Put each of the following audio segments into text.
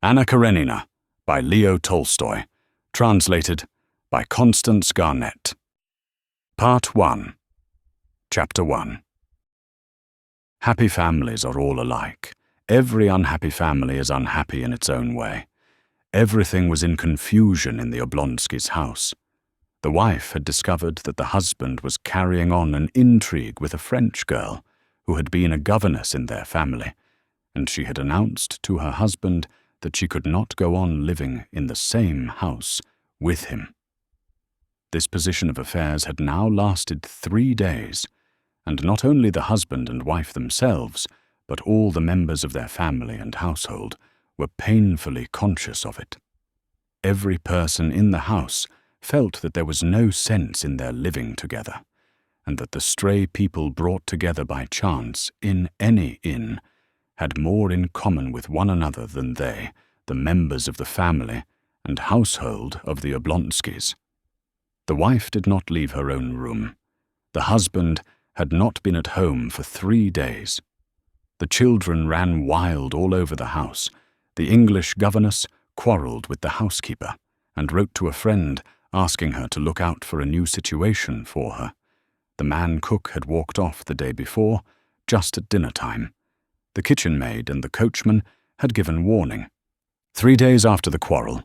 Anna Karenina by Leo Tolstoy, translated by Constance Garnett. Part 1. Chapter 1. Happy families are all alike. Every unhappy family is unhappy in its own way. Everything was in confusion in the Oblonskys' house. The wife had discovered that the husband was carrying on an intrigue with a French girl who had been a governess in their family, and she had announced to her husband that she could not go on living in the same house with him. This position of affairs had now lasted 3 days, and not only the husband and wife themselves, but all the members of their family and household were painfully conscious of it. Every person in the house felt that there was no sense in their living together, and that the stray people brought together by chance in any inn had more in common with one another than they, the members of the family and household of the Oblonskys. The wife did not leave her own room. The husband had not been at home for 3 days. The children ran wild all over the house. The English governess quarrelled with the housekeeper and wrote to a friend asking her to look out for a new situation for her. The man cook had walked off the day before, just at dinner time. The kitchen maid and the coachman had given warning. 3 days after the quarrel,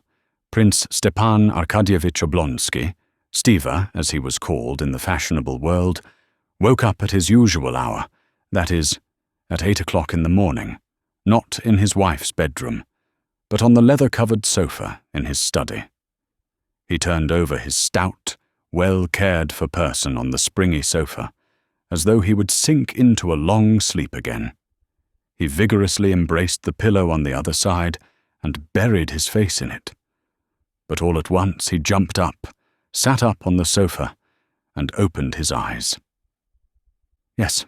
Prince Stepan Arkadyevitch Oblonsky, Stiva, as he was called in the fashionable world, woke up at his usual hour, that is, at 8 o'clock in the morning, not in his wife's bedroom, but on the leather-covered sofa in his study. He turned over his stout, well-cared-for person on the springy sofa, as though he would sink into a long sleep again. He vigorously embraced the pillow on the other side and buried his face in it. But all at once he jumped up, sat up on the sofa, and opened his eyes. Yes,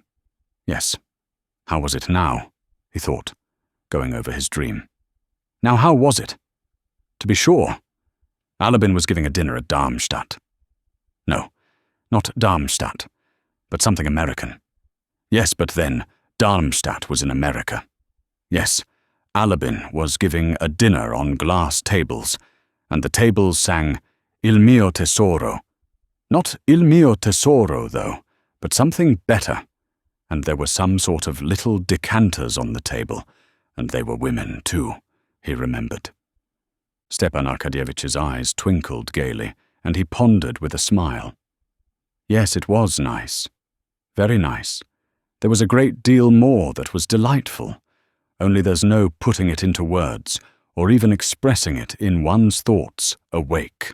how was it now? He thought, going over his dream. Now how was it? To be sure, Alabin was giving a dinner at Darmstadt. No, not Darmstadt, but something American. Yes, but then Darmstadt was in America. Yes, Alabin was giving a dinner on glass tables, and the tables sang Il mio tesoro. Not Il mio tesoro, though, but something better. And there were some sort of little decanters on the table, and they were women, too, he remembered. Stepan Arkadyevitch's eyes twinkled gaily, and he pondered with a smile. Yes, it was nice. Very nice. There was a great deal more that was delightful, only there's no putting it into words, or even expressing it in one's thoughts awake.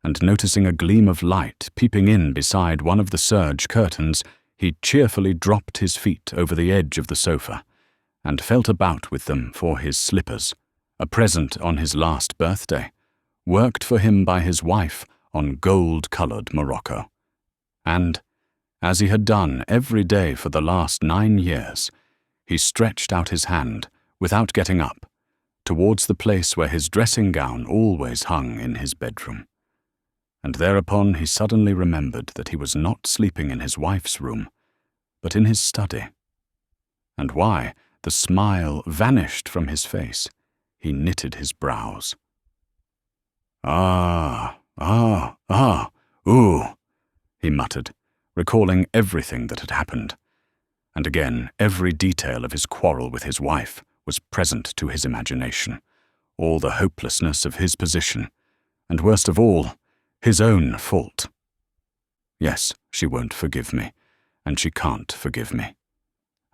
And noticing a gleam of light peeping in beside one of the serge curtains, he cheerfully dropped his feet over the edge of the sofa, and felt about with them for his slippers, a present on his last birthday, worked for him by his wife on gold-coloured morocco. And, as he had done every day for the last 9 years, he stretched out his hand, without getting up, towards the place where his dressing-gown always hung in his bedroom. And thereupon he suddenly remembered that he was not sleeping in his wife's room, but in his study. And why the smile vanished from his face, he knitted his brows. Ooh, he muttered, recalling everything that had happened. And again, every detail of his quarrel with his wife was present to his imagination, all the hopelessness of his position, and worst of all, his own fault. Yes, she won't forgive me, and she can't forgive me.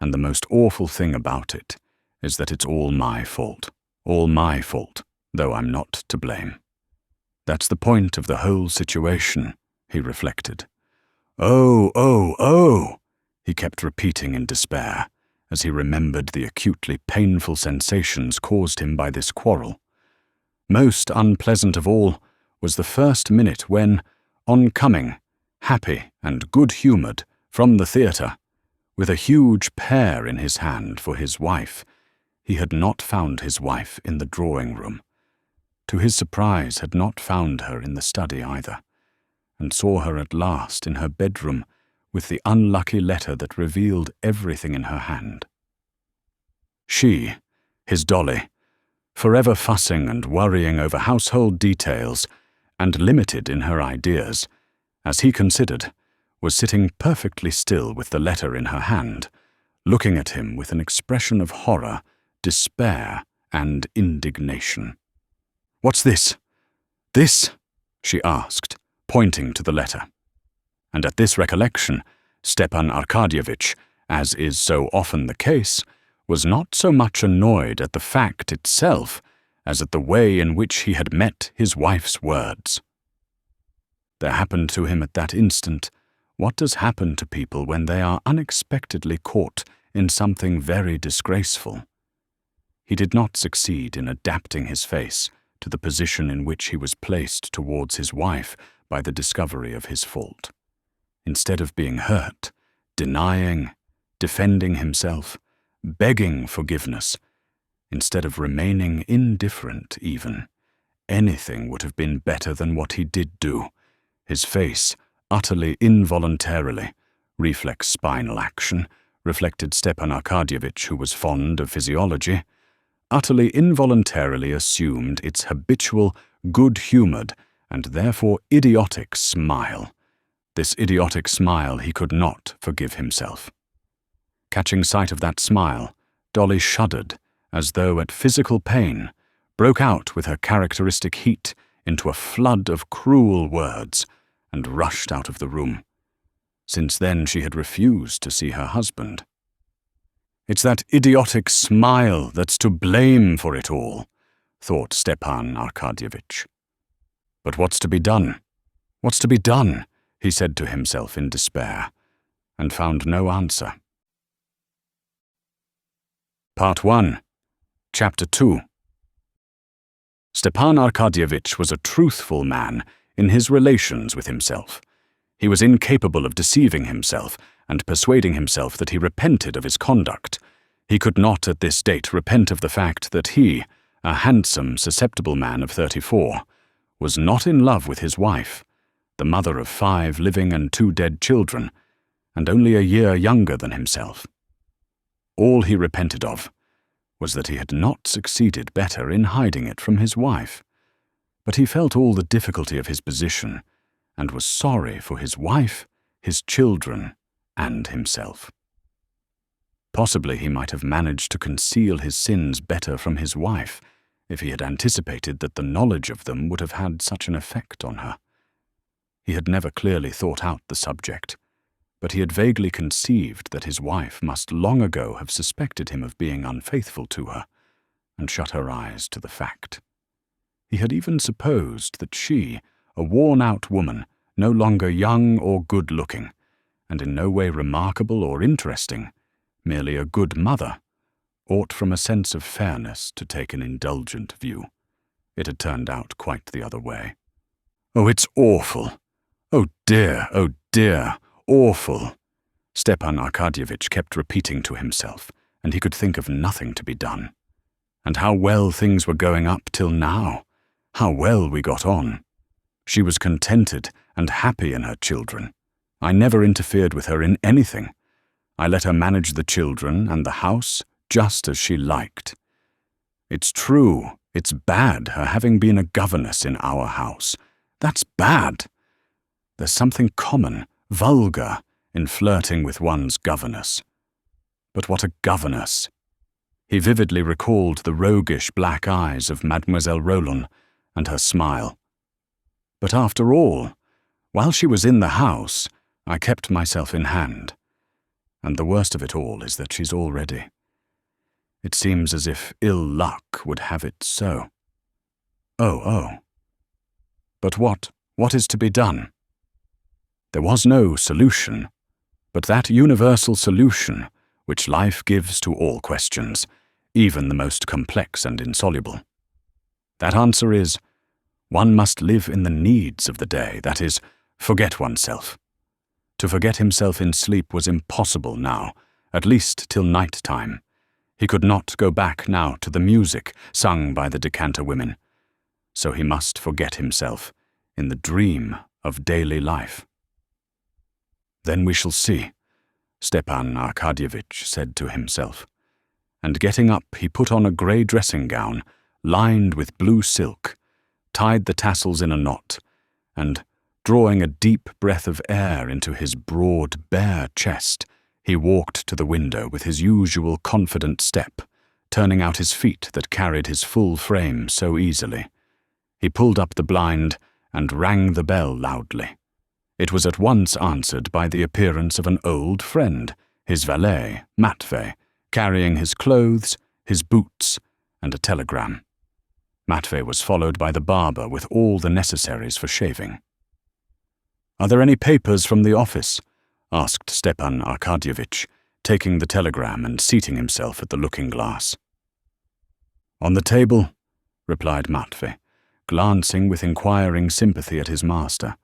And the most awful thing about it is that it's all my fault, though I'm not to blame. That's the point of the whole situation, he reflected. Oh, he kept repeating in despair, as he remembered the acutely painful sensations caused him by this quarrel. Most unpleasant of all was the first minute when, on coming, happy and good-humoured, from the theatre, with a huge pear in his hand for his wife, he had not found his wife in the drawing-room. To his surprise, had not found her in the study either, and saw her at last in her bedroom with the unlucky letter that revealed everything in her hand. She, his Dolly, forever fussing and worrying over household details, and limited in her ideas, as he considered, was sitting perfectly still with the letter in her hand, looking at him with an expression of horror, despair, and indignation. "What's this? This?" she asked, pointing to the letter. And at this recollection, Stepan Arkadyevitch, as is so often the case, was not so much annoyed at the fact itself as at the way in which he had met his wife's words. There happened to him at that instant what does happen to people when they are unexpectedly caught in something very disgraceful. He did not succeed in adapting his face to the position in which he was placed towards his wife by the discovery of his fault. Instead of being hurt, denying, defending himself, begging forgiveness, instead of remaining indifferent even, anything would have been better than what he did do. His face, utterly involuntarily, reflex spinal action, reflected Stepan Arkadyevitch, who was fond of physiology, utterly involuntarily assumed its habitual, good-humoured, and therefore idiotic smile. This idiotic smile he could not forgive himself. Catching sight of that smile, Dolly shuddered, as though at physical pain, broke out with her characteristic heat into a flood of cruel words, and rushed out of the room. Since then she had refused to see her husband. "It's that idiotic smile that's to blame for it all," thought Stepan Arkadyevitch. "But what's to be done? What's to be done?" he said to himself in despair, and found no answer. Part 1, Chapter 2. Stepan Arkadyevitch was a truthful man in his relations with himself. He was incapable of deceiving himself and persuading himself that he repented of his conduct. He could not at this date repent of the fact that he, a handsome, susceptible man of 34, was not in love with his wife, the mother of 5 living and 2 dead children, and only a year younger than himself. All he repented of was that he had not succeeded better in hiding it from his wife. But he felt all the difficulty of his position, and was sorry for his wife, his children, and himself. Possibly he might have managed to conceal his sins better from his wife, if he had anticipated that the knowledge of them would have had such an effect on her. He had never clearly thought out the subject, but he had vaguely conceived that his wife must long ago have suspected him of being unfaithful to her, and shut her eyes to the fact. He had even supposed that she, a worn-out woman, no longer young or good-looking, and in no way remarkable or interesting, merely a good mother, ought from a sense of fairness to take an indulgent view. It had turned out quite the other way. "Oh, it's awful! Oh dear, awful!" Stepan Arkadyevitch kept repeating to himself, and he could think of nothing to be done. And how well things were going up till now! How well we got on! She was contented and happy in her children. I never interfered with her in anything. I let her manage the children and the house just as she liked. It's true, it's bad, her having been a governess in our house. That's bad. There's something common, vulgar, in flirting with one's governess. But what a governess! He vividly recalled the roguish black eyes of Mademoiselle Roland and her smile. But after all, while she was in the house, I kept myself in hand. And the worst of it all is that she's already. It seems as if ill luck would have it so. Oh. But what is to be done? There was no solution, but that universal solution which life gives to all questions, even the most complex and insoluble. That answer is, one must live in the needs of the day, that is, forget oneself. To forget himself in sleep was impossible now, at least till night time. He could not go back now to the music sung by the decanter women, so he must forget himself in the dream of daily life. "Then we shall see," Stepan Arkadyevitch said to himself, and getting up he put on a grey dressing gown, lined with blue silk, tied the tassels in a knot, and, drawing a deep breath of air into his broad, bare chest, he walked to the window with his usual confident step, turning out his feet that carried his full frame so easily. He pulled up the blind and rang the bell loudly. It was at once answered by the appearance of an old friend, his valet, Matvey, carrying his clothes, his boots, and a telegram. Matvey was followed by the barber with all the necessaries for shaving. "Are there any papers from the office?" asked Stepan Arkadyevitch, taking the telegram and seating himself at the looking-glass. "On the table," replied Matvey, glancing with inquiring sympathy at his master,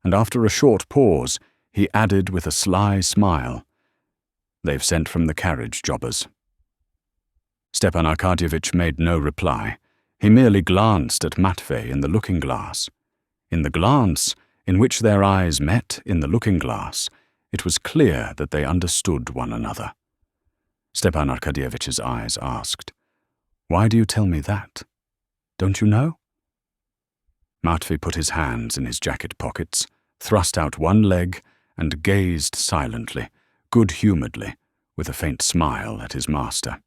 and after a short pause he added with a sly smile, "They've sent from the carriage jobbers." Stepan Arkadyevitch made no reply. He merely glanced at Matvey in the looking-glass. In the glance in which their eyes met in the looking-glass, it was clear that they understood one another. Stepan Arkadyevitch's eyes asked, "Why do you tell me that? Don't you know?" Matvey put his hands in his jacket pockets, thrust out one leg, and gazed silently, good-humouredly, with a faint smile at his master.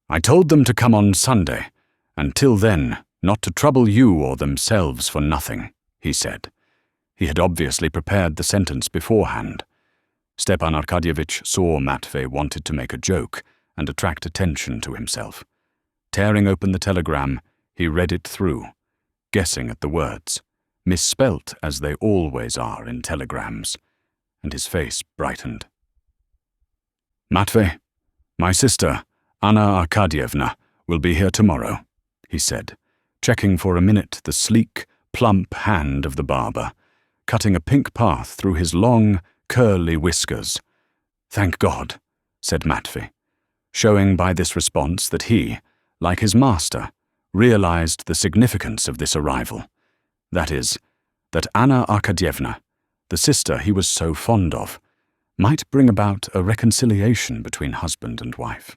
"I told them to come on Sunday, and till then not to trouble you or themselves for nothing," he said. He had obviously prepared the sentence beforehand. Stepan Arkadyevitch saw Matvey wanted to make a joke and attract attention to himself. Tearing open the telegram, he read it through, guessing at the words, misspelt as they always are in telegrams, and his face brightened. "Matvey, my sister, Anna Arkadyevna, will be here tomorrow," he said, checking for a minute the sleek, plump hand of the barber, cutting a pink path through his long, curly whiskers. "Thank God," said Matvey, showing by this response that he, like his master, realized the significance of this arrival. That is, that Anna Arkadyevna, the sister he was so fond of, might bring about a reconciliation between husband and wife.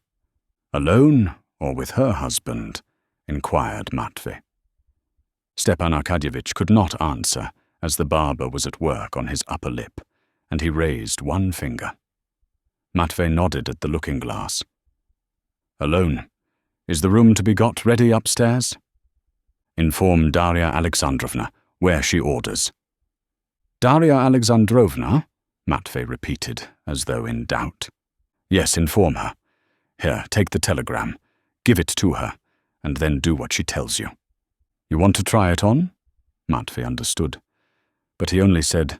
"Alone or with her husband?" inquired Matvey. Stepan Arkadyevitch could not answer, as the barber was at work on his upper lip, and he raised one finger. Matvey nodded at the looking-glass. "Alone. Is the room to be got ready upstairs?" "Inform Darya Alexandrovna where she orders." "Darya Alexandrovna?" Matvey repeated, as though in doubt. "Yes, inform her. Here, take the telegram. Give it to her, and then do what she tells you." "You want to try it on?" Matvey understood, but he only said,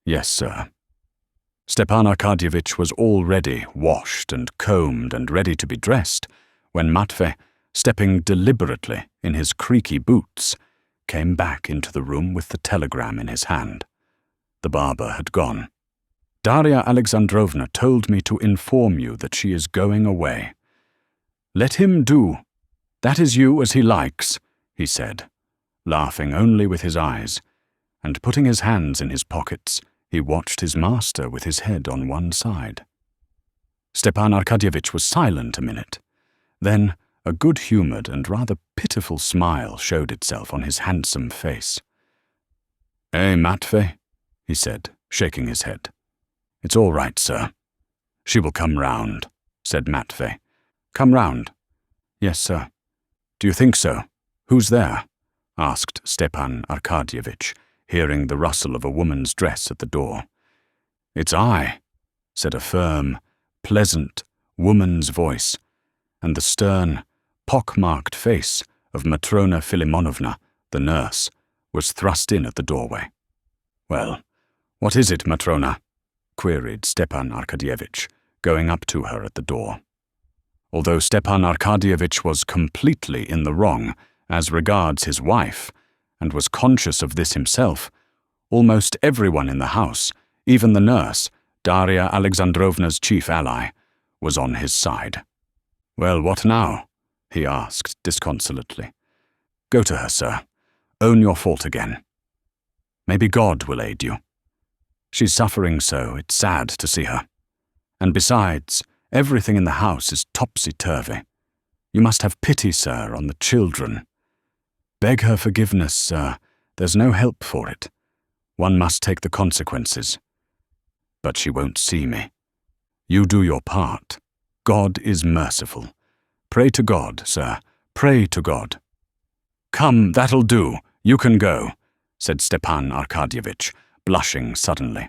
"Yes, sir." Stepan Arkadyevitch was already washed and combed and ready to be dressed when Matvey, stepping deliberately in his creaky boots, came back into the room with the telegram in his hand. The barber had gone. "Darya Alexandrovna told me to inform you that she is going away." "Let him do. That is you as he likes," he said, laughing only with his eyes, and putting his hands in his pockets, he watched his master with his head on one side. Stepan Arkadyevitch was silent a minute. Then a good-humoured and rather pitiful smile showed itself on his handsome face. "Eh, Matvey?" he said, shaking his head. "It's all right, sir." "She will come round," said Matvey. "Come round?" "Yes, sir." "Do you think so? Who's there?" asked Stepan Arkadyevitch, hearing the rustle of a woman's dress at the door. "It's I," said a firm, pleasant, woman's voice, and the stern, pock-marked face of Matrona Filimonovna, the nurse, was thrust in at the doorway. "Well, what is it, Matrona?" queried Stepan Arkadyevitch, going up to her at the door. Although Stepan Arkadyevitch was completely in the wrong as regards his wife, and was conscious of this himself, almost everyone in the house, even the nurse, Darya Alexandrovna's chief ally, was on his side. "Well, what now?" he asked disconsolately. "Go to her, sir. Own your fault again. Maybe God will aid you. She's suffering so, it's sad to see her. And besides, everything in the house is topsy-turvy. You must have pity, sir, on the children. Beg her forgiveness, sir. There's no help for it. One must take the consequences. But she won't see me. You do your part. God is merciful. Pray to God, sir. Pray to God." "Come, that'll do. You can go," said Stepan Arkadyevitch, blushing suddenly.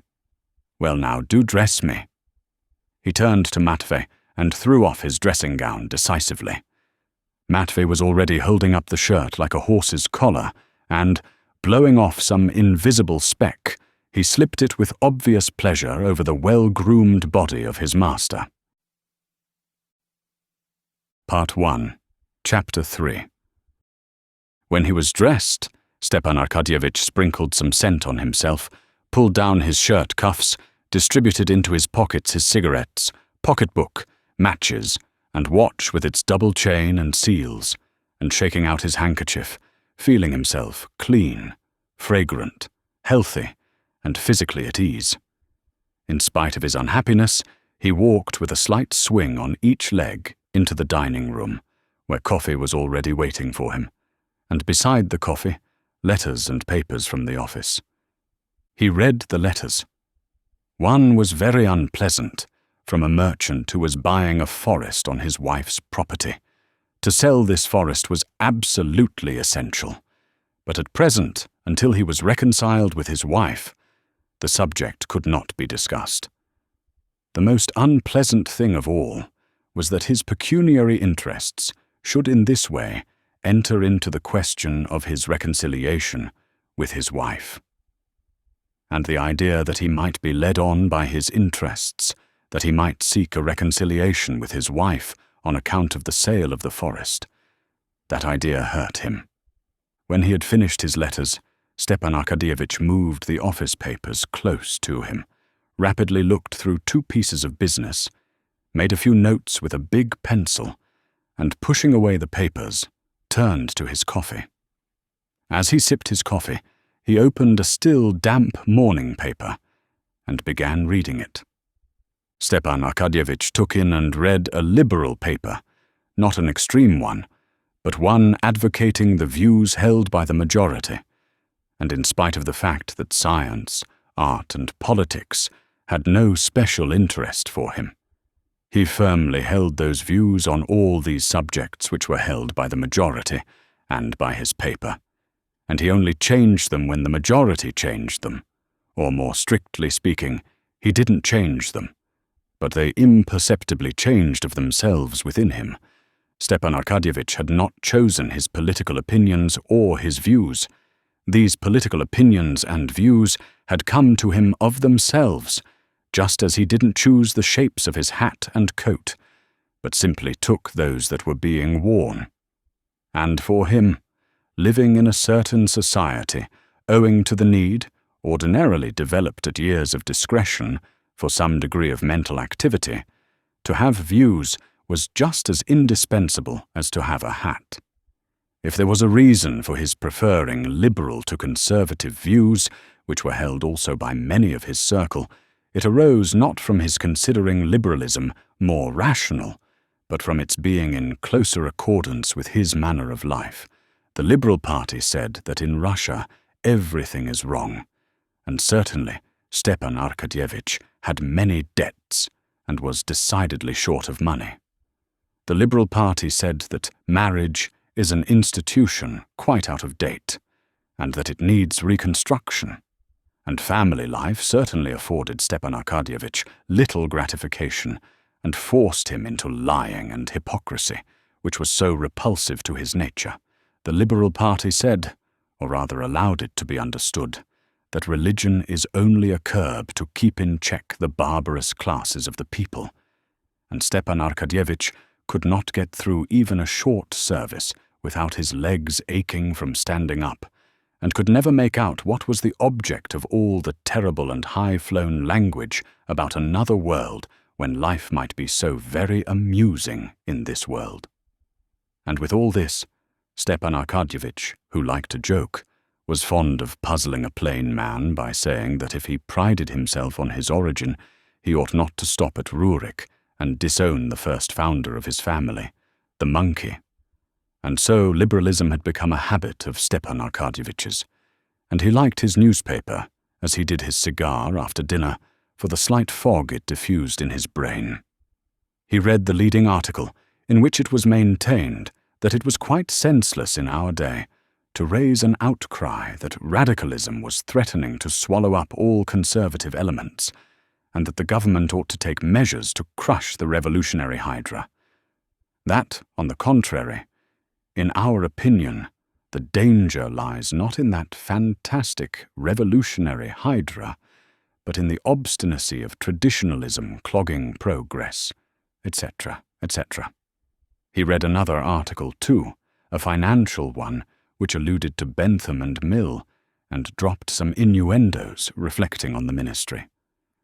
"Well now, do dress me." He turned to Matvey and threw off his dressing gown decisively. Matvey was already holding up the shirt like a horse's collar, and, blowing off some invisible speck, he slipped it with obvious pleasure over the well-groomed body of his master. Part 1, Chapter 3. When he was dressed, Stepan Arkadyevitch sprinkled some scent on himself, pulled down his shirt cuffs, distributed into his pockets his cigarettes, pocketbook, matches, and watch with its double chain and seals, and shaking out his handkerchief, feeling himself clean, fragrant, healthy, and physically at ease. In spite of his unhappiness, he walked with a slight swing on each leg into the dining room, where coffee was already waiting for him, and beside the coffee, letters and papers from the office. He read the letters. One was very unpleasant, from a merchant who was buying a forest on his wife's property. To sell this forest was absolutely essential, but at present, until he was reconciled with his wife, the subject could not be discussed. The most unpleasant thing of all was that his pecuniary interests should in this way enter into the question of his reconciliation with his wife. And the idea that he might be led on by his interests, that he might seek a reconciliation with his wife on account of the sale of the forest, that idea hurt him. When he had finished his letters, Stepan Arkadyevitch moved the office papers close to him, rapidly looked through 2 pieces of business, made a few notes with a big pencil, and pushing away the papers, turned to his coffee. As he sipped his coffee, he opened a still damp morning paper and began reading it. Stepan Arkadyevitch took in and read a liberal paper, not an extreme one, but one advocating the views held by the majority, and in spite of the fact that science, art, and politics had no special interest for him, he firmly held those views on all these subjects which were held by the majority and by his paper, and he only changed them when the majority changed them, or more strictly speaking, he didn't change them, but they imperceptibly changed of themselves within him. Stepan Arkadyevitch had not chosen his political opinions or his views. These political opinions and views had come to him of themselves, just as he didn't choose the shapes of his hat and coat, but simply took those that were being worn. And for him, living in a certain society, owing to the need, ordinarily developed at years of discretion, for some degree of mental activity, to have views was just as indispensable as to have a hat. If there was a reason for his preferring liberal to conservative views, which were held also by many of his circle, it arose not from his considering liberalism more rational, but from its being in closer accordance with his manner of life. The Liberal Party said that in Russia everything is wrong, and certainly Stepan Arkadyevitch had many debts and was decidedly short of money. The Liberal Party said that marriage is an institution quite out of date, and that it needs reconstruction, and family life certainly afforded Stepan Arkadyevitch little gratification and forced him into lying and hypocrisy, which was so repulsive to his nature. The Liberal Party said, or rather allowed it to be understood, that religion is only a curb to keep in check the barbarous classes of the people, and Stepan Arkadyevitch could not get through even a short service without his legs aching from standing up, and could never make out what was the object of all the terrible and high-flown language about another world when life might be so very amusing in this world. And with all this, Stepan Arkadyevitch, who liked to joke, was fond of puzzling a plain man by saying that if he prided himself on his origin, he ought not to stop at Rurik and disown the first founder of his family, the monkey. And so liberalism had become a habit of Stepan Arkadyevitch's, and he liked his newspaper, as he did his cigar after dinner, for the slight fog it diffused in his brain. He read the leading article, in which it was maintained that it was quite senseless in our day to raise an outcry that radicalism was threatening to swallow up all conservative elements, and that the government ought to take measures to crush the revolutionary hydra. That, on the contrary, in our opinion, the danger lies not in that fantastic revolutionary hydra, but in the obstinacy of traditionalism clogging progress, etc., etc. He read another article too, a financial one, which alluded to Bentham and Mill, and dropped some innuendos reflecting on the ministry.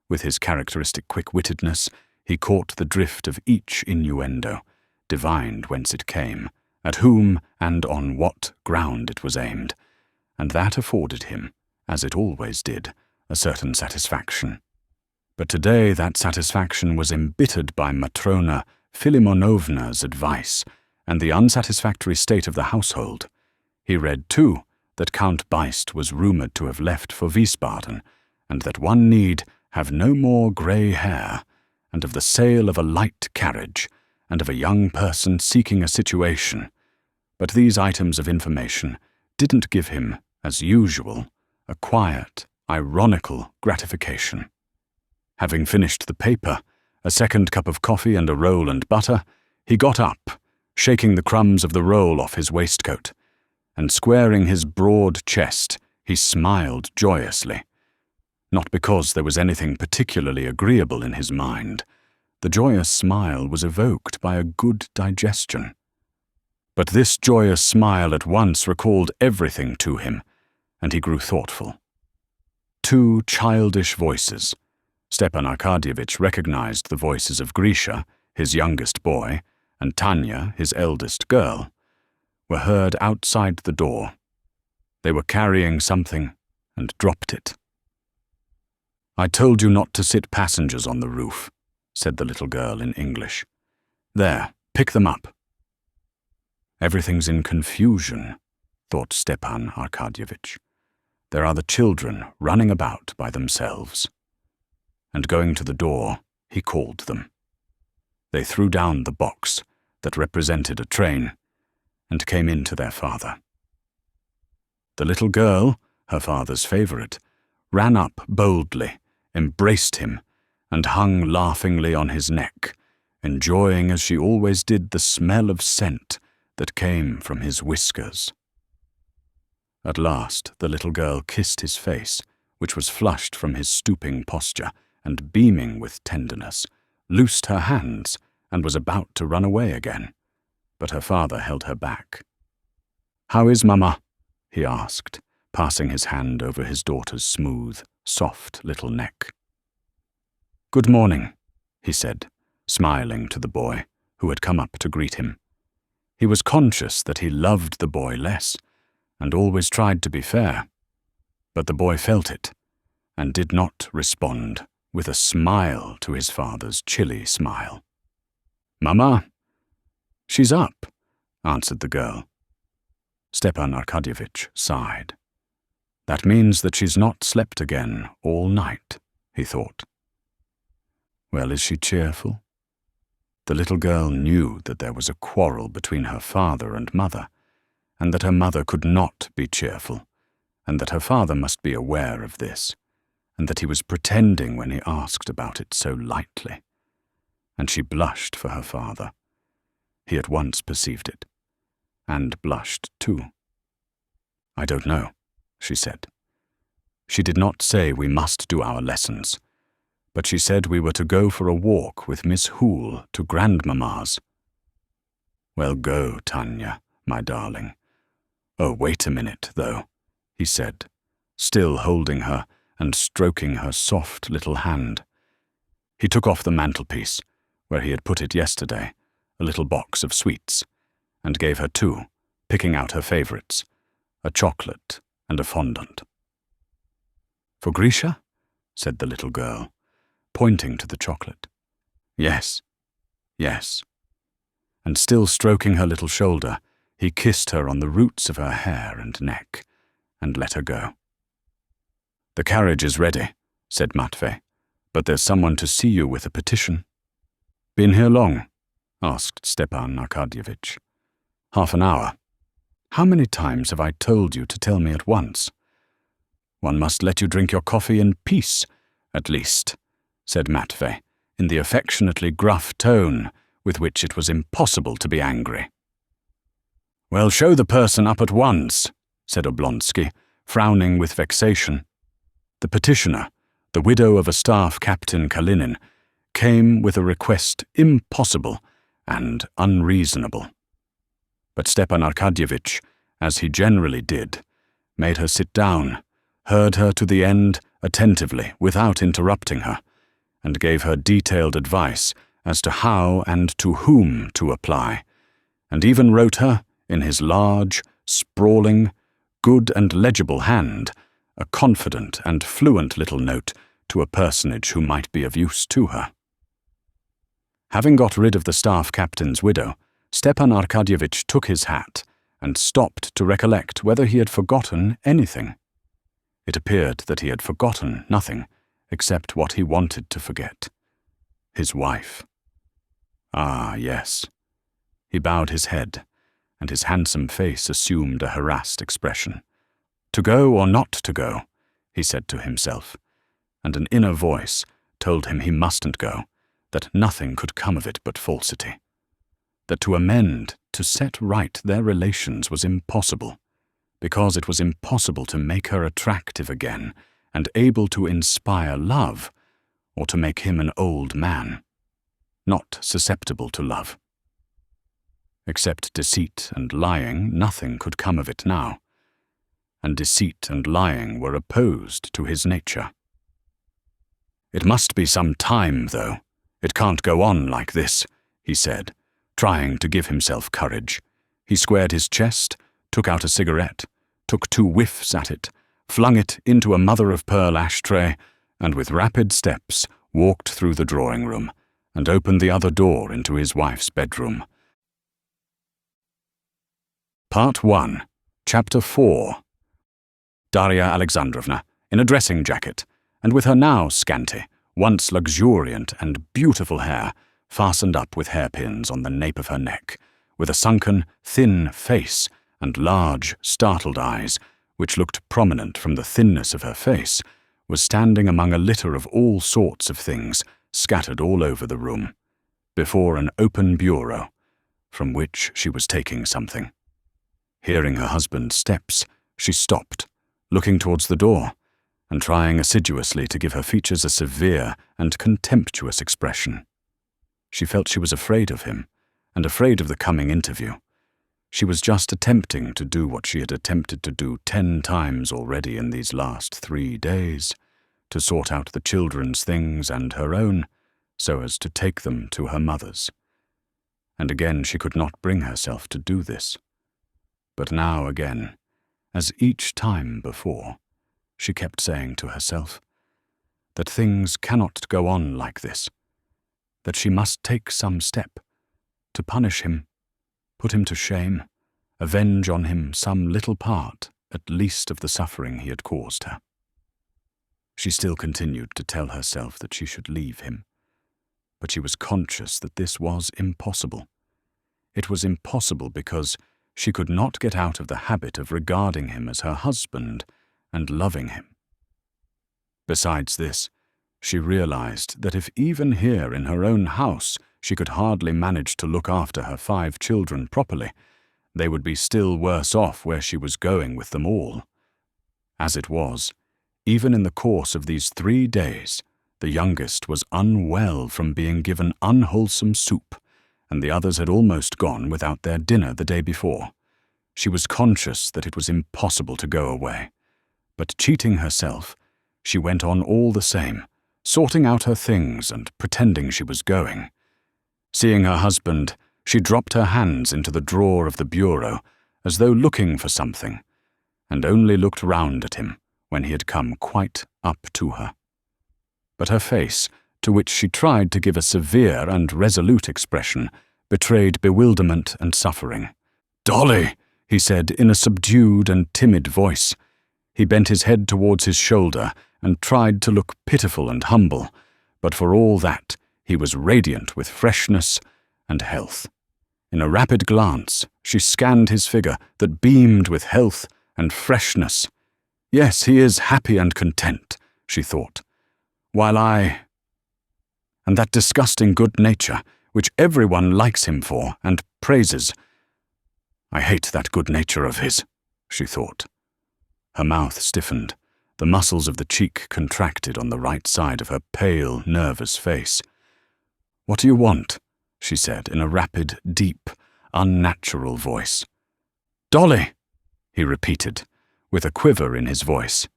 With his characteristic quick-wittedness, he caught the drift of each innuendo, divined whence it came, at whom and on what ground it was aimed, and that afforded him, as it always did, a certain satisfaction. But today that satisfaction was embittered by Matrona Filimonovna's advice and the unsatisfactory state of the household. He read, too, that Count Beist was rumoured to have left for Wiesbaden, and that one need have no more grey hair, and of the sale of a light carriage, and of a young person seeking a situation. But these items of information didn't give him, as usual, a quiet, ironical gratification. Having finished the paper, a second cup of coffee and a roll and butter, he got up, shaking the crumbs of the roll off his waistcoat, and squaring his broad chest, he smiled joyously. Not because there was anything particularly agreeable in his mind. The joyous smile was evoked by a good digestion. But this joyous smile at once recalled everything to him, and he grew thoughtful. Two childish voices. Stepan Arkadyevitch recognized the voices of Grisha, his youngest boy, and Tanya, his eldest girl, were heard outside the door. They were carrying something and dropped it. "I told you not to sit passengers on the roof," said the little girl in English. "There, pick them up." Everything's in confusion, thought Stepan Arkadyevitch. There are the children running about by themselves. And going to the door, he called them. They threw down the box that represented a train and came in to their father. The little girl, her father's favourite, ran up boldly, embraced him, and hung laughingly on his neck, enjoying as she always did the smell of scent that came from his whiskers. At last the little girl kissed his face, which was flushed from his stooping posture, and beaming with tenderness, loosed her hands, and was about to run away again, but her father held her back. "How is Mama?" he asked, passing his hand over his daughter's smooth, soft little neck. "Good morning," he said, smiling to the boy, who had come up to greet him. He was conscious that he loved the boy less, and always tried to be fair, but the boy felt it, and did not respond with a smile to his father's chilly smile. "Mama?" "She's up," answered the girl. Stepan Arkadyevitch sighed. That means that she's not slept again all night, he thought. Well, is she cheerful? The little girl knew that there was a quarrel between her father and mother, and that her mother could not be cheerful, and that her father must be aware of this, and that he was pretending when he asked about it so lightly. And she blushed for her father. He at once perceived it, and blushed too. "I don't know," she said. She did not say we must do our lessons, but she said we were to go for a walk with Miss Hoole to Grandmamma's. "Well, go, Tanya, my darling. Oh, wait a minute, though," he said, still holding her and stroking her soft little hand. He took off the mantelpiece, where he had put it yesterday, a little box of sweets, and gave her two, picking out her favourites, a chocolate and a fondant. "For Grisha?" said the little girl, pointing to the chocolate. "Yes, yes." and still stroking her little shoulder, he kissed her on the roots of her hair and neck, and let her go. "The carriage is ready," said Matvey, "but there's someone to see you with a petition." "Been here long?" asked Stepan Arkadyevitch. "Half an hour." "How many times have I told you to tell me at once?" "One must let you drink your coffee in peace, at least," said Matvey, in the affectionately gruff tone with which it was impossible to be angry. "Well, show the person up at once," said Oblonsky, frowning with vexation. The petitioner, the widow of a staff captain Karenina, came with a request impossible and unreasonable. But Stepan Arkadyevitch, as he generally did, made her sit down, heard her to the end attentively without interrupting her, and gave her detailed advice as to how and to whom to apply, and even wrote her, in his large, sprawling, good and legible hand, a confident and fluent little note to a personage who might be of use to her. Having got rid of the staff captain's widow, Stepan Arkadyevitch took his hat and stopped to recollect whether he had forgotten anything. It appeared that he had forgotten nothing except what he wanted to forget: his wife. Ah, yes. He bowed his head, and his handsome face assumed a harassed expression. To go or not to go, he said to himself, and an inner voice told him he mustn't go, that nothing could come of it but falsity, that to amend, to set right their relations was impossible, because it was impossible to make her attractive again and able to inspire love, or to make him an old man, not susceptible to love. Except deceit and lying, nothing could come of it now, and deceit and lying were opposed to his nature. "It must be some time, though. It can't go on like this," he said, trying to give himself courage. He squared his chest, took out a cigarette, took 2 whiffs at it, flung it into a mother-of-pearl ashtray, and with rapid steps walked through the drawing-room and opened the other door into his wife's bedroom. Part 1, Chapter 4. Darya Alexandrovna, in a dressing jacket, and with her now scanty, once luxuriant and beautiful hair, fastened up with hairpins on the nape of her neck, with a sunken, thin face and large, startled eyes, which looked prominent from the thinness of her face, was standing among a litter of all sorts of things scattered all over the room, before an open bureau, from which she was taking something. Hearing her husband's steps, she stopped, looking towards the door, and trying assiduously to give her features a severe and contemptuous expression. She felt she was afraid of him, and afraid of the coming interview. She was just attempting to do what she had attempted to do 10 times already in these last 3 days, to sort out the children's things and her own, so as to take them to her mother's. And again she could not bring herself to do this. But now again, as each time before, she kept saying to herself that things cannot go on like this, that she must take some step to punish him, put him to shame, avenge on him some little part, at least, of the suffering he had caused her. She still continued to tell herself that she should leave him, but she was conscious that this was impossible. It was impossible because she could not get out of the habit of regarding him as her husband and loving him. Besides this, she realized that if even here in her own house she could hardly manage to look after her 5 children properly, they would be still worse off where she was going with them all. As it was, even in the course of these 3 days, the youngest was unwell from being given unwholesome soup, and the others had almost gone without their dinner the day before. She was conscious that it was impossible to go away, but cheating herself, she went on all the same, sorting out her things and pretending she was going. Seeing her husband, she dropped her hands into the drawer of the bureau, as though looking for something, and only looked round at him when he had come quite up to her. But her face, to which she tried to give a severe and resolute expression, betrayed bewilderment and suffering. "Dolly," he said in a subdued and timid voice. He bent his head towards his shoulder and tried to look pitiful and humble, but for all that, he was radiant with freshness and health. In a rapid glance, she scanned his figure that beamed with health and freshness. "Yes, he is happy and content," she thought, "while and that disgusting good nature, which everyone likes him for and praises. I hate that good nature of his," she thought. Her mouth stiffened. The muscles of the cheek contracted on the right side of her pale, nervous face. "What do you want?" she said in a rapid, deep, unnatural voice. "Dolly," he repeated, with a quiver in his voice.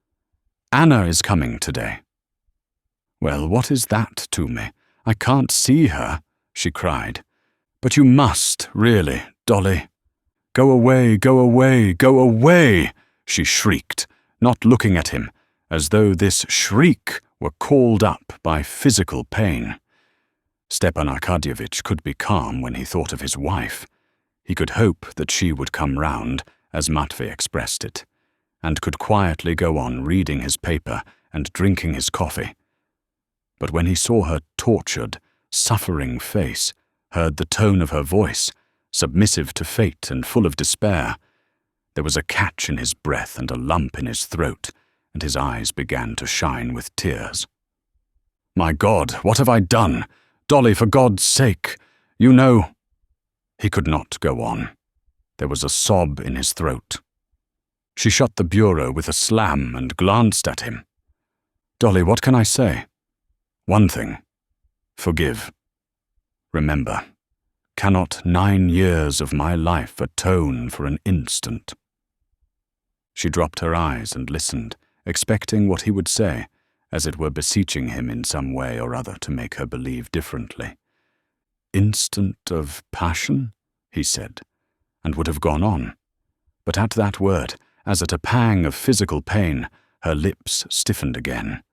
"Anna is coming today." "Well, what is that to me? I can't see her," she cried. "But you must, really, Dolly." "Go away, go away, go away," she shrieked, not looking at him, as though this shriek were called up by physical pain. Stepan Arkadyevitch could be calm when he thought of his wife. He could hope that she would come round, as Matvey expressed it, and could quietly go on reading his paper and drinking his coffee. But when he saw her tortured, suffering face, heard the tone of her voice, submissive to fate and full of despair, there was a catch in his breath and a lump in his throat, and his eyes began to shine with tears. "My God, what have I done? Dolly, for God's sake, you know—" He could not go on. There was a sob in his throat. She shut the bureau with a slam and glanced at him. "Dolly, what can I say? One thing. Forgive. Remember, cannot 9 years of my life atone for an instant?" She dropped her eyes and listened, expecting what he would say, as it were beseeching him in some way or other to make her believe differently. "Instant of passion?" he said, and would have gone on. But at that word, as at a pang of physical pain, her lips stiffened again,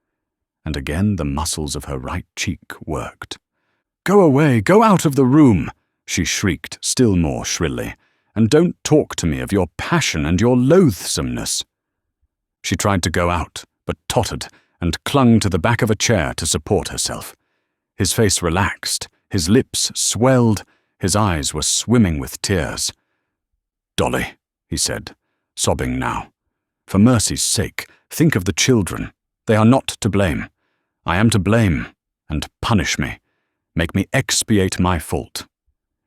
and again the muscles of her right cheek worked. "Go away, go out of the room," she shrieked still more shrilly, "and don't talk to me of your passion and your loathsomeness." She tried to go out, but tottered and clung to the back of a chair to support herself. His face relaxed, his lips swelled, his eyes were swimming with tears. "Dolly," he said, sobbing now, "for mercy's sake, think of the children. They are not to blame. I am to blame, and punish me. Make me expiate my fault.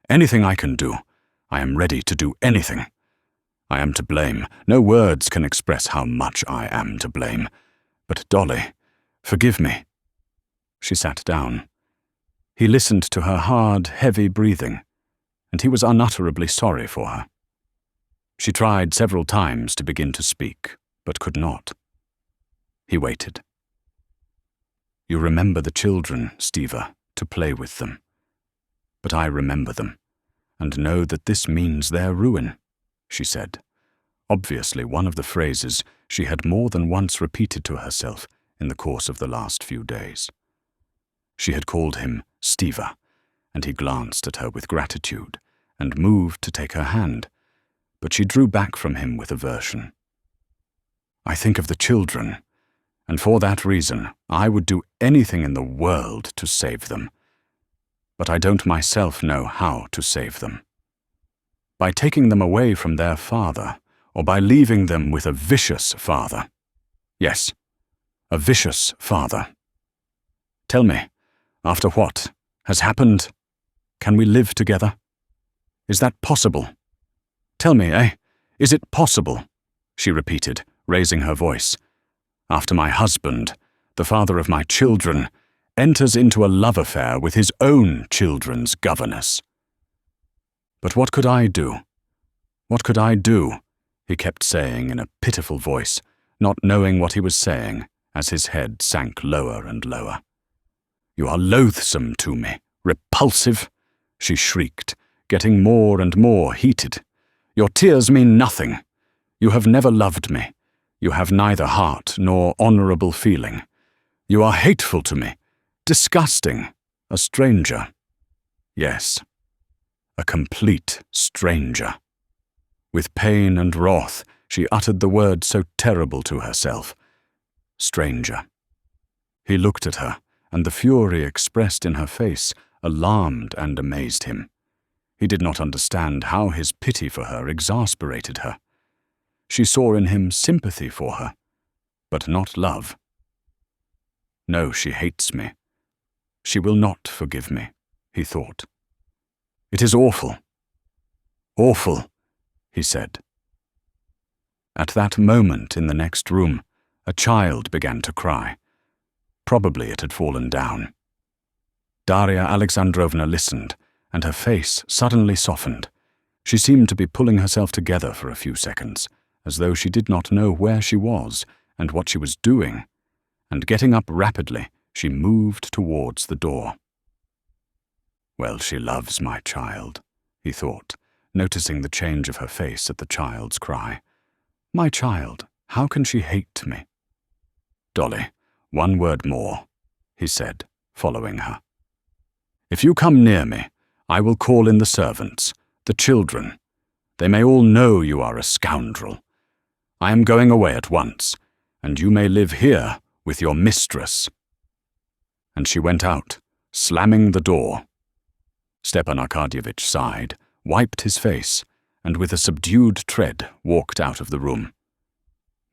Anything I can do, I am ready to do anything. I am to blame. No words can express how much I am to blame. But Dolly, forgive me." She sat down. He listened to her hard, heavy breathing, and he was unutterably sorry for her. She tried several times to begin to speak, but could not. He waited. "You remember the children, Stiva, to play with them. But I remember them, and know that this means their ruin," she said, obviously one of the phrases she had more than once repeated to herself in the course of the last few days. She had called him Stiva, and he glanced at her with gratitude and moved to take her hand, but she drew back from him with aversion. "I think of the children, and for that reason I would do anything in the world to save them. But I don't myself know how to save them. By taking them away from their father, or by leaving them with a vicious father. Yes, a vicious father. Tell me, after what has happened, can we live together? Is that possible? Tell me, is it possible?" she repeated, raising her voice. "After my husband, the father of my children, enters into a love affair with his own children's governess. But what could I do? What could I do?" he kept saying in a pitiful voice, not knowing what he was saying, as his head sank lower and lower. "You are loathsome to me, repulsive," she shrieked, getting more and more heated. "Your tears mean nothing. You have never loved me. You have neither heart nor honorable feeling. You are hateful to me, disgusting, a stranger. Yes, A complete stranger. With pain and wrath, she uttered the word so terrible to herself. Stranger. He looked at her, and the fury expressed in her face alarmed and amazed him. He did not understand how his pity for her exasperated her. She saw in him sympathy for her, but not love. No, she hates me. She will not forgive me, he thought. It is awful. Awful, he said. At that moment in the next room, a child began to cry. Probably it had fallen down. Darya Alexandrovna listened, and her face suddenly softened. She seemed to be pulling herself together for a few seconds, as though she did not know where she was and what she was doing, and getting up rapidly, she moved towards the door. Well, she loves my child, he thought, noticing the change of her face at the child's cry. My child, how can she hate me? Dolly, one word more, he said, following her. If you come near me, I will call in the servants, the children. They may all know you are a scoundrel. I am going away at once, and you may live here with your mistress. And she went out, slamming the door. Stepan Arkadyevitch sighed, wiped his face, and with a subdued tread walked out of the room.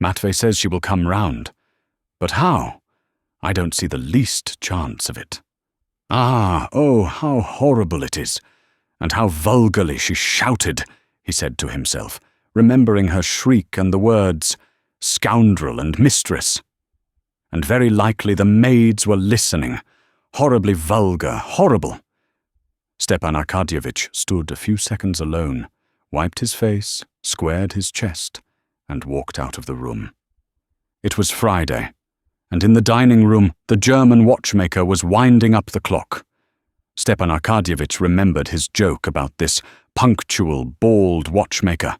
Matvey says she will come round. But how? I don't see the least chance of it. Oh, how horrible it is, and how vulgarly she shouted, he said to himself, remembering her shriek and the words, scoundrel and mistress. And very likely the maids were listening. Horribly vulgar, horrible. Stepan Arkadyevitch stood a few seconds alone, wiped his face, squared his chest, and walked out of the room. It was Friday, and in the dining room the German watchmaker was winding up the clock. Stepan Arkadyevitch remembered his joke about this punctual, bald watchmaker,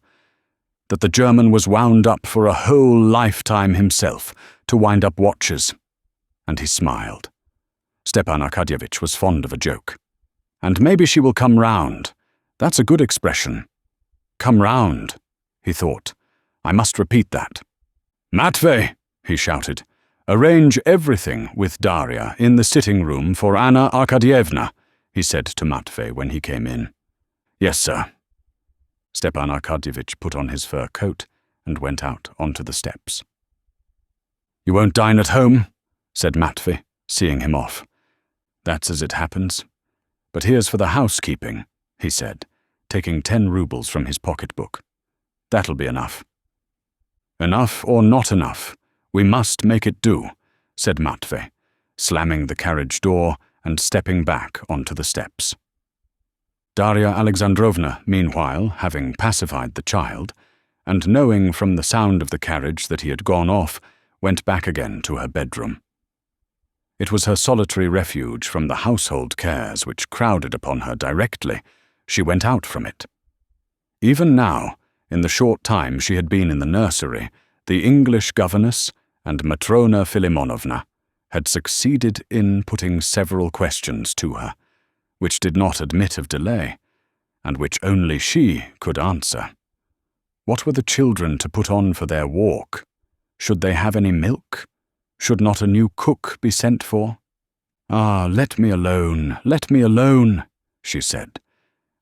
that the German was wound up for a whole lifetime himself to wind up watches, and he smiled. Stepan Arkadyevitch was fond of a joke. And maybe she will come round. That's a good expression. Come round, he thought. I must repeat that. Matvey, he shouted, arrange everything with Darya in the sitting room for Anna Arkadyevna, he said to Matvey when he came in. Yes, sir. Stepan Arkadyevitch put on his fur coat and went out onto the steps. You won't dine at home? Said Matvey, seeing him off. That's as it happens. But here's for the housekeeping, he said, taking 10 rubles from his pocketbook. That'll be enough. Enough or not enough, we must make it do, said Matvey, slamming the carriage door and stepping back onto the steps. Darya Alexandrovna, meanwhile, having pacified the child, and knowing from the sound of the carriage that he had gone off, went back again to her bedroom. It was her solitary refuge from the household cares which crowded upon her directly she went out from it. Even now, in the short time she had been in the nursery, the English governess and Matrona Filimonovna had succeeded in putting several questions to her, which did not admit of delay, and which only she could answer. What were the children to put on for their walk? Should they have any milk? Should not a new cook be sent for? Ah, let me alone, she said,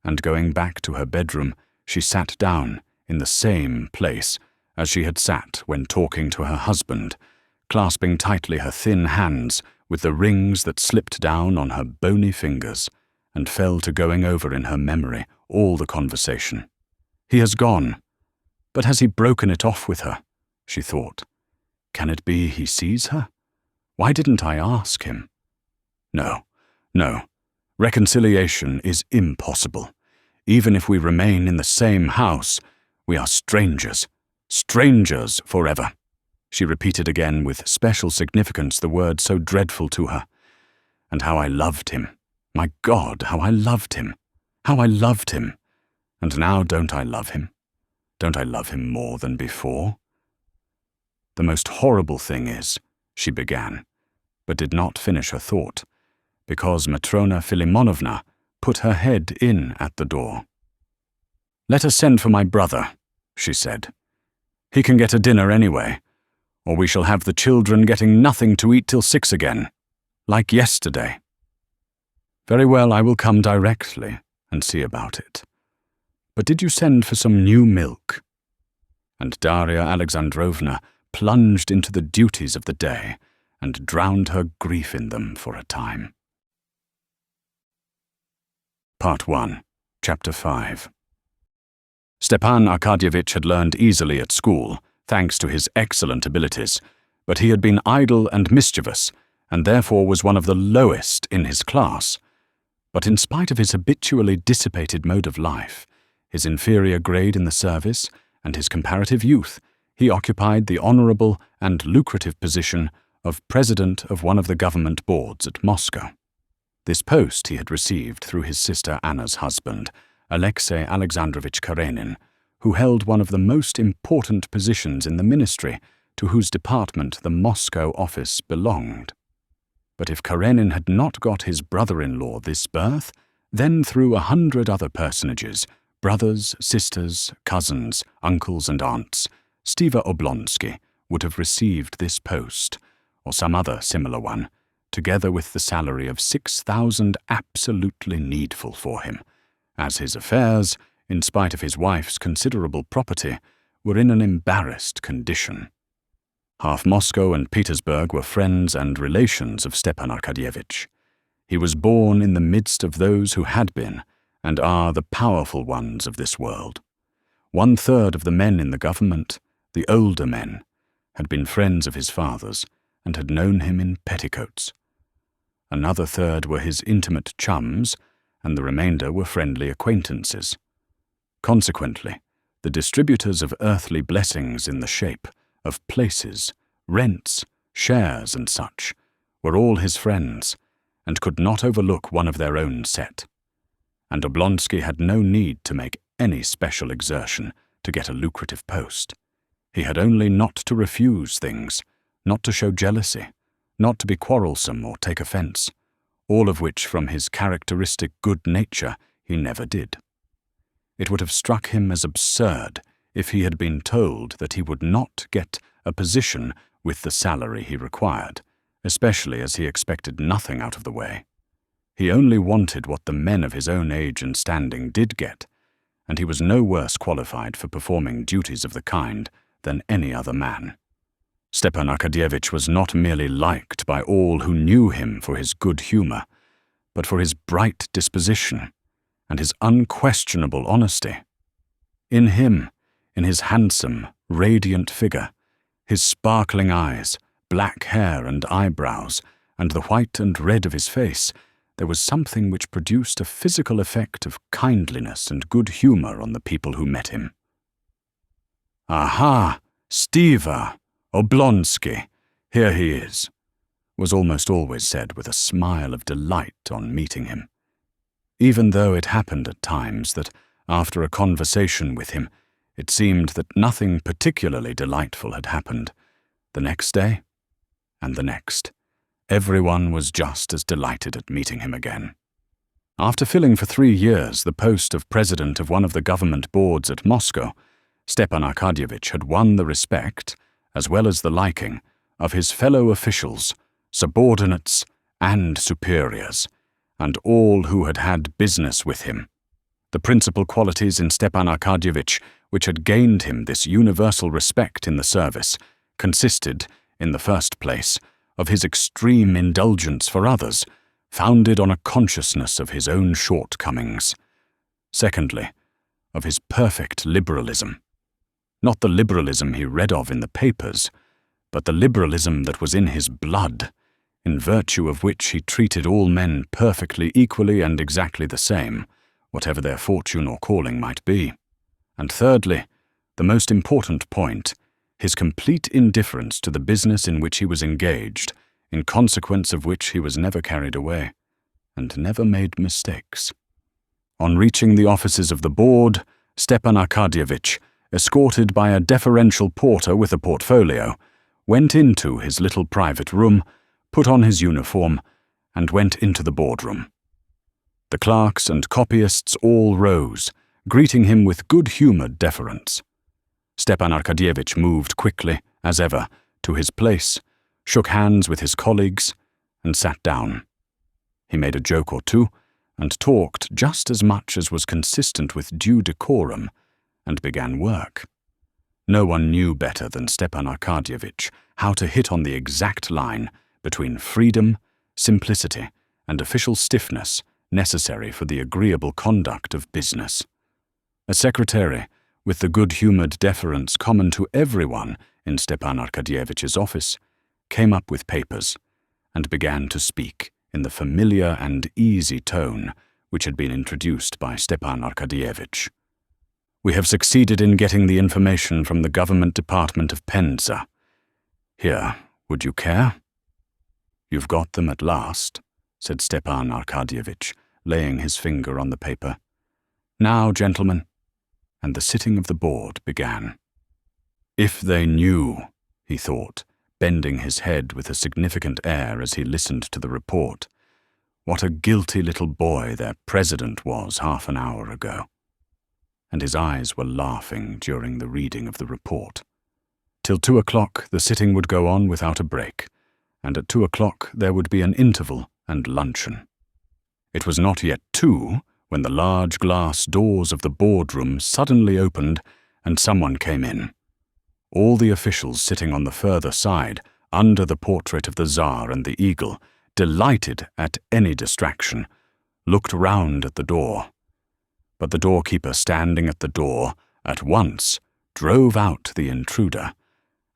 and going back to her bedroom, she sat down in the same place as she had sat when talking to her husband, clasping tightly her thin hands with the rings that slipped down on her bony fingers and fell to going over in her memory all the conversation. He has gone, but has he broken it off with her? She thought. Can it be he sees her? Why didn't I ask him? No. Reconciliation is impossible. Even if we remain in the same house, we are strangers forever. She repeated again with special significance the word so dreadful to her. And how I loved him. My God, how I loved him. How I loved him. And now don't I love him? Don't I love him more than before? The most horrible thing is, she began, but did not finish her thought, because Matrona Filimonovna put her head in at the door. "Let us send for my brother," she said. "He can get a dinner anyway, or we shall have the children getting nothing to eat till 6 again, like yesterday." "Very well, I will come directly and see about it. But did you send for some new milk?" And Darya Alexandrovna plunged into the duties of the day and drowned her grief in them for a time. Part 1, Chapter 5. Stepan Arkadyevitch had learned easily at school, thanks to his excellent abilities, but he had been idle and mischievous, and therefore was one of the lowest in his class. But in spite of his habitually dissipated mode of life, his inferior grade in the service, and his comparative youth, he occupied the honorable and lucrative position of president of one of the government boards at Moscow. This post he had received through his sister Anna's husband, Alexei Alexandrovich Karenin, who held one of the most important positions in the ministry, to whose department the Moscow office belonged. But if Karenin had not got his brother-in-law this berth, then through 100 other personages, brothers, sisters, cousins, uncles and aunts, Stiva Oblonsky would have received this post, or some other similar one, together with the salary of 6,000 absolutely needful for him, as his affairs, in spite of his wife's considerable property, were in an embarrassed condition. Half Moscow and Petersburg were friends and relations of Stepan Arkadyevitch. He was born in the midst of those who had been, and are the powerful ones of this world. 1/3 of the men in the government, the older men, had been friends of his father's, and had known him in petticoats. Another third were his intimate chums, and the remainder were friendly acquaintances. Consequently, the distributors of earthly blessings in the shape of places, rents, shares, and such, were all his friends, and could not overlook one of their own set. And Oblonsky had no need to make any special exertion to get a lucrative post. He had only not to refuse things, not to show jealousy, not to be quarrelsome or take offence, all of which from his characteristic good nature he never did. It would have struck him as absurd if he had been told that he would not get a position with the salary he required, especially as he expected nothing out of the way. He only wanted what the men of his own age and standing did get, and he was no worse qualified for performing duties of the kind than any other man. Stepan Arkadyevitch was not merely liked by all who knew him for his good humor, but for his bright disposition and his unquestionable honesty. In him, in his handsome, radiant figure, his sparkling eyes, black hair and eyebrows, and the white and red of his face, there was something which produced a physical effect of kindliness and good humor on the people who met him. "Aha, Stiva Oblonsky, here he is," was almost always said with a smile of delight on meeting him. Even though it happened at times that, after a conversation with him, it seemed that nothing particularly delightful had happened, the next day, and the next, everyone was just as delighted at meeting him again. After filling for 3 years the post of president of one of the government boards at Moscow, Stepan Arkadyevitch had won the respect, as well as the liking, of his fellow officials, subordinates, and superiors, and all who had had business with him. The principal qualities in Stepan Arkadyevitch which had gained him this universal respect in the service consisted, in the first place, of his extreme indulgence for others, founded on a consciousness of his own shortcomings. Secondly, of his perfect liberalism. Not the liberalism he read of in the papers, but the liberalism that was in his blood, in virtue of which he treated all men perfectly equally and exactly the same, whatever their fortune or calling might be. And thirdly, the most important point, his complete indifference to the business in which he was engaged, in consequence of which he was never carried away, and never made mistakes. On reaching the offices of the board, Stepan Arkadyevitch, escorted by a deferential porter with a portfolio, went into his little private room, put on his uniform, and went into the boardroom. The clerks and copyists all rose, greeting him with good-humoured deference. Stepan Arkadyevitch moved quickly, as ever, to his place, shook hands with his colleagues, and sat down. He made a joke or two, and talked just as much as was consistent with due decorum, and began work. No one knew better than Stepan Arkadyevitch how to hit on the exact line between freedom, simplicity, and official stiffness necessary for the agreeable conduct of business. A secretary, with the good-humoured deference common to everyone in Stepan Arkadyevitch's office, came up with papers and began to speak in the familiar and easy tone which had been introduced by Stepan Arkadyevitch. "We have succeeded in getting the information from the government department of Penza. Here, would you care?" "You've got them at last," said Stepan Arkadyevitch, laying his finger on the paper. "Now, gentlemen," and the sitting of the board began. If they knew, he thought, bending his head with a significant air as he listened to the report, what a guilty little boy their president was half an hour ago. And his eyes were laughing during the reading of the report. Till 2 o'clock the sitting would go on without a break, and at 2 o'clock there would be an interval and luncheon. It was not yet 2 when the large glass doors of the boardroom suddenly opened and someone came in. All the officials sitting on the further side, under the portrait of the Tsar and the eagle, delighted at any distraction, looked round at the door. But the doorkeeper standing at the door at once drove out the intruder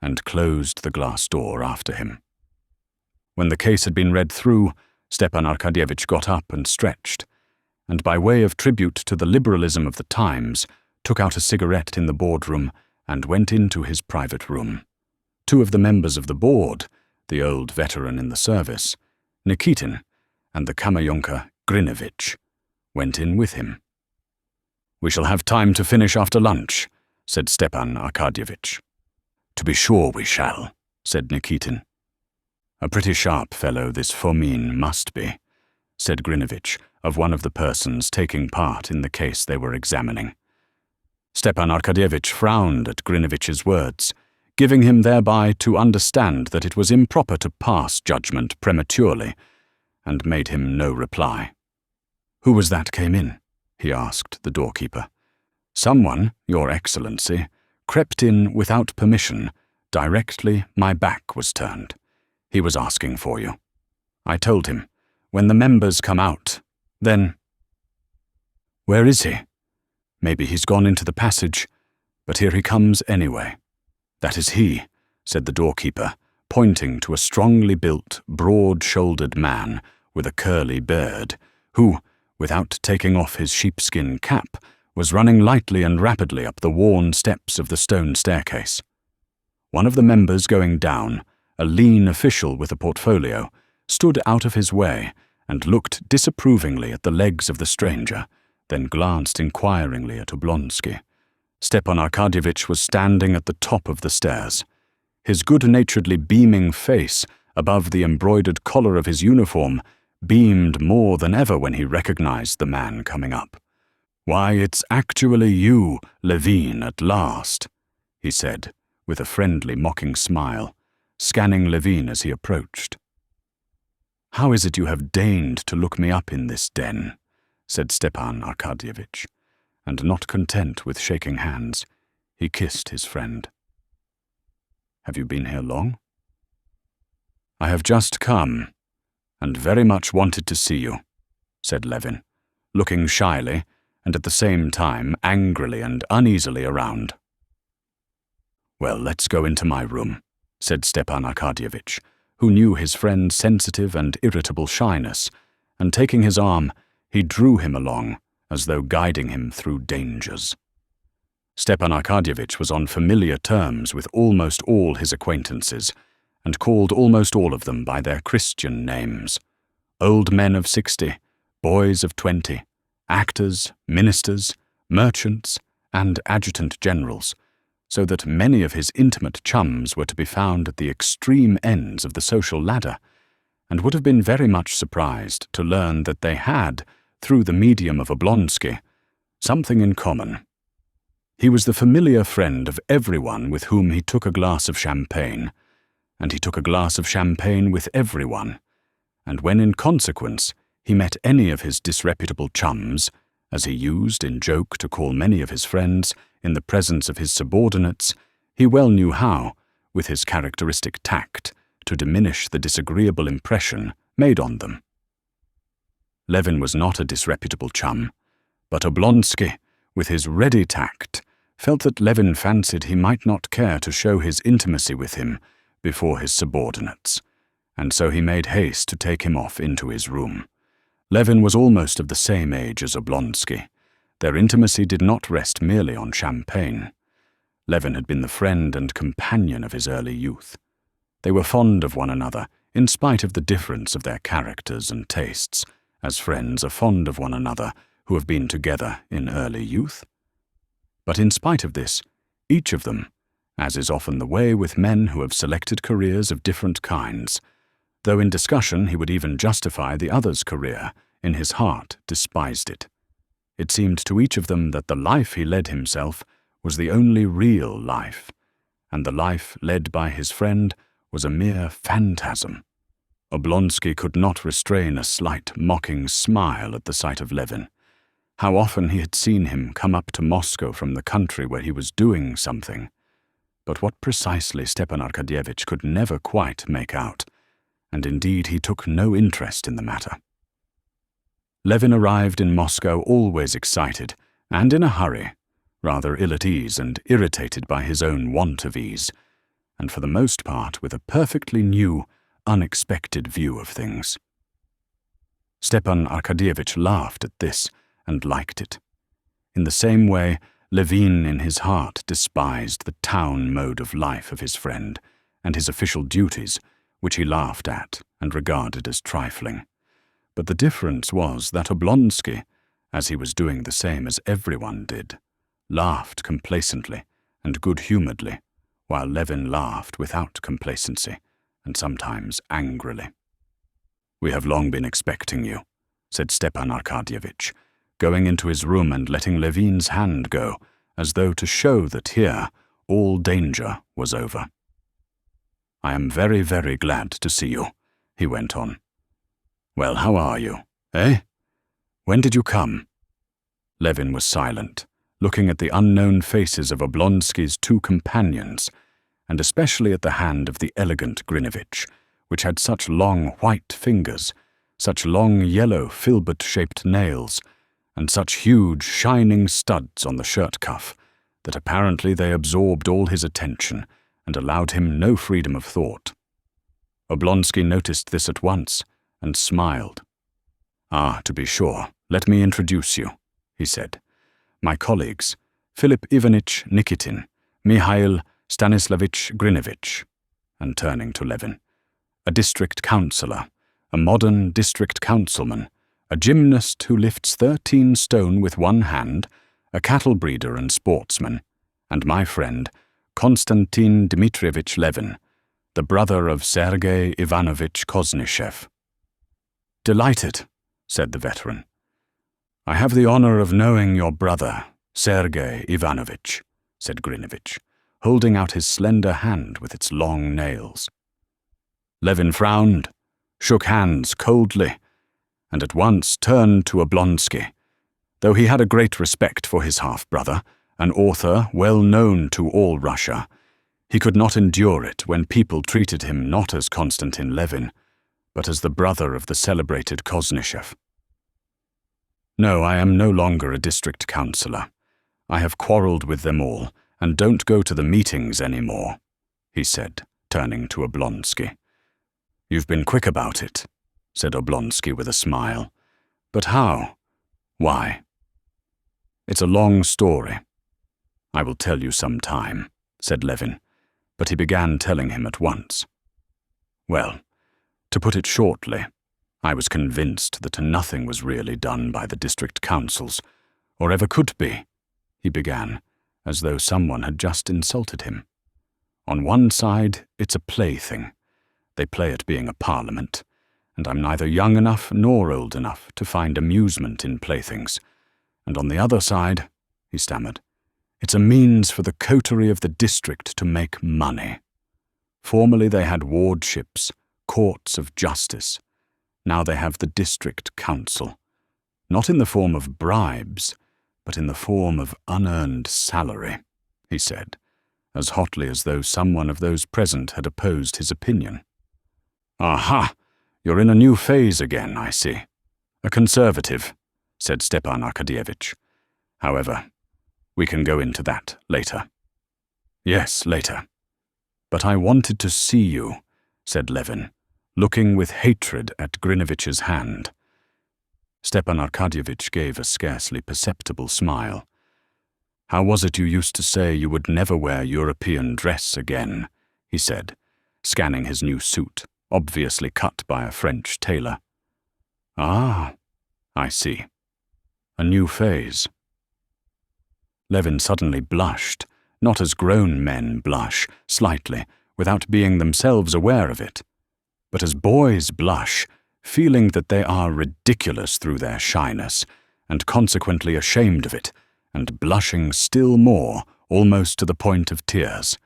and closed the glass door after him. When the case had been read through, Stepan Arkadyevitch got up and stretched, and by way of tribute to the liberalism of the times, took out a cigarette in the boardroom and went into his private room. 2 of the members of the board, the old veteran in the service, Nikitin, and the Kammerjunker Grinevich, went in with him. "We shall have time to finish after lunch," said Stepan Arkadyevitch. "To be sure we shall," said Nikitin. "A pretty sharp fellow this Fomin must be," said Grinevich of one of the persons taking part in the case they were examining. Stepan Arkadyevitch frowned at Grinevich's words, giving him thereby to understand that it was improper to pass judgment prematurely, and made him no reply. "Who was that came in?" he asked the doorkeeper. "Someone, Your Excellency, crept in without permission directly my back was turned. He was asking for you. I told him, when the members come out, then—" "Where is he? Maybe he's gone into the passage, but here he comes anyway." "That is he," said the doorkeeper, pointing to a strongly built, broad-shouldered man with a curly beard, who, without taking off his sheepskin cap, was running lightly and rapidly up the worn steps of the stone staircase. One of the members going down, a lean official with a portfolio, stood out of his way and looked disapprovingly at the legs of the stranger, then glanced inquiringly at Oblonsky. Stepan Arkadyevitch was standing at the top of the stairs. His good-naturedly beaming face, above the embroidered collar of his uniform, beamed more than ever when he recognized the man coming up. "Why, it's actually you, Levin, at last," he said, with a friendly, mocking smile, scanning Levin as he approached. "How is it you have deigned to look me up in this den?" said Stepan Arkadyevitch, and not content with shaking hands, he kissed his friend. "Have you been here long?" "I have just come, and very much wanted to see you," said Levin, looking shyly and at the same time angrily and uneasily around. "Well, let's go into my room," said Stepan Arkadyevitch, who knew his friend's sensitive and irritable shyness, and taking his arm, he drew him along, as though guiding him through dangers. Stepan Arkadyevitch was on familiar terms with almost all his acquaintances, and called almost all of them by their Christian names. Old men of 60, boys of 20, actors, ministers, merchants, and adjutant-generals, so that many of his intimate chums were to be found at the extreme ends of the social ladder, and would have been very much surprised to learn that they had, through the medium of Oblonsky, something in common. He was the familiar friend of everyone with whom he took a glass of champagne, and he took a glass of champagne with everyone, and when in consequence he met any of his disreputable chums, as he used in joke to call many of his friends, in the presence of his subordinates, he well knew how, with his characteristic tact, to diminish the disagreeable impression made on them. Levin was not a disreputable chum, but Oblonsky, with his ready tact, felt that Levin fancied he might not care to show his intimacy with him before his subordinates, and so he made haste to take him off into his room. Levin was almost of the same age as Oblonsky. Their intimacy did not rest merely on champagne. Levin had been the friend and companion of his early youth. They were fond of one another, in spite of the difference of their characters and tastes, as friends are fond of one another who have been together in early youth. But in spite of this, each of them, as is often the way with men who have selected careers of different kinds, though in discussion he would even justify the other's career, in his heart despised it. It seemed to each of them that the life he led himself was the only real life, and the life led by his friend was a mere phantasm. Oblonsky could not restrain a slight mocking smile at the sight of Levin. How often he had seen him come up to Moscow from the country where he was doing something. But what precisely Stepan Arkadyevitch could never quite make out, and indeed he took no interest in the matter. Levin arrived in Moscow always excited and in a hurry, rather ill at ease and irritated by his own want of ease, and for the most part with a perfectly new, unexpected view of things. Stepan Arkadyevitch laughed at this and liked it. In the same way, Levin in his heart despised the town mode of life of his friend and his official duties, which he laughed at and regarded as trifling. But the difference was that Oblonsky, as he was doing the same as everyone did, laughed complacently and good-humoredly, while Levin laughed without complacency and sometimes angrily. "We have long been expecting you," said Stepan Arkadyevitch, going into his room and letting Levin's hand go, as though to show that here all danger was over. "I am very, very glad to see you," he went on. "Well, how are you, eh? When did you come?" Levin was silent, looking at the unknown faces of Oblonsky's two companions, and especially at the hand of the elegant Grinovitch, which had such long white fingers, such long yellow filbert-shaped nails, and such huge shining studs on the shirt cuff, that apparently they absorbed all his attention and allowed him no freedom of thought. Oblonsky noticed this at once and smiled. "Ah, to be sure, let me introduce you," he said. "My colleagues, Philip Ivanitch Nikitin, Mihail Stanislavitch Grinovitch," and turning to Levin, "a district councillor, a modern district councilman, a gymnast who lifts 13 stone with one hand, a cattle breeder and sportsman, and my friend, Konstantin Dmitrievich Levin, the brother of Sergei Ivanovich Koznishev." "Delighted," said the veteran. "I have the honor of knowing your brother, Sergei Ivanovich," said Grinovitch, holding out his slender hand with its long nails. Levin frowned, shook hands coldly, and at once turned to Oblonsky. Though he had a great respect for his half-brother, an author well known to all Russia, he could not endure it when people treated him not as Konstantin Levin, but as the brother of the celebrated Koznishev. "No, I am no longer a district councillor. I have quarrelled with them all, and don't go to the meetings any more," he said, turning to Oblonsky. "You've been quick about it," said Oblonsky with a smile. "But how? Why?" "It's a long story. I will tell you some time," said Levin, but he began telling him at once. "Well, to put it shortly, I was convinced that nothing was really done by the district councils, or ever could be," he began, as though someone had just insulted him. "On one side, it's a plaything. They play at being a parliament, and I'm neither young enough nor old enough to find amusement in playthings. And on the other side, he stammered, it's a means for the coterie of the district to make money. Formerly they had wardships, courts of justice. Now they have the district council, not in the form of bribes, but in the form of unearned salary, he said, as hotly as though someone of those present had opposed his opinion. Aha! You're in a new phase again, I see. A conservative, said Stepan Arkadyevitch. However, we can go into that later. Yes, later. But I wanted to see you, said Levin, looking with hatred at Grinovitch's hand. Stepan Arkadyevitch gave a scarcely perceptible smile. How was it you used to say you would never wear European dress again? He said, scanning his new suit, obviously cut by a French tailor. Ah, I see. A new phase. Levin suddenly blushed, not as grown men blush, slightly, without being themselves aware of it, but as boys blush, feeling that they are ridiculous through their shyness, and consequently ashamed of it, and blushing still more, almost to the point of tears.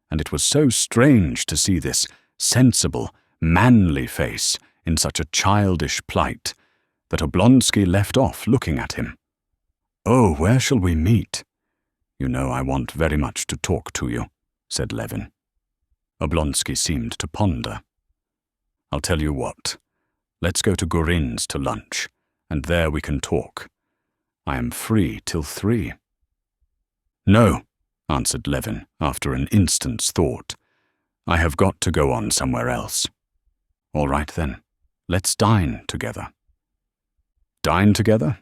And it was so strange to see this sensible, manly face in such a childish plight, that Oblonsky left off looking at him. Oh, where shall we meet? You know I want very much to talk to you, said Levin. Oblonsky seemed to ponder. I'll tell you what. Let's go to Gurin's to lunch, and there we can talk. I am free till 3. No, answered Levin after an instant's thought. I have got to go on somewhere else. All right then, let's dine together. Dine together?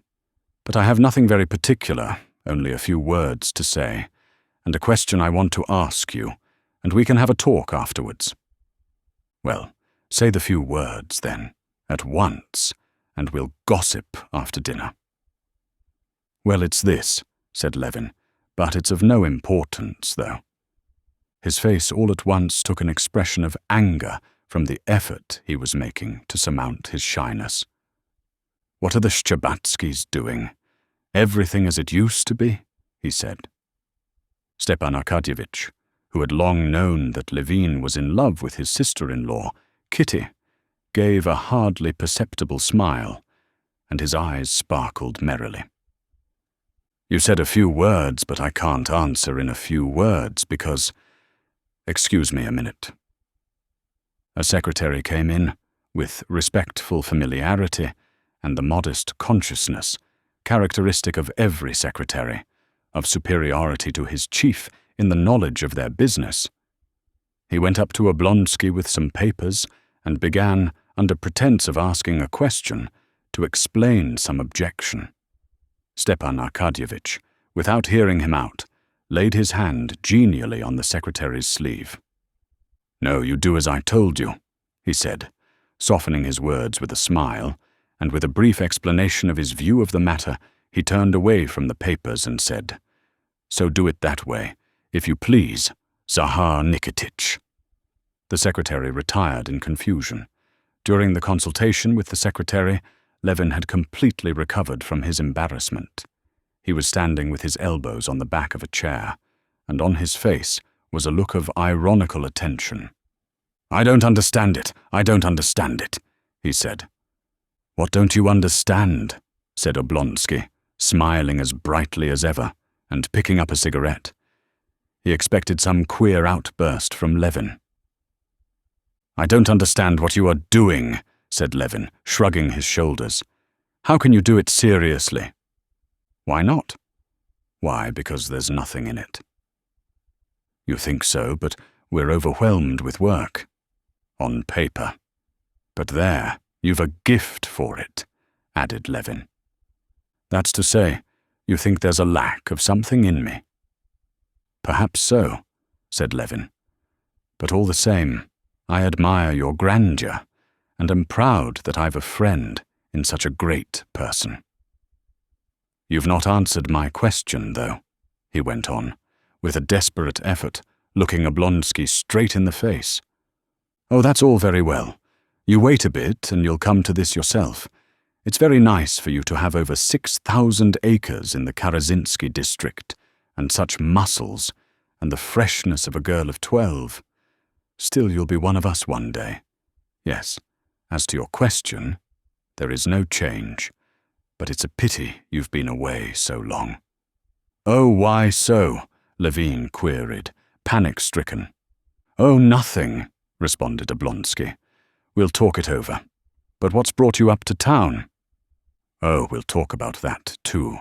But I have nothing very particular, only a few words to say, and a question I want to ask you, and we can have a talk afterwards. Well, say the few words, then, at once, and we'll gossip after dinner. Well, it's this, said Levin, but it's of no importance, though. His face all at once took an expression of anger from the effort he was making to surmount his shyness. What are the Shcherbatskys doing? Everything as it used to be, he said. Stepan Arkadyevitch, who had long known that Levin was in love with his sister-in-law, Kitty, gave a hardly perceptible smile, and his eyes sparkled merrily. You said a few words, but I can't answer in a few words because— Excuse me a minute. A secretary came in, with respectful familiarity and the modest consciousness, characteristic of every secretary, of superiority to his chief in the knowledge of their business. He went up to Oblonsky with some papers and began, under pretense of asking a question, to explain some objection. Stepan Arkadyevitch, without hearing him out, laid his hand genially on the secretary's sleeve. No, you do as I told you, he said, softening his words with a smile, and with a brief explanation of his view of the matter, he turned away from the papers and said, So do it that way, if you please, Zahar Nikitich. The secretary retired in confusion. During the consultation with the secretary, Levin had completely recovered from his embarrassment. He was standing with his elbows on the back of a chair, and on his face was a look of ironical attention. I don't understand it, he said. What don't you understand? Said Oblonsky, smiling as brightly as ever, and picking up a cigarette. He expected some queer outburst from Levin. I don't understand what you are doing, said Levin, shrugging his shoulders. How can you do it seriously? Why not? Why, because there's nothing in it. You think so, but we're overwhelmed with work. On paper. But there, you've a gift for it, added Levin. That's to say, you think there's a lack of something in me. Perhaps so, said Levin. But all the same, I admire your grandeur, and am proud that I've a friend in such a great person. You've not answered my question, though, he went on, with a desperate effort, looking Oblonsky straight in the face. Oh, that's all very well. You wait a bit and you'll come to this yourself. It's very nice for you to have over 6,000 acres in the Karenina district, and such muscles, and the freshness of a girl of 12. Still, you'll be one of us one day. Yes, as to your question, there is no change, but it's a pity you've been away so long." "Oh, why so?" Levin queried, panic-stricken. "Oh, nothing," responded Oblonsky. "We'll talk it over. But what's brought you up to town?" "Oh, we'll talk about that, too,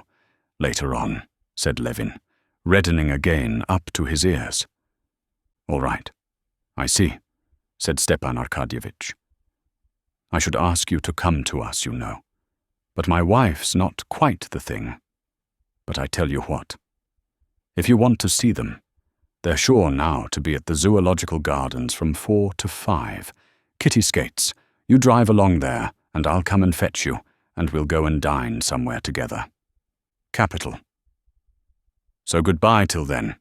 later on," said Levin, reddening again up to his ears. "All right, I see," said Stepan Arkadyevitch. "I should ask you to come to us, you know. But my wife's not quite the thing. But I tell you what. If you want to see them, they're sure now to be at the Zoological Gardens from 4 to 5. Kitty skates. You drive along there, and I'll come and fetch you, and we'll go and dine somewhere together." "Capital. So goodbye till then."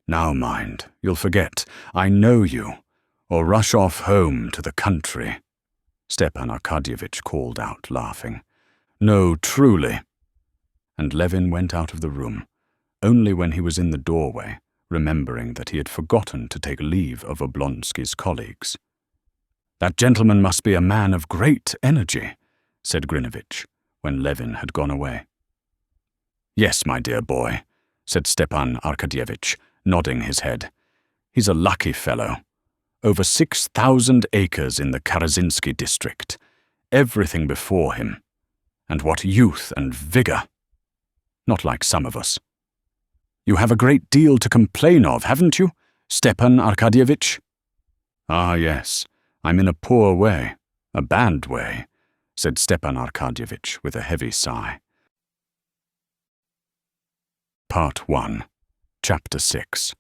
"Now mind, you'll forget, I know you, or rush off home to the country," Stepan Arkadyevitch called out, laughing. "No, truly." And Levin went out of the room, only when he was in the doorway, remembering that he had forgotten to take leave of Oblonsky's colleagues. "That gentleman must be a man of great energy," said Grinovitch, when Levin had gone away. "Yes, my dear boy," said Stepan Arkadyevitch, nodding his head. "He's a lucky fellow. Over 6,000 acres in the Karenina district. Everything before him. And what youth and vigor. Not like some of us. You have a great deal to complain of, haven't you, Stepan Arkadyevitch?" "Ah, yes, I'm in a poor way, a bad way," said Stepan Arkadyevitch with a heavy sigh. Part 1, Chapter 6.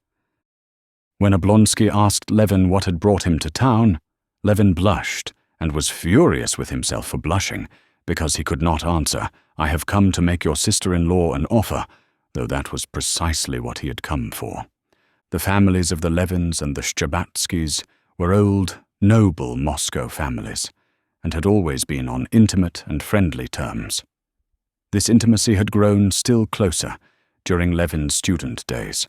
When Oblonsky asked Levin what had brought him to town, Levin blushed and was furious with himself for blushing, because he could not answer, "I have come to make your sister-in-law an offer," though that was precisely what he had come for. The families of the Levins and the Shtcherbatskys were old, noble Moscow families, and had always been on intimate and friendly terms. This intimacy had grown still closer during Levin's student days.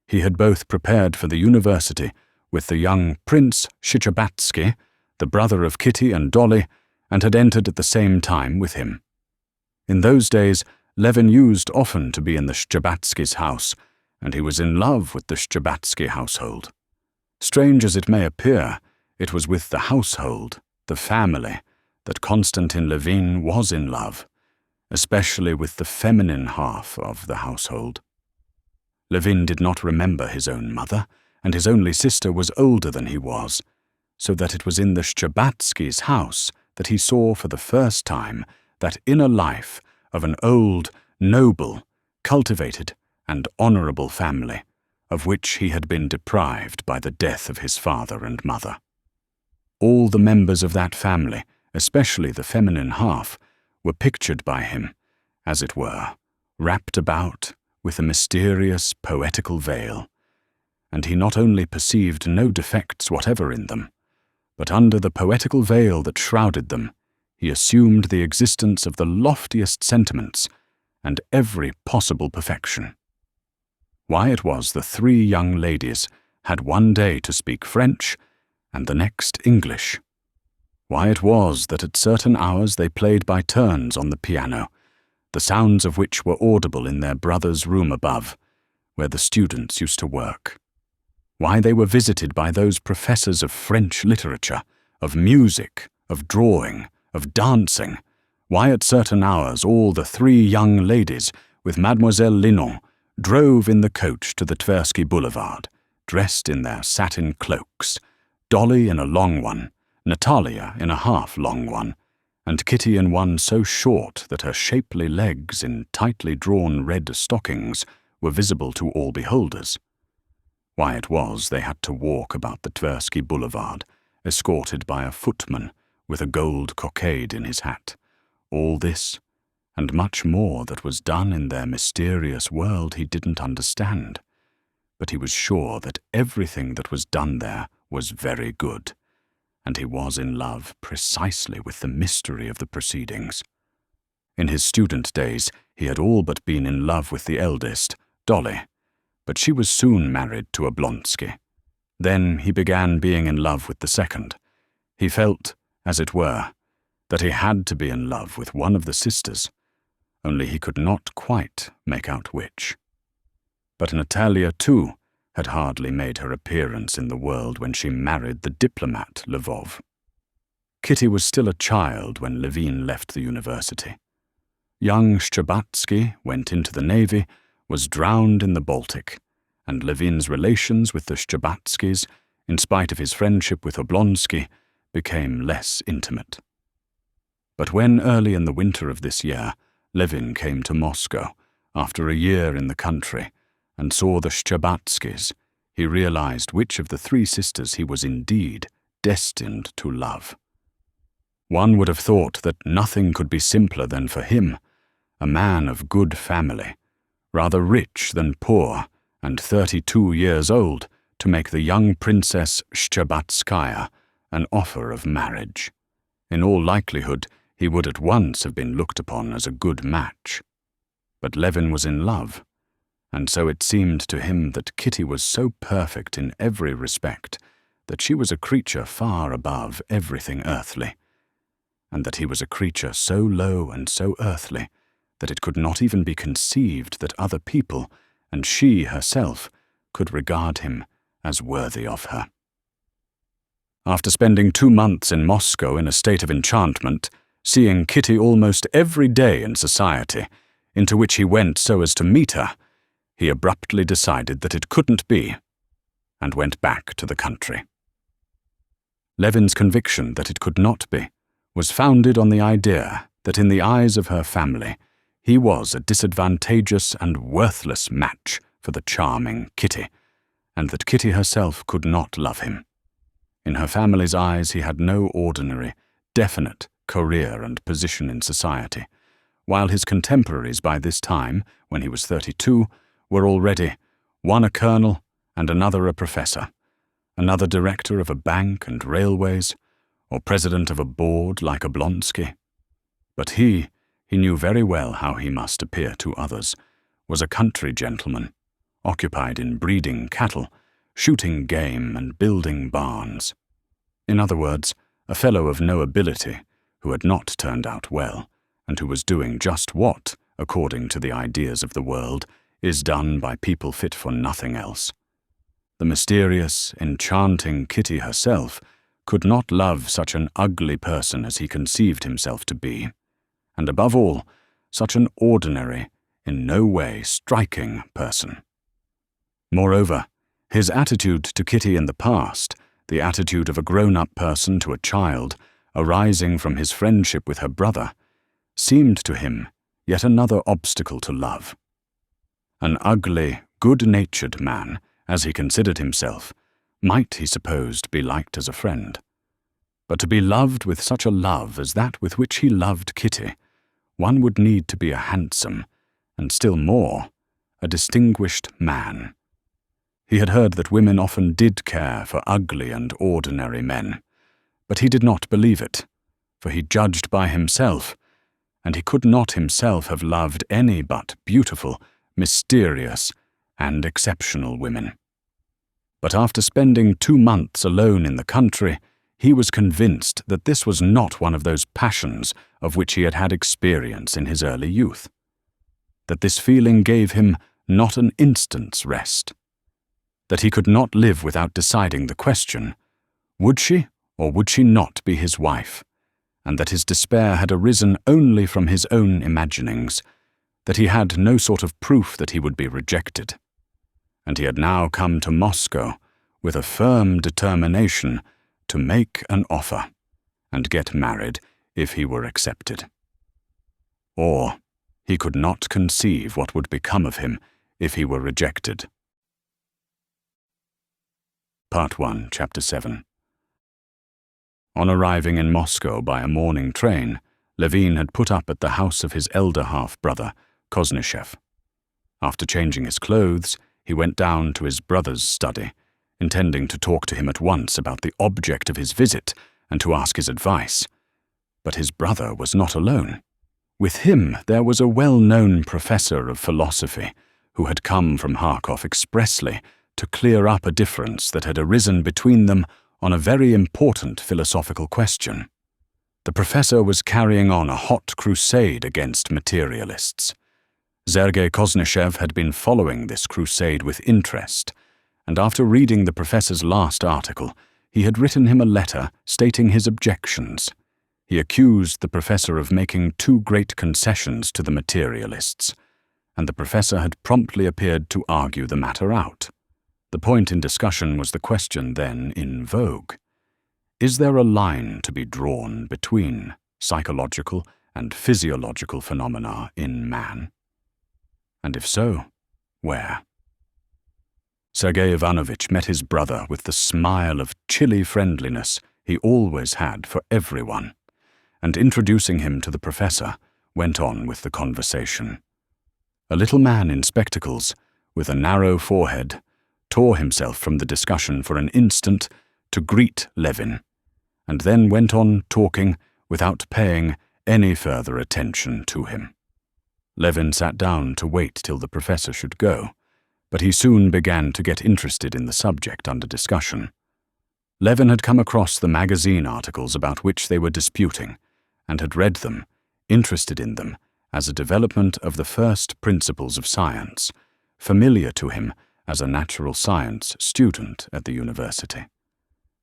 He had both prepared for the university with the young Prince Shtcherbatsky, the brother of Kitty and Dolly, and had entered at the same time with him. In those days, Levin used often to be in the Shtcherbatskys' house, and he was in love with the Shtcherbatsky household. Strange as it may appear, it was with the household, the family, that Konstantin Levin was in love, especially with the feminine half of the household. Levin did not remember his own mother, and his only sister was older than he was, so that it was in the Shtcherbatskys' house that he saw for the first time that inner life of an old, noble, cultivated, and honorable family, of which he had been deprived by the death of his father and mother. All the members of that family, especially the feminine half, were pictured by him, as it were, wrapped about with a mysterious poetical veil, and he not only perceived no defects whatever in them, but under the poetical veil that shrouded them, he assumed the existence of the loftiest sentiments and every possible perfection. Why it was the 3 young ladies had one day to speak French and the next English. Why it was that at certain hours they played by turns on the piano, the sounds of which were audible in their brother's room above, where the students used to work. Why they were visited by those professors of French literature, of music, of drawing, of dancing. Why at certain hours all the 3 young ladies, with Mademoiselle Linon, drove in the coach to the Tversky Boulevard, dressed in their satin cloaks, Dolly in a long one, Natalia in a half-long one, and Kitty in one so short that her shapely legs in tightly drawn red stockings were visible to all beholders. Why it was they had to walk about the Tversky Boulevard, escorted by a footman with a gold cockade in his hat. All this, and much more that was done in their mysterious world, he didn't understand. But he was sure that everything that was done there was very good, and he was in love precisely with the mystery of the proceedings. In his student days, he had all but been in love with the eldest, Dolly, but she was soon married to Oblonsky. Then he began being in love with the second. He felt, as it were, that he had to be in love with one of the sisters, only he could not quite make out which. But Natalia, too, had hardly made her appearance in the world when she married the diplomat Lvov. Kitty was still a child when Levin left the university. Young Shcherbatsky went into the navy, was drowned in the Baltic, and Levin's relations with the Shcherbatskys, in spite of his friendship with Oblonsky, became less intimate. But when early in the winter of this year, Levin came to Moscow, after a year in the country, and saw the Shcherbatskys, he realized which of the three sisters he was indeed destined to love. One would have thought that nothing could be simpler than for him, a man of good family, rather rich than poor, and 32 years old, to make the young Princess Shcherbatskaya an offer of marriage. In all likelihood, he would at once have been looked upon as a good match. But Levin was in love, and so it seemed to him that Kitty was so perfect in every respect that she was a creature far above everything earthly, and that he was a creature so low and so earthly that it could not even be conceived that other people, and she herself, could regard him as worthy of her. After spending 2 months in Moscow in a state of enchantment, seeing Kitty almost every day in society, into which he went so as to meet her, he abruptly decided that it couldn't be, and went back to the country. Levin's conviction that it could not be was founded on the idea that in the eyes of her family, he was a disadvantageous and worthless match for the charming Kitty, and that Kitty herself could not love him. In her family's eyes, he had no ordinary, definite career and position in society, while his contemporaries by this time, when he was 32, were already one a colonel and another a professor, another director of a bank and railways, or president of a board like Oblonsky. But he knew very well how he must appear to others, was a country gentleman, occupied in breeding cattle, shooting game and building barns. In other words, a fellow of no ability, who had not turned out well, and who was doing just what, according to the ideas of the world, is done by people fit for nothing else. The mysterious, enchanting Kitty herself could not love such an ugly person as he conceived himself to be, and above all, such an ordinary, in no way striking person. Moreover, his attitude to Kitty in the past, the attitude of a grown-up person to a child, arising from his friendship with her brother, seemed to him yet another obstacle to love. An ugly, good-natured man, as he considered himself, might, he supposed, be liked as a friend. But to be loved with such a love as that with which he loved Kitty, one would need to be a handsome, and still more, a distinguished man. He had heard that women often did care for ugly and ordinary men, but he did not believe it, for he judged by himself, and he could not himself have loved any but beautiful, mysterious, and exceptional women. But after spending 2 months alone in the country, he was convinced that this was not one of those passions of which he had had experience in his early youth, that this feeling gave him not an instant's rest, that he could not live without deciding the question, would she or would she not be his wife, and that his despair had arisen only from his own imaginings, that he had no sort of proof that he would be rejected, and he had now come to Moscow with a firm determination to make an offer and get married if he were accepted. Or he could not conceive what would become of him if he were rejected. Part 1, Chapter 7. On arriving in Moscow by a morning train, Levin had put up at the house of his elder half-brother, Koznishev. After changing his clothes, he went down to his brother's study, intending to talk to him at once about the object of his visit and to ask his advice. But his brother was not alone. With him there was a well-known professor of philosophy who had come from Kharkov expressly to clear up a difference that had arisen between them on a very important philosophical question. The professor was carrying on a hot crusade against materialists. Sergei Koznishev had been following this crusade with interest, and after reading the professor's last article, he had written him a letter stating his objections. He accused the professor of making too great concessions to the materialists, and the professor had promptly appeared to argue the matter out. The point in discussion was the question then in vogue. Is there a line to be drawn between psychological and physiological phenomena in man? And if so, where? Sergei Ivanovich met his brother with the smile of chilly friendliness he always had for everyone, and introducing him to the professor, went on with the conversation. A little man in spectacles, with a narrow forehead, tore himself from the discussion for an instant to greet Levin, and then went on talking without paying any further attention to him. Levin sat down to wait till the professor should go, but he soon began to get interested in the subject under discussion. Levin had come across the magazine articles about which they were disputing, and had read them, interested in them, as a development of the first principles of science, familiar to him as a natural science student at the university.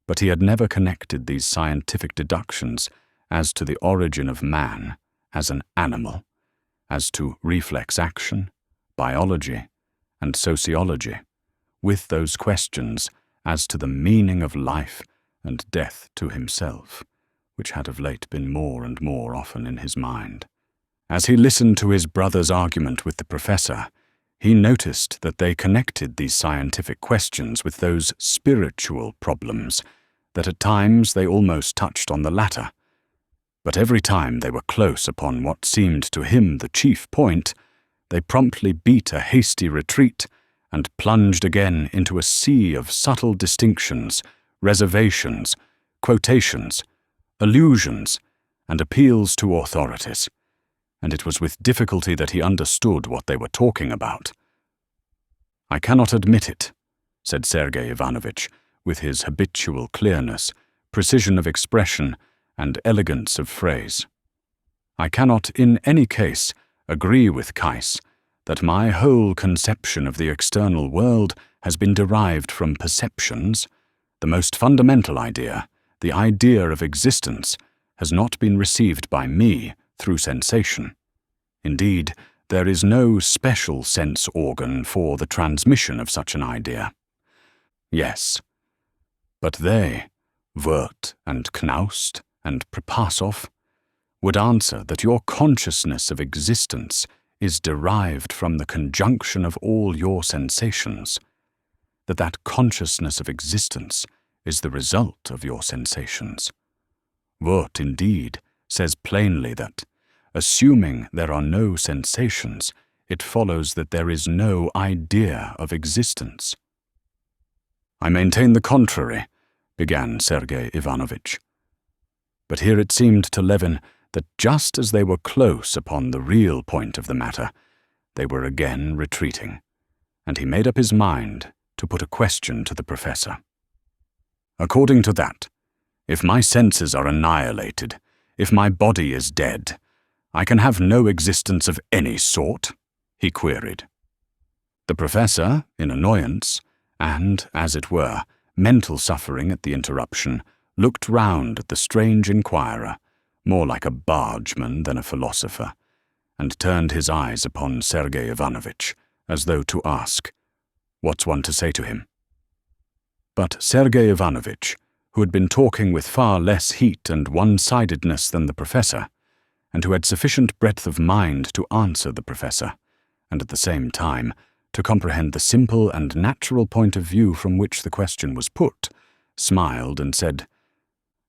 But he had never connected these scientific deductions as to the origin of man as an animal, as to reflex action, biology, and sociology, with those questions as to the meaning of life and death to himself, which had of late been more and more often in his mind. As he listened to his brother's argument with the professor, he noticed that they connected these scientific questions with those spiritual problems, that at times they almost touched on the latter. But every time they were close upon what seemed to him the chief point, they promptly beat a hasty retreat and plunged again into a sea of subtle distinctions, reservations, quotations, allusions, and appeals to authorities, and it was with difficulty that he understood what they were talking about. "I cannot admit it," said Sergei Ivanovich, with his habitual clearness, precision of expression, and elegance of phrase. "I cannot in any case agree with Kais that my whole conception of the external world has been derived from perceptions. The most fundamental idea, the idea of existence, has not been received by me through sensation. Indeed, there is no special sense organ for the transmission of such an idea. Yes, but they, Wirth and Knaust and Pripasov, would answer that your consciousness of existence is derived from the conjunction of all your sensations, that consciousness of existence is the result of your sensations. Wirth, indeed, says plainly that, assuming there are no sensations, it follows that there is no idea of existence." "I maintain the contrary," began Sergei Ivanovich. But here it seemed to Levin that just as they were close upon the real point of the matter, they were again retreating, and he made up his mind to put a question to the professor. "According to that, if my senses are annihilated, if my body is dead, I can have no existence of any sort?" he queried. The professor, in annoyance, and, as it were, mental suffering at the interruption, looked round at the strange inquirer, more like a bargeman than a philosopher, and turned his eyes upon Sergei Ivanovich, as though to ask, "What's one to say to him?" But Sergei Ivanovich, who had been talking with far less heat and one-sidedness than the professor, and who had sufficient breadth of mind to answer the professor, and at the same time to comprehend the simple and natural point of view from which the question was put, smiled and said,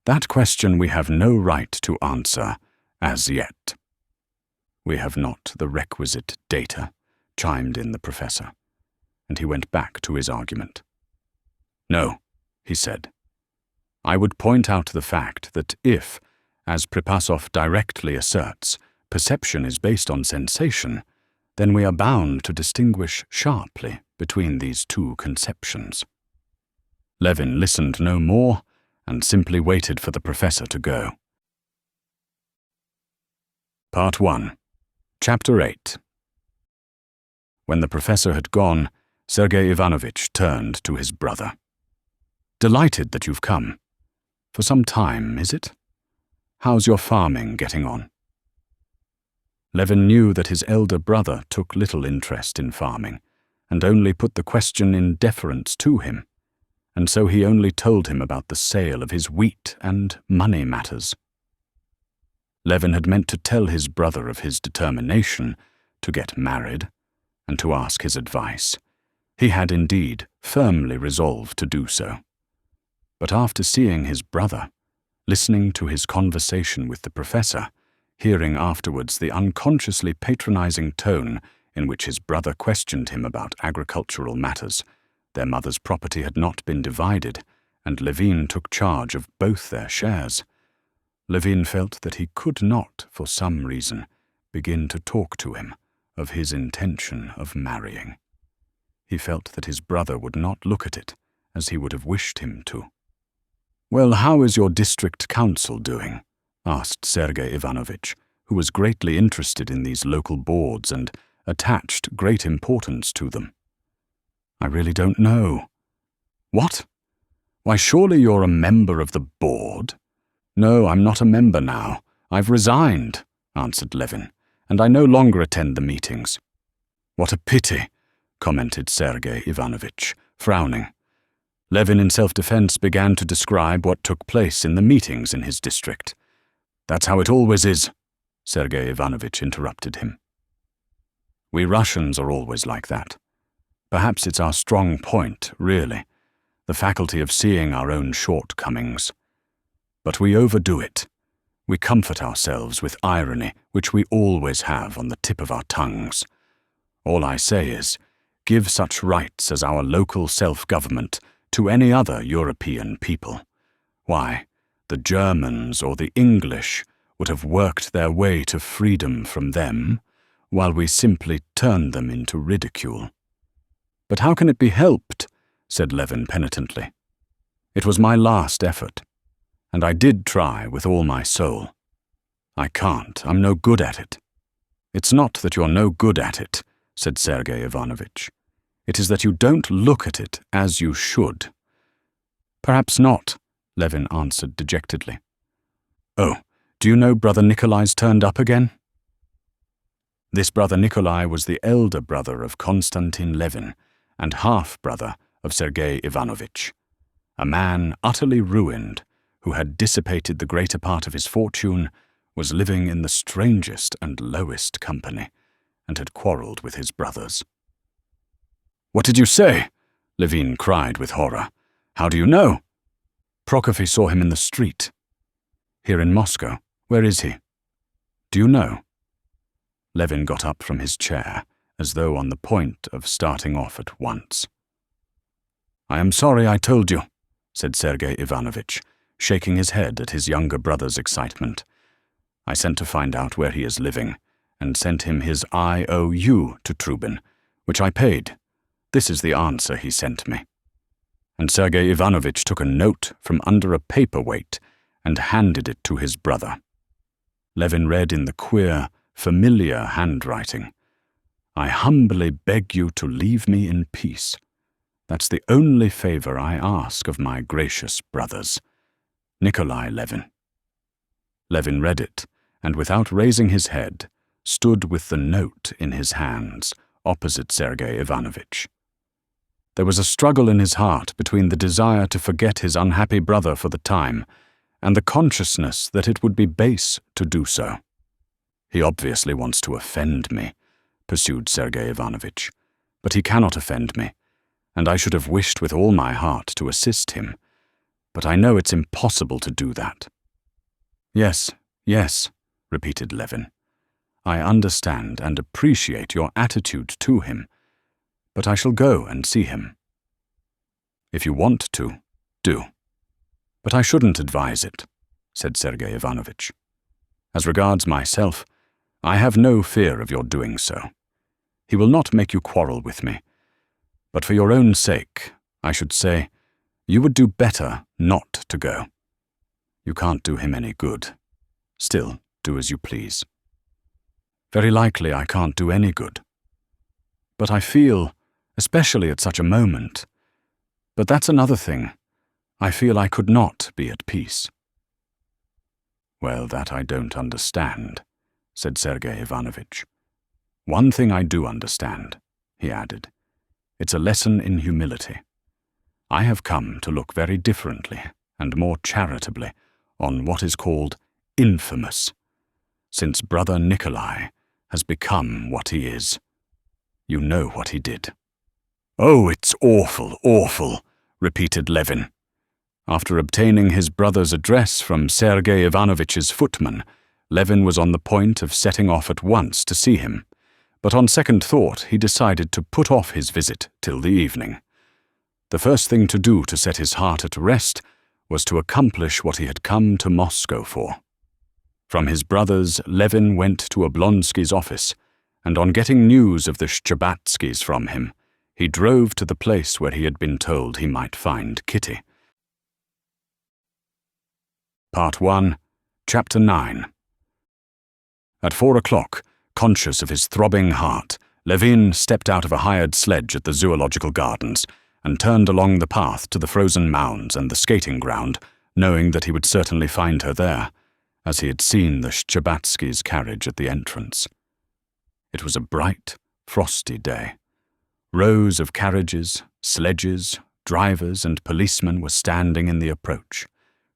"That question we have no right to answer as yet." "We have not the requisite data," chimed in the professor, and he went back to his argument. "No," he said, I would point out the fact that if, as Pripasov directly asserts, perception is based on sensation, then we are bound to distinguish sharply between these two conceptions. Levin listened no more and simply waited for the professor to go. Part 1, Chapter 8. When the professor had gone, Sergei Ivanovich turned to his brother. "Delighted that you've come. For some time, is it? How's your farming getting on?" Levin knew that his elder brother took little interest in farming, and only put the question in deference to him, and so he only told him about the sale of his wheat and money matters. Levin had meant to tell his brother of his determination to get married, and to ask his advice. He had indeed firmly resolved to do so. But after seeing his brother, listening to his conversation with the professor, hearing afterwards the unconsciously patronizing tone in which his brother questioned him about agricultural matters, their mother's property had not been divided, and Levin took charge of both their shares. Levin felt that he could not, for some reason, begin to talk to him of his intention of marrying. He felt that his brother would not look at it as he would have wished him to. "Well, how is your district council doing?" asked Sergei Ivanovich, who was greatly interested in these local boards and attached great importance to them. "I really don't know." "What? Why, surely you're a member of the board?" "No, I'm not a member now. I've resigned," answered Levin, "and I no longer attend the meetings." "What a pity," commented Sergei Ivanovich, frowning. Levin, in self-defense, began to describe what took place in the meetings in his district. "That's how it always is," Sergei Ivanovich interrupted him. "We Russians are always like that. Perhaps it's our strong point, really, the faculty of seeing our own shortcomings. But we overdo it. We comfort ourselves with irony, which we always have on the tip of our tongues. All I say is, give such rights as our local self-government to any other European people. Why, the Germans or the English would have worked their way to freedom from them, while we simply turn them into ridicule." "But how can it be helped?" said Levin penitently. "It was my last effort, and I did try with all my soul. I can't, I'm no good at it." "It's not that you're no good at it," said Sergei Ivanovich. "It is that you don't look at it as you should." "Perhaps not," Levin answered dejectedly. "Oh, do you know Brother Nikolai's turned up again?" This Brother Nikolai was the elder brother of Konstantin Levin and half-brother of Sergei Ivanovich, a man utterly ruined, who had dissipated the greater part of his fortune, was living in the strangest and lowest company, and had quarrelled with his brothers. "What did you say?" Levin cried with horror. "How do you know?" "Prokofy saw him in the street." "Here in Moscow? Where is he?" "Do you know?" Levin got up from his chair, as though on the point of starting off at once. "I am sorry I told you," said Sergei Ivanovich, shaking his head at his younger brother's excitement. "I sent to find out where he is living, and sent him his IOU to Trubin, which I paid. This is the answer he sent me." And Sergei Ivanovich took a note from under a paperweight and handed it to his brother. Levin read in the queer, familiar handwriting, "I humbly beg you to leave me in peace. That's the only favor I ask of my gracious brothers. Nikolai Levin." Levin read it, and without raising his head, stood with the note in his hands, opposite Sergei Ivanovich. There was a struggle in his heart between the desire to forget his unhappy brother for the time, and the consciousness that it would be base to do so. "He obviously wants to offend me," pursued Sergei Ivanovich, "but he cannot offend me, and I should have wished with all my heart to assist him, but I know it's impossible to do that." "Yes, yes," repeated Levin. "I understand and appreciate your attitude to him, but I shall go and see him." "If you want to, do." "But I shouldn't advise it," said Sergei Ivanovitch. "As regards myself, I have no fear of your doing so. He will not make you quarrel with me. But for your own sake, I should say, you would do better not to go. You can't do him any good. Still, do as you please." "Very likely I can't do any good. But I feel, especially at such a moment, but that's another thing, I feel I could not be at peace." "Well, that I don't understand," said Sergei Ivanovitch. "One thing I do understand," he added. "It's a lesson in humility. I have come to look very differently and more charitably on what is called infamous, since Brother Nikolai has become what he is. You know what he did." "Oh, it's awful, awful," repeated Levin. After obtaining his brother's address from Sergei Ivanovitch's footman, Levin was on the point of setting off at once to see him, but on second thought he decided to put off his visit till the evening. The first thing to do to set his heart at rest was to accomplish what he had come to Moscow for. From his brothers, Levin went to Oblonsky's office, and on getting news of the Shtcherbatskys from him, he drove to the place where he had been told he might find Kitty. Part 1, Chapter 9. At 4 o'clock, conscious of his throbbing heart, Levin stepped out of a hired sledge at the zoological gardens and turned along the path to the frozen mounds and the skating ground, knowing that he would certainly find her there, as he had seen the Shtcherbatskys' carriage at the entrance. It was a bright, frosty day. Rows of carriages, sledges, drivers and policemen were standing in the approach.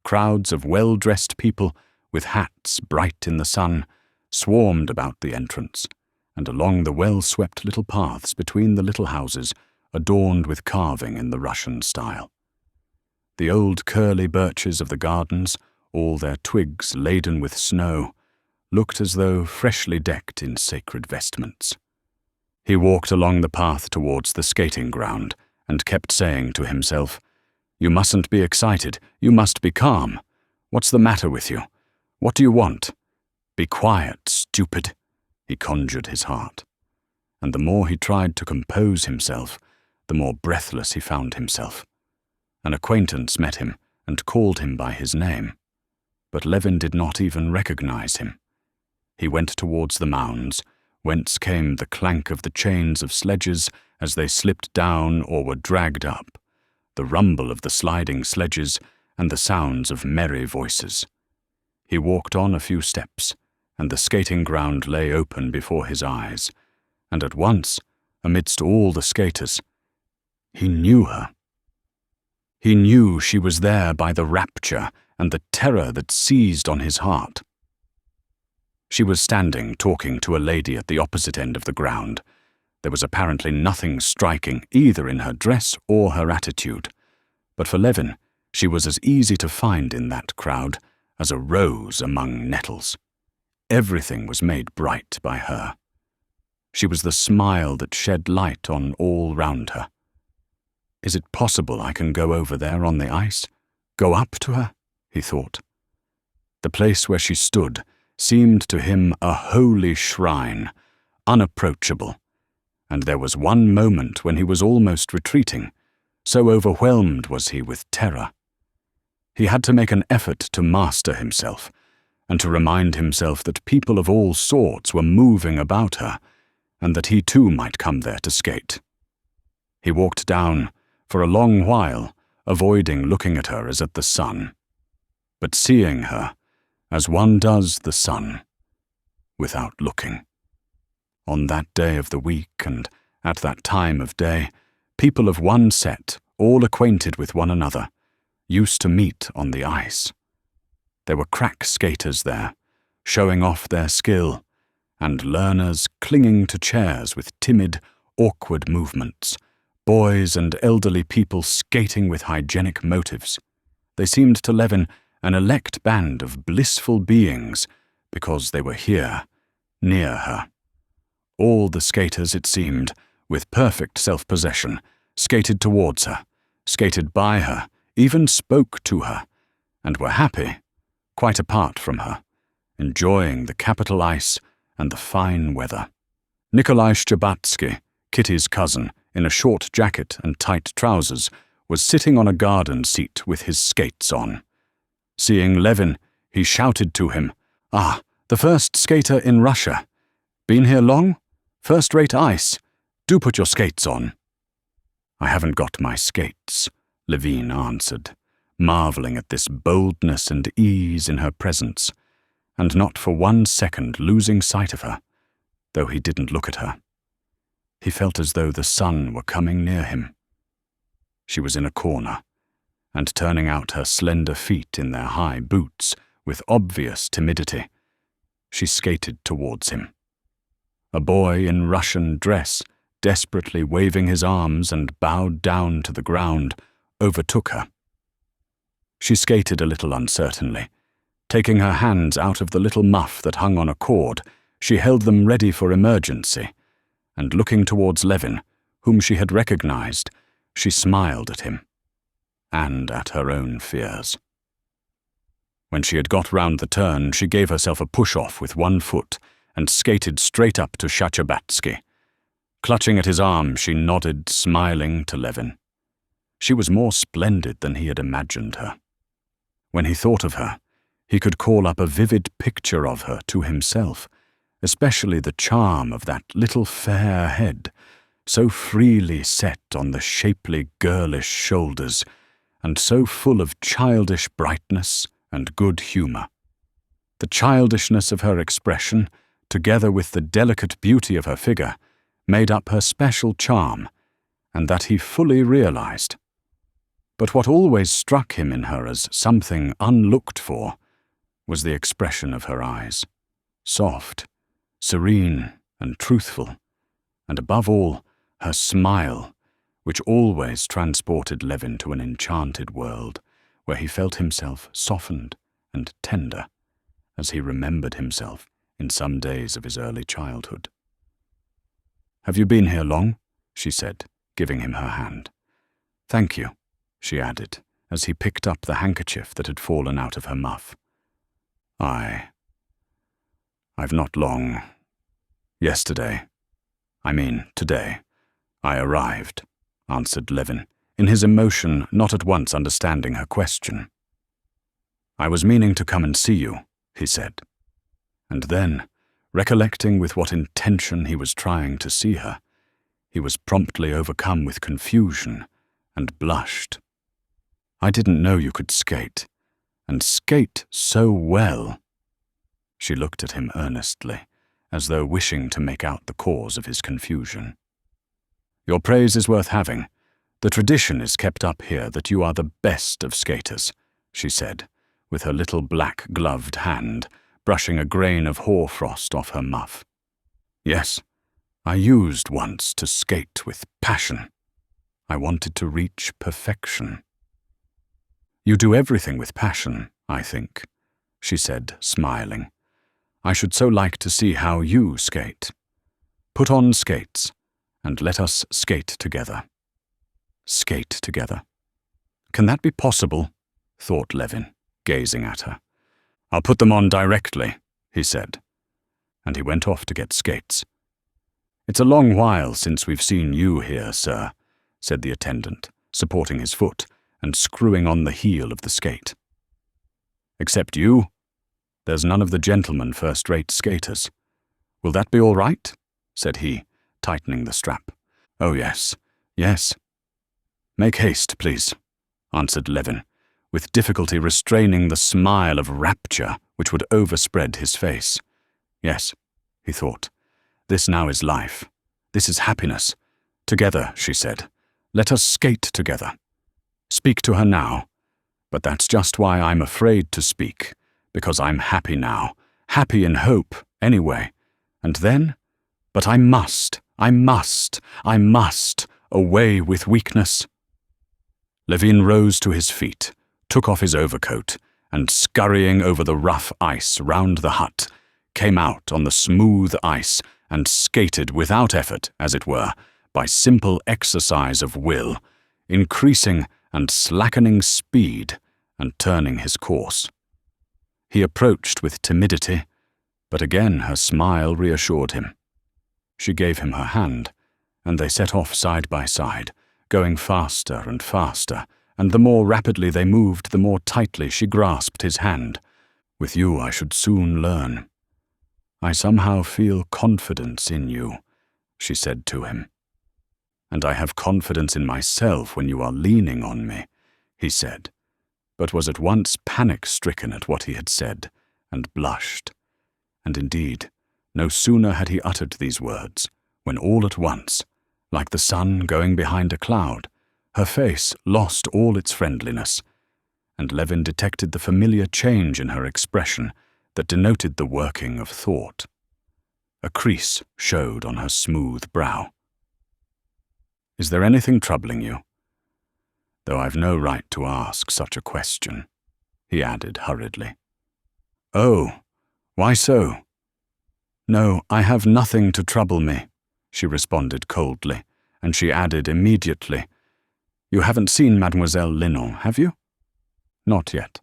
Crowds of well-dressed people, with hats bright in the sun, swarmed about the entrance, and along the well-swept little paths between the little houses adorned with carving in the Russian style. The old curly birches of the gardens, all their twigs laden with snow, looked as though freshly decked in sacred vestments. He walked along the path towards the skating ground and kept saying to himself, "You mustn't be excited, you must be calm. What's the matter with you? What do you want? Be quiet, stupid," he conjured his heart. And the more he tried to compose himself, the more breathless he found himself. An acquaintance met him and called him by his name, but Levin did not even recognize him. He went towards the mounds, whence came the clank of the chains of sledges as they slipped down or were dragged up, the rumble of the sliding sledges, and the sounds of merry voices. He walked on a few steps, and the skating ground lay open before his eyes, and at once, amidst all the skaters, he knew her. He knew she was there by the rapture and the terror that seized on his heart. She was standing talking to a lady at the opposite end of the ground. There was apparently nothing striking either in her dress or her attitude, but for Levin she was as easy to find in that crowd as a rose among nettles. Everything was made bright by her. She was the smile that shed light on all round her. Is it possible I can go over there on the ice? Go up to her? He thought. The place where she stood seemed to him a holy shrine, unapproachable, and there was one moment when he was almost retreating, so overwhelmed was he with terror. He had to make an effort to master himself, and to remind himself that people of all sorts were moving about her, and that he too might come there to skate. He walked down, for a long while, avoiding looking at her as at the sun, but seeing her as one does the sun, without looking. On that day of the week and at that time of day, people of one set, all acquainted with one another, used to meet on the ice. There were crack skaters there, showing off their skill, and learners clinging to chairs with timid, awkward movements, boys and elderly people skating with hygienic motives. They seemed to Levin an elect band of blissful beings because they were here, near her. All the skaters, it seemed, with perfect self-possession, skated towards her, skated by her, even spoke to her, and were happy, quite apart from her, enjoying the capital ice and the fine weather. Nikolai Shcherbatsky, Kitty's cousin, in a short jacket and tight trousers, was sitting on a garden seat with his skates on. Seeing Levin, he shouted to him, "Ah, the first skater in Russia. Been here long? First-rate ice. Do put your skates on." "I haven't got my skates," Levin answered, marveling at this boldness and ease in her presence, and not for 1 second losing sight of her, though he didn't look at her. He felt as though the sun were coming near him. She was in a corner, and turning out her slender feet in their high boots with obvious timidity, she skated towards him. A boy in Russian dress, desperately waving his arms and bowed down to the ground, overtook her. She skated a little uncertainly. Taking her hands out of the little muff that hung on a cord, she held them ready for emergency, and looking towards Levin, whom she had recognized, she smiled at him, and at her own fears. When she had got round the turn, she gave herself a push-off with one foot and skated straight up to Shcherbatsky. Clutching at his arm, she nodded, smiling, to Levin. She was more splendid than he had imagined her. When he thought of her, he could call up a vivid picture of her to himself, especially the charm of that little fair head, so freely set on the shapely girlish shoulders, and so full of childish brightness and good humour. The childishness of her expression, together with the delicate beauty of her figure, made up her special charm, and that he fully realized. But what always struck him in her as something unlooked for was the expression of her eyes, soft, serene, and truthful, and above all, her smile, which always transported Levin to an enchanted world, where he felt himself softened and tender, as he remembered himself in some days of his early childhood. "Have you been here long?" she said, giving him her hand. "Thank you," she added, as he picked up the handkerchief that had fallen out of her muff. I've not long. Today, I arrived," answered Levin, in his emotion not at once understanding her question. "I was meaning to come and see you," he said. And then, recollecting with what intention he was trying to see her, he was promptly overcome with confusion and blushed. "I didn't know you could skate, and skate so well." She looked at him earnestly, as though wishing to make out the cause of his confusion. "Your praise is worth having. The tradition is kept up here that you are the best of skaters," she said, with her little black-gloved hand, brushing a grain of hoarfrost off her muff. "Yes, I used once to skate with passion. I wanted to reach perfection." "You do everything with passion, I think," she said, smiling. "I should so like to see how you skate. Put on skates, and let us skate together." Skate together? Can that be possible? Thought Levin, gazing at her. "I'll put them on directly," he said, and he went off to get skates. "It's a long while since we've seen you here, sir," said the attendant, supporting his foot and screwing on the heel of the skate. "Except you? There's none of the gentlemen first-rate skaters. Will that be all right?" said he, tightening the strap. "Oh, yes, yes." "Make haste, please," answered Levin, with difficulty restraining the smile of rapture which would overspread his face. "Yes," he thought, "this now is life. This is happiness. Together," she said. "Let us skate together. Speak to her now. But that's just why I'm afraid to speak, because I'm happy now, happy in hope, anyway. And then? But I must, away with weakness." Levin rose to his feet, took off his overcoat, and scurrying over the rough ice round the hut, came out on the smooth ice and skated without effort, as it were, by simple exercise of will, increasing and slackening speed and turning his course. He approached with timidity, but again her smile reassured him. She gave him her hand, and they set off side by side, going faster and faster, and the more rapidly they moved, the more tightly she grasped his hand. "With you I should soon learn. I somehow feel confidence in you," she said to him. "And I have confidence in myself when you are leaning on me," he said, but was at once panic-stricken at what he had said, and blushed. And indeed, no sooner had he uttered these words, when all at once, like the sun going behind a cloud, her face lost all its friendliness, and Levin detected the familiar change in her expression that denoted the working of thought. A crease showed on her smooth brow. "Is there anything troubling you? Though I've no right to ask such a question," he added hurriedly. "Oh, why so?" "No, I have nothing to trouble me," she responded coldly, and she added immediately, "You haven't seen Mademoiselle Linon, have you?" "Not yet."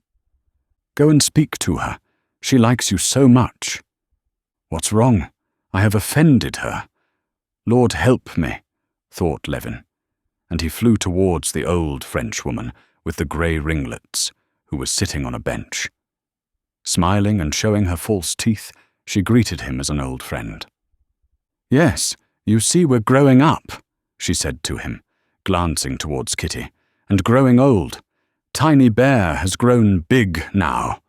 "Go and speak to her. She likes you so much." "What's wrong? I have offended her. Lord help me," thought Levin, and he flew towards the old Frenchwoman with the grey ringlets, who was sitting on a bench. Smiling and showing her false teeth, she greeted him as an old friend. "Yes, you see we're growing up," she said to him, glancing towards Kitty, "and growing old. Tiny Bear has grown big now,"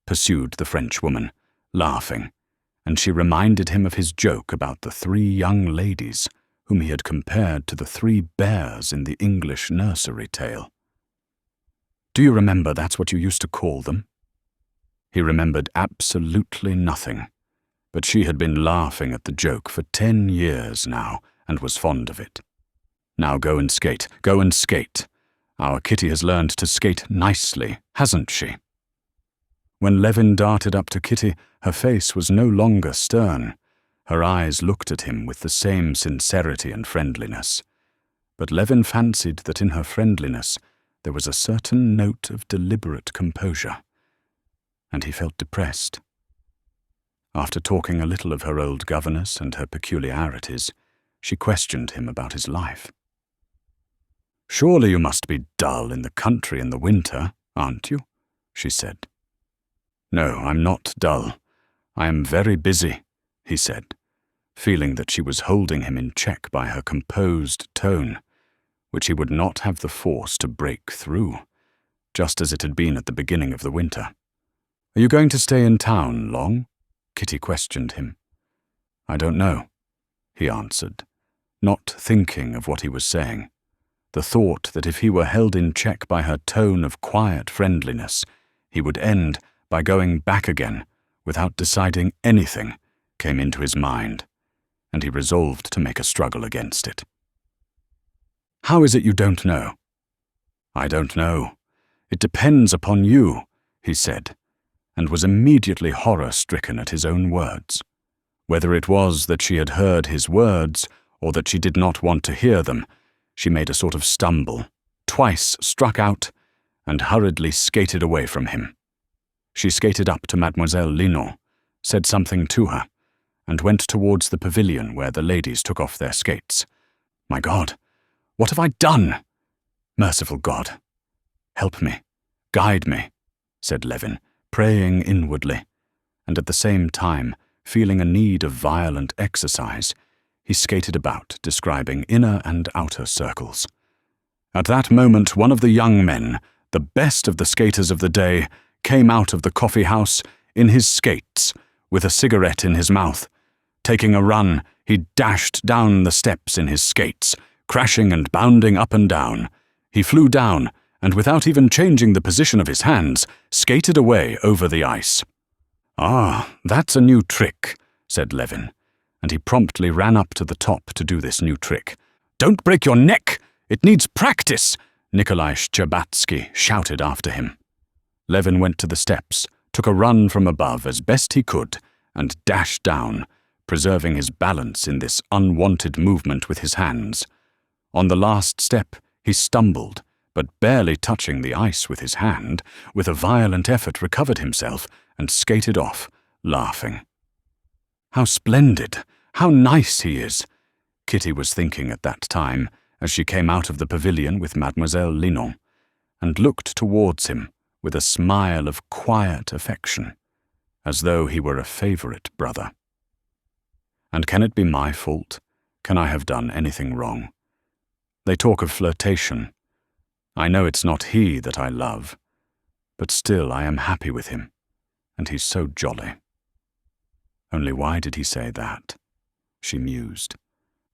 pursued the Frenchwoman, laughing, and she reminded him of his joke about the 3 young ladies, whom he had compared to the 3 bears in the English nursery tale. "Do you remember that's what you used to call them?" He remembered absolutely nothing, but she had been laughing at the joke for 10 years now, and was fond of it. "Now go and skate, go and skate. Our Kitty has learned to skate nicely, hasn't she?" When Levin darted up to Kitty, her face was no longer stern. Her eyes looked at him with the same sincerity and friendliness. But Levin fancied that in her friendliness there was a certain note of deliberate composure, and he felt depressed. After talking a little of her old governess and her peculiarities, she questioned him about his life. "Surely you must be dull in the country in the winter, aren't you?" she said. "No, I'm not dull. I am very busy," he said, feeling that she was holding him in check by her composed tone, which he would not have the force to break through, just as it had been at the beginning of the winter. "Are you going to stay in town long?" Kitty questioned him. "I don't know," he answered, not thinking of what he was saying. The thought that if he were held in check by her tone of quiet friendliness, he would end by going back again without deciding anything came into his mind, and he resolved to make a struggle against it. "How is it you don't know?" "I don't know. It depends upon you," he said, and was immediately horror-stricken at his own words. Whether it was that she had heard his words, or that she did not want to hear them, she made a sort of stumble, twice struck out, and hurriedly skated away from him. She skated up to Mademoiselle Linon, said something to her, and went towards the pavilion where the ladies took off their skates. "My God, what have I done? Merciful God, help me, guide me," said Levin, praying inwardly, and at the same time, feeling a need of violent exercise, he skated about, describing inner and outer circles. At that moment, one of the young men, the best of the skaters of the day, came out of the coffee-house in his skates, with a cigarette in his mouth. Taking a run, he dashed down the steps in his skates, crashing and bounding up and down. He flew down, and without even changing the position of his hands, skated away over the ice. "Ah, that's a new trick," said Levin, and he promptly ran up to the top to do this new trick. "Don't break your neck! It needs practice!" Nikolai Shcherbatsky shouted after him. Levin went to the steps, took a run from above as best he could, and dashed down, preserving his balance in this unwanted movement with his hands. On the last step, he stumbled, but barely touching the ice with his hand, with a violent effort recovered himself and skated off, laughing. "How splendid! How nice he is!" Kitty was thinking at that time as she came out of the pavilion with Mademoiselle Linon, and looked towards him with a smile of quiet affection, as though he were a favourite brother. "And can it be my fault? Can I have done anything wrong? They talk of flirtation. I know it's not he that I love, but still I am happy with him, and he's so jolly." Only why did he say that? She mused.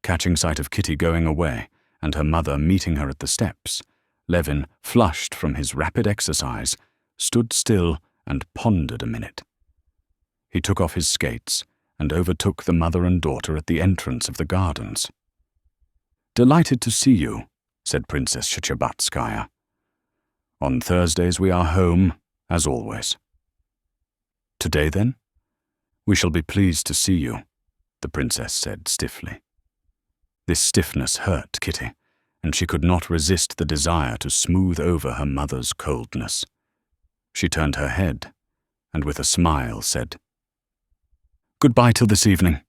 Catching sight of Kitty going away, and her mother meeting her at the steps, Levin, flushed from his rapid exercise, stood still and pondered a minute. He took off his skates and overtook the mother and daughter at the entrance of the gardens. "Delighted to see you," said Princess Shchebatskaya. "On Thursdays we are home, as always." "Today, then?" "We shall be pleased to see you," the princess said stiffly. This stiffness hurt Kitty, and she could not resist the desire to smooth over her mother's coldness. She turned her head, and with a smile said, "Goodbye till this evening."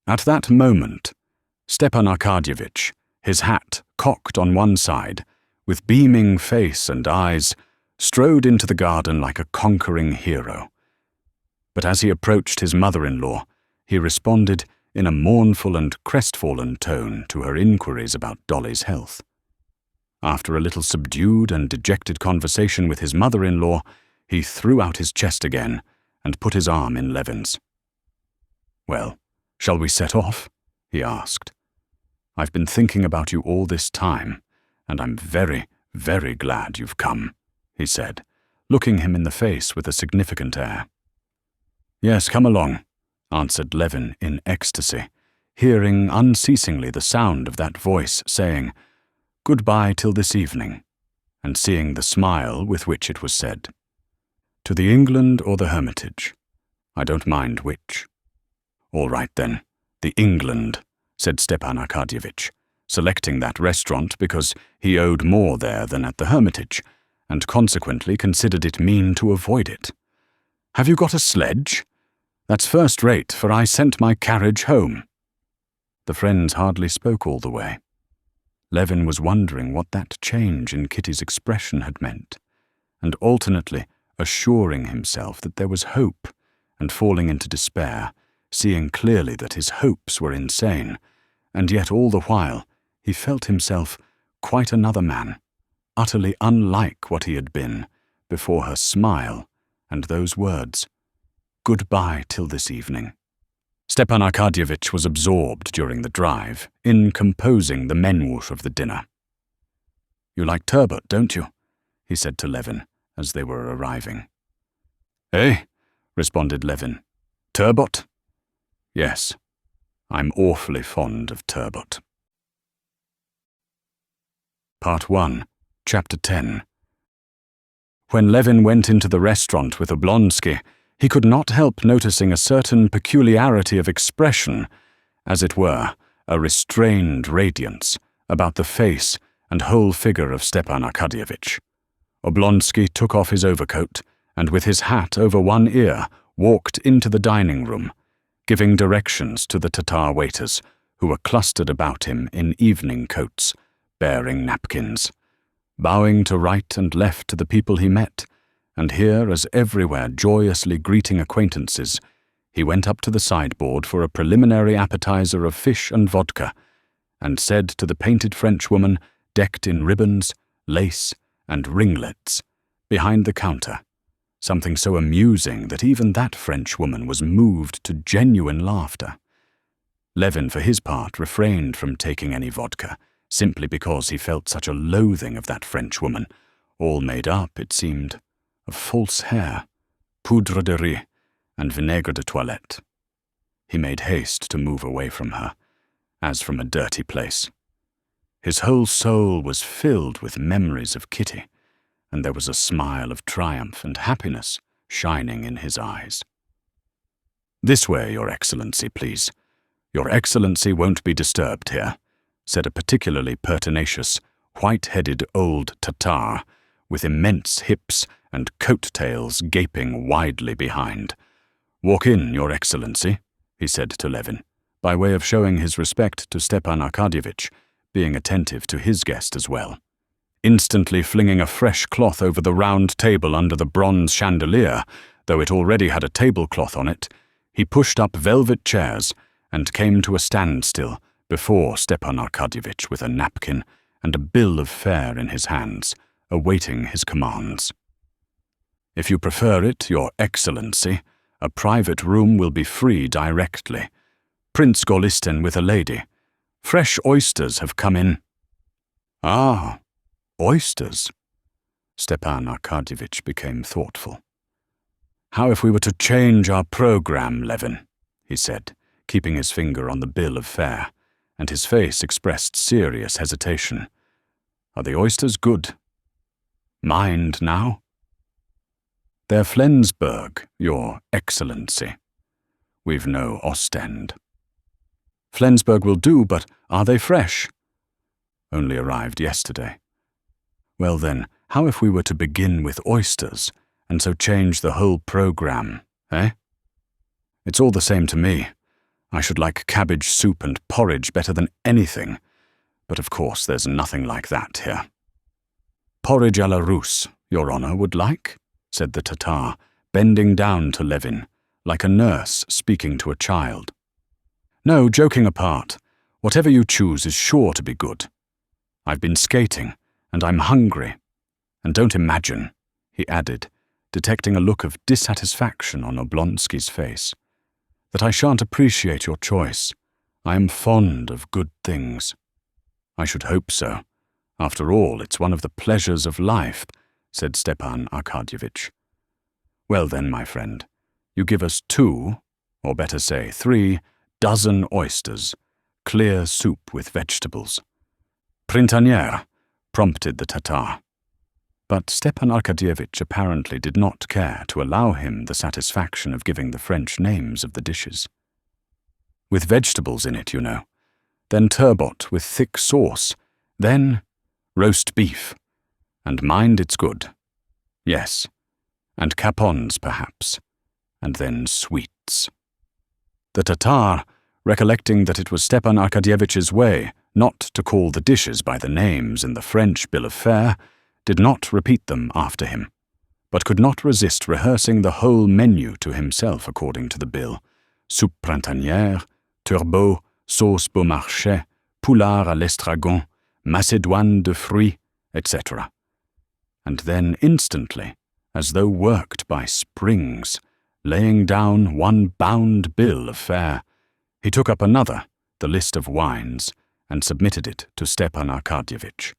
At that moment, Stepan Arkadyevitch, his hat cocked on one side, with beaming face and eyes, strode into the garden like a conquering hero. But as he approached his mother-in-law, he responded in a mournful and crestfallen tone to her inquiries about Dolly's health. After a little subdued and dejected conversation with his mother-in-law, he threw out his chest again and put his arm in Levin's. "Well, shall we set off?" he asked. "I've been thinking about you all this time, and I'm very, very glad you've come," he said, looking him in the face with a significant air. "Yes, come along," answered Levin in ecstasy, hearing unceasingly the sound of that voice saying, "Goodbye till this evening," and seeing the smile with which it was said. "To the England or the Hermitage? I don't mind which." "All right, then, the England," said Stepan Arkadyevitch, selecting that restaurant because he owed more there than at the Hermitage, and consequently considered it mean to avoid it. "Have you got a sledge? That's first rate, for I sent my carriage home." The friends hardly spoke all the way. Levin was wondering what that change in Kitty's expression had meant, and alternately assuring himself that there was hope, and falling into despair, seeing clearly that his hopes were insane, and yet all the while he felt himself quite another man, utterly unlike what he had been before her smile and those words, "Goodbye till this evening." Stepan Arkadyevitch was absorbed during the drive in composing the menu of the dinner. "You like turbot, don't you?" he said to Levin as they were arriving. "Eh?" responded Levin. "Turbot?" "Yes, I'm awfully fond of turbot." Part 1, Chapter 10. When Levin went into the restaurant with Oblonsky, he could not help noticing a certain peculiarity of expression, as it were, a restrained radiance, about the face and whole figure of Stepan Arkadyevitch. Oblonsky took off his overcoat, and with his hat over one ear walked into the dining room, giving directions to the Tatar waiters, who were clustered about him in evening coats, bearing napkins, bowing to right and left to the people he met, and here, as everywhere, joyously greeting acquaintances, he went up to the sideboard for a preliminary appetizer of fish and vodka, and said to the painted Frenchwoman, decked in ribbons, lace, and ringlets, behind the counter, something so amusing that even that Frenchwoman was moved to genuine laughter. Levin, for his part, refrained from taking any vodka, simply because he felt such a loathing of that Frenchwoman, all made up, it seemed, of false hair, poudre de riz, and vinaigre de toilette. He made haste to move away from her, as from a dirty place. His whole soul was filled with memories of Kitty, and there was a smile of triumph and happiness shining in his eyes. "This way, Your Excellency, please. Your Excellency won't be disturbed here," said a particularly pertinacious, white-headed old Tatar, with immense hips and coat-tails gaping widely behind. "Walk in, Your Excellency," he said to Levin, by way of showing his respect to Stepan Arkadyevitch, being attentive to his guest as well. Instantly flinging a fresh cloth over the round table under the bronze chandelier, though it already had a tablecloth on it, he pushed up velvet chairs and came to a standstill before Stepan Arkadyevitch with a napkin and a bill of fare in his hands, awaiting his commands. "If you prefer it, Your Excellency, a private room will be free directly. Prince Golistin with a lady. Fresh oysters have come in." "Ah, oysters." Stepan Arkadyevitch became thoughtful. "How if we were to change our program, Levin?" he said, keeping his finger on the bill of fare, and his face expressed serious hesitation. "Are the oysters good? Mind now?" "They're Flensburg, Your Excellency. We've no Ostend." "Flensburg will do, but are they fresh?" "Only arrived yesterday." "Well then, how if we were to begin with oysters, and so change the whole program, eh?" "It's all the same to me. I should like cabbage soup and porridge better than anything, but of course there's nothing like that here." "Porridge à la Russe, Your Honour would like?" said the Tatar, bending down to Levin, like a nurse speaking to a child. "No, joking apart, whatever you choose is sure to be good. I've been skating, and I'm hungry. And don't imagine," he added, detecting a look of dissatisfaction on Oblonsky's face, "that I shan't appreciate your choice. I am fond of good things." "I should hope so. After all, it's one of the pleasures of life," said Stepan Arkadyevitch. "Well then, my friend, you give us 2, or better say 3, dozen oysters, clear soup with vegetables." "Printanière," prompted the Tatar. But Stepan Arkadyevitch apparently did not care to allow him the satisfaction of giving the French names of the dishes. "With vegetables in it, you know. Then turbot with thick sauce. Then roast beef. And mind it's good. Yes. And capons, perhaps. And then sweets." The Tatar, recollecting that it was Stepan Arkadyevitch's way not to call the dishes by the names in the French bill of fare, did not repeat them after him, but could not resist rehearsing the whole menu to himself according to the bill: soupe printanière, turbot, sauce Beaumarchais, poulard à l'estragon, macédoine de fruits, etc. And then instantly, as though worked by springs, laying down one bound bill of fare, he took up another, the list of wines, and submitted it to Stepan Arkadyevitch.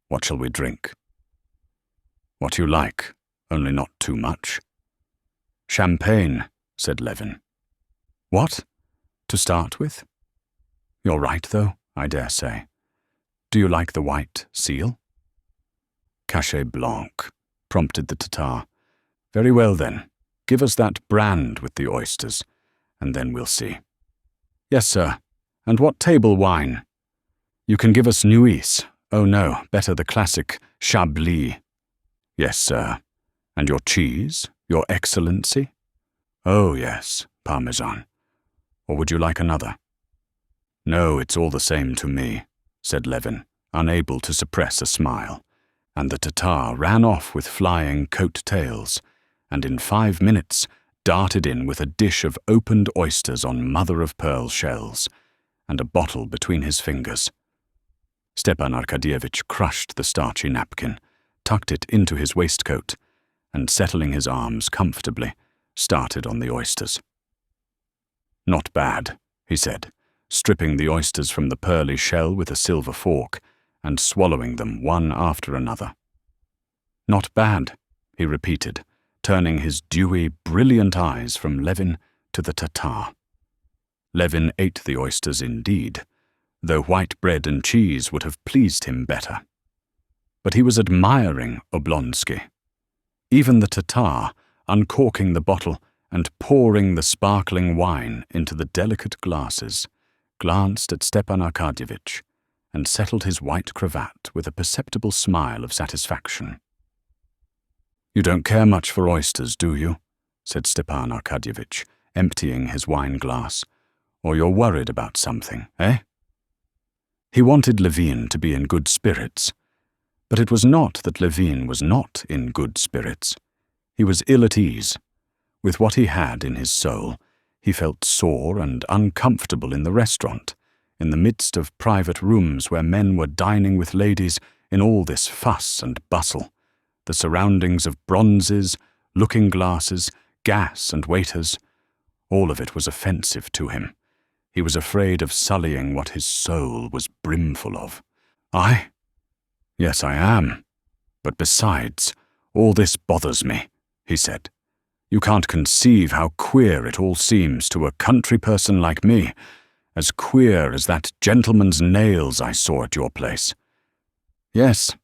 "What shall we drink?" "What you like, only not too much." "Champagne," said Levin. "What? To start with?" "You're right, though, I dare say. Do you like the white seal?" "Cachet blanc," prompted the Tatar. "Very well, then. Give us that brand with the oysters, and then we'll see." "Yes, sir. And what table wine?" "You can give us Nuits. Oh, no, better the classic Chablis." "Yes, sir. And your cheese, Your Excellency?" "Oh, yes, Parmesan. Or would you like another?" "No, it's all the same to me," said Levin, unable to suppress a smile, and the Tatar ran off with flying coat-tails, and in 5 minutes darted in with a dish of opened oysters on mother-of-pearl shells, and a bottle between his fingers. Stepan Arkadyevitch crushed the starchy napkin, tucked it into his waistcoat, and settling his arms comfortably, started on the oysters. "Not bad," he said, stripping the oysters from the pearly shell with a silver fork, and swallowing them one after another. "Not bad," he repeated, turning his dewy, brilliant eyes from Levin to the Tatar. Levin ate the oysters indeed, though white bread and cheese would have pleased him better. But he was admiring Oblonsky. Even the Tatar, uncorking the bottle and pouring the sparkling wine into the delicate glasses, glanced at Stepan Arkadyevitch, and settled his white cravat with a perceptible smile of satisfaction. "You don't care much for oysters, do you?" said Stepan Arkadyevitch, emptying his wine-glass. "Or you're worried about something, eh?" He wanted Levin to be in good spirits, but it was not that Levin was not in good spirits. He was ill at ease. With what he had in his soul, he felt sore and uncomfortable in the restaurant, in the midst of private rooms where men were dining with ladies in all this fuss and bustle, the surroundings of bronzes, looking-glasses, gas and waiters. All of it was offensive to him. He was afraid of sullying what his soul was brimful of. "I? Yes, I am. But besides, all this bothers me," he said. "You can't conceive how queer it all seems to a country person like me, as queer as that gentleman's nails I saw at your place." "Yes,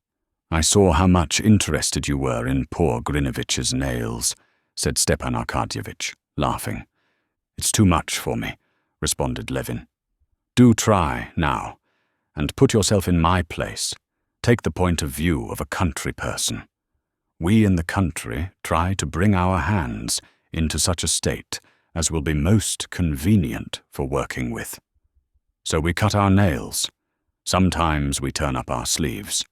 I saw how much interested you were in poor Grinovitch's nails," said Stepan Arkadyevitch, laughing. "It's too much for me," responded Levin. "Do try, now, and put yourself in my place. Take the point of view of a country person. We in the country try to bring our hands into such a state as will be most convenient for working with. So we cut our nails. Sometimes we turn up our sleeves.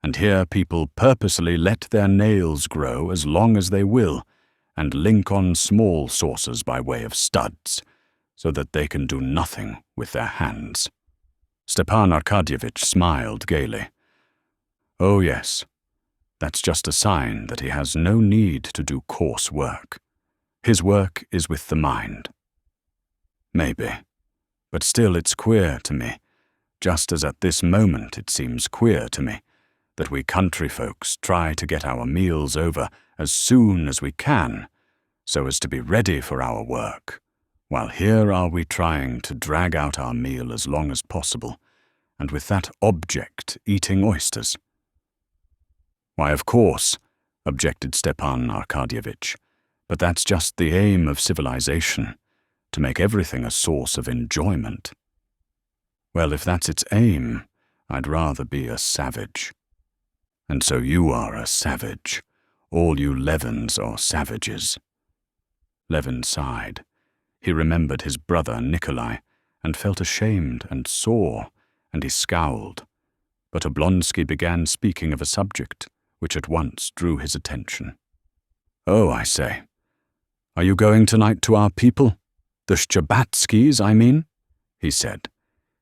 And here people purposely let their nails grow as long as they will, and link on small saucers by way of studs, so that they can do nothing with their hands." Stepan Arkadyevitch smiled gaily. "Oh yes, that's just a sign that he has no need to do coarse work. His work is with the mind." "Maybe, but still it's queer to me, just as at this moment it seems queer to me, that we country folks try to get our meals over as soon as we can, so as to be ready for our work, while here are we trying to drag out our meal as long as possible, and with that object eating oysters." "Why, of course," objected Stepan Arkadyevitch, "but that's just the aim of civilization, to make everything a source of enjoyment." "Well, if that's its aim, I'd rather be a savage." "And so you are a savage. All you Levins are savages." Levin sighed. He remembered his brother Nikolai, and felt ashamed and sore, and he scowled. But Oblonsky began speaking of a subject which at once drew his attention. "Oh, I say, are you going tonight to our people? The Shtcherbatskys, I mean?" he said,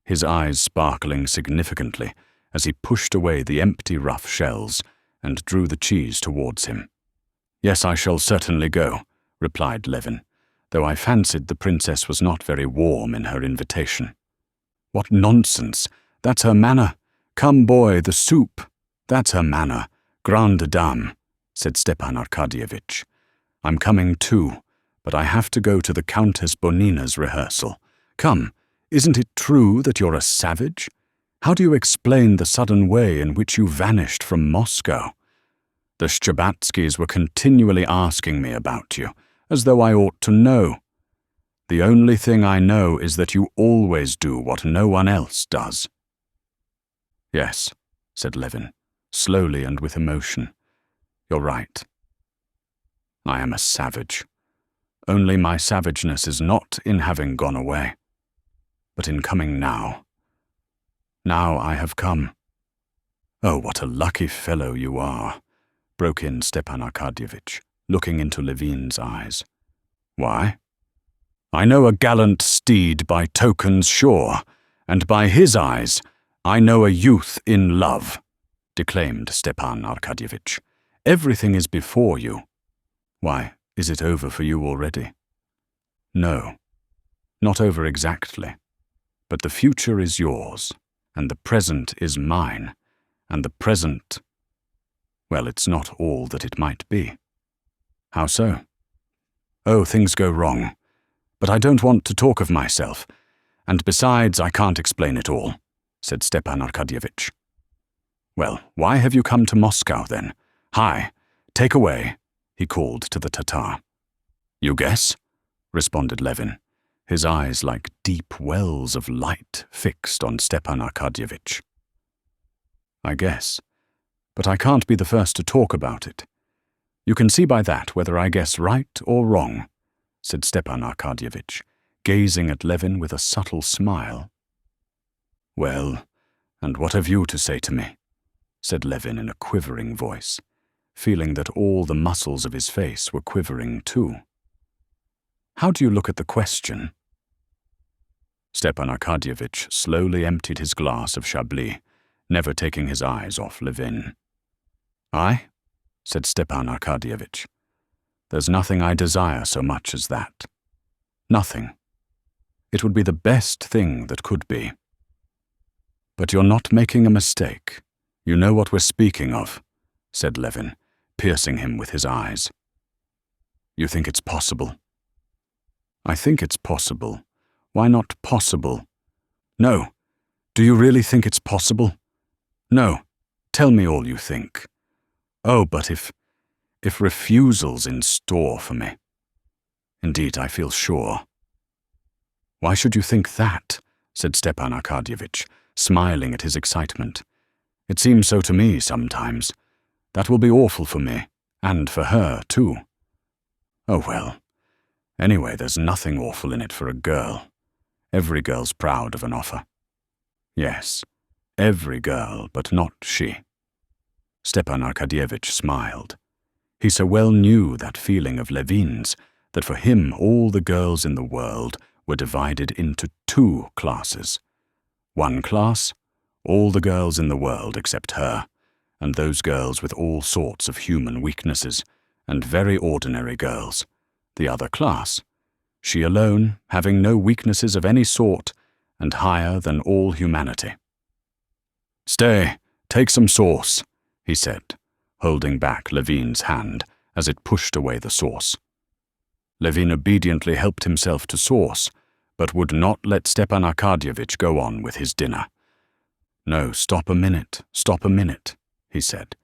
his eyes sparkling significantly as he pushed away the empty rough shells and drew the cheese towards him. "Yes, I shall certainly go," replied Levin, though I fancied the princess was not very warm in her invitation. "What nonsense! That's her manner. Come, boy, the soup. That's her manner. Grande dame," said Stepan Arkadyevitch. "I'm coming too, but I have to go to the Countess Bonina's rehearsal. Come, isn't it true that you're a savage? How do you explain the sudden way in which you vanished from Moscow? The Shtcherbatskys were continually asking me about you, as though I ought to know. The only thing I know is that you always do what no one else does." "Yes," said Levin, slowly and with emotion. "You're right. I am a savage. Only my savageness is not in having gone away, but in coming now. Now I have come." "Oh, what a lucky fellow you are," broke in Stepan Arkadyevitch, looking into Levin's eyes. "Why?" "I know a gallant steed by tokens sure, and by his eyes I know a youth in love," declaimed Stepan Arkadyevitch. "Everything is before you." "Why, is it over for you already?" "No, not over exactly, but the future is yours, and the present is mine, and the present, well, it's not all that it might be." "How so?" "Oh, things go wrong. But I don't want to talk of myself, and besides, I can't explain it all," said Stepan Arkadyevitch. "Well, why have you come to Moscow, then? Hi, take away," he called to the Tatar. "You guess?" responded Levin, his eyes like deep wells of light fixed on Stepan Arkadyevitch. I guess. But I can't be the first to talk about it. You can see by that whether I guess right or wrong, said Stepan Arkadyevitch, gazing at Levin with a subtle smile. Well, and what have you to say to me? Said Levin in a quivering voice, feeling that all the muscles of his face were quivering too. How do you look at the question? Stepan Arkadyevitch slowly emptied his glass of Chablis, never taking his eyes off Levin. I? Said Stepan Arkadyevitch. There's nothing I desire so much as that. Nothing. It would be the best thing that could be. But you're not making a mistake. You know what we're speaking of, said Levin, piercing him with his eyes. You think it's possible? I think it's possible. Why not possible? No. Do you really think it's possible? No. Tell me all you think. Oh, but if refusal's in store for me. Indeed, I feel sure. Why should you think that? Said Stepan Arkadyevitch, smiling at his excitement. It seems so to me sometimes. That will be awful for me, and for her, too. Oh, well. Anyway, there's nothing awful in it for a girl. Every girl's proud of an offer. Yes, every girl, but not she. Stepan Arkadyevitch smiled. He so well knew that feeling of Levin's that for him all the girls in the world were divided into two classes. One class, all the girls in the world except her, and those girls with all sorts of human weaknesses, and very ordinary girls. The other class, she alone, having no weaknesses of any sort, and higher than all humanity. Stay, take some sauce, he said, holding back Levin's hand as it pushed away the sauce. Levin obediently helped himself to sauce, but would not let Stepan Arkadyevitch go on with his dinner. No, stop a minute, he said.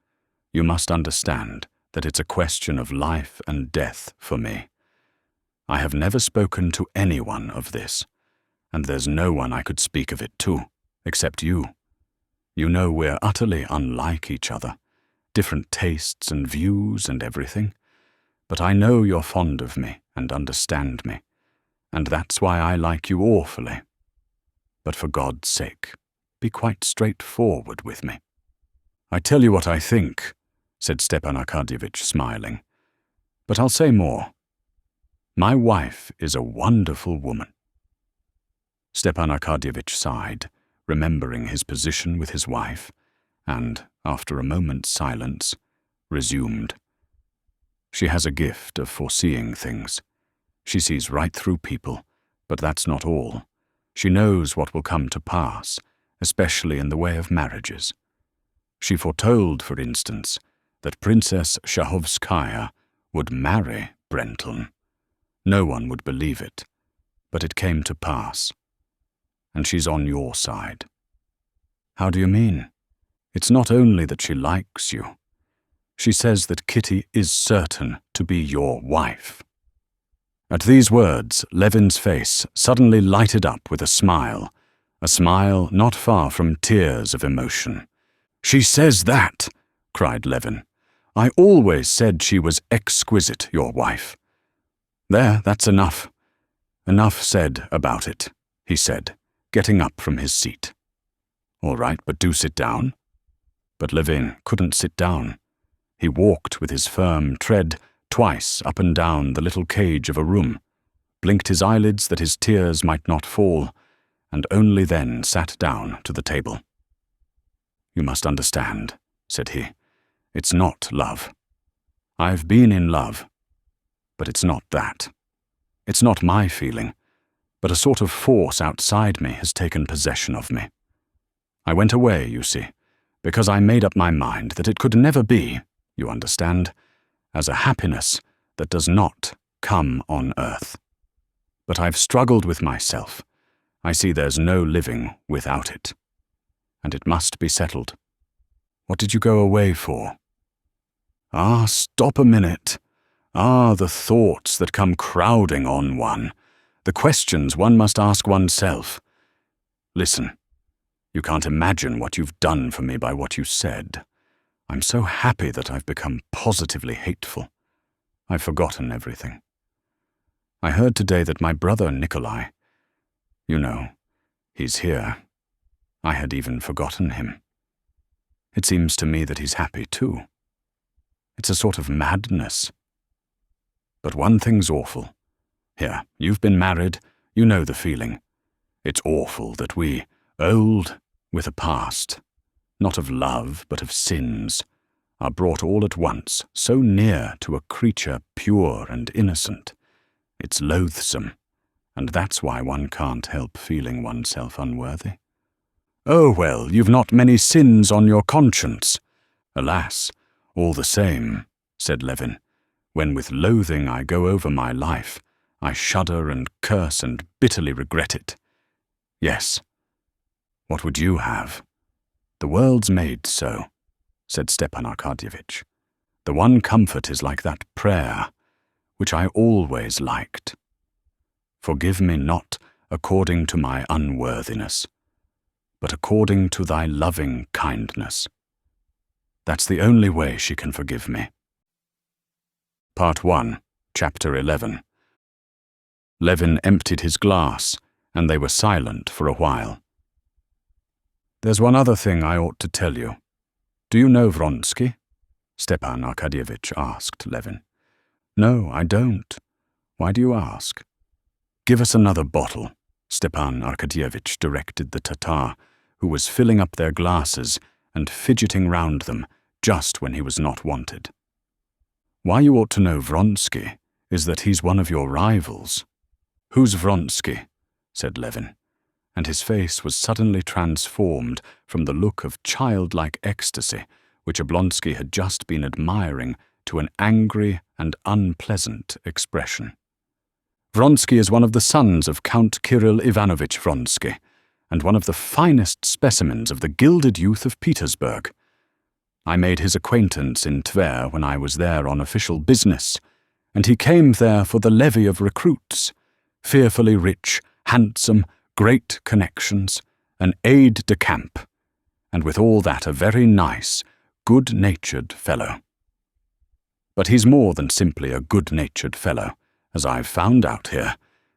You must understand that it's a question of life and death for me. I have never spoken to anyone of this, and there's no one I could speak of it to, except you. You know we're utterly unlike each other, different tastes and views and everything, but I know you're fond of me and understand me, and that's why I like you awfully. But for God's sake, be quite straightforward with me. I tell you what I think, said Stepan Arkadyevitch, smiling, but I'll say more. My wife is a wonderful woman. Stepan Arkadyevitch sighed, remembering his position with his wife, and, after a moment's silence, resumed. She has a gift of foreseeing things. She sees right through people, but that's not all. She knows what will come to pass, especially in the way of marriages. She foretold, for instance, that Princess Shahovskaya would marry Brenteln. No one would believe it, but it came to pass. And she's on your side. How do you mean? It's not only that she likes you. She says that Kitty is certain to be your wife. At these words, Levin's face suddenly lighted up with a smile not far from tears of emotion. She says that, cried Levin. I always said she was exquisite, your wife. There, that's enough. Enough said about it, he said, getting up from his seat. All right, but do sit down. But Levin couldn't sit down. He walked with his firm tread twice up and down the little cage of a room, blinked his eyelids that his tears might not fall, and only then sat down to the table. You must understand, said he, it's not love. I've been in love, but it's not that. It's not my feeling, but a sort of force outside me has taken possession of me. I went away, you see, because I made up my mind that it could never be, you understand, as a happiness that does not come on earth. But I've struggled with myself. I see there's no living without it. And it must be settled. What did you go away for? Ah, stop a minute. Ah, the thoughts that come crowding on one, the questions one must ask oneself. Listen, You can't imagine what you've done for me by what you said. I'm so happy that I've become positively hateful. I've forgotten everything. I heard today that my brother Nikolai, you know, he's here. I had even forgotten him. It seems to me that he's happy too. It's a sort of madness. But one thing's awful. Here, you've been married, you know the feeling. It's awful that we, old, with a past, not of love but of sins, are brought all at once so near to a creature pure and innocent. It's loathsome, and that's why one can't help feeling oneself unworthy. Oh, well, you've not many sins on your conscience. Alas, all the same, said Levin, when with loathing I go over my life, I shudder and curse and bitterly regret it. Yes. What would you have? The world's made so, said Stepan Arkadyevitch. The one comfort is like that prayer, which I always liked. Forgive me not according to my unworthiness, but according to thy loving kindness. That's the only way she can forgive me. Part 1, Chapter 11. Levin emptied his glass, and they were silent for a while. There's one other thing I ought to tell you. Do you know Vronsky? Stepan Arkadyevitch asked Levin. No, I don't. Why do you ask? Give us another bottle, Stepan Arkadyevitch directed the Tatar, who was filling up their glasses and fidgeting round them just when he was not wanted. Why you ought to know Vronsky is that he's one of your rivals. Who's Vronsky? Said Levin, and his face was suddenly transformed from the look of childlike ecstasy which Oblonsky had just been admiring to an angry and unpleasant expression. Vronsky is one of the sons of Count Kirill Ivanovich Vronsky, and one of the finest specimens of the gilded youth of Petersburg. I made his acquaintance in Tver when I was there on official business, and he came there for the levy of recruits, fearfully rich, handsome, great connections, an aide-de-camp, and with all that a very nice, good-natured fellow. But he's more than simply a good-natured fellow, as I've found out here.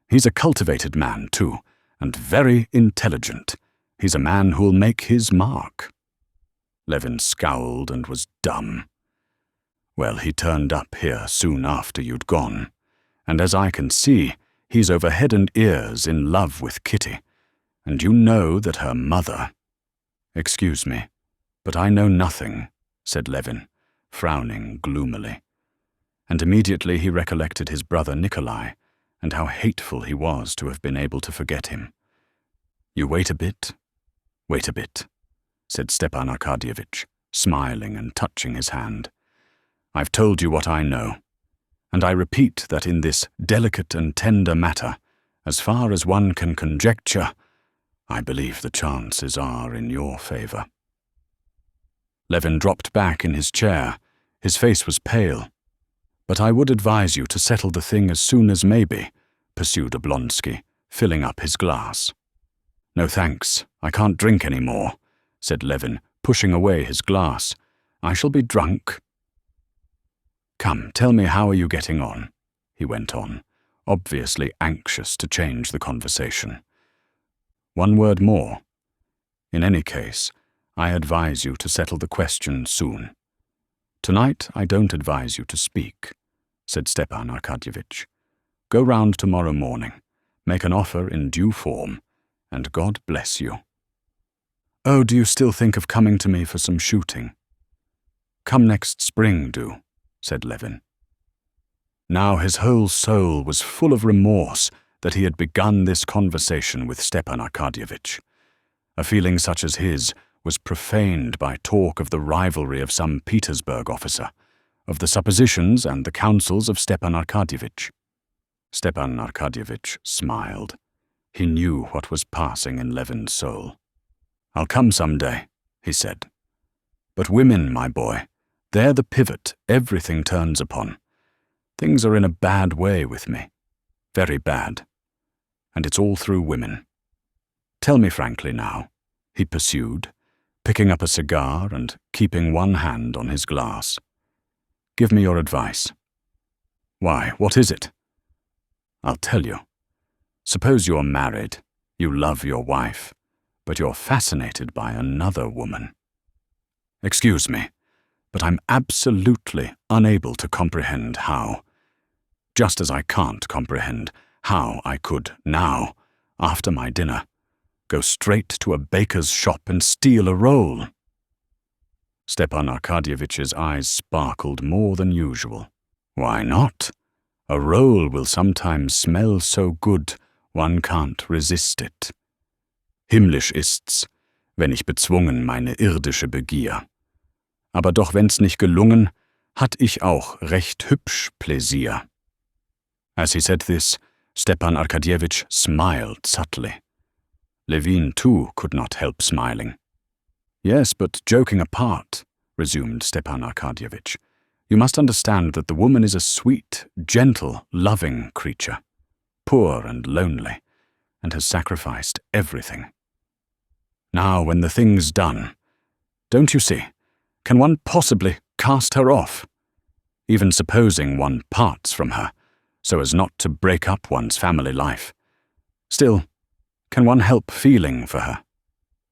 He's a cultivated man, too, and very intelligent. He's a man who'll make his mark. Levin scowled and was dumb. Well, he turned up here soon after you'd gone, and as I can see, he's over head and ears in love with Kitty, and you know that her mother— Excuse me, but I know nothing, said Levin, frowning gloomily. And immediately he recollected his brother Nikolai, and how hateful he was to have been able to forget him. You wait a bit, said Stepan Arkadyevitch, smiling and touching his hand. I've told you what I know, and I repeat that in this delicate and tender matter, as far as one can conjecture, I believe the chances are in your favor. Levin dropped back in his chair. His face was pale. But I would advise you to settle the thing as soon as maybe, pursued Oblonsky, filling up his glass. No thanks, I can't drink any more, said Levin, pushing away his glass. I shall be drunk. Come, tell me, how are you getting on? He went on, obviously anxious to change the conversation. One word more. In any case, I advise you to settle the question soon. Tonight I don't advise you to speak, said Stepan Arkadyevitch. Go round tomorrow morning, make an offer in due form, and God bless you. Oh, do you still think of coming to me for some shooting? Come next spring, do, said Levin. Now his whole soul was full of remorse that he had begun this conversation with Stepan Arkadyevitch. A feeling such as his was profaned by talk of the rivalry of some Petersburg officer, of the suppositions and the counsels of Stepan Arkadyevitch. Stepan Arkadyevitch smiled. He knew what was passing in Levin's soul. I'll come some day, he said. But women, my boy, they're the pivot everything turns upon. Things are in a bad way with me. Very bad. And it's all through women. Tell me frankly now, he pursued, picking up a cigar and keeping one hand on his glass. "Give me your advice." "Why, what is it?" "I'll tell you. Suppose you're married, you love your wife, but you're fascinated by another woman. Excuse me, but I'm absolutely unable to comprehend how. Just as I can't comprehend how I could now, after my dinner, go straight to a baker's shop and steal a roll." Stepan Arkadyevitch's eyes sparkled more than usual. "Why not? A roll will sometimes smell so good, one can't resist it. Himmlisch ist's, wenn ich bezwungen meine irdische Begier. Aber doch wenn's nicht gelungen, hatt ich auch recht hübsch Pläsier." As he said this, Stepan Arkadyevitch smiled subtly. Levin, too, could not help smiling. "Yes, but joking apart," resumed Stepan Arkadyevitch, "you must understand that the woman is a sweet, gentle, loving creature, poor and lonely, and has sacrificed everything. Now, when the thing's done, don't you see, can one possibly cast her off? Even supposing one parts from her, so as not to break up one's family life. Still, can one help feeling for her,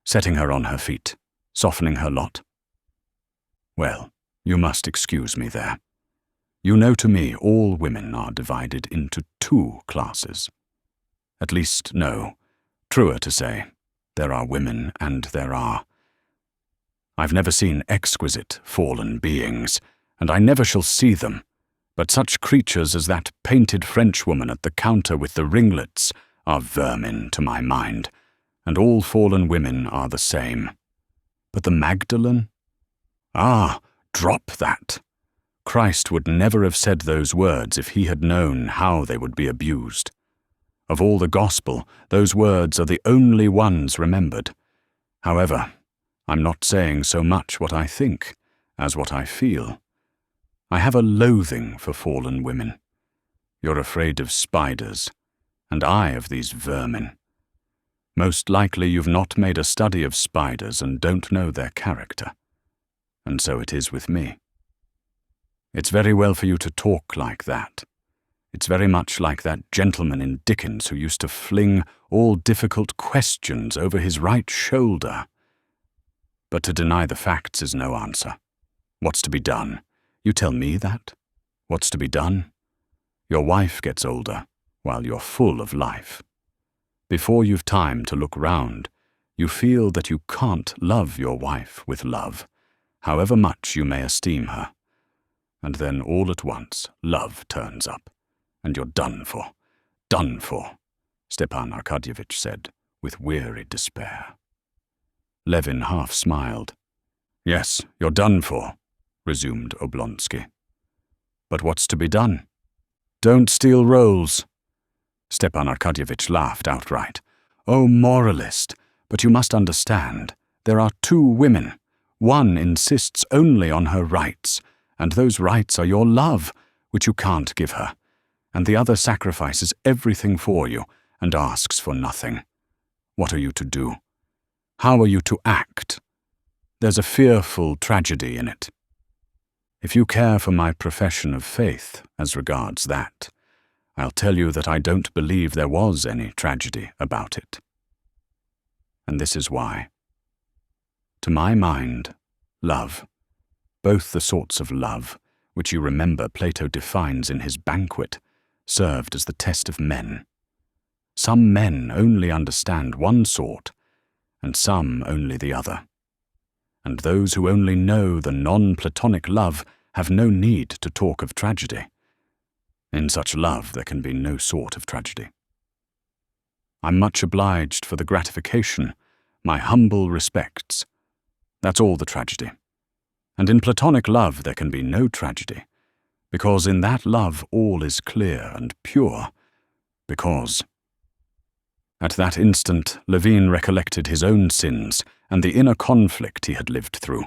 setting her on her feet, softening her lot? Well, you must excuse me there. You know, to me all women are divided into two classes. At least, no, truer to say, there are women and there are. I've never seen exquisite fallen beings, and I never shall see them, but such creatures as that painted Frenchwoman at the counter with the ringlets are vermin to my mind, and all fallen women are the same. But the Magdalene? Ah, drop that. Christ would never have said those words if he had known how they would be abused. Of all the gospel, those words are the only ones remembered. However, I'm not saying so much what I think as what I feel. I have a loathing for fallen women. You're afraid of spiders, and I of these vermin. Most likely you've not made a study of spiders and don't know their character. And so it is with me. It's very well for you to talk like that. It's very much like that gentleman in Dickens who used to fling all difficult questions over his right shoulder. But to deny the facts is no answer. What's to be done? You tell me that? What's to be done? Your wife gets older, while you're full of life. Before you've time to look round, you feel that you can't love your wife with love, however much you may esteem her. And then all at once, love turns up, and you're done for, Stepan Arkadyevitch said, with weary despair. Levin half smiled. "Yes, you're done for," resumed Oblonsky. "But what's to be done?" "Don't steal rolls." Stepan Arkadyevitch laughed outright. "Oh, moralist, but you must understand, there are two women. One insists only on her rights, and those rights are your love, which you can't give her, and the other sacrifices everything for you and asks for nothing. What are you to do? How are you to act? There's a fearful tragedy in it. If you care for my profession of faith as regards that, I'll tell you that I don't believe there was any tragedy about it. And this is why. To my mind, love, both the sorts of love, which you remember Plato defines in his Banquet, served as the test of men. Some men only understand one sort, and some only the other. And those who only know the non-Platonic love have no need to talk of tragedy. In such love there can be no sort of tragedy. I'm much obliged for the gratification, my humble respects. That's all the tragedy. And in Platonic love there can be no tragedy, because in that love all is clear and pure, because... At that instant, Levin recollected his own sins and the inner conflict he had lived through,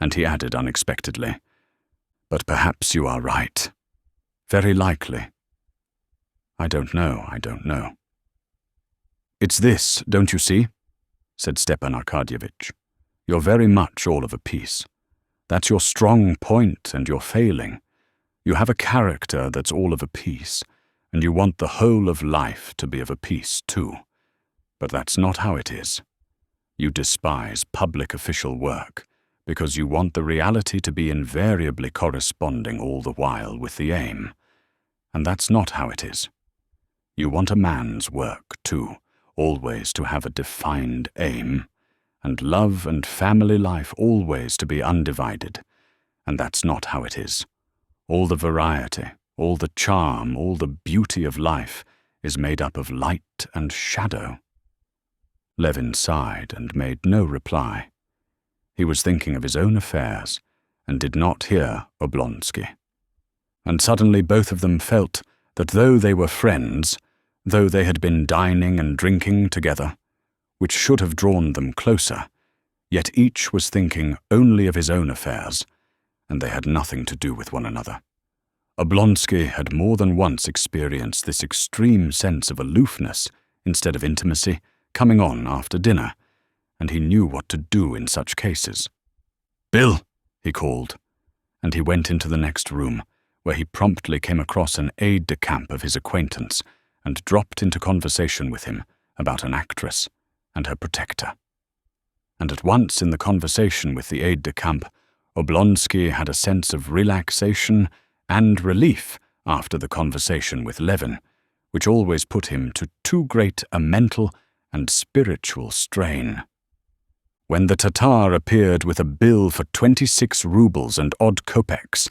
and he added unexpectedly, "But perhaps you are right. Very likely. I don't know. It's this, don't you see? said Stepan Arkadyevitch. "You're very much all of a piece. That's your strong point and your failing. You have a character that's all of a piece, and you want the whole of life to be of a piece too. But that's not how it is. You despise public official work because you want the reality to be invariably corresponding all the while with the aim. And that's not how it is. You want a man's work too, always to have a defined aim, and love and family life always to be undivided. And that's not how it is. All the variety, all the charm, all the beauty of life is made up of light and shadow." Levin sighed and made no reply. He was thinking of his own affairs and did not hear Oblonsky. And suddenly both of them felt that though they were friends, though they had been dining and drinking together, which should have drawn them closer, yet each was thinking only of his own affairs, and they had nothing to do with one another. Oblonsky had more than once experienced this extreme sense of aloofness instead of intimacy coming on after dinner, and he knew what to do in such cases. "Bill," he called, and he went into the next room, where he promptly came across an aide-de-camp of his acquaintance and dropped into conversation with him about an actress and her protector. And at once in the conversation with the aide-de-camp, Oblonsky had a sense of relaxation and relief after the conversation with Levin, which always put him to too great a mental and spiritual strain. When the Tatar appeared with a bill for 26 rubles and odd kopecks,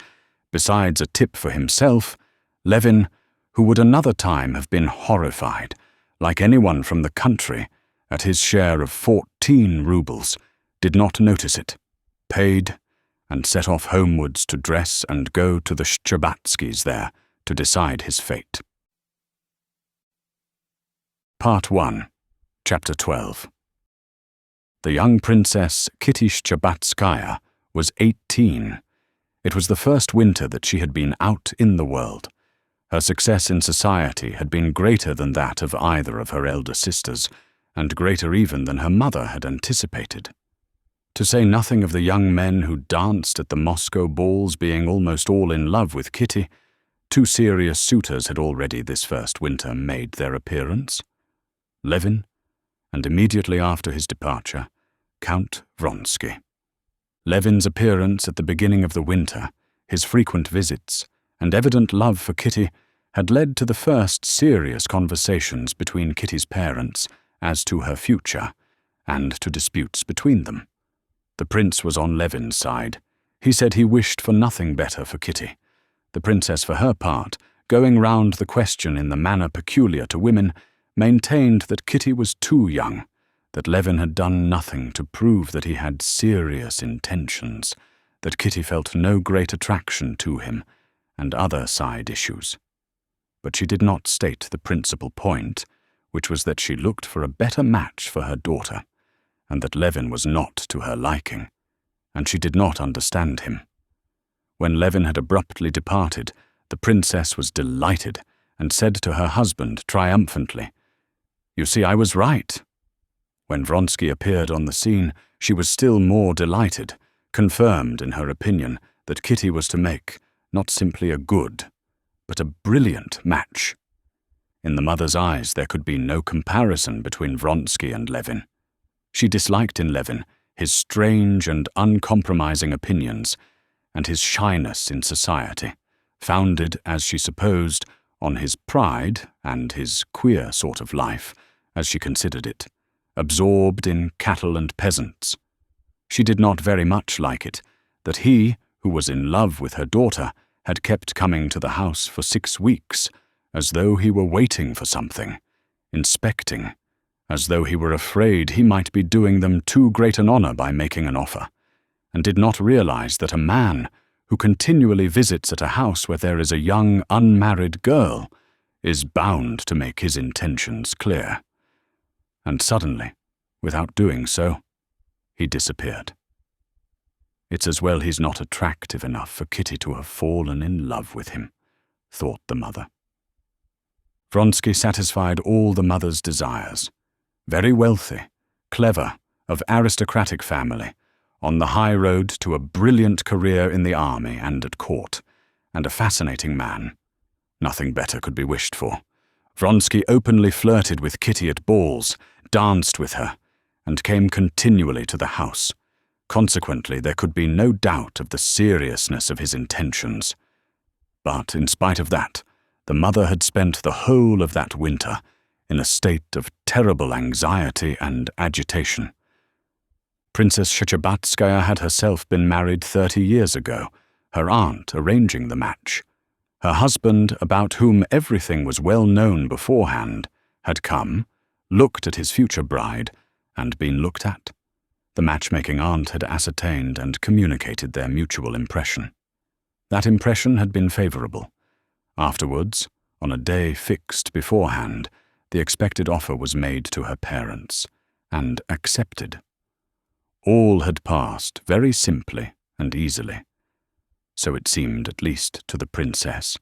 besides a tip for himself, Levin, who would another time have been horrified, like anyone from the country, at his share of 14 rubles, did not notice it, paid, and set off homewards to dress and go to the Shcherbatskys there to decide his fate. Part 1, Chapter 12. The young princess Kitty Shcherbatskaya was 18. It was the first winter that she had been out in the world. Her success in society had been greater than that of either of her elder sisters, and greater even than her mother had anticipated. To say nothing of the young men who danced at the Moscow balls being almost all in love with Kitty, two serious suitors had already this first winter made their appearance. Levin, and immediately after his departure, Count Vronsky. Levin's appearance at the beginning of the winter, his frequent visits, and evident love for Kitty had led to the first serious conversations between Kitty's parents as to her future, and to disputes between them. The prince was on Levin's side. He said he wished for nothing better for Kitty. The princess, for her part, going round the question in the manner peculiar to women, maintained that Kitty was too young, that Levin had done nothing to prove that he had serious intentions, that Kitty felt no great attraction to him, and other side issues. But she did not state the principal point, which was that she looked for a better match for her daughter, and that Levin was not to her liking, and she did not understand him. When Levin had abruptly departed, the princess was delighted, and said to her husband triumphantly, "You see, I was right." When Vronsky appeared on the scene, she was still more delighted, confirmed in her opinion that Kitty was to make not simply a good, but a brilliant match. In the mother's eyes there could be no comparison between Vronsky and Levin. She disliked in Levin his strange and uncompromising opinions, and his shyness in society, founded, as she supposed, on his pride and his queer sort of life, as she considered it, absorbed in cattle and peasants. She did not very much like it that he, who was in love with her daughter, had kept coming to the house for 6 weeks, as though he were waiting for something, inspecting, as though he were afraid he might be doing them too great an honor by making an offer, and did not realize that a man who continually visits at a house where there is a young unmarried girl is bound to make his intentions clear. And suddenly, without doing so, he disappeared. "It's as well he's not attractive enough for Kitty to have fallen in love with him," thought the mother. Vronsky satisfied all the mother's desires. Very wealthy, clever, of aristocratic family, on the high road to a brilliant career in the army and at court, and a fascinating man. Nothing better could be wished for. Vronsky openly flirted with Kitty at balls, danced with her, and came continually to the house. Consequently, there could be no doubt of the seriousness of his intentions. But in spite of that, the mother had spent the whole of that winter in a state of terrible anxiety and agitation. Princess Shcherbátskaya had herself been married 30 years ago, her aunt arranging the match. Her husband, about whom everything was well known beforehand, had come, looked at his future bride, and been looked at. The matchmaking aunt had ascertained and communicated their mutual impression. That impression had been favorable. Afterwards, on a day fixed beforehand, the expected offer was made to her parents, and accepted. All had passed very simply and easily. So it seemed, at least, to the princess.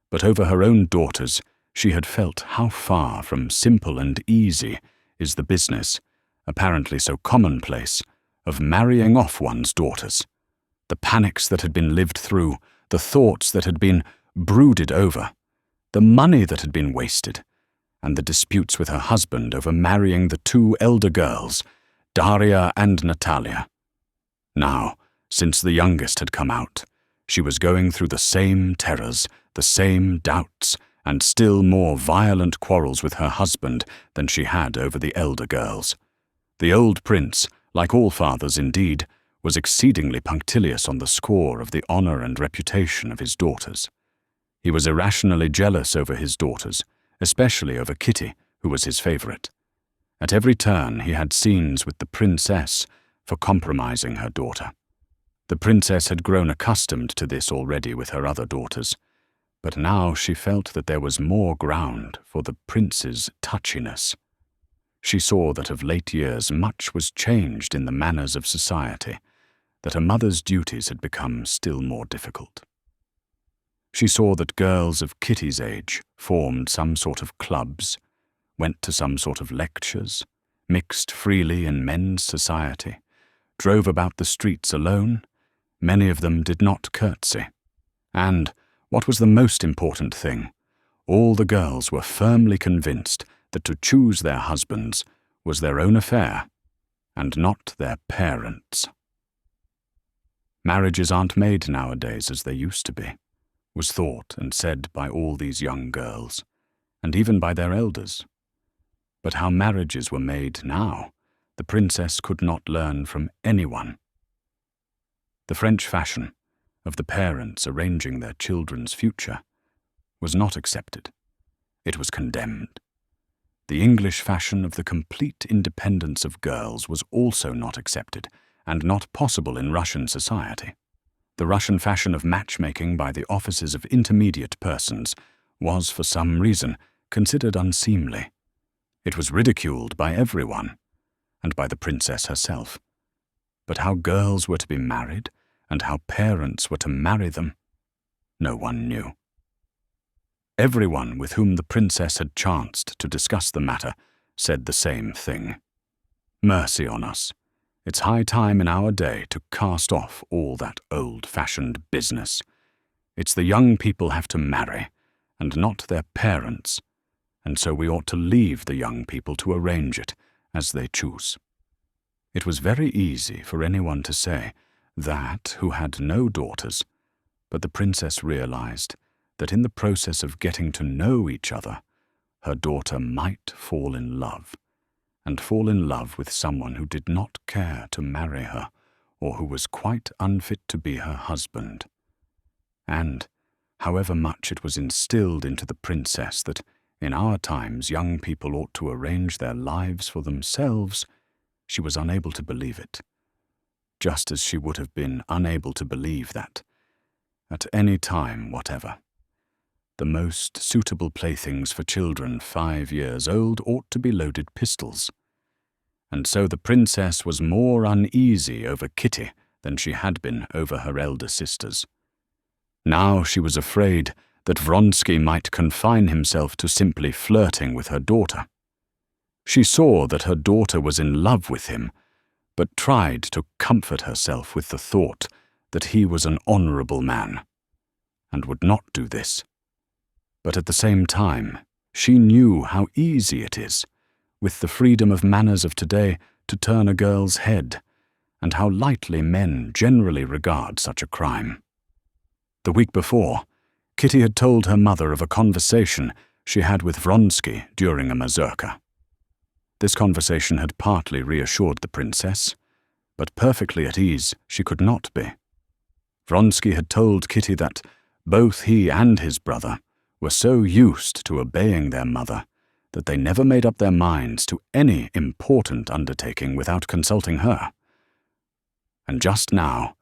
But over her own daughters, she had felt how far from simple and easy is the business, apparently so commonplace, of marrying off one's daughters. The panics that had been lived through, the thoughts that had been brooded over, the money that had been wasted, and the disputes with her husband over marrying the two elder girls, Daria and Natalia. Now, since the youngest had come out, she was going through the same terrors, the same doubts, and still more violent quarrels with her husband than she had over the elder girls. The old prince, like all fathers indeed, was exceedingly punctilious on the score of the honor and reputation of his daughters. He was irrationally jealous over his daughters, especially over Kitty, who was his favorite. At every turn he had scenes with the princess for compromising her daughter. The princess had grown accustomed to this already with her other daughters, but now she felt that there was more ground for the prince's touchiness. She saw that of late years much was changed in the manners of society, that a mother's duties had become still more difficult. She saw that girls of Kitty's age formed some sort of clubs, went to some sort of lectures, mixed freely in men's society, drove about the streets alone. Many of them did not curtsy. And, what was the most important thing, all the girls were firmly convinced that to choose their husbands was their own affair, and not their parents'. Marriages aren't made nowadays as they used to be, was thought and said by all these young girls, and even by their elders. But how marriages were made now, the princess could not learn from anyone. The French fashion of the parents arranging their children's future was not accepted. It was condemned. The English fashion of the complete independence of girls was also not accepted, and not possible in Russian society. The Russian fashion of matchmaking by the offices of intermediate persons was, for some reason, considered unseemly. It was ridiculed by everyone, and by the princess herself. But how girls were to be married, and how parents were to marry them, no one knew. Everyone with whom the princess had chanced to discuss the matter said the same thing. Mercy on us. It's high time in our day to cast off all that old-fashioned business. It's the young people have to marry, and not their parents, and so we ought to leave the young people to arrange it as they choose. It was very easy for anyone to say that who had no daughters, but the princess realized that in the process of getting to know each other, her daughter might fall in love, and fall in love with someone who did not care to marry her, or who was quite unfit to be her husband. And, however much it was instilled into the princess that in our times young people ought to arrange their lives for themselves, she was unable to believe it, just as she would have been unable to believe that, at any time whatever, the most suitable playthings for children 5 years old ought to be loaded pistols. And so the princess was more uneasy over Kitty than she had been over her elder sisters. Now she was afraid that Vronsky might confine himself to simply flirting with her daughter. She saw that her daughter was in love with him, but tried to comfort herself with the thought that he was an honorable man, and would not do this. But at the same time, she knew how easy it is, with the freedom of manners of today, to turn a girl's head, and how lightly men generally regard such a crime. The week before, Kitty had told her mother of a conversation she had with Vronsky during a mazurka. This conversation had partly reassured the princess, but perfectly at ease she could not be. Vronsky had told Kitty that both he and his brother were so used to obeying their mother that they never made up their minds to any important undertaking without consulting her. And just now,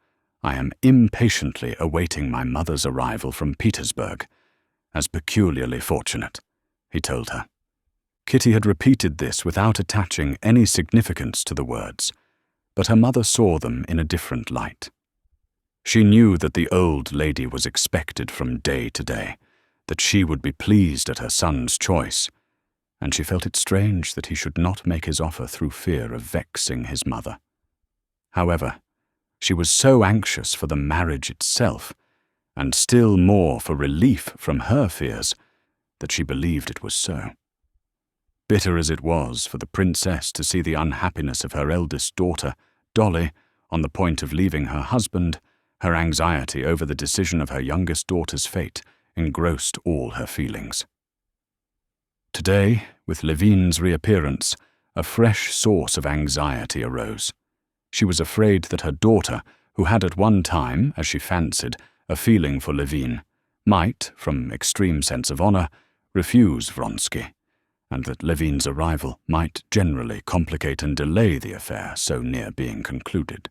I am impatiently awaiting my mother's arrival from Petersburg, as peculiarly fortunate, he told her. Kitty had repeated this without attaching any significance to the words, but her mother saw them in a different light. She knew that the old lady was expected from day to day, that she would be pleased at her son's choice, and she felt it strange that he should not make his offer through fear of vexing his mother. However, she was so anxious for the marriage itself, and still more for relief from her fears, that she believed it was so. Bitter as it was for the princess to see the unhappiness of her eldest daughter, Dolly, on the point of leaving her husband, her anxiety over the decision of her youngest daughter's fate engrossed all her feelings. Today, with Levine's reappearance, a fresh source of anxiety arose. She was afraid that her daughter, who had at one time, as she fancied, a feeling for Levine, might, from extreme sense of honor, refuse Vronsky, and that Levine's arrival might generally complicate and delay the affair so near being concluded.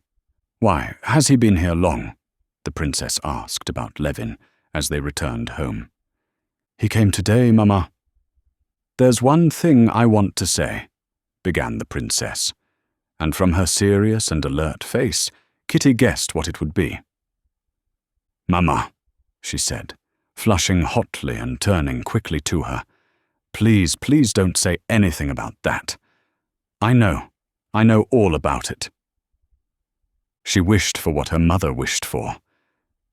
"Why, has he been here long?" the princess asked about Levin as they returned home. "He came today, Mama." "There's one thing I want to say," began the princess, and from her serious and alert face, Kitty guessed what it would be. "Mama," she said, flushing hotly and turning quickly to her, "please, please don't say anything about that. I know all about it." She wished for what her mother wished for,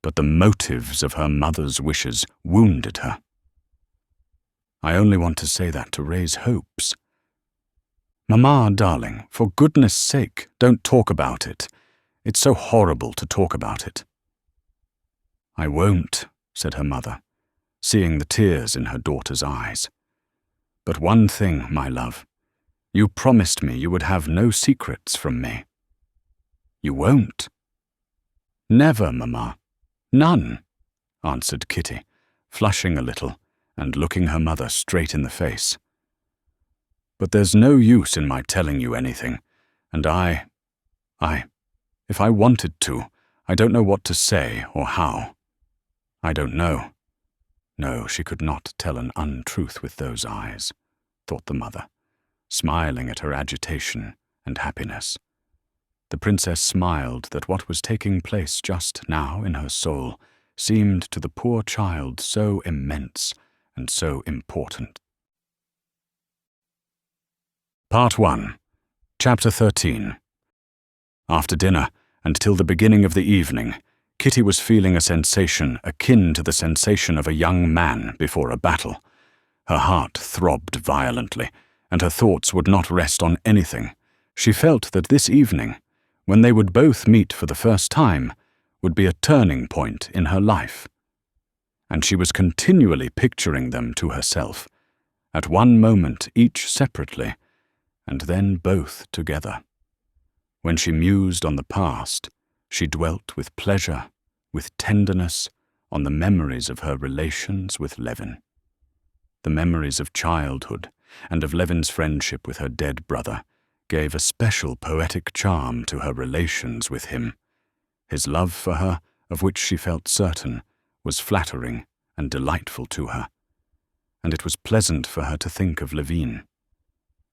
but the motives of her mother's wishes wounded her. "I only want to say that to raise hopes." "Mama, darling, for goodness sake, don't talk about it. It's so horrible to talk about it." "I won't," said her mother, seeing the tears in her daughter's eyes. "But one thing, my love, you promised me you would have no secrets from me." "You won't?" "Never, Mama. None," answered Kitty, flushing a little and looking her mother straight in the face. "But there's no use in my telling you anything, and if I wanted to, I don't know what to say or how. I don't know." No, she could not tell an untruth with those eyes, thought the mother, smiling at her agitation and happiness. The princess smiled that what was taking place just now in her soul seemed to the poor child so immense and so important. Part 1, Chapter 13. After dinner, and till the beginning of the evening, Kitty was feeling a sensation akin to the sensation of a young man before a battle. Her heart throbbed violently, and her thoughts would not rest on anything. She felt that this evening, when they would both meet for the first time, would be a turning point in her life. And she was continually picturing them to herself, at one moment each separately, and then both together. When she mused on the past, she dwelt with pleasure, with tenderness, on the memories of her relations with Levin. The memories of childhood and of Levin's friendship with her dead brother gave a special poetic charm to her relations with him. His love for her, of which she felt certain, was flattering and delightful to her, and it was pleasant for her to think of Levin.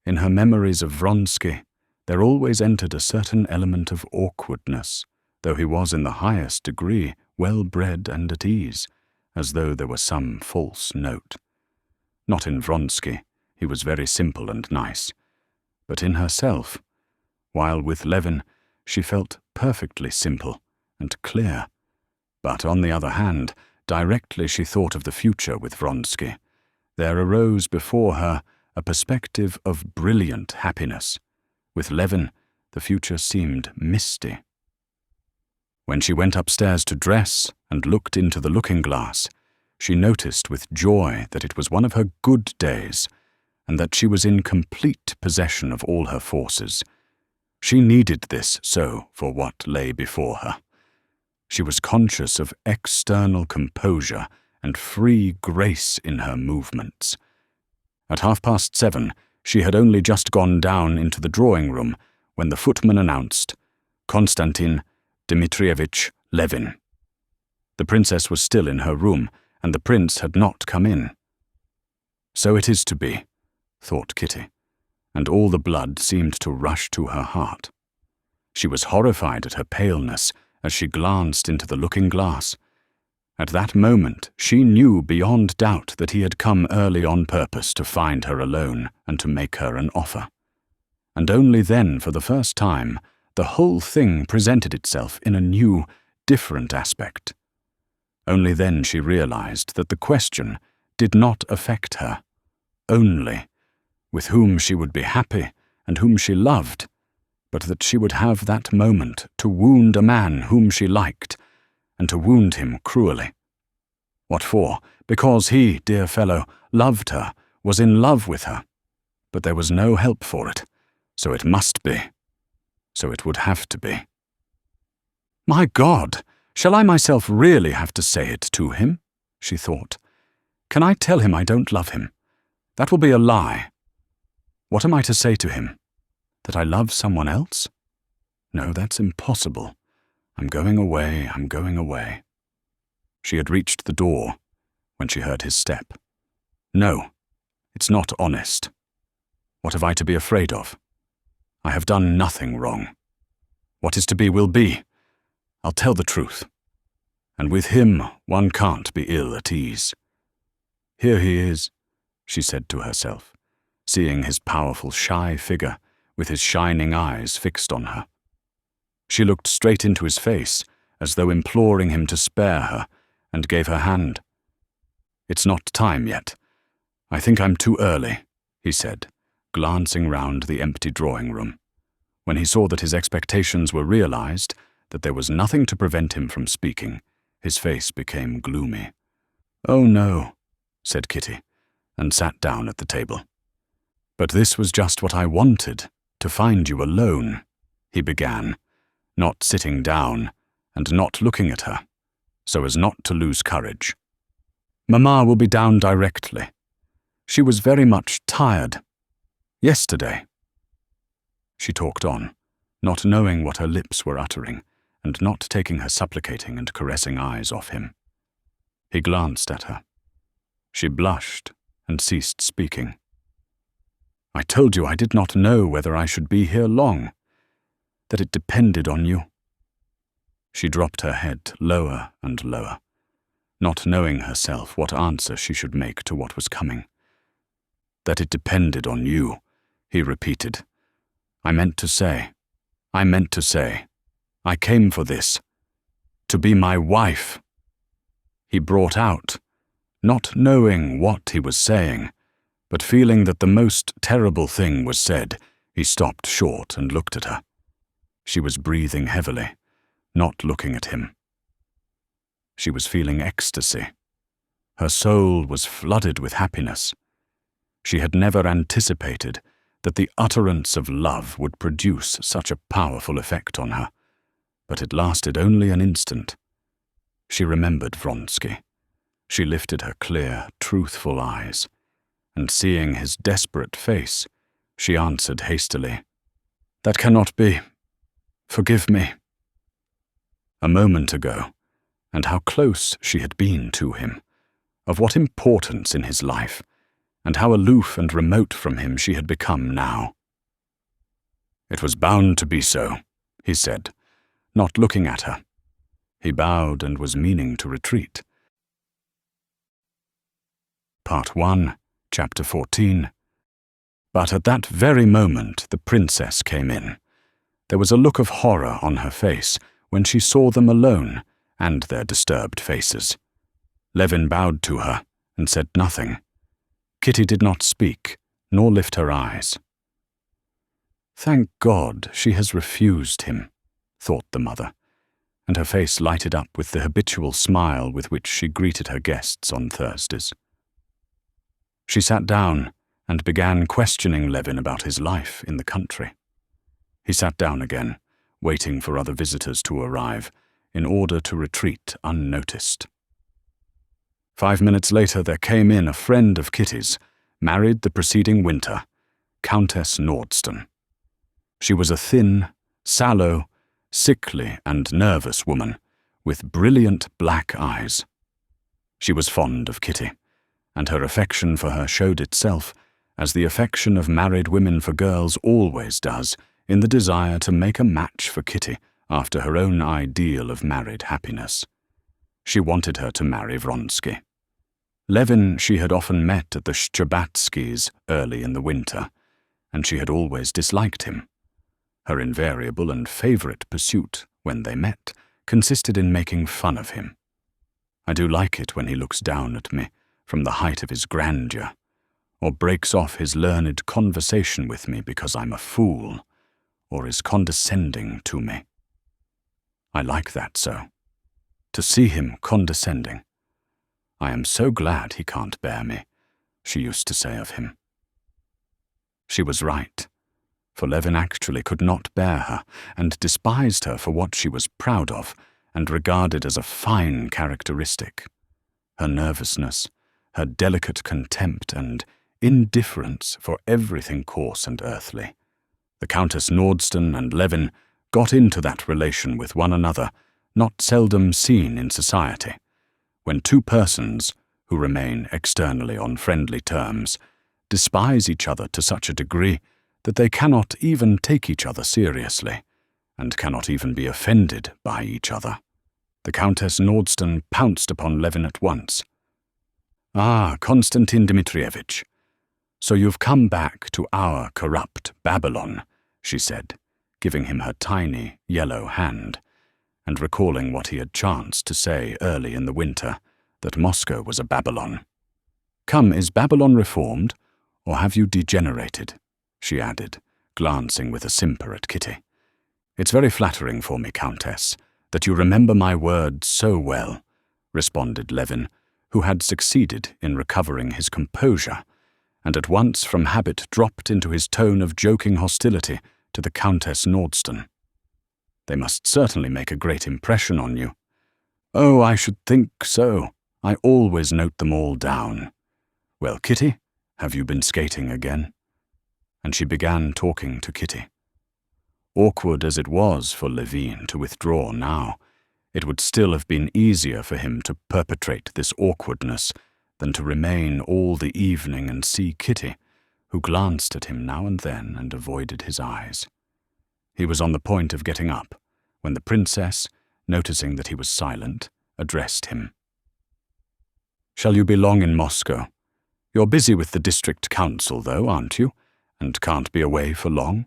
In her memories of Vronsky, there always entered a certain element of awkwardness, though he was in the highest degree well-bred and at ease, as though there were some false note. Not in Vronsky, he was very simple and nice, but in herself, while with Levin she felt perfectly simple and clear. But on the other hand, directly she thought of the future with Vronsky, there arose before her a perspective of brilliant happiness. With Levin, the future seemed misty. When she went upstairs to dress and looked into the looking-glass, she noticed with joy that it was one of her good days, and that she was in complete possession of all her forces. She needed this so for what lay before her. She was conscious of external composure and free grace in her movements. At 7:30, she had only just gone down into the drawing-room when the footman announced, "Konstantin Dmitrievich Levin." The princess was still in her room, and the prince had not come in. So it is to be, thought Kitty, and all the blood seemed to rush to her heart. She was horrified at her paleness as she glanced into the looking-glass. At that moment she knew beyond doubt that he had come early on purpose to find her alone and to make her an offer. And only then, for the first time, the whole thing presented itself in a new, different aspect. Only then she realized that the question did not affect her, only with whom she would be happy and whom she loved, but that she would have that moment to wound a man whom she liked, and to wound him cruelly. What for? Because he, dear fellow, loved her, was in love with her. But there was no help for it, so it must be. So it would have to be. My God! Shall I myself really have to say it to him? She thought. Can I tell him I don't love him? That will be a lie. What am I to say to him? That I love someone else? No, that's impossible. I'm going away, I'm going away. She had reached the door when she heard his step. No, it's not honest. What have I to be afraid of? I have done nothing wrong. What is to be will be. I'll tell the truth. And with him one can't be ill at ease. Here he is, she said to herself, seeing his powerful, shy figure with his shining eyes fixed on her. She looked straight into his face, as though imploring him to spare her, and gave her hand. It's not time yet. I think I'm too early, he said, glancing round the empty drawing-room. When he saw that his expectations were realized, that there was nothing to prevent him from speaking, his face became gloomy. Oh no, said Kitty, and sat down at the table. But this was just what I wanted, to find you alone, he began, not sitting down and not looking at her, so as not to lose courage. Mamma will be down directly. She was very much tired. Yesterday. She talked on, not knowing what her lips were uttering, and not taking her supplicating and caressing eyes off him. He glanced at her. She blushed and ceased speaking. I told you I did not know whether I should be here long, that it depended on you. She dropped her head lower and lower, not knowing herself what answer she should make to what was coming. That it depended on you, he repeated. I meant to say, I came for this, to be my wife. He brought out, not knowing what he was saying, but feeling that the most terrible thing was said, he stopped short and looked at her. She was breathing heavily, not looking at him. She was feeling ecstasy. Her soul was flooded with happiness. She had never anticipated that the utterance of love would produce such a powerful effect on her, but it lasted only an instant. She remembered Vronsky. She lifted her clear, truthful eyes, and seeing his desperate face, she answered hastily, That cannot be. Forgive me. A moment ago, and how close she had been to him, of what importance in his life, and how aloof and remote from him she had become now. It was bound to be so, he said, not looking at her. He bowed and was meaning to retreat. Part 1, Chapter 14. But at that very moment the princess came in. There was a look of horror on her face when she saw them alone and their disturbed faces. Levin bowed to her and said nothing. Kitty did not speak, nor lift her eyes. "Thank God she has refused him," thought the mother, and her face lighted up with the habitual smile with which she greeted her guests on Thursdays. She sat down and began questioning Levin about his life in the country. He sat down again, waiting for other visitors to arrive, in order to retreat unnoticed. 5 minutes later there came in a friend of Kitty's, married the preceding winter, Countess Nordston. She was a thin, sallow, sickly and nervous woman, with brilliant black eyes. She was fond of Kitty, and her affection for her showed itself, as the affection of married women for girls always does, in the desire to make a match for Kitty after her own ideal of married happiness. She wanted her to marry Vronsky. Levin she had often met at the Shtcherbatskys' early in the winter, and she had always disliked him. Her invariable and favourite pursuit, when they met, consisted in making fun of him. "I do like it when he looks down at me from the height of his grandeur, or breaks off his learned conversation with me because I'm a fool, or is condescending to me. I like that so. To see him condescending. I am so glad he can't bear me," she used to say of him. She was right, for Levin actually could not bear her, and despised her for what she was proud of and regarded as a fine characteristic. Her nervousness, her delicate contempt and indifference for everything coarse and earthly. The Countess Nordston and Levin got into that relation with one another, not seldom seen in society, when two persons, who remain externally on friendly terms, despise each other to such a degree that they cannot even take each other seriously, and cannot even be offended by each other. The Countess Nordston pounced upon Levin at once. "Ah, Konstantin Dmitrievitch, so you've come back to our corrupt Babylon," she said, giving him her tiny, yellow hand, and recalling what he had chanced to say early in the winter, that Moscow was a Babylon. "Come, is Babylon reformed, or have you degenerated?" she added, glancing with a simper at Kitty. "It's very flattering for me, Countess, that you remember my words so well," responded Levin, who had succeeded in recovering his composure, and at once from habit dropped into his tone of joking hostility to the Countess Nordston. "They must certainly make a great impression on you." "Oh, I should think so. I always note them all down. Well, Kitty, have you been skating again?" And she began talking to Kitty. Awkward as it was for Levin to withdraw now, it would still have been easier for him to perpetrate this awkwardness than to remain all the evening and see Kitty, who glanced at him now and then and avoided his eyes. He was on the point of getting up, when the princess, noticing that he was silent, addressed him. "Shall you be long in Moscow? You're busy with the district council, though, aren't you, and can't be away for long?"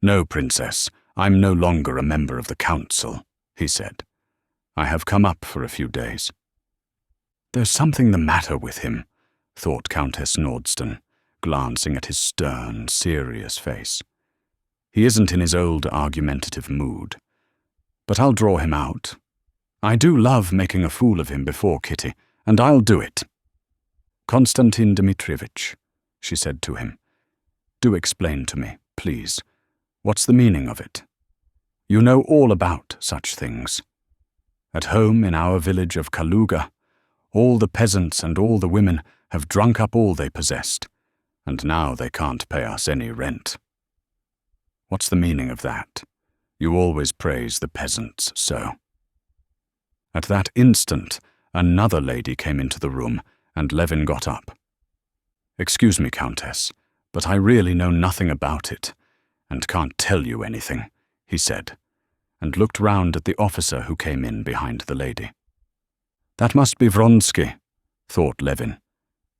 "No, Princess, I'm no longer a member of the council," he said. "I have come up for a few days." "There's something the matter with him," thought Countess Nordston, glancing at his stern, serious face. "He isn't in his old argumentative mood. But I'll draw him out. I do love making a fool of him before Kitty, and I'll do it." "Konstantin Dmitrievitch," she said to him, "do explain to me, please. What's the meaning of it? You know all about such things. At home in our village of Kaluga, all the peasants and all the women have drunk up all they possessed, and now they can't pay us any rent. What's the meaning of that? You always praise the peasants so." At that instant, another lady came into the room, and Levin got up. "Excuse me, Countess, but I really know nothing about it, and can't tell you anything," he said, and looked round at the officer who came in behind the lady. "That must be Vronsky," thought Levin,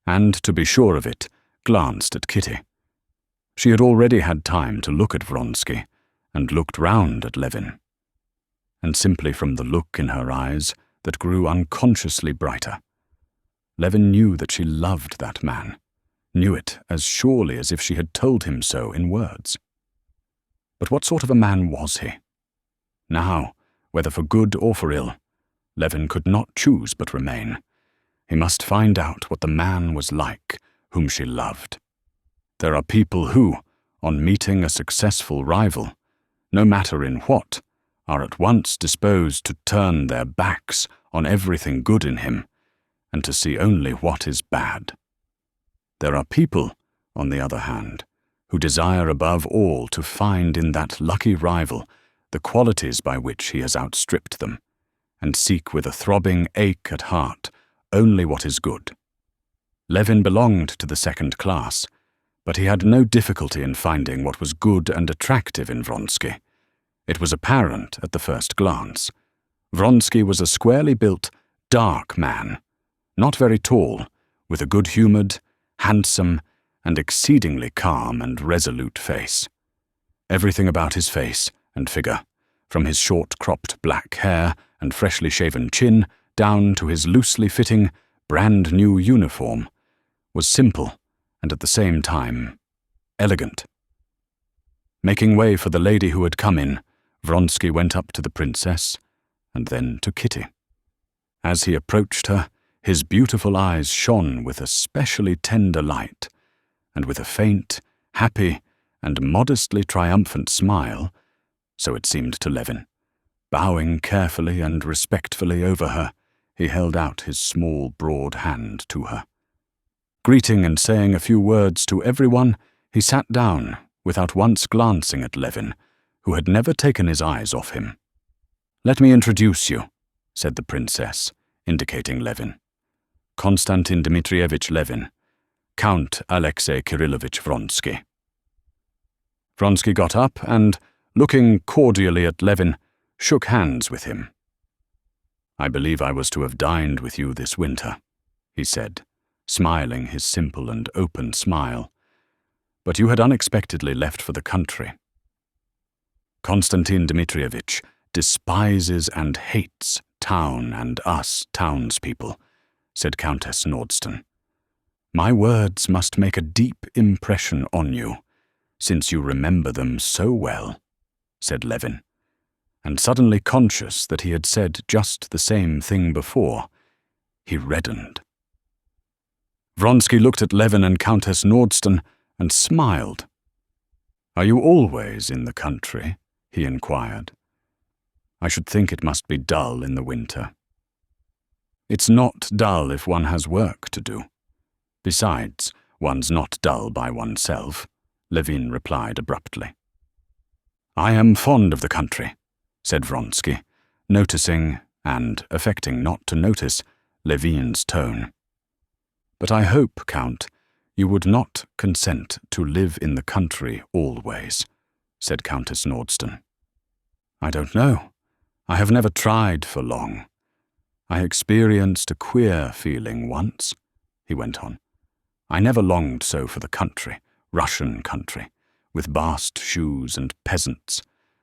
and, to be sure of it, glanced at Kitty, She had already had time to look at Vronsky, and looked round at Levin. And simply from the look in her eyes that grew unconsciously brighter, Levin knew that she loved that man, knew it as surely as if she had told him so in words. But what sort of a man was he? Now, whether for good or for ill, Levin could not choose but remain. He must find out what the man was like whom she loved. There are people who, on meeting a successful rival, no matter in what, are at once disposed to turn their backs on everything good in him, and to see only what is bad. There are people, on the other hand, who desire above all to find in that lucky rival the qualities by which he has outstripped them, and seek with a throbbing ache at heart only what is good. Levin belonged to the second class, but he had no difficulty in finding what was good and attractive in Vronsky. It was apparent at the first glance. Vronsky was a squarely built, dark man, not very tall, with a good-humored, handsome, and exceedingly calm and resolute face. Everything about his face and figure, from his short-cropped black hair and freshly shaven chin down to his loosely fitting, brand-new uniform, was simple and at the same time elegant. Making way for the lady who had come in, Vronsky went up to the princess and then to Kitty. As he approached her, his beautiful eyes shone with a specially tender light, and with a faint, happy, and modestly triumphant smile, so it seemed to Levin, bowing carefully and respectfully over her, he held out his small, broad hand to her. Greeting and saying a few words to everyone, he sat down without once glancing at Levin, who had never taken his eyes off him. "Let me introduce you," said the princess, indicating Levin. "Konstantin Dmitrievich Levin, Count Alexei Kirillovich Vronsky." Vronsky got up and, looking cordially at Levin, shook hands with him. "I believe I was to have dined with you this winter," he said, smiling his simple and open smile. "But you had unexpectedly left for the country." Konstantin Dmitrievich despises and hates town and us townspeople, said Countess Nordston. "My words must make a deep impression on you, since you remember them so well," said Levin, and suddenly conscious that he had said just the same thing before, he reddened. Vronsky looked at Levin and Countess Nordston and smiled. "Are you always in the country?" he inquired. "I should think it must be dull in the winter." "It's not dull if one has work to do. Besides, one's not dull by oneself," Levin replied abruptly. "I am fond of the country," said Vronsky, noticing, and affecting not to notice, Levin's tone. "But I hope, Count, you would not consent to live in the country always," said Countess Nordston. "I don't know. I have never tried for long. I experienced a queer feeling once," he went on. "I never longed so for the country, Russian country, with bast shoes and peasants,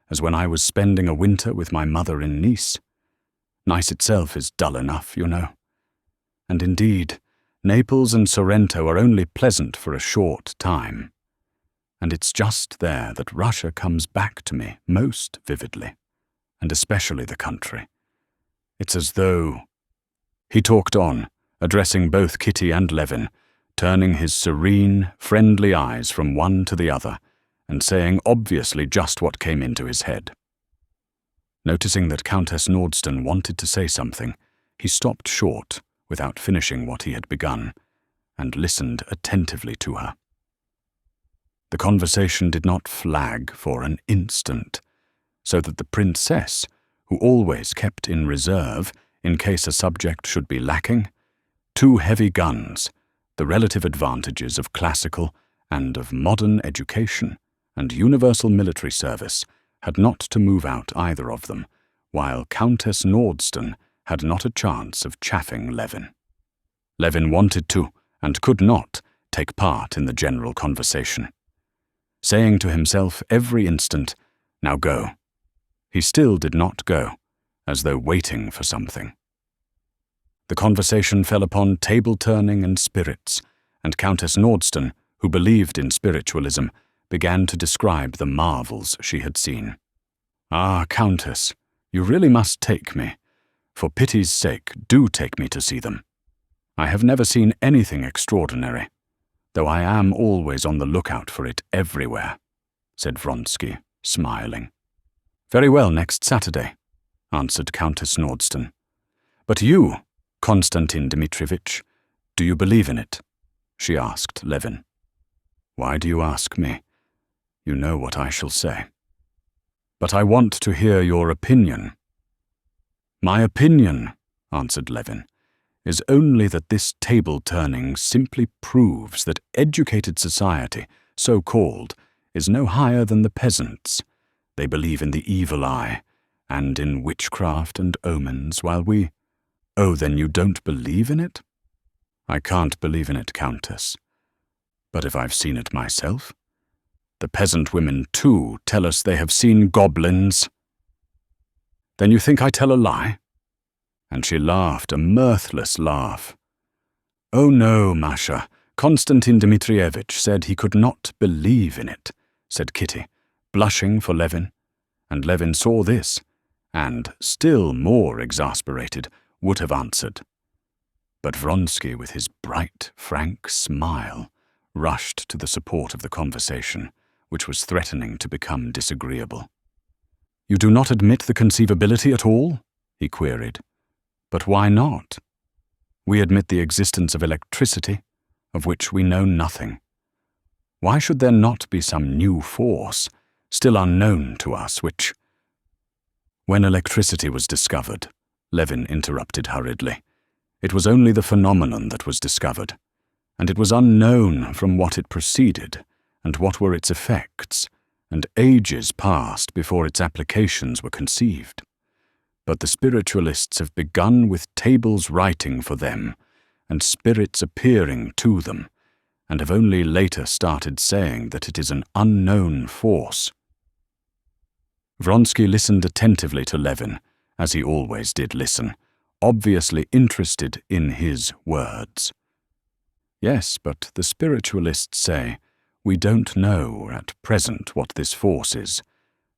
as when I was spending a winter with my mother in Nice. Nice itself is dull enough, you know. And indeed, Naples and Sorrento are only pleasant for a short time. And it's just there that Russia comes back to me most vividly, and especially the country. It's as though—" He talked on, addressing both Kitty and Levin, turning his serene, friendly eyes from one to the other, and saying obviously just what came into his head. Noticing that Countess Nordston wanted to say something, he stopped short without finishing what he had begun, and listened attentively to her. The conversation did not flag for an instant, so that the princess, who always kept in reserve, in case a subject should be lacking, two heavy guns, the relative advantages of classical and of modern education and universal military service, had not to move out either of them, while Countess Nordston had not a chance of chaffing Levin. Levin wanted to, and could not, take part in the general conversation. saying to himself every instant, "Now go." He still did not go, as though waiting for something. The conversation fell upon table-turning and spirits, and Countess Nordston, who believed in spiritualism, began to describe the marvels she had seen. "Ah, Countess, you really must take me. For pity's sake, do take me to see them. I have never seen anything extraordinary, though I am always on the lookout for it everywhere," said Vronsky, smiling. "Very well, next Saturday," answered Countess Nordston. "But you, Konstantin Dmitrievich, do you believe in it?" she asked Levin. "Why do you ask me? You know what I shall say." "But I want to hear your opinion." "My opinion," answered Levin, "is only that this table-turning simply proves that educated society, so-called, is no higher than the peasants. They believe in the evil eye, and in witchcraft and omens, while we— Oh, then you don't believe in it?" "I can't believe in it, Countess. But if I've seen it myself. The peasant women, too, tell us they have seen goblins." "Then you think I tell a lie?" And she laughed a mirthless laugh. "Oh no, Masha, Konstantin Dmitrievich said he could not believe in it," said Kitty, blushing for Levin. And Levin saw this, and, still more exasperated, would have answered. But Vronsky, with his bright, frank smile, rushed to the support of the conversation, which was threatening to become disagreeable. "You do not admit the conceivability at all?" he queried. "But why not? We admit the existence of electricity, of which we know nothing. Why should there not be some new force, still unknown to us, which—" "When electricity was discovered," Levin interrupted hurriedly, "it was only the phenomenon that was discovered, and it was unknown from what it proceeded, and what were its effects, and ages passed before its applications were conceived. But the spiritualists have begun with tables writing for them, and spirits appearing to them, and have only later started saying that it is an unknown force." Vronsky listened attentively to Levin, as he always did listen, obviously interested in his words. "Yes, but the spiritualists say, we don't know at present what this force is,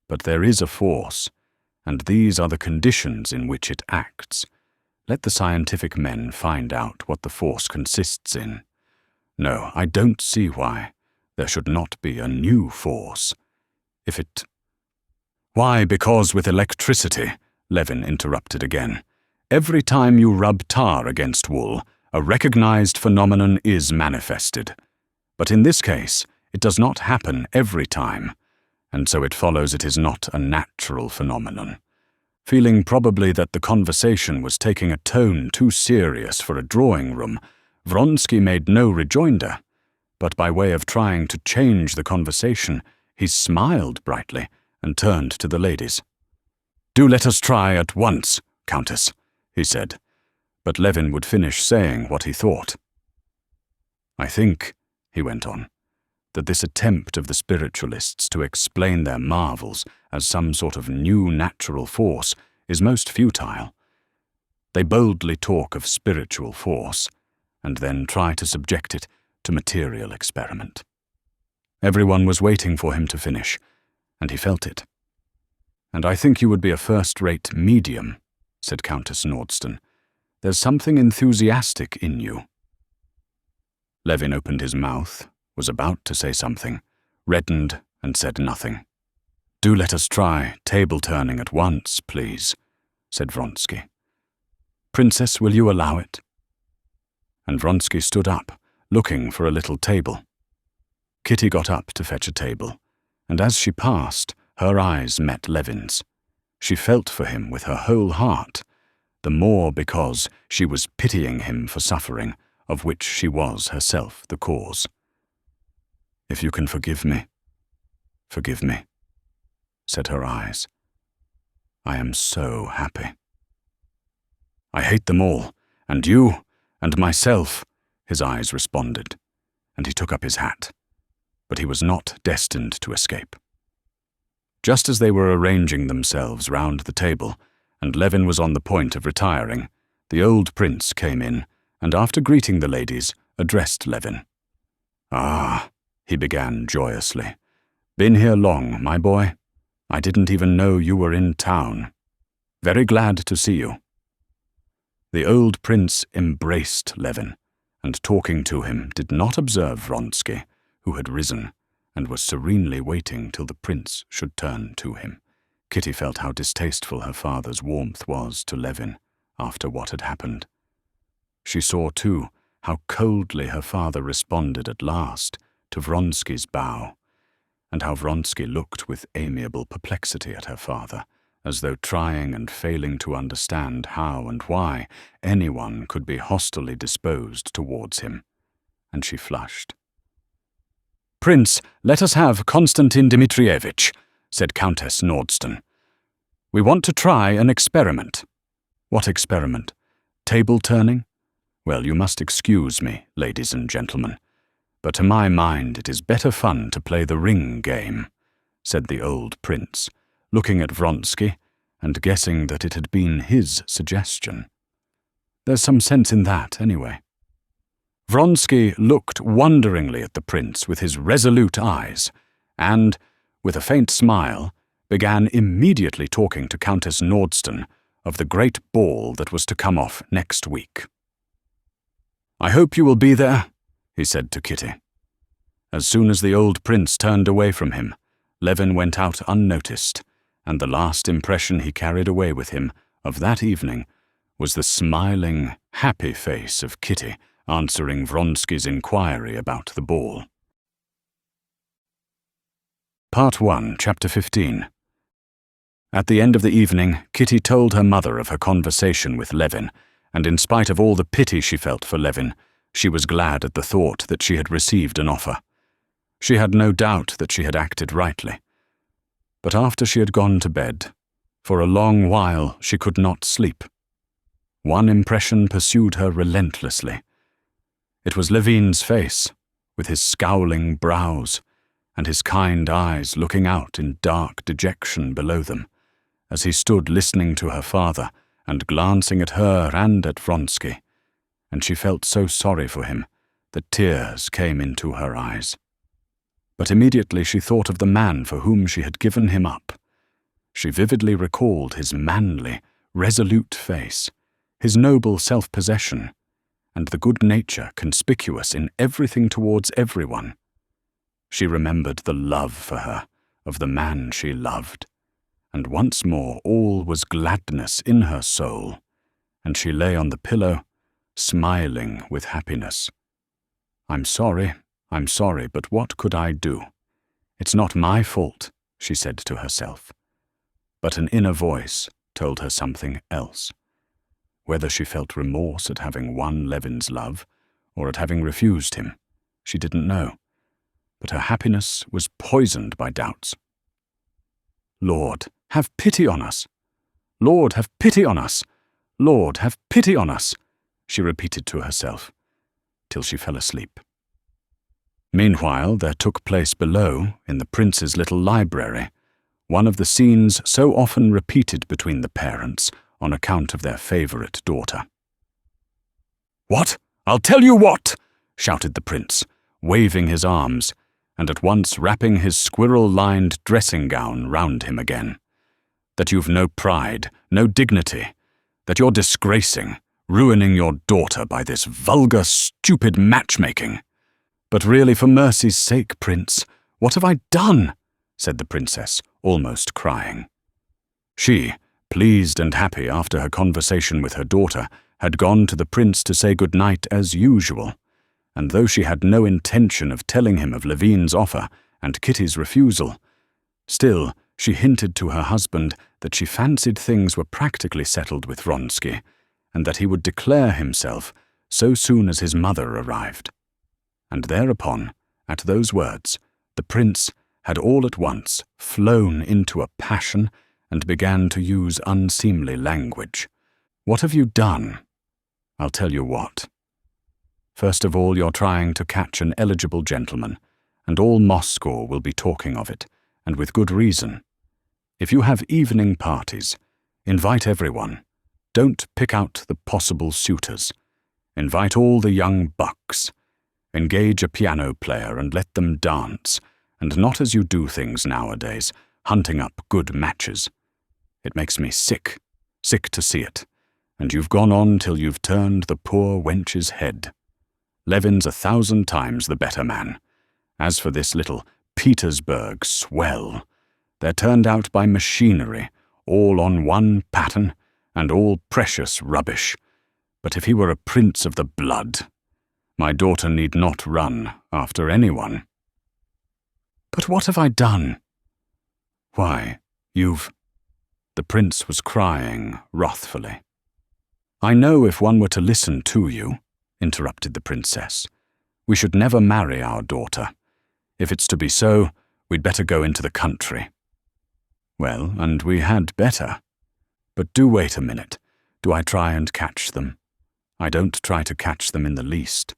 but there is a force, and these are the conditions in which it acts. Let the scientific men find out what the force consists in. No, I don't see why there should not be a new force. If it—" "Why, because with electricity," Levin interrupted again, "every time you rub tar against wool, a recognized phenomenon is manifested. But in this case, it does not happen every time, and so it follows it is not a natural phenomenon." Feeling probably that the conversation was taking a tone too serious for a drawing-room, Vronsky made no rejoinder, but by way of trying to change the conversation, he smiled brightly and turned to the ladies. "Do let us try at once, Countess," he said, but Levin would finish saying what he thought. "I think," he went on, "that this attempt of the spiritualists to explain their marvels as some sort of new natural force is most futile. They boldly talk of spiritual force, and then try to subject it to material experiment." Everyone was waiting for him to finish, and he felt it. "And I think you would be a first-rate medium," said Countess Nordston. "There's something enthusiastic in you." Levin opened his mouth, was about to say something, reddened and said nothing. "Do let us try table-turning at once, please," said Vronsky. "Princess, will you allow it?" And Vronsky stood up, looking for a little table. Kitty got up to fetch a table, and as she passed, her eyes met Levin's. She felt for him with her whole heart, the more because she was pitying him for suffering, of which she was herself the cause. "If you can forgive me, said her eyes. "I am so happy." "I hate them all, and you, and myself," his eyes responded, and he took up his hat. but he was not destined to escape. Just as they were arranging themselves round the table, and Levin was on the point of retiring, the old prince came in, and after greeting the ladies, addressed Levin. "Ah," he began joyously. "Been here long, my boy? I didn't even know you were in town. Very glad to see you." The old prince embraced Levin, and talking to him did not observe Vronsky, who had risen, and was serenely waiting till the prince should turn to him. Kitty felt how distasteful her father's warmth was to Levin after what had happened. She saw, too, how coldly her father responded at last to Vronsky's bow, and how Vronsky looked with amiable perplexity at her father, as though trying and failing to understand how and why anyone could be hostilely disposed towards him, and she flushed. "Prince, let us have Konstantin Dmitrievitch," said Countess Nordston. "We want to try an experiment." "What experiment? Table turning? Well, you must excuse me, ladies and gentlemen, but to my mind it is better fun to play the ring game," said the old prince, looking at Vronsky and guessing that it had been his suggestion. "There's some sense in that, anyway." Vronsky looked wonderingly at the prince with his resolute eyes, and, with a faint smile, began immediately talking to Countess Nordston of the great ball that was to come off next week. "I hope you will be there," he said to Kitty. As soon as the old prince turned away from him, Levin went out unnoticed, and the last impression he carried away with him of that evening was the smiling, happy face of Kitty answering Vronsky's inquiry about the ball. Part 1, Chapter 15. At the end of the evening, Kitty told her mother of her conversation with Levin, and in spite of all the pity she felt for Levin, she was glad at the thought that she had received an offer. She had no doubt that she had acted rightly. But after she had gone to bed, for a long while she could not sleep. One impression pursued her relentlessly. It was Levin's face, with his scowling brows, and his kind eyes looking out in dark dejection below them, as he stood listening to her father and glancing at her and at Vronsky, and she felt so sorry for him that tears came into her eyes. But immediately she thought of the man for whom she had given him up. She vividly recalled his manly, resolute face, his noble self-possession, and the good nature conspicuous in everything towards everyone. She remembered the love for her of the man she loved, and once more all was gladness in her soul, and she lay on the pillow, smiling with happiness. I'm sorry, but what could I do? It's not my fault," she said to herself. But an inner voice told her something else. Whether she felt remorse at having won Levin's love, or at having refused him, she didn't know, but her happiness was poisoned by doubts. "Lord, have pity on us! Lord, have pity on us! Lord, have pity on us!" she repeated to herself, till she fell asleep. Meanwhile, there took place below, in the prince's little library, one of the scenes so often repeated between the parents on account of their favorite daughter. "What? I'll tell you what!" shouted the prince, waving his arms, and at once wrapping his squirrel-lined dressing gown round him again. "That you've no pride, no dignity, that you're disgracing, ruining your daughter by this vulgar, stupid matchmaking. But really, for mercy's sake, Prince, what have I done?" said the princess, almost crying. She, pleased and happy after her conversation with her daughter, had gone to the prince to say good night as usual, and though she had no intention of telling him of Levin's offer and Kitty's refusal, still she hinted to her husband that she fancied things were practically settled with Vronsky, and that he would declare himself so soon as his mother arrived. And thereupon, at those words, the prince had all at once flown into a passion and began to use unseemly language. "What have you done? I'll tell you what. First of all, you're trying to catch an eligible gentleman, and all Moscow will be talking of it, and with good reason. If you have evening parties, invite everyone. Don't pick out the possible suitors. Invite all the young bucks. Engage a piano player and let them dance, and not as you do things nowadays, hunting up good matches. It makes me sick to see it, and you've gone on till you've turned the poor wench's head. Levin's 1,000 times the better man. As for this little Petersburg swell, they're turned out by machinery, all on one pattern, and all precious rubbish. But if he were a prince of the blood, my daughter need not run after anyone. But what have I done? Why, you've... The prince was crying wrathfully. I know if one were to listen to you, interrupted the princess, we should never marry our daughter. If it's to be so, we'd better go into the country. Well, and we had better. But do wait a minute. Do I try and catch them? I don't try to catch them in the least.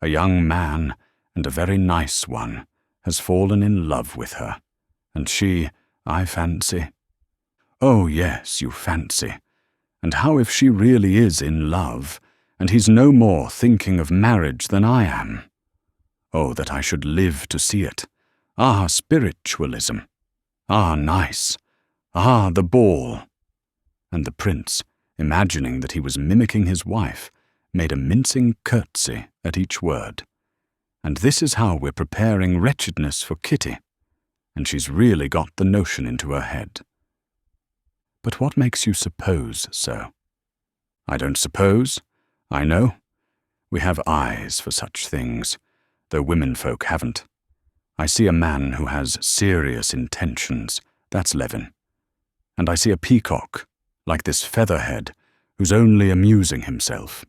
A young man, and a very nice one, has fallen in love with her. And she, I fancy... Oh, yes, you fancy. And how if she really is in love, and he's no more thinking of marriage than I am? Oh, that I should live to see it. Ah, spiritualism. Ah, nice. Ah, the ball. And the prince, imagining that he was mimicking his wife, made a mincing curtsy at each word. And this is how we're preparing wretchedness for Kitty. And she's really got the notion into her head. But what makes you suppose so? I don't suppose. I know. We have eyes for such things, though womenfolk haven't. I see a man who has serious intentions, that's Levin. And I see a peacock, like this featherhead, who's only amusing himself.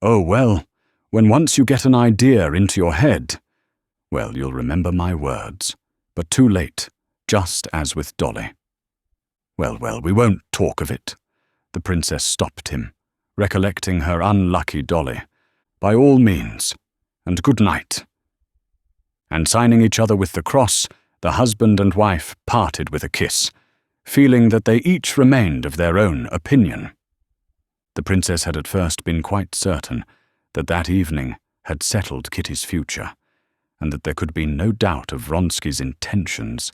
Oh, well, when once you get an idea into your head, well, you'll remember my words, but too late, just as with Dolly. Well, we won't talk of it. The princess stopped him, recollecting her unlucky Dolly. By all means, and good night. And signing each other with the cross, the husband and wife parted with a kiss, feeling that they each remained of their own opinion. The princess had at first been quite certain that that evening had settled Kitty's future, and that there could be no doubt of Vronsky's intentions,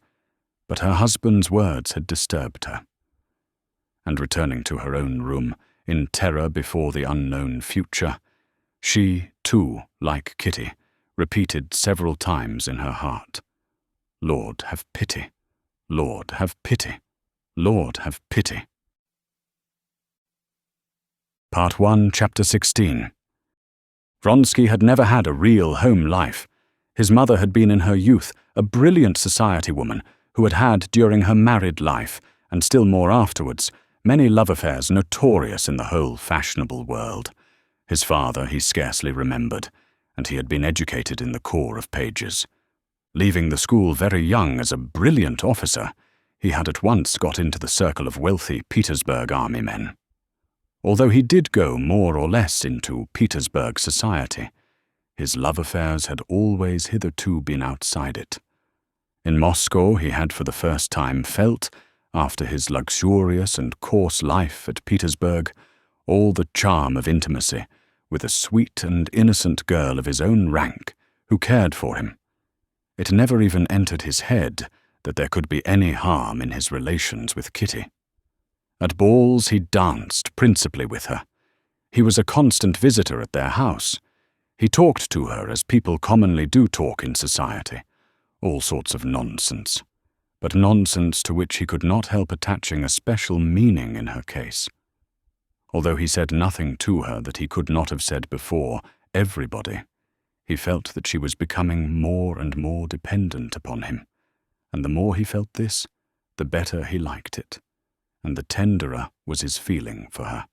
but her husband's words had disturbed her. And returning to her own room, in terror before the unknown future, she, too, like Kitty, repeated several times in her heart, Lord, have pity. Lord, have pity. Lord, have pity. Part 1, Chapter 16. Vronsky had never had a real home life. His mother had been in her youth a brilliant society woman who had had, during her married life, and still more afterwards, many love affairs notorious in the whole fashionable world. His father he scarcely remembered, and he had been educated in the Corps of Pages. Leaving the school very young as a brilliant officer, he had at once got into the circle of wealthy Petersburg army men. Although he did go more or less into Petersburg society, his love affairs had always hitherto been outside it. In Moscow he had for the first time felt, after his luxurious and coarse life at Petersburg, all the charm of intimacy with a sweet and innocent girl of his own rank who cared for him. It never even entered his head that there could be any harm in his relations with Kitty. At balls he danced principally with her. He was a constant visitor at their house. He talked to her as people commonly do talk in society, all sorts of nonsense, but nonsense to which he could not help attaching a special meaning in her case. Although he said nothing to her that he could not have said before everybody, he felt that she was becoming more and more dependent upon him, and the more he felt this, the better he liked it, and the tenderer was his feeling for her.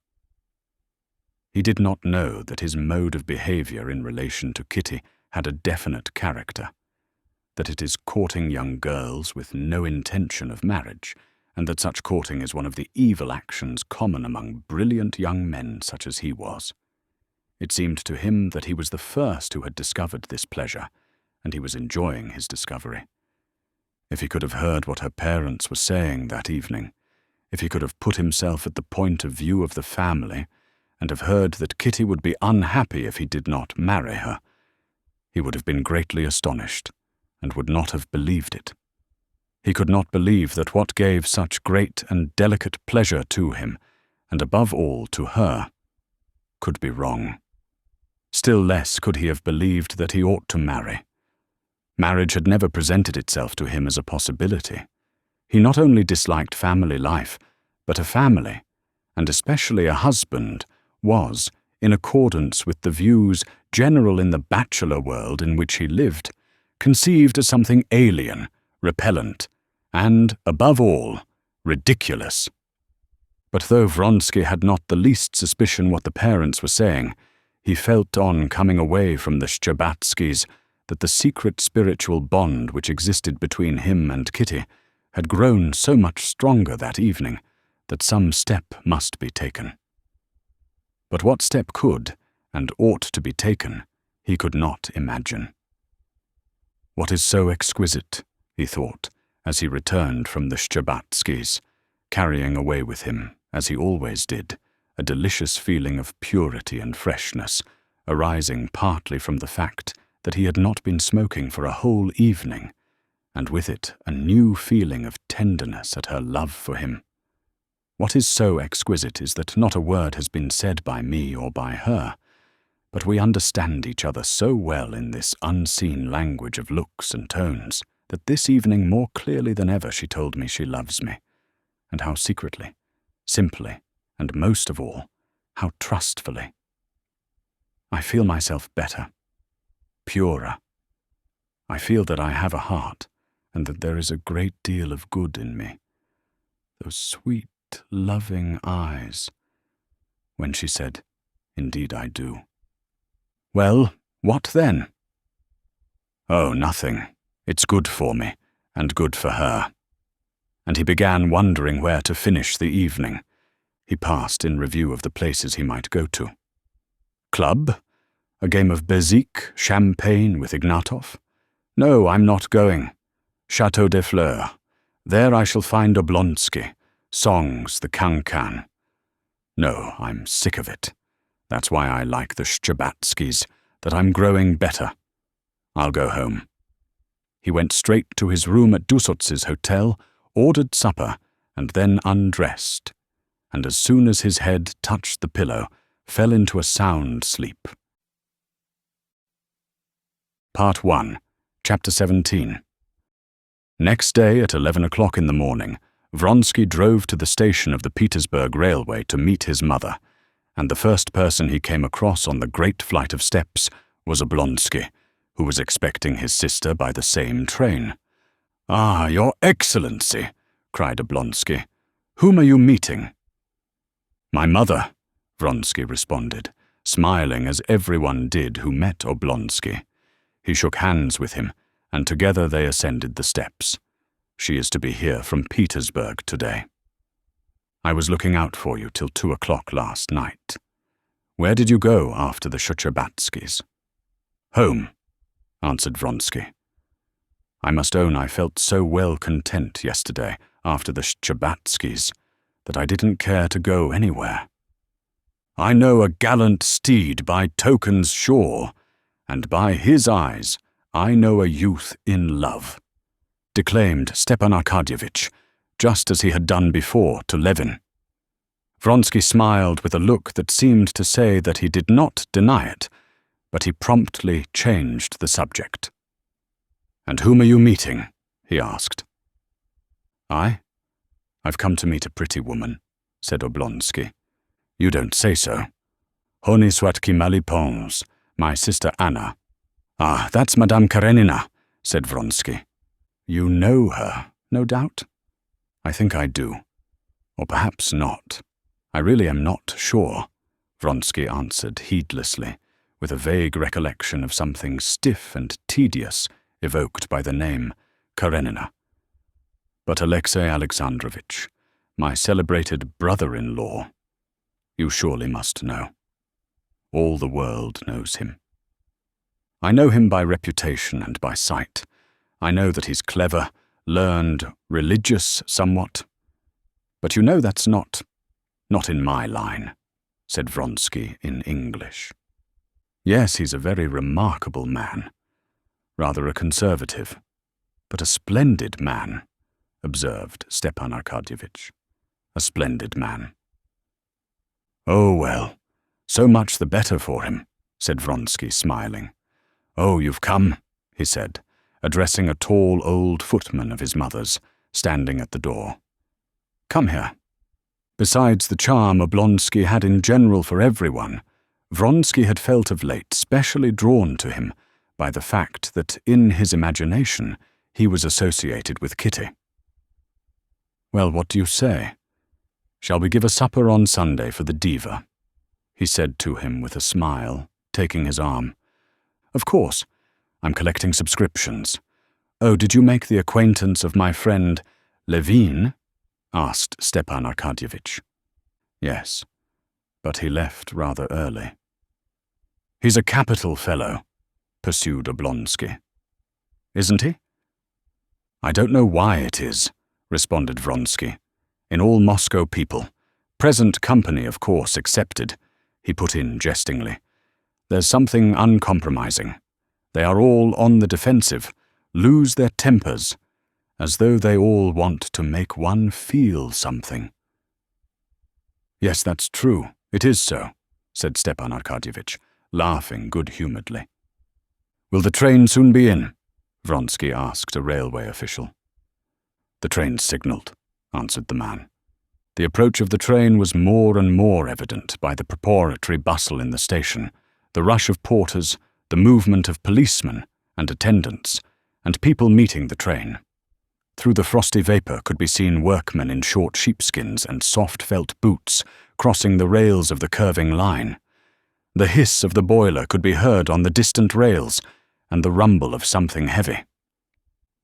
He did not know that his mode of behavior in relation to Kitty had a definite character, that it is courting young girls with no intention of marriage, and that such courting is one of the evil actions common among brilliant young men such as he was. It seemed to him that he was the first who had discovered this pleasure, and he was enjoying his discovery. If he could have heard what her parents were saying that evening, if he could have put himself at the point of view of the family, and have heard that Kitty would be unhappy if he did not marry her, he would have been greatly astonished, and would not have believed it. He could not believe that what gave such great and delicate pleasure to him, and above all to her, could be wrong. Still less could he have believed that he ought to marry. Marriage had never presented itself to him as a possibility. He not only disliked family life, but a family, and especially a husband, was, in accordance with the views general in the bachelor world in which he lived, conceived as something alien, repellent, and, above all, ridiculous. But though Vronsky had not the least suspicion what the parents were saying, he felt on coming away from the Shtcherbatskys that the secret spiritual bond which existed between him and Kitty had grown so much stronger that evening that some step must be taken. But what step could and ought to be taken, he could not imagine. What is so exquisite, he thought, as he returned from the Shtcherbatskys, carrying away with him, as he always did, a delicious feeling of purity and freshness, arising partly from the fact that he had not been smoking for a whole evening, and with it a new feeling of tenderness at her love for him. What is so exquisite is that not a word has been said by me or by her, but we understand each other so well in this unseen language of looks and tones that this evening more clearly than ever she told me she loves me, and how secretly, simply, and most of all, how trustfully. I feel myself better, purer. I feel that I have a heart, and that there is a great deal of good in me. Those sweet, loving eyes. When she said, "Indeed I do." "Well, what then?" "Oh, nothing. It's good for me, and good for her." And he began wondering where to finish the evening. He passed in review of the places he might go to. Club? A game of bezique, champagne with Ignatov? No, I'm not going. Château des Fleurs. There I shall find Oblonsky. Songs, the cancan. No, I'm sick of it. That's why I like the Shtcherbatskys, that I'm growing better. I'll go home. He went straight to his room at Dussotz's hotel, ordered supper, and then undressed, and as soon as his head touched the pillow, fell into a sound sleep. Part 1, Chapter 17. Next day at 11 o'clock in the morning, Vronsky drove to the station of the Petersburg Railway to meet his mother, and the first person he came across on the great flight of steps was Oblonsky, who was expecting his sister by the same train. "Ah, Your Excellency!" cried Oblonsky. "Whom are you meeting?" "My mother," Vronsky responded, smiling as everyone did who met Oblonsky. He shook hands with him, and together they ascended the steps. "She is to be here from Petersburg today. I was looking out for you till 2 o'clock last night. Where did you go after the Shtcherbatskys?" "Home," answered Vronsky. "I must own I felt so well content yesterday after the Shtcherbatskys that I didn't care to go anywhere. I know a gallant steed by tokens sure, and by his eyes I know a youth in love," declaimed Stepan Arkadyevitch, just as he had done before to Levin. Vronsky smiled with a look that seemed to say that he did not deny it, but he promptly changed the subject. "And whom are you meeting?" he asked. I've come to meet a pretty woman," said Oblonsky. "You don't say so. Honi soit qui mal y pense, my sister Anna." "Ah, that's Madame Karenina," said Vronsky. "You know her, no doubt?" "I think I do. Or perhaps not. I really am not sure," Vronsky answered heedlessly, with a vague recollection of something stiff and tedious evoked by the name Karenina. "But Alexey Alexandrovitch, my celebrated brother-in-law, you surely must know. All the world knows him." I know him by reputation and by sight. I know that he's clever, learned, religious somewhat. But you know that's not in my line, said Vronsky in English. Yes, he's a very remarkable man. Rather a conservative, but a splendid man, observed Stepan Arkadyevitch. A splendid man. Oh, well, so much the better for him, said Vronsky, smiling. Oh, you've come, he said, addressing a tall old footman of his mother's, standing at the door. Come here. Besides the charm Oblonsky had in general for everyone, Vronsky had felt of late specially drawn to him by the fact that in his imagination he was associated with Kitty. Well, what do you say? Shall we give a supper on Sunday for the diva? He said to him with a smile, taking his arm. Of course. I'm collecting subscriptions. Oh, did you make the acquaintance of my friend Levin? Asked Stepan Arkadyevitch. Yes, but he left rather early. He's a capital fellow, pursued Oblonsky. Isn't he? I don't know why it is, responded Vronsky. In all Moscow people, present company of course excepted, he put in jestingly. There's something uncompromising. They are all on the defensive, lose their tempers, as though they all want to make one feel something. Yes, that's true. It is so, said Stepan Arkadyevitch, laughing good-humouredly. Will the train soon be in? Vronsky asked a railway official. The train's signalled, answered the man. The approach of the train was more and more evident by the preparatory bustle in the station, the rush of porters, the movement of policemen and attendants, and people meeting the train. Through the frosty vapour could be seen workmen in short sheepskins and soft felt boots crossing the rails of the curving line. The hiss of the boiler could be heard on the distant rails, and the rumble of something heavy.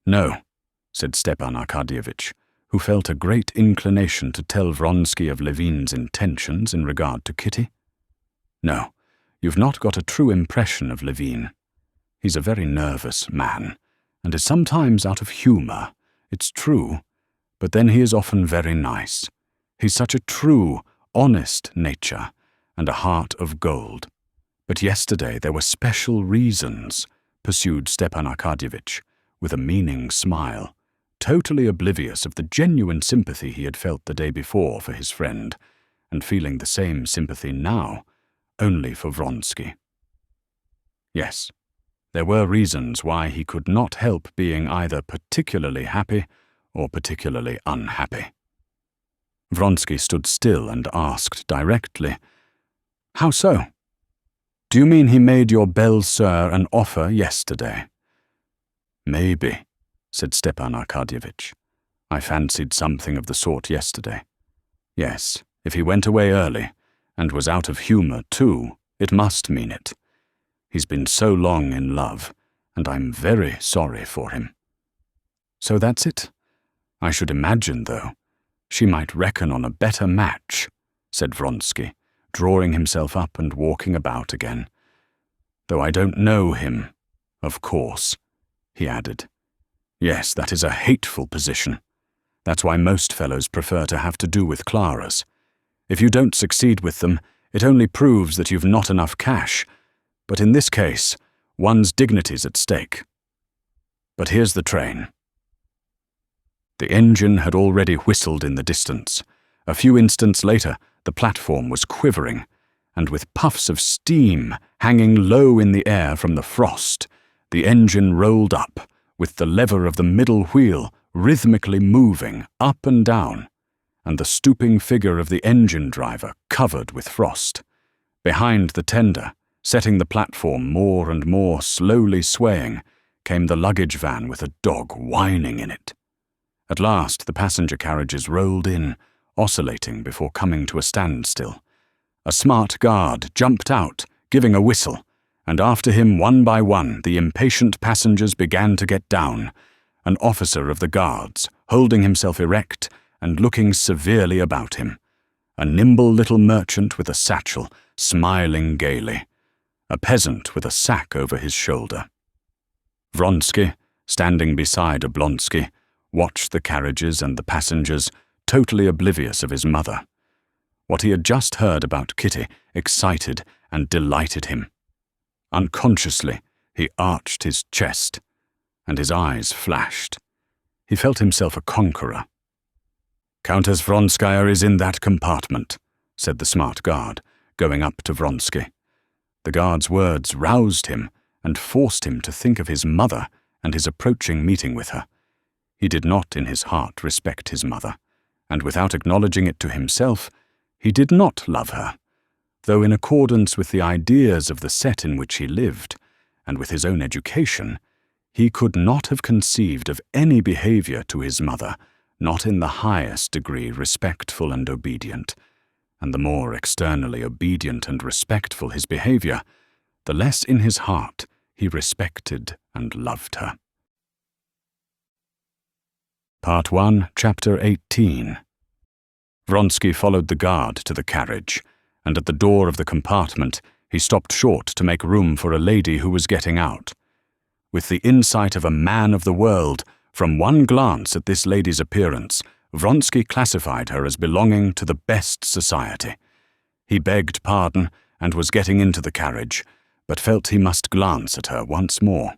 No, said Stepan Arkadyevitch, who felt a great inclination to tell Vronsky of Levin's intentions in regard to Kitty. No, you've not got a true impression of Levin. He's a very nervous man, and is sometimes out of humour, it's true, but then he is often very nice. He's such a true, honest nature, and a heart of gold. But yesterday there were special reasons, pursued Stepan Arkadyevitch, with a meaning smile, totally oblivious of the genuine sympathy he had felt the day before for his friend, and feeling the same sympathy now, only for Vronsky. Yes, there were reasons why he could not help being either particularly happy or particularly unhappy. Vronsky stood still and asked directly, How so? Do you mean he made your belle-sœur an offer yesterday? Maybe, said Stepan Arkadyevitch. I fancied something of the sort yesterday. Yes, if he went away early, and was out of humour too, it must mean it. He's been so long in love, and I'm very sorry for him. So that's it? I should imagine, though, she might reckon on a better match, said Vronsky, drawing himself up and walking about again. Though I don't know him, of course, he added. Yes, that is a hateful position. That's why most fellows prefer to have to do with Claras. If you don't succeed with them, it only proves that you've not enough cash. But in this case, one's dignity's at stake. But here's the train. The engine had already whistled in the distance. A few instants later, the platform was quivering, and with puffs of steam hanging low in the air from the frost, the engine rolled up, with the lever of the middle wheel rhythmically moving up and down, and the stooping figure of the engine driver covered with frost. Behind the tender, setting the platform more and more slowly swaying, came the luggage van with a dog whining in it. At last the passenger carriages rolled in, oscillating before coming to a standstill. A smart guard jumped out, giving a whistle, and after him one by one the impatient passengers began to get down, an officer of the guards, holding himself erect and looking severely about him, a nimble little merchant with a satchel, smiling gaily, a peasant with a sack over his shoulder. Vronsky, standing beside Oblonsky, watched the carriages and the passengers, totally oblivious of his mother. What he had just heard about Kitty excited and delighted him. Unconsciously, he arched his chest, and his eyes flashed. He felt himself a conqueror. "Countess Vronskaya is in that compartment," said the smart guard, going up to Vronsky. The guard's words roused him and forced him to think of his mother and his approaching meeting with her. He did not in his heart respect his mother, and without acknowledging it to himself, he did not love her, though in accordance with the ideas of the set in which he lived, and with his own education, he could not have conceived of any behavior to his mother not in the highest degree respectful and obedient, and the more externally obedient and respectful his behavior, the less in his heart he respected and loved her. Part 1, Chapter 18. Vronsky followed the guard to the carriage, and at the door of the compartment he stopped short to make room for a lady who was getting out. With the insight of a man of the world, from one glance at this lady's appearance, Vronsky classified her as belonging to the best society. He begged pardon and was getting into the carriage, but felt he must glance at her once more.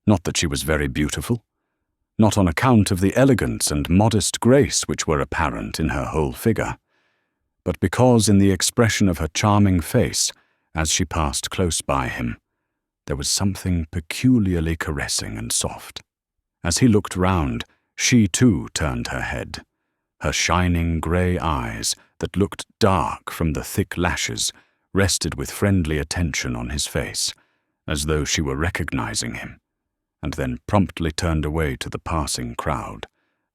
Not that she was very beautiful, not on account of the elegance and modest grace which were apparent in her whole figure, but because in the expression of her charming face, as she passed close by him, there was something peculiarly caressing and soft. As he looked round, she too turned her head. Her shining grey eyes, that looked dark from the thick lashes, rested with friendly attention on his face, as though she were recognizing him, and then promptly turned away to the passing crowd,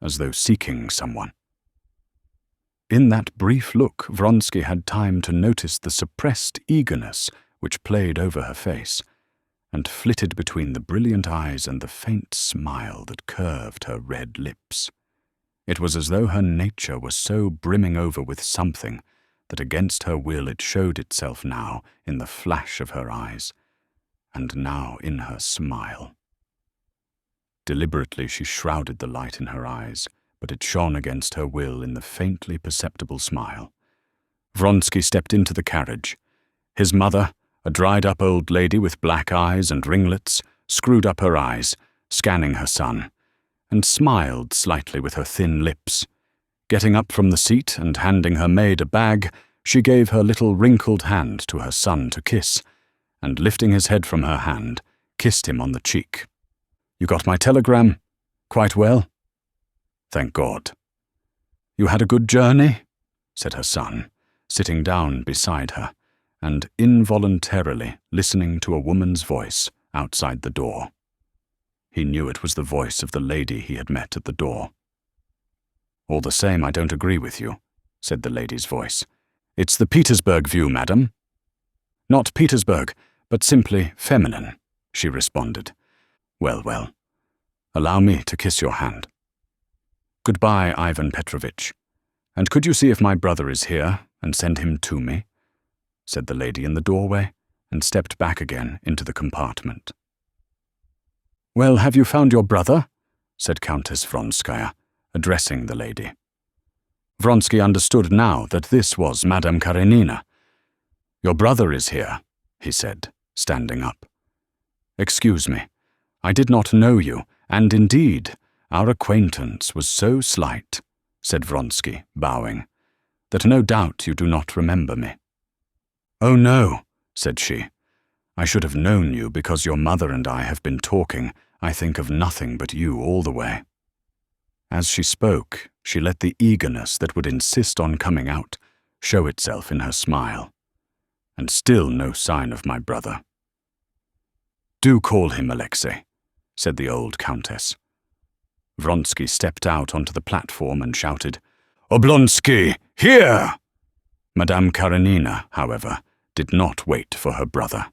as though seeking someone. In that brief look, Vronsky had time to notice the suppressed eagerness which played over her face, and flitted between the brilliant eyes and the faint smile that curved her red lips. It was as though her nature was so brimming over with something that against her will it showed itself now in the flash of her eyes, and now in her smile. Deliberately she shrouded the light in her eyes, but it shone against her will in the faintly perceptible smile. Vronsky stepped into the carriage. His mother, a dried-up old lady with black eyes and ringlets, screwed up her eyes, scanning her son, and smiled slightly with her thin lips. Getting up from the seat and handing her maid a bag, she gave her little wrinkled hand to her son to kiss, and lifting his head from her hand, kissed him on the cheek. "You got my telegram? Quite well?" "Thank God." "You had a good journey?" said her son, sitting down beside her, and involuntarily listening to a woman's voice outside the door. He knew it was the voice of the lady he had met at the door. "All the same, I don't agree with you," said the lady's voice. "It's the Petersburg view, madam." "Not Petersburg, but simply feminine," she responded. "Well, well, allow me to kiss your hand." "Goodbye, Ivan Petrovitch. And could you see if my brother is here, and send him to me?" said the lady in the doorway, and stepped back again into the compartment. "Well, have you found your brother?" said Countess Vronskaya, addressing the lady. Vronsky understood now that this was Madame Karenina. "Your brother is here," he said, standing up. "Excuse me, I did not know you, and indeed, our acquaintance was so slight," said Vronsky, bowing, "that no doubt you do not remember me." "Oh no," said she. "I should have known you because your mother and I have been talking, I think of nothing but you all the way." As she spoke, she let the eagerness that would insist on coming out show itself in her smile. And still no sign of my brother. "Do call him, Alexei," said the old countess. Vronsky stepped out onto the platform and shouted, "Oblonsky, here!" Madame Karenina, however, did not wait for her brother,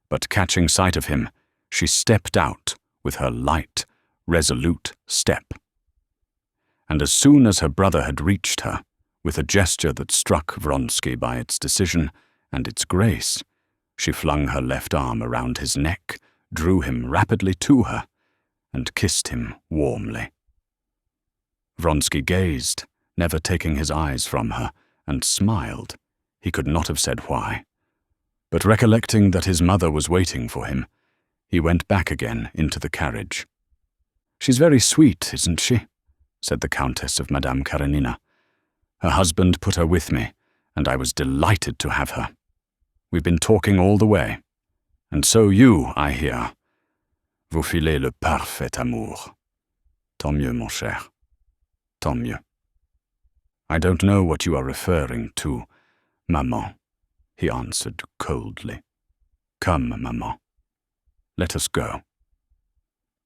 but catching sight of him, she stepped out with her light, resolute step. And as soon as her brother had reached her, with a gesture that struck Vronsky by its decision and its grace, She flung her left arm around his neck, drew him rapidly to her, and kissed him warmly. Vronsky gazed, never taking his eyes from her, and smiled. He could not have said why. But recollecting that his mother was waiting for him, he went back again into the carriage. "She's very sweet, isn't she?" said the Countess of Madame Karenina. "Her husband put her with me, and I was delighted to have her. We've been talking all the way. And so you, I hear. Vous filez le parfait amour. Tant mieux, mon cher. Tant mieux." "I don't know what you are referring to, maman," he answered coldly. "Come, maman. Let us go."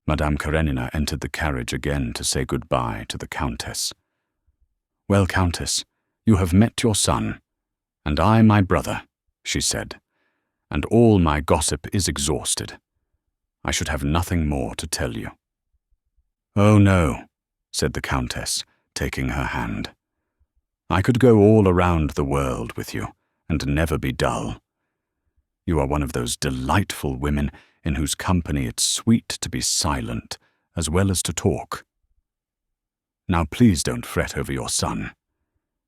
Madame Karenina entered the carriage again to say goodbye to the Countess. "Well, Countess, you have met your son, and I my brother," she said, "and all my gossip is exhausted. I should have nothing more to tell you." "Oh, no," said the Countess, taking her hand. "I could go all around the world with you, and never be dull. You are one of those delightful women in whose company it's sweet to be silent as well as to talk. Now please don't fret over your son.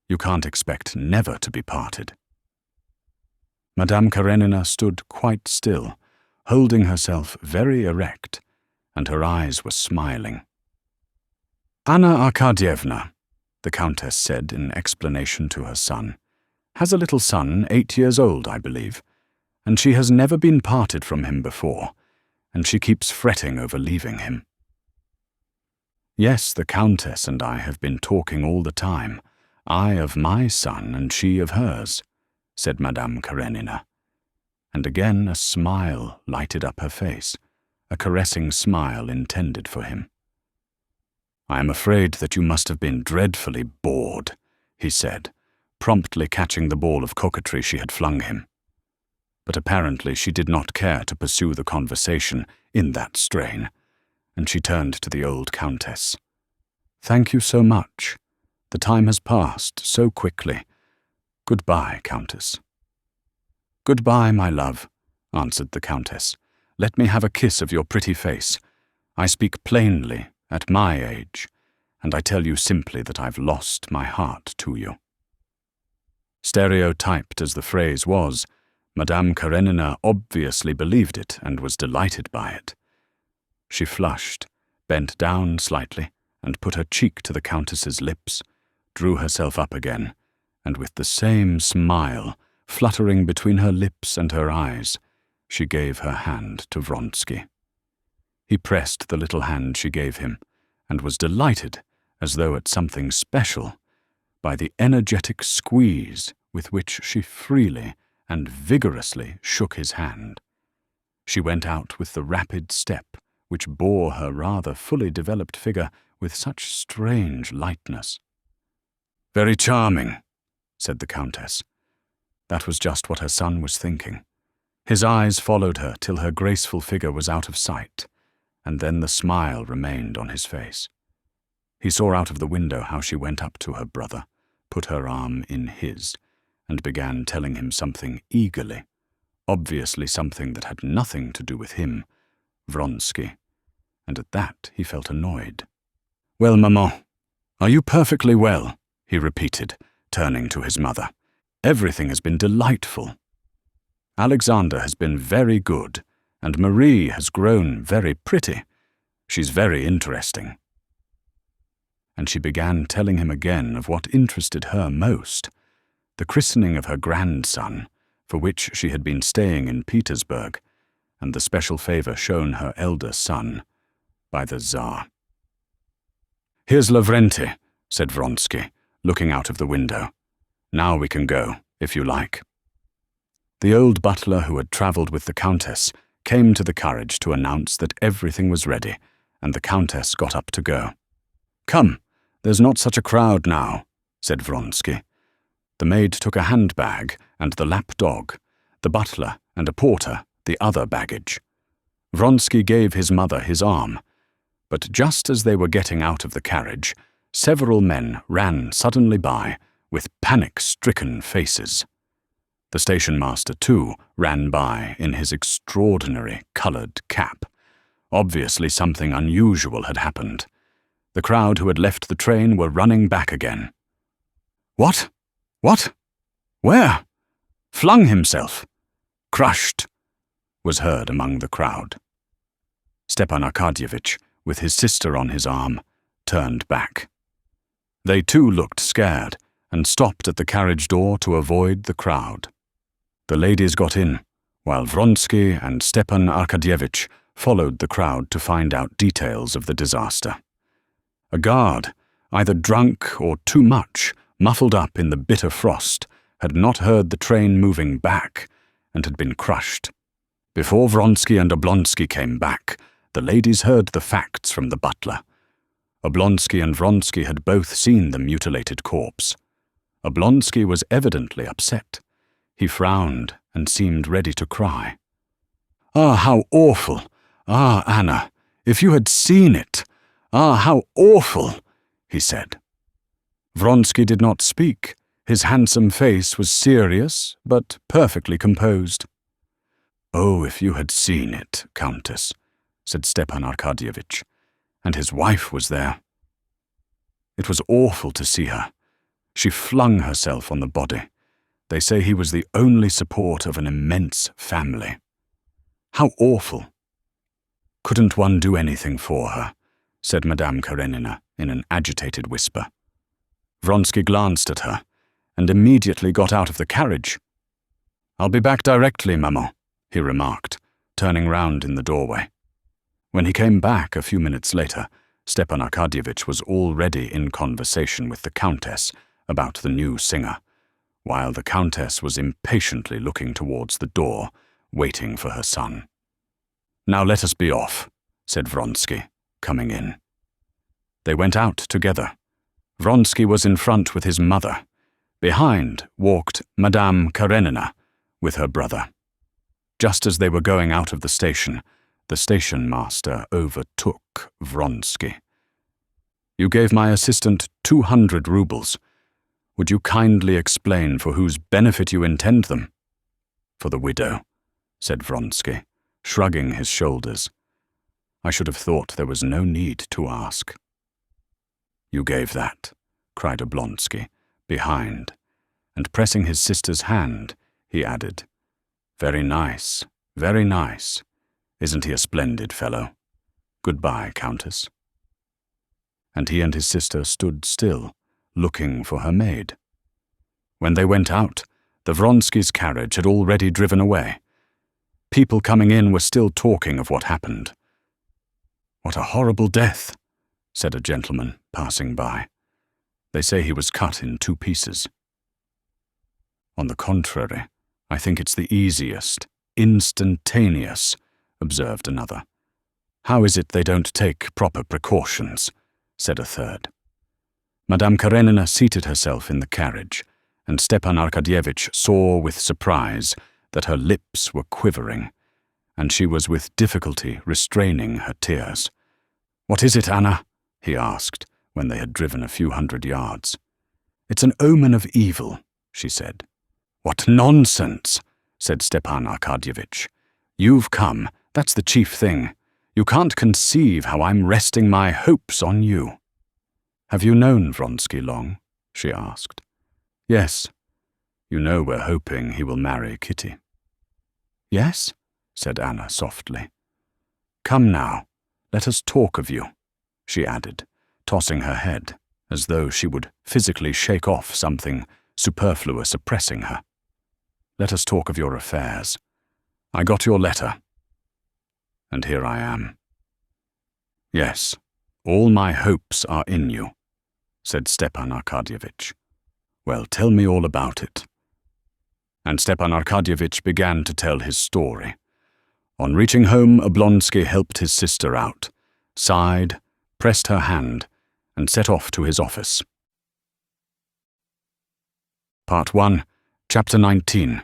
You can't expect never to be parted." Madame Karenina stood quite still, holding herself very erect, and her eyes were smiling. "Anna Arkadyevna," the Countess said in explanation to her son, "has a little son, 8 years old, I believe, and she has never been parted from him before, and she keeps fretting over leaving him." "Yes, the Countess and I have been talking all the time, I of my son and she of hers," said Madame Karenina. And again a smile lighted up her face, a caressing smile intended for him. "I am afraid that you must have been dreadfully bored," he said, promptly catching the ball of coquetry she had flung him. But apparently she did not care to pursue the conversation in that strain, and she turned to the old Countess. "Thank you so much. The time has passed so quickly. Goodbye, Countess." "Goodbye, my love," answered the Countess. "Let me have a kiss of your pretty face. I speak plainly, at my age, and I tell you simply that I've lost my heart to you." Stereotyped as the phrase was, Madame Karenina obviously believed it and was delighted by it. She flushed, bent down slightly, and put her cheek to the Countess's lips, drew herself up again, and with the same smile fluttering between her lips and her eyes, she gave her hand to Vronsky. He pressed the little hand she gave him, and was delighted, as though at something special, by the energetic squeeze with which she freely and vigorously shook his hand. She went out with the rapid step which bore her rather fully developed figure with such strange lightness. "Very charming," said the Countess. That was just what her son was thinking. His eyes followed her till her graceful figure was out of sight, and then the smile remained on his face. He saw out of the window how she went up to her brother, put her arm in his, and began telling him something eagerly, obviously something that had nothing to do with him, Vronsky, and at that he felt annoyed. "Well, maman, are you perfectly well?" he repeated, turning to his mother. "Everything has been delightful. Alexander has been very good, and Marie has grown very pretty. She's very interesting." And she began telling him again of what interested her most, the christening of her grandson, for which she had been staying in Petersburg, and the special favor shown her elder son by the Tsar. "Here's Lavrenti," said Vronsky, looking out of the window. "Now we can go, if you like." The old butler who had travelled with the Countess came to the carriage to announce that everything was ready, and the Countess got up to go. "Come, there's not such a crowd now," said Vronsky. The maid took a handbag and the lap-dog, the butler and a porter the other baggage. Vronsky gave his mother his arm, but just as they were getting out of the carriage, several men ran suddenly by with panic-stricken faces. The station master, too, ran by in his extraordinary coloured cap. Obviously something unusual had happened. The crowd who had left the train were running back again. What? What? Where? Flung himself. Crushed, was heard among the crowd. Stepan Arkadyevitch, with his sister on his arm, turned back. They too looked scared and stopped at the carriage door to avoid the crowd. The ladies got in, while Vronsky and Stepan Arkadyevitch followed the crowd to find out details of the disaster. A guard, either drunk or too much, muffled up in the bitter frost, had not heard the train moving back and had been crushed. Before Vronsky and Oblonsky came back, the ladies heard the facts from the butler. Oblonsky and Vronsky had both seen the mutilated corpse. Oblonsky was evidently upset. He frowned and seemed ready to cry. "Ah, how awful! Ah, Anna, if you had seen it! Ah, how awful!" he said. Vronsky did not speak. His handsome face was serious, but perfectly composed. "Oh, if you had seen it, Countess," said Stepan Arkadyevitch, and his wife was there. It was awful to see her. She flung herself on the body. They say he was the only support of an immense family. How awful! "Couldn't one do anything for her?" said Madame Karenina in an agitated whisper. Vronsky glanced at her and immediately got out of the carriage. "I'll be back directly, maman," he remarked, turning round in the doorway. When he came back a few minutes later, Stepan Arkadyevitch was already in conversation with the Countess about the new singer, while the Countess was impatiently looking towards the door, waiting for her son. "Now let us be off," said Vronsky, coming in. They went out together. Vronsky was in front with his mother. Behind walked Madame Karenina with her brother. Just as they were going out of the station master overtook Vronsky. "You gave my assistant 200 rubles. Would you kindly explain for whose benefit you intend them?" "For the widow," said Vronsky, shrugging his shoulders. "I should have thought there was no need to ask." "You gave that," cried Oblonsky, behind, and pressing his sister's hand, he added, very nice. Isn't he a splendid fellow? Goodbye, Countess." And he and his sister stood still, looking for her maid. When they went out, the Vronskys' carriage had already driven away. People coming in were still talking of what happened. "What a horrible death," said a gentleman passing by. "They say he was cut in 2 pieces." "On the contrary, I think it's the easiest, instantaneous," observed another. "How is it they don't take proper precautions?" said a third. Madame Karenina seated herself in the carriage, and Stepan Arkadyevitch saw with surprise that her lips were quivering, and she was with difficulty restraining her tears. "What is it, Anna?" he asked, when they had driven a few hundred yards. "It's an omen of evil," she said. "What nonsense!" said Stepan Arkadyevitch. "You've come, that's the chief thing. You can't conceive how I'm resting my hopes on you." "Have you known Vronsky long?" she asked. "Yes. You know we're hoping he will marry Kitty." "Yes?" said Anna softly. "Come now, let us talk of you," she added, tossing her head, as though she would physically shake off something superfluous oppressing her. "Let us talk of your affairs. I got your letter, and here I am." "Yes, all my hopes are in you," said Stepan Arkadyevitch. "Well, tell me all about it." And Stepan Arkadyevitch began to tell his story. On reaching home, Oblonsky helped his sister out, sighed, pressed her hand, and set off to his office. Part 1, Chapter 19.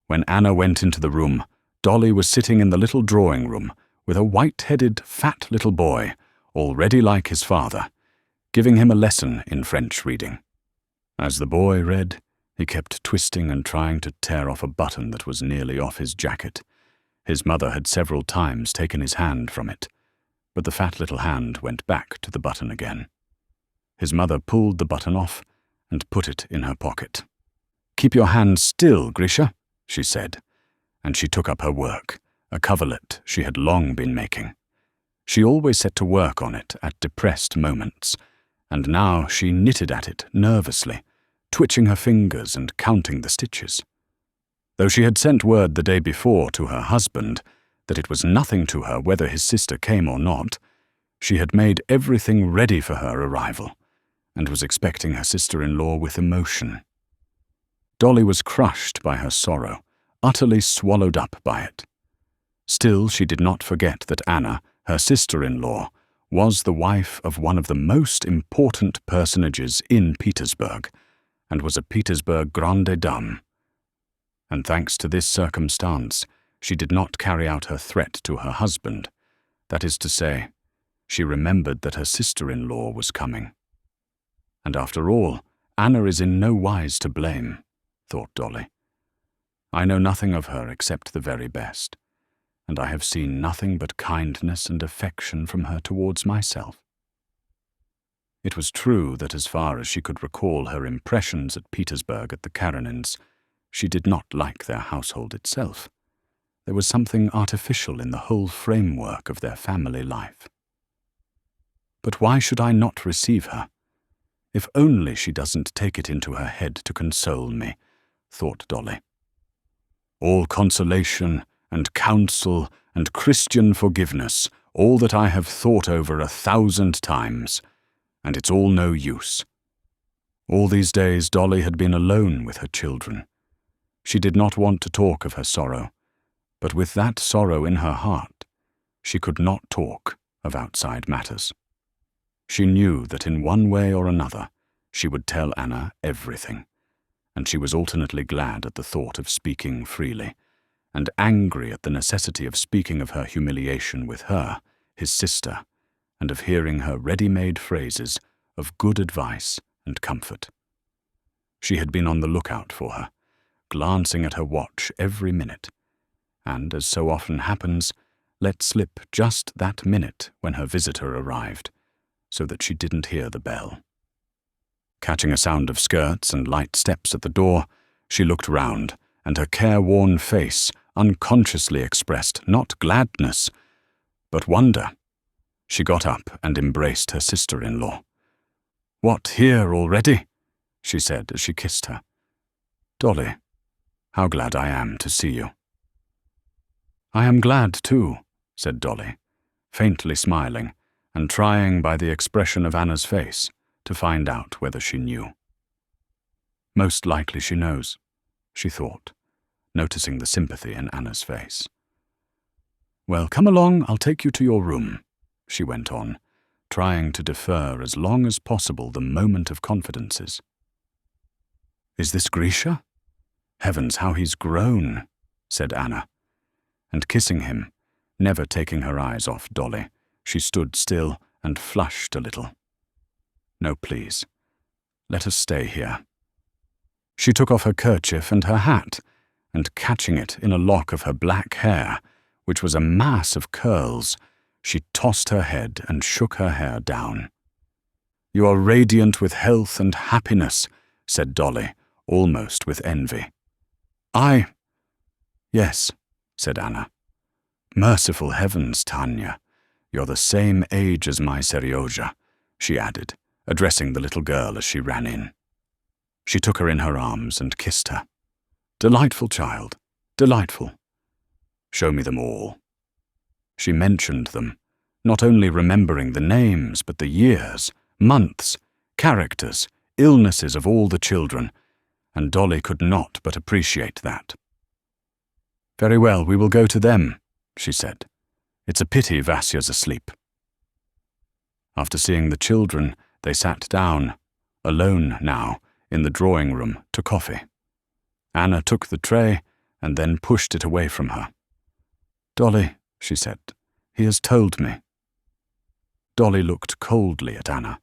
When Anna went into the room, Dolly was sitting in the little drawing room with a white-headed, fat little boy, already like his father, giving him a lesson in French reading. As the boy read, He kept twisting and trying to tear off a button that was nearly off his jacket. His mother had several times taken his hand from it, but the fat little hand went back to the button again. His mother pulled the button off and put it in her pocket. "Keep your hand still, Grisha," she said, and she took up her work, a coverlet she had long been making. She always set to work on it at depressed moments, and now she knitted at it nervously, twitching her fingers and counting the stitches. Though she had sent word the day before to her husband that it was nothing to her whether his sister came or not, she had made everything ready for her arrival, and was expecting her sister-in-law with emotion. Dolly was crushed by her sorrow, utterly swallowed up by it. Still, she did not forget that Anna, her sister-in-law, was the wife of one of the most important personages in Petersburg, and was a Petersburg grande dame. And thanks to this circumstance, she did not carry out her threat to her husband. That is to say, she remembered that her sister-in-law was coming. And after all, Anna is in no wise to blame, thought Dolly. I know nothing of her except the very best, and I have seen nothing but kindness and affection from her towards myself. It was true that as far as she could recall her impressions at Petersburg at the Karenins, she did not like their household itself. There was something artificial in the whole framework of their family life. But why should I not receive her? If only she doesn't take it into her head to console me, thought Dolly. All consolation and counsel and Christian forgiveness, all that I have thought over 1,000 times, and it's all no use. All these days Dolly had been alone with her children. She did not want to talk of her sorrow, but with that sorrow in her heart, she could not talk of outside matters. She knew that in one way or another she would tell Anna everything, and she was alternately glad at the thought of speaking freely, and angry at the necessity of speaking of her humiliation with her, his sister, and of hearing her ready-made phrases of good advice and comfort. She had been on the lookout for her, glancing at her watch every minute, and, as so often happens, let slip just that minute when her visitor arrived, so that she didn't hear the bell. Catching a sound of skirts and light steps at the door, she looked round, and her careworn face unconsciously expressed not gladness, but wonder. She got up and embraced her sister-in-law. "What, here already?" she said as she kissed her. "Dolly, how glad I am to see you." "I am glad too," said Dolly, faintly smiling, and trying by the expression of Anna's face to find out whether she knew. Most likely she knows, she thought, noticing the sympathy in Anna's face. "Well, come along, I'll take you to your room," she went on, trying to defer as long as possible the moment of confidences. "Is this Grisha? Heavens, how he's grown," said Anna, and kissing him, never taking her eyes off Dolly, she stood still and flushed a little. "No, please. Let us stay here." She took off her kerchief and her hat, and catching it in a lock of her black hair, which was a mass of curls, she tossed her head and shook her hair down. "You are radiant with health and happiness," said Dolly, almost with envy. "Yes," said Anna. "Merciful heavens, Tanya, you're the same age as my Seryozha," she added, addressing the little girl as she ran in. She took her in her arms and kissed her. "Delightful child, delightful. Show me them all." She mentioned them, not only remembering the names, but the years, months, characters, illnesses of all the children, and Dolly could not but appreciate that. "Very well, we will go to them," she said. "It's a pity Vasya's asleep." After seeing the children, they sat down, alone now, in the drawing-room to coffee. Anna took the tray and then pushed it away from her. "Dolly," she said, "he has told me." Dolly looked coldly at Anna.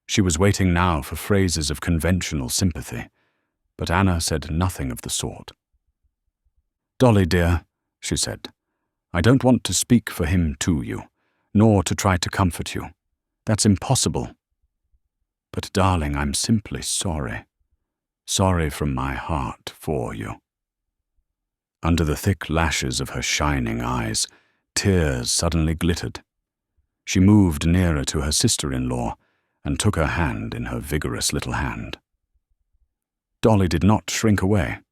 She was waiting now for phrases of conventional sympathy, But Anna said nothing of the sort. "Dolly, dear," she said, "I don't want to speak for him to you, nor to try to comfort you. That's impossible. But, darling, I'm simply sorry. Sorry from my heart for you." Under the thick lashes of her shining eyes, tears suddenly glittered. She moved nearer to her sister-in-law and took her hand in her vigorous little hand. Dolly did not shrink away,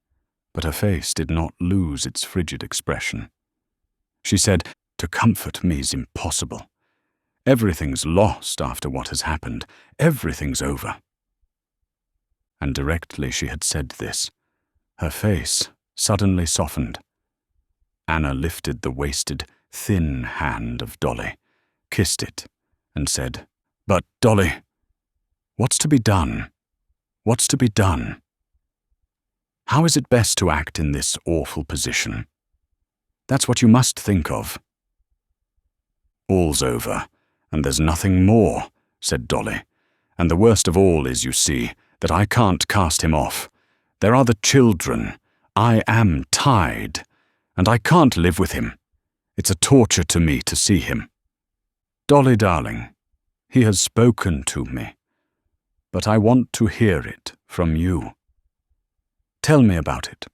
but her face did not lose its frigid expression. She said, "To comfort me's impossible. Everything's lost after what has happened. Everything's over." And directly she had said this, her face suddenly softened. Anna lifted the wasted, thin hand of Dolly, kissed it, and said, "But, Dolly, what's to be done? What's to be done? How is it best to act in this awful position? That's what you must think of." "All's over, and there's nothing more," said Dolly. "And the worst of all is, you see, that I can't cast him off. There are the children. I am tied, and I can't live with him. It's a torture to me to see him. Dolly, darling, he has spoken to me, but I want to hear it from you. Tell me about it."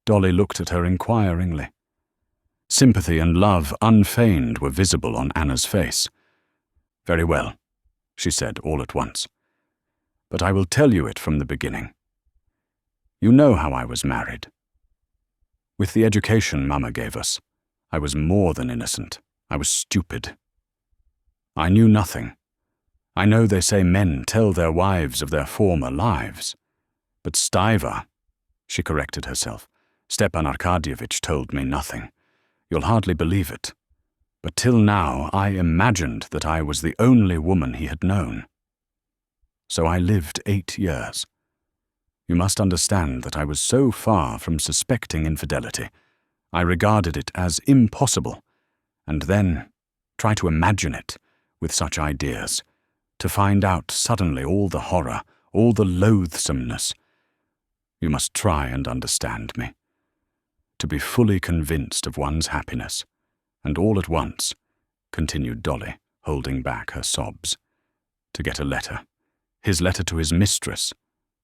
Dolly looked at her inquiringly. Sympathy and love unfeigned were visible on Anna's face. "Very well," she said all at once. "But I will tell you it from the beginning. You know how I was married. With the education Mama gave us, I was more than innocent. I was stupid. I knew nothing. I know they say men tell their wives of their former lives. But Stiver," she corrected herself, "Stepan Arkadyevitch told me nothing. You'll hardly believe it. But till now I imagined that I was the only woman he had known. So I lived 8 years. You must understand that I was so far from suspecting infidelity. I regarded it as impossible, and then try to imagine it with such ideas, to find out suddenly all the horror, all the loathsomeness. You must try and understand me. To be fully convinced of one's happiness, and all at once," continued Dolly, holding back her sobs, "to get a letter, his letter to his mistress,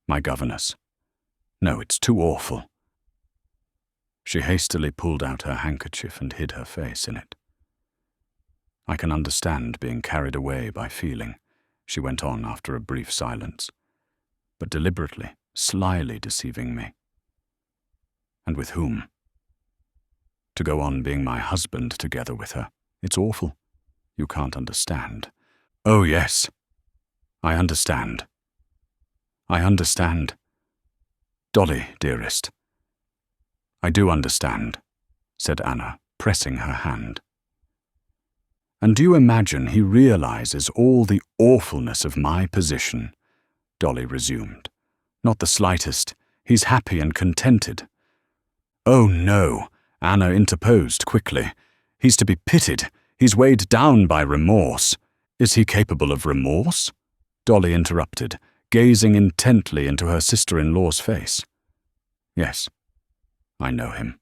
my governess. No, it's too awful." She hastily pulled out her handkerchief and hid her face in it. "I can understand being carried away by feeling," she went on after a brief silence, "but deliberately, slyly deceiving me. And with whom? To go on being my husband together with her. It's awful. You can't understand." "Oh, yes. I understand. I understand. Dolly, dearest." "I do understand," said Anna, pressing her hand. "And do you imagine he realizes all the awfulness of my position?" Dolly resumed. "Not the slightest. He's happy and contented." "Oh, no," Anna interposed quickly. "He's to be pitied. He's weighed down by remorse." "Is he capable of remorse?" Dolly interrupted, gazing intently into her sister-in-law's face. "Yes, I know him.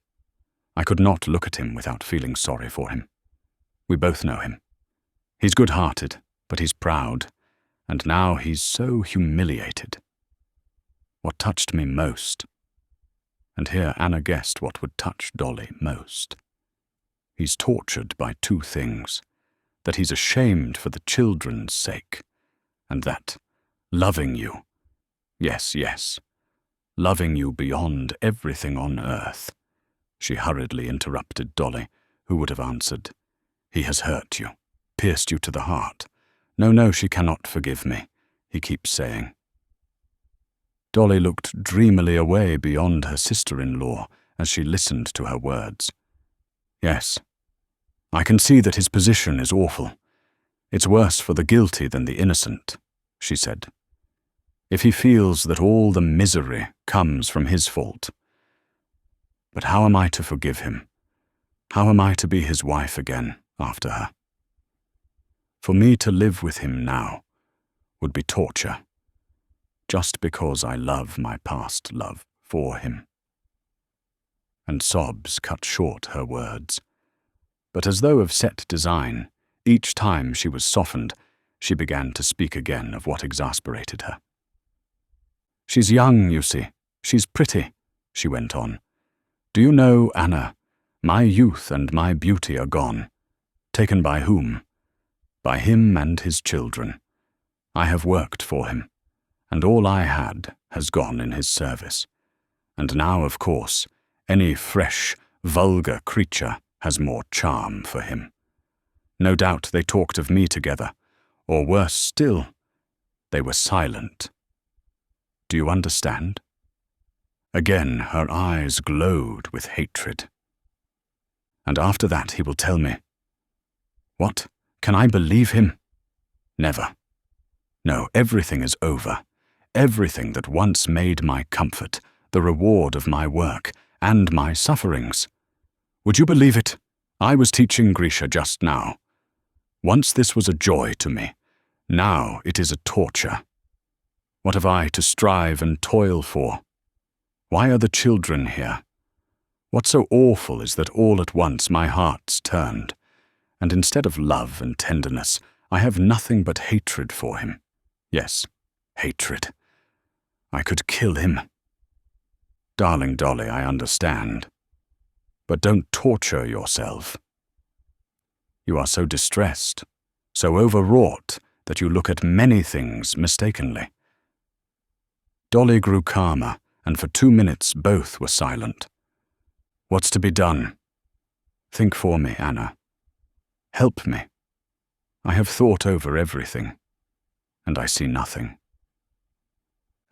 I could not look at him without feeling sorry for him. We both know him. He's good-hearted, but he's proud, and now he's so humiliated. What touched me most," and here Anna guessed what would touch Dolly most, "he's tortured by 2 things, that he's ashamed for the children's sake, and that, loving you, yes, loving you beyond everything on earth," she hurriedly interrupted Dolly, who would have answered, "he has hurt you, pierced you to the heart. No, she cannot forgive me, he keeps saying." Dolly looked dreamily away beyond her sister-in-law as she listened to her words. "Yes, I can see that his position is awful. It's worse for the guilty than the innocent," she said. "If he feels that all the misery comes from his fault. But how am I to forgive him? How am I to be his wife again after her? For me to live with him now would be torture. just because I love my past love for him." And sobs cut short her words. But as though of set design, each time she was softened, she began to speak again of what exasperated her. "She's young, you see. She's pretty," she went on. "Do you know, Anna, my youth and my beauty are gone. Taken by whom? By him and his children. I have worked for him, and all I had has gone in his service. And now, of course, any fresh, vulgar creature has more charm for him. No doubt they talked of me together, or worse still, they were silent. Do you understand?" Again her eyes glowed with hatred. "And after that he will tell me. What? Can I believe him? Never. No, everything is over. Everything that once made my comfort, the reward of my work, and my sufferings. Would you believe it? I was teaching Grisha just now. Once this was a joy to me. Now it is a torture. What have I to strive and toil for? Why are the children here? What so awful is that all at once my heart's turned, and instead of love and tenderness, I have nothing but hatred for him. Yes, hatred. I could kill him. Darling Dolly, I understand. But don't torture yourself. You are so distressed, so overwrought, that you look at many things mistakenly." Dolly grew calmer, and for 2 minutes both were silent. "What's to be done? Think for me, Anna. Help me. I have thought over everything, and I see nothing."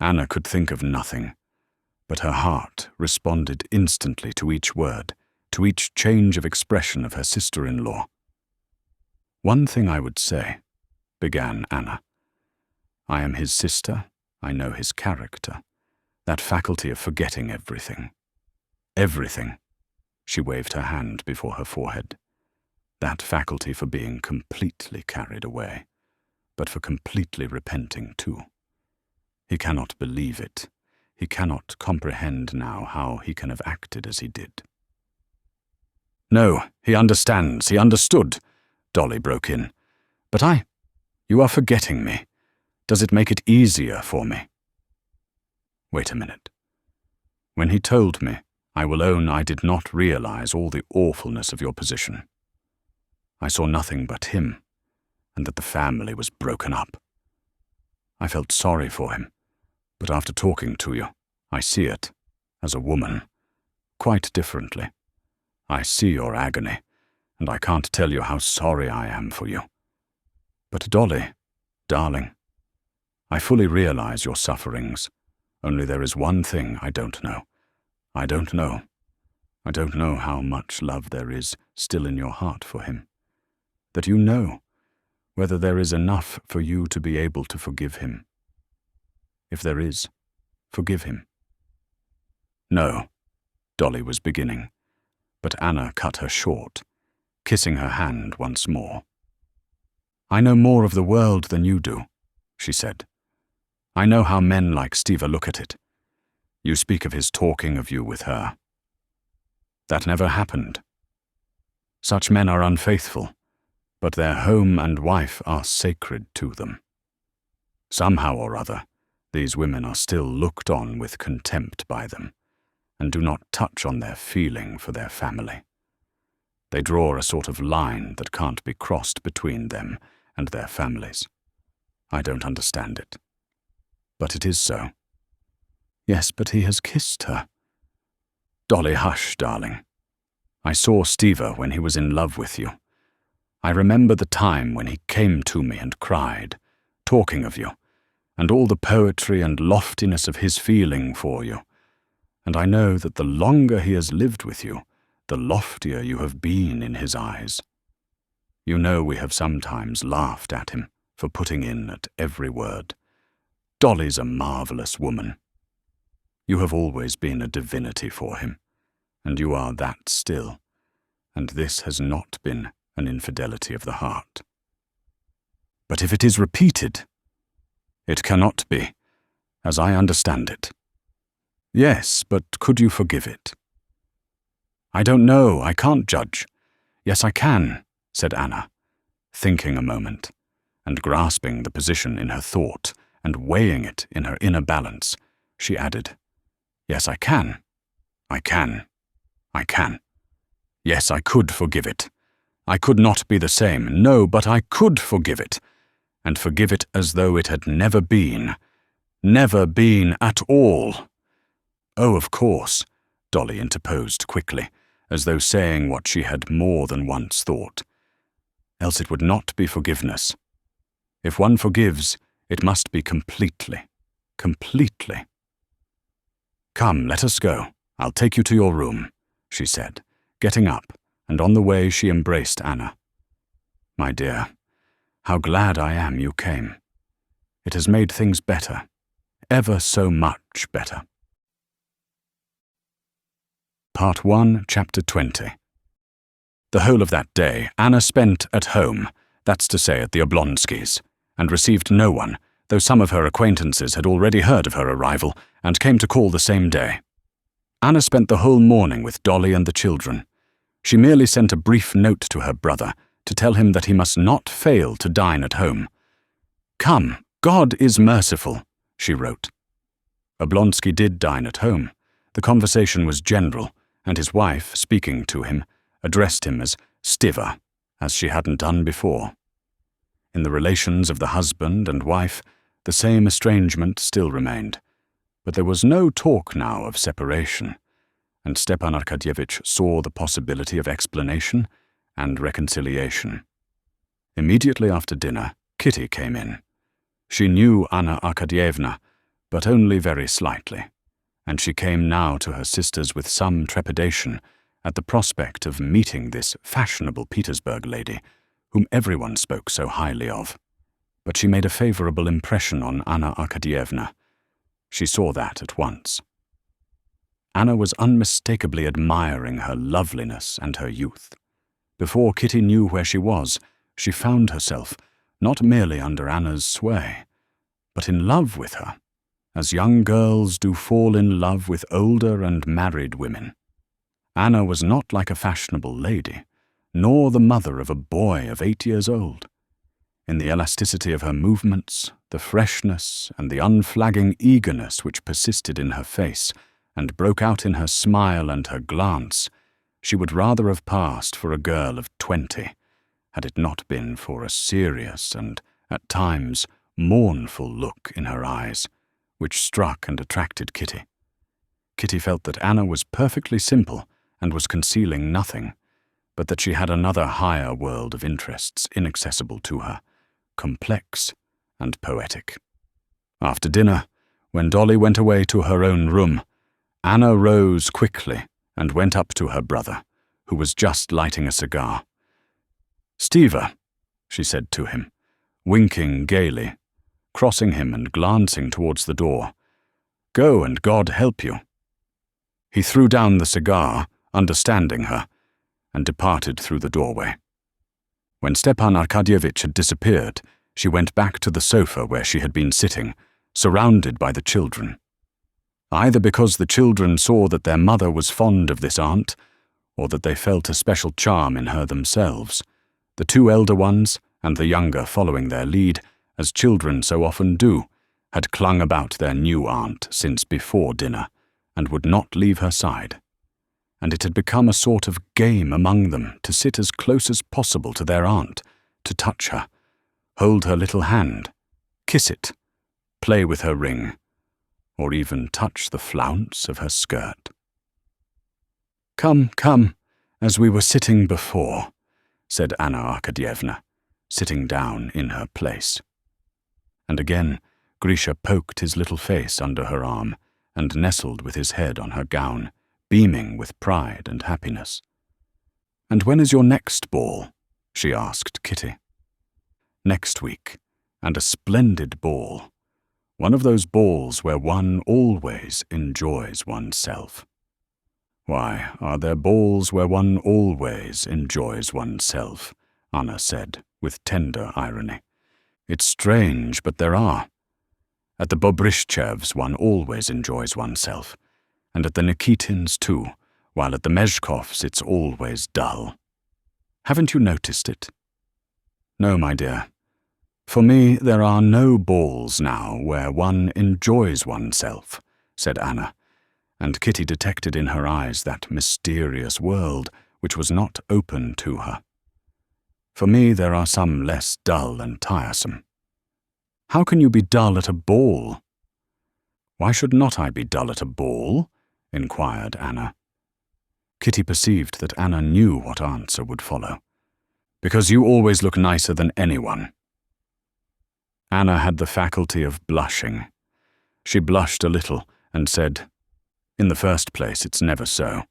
Anna could think of nothing, but her heart responded instantly to each word, to each change of expression of her sister-in-law. "One thing I would say," began Anna. "I am his sister, I know his character, that faculty of forgetting everything. Everything." She waved her hand before her forehead. "That faculty for being completely carried away, but for completely repenting too. He cannot believe it. He cannot comprehend now how he can have acted as he did." "No, he understands, he understood," Dolly broke in. "But you are forgetting me. Does it make it easier for me?" "Wait a minute. When he told me, I will own I did not realize all the awfulness of your position. I saw nothing but him, and that the family was broken up. I felt sorry for him, but after talking to you, I see it, as a woman, quite differently. I see your agony, and I can't tell you how sorry I am for you. But Dolly, darling, I fully realize your sufferings, only there is one thing I don't know. I don't know how much love there is still in your heart for him. That you know whether there is enough for you to be able to forgive him. If there is, forgive him." "No," Dolly was beginning, but Anna cut her short, kissing her hand once more. "I know more of the world than you do," she said. "I know how men like Stiva look at it. You speak of his talking of you with her. That never happened. Such men are unfaithful, but their home and wife are sacred to them. Somehow or other, these women are still looked on with contempt by them, and do not touch on their feeling for their family. They draw a sort of line that can't be crossed between them and their families. I don't understand it. But it is so." "Yes, but he has kissed her." "Dolly, hush, darling. I saw Stiva when he was in love with you. I remember the time when he came to me and cried, talking of you, and all the poetry and loftiness of his feeling for you. And I know that the longer he has lived with you, the loftier you have been in his eyes. You know we have sometimes laughed at him for putting in at every word. Dolly's a marvelous woman. You have always been a divinity for him, and you are that still, and this has not been an infidelity of the heart. But if it is repeated, it cannot be, as I understand it. Yes, but could you forgive it? I don't know, I can't judge. Yes, I can, said Anna, thinking a moment, and grasping the position in her thought and weighing it in her inner balance. She added, Yes, I can. I can. I can. Yes, I could forgive it. I could not be the same, no, but I could forgive it, and forgive it as though it had never been at all. Oh, of course, Dolly interposed quickly, as though saying what she had more than once thought. Else it would not be forgiveness. If one forgives, it must be completely. Completely. Come, let us go. I'll take you to your room, she said, getting up, and on the way she embraced Anna. My dear, how glad I am you came. It has made things better, ever so much better. Part 1, Chapter 20. The whole of that day Anna spent at home, that's to say at the Oblonskys', and received no one, though some of her acquaintances had already heard of her arrival and came to call the same day. Anna spent the whole morning with Dolly and the children. She merely sent a brief note to her brother to tell him that he must not fail to dine at home. Come, God is merciful, she wrote. Oblonsky did dine at home. The conversation was general, and his wife, speaking to him, addressed him as Stiver, as she hadn't done before. In the relations of the husband and wife, the same estrangement still remained, but there was no talk now of separation, and Stepan Arkadyevitch saw the possibility of explanation and reconciliation. Immediately after dinner, Kitty came in. She knew Anna Arkadyevna, but only very slightly, and she came now to her sisters with some trepidation at the prospect of meeting this fashionable Petersburg lady, whom everyone spoke so highly of. But she made a favorable impression on Anna Arkadyevna. She saw that at once. Anna was unmistakably admiring her loveliness and her youth. Before Kitty knew where she was, she found herself not merely under Anna's sway, but in love with her, as young girls do fall in love with older and married women. Anna was not like a fashionable lady, nor the mother of a boy of 8 years old. In the elasticity of her movements, the freshness and the unflagging eagerness which persisted in her face and broke out in her smile and her glance, she would rather have passed for a girl of 20, had it not been for a serious and, at times, mournful look in her eyes, which struck and attracted Kitty. Kitty felt that Anna was perfectly simple and was concealing nothing, but that she had another higher world of interests inaccessible to her, complex and poetic. After dinner, when Dolly went away to her own room, Anna rose quickly and went up to her brother, who was just lighting a cigar. "Stiver," she said to him, winking gaily, crossing him and glancing towards the door. "Go and God help you." He threw down the cigar, understanding her, and departed through the doorway. When Stepan Arkadyevitch had disappeared, she went back to the sofa where she had been sitting, surrounded by the children. Either because the children saw that their mother was fond of this aunt, or that they felt a special charm in her themselves, the two elder ones, and the younger following their lead, as children so often do, had clung about their new aunt since before dinner, and would not leave her side. And it had become a sort of game among them to sit as close as possible to their aunt, to touch her, hold her little hand, kiss it, play with her ring, or even touch the flounce of her skirt. "Come, come, as we were sitting before," said Anna Arkadyevna, sitting down in her place. And again Grisha poked his little face under her arm and nestled with his head on her gown, beaming with pride and happiness. "And when is your next ball?" she asked Kitty. "Next week, and a splendid ball. One of those balls where one always enjoys oneself." "Why, are there balls where one always enjoys oneself?" Anna said, with tender irony. "It's strange, but there are. At the Bobrishchevs one always enjoys oneself, and at the Nikitins too, while at the Mezhkovs it's always dull. Haven't you noticed it? No, my dear. For me there are no balls now where one enjoys oneself, said Anna, and Kitty detected in her eyes that mysterious world which was not open to her. For me there are some less dull and tiresome. How can you be dull at a ball? Why should not I be dull at a ball? Inquired Anna. Kitty perceived that Anna knew what answer would follow. Because you always look nicer than anyone. Anna had the faculty of blushing. She blushed a little and said, "In the first place, it's never so.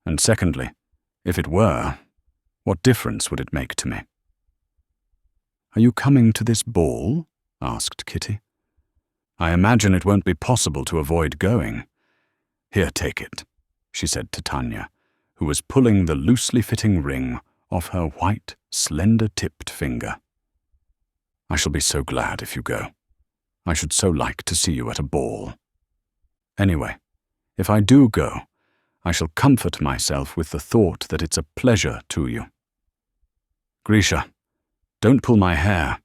And secondly, if it were, what difference would it make to me?" "Are you coming to this ball?" asked Kitty. "I imagine it won't be possible to avoid going. Here, take it," she said to Tanya, who was pulling the loosely fitting ring off her white, slender-tipped finger. "I shall be so glad if you go. I should so like to see you at a ball. Anyway, if I do go, I shall comfort myself with the thought that it's a pleasure to you. Grisha, don't pull my hair.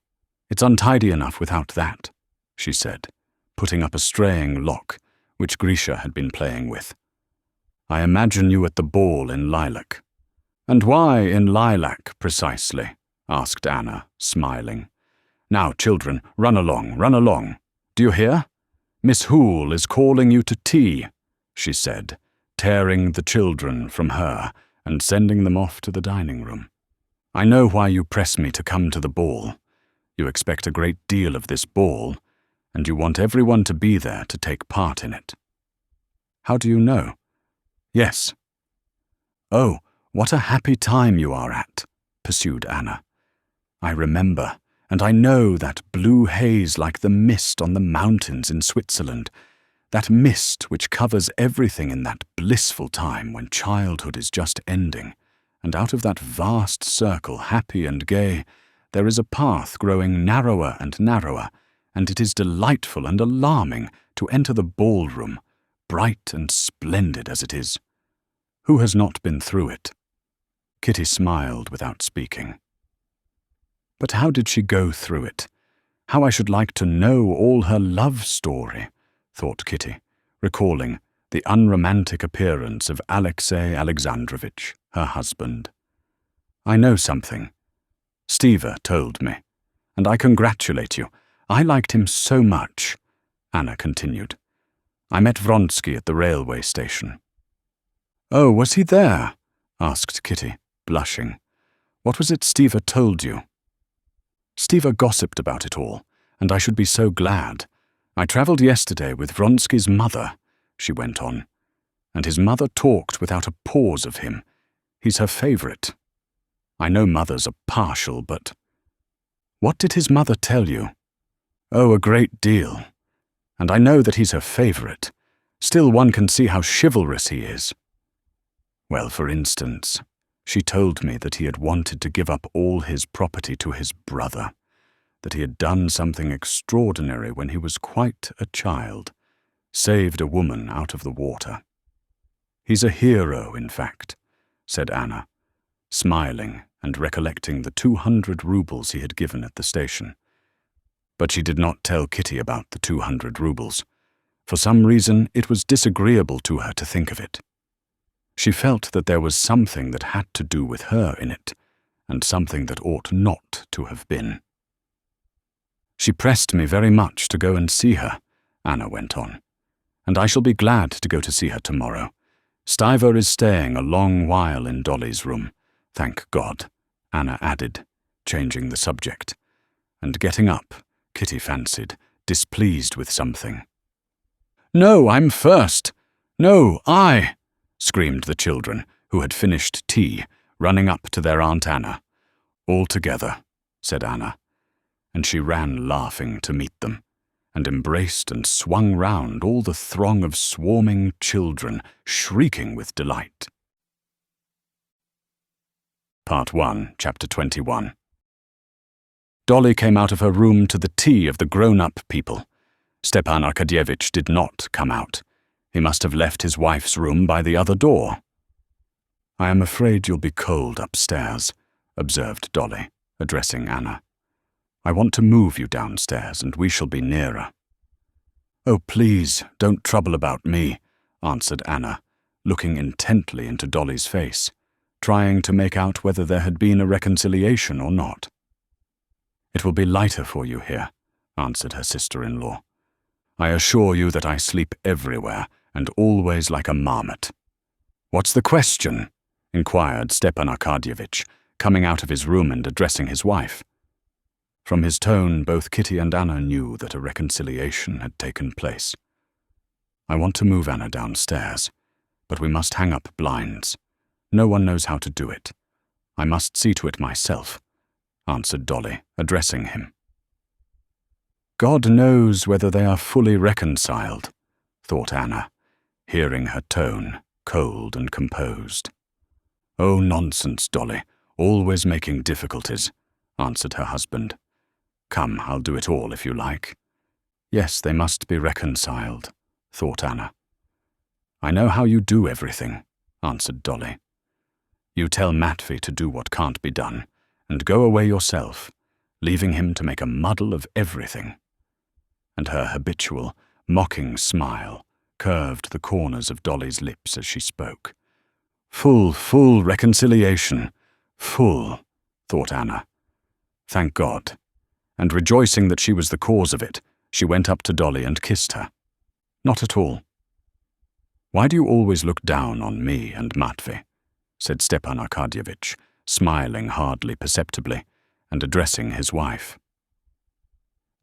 It's untidy enough without that," she said, putting up a straying lock, which Grisha had been playing with. "I imagine you at the ball in lilac." "And why in lilac, precisely?" asked Anna, smiling. "Now, children, run along. Do you hear? Miss Hoole is calling you to tea," she said, tearing the children from her and sending them off to the dining room. "I know why you press me to come to the ball. You expect a great deal of this ball, and you want everyone to be there to take part in it." "How do you know?" "Yes." "Oh, what a happy time you are at," pursued Anna. "I remember, and I know that blue haze like the mist on the mountains in Switzerland, that mist which covers everything in that blissful time when childhood is just ending, and out of that vast circle, happy and gay, there is a path growing narrower and narrower, and it is delightful and alarming to enter the ballroom, bright and splendid as it is. Who has not been through it?" Kitty smiled without speaking. But how did she go through it? How I should like to know all her love story, thought Kitty, recalling the unromantic appearance of Alexey Alexandrovitch, her husband. "I know something. Stiva told me, and I congratulate you. I liked him so much," Anna continued. "I met Vronsky at the railway station." "Oh, was he there?" asked Kitty, blushing. "What was it Stiva told you?" "Stiva gossiped about it all, and I should be so glad. I travelled yesterday with Vronsky's mother," she went on, "and his mother talked without a pause of him. He's her favourite. I know mothers are partial, but—" "What did his mother tell you?" "Oh, a great deal. And I know that he's her favourite. Still, one can see how chivalrous he is. Well, for instance, she told me that he had wanted to give up all his property to his brother, that he had done something extraordinary when he was quite a child, saved a woman out of the water. He's a hero, in fact," said Anna, smiling and recollecting the 200 roubles he had given at the station. But she did not tell Kitty about the 200 roubles. For some reason, it was disagreeable to her to think of it. She felt that there was something that had to do with her in it, and something that ought not to have been. "She pressed me very much to go and see her," Anna went on, "and I shall be glad to go to see her tomorrow. Stiva is staying a long while in Dolly's room, thank God," Anna added, changing the subject, and getting up, Kitty fancied, displeased with something. "No, I'm first! No, I!" screamed the children, who had finished tea, running up to their Aunt Anna. "All together," said Anna, and she ran laughing to meet them, and embraced and swung round all the throng of swarming children, shrieking with delight. Part 1, Chapter 21. Dolly came out of her room to the tea of the grown-up people, Stepan Arkadyevitch did not come out. He must have left his wife's room by the other door. "I am afraid you'll be cold upstairs," observed Dolly, addressing Anna. "I want to move you downstairs, and we shall be nearer." "Oh, please, don't trouble about me," answered Anna, looking intently into Dolly's face, trying to make out whether there had been a reconciliation or not. "It will be lighter for you here," answered her sister-in-law. "I assure you that I sleep everywhere, and always like a marmot." "What's the question?" inquired Stepan Arkadyevitch, coming out of his room and addressing his wife. From his tone, both Kitty and Anna knew that a reconciliation had taken place. "I want to move Anna downstairs, but we must hang up blinds. No one knows how to do it. I must see to it myself," answered Dolly, addressing him. "God knows whether they are fully reconciled," thought Anna, hearing her tone, cold and composed. "Oh, nonsense, Dolly, always making difficulties," answered her husband. "Come, I'll do it all if you like." "Yes, they must be reconciled," thought Anna. "I know how you do everything," answered Dolly. "You tell Matvey to do what can't be done, and go away yourself, leaving him to make a muddle of everything." And her habitual, mocking smile curved the corners of Dolly's lips as she spoke. Full reconciliation. Full, thought Anna. Thank God. And rejoicing that she was the cause of it, she went up to Dolly and kissed her. Not at all. "Why do you always look down on me and Matvey?" said Stepan Arkadyevitch, smiling hardly perceptibly, and addressing his wife.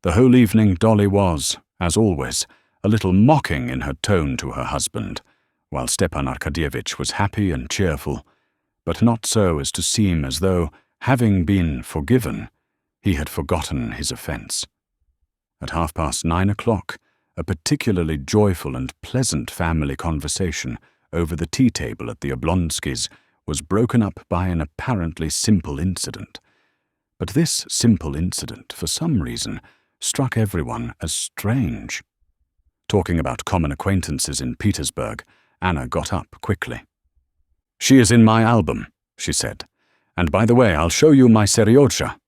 The whole evening Dolly was, as always, a little mocking in her tone to her husband, while Stepan Arkadyevitch was happy and cheerful, but not so as to seem as though, having been forgiven, he had forgotten his offence. At 9:30 o'clock, a particularly joyful and pleasant family conversation over the tea-table at the Oblonskys' was broken up by an apparently simple incident. But this simple incident, for some reason, struck everyone as strange. Talking about common acquaintances in Petersburg, Anna got up quickly. "She is in my album," she said. "And by the way, I'll show you my Seryozha,"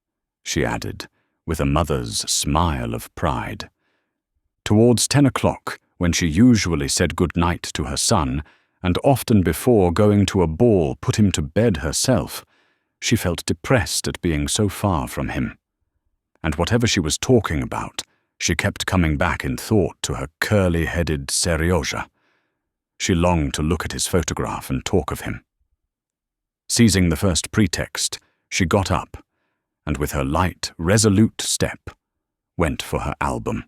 she added, with a mother's smile of pride. Towards 10 o'clock, when she usually said good night to her son, and often before going to a ball put him to bed herself, she felt depressed at being so far from him. And whatever she was talking about, she kept coming back in thought to her curly-headed Seryozha. She longed to look at his photograph and talk of him. Seizing the first pretext, she got up, and with her light, resolute step, went for her album.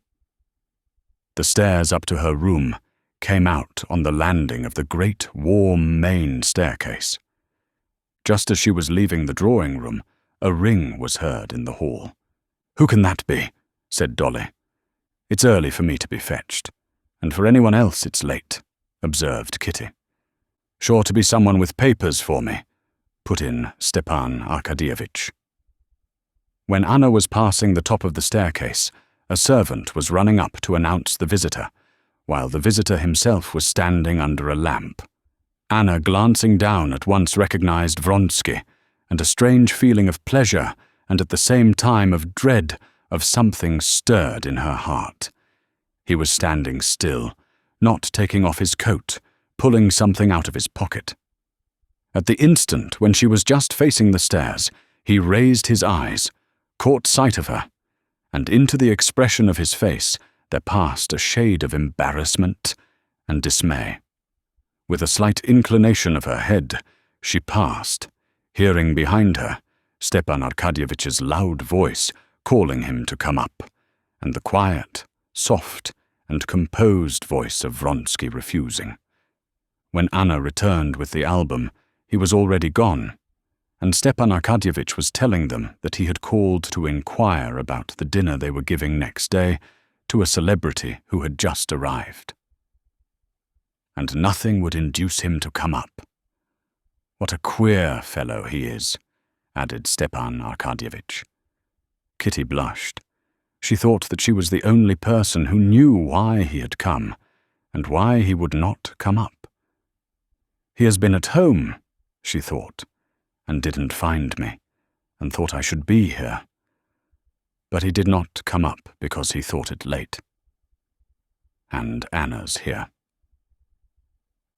The stairs up to her room came out on the landing of the great, warm main staircase. Just as she was leaving the drawing-room, a ring was heard in the hall. "Who can that be?" said Dolly. "It's early for me to be fetched, and for anyone else it's late," observed Kitty. "Sure to be someone with papers for me," put in Stepan Arkadyevitch. When Anna was passing the top of the staircase, a servant was running up to announce the visitor, while the visitor himself was standing under a lamp. Anna, glancing down, at once recognized Vronsky, and a strange feeling of pleasure and at the same time of dread of something stirred in her heart. He was standing still, not taking off his coat, pulling something out of his pocket. At the instant when she was just facing the stairs, he raised his eyes, caught sight of her, and into the expression of his face there passed a shade of embarrassment and dismay. With a slight inclination of her head, she passed, hearing behind her Stepan Arkadyevitch's loud voice calling him to come up, and the quiet, soft, and composed voice of Vronsky refusing. When Anna returned with the album, he was already gone, and Stepan Arkadyevitch was telling them that he had called to inquire about the dinner they were giving next day to a celebrity who had just arrived. And nothing would induce him to come up. "What a queer fellow he is," added Stepan Arkadyevitch. Kitty blushed. She thought that she was the only person who knew why he had come, and why he would not come up. He has been at home, she thought, and didn't find me, and thought I should be here. But he did not come up because he thought it late. And Anna's here.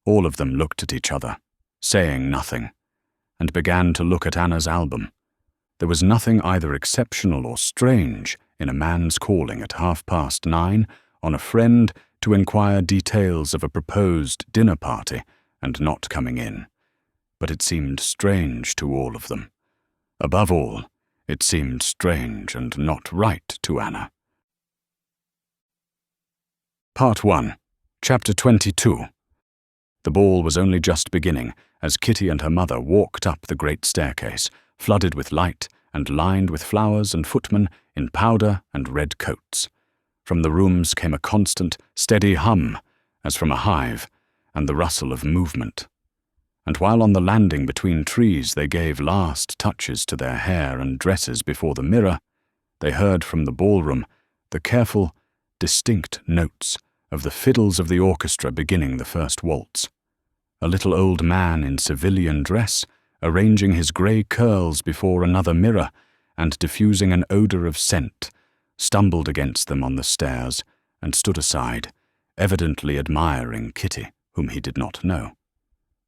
All of them looked at each other, saying nothing, and began to look at Anna's album. There was nothing either exceptional or strange in a man's calling at 9:30 on a friend to inquire details of a proposed dinner party and not coming in, but it seemed strange to all of them. Above all, it seemed strange and not right to Anna. Part 1, Chapter 22. The ball was only just beginning as Kitty and her mother walked up the great staircase, flooded with light and lined with flowers and footmen in powder and red coats. From the rooms came a constant, steady hum, as from a hive, and the rustle of movement. And while on the landing between trees they gave last touches to their hair and dresses before the mirror, they heard from the ballroom the careful, distinct notes of the fiddles of the orchestra beginning the first waltz. A little old man in civilian dress, arranging his grey curls before another mirror and diffusing an odour of scent, stumbled against them on the stairs and stood aside, evidently admiring Kitty, whom he did not know.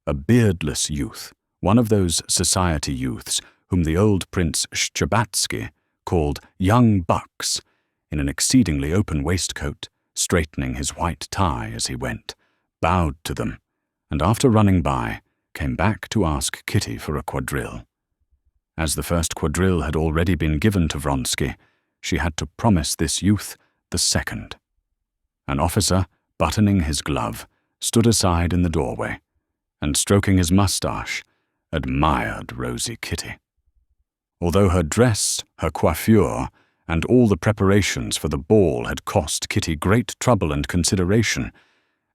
A beardless youth, one of those society youths whom the old Prince Shtcherbatsky called young bucks, in an exceedingly open waistcoat, straightening his white tie as he went, bowed to them, and after running by, came back to ask Kitty for a quadrille. As the first quadrille had already been given to Vronsky, she had to promise this youth the second. An officer, buttoning his glove, stood aside in the doorway, and stroking his moustache, admired rosy Kitty. Although her dress, her coiffure, and all the preparations for the ball had cost Kitty great trouble and consideration,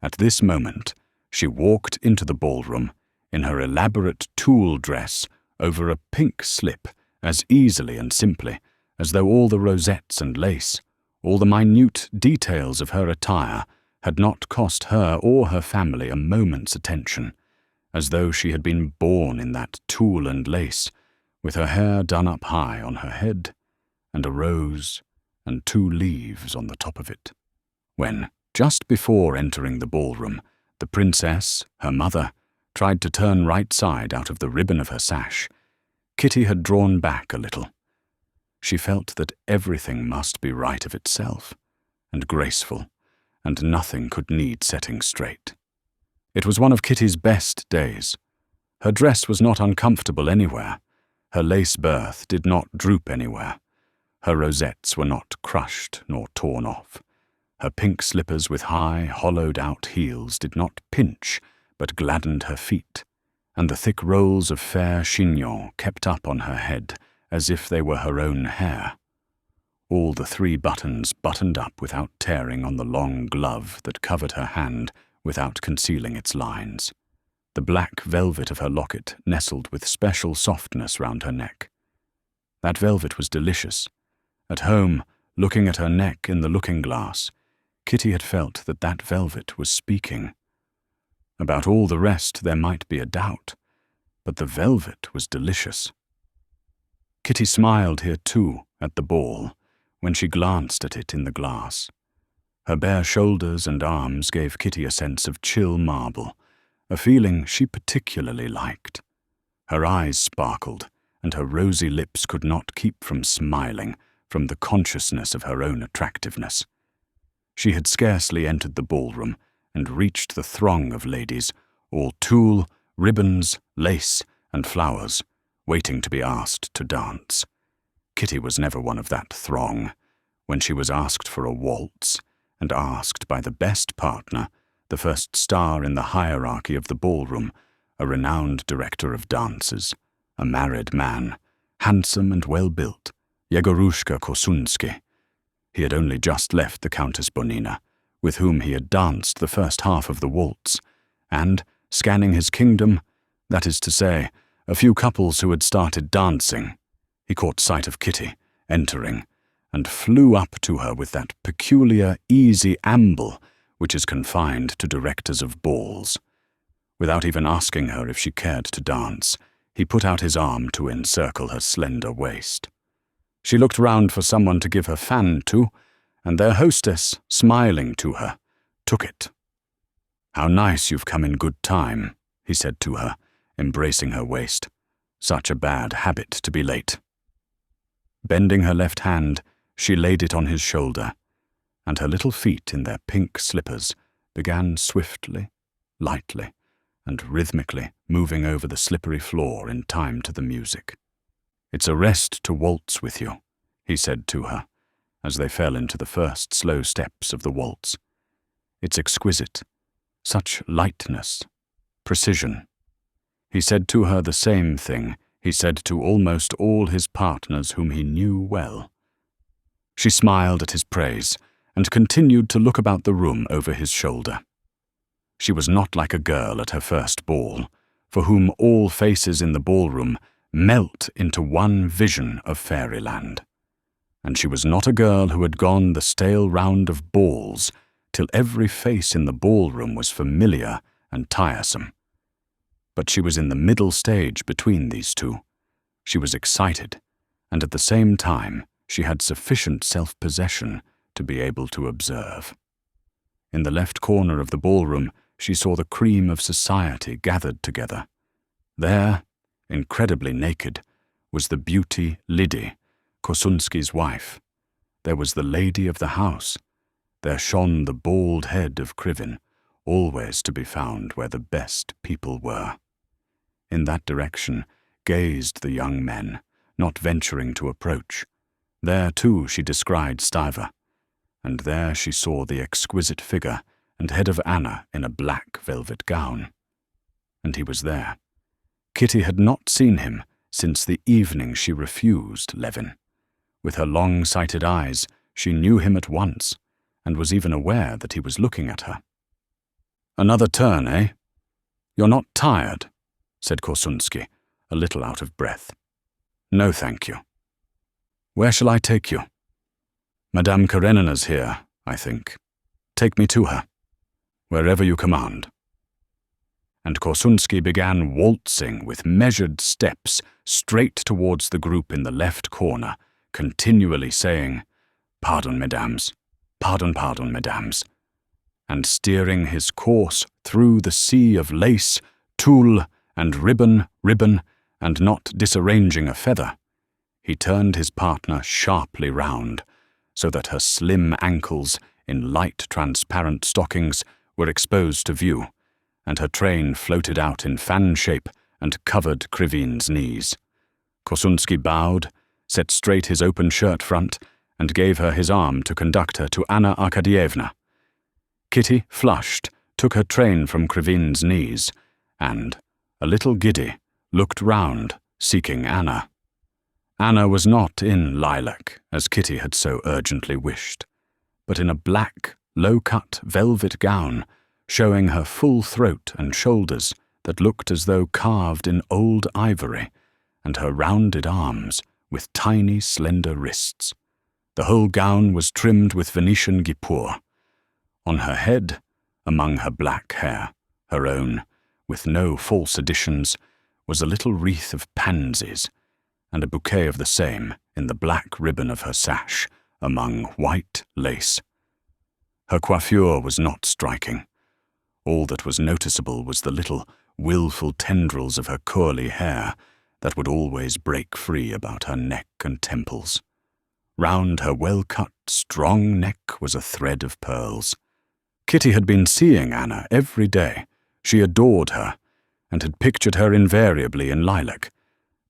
at this moment she walked into the ballroom in her elaborate tulle dress over a pink slip as easily and simply as though all the rosettes and lace, all the minute details of her attire, had not cost her or her family a moment's attention, as though she had been born in that tulle and lace, with her hair done up high on her head, and a rose and 2 leaves on the top of it. When, just before entering the ballroom, the princess, her mother, tried to turn right side out of the ribbon of her sash, Kitty had drawn back a little. She felt that everything must be right of itself, and graceful, and nothing could need setting straight. It was one of Kitty's best days. Her dress was not uncomfortable anywhere. Her lace berth did not droop anywhere. Her rosettes were not crushed nor torn off. Her pink slippers with high, hollowed-out heels did not pinch, but gladdened her feet, and the thick rolls of fair chignon kept up on her head as if they were her own hair. All the 3 buttons buttoned up without tearing on the long glove that covered her hand without concealing its lines. The black velvet of her locket nestled with special softness round her neck. That velvet was delicious. At home, looking at her neck in the looking-glass, Kitty had felt that that velvet was speaking. About all the rest there might be a doubt, but the velvet was delicious. Kitty smiled here too, at the ball, when she glanced at it in the glass. Her bare shoulders and arms gave Kitty a sense of chill marble, a feeling she particularly liked. Her eyes sparkled, and her rosy lips could not keep from smiling from the consciousness of her own attractiveness. She had scarcely entered the ballroom and reached the throng of ladies, all tulle, ribbons, lace, and flowers, waiting to be asked to dance. Kitty was never one of that throng. When she was asked for a waltz, and asked by the best partner, the first star in the hierarchy of the ballroom, a renowned director of dances, a married man, handsome and well-built, Yegorushka Kosunsky. He had only just left the Countess Bonina, with whom he had danced the first half of the waltz, and, scanning his kingdom, that is to say, a few couples who had started dancing, he caught sight of Kitty, entering, and flew up to her with that peculiar, easy amble which is confined to directors of balls. Without even asking her if she cared to dance, he put out his arm to encircle her slender waist. She looked round for someone to give her fan to, and their hostess, smiling to her, took it. "How nice you've come in good time," he said to her, embracing her waist. "Such a bad habit to be late." Bending her left hand, she laid it on his shoulder, and her little feet in their pink slippers began swiftly, lightly, and rhythmically moving over the slippery floor in time to the music. "It's a rest to waltz with you," he said to her, as they fell into the first slow steps of the waltz. "It's exquisite, such lightness, precision." He said to her the same thing he said to almost all his partners whom he knew well. She smiled at his praise and continued to look about the room over his shoulder. She was not like a girl at her first ball, for whom all faces in the ballroom melt into one vision of fairyland. And she was not a girl who had gone the stale round of balls till every face in the ballroom was familiar and tiresome. But she was in the middle stage between these two. She was excited, and at the same time she had sufficient self-possession to be able to observe. In the left corner of the ballroom she saw the cream of society gathered together. There, incredibly naked, was the beauty Lydie, Korsunski's wife. There was the lady of the house. There shone the bald head of Krivin, always to be found where the best people were. In that direction gazed the young men, not venturing to approach. There, too, she descried Stiver, and there she saw the exquisite figure and head of Anna in a black velvet gown. And he was there. Kitty had not seen him since the evening she refused Levin. With her long-sighted eyes, she knew him at once, and was even aware that he was looking at her. "Another turn, eh? You're not tired?" said Korsunski, a little out of breath. "No, thank you." "Where shall I take you?" "Madame Karenina's here, I think. Take me to her." "Wherever you command." And Korsunski began waltzing with measured steps straight towards the group in the left corner, continually saying, "Pardon, mesdames. Pardon, pardon, mesdames," and steering his course through the sea of lace, tulle, and ribbon, and not disarranging a feather. He turned his partner sharply round, so that her slim ankles in light transparent stockings were exposed to view, and her train floated out in fan shape and covered Krivin's knees. Korsunski bowed, set straight his open shirt front, and gave her his arm to conduct her to Anna Arkadyevna. Kitty, flushed, took her train from Krivin's knees, and, a little giddy, looked round, seeking Anna. Anna was not in lilac, as Kitty had so urgently wished, but in a black, low-cut velvet gown, showing her full throat and shoulders that looked as though carved in old ivory, and her rounded arms with tiny, slender wrists. The whole gown was trimmed with Venetian guipure. On her head, among her black hair, her own, with no false additions, was a little wreath of pansies, and a bouquet of the same in the black ribbon of her sash, among white lace. Her coiffure was not striking. All that was noticeable was the little, wilful tendrils of her curly hair that would always break free about her neck and temples. Round her well-cut, strong neck was a thread of pearls. Kitty had been seeing Anna every day. She adored her, and had pictured her invariably in lilac.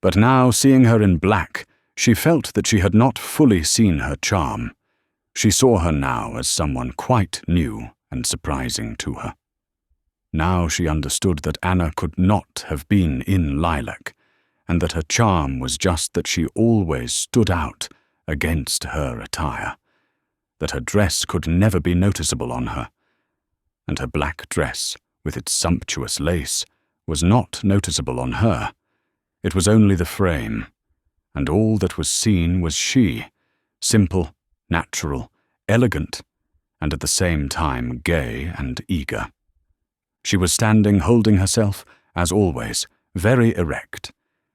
But now, seeing her in black, she felt that she had not fully seen her charm. She saw her now as someone quite new and surprising to her. Now she understood that Anna could not have been in lilac, and that her charm was just that she always stood out against her attire, that her dress could never be noticeable on her, and her black dress, with its sumptuous lace, was not noticeable on her. It was only the frame, and all that was seen was she, simple, natural, elegant, and at the same time gay and eager. She was standing holding herself, as always, very erect,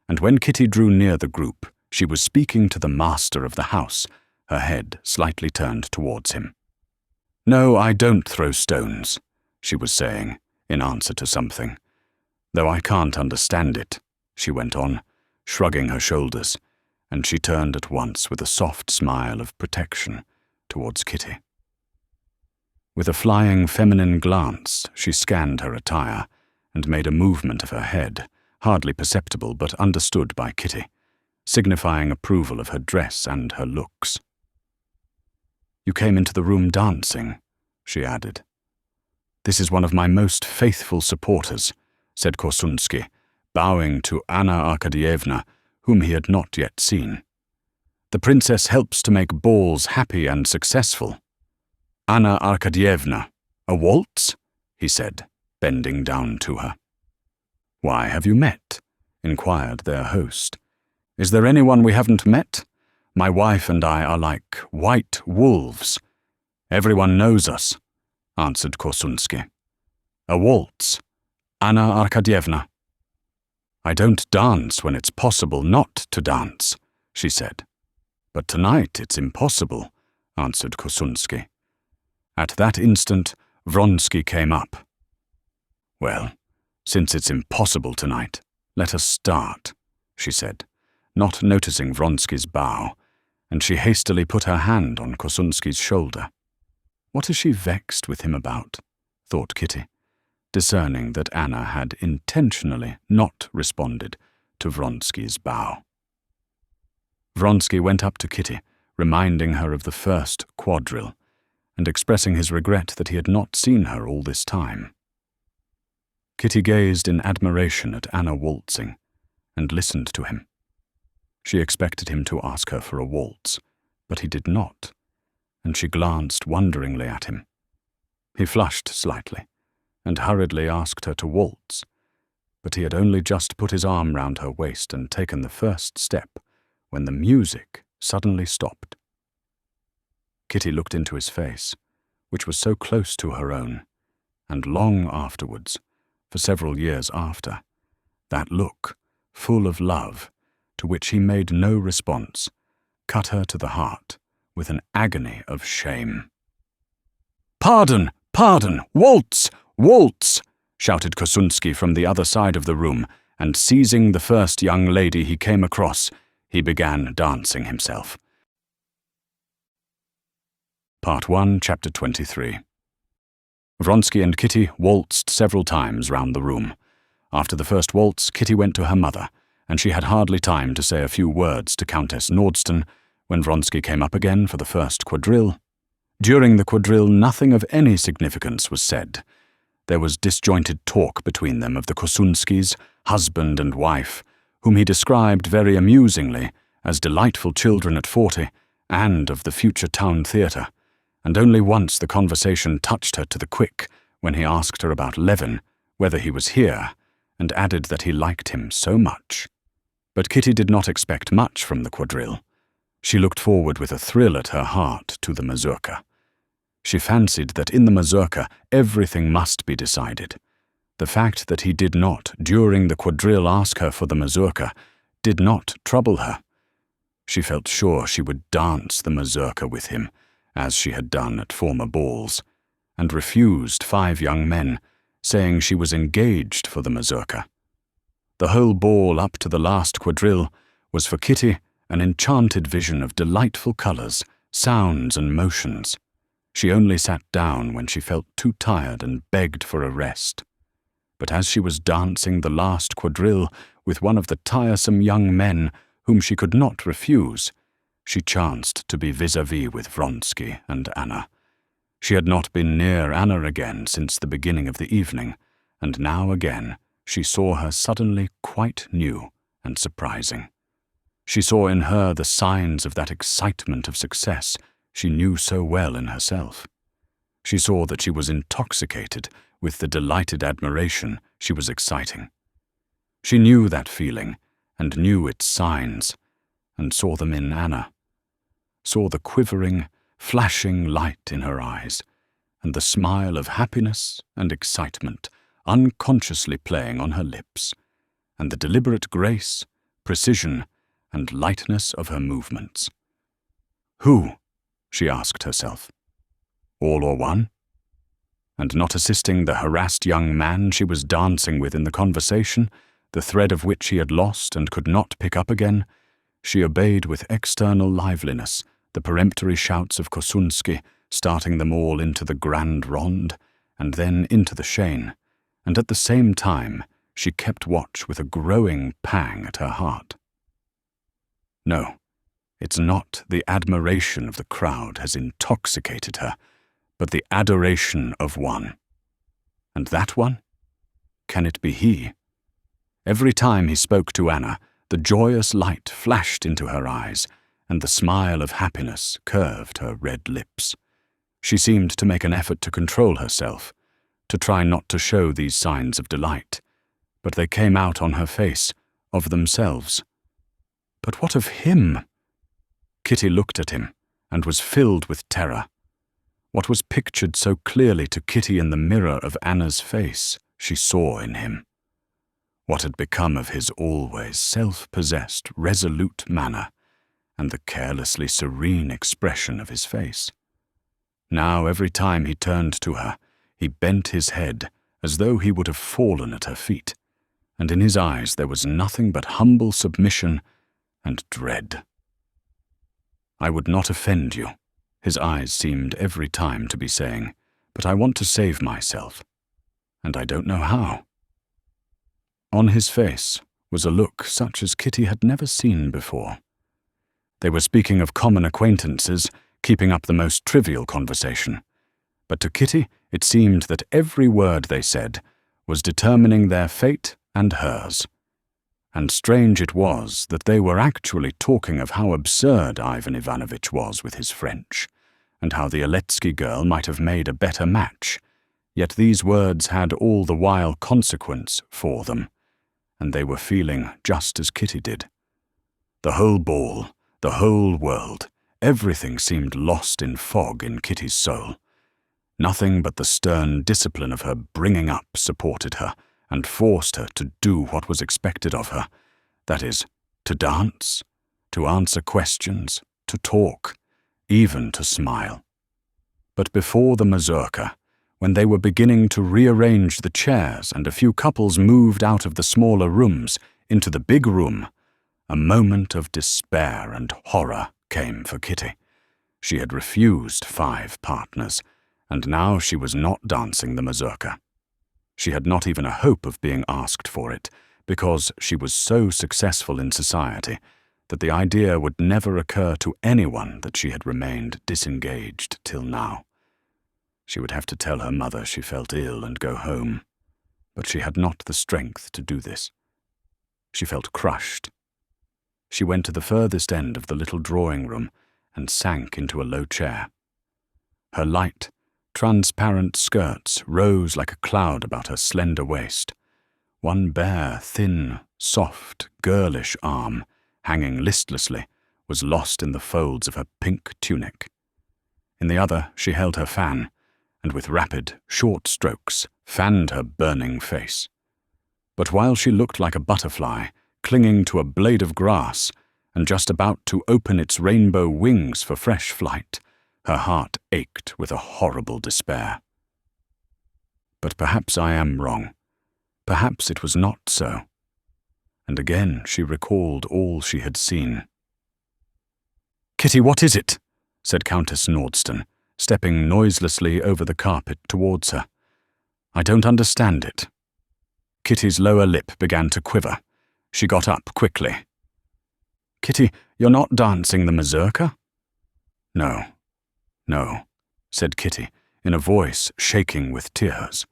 and when Kitty drew near the group, she was speaking to the master of the house, her head slightly turned towards him. "No, I don't throw stones," she was saying, in answer to something. "Though I can't understand it," she went on, shrugging her shoulders, and she turned at once with a soft smile of protection towards Kitty. With a flying feminine glance, she scanned her attire and made a movement of her head, hardly perceptible but understood by Kitty, signifying approval of her dress and her looks. "You came into the room dancing," she added. "This is one of my most faithful supporters," said Korsunsky, bowing to Anna Arkadyevna, whom he had not yet seen. "The princess helps to make balls happy and successful." "Anna Arkadyevna, a waltz?" he said, bending down to her. "Why, have you met?" inquired their host. "Is there anyone we haven't met? My wife and I are like white wolves. Everyone knows us," answered Korsunsky. "A waltz, Anna Arkadyevna." "I don't dance when it's possible not to dance," she said. "But tonight it's impossible," answered Korsunsky. At that instant, Vronsky came up. "Well, since it's impossible tonight, let us start," she said, not noticing Vronsky's bow, and she hastily put her hand on Korsunsky's shoulder. "What is she vexed with him about?" thought Kitty, discerning that Anna had intentionally not responded to Vronsky's bow. Vronsky went up to Kitty, reminding her of the first quadrille, and expressing his regret that he had not seen her all this time. Kitty gazed in admiration at Anna waltzing, and listened to him. She expected him to ask her for a waltz, but he did not, and she glanced wonderingly at him. He flushed slightly, and hurriedly asked her to waltz, but he had only just put his arm round her waist and taken the first step, when the music suddenly stopped. Kitty looked into his face, which was so close to her own, and long afterwards, for several years after, that look, full of love, to which he made no response, cut her to the heart with an agony of shame. "Pardon! Pardon! Waltz! Waltz!" shouted Korsunsky from the other side of the room, and seizing the first young lady he came across, he began dancing himself. Part 1, Chapter 23. Vronsky and Kitty waltzed several times round the room. After the first waltz, Kitty went to her mother, and she had hardly time to say a few words to Countess Nordston when Vronsky came up again for the first quadrille. During the quadrille, nothing of any significance was said. There was disjointed talk between them of the Korsunskys, husband and wife, whom he described very amusingly as delightful children at 40, and of the future town theatre, and only once the conversation touched her to the quick when he asked her about Levin, whether he was here, and added that he liked him so much. But Kitty did not expect much from the quadrille. She looked forward with a thrill at her heart to the mazurka. She fancied that in the mazurka everything must be decided. The fact that he did not, during the quadrille, ask her for the mazurka did not trouble her. She felt sure she would dance the mazurka with him, as she had done at former balls, and refused 5 young men, saying she was engaged for the mazurka. The whole ball up to the last quadrille was for Kitty an enchanted vision of delightful colours, sounds and motions. She only sat down when she felt too tired and begged for a rest. But as she was dancing the last quadrille with one of the tiresome young men whom she could not refuse, she chanced to be vis-à-vis with Vronsky and Anna. She had not been near Anna again since the beginning of the evening, and now again she saw her suddenly quite new and surprising. She saw in her the signs of that excitement of success she knew so well in herself. She saw that she was intoxicated with the delighted admiration she was exciting. She knew that feeling, and knew its signs, and saw them in Anna. saw the quivering, flashing light in her eyes, and the smile of happiness and excitement unconsciously playing on her lips, and the deliberate grace, precision, and lightness of her movements. Who? She asked herself. All or one? And not assisting the harassed young man she was dancing with in the conversation, the thread of which he had lost and could not pick up again, she obeyed with external liveliness the peremptory shouts of Kosunski, starting them all into the grand ronde, and then into the chaîne, and at the same time she kept watch with a growing pang at her heart. No, it's not the admiration of the crowd has intoxicated her, but the adoration of one. And that one? Can it be he? Every time he spoke to Anna, the joyous light flashed into her eyes, and the smile of happiness curved her red lips. She seemed to make an effort to control herself, to try not to show these signs of delight, but they came out on her face, of themselves. But what of him? Kitty looked at him, and was filled with terror. What was pictured so clearly to Kitty in the mirror of Anna's face, she saw in him. What had become of his always self-possessed, resolute manner, and the carelessly serene expression of his face? Now, every time he turned to her, he bent his head as though he would have fallen at her feet, and in his eyes there was nothing but humble submission and dread. I would not offend you, his eyes seemed every time to be saying, but I want to save myself, and I don't know how. On his face was a look such as Kitty had never seen before. They were speaking of common acquaintances, keeping up the most trivial conversation, but to Kitty it seemed that every word they said was determining their fate and hers. And strange it was that they were actually talking of how absurd Ivan Ivanovitch was with his French, and how the Aletsky girl might have made a better match, yet these words had all the while consequence for them, and they were feeling just as Kitty did. The whole ball, the whole world, everything seemed lost in fog in Kitty's soul. Nothing but the stern discipline of her bringing up supported her, and forced her to do what was expected of her, that is, to dance, to answer questions, to talk, even to smile. But before the mazurka, when they were beginning to rearrange the chairs and a few couples moved out of the smaller rooms into the big room, a moment of despair and horror came for Kitty. She had refused 5 partners, and now she was not dancing the mazurka. She had not even a hope of being asked for it, because she was so successful in society that the idea would never occur to anyone that she had remained disengaged till now. She would have to tell her mother she felt ill and go home, but she had not the strength to do this. She felt crushed. She went to the furthest end of the little drawing-room and sank into a low chair. Her light, transparent skirts rose like a cloud about her slender waist. One bare, thin, soft, girlish arm, hanging listlessly, was lost in the folds of her pink tunic. In the other she held her fan, and with rapid, short strokes fanned her burning face. But while she looked like a butterfly, clinging to a blade of grass, and just about to open its rainbow wings for fresh flight, her heart ached with a horrible despair. But perhaps I am wrong. Perhaps it was not so. And again she recalled all she had seen. "Kitty, what is it?" said Countess Nordston, stepping noiselessly over the carpet towards her. "I don't understand it." Kitty's lower lip began to quiver. She got up quickly. "Kitty, you're not dancing the mazurka?" "No, no," said Kitty, in a voice shaking with tears.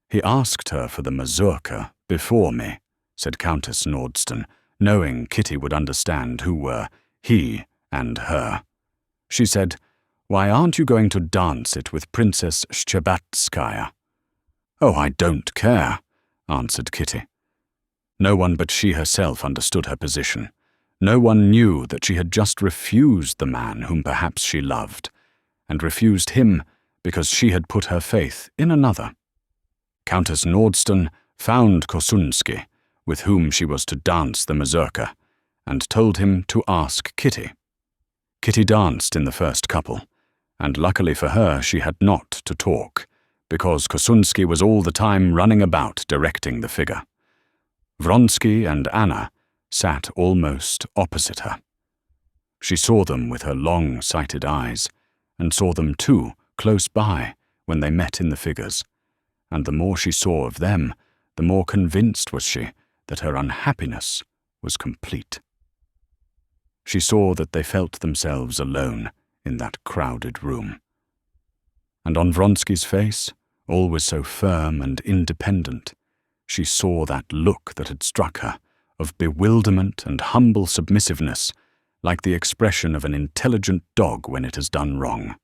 "He asked her for the mazurka before me," said Countess Nordston, knowing Kitty would understand who were he and her. She said, "Why aren't you going to dance it with Princess Shchebatskaya?" "Oh, I don't care," answered Kitty. No one but she herself understood her position. No one knew that she had just refused the man whom perhaps she loved, and refused him because she had put her faith in another. Countess Nordston found Kosunsky, with whom she was to dance the mazurka, and told him to ask Kitty. Kitty danced in the first couple, and luckily for her she had not to talk, because Kosunsky was all the time running about directing the figure. Vronsky and Anna sat almost opposite her. She saw them with her long-sighted eyes, and saw them too close by when they met in the figures, and the more she saw of them, the more convinced was she that her unhappiness was complete. She saw that they felt themselves alone in that crowded room. And on Vronsky's face, always so firm and independent, she saw that look that had struck her, of bewilderment and humble submissiveness, like the expression of an intelligent dog when it has done wrong.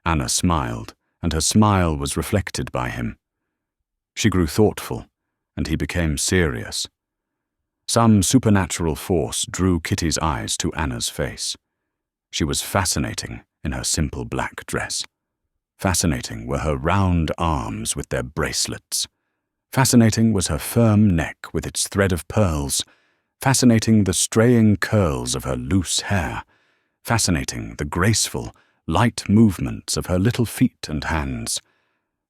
Anna smiled, and her smile was reflected by him. She grew thoughtful, and he became serious. Some supernatural force drew Kitty's eyes to Anna's face. She was fascinating in her simple black dress. Fascinating were her round arms with their bracelets. Fascinating was her firm neck with its thread of pearls. Fascinating the straying curls of her loose hair. Fascinating the graceful, light movements of her little feet and hands.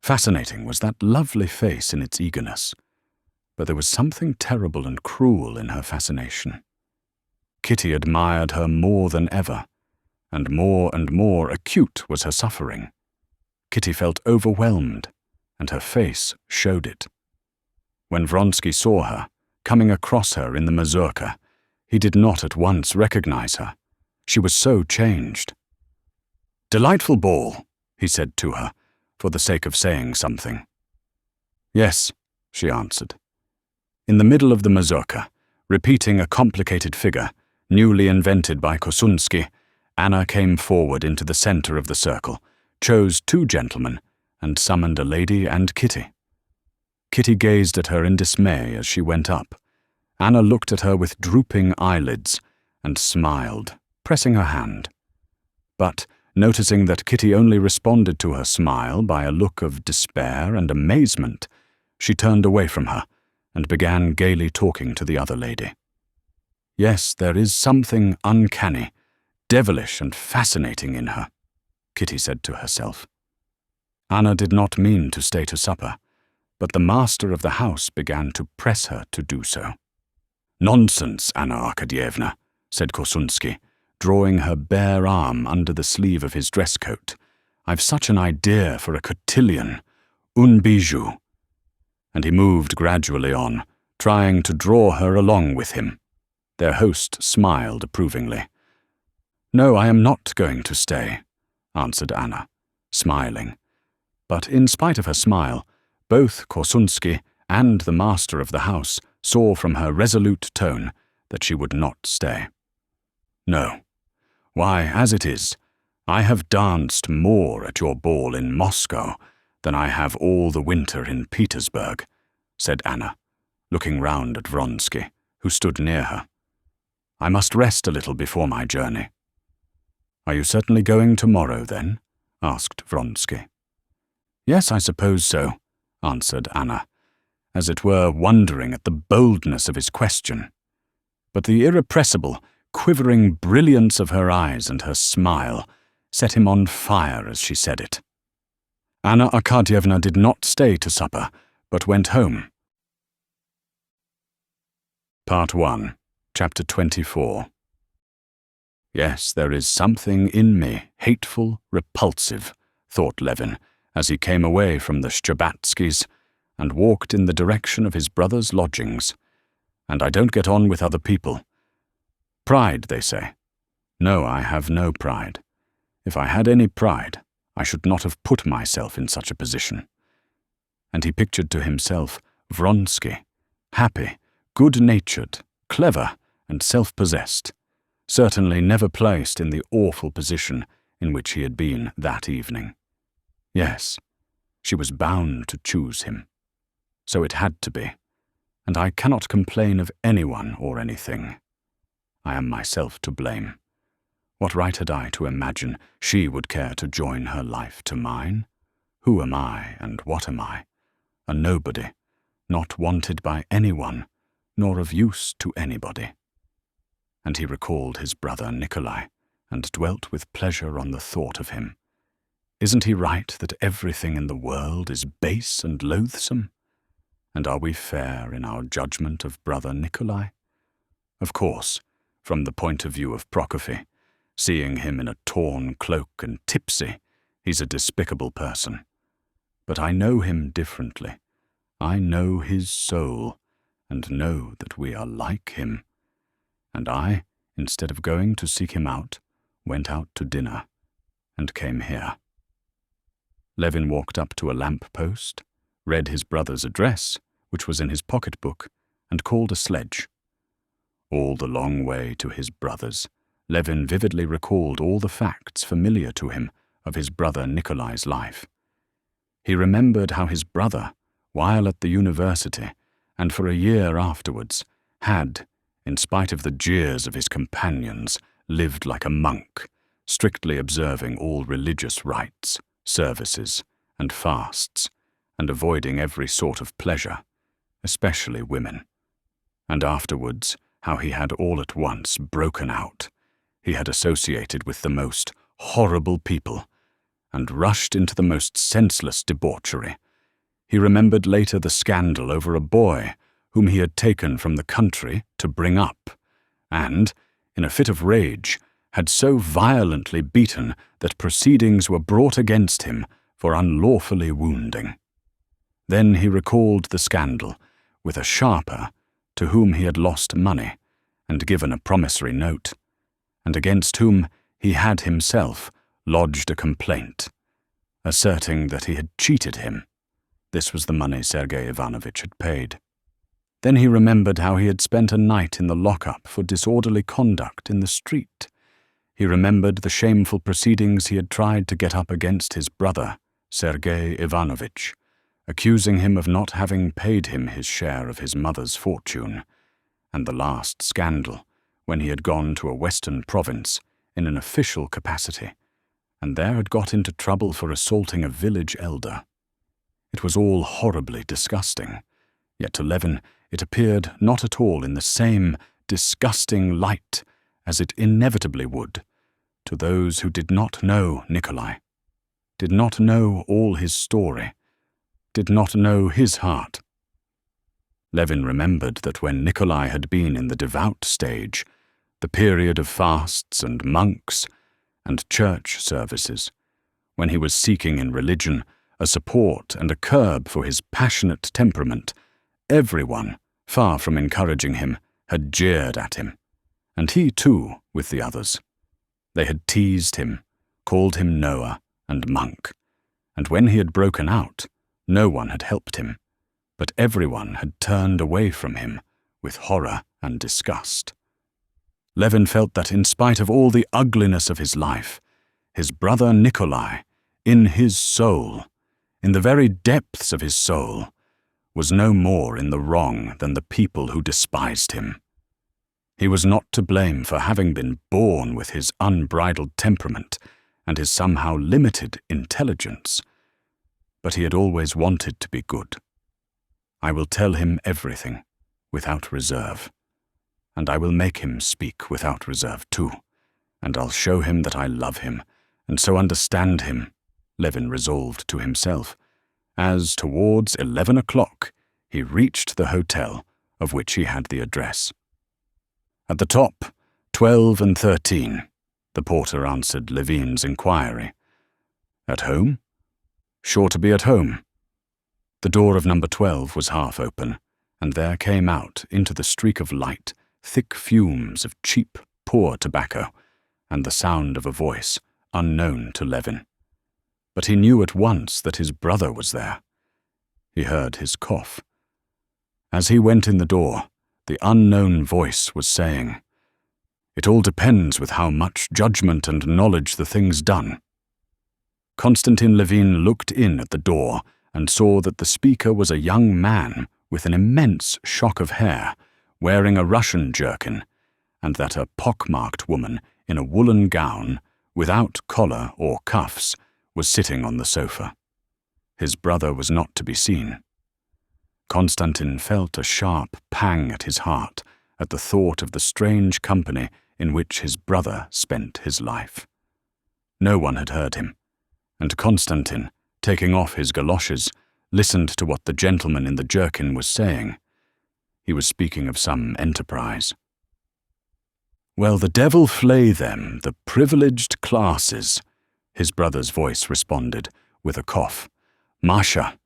Fascinating was that lovely face in its eagerness. But there was something terrible and cruel in her fascination. Kitty admired her more than ever, and more acute was her suffering. Kitty felt overwhelmed, and her face showed it. When Vronsky saw her, coming across her in the mazurka, he did not at once recognize her. She was so changed. "Delightful ball," he said to her, for the sake of saying something. "Yes," she answered. In the middle of the mazurka, repeating a complicated figure, newly invented by Kosunsky, Anna came forward into the center of the circle, chose 2 gentlemen, and summoned a lady and Kitty. Kitty gazed at her in dismay as she went up. Anna looked at her with drooping eyelids and smiled, pressing her hand. But, noticing that Kitty only responded to her smile by a look of despair and amazement, she turned away from her and began gaily talking to the other lady. "Yes, there is something uncanny, devilish and fascinating in her," Kitty said to herself. Anna did not mean to stay to supper, but the master of the house began to press her to do so. "Nonsense, Anna Arkadyevna," said Kosunsky, drawing her bare arm under the sleeve of his dress coat. "I've such an idea for a cotillion, un bijou." And he moved gradually on, trying to draw her along with him. Their host smiled approvingly. "No, I am not going to stay," answered Anna, smiling. But in spite of her smile, both Kosunsky and the master of the house saw from her resolute tone that she would not stay. "No. Why, as it is, I have danced more at your ball in Moscow than I have all the winter in Petersburg," said Anna, looking round at Vronsky, who stood near her. "I must rest a little before my journey." "Are you certainly going tomorrow, then?" asked Vronsky. "Yes, I suppose so," answered Anna, as it were wondering at the boldness of his question. But the irrepressible, quivering brilliance of her eyes and her smile set him on fire as she said it. Anna Arkadyevna did not stay to supper, but went home. Part 1, Chapter 24. "Yes, there is something in me, hateful, repulsive," thought Levin, as he came away from the Shtcherbatskys and walked in the direction of his brother's lodgings. "And I don't get on with other people. Pride, they say. No, I have no pride. If I had any pride, I should not have put myself in such a position." And he pictured to himself Vronsky, happy, good-natured, clever, and self-possessed, certainly never placed in the awful position in which he had been that evening. Yes, she was bound to choose him. So it had to be, and I cannot complain of anyone or anything. I am myself to blame. What right had I to imagine she would care to join her life to mine? Who am I, and what am I? A nobody, not wanted by anyone, nor of use to anybody. And he recalled his brother Nikolai, and dwelt with pleasure on the thought of him. Isn't he right that everything in the world is base and loathsome? And are we fair in our judgment of brother Nikolai? Of course, from the point of view of Prokofy, seeing him in a torn cloak and tipsy, he's a despicable person. But I know him differently. I know his soul, and know that we are like him. And I, instead of going to seek him out, went out to dinner, and came here. Levin walked up to a lamp-post, read his brother's address, which was in his pocket-book, and called a sledge. All the long way to his brother's, Levin vividly recalled all the facts familiar to him of his brother Nikolai's life. He remembered how his brother, while at the university, and for a year afterwards, had, in spite of the jeers of his companions, lived like a monk, strictly observing all religious rites, services, and fasts, and avoiding every sort of pleasure, especially women. And afterwards, how he had all at once broken out. He had associated with the most horrible people, and rushed into the most senseless debauchery. He remembered later the scandal over a boy whom he had taken from the country to bring up, and, in a fit of rage, had so violently beaten that proceedings were brought against him for unlawfully wounding. Then he recalled the scandal with a sharper to whom he had lost money and given a promissory note, and against whom he had himself lodged a complaint, asserting that he had cheated him. This was the money Sergei Ivanovitch had paid. Then he remembered how he had spent a night in the lock-up for disorderly conduct in the street. He remembered the shameful proceedings he had tried to get up against his brother, Sergei Ivanovitch, accusing him of not having paid him his share of his mother's fortune, and the last scandal, when he had gone to a western province in an official capacity, and there had got into trouble for assaulting a village elder. It was all horribly disgusting, yet to Levin it appeared not at all in the same disgusting light as it inevitably would to those who did not know Nikolai, did not know all his story, did not know his heart. Levin remembered that when Nikolai had been in the devout stage, the period of fasts and monks and church services, when he was seeking in religion a support and a curb for his passionate temperament, everyone, far from encouraging him, had jeered at him, and he too with the others. They had teased him, called him Noah and monk, and when he had broken out, no one had helped him, but everyone had turned away from him with horror and disgust. Levin felt that in spite of all the ugliness of his life, his brother Nikolai, in his soul, in the very depths of his soul, was no more in the wrong than the people who despised him. He was not to blame for having been born with his unbridled temperament and his somehow limited intelligence, but he had always wanted to be good. I will tell him everything, without reserve, and I will make him speak without reserve too, and I'll show him that I love him, and so understand him, Levin resolved to himself, as towards 11 o'clock he reached the hotel of which he had the address. At the top, 12 and 13, the porter answered Levin's inquiry. At home? Sure to be at home. The door of number 12 was half open, and there came out into the streak of light thick fumes of cheap, poor tobacco, and the sound of a voice unknown to Levin. But he knew at once that his brother was there. He heard his cough. As he went in the door, the unknown voice was saying, "It all depends with how much judgment and knowledge the thing's done." Konstantin Levin looked in at the door and saw that the speaker was a young man with an immense shock of hair, wearing a Russian jerkin, and that a pock-marked woman in a woolen gown, without collar or cuffs, was sitting on the sofa. His brother was not to be seen. Constantine felt a sharp pang at his heart at the thought of the strange company in which his brother spent his life. No one had heard him, and Constantine, taking off his galoshes, listened to what the gentleman in the jerkin was saying. He was speaking of some enterprise. "Well, the devil flay them, the privileged classes," his brother's voice responded, with a cough. "Masha,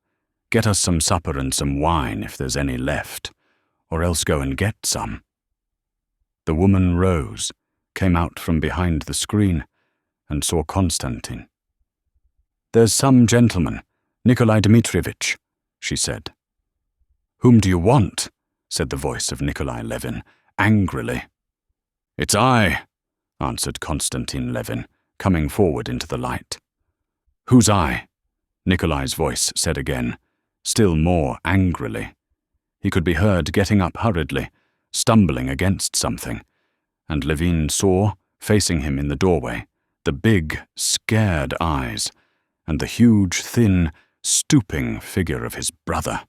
get us some supper and some wine if there's any left, or else go and get some." The woman rose, came out from behind the screen, and saw Constantine. "There's some gentleman, Nikolai Dmitrievitch," she said. "Whom do you want?" said the voice of Nikolai Levin, angrily. "It's I," answered Constantine Levin, coming forward into the light. "Who's I?" Nikolai's voice said again, still more angrily. He could be heard getting up hurriedly, stumbling against something, and Levin saw, facing him in the doorway, the big, scared eyes, and the huge, thin, stooping figure of his brother.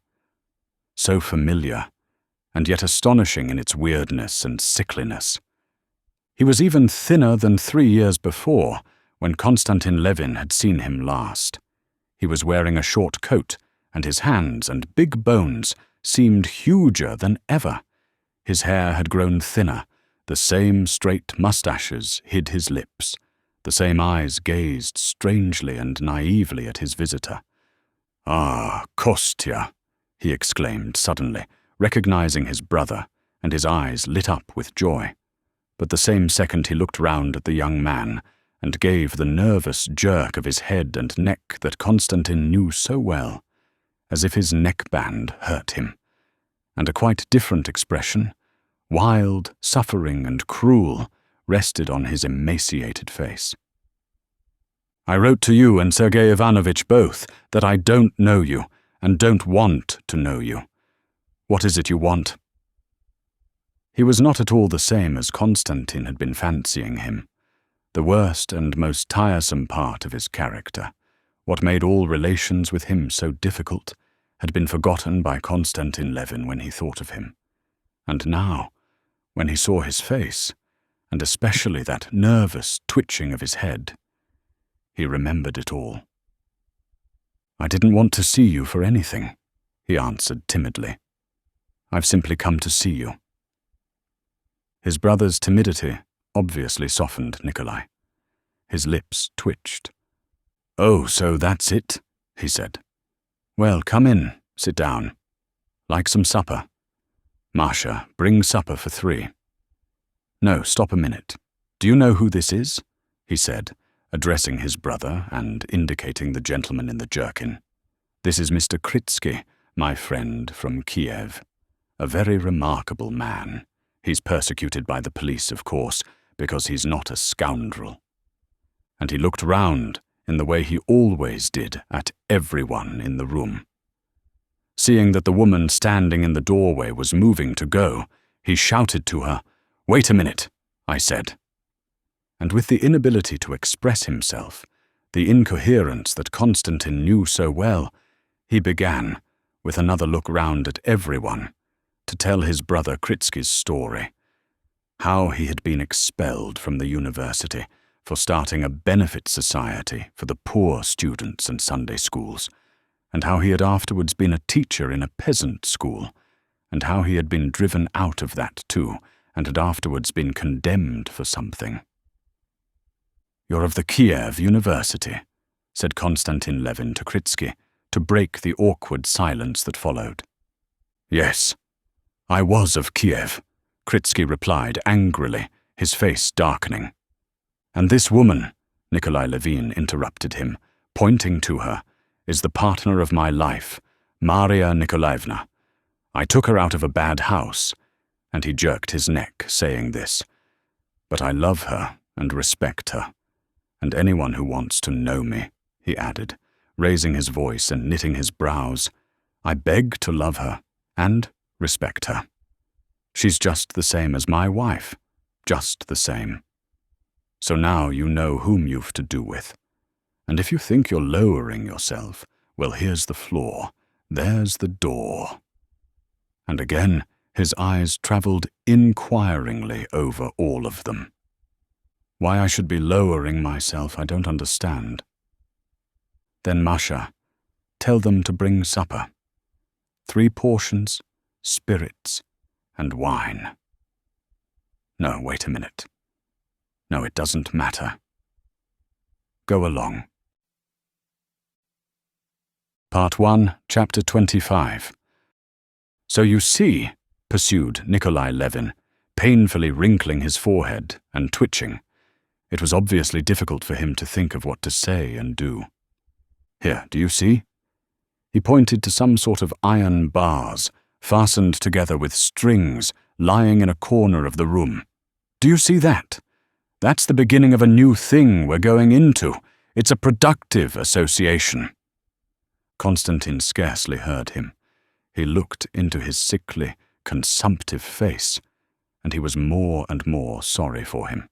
So familiar, and yet astonishing in its weirdness and sickliness. He was even thinner than 3 years before, when Constantine Levin had seen him last. He was wearing a short coat, and his hands and big bones seemed huger than ever. His hair had grown thinner, the same straight mustaches hid his lips, the same eyes gazed strangely and naively at his visitor. "Ah, Kostya!" he exclaimed suddenly, recognizing his brother, and his eyes lit up with joy. But the same second he looked round at the young man, and gave the nervous jerk of his head and neck that Constantine knew so well, as if his neckband hurt him, and a quite different expression, wild, suffering, and cruel, rested on his emaciated face. "I wrote to you and Sergei Ivanovitch both that I don't know you and don't want to know you. What is it you want?" He was not at all the same as Constantine had been fancying him. The worst and most tiresome part of his character, what made all relations with him so difficult, had been forgotten by Constantine Levin when he thought of him. And now, when he saw his face, and especially that nervous twitching of his head, he remembered it all. "I didn't want to see you for anything," he answered timidly. "I've simply come to see you." His brother's timidity obviously softened Nikolai. His lips twitched. "Oh, so that's it," he said. "Well, come in, sit down. Like some supper? Masha, bring supper for 3. No, stop a minute. Do you know who this is?" he said, addressing his brother and indicating the gentleman in the jerkin. "This is Mr. Kritsky, my friend from Kiev. A very remarkable man. He's persecuted by the police, of course, because he's not a scoundrel." And he looked round in the way he always did at everyone in the room. Seeing that the woman standing in the doorway was moving to go, he shouted to her, "Wait a minute," I said. And with the inability to express himself, the incoherence that Constantine knew so well, he began, with another look round at everyone, to tell his brother Kritsky's story. How he had been expelled from the university for starting a benefit society for the poor students and Sunday schools, and how he had afterwards been a teacher in a peasant school, and how he had been driven out of that too, and had afterwards been condemned for something. "You're of the Kiev University," said Constantine Levin to Kritsky, to break the awkward silence that followed. "Yes, I was of Kiev," Kritsky replied angrily, his face darkening. "And this woman," Nikolai Levin interrupted him, pointing to her, "is the partner of my life, Maria Nikolaevna. I took her out of a bad house," and he jerked his neck, saying this, "but I love her and respect her. And anyone who wants to know me," he added, raising his voice and knitting his brows, "I beg to love her and respect her. She's just the same as my wife, just the same. So now you know whom you've to do with. And if you think you're lowering yourself, well, here's the floor. There's the door. And again, his eyes travelled inquiringly over all of them. Why I should be lowering myself, I don't understand. Then, Masha, tell them to bring supper. 3 portions, spirits, and wine. No, wait a minute. No, it doesn't matter. Go along. Part 1, Chapter 25. So you see, pursued Nikolai Levin, painfully wrinkling his forehead and twitching. It was obviously difficult for him to think of what to say and do. Here, do you see? He pointed to some sort of iron bars, fastened together with strings, lying in a corner of the room. Do you see that? That's the beginning of a new thing we're going into. It's a productive association. Constantine scarcely heard him. He looked into his sickly, consumptive face, and he was more and more sorry for him,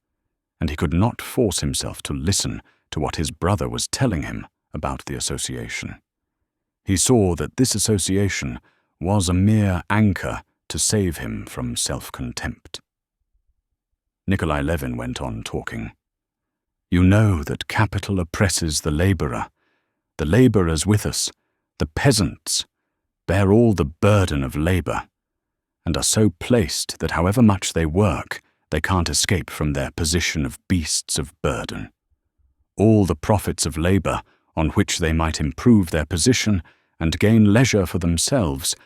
and he could not force himself to listen to what his brother was telling him about the association. He saw that this association was a mere anchor to save him from self-contempt. Nikolai Levin went on talking. You know that capital oppresses the labourer. The labourers with us, the peasants, bear all the burden of labour, and are so placed that however much they work, they can't escape from their position of beasts of burden. All the profits of labour, on which they might improve their position and gain leisure for themselves,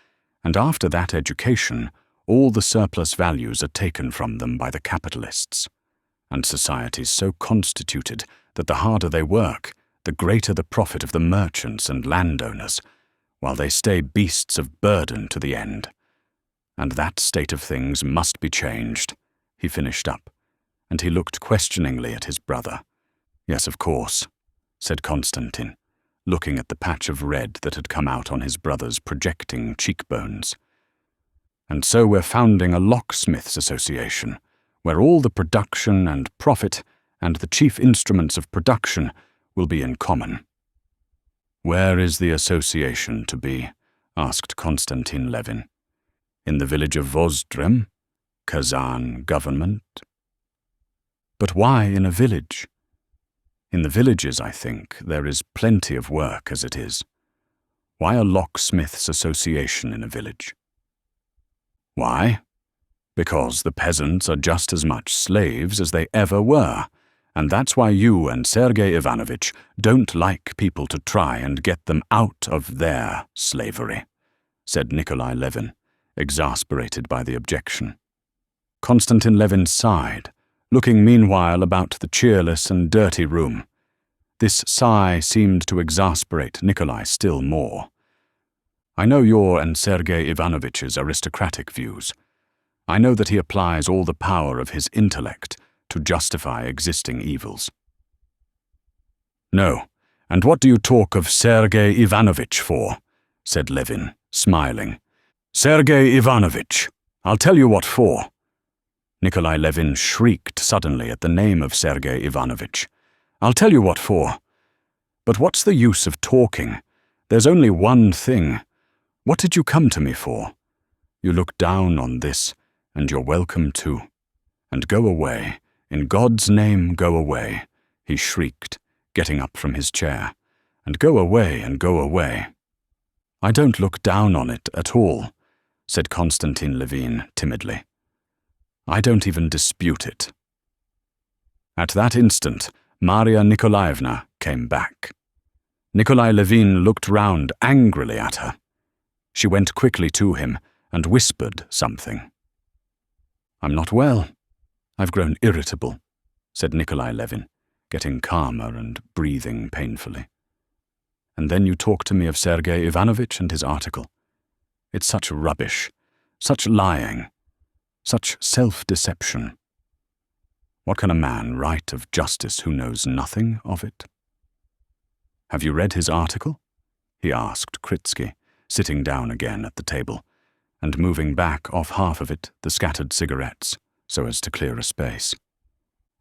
and after that education, all the surplus values are taken from them by the capitalists, and society's so constituted that the harder they work, the greater the profit of the merchants and landowners, while they stay beasts of burden to the end. And that state of things must be changed, he finished up, and he looked questioningly at his brother. Yes, of course, said Constantine, looking at the patch of red that had come out on his brother's projecting cheekbones. And so we're founding a locksmiths' association, where all the production and profit and the chief instruments of production will be in common. Where is the association to be? Asked Konstantin Levin. In the village of Vozdrem, Kazan government. But why in a village? In the villages, I think, there is plenty of work as it is. Why a locksmiths' association in a village? Why? Because the peasants are just as much slaves as they ever were, and that's why you and Sergei Ivanovich don't like people to try and get them out of their slavery, said Nikolai Levin, exasperated by the objection. Konstantin Levin sighed, looking meanwhile about the cheerless and dirty room. This sigh seemed to exasperate Nikolai still more. I know your and Sergei Ivanovich's aristocratic views. I know that he applies all the power of his intellect to justify existing evils. No, and what do you talk of Sergei Ivanovich for? Said Levin, smiling. Sergei Ivanovich, I'll tell you what for. Nikolai Levin shrieked suddenly at the name of Sergei Ivanovich. I'll tell you what for. But what's the use of talking? There's only one thing. What did you come to me for? You look down on this, and you're welcome too. And go away. In God's name, go away, he shrieked, getting up from his chair. And go away and go away. I don't look down on it at all, said Konstantin Levin timidly. I don't even dispute it. At that instant, Maria Nikolaevna came back. Nikolai Levin looked round angrily at her. She went quickly to him and whispered something. I'm not well. I've grown irritable, said Nikolai Levin, getting calmer and breathing painfully. And then you talk to me of Sergei Ivanovich and his article. It's such rubbish, such lying, such self-deception. What can a man write of justice who knows nothing of it? Have you read his article? He asked Kritsky, sitting down again at the table, and moving back off half of it the scattered cigarettes, so as to clear a space.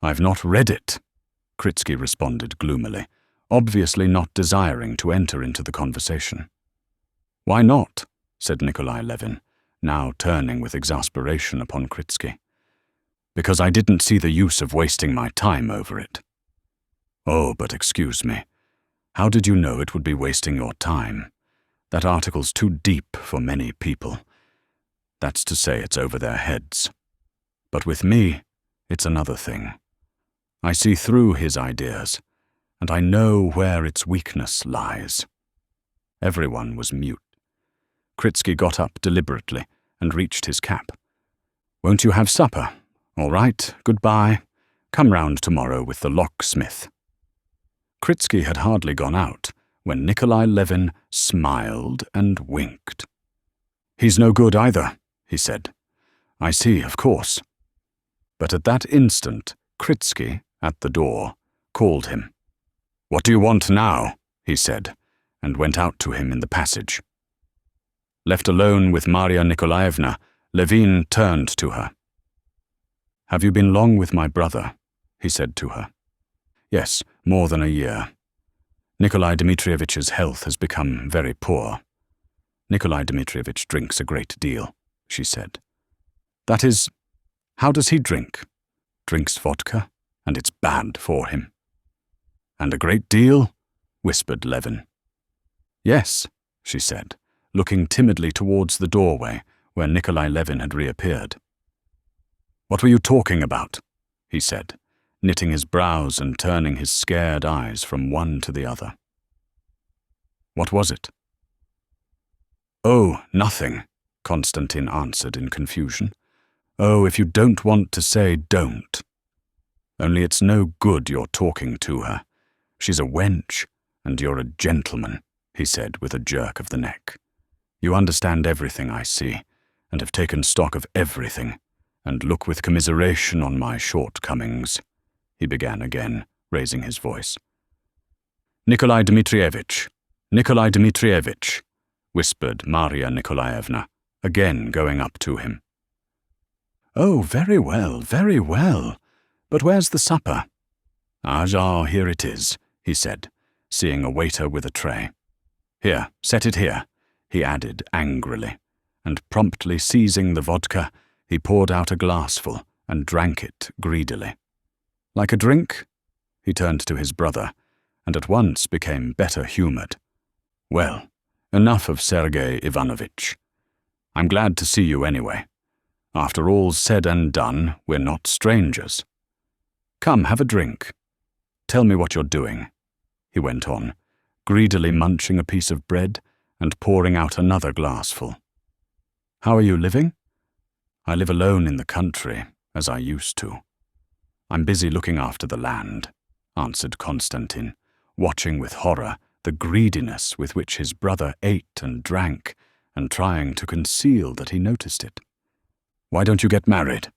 "I've not read it," Kritsky responded gloomily, obviously not desiring to enter into the conversation. "Why not?" said Nikolai Levin, now turning with exasperation upon Kritsky. "Because I didn't see the use of wasting my time over it." "Oh, but excuse me. How did you know it would be wasting your time? That article's too deep for many people. That's to say, it's over their heads. But with me, it's another thing. I see through his ideas, and I know where its weakness lies." Everyone was mute. Kritsky got up deliberately and reached his cap. "Won't you have supper? All right, goodbye. Come round tomorrow with the locksmith." Kritsky had hardly gone out when Nikolai Levin smiled and winked. "He's no good either," he said. "I see, of course." But at that instant, Kritsky, at the door, called him. "What do you want now?" he said, and went out to him in the passage. Left alone with Maria Nikolaevna, Levin turned to her. "Have you been long with my brother?" he said to her. "Yes, more than a year. Nikolai Dmitrievitch's health has become very poor." "Nikolai Dmitrievitch drinks a great deal," she said. "That is, how does he drink?" "Drinks vodka, and it's bad for him." "And a great deal?" whispered Levin. "Yes," she said, looking timidly towards the doorway where Nikolai Levin had reappeared. "What were you talking about?" he said, knitting his brows and turning his scared eyes from one to the other. "What was it?" "Oh, nothing," Konstantin answered in confusion. "Oh, if you don't want to say, don't. Only it's no good your talking to her. She's a wench, and you're a gentleman," he said with a jerk of the neck. "You understand everything I see, and have taken stock of everything, and look with commiseration on my shortcomings," he began again, raising his voice. "Nikolai Dmitrievitch, Nikolai Dmitrievitch," whispered Maria Nikolaevna, again going up to him. "Oh, very well, very well. But where's the supper?" "Ah, here it is," he said, seeing a waiter with a tray. "Here, set it here," he added angrily, and promptly seizing the vodka, he poured out a glassful and drank it greedily. "Like a drink?" He turned to his brother, and at once became better-humoured. "Well, enough of Sergei Ivanovitch. I'm glad to see you anyway. After all's said and done, we're not strangers. Come, have a drink. Tell me what you're doing," he went on, greedily munching a piece of bread and pouring out another glassful. "How are you living?" "I live alone in the country, as I used to. I'm busy looking after the land," answered Konstantin, watching with horror the greediness with which his brother ate and drank, and trying to conceal that he noticed it. "Why don't you get married?"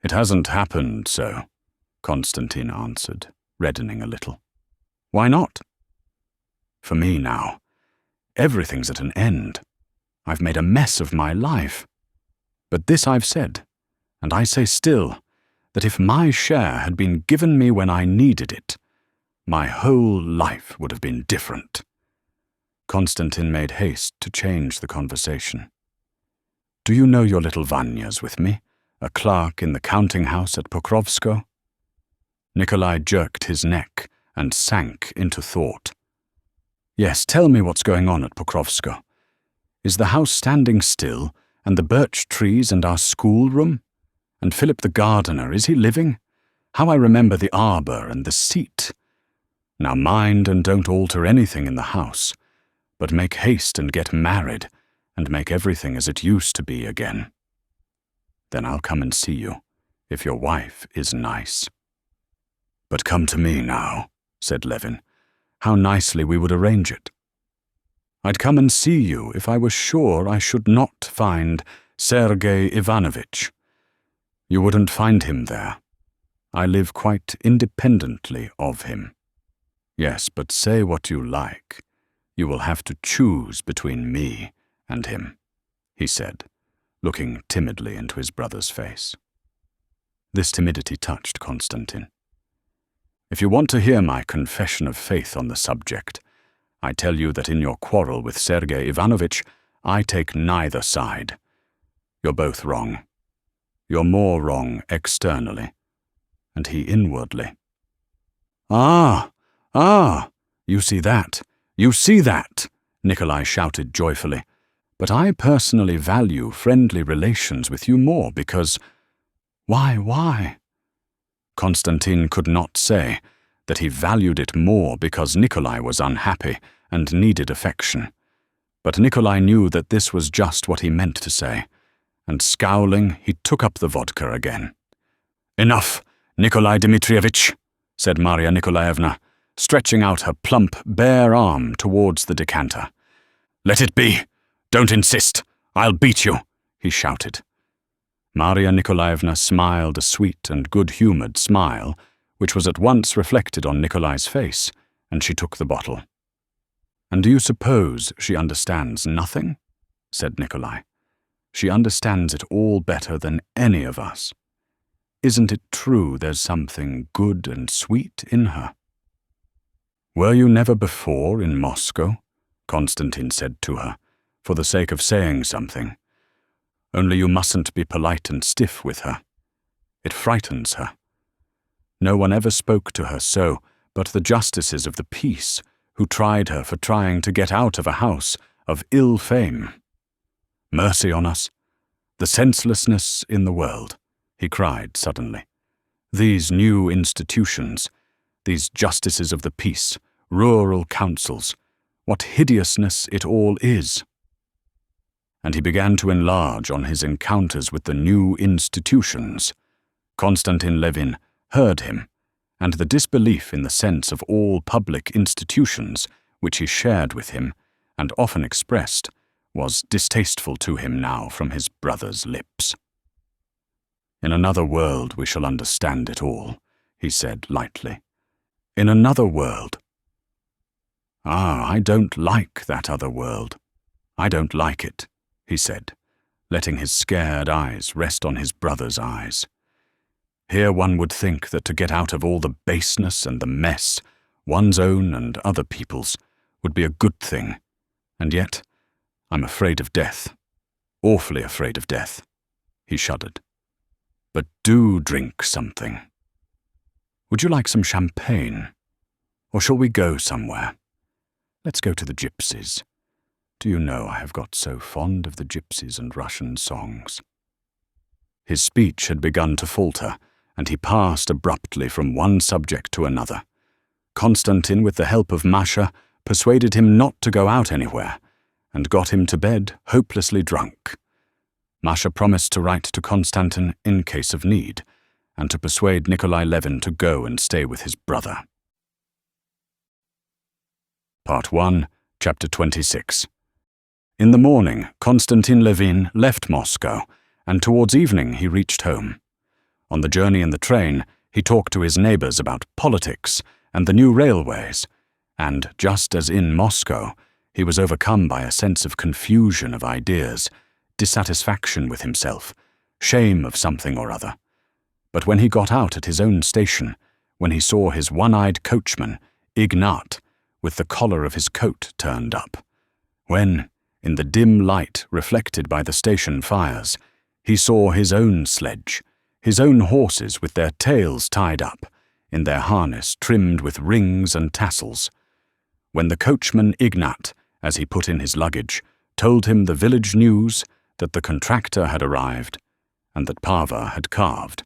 "It hasn't happened so," Konstantin answered, reddening a little. "Why not?" "For me now. Everything's at an end. I've made a mess of my life. But this I've said, and I say still, that if my share had been given me when I needed it, my whole life would have been different." Konstantin made haste to change the conversation. "Do you know your little Vanya's with me, a clerk in the counting-house at Pokrovsko?" Nikolai jerked his neck and sank into thought. "Yes, tell me what's going on at Pokrovsko. Is the house standing still, and the birch trees and our schoolroom? And Philip the gardener, is he living? How I remember the arbour and the seat. Now mind and don't alter anything in the house, but make haste and get married, and make everything as it used to be again. Then I'll come and see you, if your wife is nice." "But come to me now," said Levin. "How nicely we would arrange it." "I'd come and see you if I was sure I should not find Sergei Ivanovitch. You wouldn't find him there. I live quite independently of him. Yes, but say what you like. You will have to choose between me and him," he said, looking timidly into his brother's face. This timidity touched Konstantin. "If you want to hear my confession of faith on the subject, I tell you that in your quarrel with Sergei Ivanovich, I take neither side. You're both wrong. You're more wrong externally, and he inwardly." "Ah! You see that! You see that!" Nikolai shouted joyfully. "But I personally value friendly relations with you more because—" Why? Konstantin could not say that he valued it more because Nikolai was unhappy and needed affection. But Nikolai knew that this was just what he meant to say, and scowling, he took up the vodka again. "Enough, Nikolai Dmitrievich," said Maria Nikolaevna, stretching out her plump, bare arm towards the decanter. "Let it be. Don't insist. I'll beat you," he shouted. Maria Nikolaevna smiled a sweet and good-humoured smile, which was at once reflected on Nikolai's face, and she took the bottle. "And do you suppose she understands nothing?" said Nikolai. "She understands it all better than any of us. Isn't it true there's something good and sweet in her?" "Were you never before in Moscow?" Konstantin said to her, for the sake of saying something. "Only you mustn't be polite and stiff with her. It frightens her. No one ever spoke to her so but the justices of the peace, who tried her for trying to get out of a house of ill fame. Mercy on us! The senselessness in the world," he cried suddenly. "These new institutions, these justices of the peace, rural councils, what hideousness it all is." And he began to enlarge on his encounters with the new institutions. Konstantin Levin heard him, and the disbelief in the sense of all public institutions, which he shared with him, and often expressed, was distasteful to him now from his brother's lips. "In another world we shall understand it all," he said lightly. "In another world." "Ah, I don't like that other world. I don't like it," he said, letting his scared eyes rest on his brother's eyes. "Here one would think that to get out of all the baseness and the mess, one's own and other people's, would be a good thing, and yet I'm afraid of death, awfully afraid of death." He shuddered. "But do drink something. Would you like some champagne? Or shall we go somewhere? Let's go to the gypsies. Do you know I have got so fond of the gypsies and Russian songs?" His speech had begun to falter, and he passed abruptly from one subject to another. Konstantin, with the help of Masha, persuaded him not to go out anywhere, and got him to bed hopelessly drunk. Masha promised to write to Konstantin in case of need, and to persuade Nikolai Levin to go and stay with his brother. Part 1, Chapter 26. In the morning, Konstantin Levin left Moscow, and towards evening he reached home. On the journey in the train, he talked to his neighbours about politics and the new railways, and, just as in Moscow, he was overcome by a sense of confusion of ideas, dissatisfaction with himself, shame of something or other. But when he got out at his own station, when he saw his one-eyed coachman, Ignat, with the collar of his coat turned up, when, in the dim light reflected by the station fires, he saw his own sledge, his own horses with their tails tied up, in their harness trimmed with rings and tassels. When the coachman Ignat, as he put in his luggage, told him the village news that the contractor had arrived, and that Pava had carved,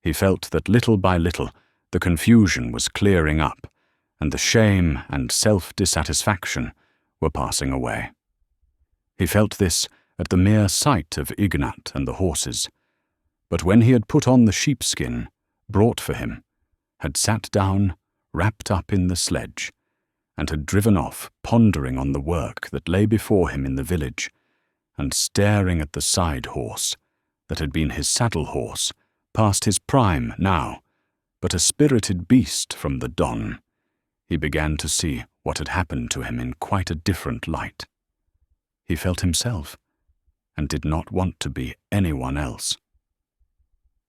he felt that little by little the confusion was clearing up, and the shame and self-dissatisfaction were passing away. He felt this at the mere sight of Ignat and the horses, but when he had put on the sheepskin, brought for him, had sat down, wrapped up in the sledge, and had driven off, pondering on the work that lay before him in the village, and staring at the side horse, that had been his saddle horse, past his prime now, but a spirited beast from the Don, he began to see what had happened to him in quite a different light. He felt himself, and did not want to be anyone else.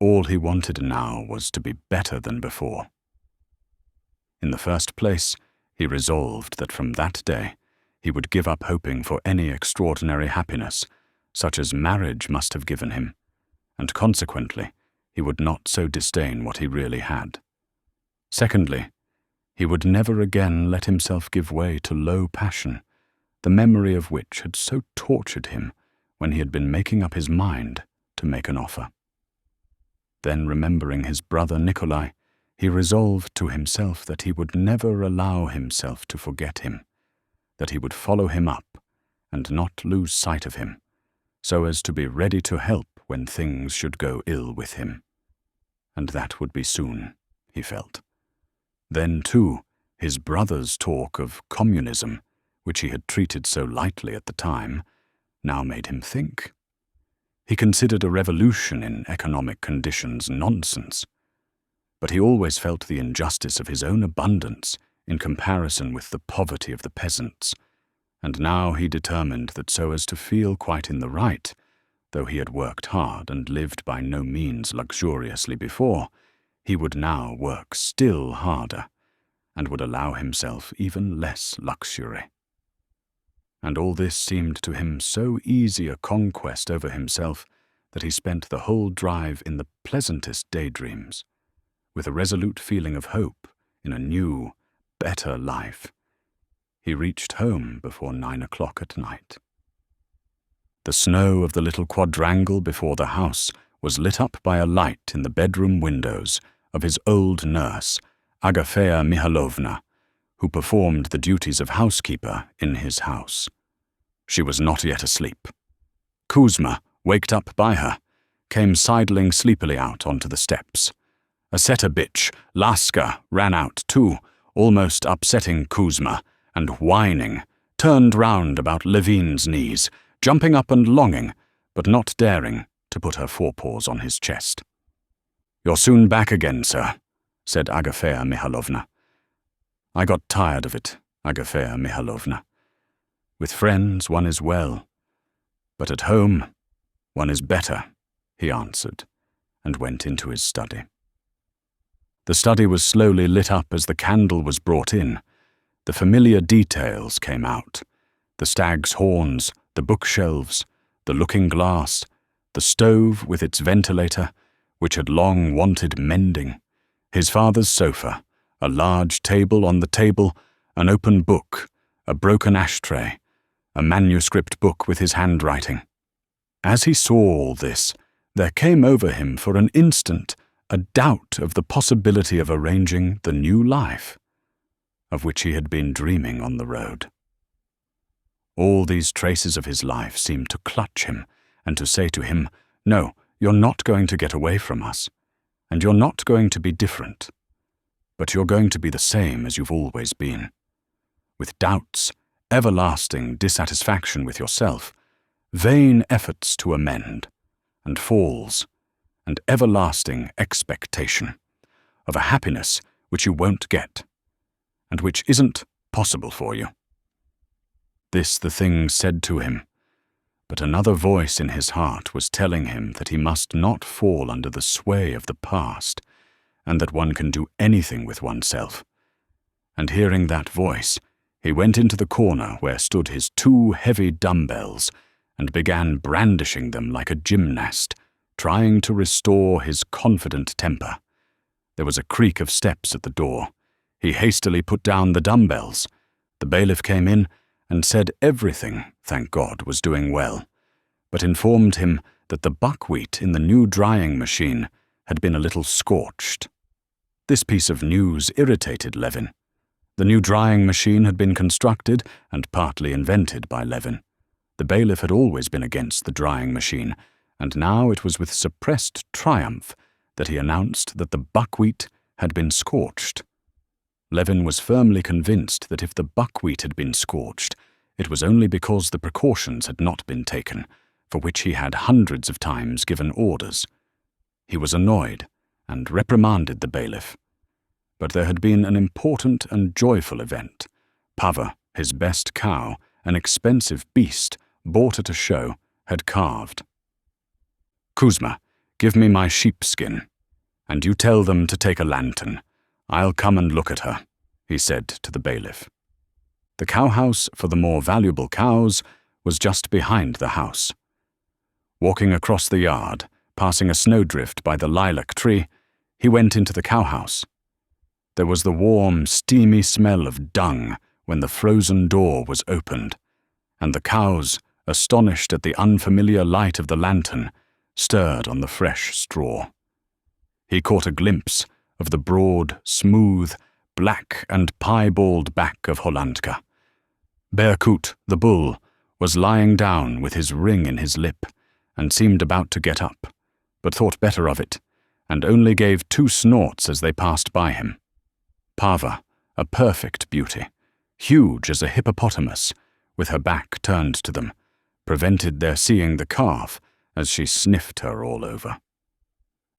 All he wanted now was to be better than before. In the first place, he resolved that from that day he would give up hoping for any extraordinary happiness, such as marriage must have given him, and consequently he would not so disdain what he really had. Secondly, he would never again let himself give way to low passion, the memory of which had so tortured him when he had been making up his mind to make an offer. Then, remembering his brother Nikolai, he resolved to himself that he would never allow himself to forget him, that he would follow him up and not lose sight of him, so as to be ready to help when things should go ill with him. And that would be soon, he felt. Then, too, his brother's talk of communism, which he had treated so lightly at the time, now made him think. He considered a revolution in economic conditions nonsense, but he always felt the injustice of his own abundance in comparison with the poverty of the peasants, and now he determined that so as to feel quite in the right, though he had worked hard and lived by no means luxuriously before, he would now work still harder, and would allow himself even less luxury. And all this seemed to him so easy a conquest over himself that he spent the whole drive in the pleasantest daydreams, with a resolute feeling of hope in a new, better life. He reached home before 9 o'clock at night. The snow of the little quadrangle before the house was lit up by a light in the bedroom windows of his old nurse, Agafea Mihailovna, who performed the duties of housekeeper in his house. She was not yet asleep. Kuzma, waked up by her, came sidling sleepily out onto the steps. A setter bitch, Laska, ran out too, almost upsetting Kuzma, and whining, turned round about Levin's knees, jumping up and longing, but not daring, to put her forepaws on his chest. "You're soon back again, sir," said Agafea Mihailovna. "I got tired of it, Agafea Mihailovna. With friends one is well, but at home one is better," he answered, and went into his study. The study was slowly lit up as the candle was brought in. The familiar details came out: the stag's horns, the bookshelves, the looking-glass, the stove with its ventilator, which had long wanted mending, his father's sofa, a large table on the table, an open book, a broken ashtray, a manuscript book with his handwriting. As he saw all this, there came over him for an instant a doubt of the possibility of arranging the new life, of which he had been dreaming on the road. All these traces of his life seemed to clutch him and to say to him, "No, you're not going to get away from us, and you're not going to be different, but you're going to be the same as you've always been, with doubts, everlasting dissatisfaction with yourself, vain efforts to amend, and falls, and everlasting expectation of a happiness which you won't get, and which isn't possible for you." This the thing said to him, but another voice in his heart was telling him that he must not fall under the sway of the past, and that one can do anything with oneself. And hearing that voice, he went into the corner where stood his 2 heavy dumbbells, and began brandishing them like a gymnast, trying to restore his confident temper. There was a creak of steps at the door. He hastily put down the dumbbells. The bailiff came in and said everything, thank God, was doing well, but informed him that the buckwheat in the new drying machine had been a little scorched. This piece of news irritated Levin. The new drying machine had been constructed and partly invented by Levin. The bailiff had always been against the drying machine, and now it was with suppressed triumph that he announced that the buckwheat had been scorched. Levin was firmly convinced that if the buckwheat had been scorched, it was only because the precautions had not been taken, for which he had hundreds of times given orders. He was annoyed, and reprimanded the bailiff. But there had been an important and joyful event. Pava, his best cow, an expensive beast, bought at a show, had calved. "Kuzma, give me my sheepskin, and you tell them to take a lantern. I'll come and look at her," he said to the bailiff. The cowhouse for the more valuable cows was just behind the house. Walking across the yard, passing a snowdrift by the lilac tree, he went into the cowhouse. There was the warm, steamy smell of dung when the frozen door was opened, and the cows, astonished at the unfamiliar light of the lantern, stirred on the fresh straw. He caught a glimpse of the broad, smooth, black and piebald back of Hollandka. Bearcoot, the bull, was lying down with his ring in his lip, and seemed about to get up, but thought better of it, and only gave 2 snorts as they passed by him. Pava, a perfect beauty, huge as a hippopotamus, with her back turned to them, prevented their seeing the calf as she sniffed her all over.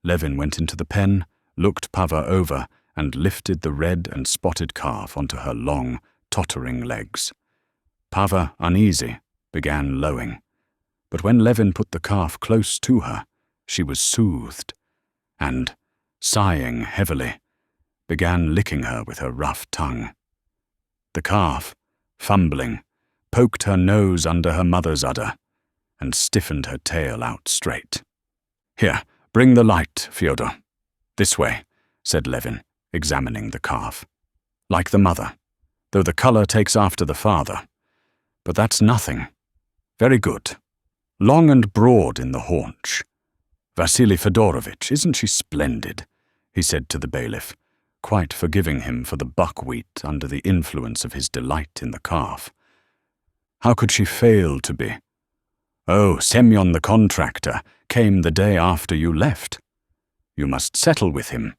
Levin went into the pen, looked Pava over, and lifted the red and spotted calf onto her long, tottering legs. Pava, uneasy, began lowing, but when Levin put the calf close to her, she was soothed, and, sighing heavily, began licking her with her rough tongue. The calf, fumbling, poked her nose under her mother's udder, and stiffened her tail out straight. "Here, bring the light, Fyodor. This way," said Levin, examining the calf. "Like the mother, though the color takes after the father. But that's nothing. Very good. Long and broad in the haunch. Vasily Fedorovitch, isn't she splendid?" he said to the bailiff, quite forgiving him for the buckwheat under the influence of his delight in the calf. "How could she fail to be? Oh, Semyon the contractor came the day after you left. You must settle with him,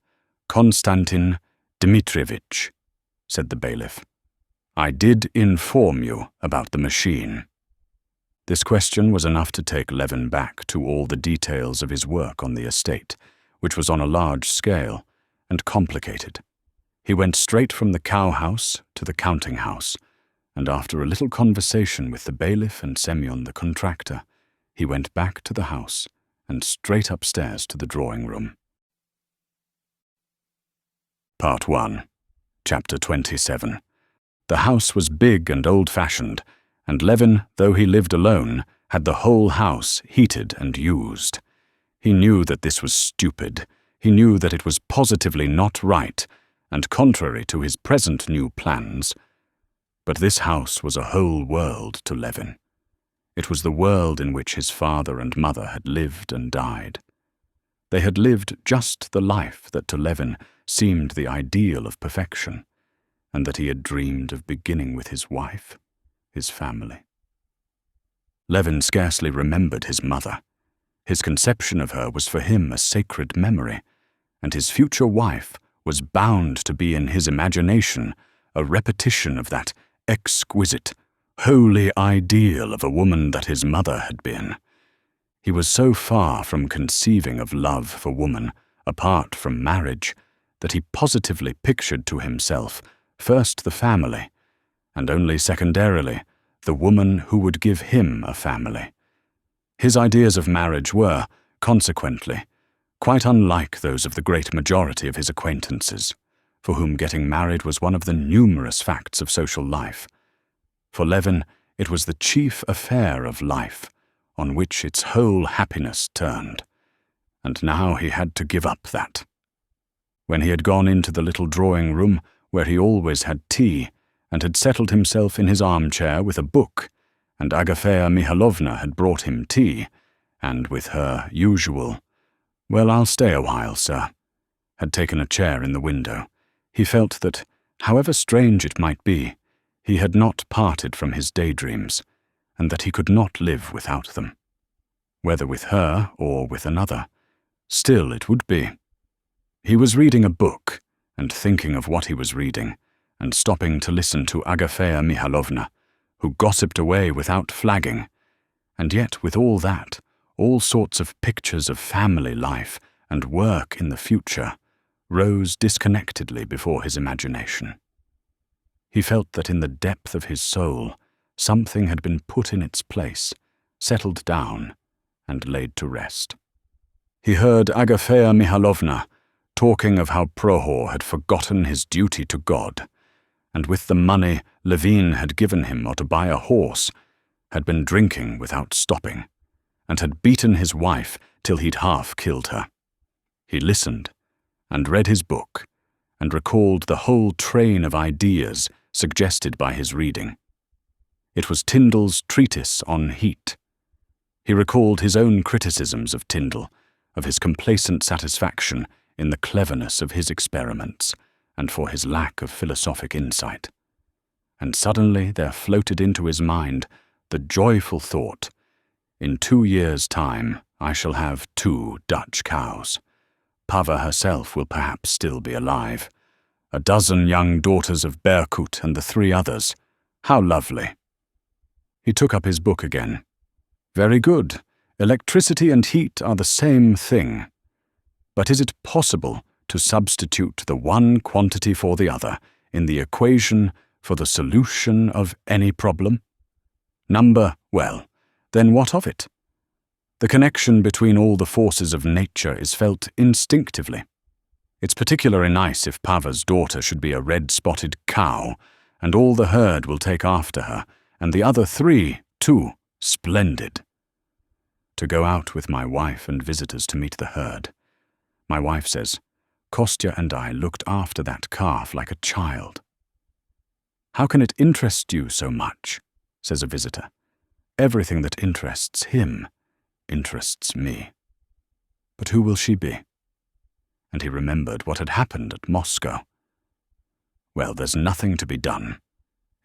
Konstantin Dmitrievitch," said the bailiff. "I did inform you about the machine." This question was enough to take Levin back to all the details of his work on the estate, which was on a large scale and complicated. He went straight from the cow-house to the counting-house, and after a little conversation with the bailiff and Semyon the contractor, he went back to the house and straight upstairs to the drawing-room. Part 1, Chapter 27. The house was big and old-fashioned, and Levin, though he lived alone, had the whole house heated and used. He knew that this was stupid. He knew that it was positively not right, and contrary to his present new plans. But this house was a whole world to Levin. It was the world in which his father and mother had lived and died. They had lived just the life that to Levin seemed the ideal of perfection, and that he had dreamed of beginning with his wife, his family. Levin scarcely remembered his mother. His conception of her was for him a sacred memory, and his future wife was bound to be in his imagination a repetition of that exquisite, holy ideal of a woman that his mother had been. He was so far from conceiving of love for woman, apart from marriage, that he positively pictured to himself first the family, and only secondarily the woman who would give him a family. His ideas of marriage were, consequently, quite unlike those of the great majority of his acquaintances, for whom getting married was one of the numerous facts of social life. For Levin, it was the chief affair of life, on which its whole happiness turned, and now he had to give up that. When he had gone into the little drawing-room where he always had tea, and had settled himself in his armchair with a book, and Agafea Mihalovna had brought him tea, and with her usual, "Well, I'll stay a while, sir," had taken a chair in the window, he felt that, however strange it might be, he had not parted from his daydreams, and that he could not live without them. Whether with her or with another, still it would be. He was reading a book, and thinking of what he was reading, and stopping to listen to Agafea Mihalovna, who gossiped away without flagging, and yet with all that, all sorts of pictures of family life and work in the future rose disconnectedly before his imagination. He felt that in the depth of his soul something had been put in its place, settled down, and laid to rest. He heard Agafea Mihalovna talking of how Prohor had forgotten his duty to God, and with the money Levin had given him to buy a horse, had been drinking without stopping, and had beaten his wife till he'd half killed her. He listened, and read his book, and recalled the whole train of ideas suggested by his reading. It was Tyndall's treatise on heat. He recalled his own criticisms of Tyndall, of his complacent satisfaction in the cleverness of his experiments, and for his lack of philosophic insight. And suddenly there floated into his mind the joyful thought, in 2 years' time I shall have 2 Dutch cows. Pava herself will perhaps still be alive. A dozen young daughters of Berkut and the 3 others. How lovely. He took up his book again. Very good. Electricity and heat are the same thing. But is it possible to substitute the one quantity for the other in the equation for the solution of any problem? Well, then what of it? The connection between all the forces of nature is felt instinctively. It's particularly nice if Pava's daughter should be a red-spotted cow, and all the herd will take after her, and the other 3, too. Splendid. To go out with my wife and visitors to meet the herd. My wife says, Kostya and I looked after that calf like a child. How can it interest you so much? Says a visitor. Everything that interests him interests me. But who will she be? And he remembered what had happened at Moscow. Well, there's nothing to be done.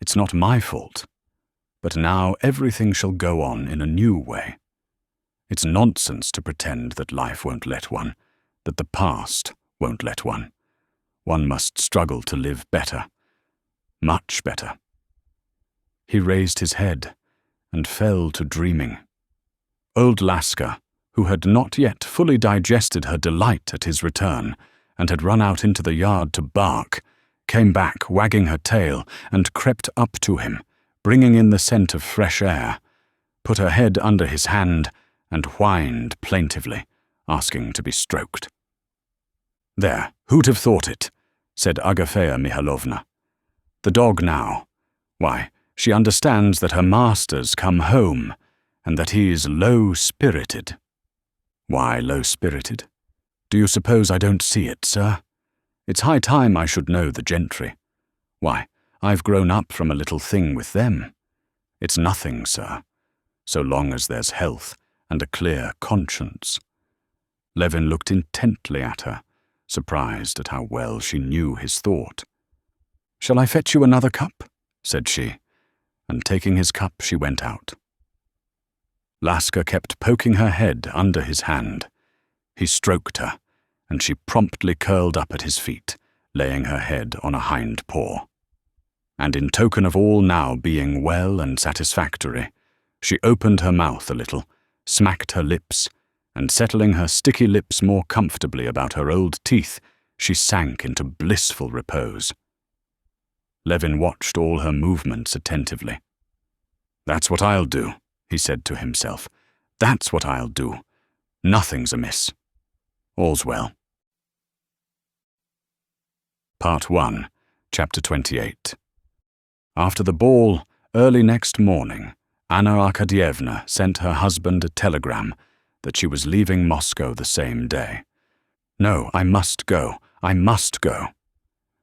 It's not my fault. But now everything shall go on in a new way. It's nonsense to pretend that life won't let one, that the past won't let one. One must struggle to live better, much better. He raised his head and fell to dreaming. Old Laska, who had not yet fully digested her delight at his return, and had run out into the yard to bark, came back wagging her tail and crept up to him, bringing in the scent of fresh air, put her head under his hand, and whined plaintively, asking to be stroked. There, who'd have thought it, said Agafea Mihalovna. The dog now, why, she understands that her master's come home, and that he's low-spirited. Why low-spirited? Do you suppose I don't see it, sir? It's high time I should know the gentry. Why, I've grown up from a little thing with them. It's nothing, sir, so long as there's health and a clear conscience. Levin looked intently at her, surprised at how well she knew his thought. Shall I fetch you another cup? Said she, and taking his cup she went out. Laska kept poking her head under his hand. He stroked her, and she promptly curled up at his feet, laying her head on a hind paw. And in token of all now being well and satisfactory, she opened her mouth a little, smacked her lips, and settling her sticky lips more comfortably about her old teeth, she sank into blissful repose. Levin watched all her movements attentively. That's what I'll do, he said to himself. That's what I'll do. Nothing's amiss. All's well. Part 1, Chapter 28. After the ball, early next morning, Anna Arkadyevna sent her husband a telegram that she was leaving Moscow the same day. No, I must go. I must go.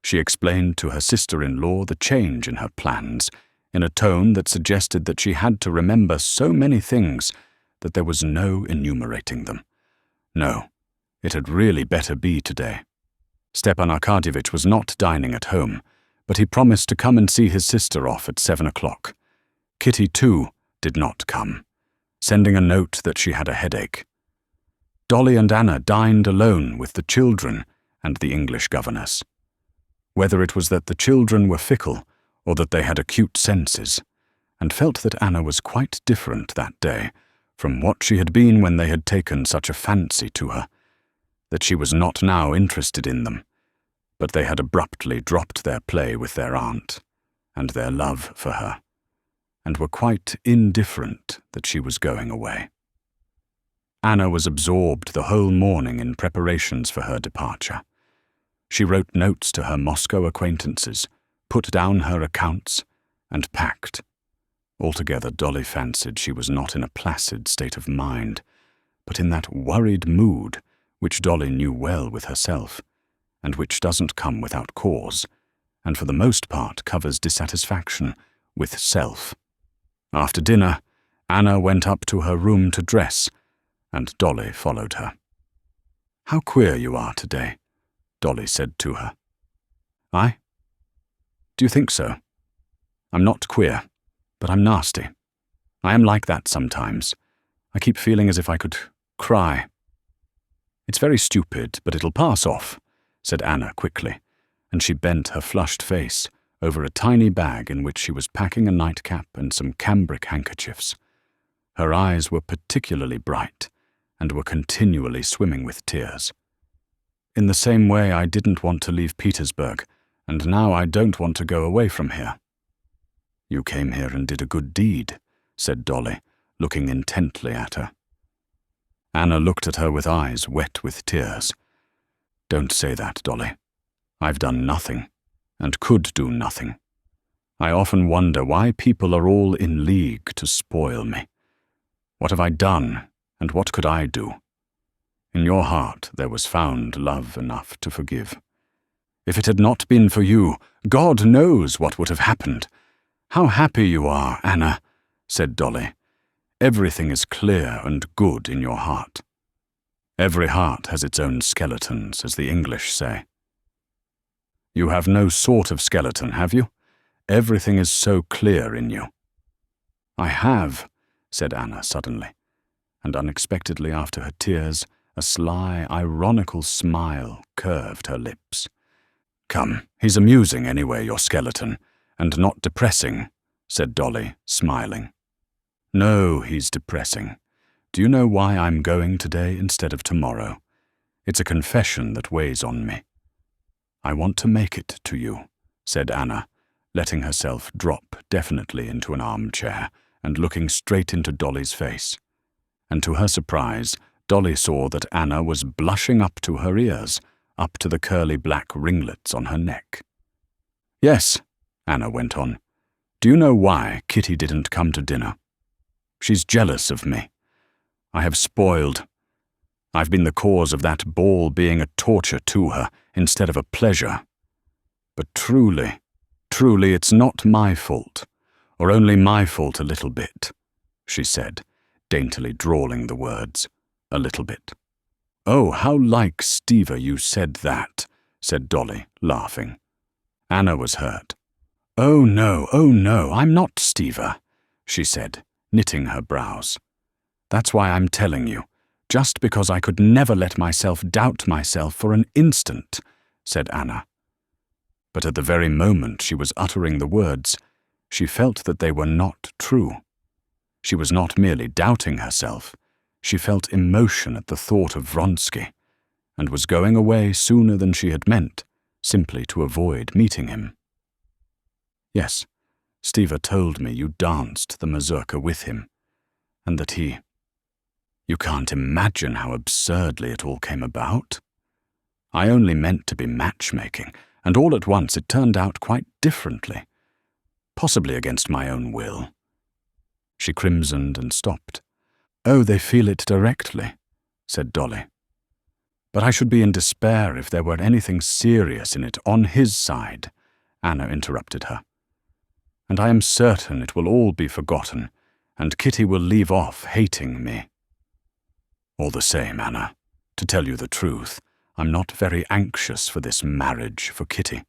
She explained to her sister-in-law the change in her plans, in a tone that suggested that she had to remember so many things that there was no enumerating them. No, it had really better be today. Stepan Arkadyevitch was not dining at home, but he promised to come and see his sister off at 7 o'clock. Kitty, too, did not come, sending a note that she had a headache. Dolly and Anna dined alone with the children and the English governess. Whether it was that the children were fickle or that they had acute senses, and felt that Anna was quite different that day from what she had been when they had taken such a fancy to her, that she was not now interested in them, but they had abruptly dropped their play with their aunt and their love for her, and were quite indifferent that she was going away. Anna was absorbed the whole morning in preparations for her departure. She wrote notes to her Moscow acquaintances, put down her accounts, and packed. Altogether, Dolly fancied she was not in a placid state of mind, but in that worried mood which Dolly knew well with herself, and which doesn't come without cause, and for the most part covers dissatisfaction with self. After dinner, Anna went up to her room to dress, and Dolly followed her. "How queer you are today," Dolly said to her. "I? Do you think so? I'm not queer, but I'm nasty. I am like that sometimes. I keep feeling as if I could cry." "It's very stupid, but it'll pass off," said Anna quickly, and she bent her flushed face over a tiny bag in which she was packing a nightcap and some cambric handkerchiefs. Her eyes were particularly bright, and were continually swimming with tears. "In the same way I didn't want to leave Petersburg, and now I don't want to go away from here." "You came here and did a good deed," said Dolly, looking intently at her. Anna looked at her with eyes wet with tears. "Don't say that, Dolly. I've done nothing, and could do nothing. I often wonder why people are all in league to spoil me. What have I done, and what could I do? In your heart there was found love enough to forgive. If it had not been for you, God knows what would have happened. How happy you are, Anna," said Dolly. "Everything is clear and good in your heart." "Every heart has its own skeletons, as the English say." "You have no sort of skeleton, have you? Everything is so clear in you." "I have," said Anna suddenly, and unexpectedly after her tears, a sly, ironical smile curved her lips. "Come, he's amusing anyway, your skeleton, and not depressing," said Dolly, smiling. "No, he's depressing. Do you know why I'm going today instead of tomorrow? It's a confession that weighs on me." "I want to make it to you," said Anna, letting herself drop definitely into an armchair and looking straight into Dolly's face. And to her surprise, Dolly saw that Anna was blushing up to her ears, up to the curly black ringlets on her neck. "Yes," Anna went on. "Do you know why Kitty didn't come to dinner? She's jealous of me. I have spoiled. I've been the cause of that ball being a torture to her instead of a pleasure. But truly, it's not my fault, or only my fault a little bit," she said, daintily drawling the words, "a little bit." "Oh, how like Steva you said that," said Dolly, laughing. Anna was hurt. Oh no, I'm not Steva," she said, knitting her brows. "That's why I'm telling you, just because I could never let myself doubt myself for an instant," said Anna. But at the very moment she was uttering the words, she felt that they were not true. She was not merely doubting herself, she felt emotion at the thought of Vronsky, and was going away sooner than she had meant, simply to avoid meeting him. "Yes, Steva told me you danced the mazurka with him, and that he... You can't imagine how absurdly it all came about. I only meant to be matchmaking, and all at once it turned out quite differently, possibly against my own will." She crimsoned and stopped. "Oh, they feel it directly," said Dolly. "But I should be in despair if there were anything serious in it on his side," Anna interrupted her. "And I am certain it will all be forgotten, and Kitty will leave off hating me. All the same, Anna, to tell you the truth, I'm not very anxious for this marriage for Kitty,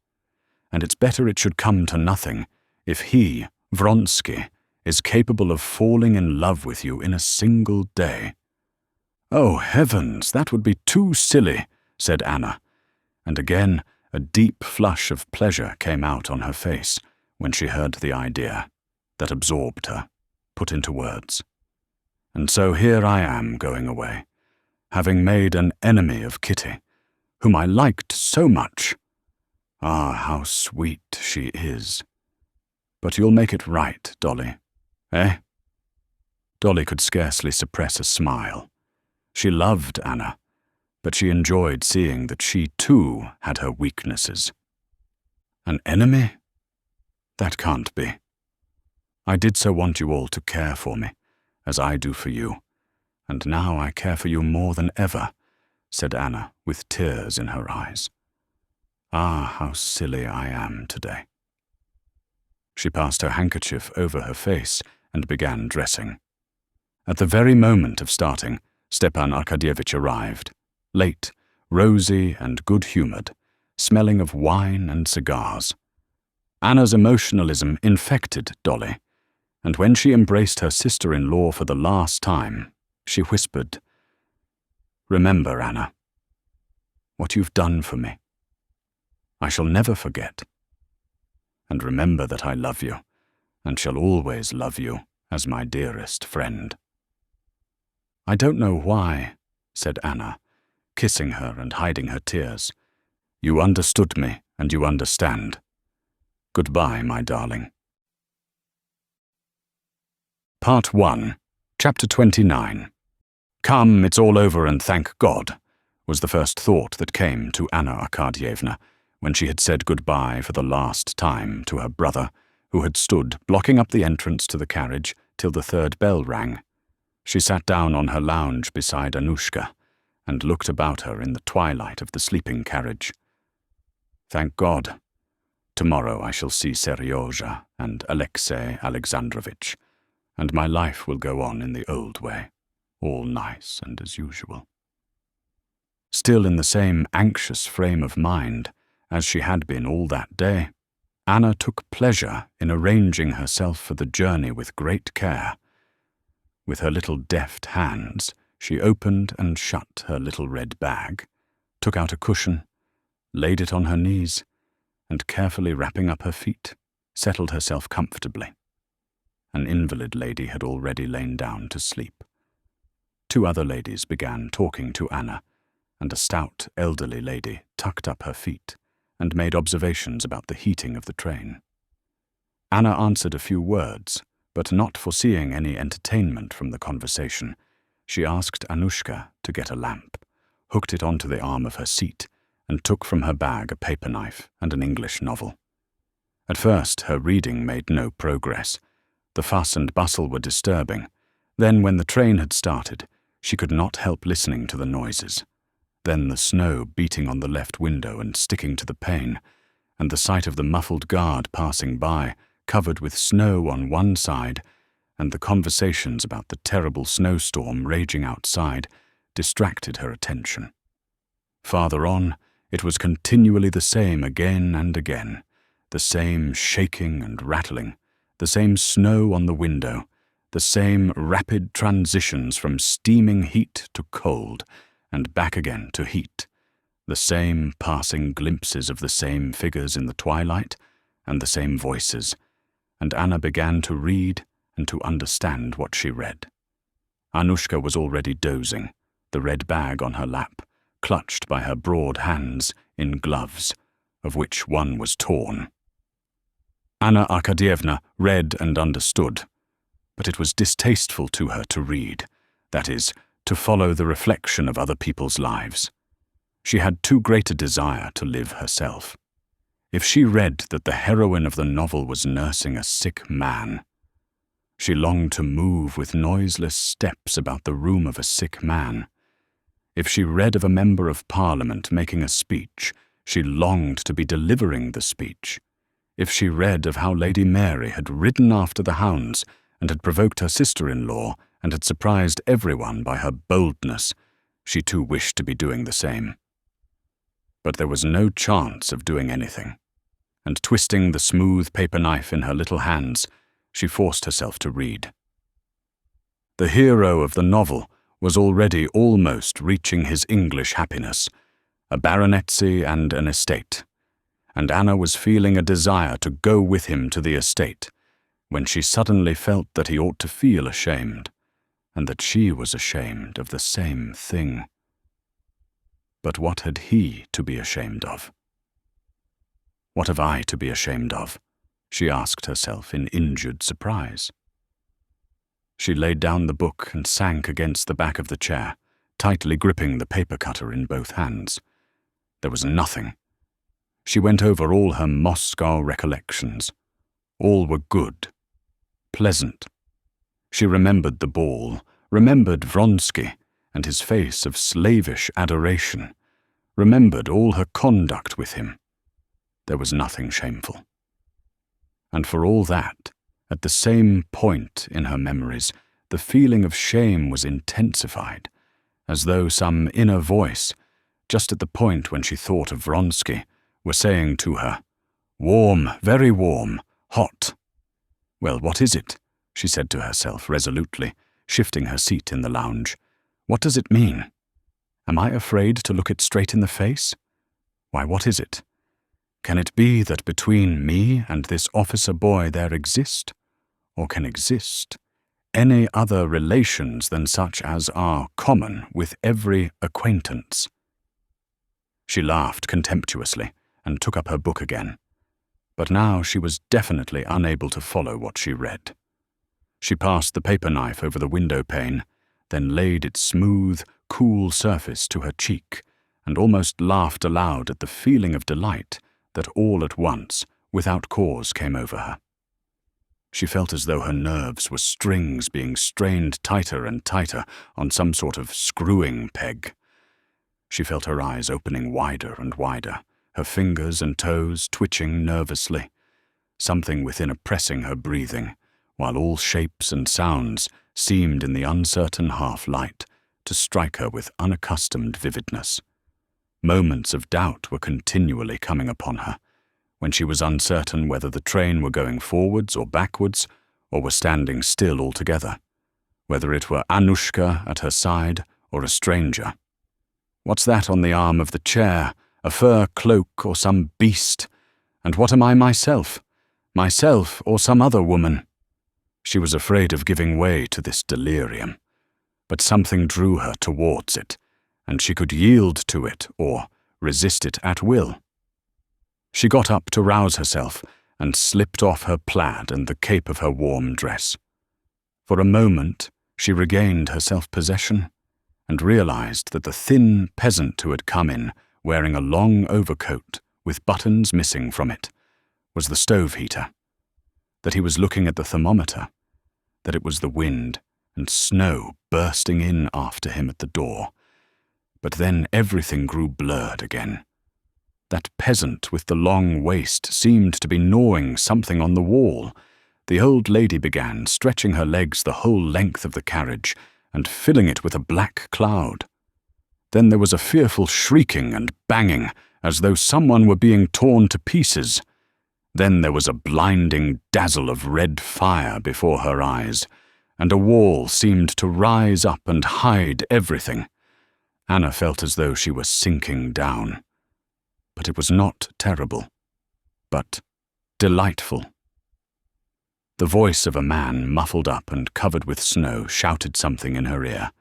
and it's better it should come to nothing if he, Vronsky, is capable of falling in love with you in a single day." "Oh, heavens, that would be too silly," said Anna, and again a deep flush of pleasure came out on her face when she heard the idea, that absorbed her, put into words. "And so here I am going away, having made an enemy of Kitty, whom I liked so much. Ah, how sweet she is. But you'll make it right, Dolly, eh?" Dolly could scarcely suppress a smile. She loved Anna, but she enjoyed seeing that she too had her weaknesses. An enemy? That can't be. I did so want you all to care for me, as I do for you, and now I care for you more than ever, said Anna with tears in her eyes. Ah, how silly I am today. She passed her handkerchief over her face and began dressing. At the very moment of starting, Stepan Arkadyevitch arrived, late, rosy and good-humored, smelling of wine and cigars. Anna's emotionalism infected Dolly, and when she embraced her sister-in-law for the last time, she whispered, "Remember, Anna, what you've done for me. I shall never forget. And remember that I love you, and shall always love you as my dearest friend." "I don't know why," said Anna, kissing her and hiding her tears. "You understood me, and you understand. Goodbye, my darling." Part 1, Chapter 29. "Come, it's all over, and thank God," was the first thought that came to Anna Arkadyevna when she had said goodbye for the last time to her brother, who had stood blocking up the entrance to the carriage till the third bell rang. She sat down on her lounge beside Anushka and looked about her in the twilight of the sleeping carriage. Thank God. Tomorrow I shall see Seryozha and Alexey Alexandrovitch, and my life will go on in the old way, all nice and as usual. Still in the same anxious frame of mind as she had been all that day, Anna took pleasure in arranging herself for the journey with great care. With her little deft hands, she opened and shut her little red bag, took out a cushion, laid it on her knees, and carefully wrapping up her feet, settled herself comfortably. An invalid lady had already lain down to sleep. Two other ladies began talking to Anna, and a stout elderly lady tucked up her feet and made observations about the heating of the train. Anna answered a few words, but not foreseeing any entertainment from the conversation, she asked Anushka to get a lamp, hooked it onto the arm of her seat, and took from her bag a paper knife and an English novel. At first her reading made no progress. The fuss and bustle were disturbing. Then, when the train had started, she could not help listening to the noises. Then the snow beating on the left window and sticking to the pane, and the sight of the muffled guard passing by, covered with snow on one side, and the conversations about the terrible snowstorm raging outside, distracted her attention. Farther on, it was continually the same again and again, the same shaking and rattling, the same snow on the window, the same rapid transitions from steaming heat to cold, and back again to heat, the same passing glimpses of the same figures in the twilight, and the same voices, and Anna began to read and to understand what she read. Anushka was already dozing, the red bag on her lap, clutched by her broad hands in gloves, of which one was torn. Anna Arkadyevna read and understood, but it was distasteful to her to read, that is, to follow the reflection of other people's lives. She had too great a desire to live herself. If she read that the heroine of the novel was nursing a sick man, she longed to move with noiseless steps about the room of a sick man. If she read of a member of Parliament making a speech, she longed to be delivering the speech. If she read of how Lady Mary had ridden after the hounds and had provoked her sister-in-law and had surprised everyone by her boldness, she too wished to be doing the same. But there was no chance of doing anything, and twisting the smooth paper knife in her little hands, she forced herself to read. The hero of the novel was already almost reaching his English happiness, a baronetcy and an estate, and Anna was feeling a desire to go with him to the estate, when she suddenly felt that he ought to feel ashamed, and that she was ashamed of the same thing. But what had he to be ashamed of? What have I to be ashamed of? She asked herself in injured surprise. She laid down the book and sank against the back of the chair, tightly gripping the paper cutter in both hands. There was nothing. She went over all her Moscow recollections. All were good, pleasant. She remembered the ball, remembered Vronsky and his face of slavish adoration, remembered all her conduct with him. There was nothing shameful. And for all that, at the same point in her memories, the feeling of shame was intensified, as though some inner voice, just at the point when she thought of Vronsky, were saying to her, "Warm, very warm, hot." "Well, what is it?" she said to herself resolutely, shifting her seat in the lounge. "What does it mean? Am I afraid to look it straight in the face? Why, what is it? Can it be that between me and this officer boy there exist, or can exist, any other relations than such as are common with every acquaintance?" She laughed contemptuously and took up her book again. But now she was definitely unable to follow what she read. She passed the paper knife over the window pane, then laid its smooth, cool surface to her cheek, and almost laughed aloud at the feeling of delight that all at once, without cause, came over her. She felt as though her nerves were strings being strained tighter and tighter on some sort of screwing peg. She felt her eyes opening wider and wider, her fingers and toes twitching nervously, something within oppressing her breathing, while all shapes and sounds seemed in the uncertain half-light to strike her with unaccustomed vividness. Moments of doubt were continually coming upon her, when she was uncertain whether the train were going forwards or backwards, or were standing still altogether, whether it were Annushka at her side or a stranger. What's that on the arm of the chair? A fur cloak or some beast? And what am I myself? Myself or some other woman? She was afraid of giving way to this delirium, but something drew her towards it, and she could yield to it or resist it at will. She got up to rouse herself and slipped off her plaid and the cape of her warm dress. For a moment she regained her self-possession and realized that the thin peasant who had come in wearing a long overcoat with buttons missing from it was the stove heater, that he was looking at the thermometer, that it was the wind and snow bursting in after him at the door. But then everything grew blurred again. That peasant with the long waist seemed to be gnawing something on the wall. The old lady began stretching her legs the whole length of the carriage and filling it with a black cloud. Then there was a fearful shrieking and banging, as though someone were being torn to pieces. Then there was a blinding dazzle of red fire before her eyes, and a wall seemed to rise up and hide everything. Anna felt as though she were sinking down. But it was not terrible, but delightful. The voice of a man, muffled up and covered with snow, shouted something in her ear.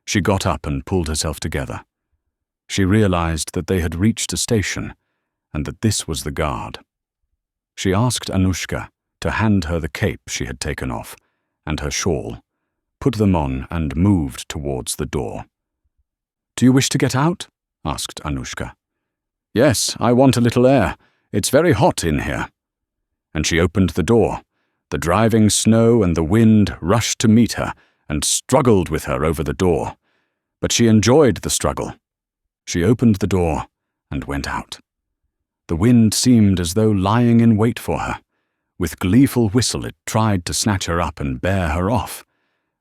She got up and pulled herself together. She realized that they had reached a station, and that this was the guard. She asked Annushka to hand her the cape she had taken off, and her shawl, put them on and moved towards the door. "Do you wish to get out?" asked Annushka. "Yes, I want a little air. It's very hot in here." And she opened the door. The driving snow and the wind rushed to meet her and struggled with her over the door. But she enjoyed the struggle. She opened the door and went out. The wind seemed as though lying in wait for her. With gleeful whistle it tried to snatch her up and bear her off.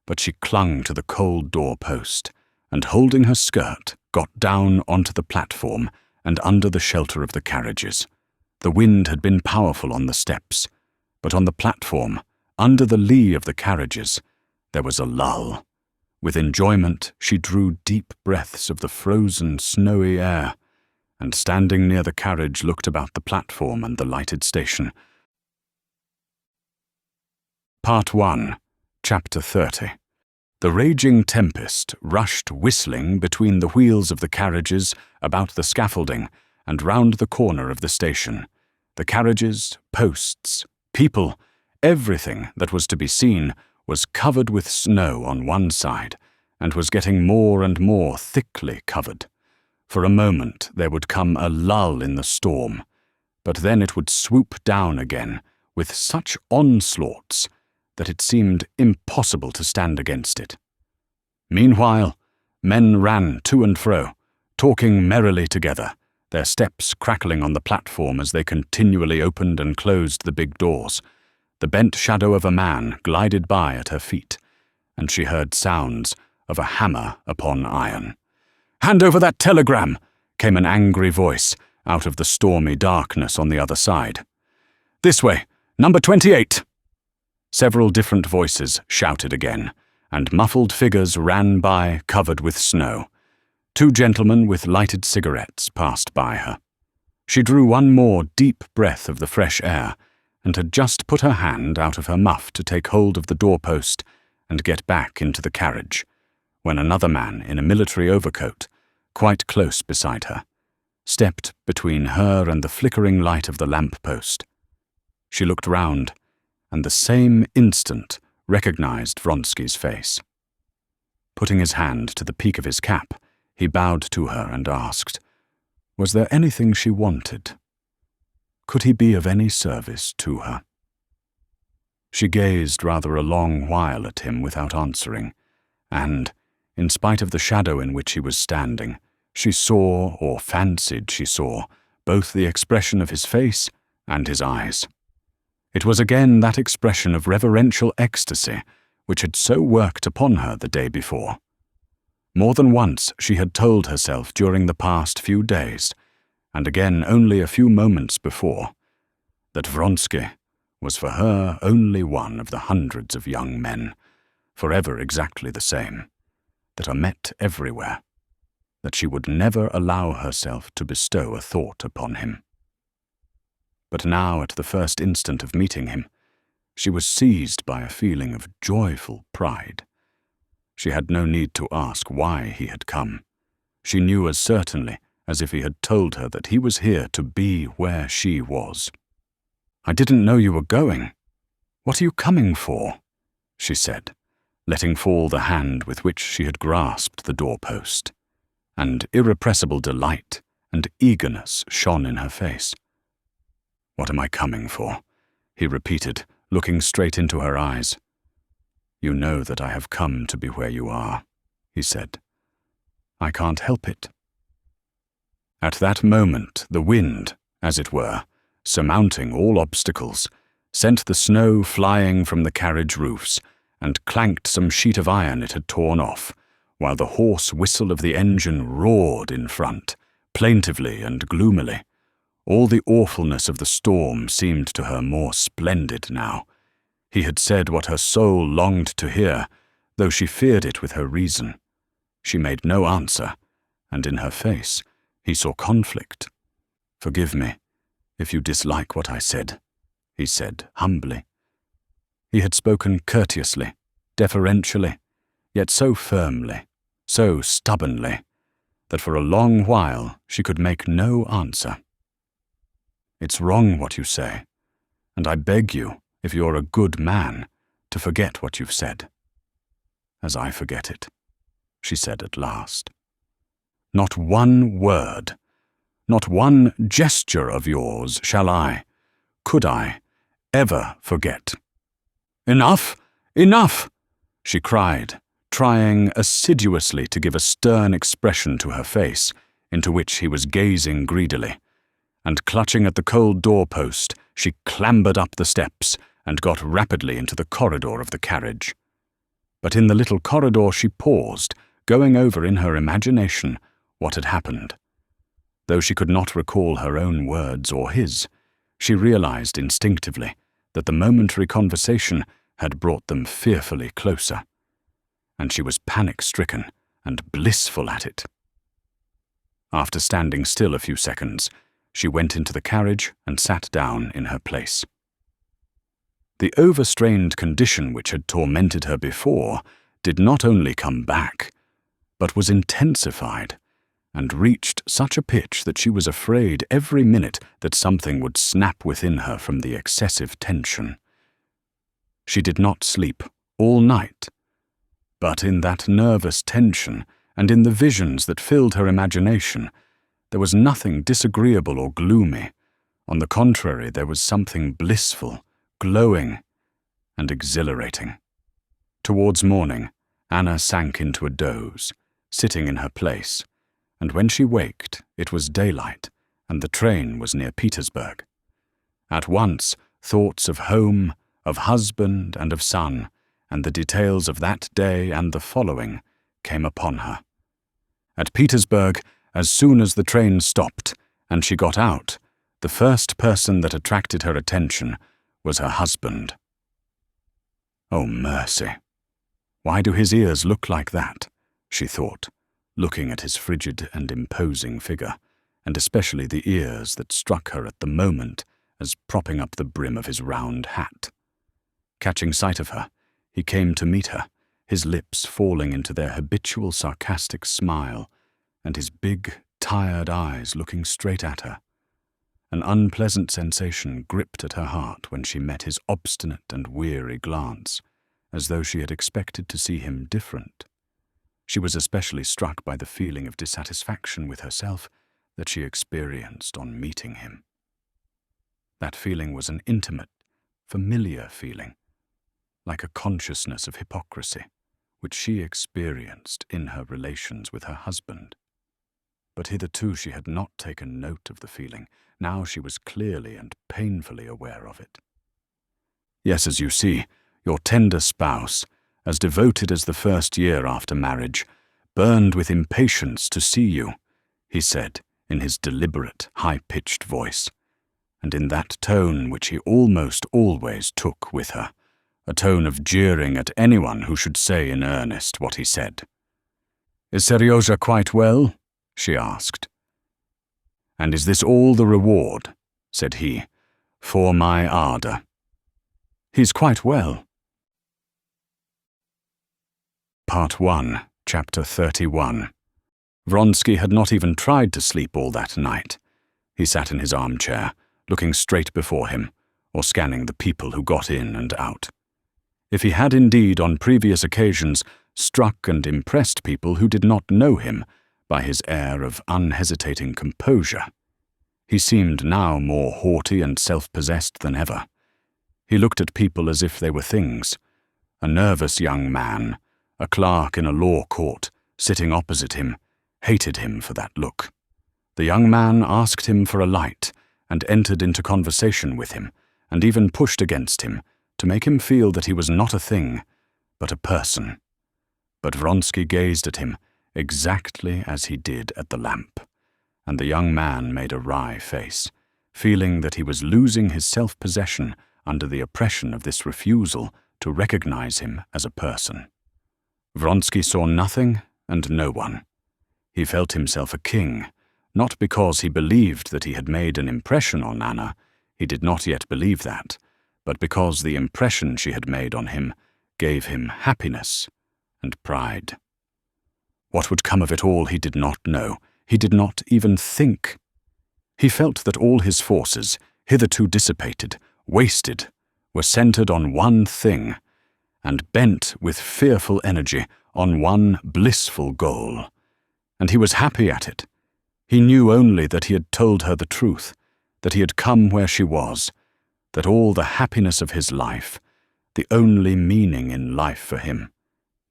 But she clung to the cold door-post, and holding her skirt, got down onto the platform and under the shelter of the carriages. The wind had been powerful on the steps, but on the platform, under the lee of the carriages, there was a lull. With enjoyment, she drew deep breaths of the frozen, snowy air, and standing near the carriage looked about the platform and the lighted station. Part 1, Chapter 30. The raging tempest rushed whistling between the wheels of the carriages, about the scaffolding, and round the corner of the station. The carriages, posts, people, everything that was to be seen was covered with snow on one side, and was getting more and more thickly covered. For a moment there would come a lull in the storm, but then it would swoop down again with such onslaughts that it seemed impossible to stand against it. Meanwhile, men ran to and fro, talking merrily together, their steps crackling on the platform as they continually opened and closed the big doors. The bent shadow of a man glided by at her feet, and she heard sounds of a hammer upon iron. "Hand over that telegram!" came an angry voice out of the stormy darkness on the other side. "This way, number 28!" Several different voices shouted again, and muffled figures ran by covered with snow. 2 gentlemen with lighted cigarettes passed by her. She drew one more deep breath of the fresh air, and had just put her hand out of her muff to take hold of the doorpost and get back into the carriage, when another man in a military overcoat, quite close beside her, stepped between her and the flickering light of the lamp-post. She looked round, and the same instant recognized Vronsky's face. Putting his hand to the peak of his cap, he bowed to her and asked, was there anything she wanted? Could he be of any service to her? She gazed rather a long while at him without answering, and, in spite of the shadow in which he was standing, she saw, or fancied she saw, both the expression of his face and his eyes. It was again that expression of reverential ecstasy which had so worked upon her the day before. More than once she had told herself during the past few days, and again only a few moments before, that Vronsky was for her only one of the hundreds of young men, forever exactly the same, that are met everywhere, that she would never allow herself to bestow a thought upon him. But now, at the first instant of meeting him, she was seized by a feeling of joyful pride. She had no need to ask why he had come. She knew as certainly as if he had told her that he was here to be where she was. "I didn't know you were going. What are you coming for?" she said, letting fall the hand with which she had grasped the doorpost, and irrepressible delight and eagerness shone in her face. "What am I coming for?" he repeated, looking straight into her eyes. "You know that I have come to be where you are," he said. "I can't help it." At that moment the wind, as it were, surmounting all obstacles, sent the snow flying from the carriage roofs and clanked some sheet of iron it had torn off, while the hoarse whistle of the engine roared in front, plaintively and gloomily. All the awfulness of the storm seemed to her more splendid now. He had said what her soul longed to hear, though she feared it with her reason. She made no answer, and in her face he saw conflict. "Forgive me if you dislike what I said," he said humbly. He had spoken courteously, deferentially, yet so firmly, so stubbornly, that for a long while she could make no answer. "It's wrong what you say, and I beg you, if you're a good man, to forget what you've said." "As I forget it," she said at last. "Not one word, not one gesture of yours shall could I, ever forget." "Enough! Enough!" she cried, trying assiduously to give a stern expression to her face, into which he was gazing greedily, and clutching at the cold doorpost, she clambered up the steps and got rapidly into the corridor of the carriage. But in the little corridor she paused, going over in her imagination what had happened. Though she could not recall her own words or his, she realized instinctively that the momentary conversation had brought them fearfully closer, and she was panic-stricken and blissful at it. After standing still a few seconds, she went into the carriage and sat down in her place. The overstrained condition which had tormented her before did not only come back, but was intensified, and reached such a pitch that she was afraid every minute that something would snap within her from the excessive tension. She did not sleep all night, But in that nervous tension and in the visions that filled her imagination, there was nothing disagreeable or gloomy. On the contrary, there was something blissful, glowing, and exhilarating. Towards morning, Anna sank into a doze, sitting in her place, and when she waked, it was daylight, and the train was near Petersburg. At once, thoughts of home, of husband and of son, and the details of that day and the following came upon her. At Petersburg, as soon as the train stopped and she got out, the first person that attracted her attention was her husband. Oh, mercy! Why do his ears look like that? She thought, looking at his frigid and imposing figure, and especially the ears that struck her at the moment as propping up the brim of his round hat. Catching sight of her, he came to meet her, his lips falling into their habitual sarcastic smile, and his big, tired eyes looking straight at her. An unpleasant sensation gripped at her heart when she met his obstinate and weary glance, as though she had expected to see him different. She was especially struck by the feeling of dissatisfaction with herself that she experienced on meeting him. That feeling was an intimate, familiar feeling, like a consciousness of hypocrisy, which she experienced in her relations with her husband. But hitherto she had not taken note of the feeling. Now she was clearly and painfully aware of it. Yes, as you see, your tender spouse, as devoted as the first year after marriage, burned with impatience to see you, he said in his deliberate, high-pitched voice, and in that tone which he almost always took with her, a tone of jeering at anyone who should say in earnest what he said. "Is Seryozha quite well?" she asked. "And is this all the reward," said he, "for my ardour?" "He's quite well." Part 1, Chapter 31. Vronsky had not even tried to sleep all that night. He sat in his armchair, looking straight before him, or scanning the people who got in and out. If he had indeed on previous occasions struck and impressed people who did not know him by his air of unhesitating composure, he seemed now more haughty and self-possessed than ever. He looked at people as if they were things. A nervous young man, a clerk in a law court, sitting opposite him, hated him for that look. The young man asked him for a light and entered into conversation with him, and even pushed against him to make him feel that he was not a thing, but a person. But Vronsky gazed at him exactly as he did at the lamp, and the young man made a wry face, feeling that he was losing his self-possession under the oppression of this refusal to recognize him as a person. Vronsky saw nothing and no one. He felt himself a king, not because he believed that he had made an impression on Anna, he did not yet believe that, but because the impression she had made on him gave him happiness and pride. What would come of it all he did not know, he did not even think. He felt that all his forces, hitherto dissipated, wasted, were centered on one thing, and bent with fearful energy on one blissful goal. And he was happy at it. He knew only that he had told her the truth, that he had come where she was, that all the happiness of his life, the only meaning in life for him,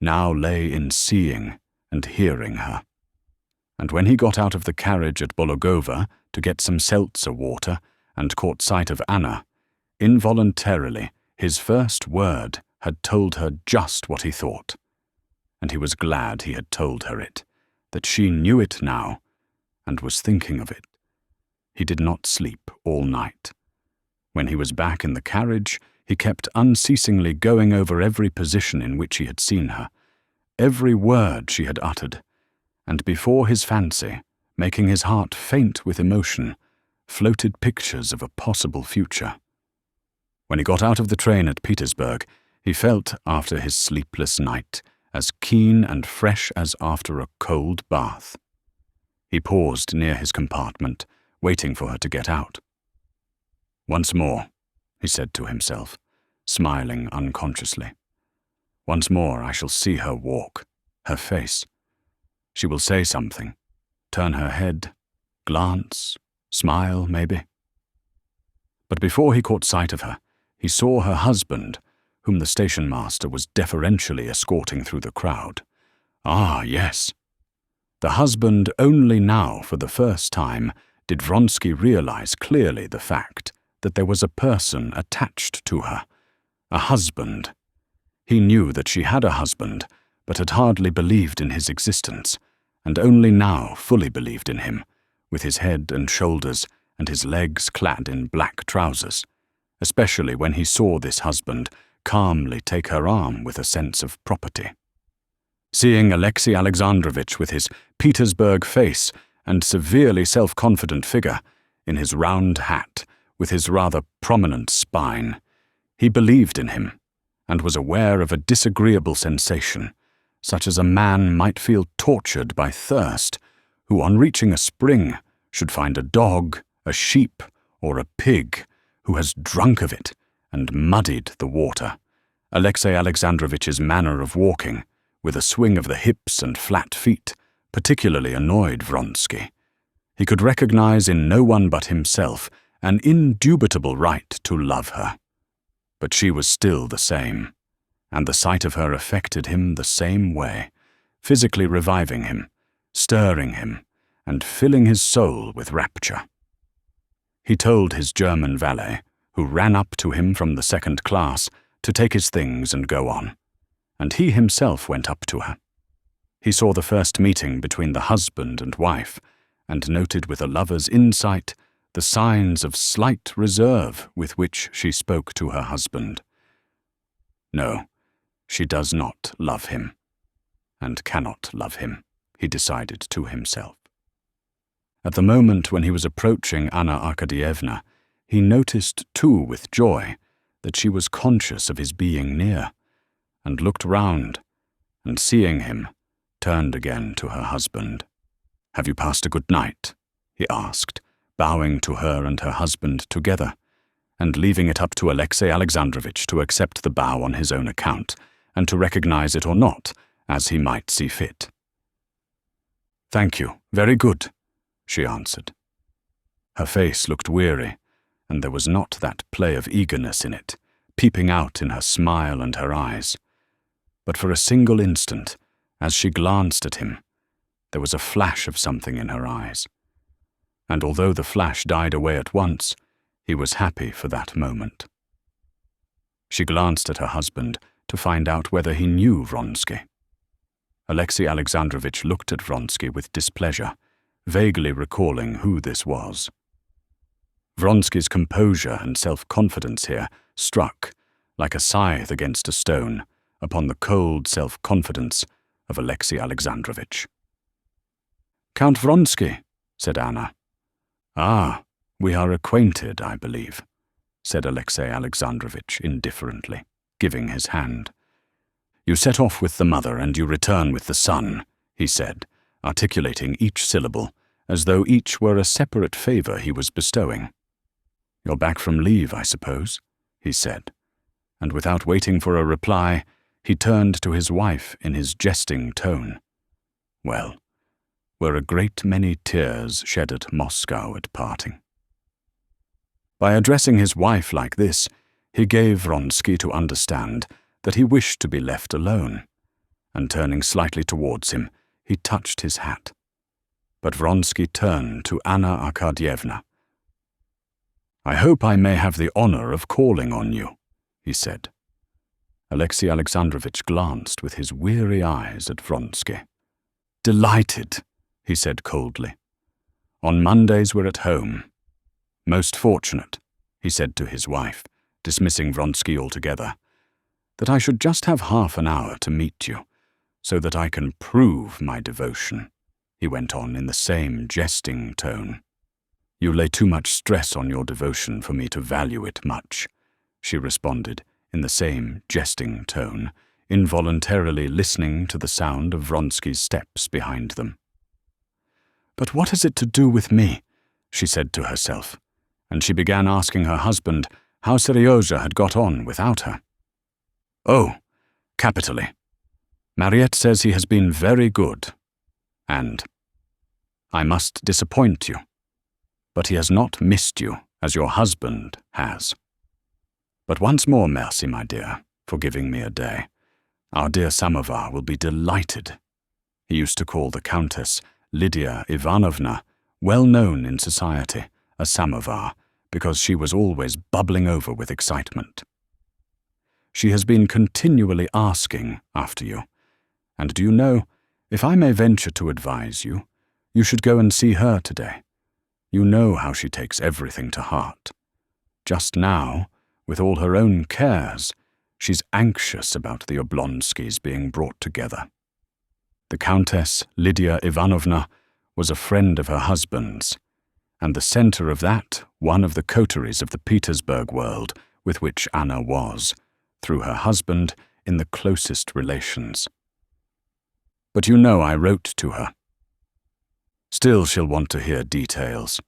now lay in seeing and hearing her. And when he got out of the carriage at Bologova to get some seltzer water and caught sight of Anna, involuntarily his first word had told her just what he thought. And he was glad he had told her it, that she knew it now and was thinking of it. He did not sleep all night. When he was back in the carriage, he kept unceasingly going over every position in which he had seen her, every word she had uttered, and before his fancy, making his heart faint with emotion, floated pictures of a possible future. When he got out of the train at Petersburg, he felt, after his sleepless night, as keen and fresh as after a cold bath. He paused near his compartment, waiting for her to get out. "Once more," he said to himself, smiling unconsciously. Once more I shall see her walk, her face. She will say something, turn her head, glance, smile, maybe. But before he caught sight of her, he saw her husband, whom the station master was deferentially escorting through the crowd. Ah, yes. The husband only now, for the first time, did Vronsky realize clearly the fact that there was a person attached to her, a husband. He knew that she had a husband, but had hardly believed in his existence, and only now fully believed in him, with his head and shoulders and his legs clad in black trousers, especially when he saw this husband calmly take her arm with a sense of property. Seeing Alexei Alexandrovitch with his Petersburg face and severely self-confident figure, in his round hat, with his rather prominent spine, he believed in him, and was aware of a disagreeable sensation, such as a man might feel tortured by thirst, who on reaching a spring should find a dog, a sheep, or a pig, who has drunk of it and muddied the water. Alexei Alexandrovitch's manner of walking, with a swing of the hips and flat feet, particularly annoyed Vronsky. He could recognize in no one but himself an indubitable right to love her. But she was still the same, and the sight of her affected him the same way, physically reviving him, stirring him, and filling his soul with rapture. He told his German valet, who ran up to him from the second class, to take his things and go on, and he himself went up to her. He saw the first meeting between the husband and wife, and noted with a lover's insight the signs of slight reserve with which she spoke to her husband. No, she does not love him, and cannot love him, he decided to himself. At the moment when he was approaching Anna Arkadyevna, he noticed too with joy that she was conscious of his being near, and looked round, and seeing him, turned again to her husband. "Have you passed a good night?" he asked, bowing to her and her husband together, and leaving it up to Alexei Alexandrovitch to accept the bow on his own account, and to recognize it or not, as he might see fit. "Thank you, very good," she answered. Her face looked weary, and there was not that play of eagerness in it, peeping out in her smile and her eyes. But for a single instant, as she glanced at him, there was a flash of something in her eyes. And although the flash died away at once, he was happy for that moment. She glanced at her husband to find out whether he knew Vronsky. Alexei Alexandrovitch looked at Vronsky with displeasure, vaguely recalling who this was. Vronsky's composure and self-confidence here struck, like a scythe against a stone, upon the cold self-confidence of Alexei Alexandrovitch. "Count Vronsky," said Anna. "Ah, we are acquainted, I believe," said Alexei Alexandrovitch indifferently, giving his hand. "You set off with the mother and you return with the son," he said, articulating each syllable, as though each were a separate favor he was bestowing. "You're back from leave, I suppose," he said, and without waiting for a reply, he turned to his wife in his jesting tone. Well, were a great many tears shed at Moscow at parting. By addressing his wife like this, he gave Vronsky to understand that he wished to be left alone, and turning slightly towards him, he touched his hat. But Vronsky turned to Anna Arkadyevna. "I hope I may have the honor of calling on you," he said. Alexei Alexandrovitch glanced with his weary eyes at Vronsky. "Delighted," he said coldly. "On Mondays we're at home. Most fortunate," he said to his wife, dismissing Vronsky altogether, "that I should just have half an hour to meet you, so that I can prove my devotion," he went on in the same jesting tone. "You lay too much stress on your devotion for me to value it much," she responded in the same jesting tone, involuntarily listening to the sound of Vronsky's steps behind them. "But what has it to do with me?" she said to herself, and she began asking her husband how Seryozha had got on without her. "Oh, Capitally. Mariette says he has been very good, and I must disappoint you, but he has not missed you as your husband has. But once more merci, my dear, for giving me a day. Our dear Samovar will be delighted. He used to call the Countess Lydia Ivanovna, well known in society, a Samovar, because she was always bubbling over with excitement. She has been continually asking after you, and do you know, if I may venture to advise you, you should go and see her today. You know how she takes everything to heart. Just now, with all her own cares, she's anxious about the Oblonskys being brought together. The Countess Lydia Ivanovna was a friend of her husband's, and the centre of that one of the coteries of the Petersburg world with which Anna was, through her husband, in the closest relations. But you know I wrote to her. Still she'll want to hear details.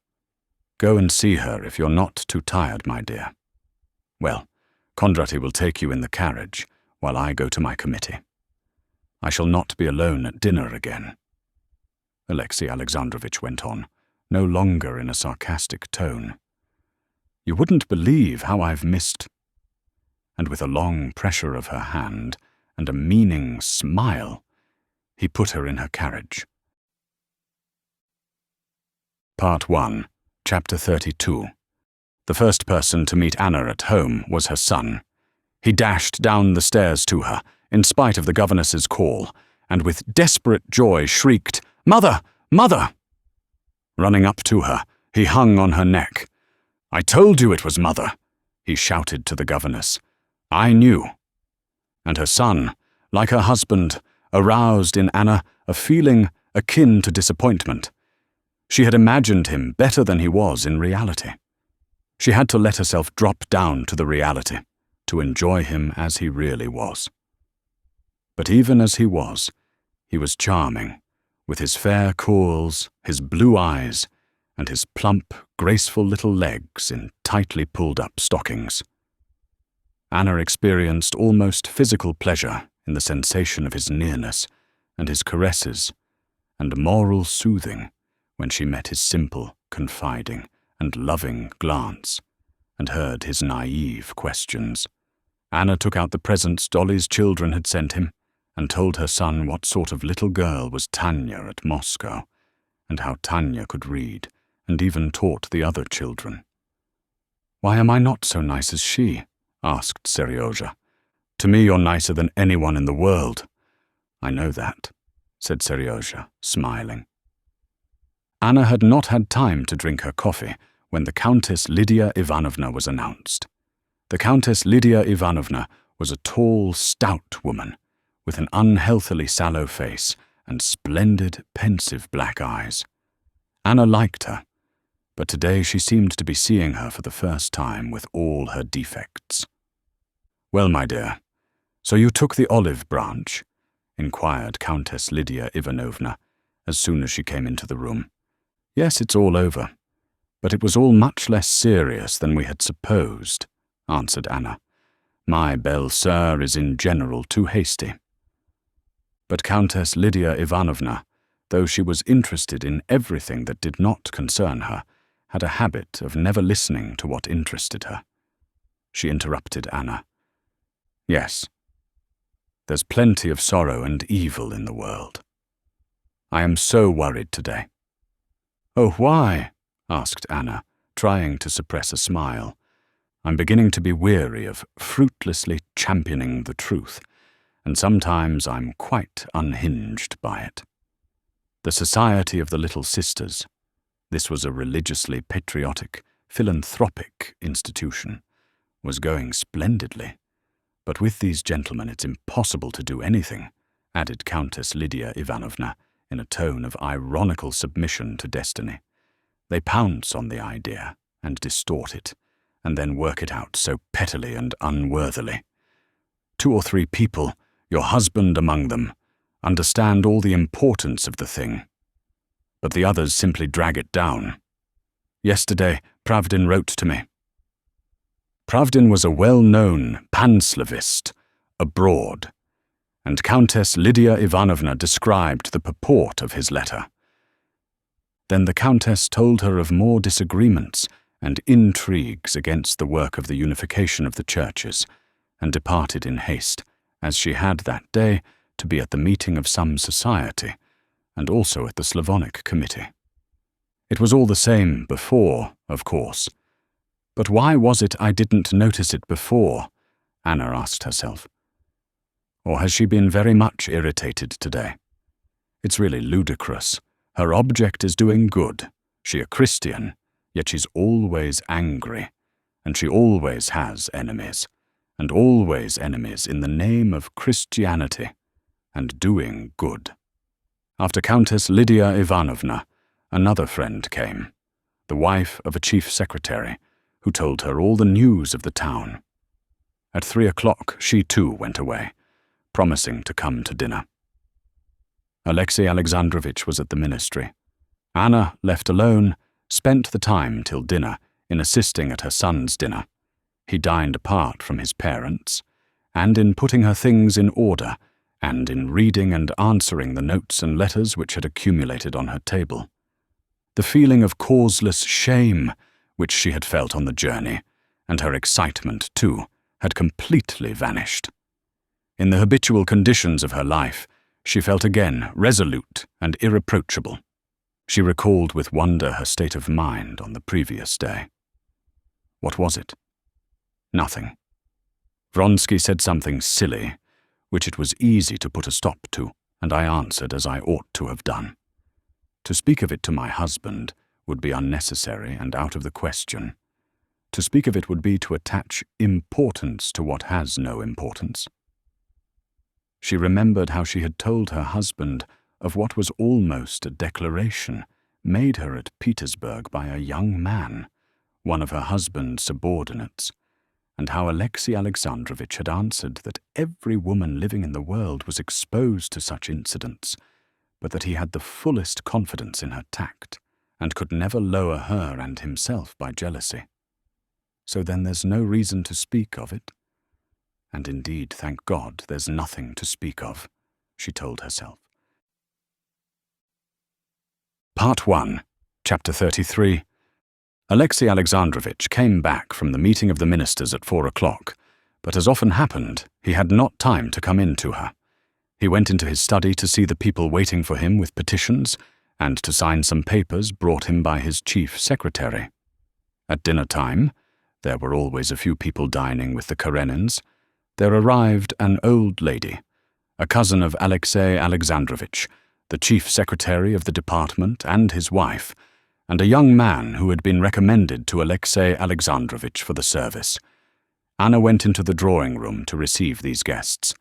Go and see her if you're not too tired, my dear. Well, Kondraty will take you in the carriage while I go to my committee. I shall not be alone at dinner again. Alexey Alexandrovitch went on, no longer in a sarcastic tone. You wouldn't believe how I've missed. And with a long pressure of her hand and a meaning smile, he put her in her carriage. Part 1, Chapter 32. The first person to meet Anna at home was her son. He dashed down the stairs to her, in spite of the governess's call, and with desperate joy shrieked, "Mother! Mother!" Running up to her, he hung on her neck. "I told you it was Mother," he shouted to the governess. "I knew." And her son, like her husband, aroused in Anna a feeling akin to disappointment. She had imagined him better than he was in reality. She had to let herself drop down to the reality, to enjoy him as he really was. But even as he was charming, with his fair curls, his blue eyes, and his plump, graceful little legs in tightly pulled-up stockings. Anna experienced almost physical pleasure in the sensation of his nearness and his caresses, and moral soothing when she met his simple, confiding, and loving glance, and heard his naive questions. Anna took out the presents Dolly's children had sent him, and told her son what sort of little girl was Tanya at Moscow, and how Tanya could read, and even taught the other children. "Why am I not so nice as she?" asked Seryozha. "To me you're nicer than anyone in the world." "I know that," said Seryozha, smiling. Anna had not had time to drink her coffee when the Countess Lydia Ivanovna was announced. The Countess Lydia Ivanovna was a tall, stout woman, with an unhealthily sallow face and splendid, pensive black eyes. Anna liked her, but today she seemed to be seeing her for the first time with all her defects. "Well, my dear, so you took the olive branch?" inquired Countess Lydia Ivanovna, as soon as she came into the room. "Yes, it's all over, but it was all much less serious than we had supposed," answered Anna. "My belle sœur is in general too hasty." But Countess Lydia Ivanovna, though she was interested in everything that did not concern her, had a habit of never listening to what interested her. She interrupted Anna. "Yes, there's plenty of sorrow and evil in the world. I am so worried today." "Oh, why?" asked Anna, trying to suppress a smile. "I'm beginning to be weary of fruitlessly championing the truth, and sometimes I'm quite unhinged by it. The Society of the Little Sisters, this was a religiously patriotic, philanthropic institution, was going splendidly. But with these gentlemen it's impossible to do anything," added Countess Lydia Ivanovna in a tone of ironical submission to destiny. "They pounce on the idea and distort it, and then work it out so pettily and unworthily. 2 or 3 people, your husband among them, understand all the importance of the thing, but the others simply drag it down. Yesterday, Pravdin wrote to me. Pravdin was a well-known panslavist abroad, and Countess Lydia Ivanovna described the purport of his letter. Then the Countess told her of more disagreements and intrigues against the work of the unification of the churches, and departed in haste, as she had that day to be at the meeting of some society, and also at the Slavonic Committee. It was all the same before, of course. But why was it I didn't notice it before? Anna asked herself. Or has she been very much irritated today? It's really ludicrous. Her object is doing good. She a Christian, yet she's always angry, and she always has enemies, and always enemies in the name of Christianity and doing good. After Countess Lydia Ivanovna, another friend came, the wife of a chief secretary, who told her all the news of the town. At 3 o'clock she too went away, promising to come to dinner. Alexey Alexandrovich was at the ministry. Anna, left alone, spent the time till dinner in assisting at her son's dinner. He dined apart from his parents, and in putting her things in order, and in reading and answering the notes and letters which had accumulated on her table. The feeling of causeless shame which she had felt on the journey, and her excitement too, had completely vanished. In the habitual conditions of her life, she felt again resolute and irreproachable. She recalled with wonder her state of mind on the previous day. What was it? Nothing. Vronsky said something silly, which it was easy to put a stop to, and I answered as I ought to have done. To speak of it to my husband would be unnecessary and out of the question. To speak of it would be to attach importance to what has no importance. She remembered how she had told her husband of what was almost a declaration made her at Petersburg by a young man, one of her husband's subordinates, and how Alexey Alexandrovich had answered that every woman living in the world was exposed to such incidents, but that he had the fullest confidence in her tact, and could never lower her and himself by jealousy. So then there's no reason to speak of it. And indeed, thank God, there's nothing to speak of, she told herself. Part 1, Chapter 33. Alexey Alexandrovich came back from the meeting of the ministers at 4 o'clock, but as often happened, he had not time to come in to her. He went into his study to see the people waiting for him with petitions, and to sign some papers brought him by his chief secretary. At dinner time, there were always a few people dining with the Karenins, there arrived an old lady, a cousin of Alexey Alexandrovich, the chief secretary of the department and his wife, and a young man who had been recommended to Alexey Alexandrovich for the service. Anna went into the drawing-room to receive these guests.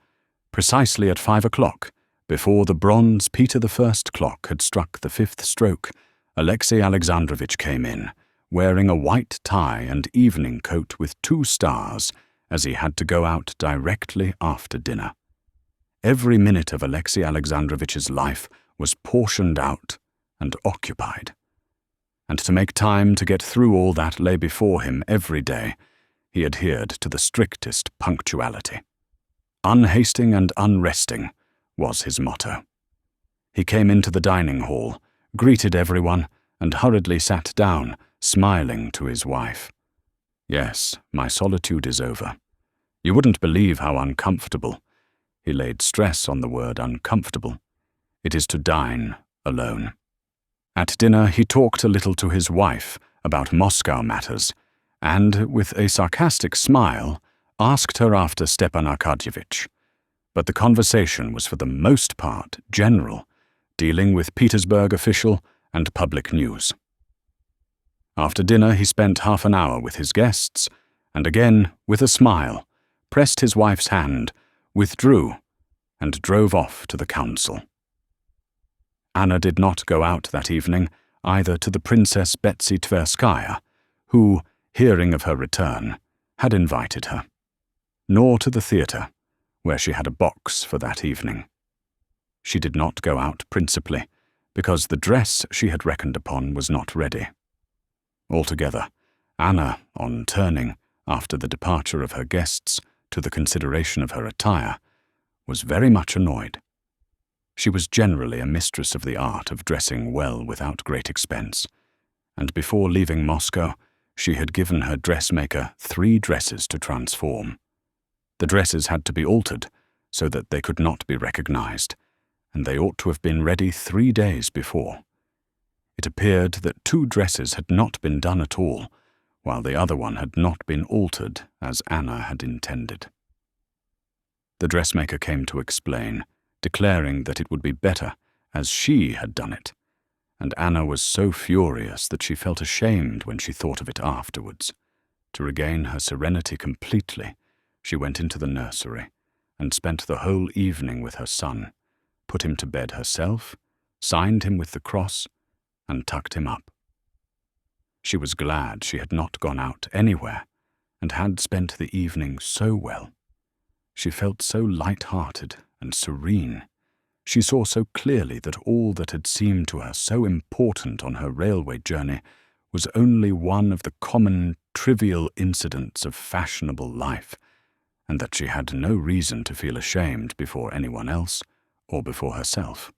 Precisely at 5 o'clock, before the bronze Peter I clock had struck the 5th stroke, Alexey Alexandrovich came in, wearing a white tie and evening coat with 2 stars, as he had to go out directly after dinner. Every minute of Alexey Alexandrovich's life was portioned out and occupied. And to make time to get through all that lay before him every day, he adhered to the strictest punctuality. Unhasting and unresting was his motto. He came into the dining hall, greeted everyone, and hurriedly sat down, smiling to his wife. Yes, my solitude is over. You wouldn't believe how uncomfortable. He laid stress on the word uncomfortable. It is to dine alone. At dinner he talked a little to his wife about Moscow matters, and, with a sarcastic smile, asked her after Stepan Arkadyevitch. But the conversation was for the most part general, dealing with Petersburg official and public news. After dinner he spent half an hour with his guests, and again, with a smile, pressed his wife's hand, withdrew, and drove off to the council. Anna did not go out that evening either to the Princess Betsy Tverskaya, who, hearing of her return, had invited her, nor to the theatre, where she had a box for that evening. She did not go out principally because the dress she had reckoned upon was not ready. Altogether, Anna, on turning, after the departure of her guests, to the consideration of her attire, was very much annoyed. She was generally a mistress of the art of dressing well without great expense, and before leaving Moscow, she had given her dressmaker 3 dresses to transform. The dresses had to be altered so that they could not be recognized, and they ought to have been ready 3 days before. It appeared that 2 dresses had not been done at all, while the other one had not been altered as Anna had intended. The dressmaker came to explain, declaring that it would be better as she had done it, and Anna was so furious that she felt ashamed when she thought of it afterwards. To regain her serenity completely, she went into the nursery and spent the whole evening with her son, put him to bed herself, signed him with the cross, and tucked him up. She was glad she had not gone out anywhere, and had spent the evening so well. She felt so light-hearted and serene. She saw so clearly that all that had seemed to her so important on her railway journey was only one of the common, trivial incidents of fashionable life, and that she had no reason to feel ashamed before anyone else or before herself.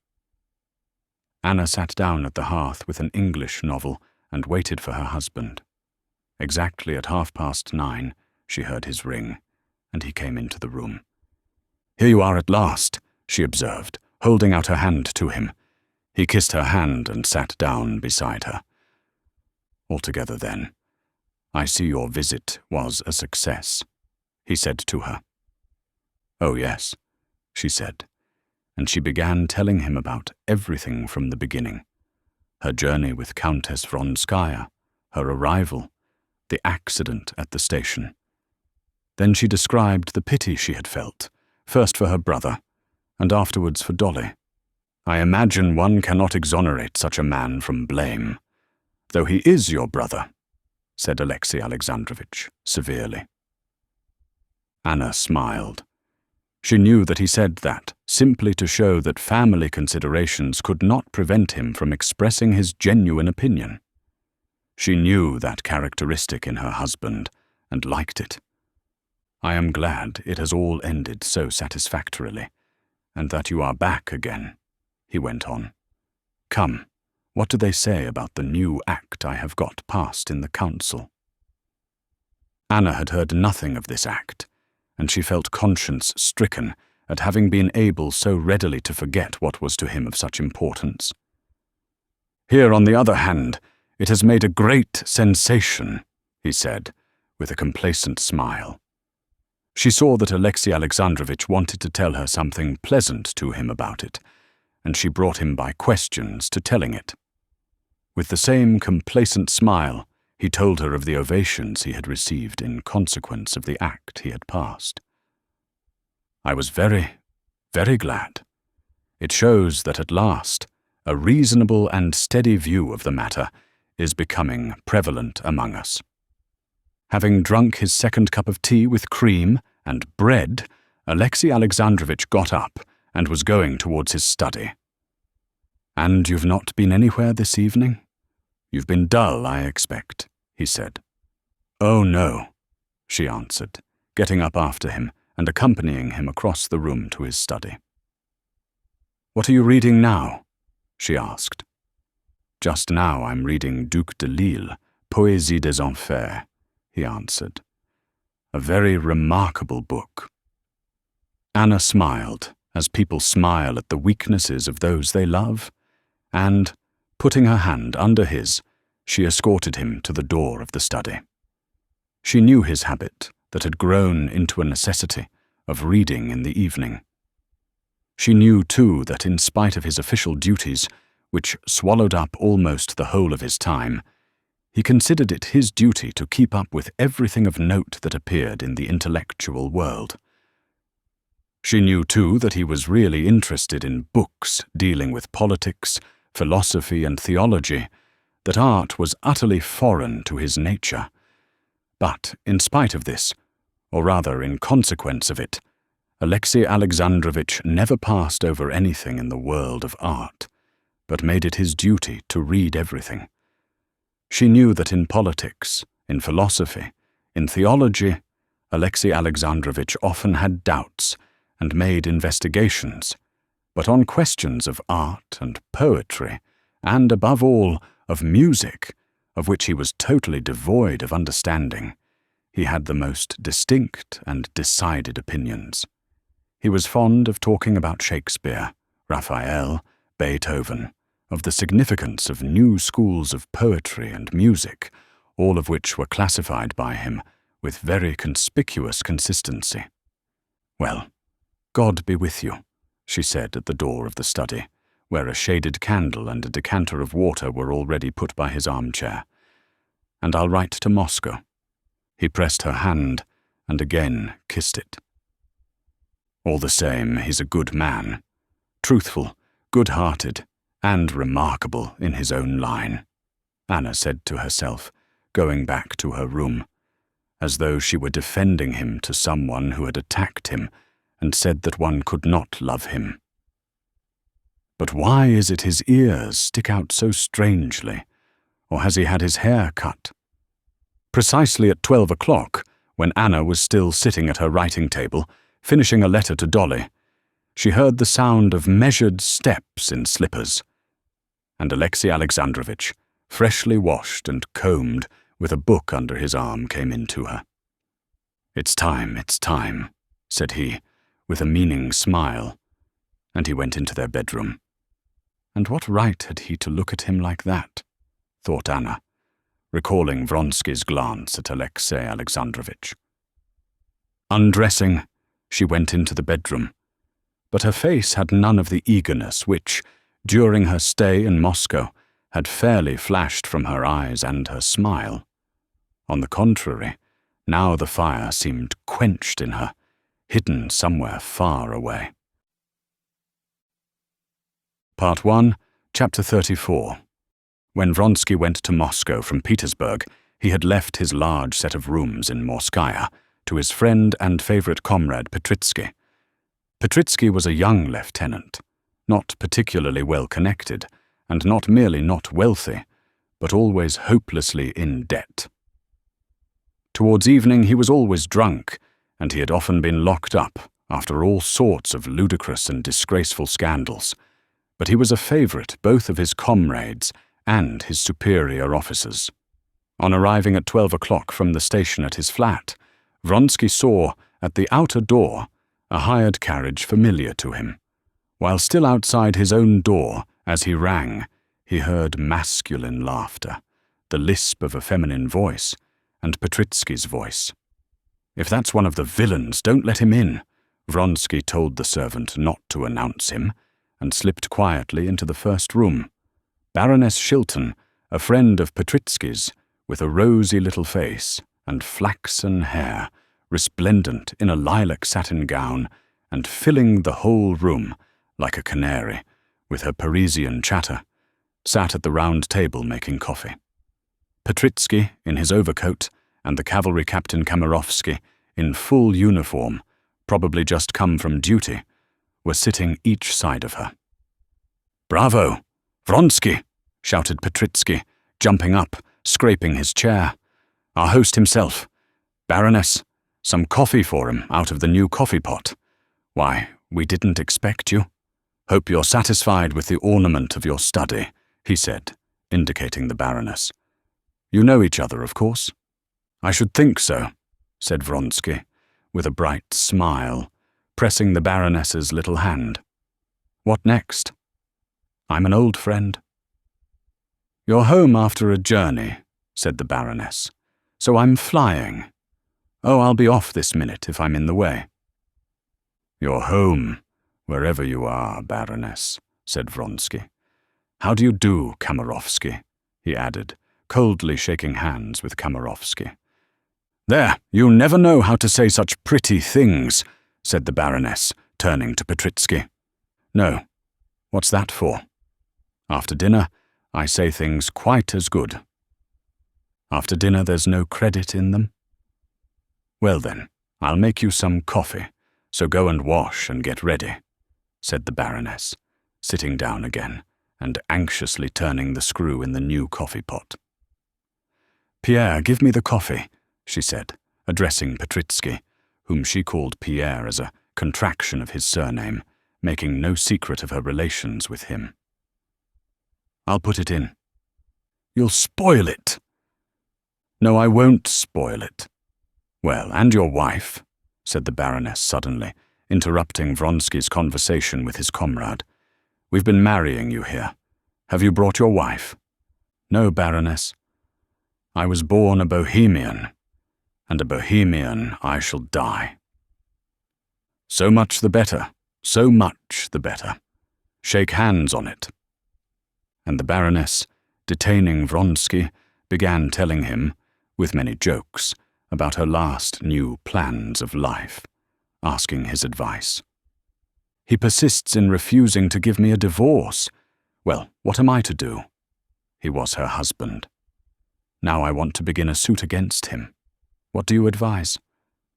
Anna sat down at the hearth with an English novel and waited for her husband. Exactly at 9:30, she heard his ring, and he came into the room. "Here you are at last," she observed, holding out her hand to him. He kissed her hand and sat down beside her. "Altogether, then, I see your visit was a success," he said to her. "Oh, yes," she said, and she began telling him about everything from the beginning. Her journey with Countess Vronskaya, her arrival, the accident at the station. Then she described the pity she had felt, first for her brother, and afterwards for Dolly. "I imagine one cannot exonerate such a man from blame, though he is your brother," said Alexei Alexandrovitch severely. Anna smiled. She knew that he said that simply to show that family considerations could not prevent him from expressing his genuine opinion. She knew that characteristic in her husband and liked it. "I am glad it has all ended so satisfactorily, and that you are back again," he went on. "Come, what do they say about the new act I have got passed in the council?" Anna had heard nothing of this act, and she felt conscience-stricken at having been able so readily to forget what was to him of such importance. "Here, on the other hand, it has made a great sensation," he said, with a complacent smile. She saw that Alexei Alexandrovitch wanted to tell her something pleasant to him about it, and she brought him by questions to telling it. With the same complacent smile, he told her of the ovations he had received in consequence of the act he had passed. "I was very, very glad. It shows that at last a reasonable and steady view of the matter is becoming prevalent among us." Having drunk his second cup of tea with cream and bread, Alexei Alexandrovitch got up and was going towards his study. "And you've not been anywhere this evening? You've been dull, I expect," he said. "Oh, no," she answered, getting up after him and accompanying him across the room to his study. "What are you reading now?" she asked. "Just now I'm reading Duc de Lille, Poésie des Enfers," he answered. "A very remarkable book." Anna smiled, as people smile at the weaknesses of those they love, and, putting her hand under his, she escorted him to the door of the study. She knew his habit, that had grown into a necessity, of reading in the evening. She knew, too, that in spite of his official duties, which swallowed up almost the whole of his time, he considered it his duty to keep up with everything of note that appeared in the intellectual world. She knew, too, that he was really interested in books dealing with politics, philosophy, and theology, that art was utterly foreign to his nature. But, in spite of this, or rather in consequence of it, Alexei Alexandrovitch never passed over anything in the world of art, but made it his duty to read everything. She knew that in politics, in philosophy, in theology, Alexei Alexandrovitch often had doubts, and made investigations, but on questions of art and poetry, and above all, of music, of which he was totally devoid of understanding, he had the most distinct and decided opinions. He was fond of talking about Shakespeare, Raphael, Beethoven, of the significance of new schools of poetry and music, all of which were classified by him with very conspicuous consistency. "Well, God be with you," she said at the door of the study, where a shaded candle and a decanter of water were already put by his armchair. "And I'll write to Moscow." He pressed her hand and again kissed it. "All the same, he's a good man, truthful, good-hearted, and remarkable in his own line," Anna said to herself, going back to her room, as though she were defending him to someone who had attacked him and said that one could not love him. But why is it his ears stick out so strangely, or has he had his hair cut? Precisely at 12 o'clock, when Anna was still sitting at her writing table, finishing a letter to Dolly, she heard the sound of measured steps in slippers, and Alexey Alexandrovitch, freshly washed and combed, with a book under his arm, came in to her. It's time," said he, with a meaning smile, and he went into their bedroom. And what right had he to look at him like that, thought Anna, recalling Vronsky's glance at Alexey Alexandrovitch. Undressing, she went into the bedroom, but her face had none of the eagerness which, during her stay in Moscow, had fairly flashed from her eyes and her smile. On the contrary, now the fire seemed quenched in her, hidden somewhere far away. Part 1, Chapter 34. When Vronsky went to Moscow from Petersburg, he had left his large set of rooms in Morskaya to his friend and favorite comrade Petritsky. Petritsky was a young lieutenant, not particularly well connected, and not merely not wealthy, but always hopelessly in debt. Towards evening he was always drunk, and he had often been locked up after all sorts of ludicrous and disgraceful scandals, but he was a favorite both of his comrades and his superior officers. On arriving at 12 o'clock from the station at his flat, Vronsky saw, at the outer door, a hired carriage familiar to him. While still outside his own door, as he rang, he heard masculine laughter, the lisp of a feminine voice, and Petritsky's voice. "If that's one of the villains, don't let him in," Vronsky told the servant not to announce him, and slipped quietly into the first room. Baroness Shilton, a friend of Petritsky's, with a rosy little face and flaxen hair, resplendent in a lilac satin gown, and filling the whole room, like a canary, with her Parisian chatter, sat at the round table making coffee. Petritsky, in his overcoat, and the cavalry captain Kamerovsky, in full uniform, probably just come from duty, were sitting each side of her. "Bravo! Vronsky!" shouted Petritsky, jumping up, scraping his chair. "Our host himself. Baroness, some coffee for him out of the new coffee pot. Why, we didn't expect you. Hope you're satisfied with the ornament of your study," he said, indicating the Baroness. "You know each other, of course?" "I should think so," said Vronsky, with a bright smile, pressing the Baroness's little hand. "What next?" "I'm an old friend." "You're home after a journey," said the Baroness, "so I'm flying. Oh, I'll be off this minute if I'm in the way." "You're home, wherever you are, Baroness," said Vronsky. "How do you do, Kamerovsky?" he added, coldly shaking hands with Kamerovsky. "There, you never know how to say such pretty things," said the Baroness, turning to Petritsky. "No. What's that for?" "After dinner, I say things quite as good." "After dinner there's no credit in them?" "Well then, I'll make you some coffee, so go and wash and get ready," said the Baroness, sitting down again and anxiously turning the screw in the new coffee pot. "Pierre, give me the coffee," she said, addressing Petritsky, whom she called Pierre as a contraction of his surname, making no secret of her relations with him. "I'll put it in." "You'll spoil it." "No, I won't spoil it." "Well, and your wife," said the Baroness suddenly, interrupting Vronsky's conversation with his comrade. "We've been marrying you here. Have you brought your wife?" "No, Baroness." "I was born a Bohemian, and a Bohemian I shall die." "So much the better, so much the better. Shake hands on it." And the Baroness, detaining Vronsky, began telling him, with many jokes, about her last new plans of life, asking his advice. "He persists in refusing to give me a divorce. Well, what am I to do?" He was her husband. "Now I want to begin a suit against him. What do you advise?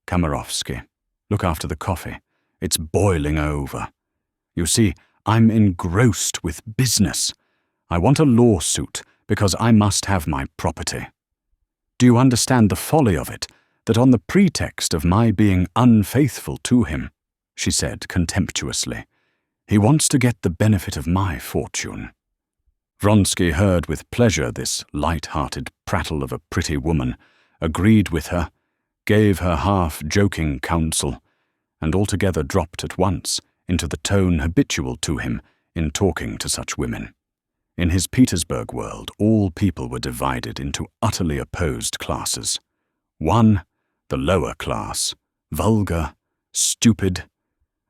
Kamerovsky, look after the coffee. It's boiling over. You see, I'm engrossed with business. I want a lawsuit because I must have my property. Do you understand the folly of it, that on the pretext of my being unfaithful to him," she said contemptuously, "he wants to get the benefit of my fortune?" Vronsky heard with pleasure this light-hearted prattle of a pretty woman, agreed with her, gave her half-joking counsel, and altogether dropped at once into the tone habitual to him in talking to such women. In his Petersburg world, all people were divided into utterly opposed classes. One, the lower class, vulgar, stupid,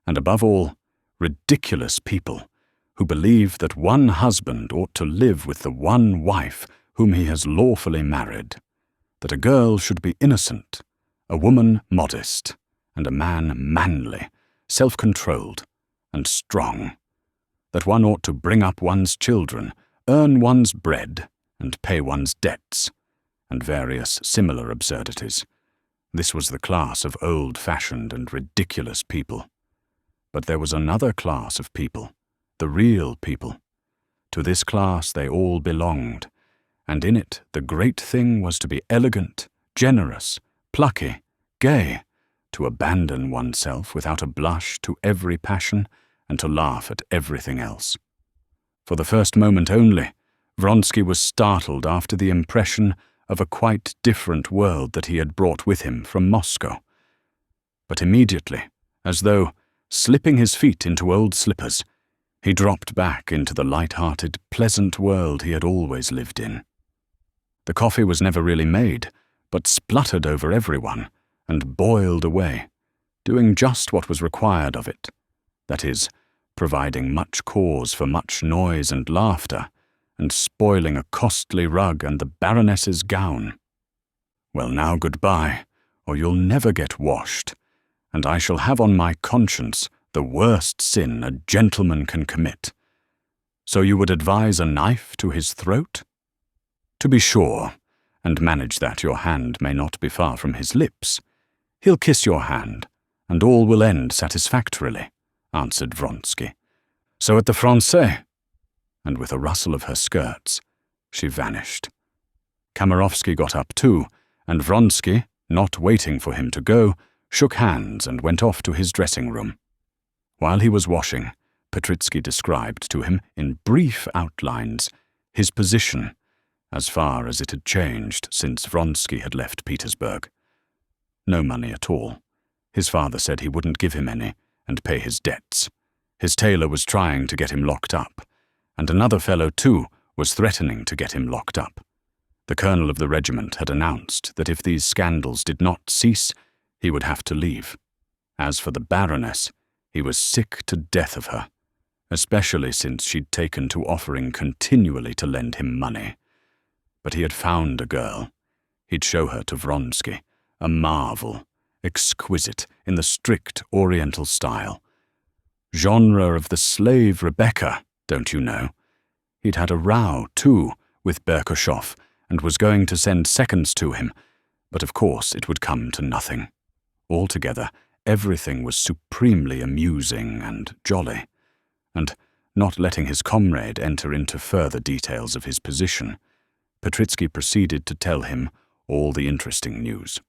and above all, ridiculous people who believe that one husband ought to live with the one wife whom he has lawfully married, that a girl should be innocent, a woman modest, and a man manly, self-controlled, and strong, that one ought to bring up one's children, earn one's bread, and pay one's debts, and various similar absurdities. This was the class of old-fashioned and ridiculous people. But there was another class of people, the real people. To this class they all belonged, and in it the great thing was to be elegant, generous, plucky, gay, to abandon oneself without a blush to every passion, and to laugh at everything else. For the first moment only, Vronsky was startled after the impression of a quite different world that he had brought with him from Moscow. But immediately, as though slipping his feet into old slippers, he dropped back into the light-hearted, pleasant world he had always lived in. The coffee was never really made, but spluttered over everyone and boiled away, doing just what was required of it, that is, providing much cause for much noise and laughter, and spoiling a costly rug and the Baroness's gown. Well, now goodbye, or you'll never get washed, and I shall have on my conscience the worst sin a gentleman can commit. So you would advise a knife to his throat? To be sure, and manage that your hand may not be far from his lips. He'll kiss your hand, and all will end satisfactorily, answered Vronsky. So at the Français. And with a rustle of her skirts, she vanished. Kamerovsky got up too, and Vronsky, not waiting for him to go, shook hands and went off to his dressing-room. While he was washing, Petritsky described to him in brief outlines his position, as far as it had changed since Vronsky had left Petersburg. No money at all. His father said he wouldn't give him any and pay his debts. His tailor was trying to get him locked up, and another fellow, too, was threatening to get him locked up. The colonel of the regiment had announced that if these scandals did not cease, he would have to leave. As for the Baroness, he was sick to death of her, especially since she'd taken to offering continually to lend him money. But he had found a girl. He'd show her to Vronsky, a marvel, exquisite in the strict Oriental style. Genre of the slave Rebecca, don't you know? He'd had a row, too, with Berkoshoff, and was going to send seconds to him, but of course it would come to nothing. Altogether, everything was supremely amusing and jolly, and, not letting his comrade enter into further details of his position, Petritsky proceeded to tell him all the interesting news.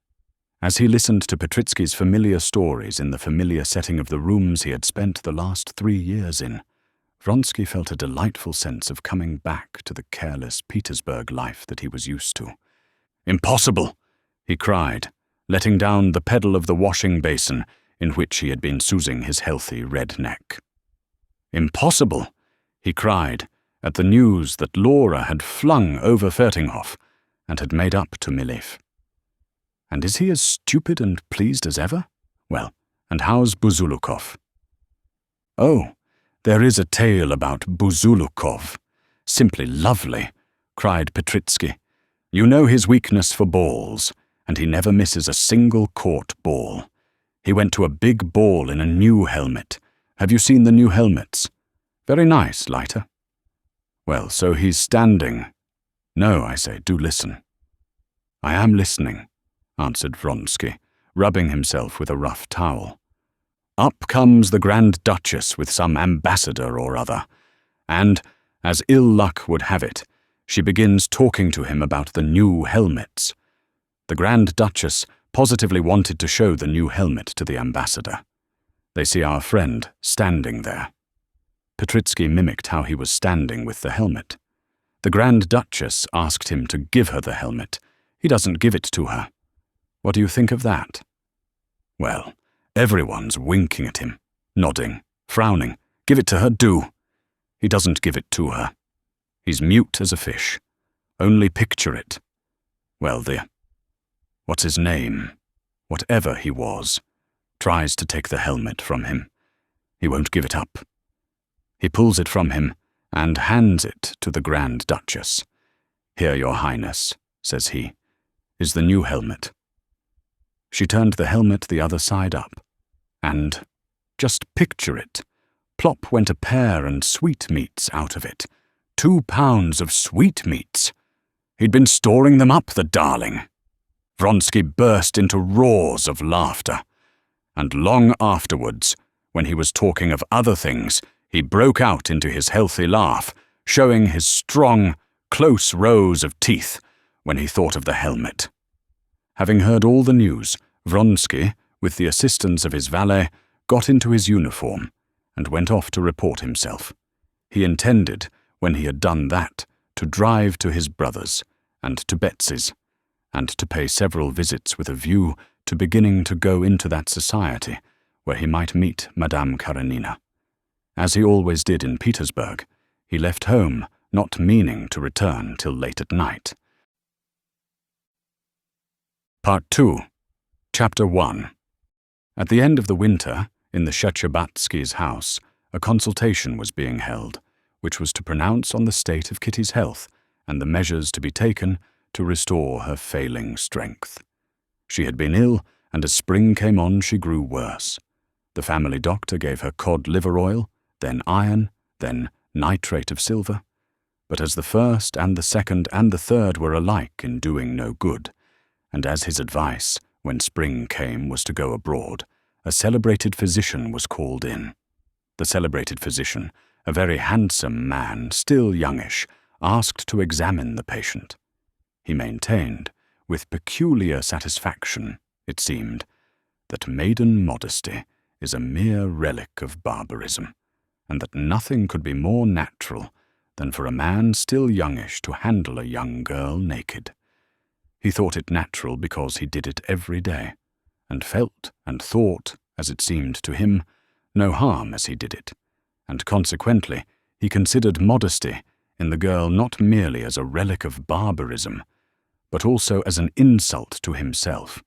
As he listened to Petritsky's familiar stories in the familiar setting of the rooms he had spent the last 3 years in, Vronsky felt a delightful sense of coming back to the careless Petersburg life that he was used to. "Impossible!" he cried, letting down the pedal of the washing basin in which he had been soothing his healthy red neck. "Impossible!" he cried at the news that Laura had flung over Fertinghoff and had made up to Milef. "And is he as stupid and pleased as ever? Well, and how's Buzulukov?" "Oh, there is a tale about Buzulukov. Simply lovely," cried Petritsky. "You know his weakness for balls, and he never misses a single court ball. He went to a big ball in a new helmet. Have you seen the new helmets? Very nice, Leiter. Well, so he's standing. No, I say, do listen." "I am listening," answered Vronsky, rubbing himself with a rough towel. "Up comes the Grand Duchess with some ambassador or other, and, as ill luck would have it, she begins talking to him about the new helmets. The Grand Duchess positively wanted to show the new helmet to the ambassador. They see our friend standing there." Petritsky mimicked how he was standing with the helmet. "The Grand Duchess asked him to give her the helmet. He doesn't give it to her. What do you think of that? Well, everyone's winking at him, nodding, frowning. Give it to her, do. He doesn't give it to her. He's mute as a fish. Only picture it. Well, what's his name? Whatever he was, tries to take the helmet from him. He won't give it up. He pulls it from him and hands it to the Grand Duchess. 'Here, Your Highness,' says he, 'is the new helmet.' She turned the helmet the other side up, and, just picture it, plop went a pear and sweetmeats out of it. 2 pounds of sweetmeats. He'd been storing them up, the darling." Vronsky burst into roars of laughter, and long afterwards, when he was talking of other things, he broke out into his healthy laugh, showing his strong, close rows of teeth when he thought of the helmet. Having heard all the news, Vronsky, with the assistance of his valet, got into his uniform and went off to report himself. He intended, when he had done that, to drive to his brother's and to Betsy's, and to pay several visits with a view to beginning to go into that society where he might meet Madame Karenina. As he always did in Petersburg, he left home not meaning to return till late at night. Part 2, Chapter 1. At the end of the winter, in the Shchebatskys' house, a consultation was being held, which was to pronounce on the state of Kitty's health and the measures to be taken to restore her failing strength. She had been ill, and as spring came on she grew worse. The family doctor gave her cod liver oil, then iron, then nitrate of silver. But as the first and the second and the third were alike in doing no good, and as his advice, when spring came, was to go abroad, a celebrated physician was called in. The celebrated physician, a very handsome man, still youngish, asked to examine the patient. He maintained, with peculiar satisfaction, it seemed, that maiden modesty is a mere relic of barbarism, and that nothing could be more natural than for a man still youngish to handle a young girl naked. He thought it natural because he did it every day, and felt and thought, as it seemed to him, no harm as he did it, and consequently he considered modesty in the girl not merely as a relic of barbarism, but also as an insult to himself.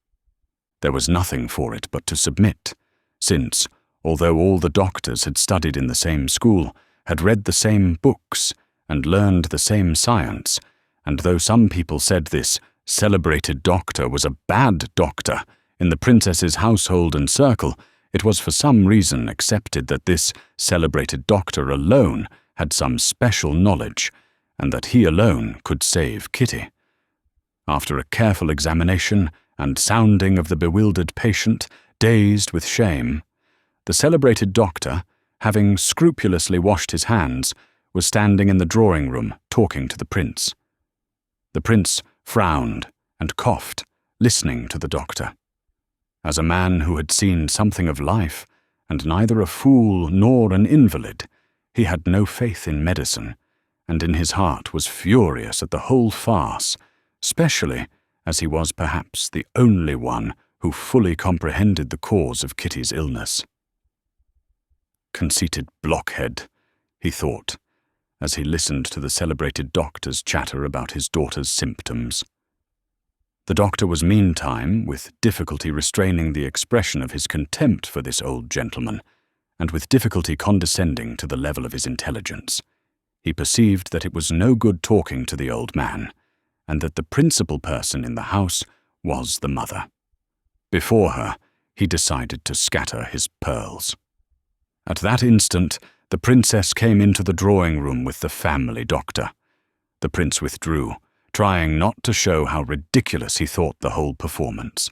There was nothing for it but to submit, since, although all the doctors had studied in the same school, had read the same books, and learned the same science, and though some people said this celebrated doctor was a bad doctor in the princess's household and circle, it was for some reason accepted that this celebrated doctor alone had some special knowledge, and that he alone could save Kitty. After a careful examination and sounding of the bewildered patient, dazed with shame, the celebrated doctor, having scrupulously washed his hands, was standing in the drawing-room talking to the prince. The prince frowned and coughed, listening to the doctor. As a man who had seen something of life, and neither a fool nor an invalid, he had no faith in medicine, and in his heart was furious at the whole farce, especially as he was perhaps the only one who fully comprehended the cause of Kitty's illness. Conceited blockhead, he thought, as he listened to the celebrated doctor's chatter about his daughter's symptoms. The doctor was meantime with difficulty restraining the expression of his contempt for this old gentleman, and with difficulty condescending to the level of his intelligence. He perceived that it was no good talking to the old man, and that the principal person in the house was the mother. Before her, he decided to scatter his pearls. At that instant, the princess came into the drawing-room with the family doctor. The prince withdrew, trying not to show how ridiculous he thought the whole performance.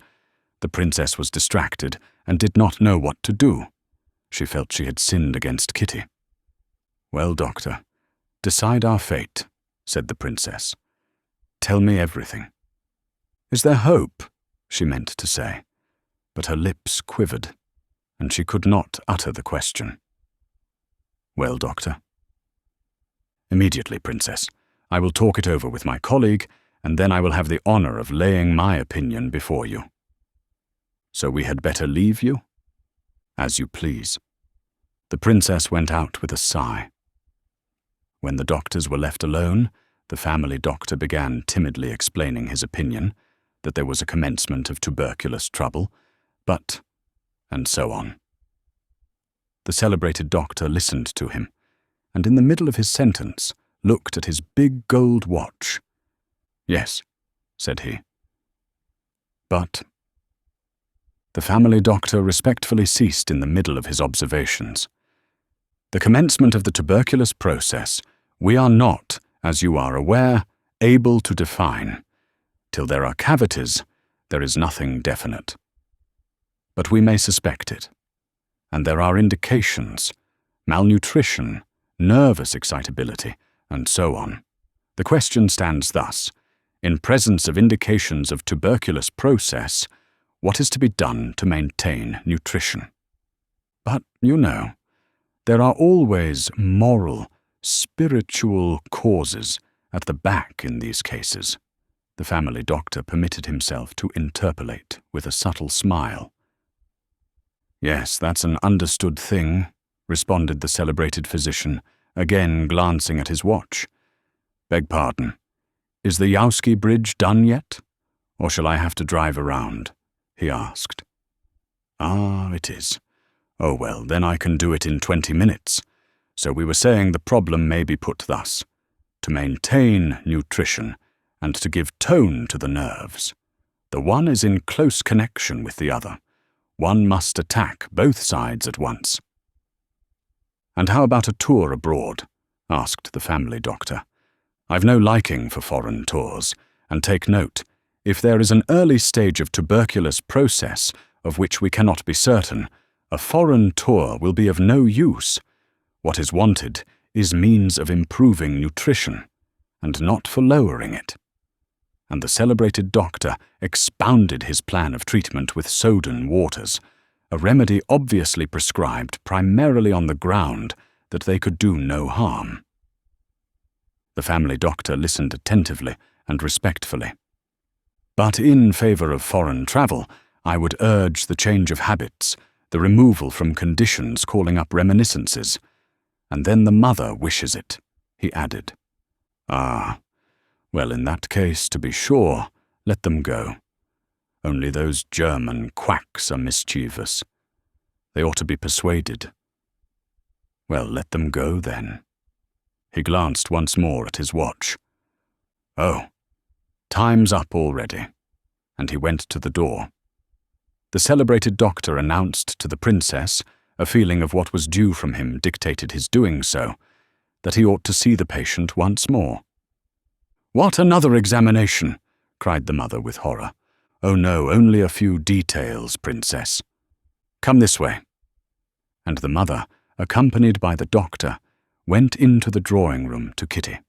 The princess was distracted and did not know what to do. She felt she had sinned against Kitty. "Well, doctor, decide our fate," said the princess. "Tell me everything." "Is there hope?" she meant to say, but her lips quivered, and she could not utter the question. "Well, doctor?" "Immediately, princess. I will talk it over with my colleague, and then I will have the honor of laying my opinion before you." "So we had better leave you?" "As you please." The princess went out with a sigh. When the doctors were left alone, the family doctor began timidly explaining his opinion, that there was a commencement of tuberculous trouble, but... and so on. The celebrated doctor listened to him, and in the middle of his sentence looked at his big gold watch. "Yes," said he. "But..." The family doctor respectfully ceased in the middle of his observations. "The commencement of the tuberculous process we are not, as you are aware, able to define. Till there are cavities, there is nothing definite. But we may suspect it. And there are indications, malnutrition, nervous excitability, and so on. The question stands thus: in presence of indications of tuberculous process, what is to be done to maintain nutrition? But, you know, there are always moral, spiritual causes at the back in these cases." The family doctor permitted himself to interpolate with a subtle smile. "Yes, that's an understood thing," responded the celebrated physician, again glancing at his watch. "Beg pardon, is the Yowski Bridge done yet? Or shall I have to drive around?" he asked. "Ah, it is. Oh well, then I can do it in 20 minutes. So we were saying the problem may be put thus: to maintain nutrition and to give tone to the nerves. The one is in close connection with the other. One must attack both sides at once." "And how about a tour abroad?" asked the family doctor. "I've no liking for foreign tours, and take note, if there is an early stage of tuberculous process of which we cannot be certain, a foreign tour will be of no use. What is wanted is means of improving nutrition, and not for lowering it." And the celebrated doctor expounded his plan of treatment with sodan waters, a remedy obviously prescribed primarily on the ground that they could do no harm. The family doctor listened attentively and respectfully. "But in favor of foreign travel, I would urge the change of habits, the removal from conditions calling up reminiscences. And then the mother wishes it," he added. "Ah, well, in that case, to be sure, let them go. Only those German quacks are mischievous. They ought to be persuaded. Well, let them go, then." He glanced once more at his watch. "Oh, time's up already," and he went to the door. The celebrated doctor announced to the princess, a feeling of what was due from him dictated his doing so, that he ought to see the patient once more. "What, another examination?" cried the mother with horror. "Oh no, only a few details, princess. Come this way." And the mother, accompanied by the doctor, went into the drawing-room to Kitty.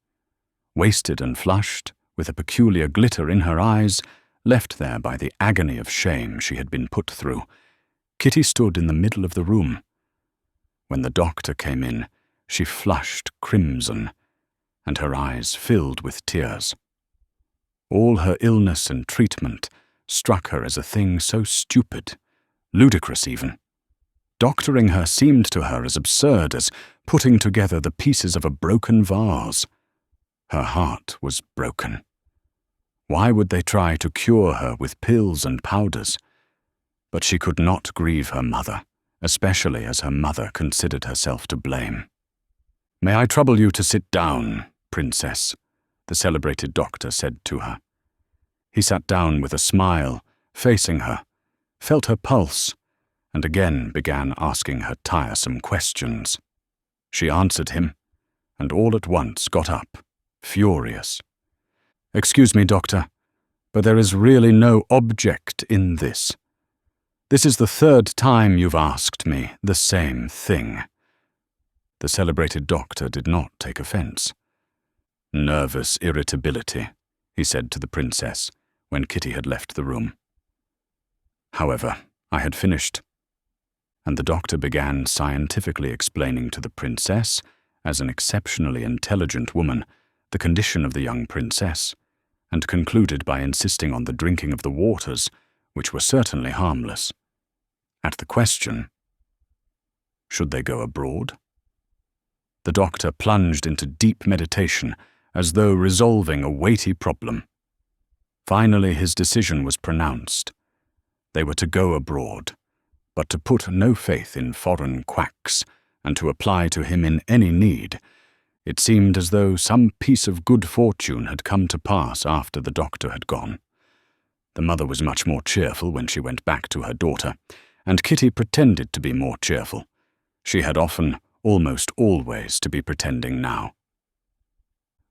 Wasted and flushed, with a peculiar glitter in her eyes, Left there by the agony of shame she had been put through, Kitty stood in the middle of the room. When the doctor came in, she flushed crimson, and her eyes filled with tears. All her illness and treatment struck her as a thing so stupid, ludicrous even. Doctoring her seemed to her as absurd as putting together the pieces of a broken vase. Her heart was broken. Why would they try to cure her with pills and powders? But she could not grieve her mother, especially as her mother considered herself to blame. "May I trouble you to sit down, Princess?" the celebrated doctor said to her. He sat down with a smile, facing her, felt her pulse, and again began asking her tiresome questions. She answered him, and all at once got up, furious. "Excuse me, doctor, but there is really no object in this. This is the third time you've asked me the same thing." The celebrated doctor did not take offense. "Nervous irritability," he said to the princess when Kitty had left the room. However, I had finished, and the doctor began scientifically explaining to the princess, as an exceptionally intelligent woman, the condition of the young princess, and concluded by insisting on the drinking of the waters, which were certainly harmless. At the question, should they go abroad? The doctor plunged into deep meditation, as though resolving a weighty problem. Finally, his decision was pronounced. They were to go abroad, but to put no faith in foreign quacks, and to apply to him in any need. It seemed as though some piece of good fortune had come to pass after the doctor had gone. The mother was much more cheerful when she went back to her daughter, and Kitty pretended to be more cheerful. She had often, almost always, to be pretending now.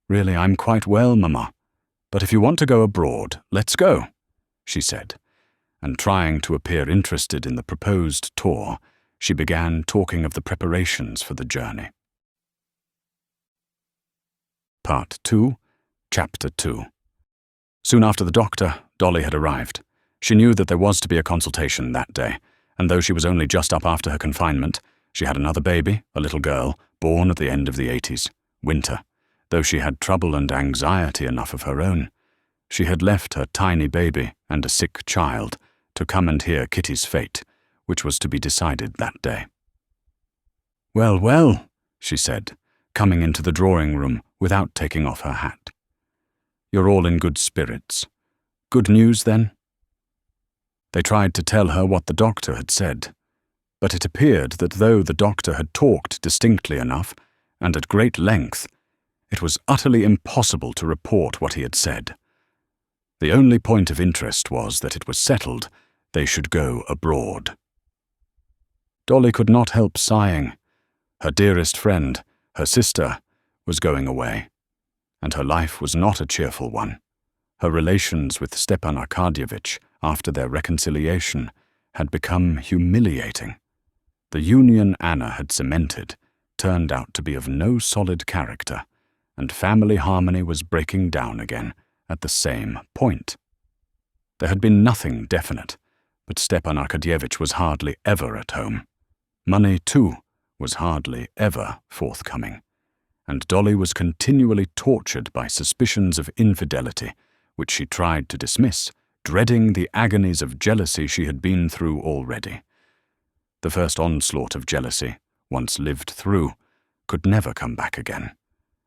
"Really, I'm quite well, Mamma, but if you want to go abroad, let's go," she said, and trying to appear interested in the proposed tour, she began talking of the preparations for the journey. Part 2, Chapter 2. Soon after the doctor, Dolly had arrived. She knew that there was to be a consultation that day, and though she was only just up after her confinement, she had another baby, a little girl, born at the end of the 80s, Winter. Though she had trouble and anxiety enough of her own, she had left her tiny baby and a sick child to come and hear Kitty's fate, which was to be decided that day. "Well, well," she said, coming into the drawing room without taking off her hat. "You're all in good spirits. Good news, then?" They tried to tell her what the doctor had said, but it appeared that though the doctor had talked distinctly enough, and at great length, it was utterly impossible to report what he had said. The only point of interest was that it was settled they should go abroad. Dolly could not help sighing. Her dearest friend, her sister, was going away, and her life was not a cheerful one. Her relations with Stepan Arkadyevitch, after their reconciliation, had become humiliating. The union Anna had cemented turned out to be of no solid character, and family harmony was breaking down again at the same point. There had been nothing definite, but Stepan Arkadyevitch was hardly ever at home. Money, too, was hardly ever forthcoming, and Dolly was continually tortured by suspicions of infidelity, which she tried to dismiss, dreading the agonies of jealousy she had been through already. The first onslaught of jealousy, once lived through, could never come back again,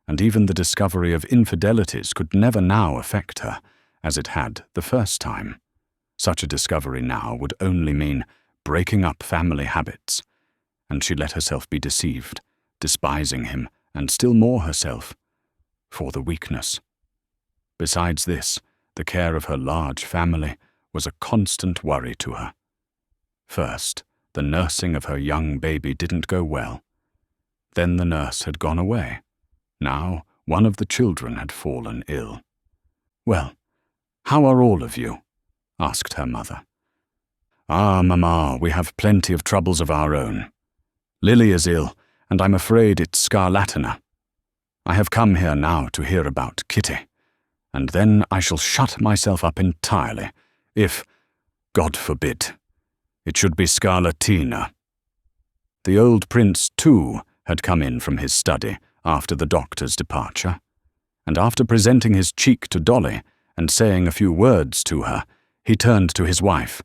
and even the discovery of infidelities could never now affect her, as it had the first time. Such a discovery now would only mean breaking up family habits, and she let herself be deceived, despising him, and still more herself, for the weakness. Besides this, the care of her large family was a constant worry to her. First, the nursing of her young baby didn't go well. Then the nurse had gone away. Now one of the children had fallen ill. "Well, how are all of you?" asked her mother. "Ah, Mamma, we have plenty of troubles of our own. Lily is ill, and I'm afraid it's scarlatina. I have come here now to hear about Kitty. and then I shall shut myself up entirely, if, God forbid, it should be scarlatina." The old prince, too, had come in from his study after the doctor's departure, and after presenting his cheek to Dolly and saying a few words to her, he turned to his wife.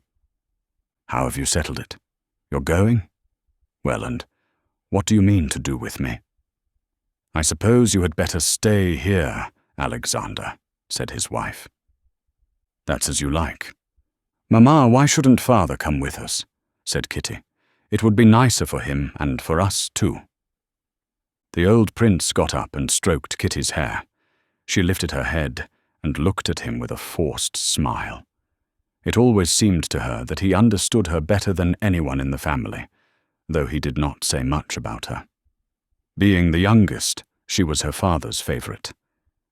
"How have you settled it? You're going? Well, and what do you mean to do with me?" "I suppose you had better stay here, Alexander," said his wife. "That's as you like." "Mamma, why shouldn't father come with us?" said Kitty. "It would be nicer for him and for us too." The old prince got up and stroked Kitty's hair. She lifted her head and looked at him with a forced smile. It always seemed to her that he understood her better than anyone in the family, though he did not say much about her. Being the youngest, she was her father's favourite,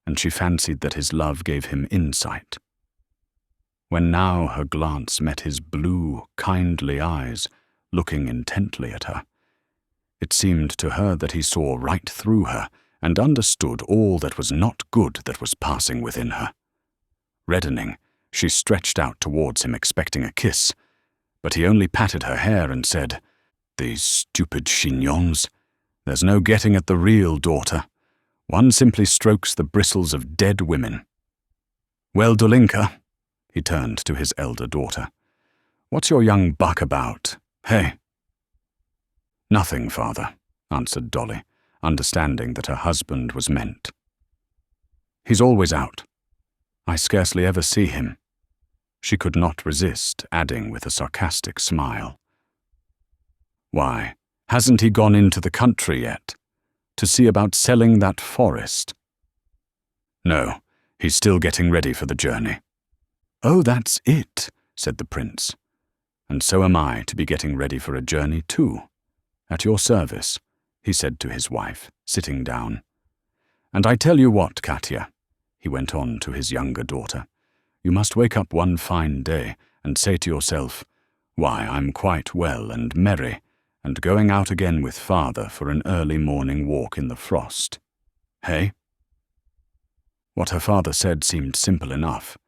and she fancied that his love gave him insight. When now her glance met his blue, kindly eyes, looking intently at her, it seemed to her that he saw right through her and understood all that was not good that was passing within her. Reddening, she stretched out towards him expecting a kiss, but he only patted her hair and said, "These stupid chignons. There's no getting at the real daughter. One simply strokes the bristles of dead women." "Well, Dolinka," he turned to his elder daughter, "what's your young buck about, hey?" "Nothing, father," answered Dolly, understanding that her husband was meant. "He's always out. I scarcely ever see him." She could not resist adding with a sarcastic smile, "Why, hasn't he gone into the country yet? To see about selling that forest?" "No, he's still getting ready for the journey." "Oh, that's it," said the prince. "And so am I to be getting ready for a journey too. At your service," he said to his wife, sitting down. "And I tell you what, Katya," he went on to his younger daughter, "you must wake up one fine day and say to yourself, 'Why, I'm quite well and merry, and going out again with father for an early morning walk in the frost.' Hey?" What her father said seemed simple enough,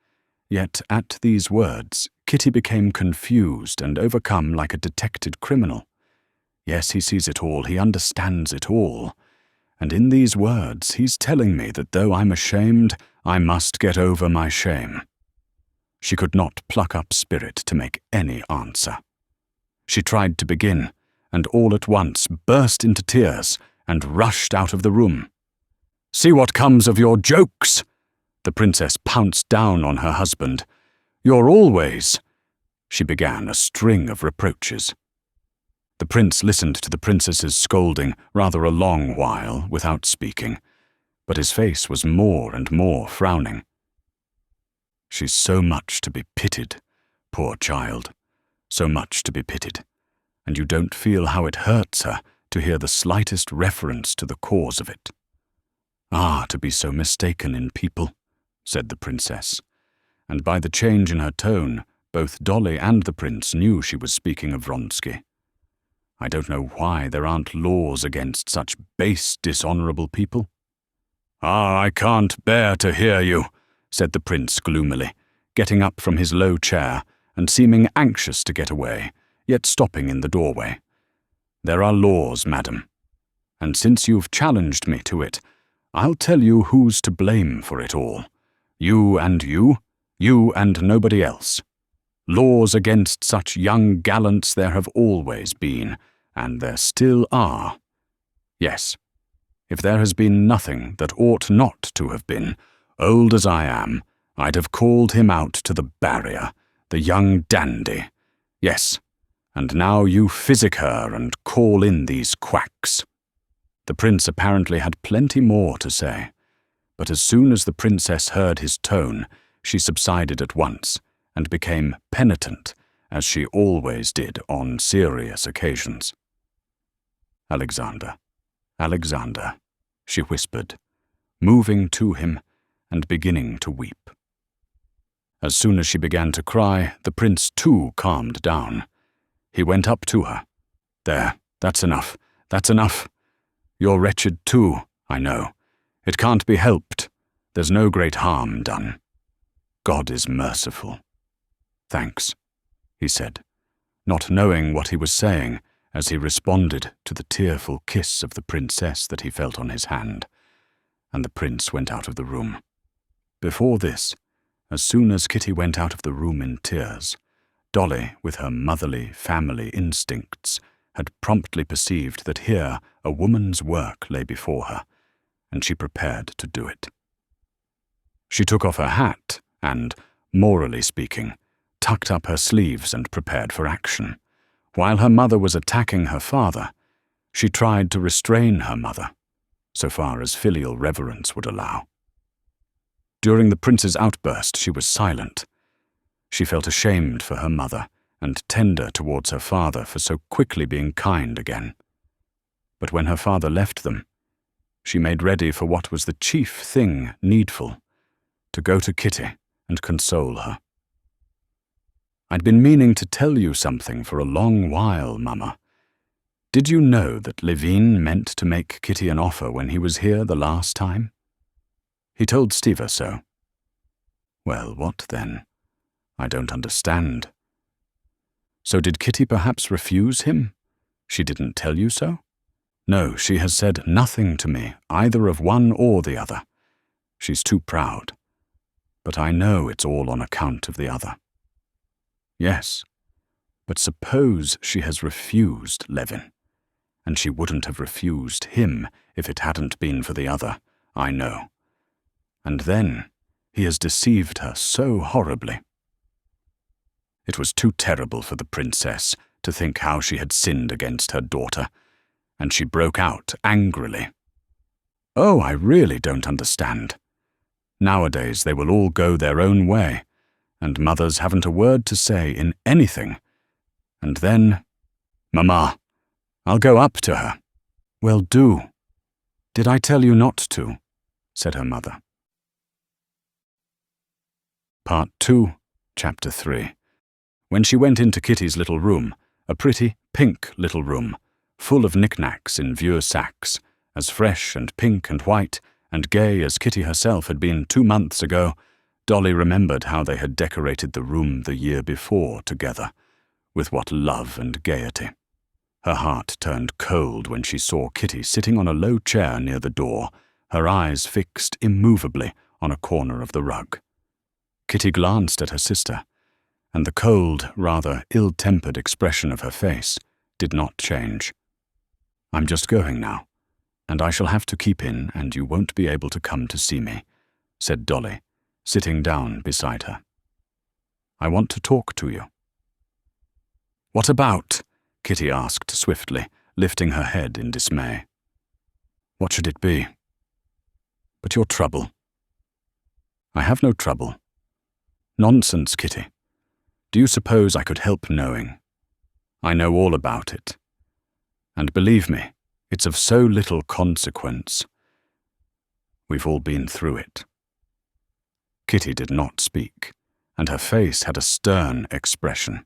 yet at these words Kitty became confused and overcome like a detected criminal. Yes, he sees it all, he understands it all, and in these words he's telling me that though I'm ashamed, I must get over my shame. She could not pluck up spirit to make any answer. She tried to begin, and all at once burst into tears and rushed out of the room. "See what comes of your jokes!" The princess pounced down on her husband. "You're always—" She began a string of reproaches. The prince listened to the princess's scolding rather a long while without speaking, but his face was more and more frowning. "She's so much to be pitied, poor child, so much to be pitied, and you don't feel how it hurts her to hear the slightest reference to the cause of it." "Ah, to be so mistaken in people," said the princess, and by the change in her tone, both Dolly and the prince knew she was speaking of Vronsky. "I don't know why there aren't laws against such base, dishonorable people." "Ah, I can't bear to hear you," said the prince gloomily, getting up from his low chair and seeming anxious to get away, yet stopping in the doorway. "There are laws, madam, and since you've challenged me to it, I'll tell you who's to blame for it all. You and nobody else. Laws against such young gallants there have always been, and there still are. Yes, if there has been nothing that ought not to have been, old as I am, I'd have called him out to the barrier, the young dandy. Yes, and now you physic her and call in these quacks." The prince apparently had plenty more to say, but as soon as the princess heard his tone, she subsided at once and became penitent, as she always did on serious occasions. "Alexander, Alexander," she whispered, moving to him and beginning to weep. As soon as she began to cry, the prince too calmed down. He went up to her. "There, that's enough, that's enough. You're wretched too, I know. It can't be helped. There's no great harm done. God is merciful. Thanks, he said, not knowing what he was saying as he responded to the tearful kiss of the princess that he felt on his hand, and the prince went out of the room. Before this, as soon as Kitty went out of the room in tears, Dolly, with her motherly family instincts, had promptly perceived that here a woman's work lay before her, and she prepared to do it. She took off her hat and, morally speaking, tucked up her sleeves and prepared for action. While her mother was attacking her father, she tried to restrain her mother, so far as filial reverence would allow. During the prince's outburst, she was silent. She felt ashamed for her mother and tender towards her father for so quickly being kind again. But when her father left them, she made ready for what was the chief thing needful, to go to Kitty and console her. I'd been meaning to tell you something for a long while, Mama. Did you know that Levine meant to make Kitty an offer when he was here the last time? He told Stiva so. Well, what then? I don't understand. So did Kitty perhaps refuse him? She didn't tell you so? No, she has said nothing to me, either of one or the other. She's too proud. But I know it's all on account of the other. Yes, but suppose she has refused Levin. And she wouldn't have refused him if it hadn't been for the other, I know. And then he has deceived her so horribly. It was too terrible for the princess to think how she had sinned against her daughter, and she broke out angrily. Oh, I really don't understand. Nowadays they will all go their own way, and mothers haven't a word to say in anything. And then, Mama, I'll go up to her. Well, do. Did I tell you not to? Said her mother. Part 2, Chapter 3. When she went into Kitty's little room, a pretty, pink little room, full of knickknacks in vieux sacs, as fresh and pink and white and gay as Kitty herself had been 2 months ago, Dolly remembered how they had decorated the room the year before together, with what love and gaiety. Her heart turned cold when she saw Kitty sitting on a low chair near the door, her eyes fixed immovably on a corner of the rug. Kitty glanced at her sister, and the cold, rather ill-tempered expression of her face did not change. I'm just going now, and I shall have to keep in, and you won't be able to come to see me, said Dolly, sitting down beside her. I want to talk to you. What about? Kitty asked swiftly, lifting her head in dismay. What should it be? But your trouble. I have no trouble. Nonsense, Kitty. Do you suppose I could help knowing? I know all about it. And believe me, it's of so little consequence. We've all been through it. Kitty did not speak, and her face had a stern expression.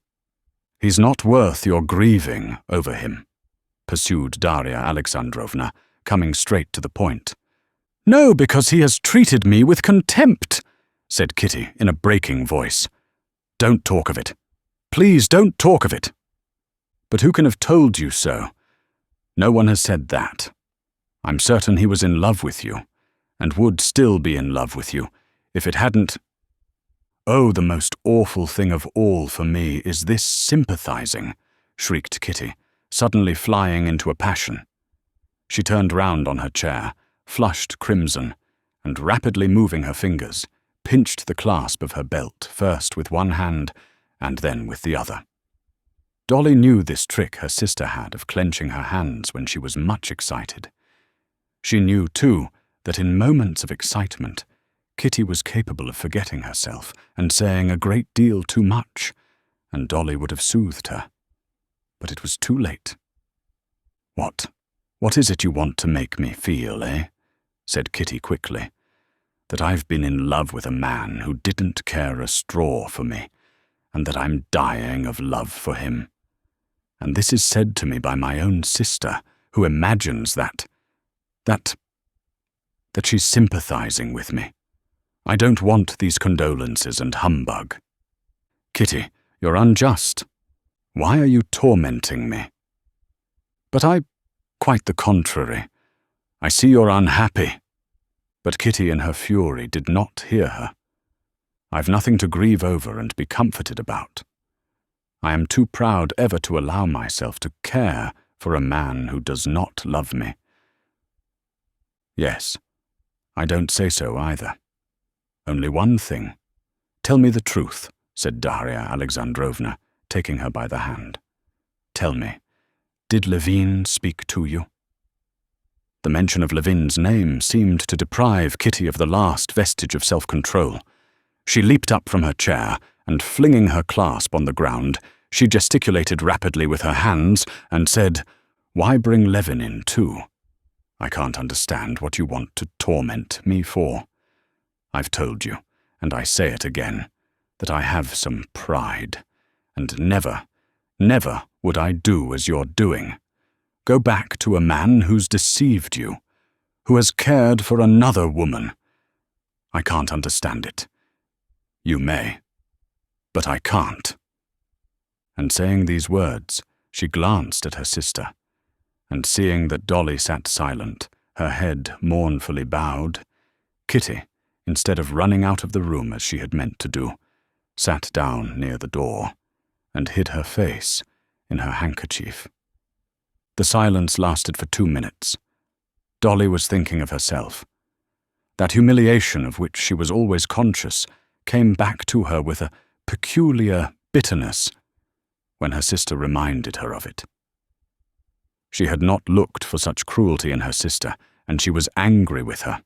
He's not worth your grieving over him, pursued Darya Alexandrovna, coming straight to the point. No, because he has treated me with contempt, said Kitty in a breaking voice. Don't talk of it. Please don't talk of it. But who can have told you so? No one has said that. I'm certain he was in love with you, and would still be in love with you, if it hadn't. Oh, the most awful thing of all for me is this sympathizing, shrieked Kitty, suddenly flying into a passion. She turned round on her chair, flushed crimson, and rapidly moving her fingers, pinched the clasp of her belt, first with one hand and then with the other. Dolly knew this trick her sister had of clenching her hands when she was much excited. She knew, too, that in moments of excitement, Kitty was capable of forgetting herself and saying a great deal too much, and Dolly would have soothed her. But it was too late. What is it you want to make me feel, eh? Said Kitty quickly. That I've been in love with a man who didn't care a straw for me, and that I'm dying of love for him. And this is said to me by my own sister, who imagines that she's sympathizing with me. I don't want these condolences and humbug. Kitty, you're unjust. Why are you tormenting me? But quite the contrary. I see you're unhappy. But Kitty in her fury did not hear her. I've nothing to grieve over and be comforted about. I am too proud ever to allow myself to care for a man who does not love me. Yes, I don't say so either. Only one thing. Tell me the truth, said Darya Alexandrovna, taking her by the hand. Tell me, did Levin speak to you? The mention of Levin's name seemed to deprive Kitty of the last vestige of self-control. She leaped up from her chair, and flinging her clasp on the ground, she gesticulated rapidly with her hands and said, "Why bring Levin in too? I can't understand what you want to torment me for. I've told you, and I say it again, that I have some pride, and never, never would I do as you're doing. Go back to a man who's deceived you, who has cared for another woman. I can't understand it. You may, but I can't." And saying these words, she glanced at her sister, and seeing that Dolly sat silent, her head mournfully bowed, Kitty, instead of running out of the room as she had meant to do, sat down near the door, and hid her face in her handkerchief. The silence lasted for 2 minutes. Dolly was thinking of herself. That humiliation of which she was always conscious came back to her with a peculiar bitterness when her sister reminded her of it. She had not looked for such cruelty in her sister, and she was angry with her.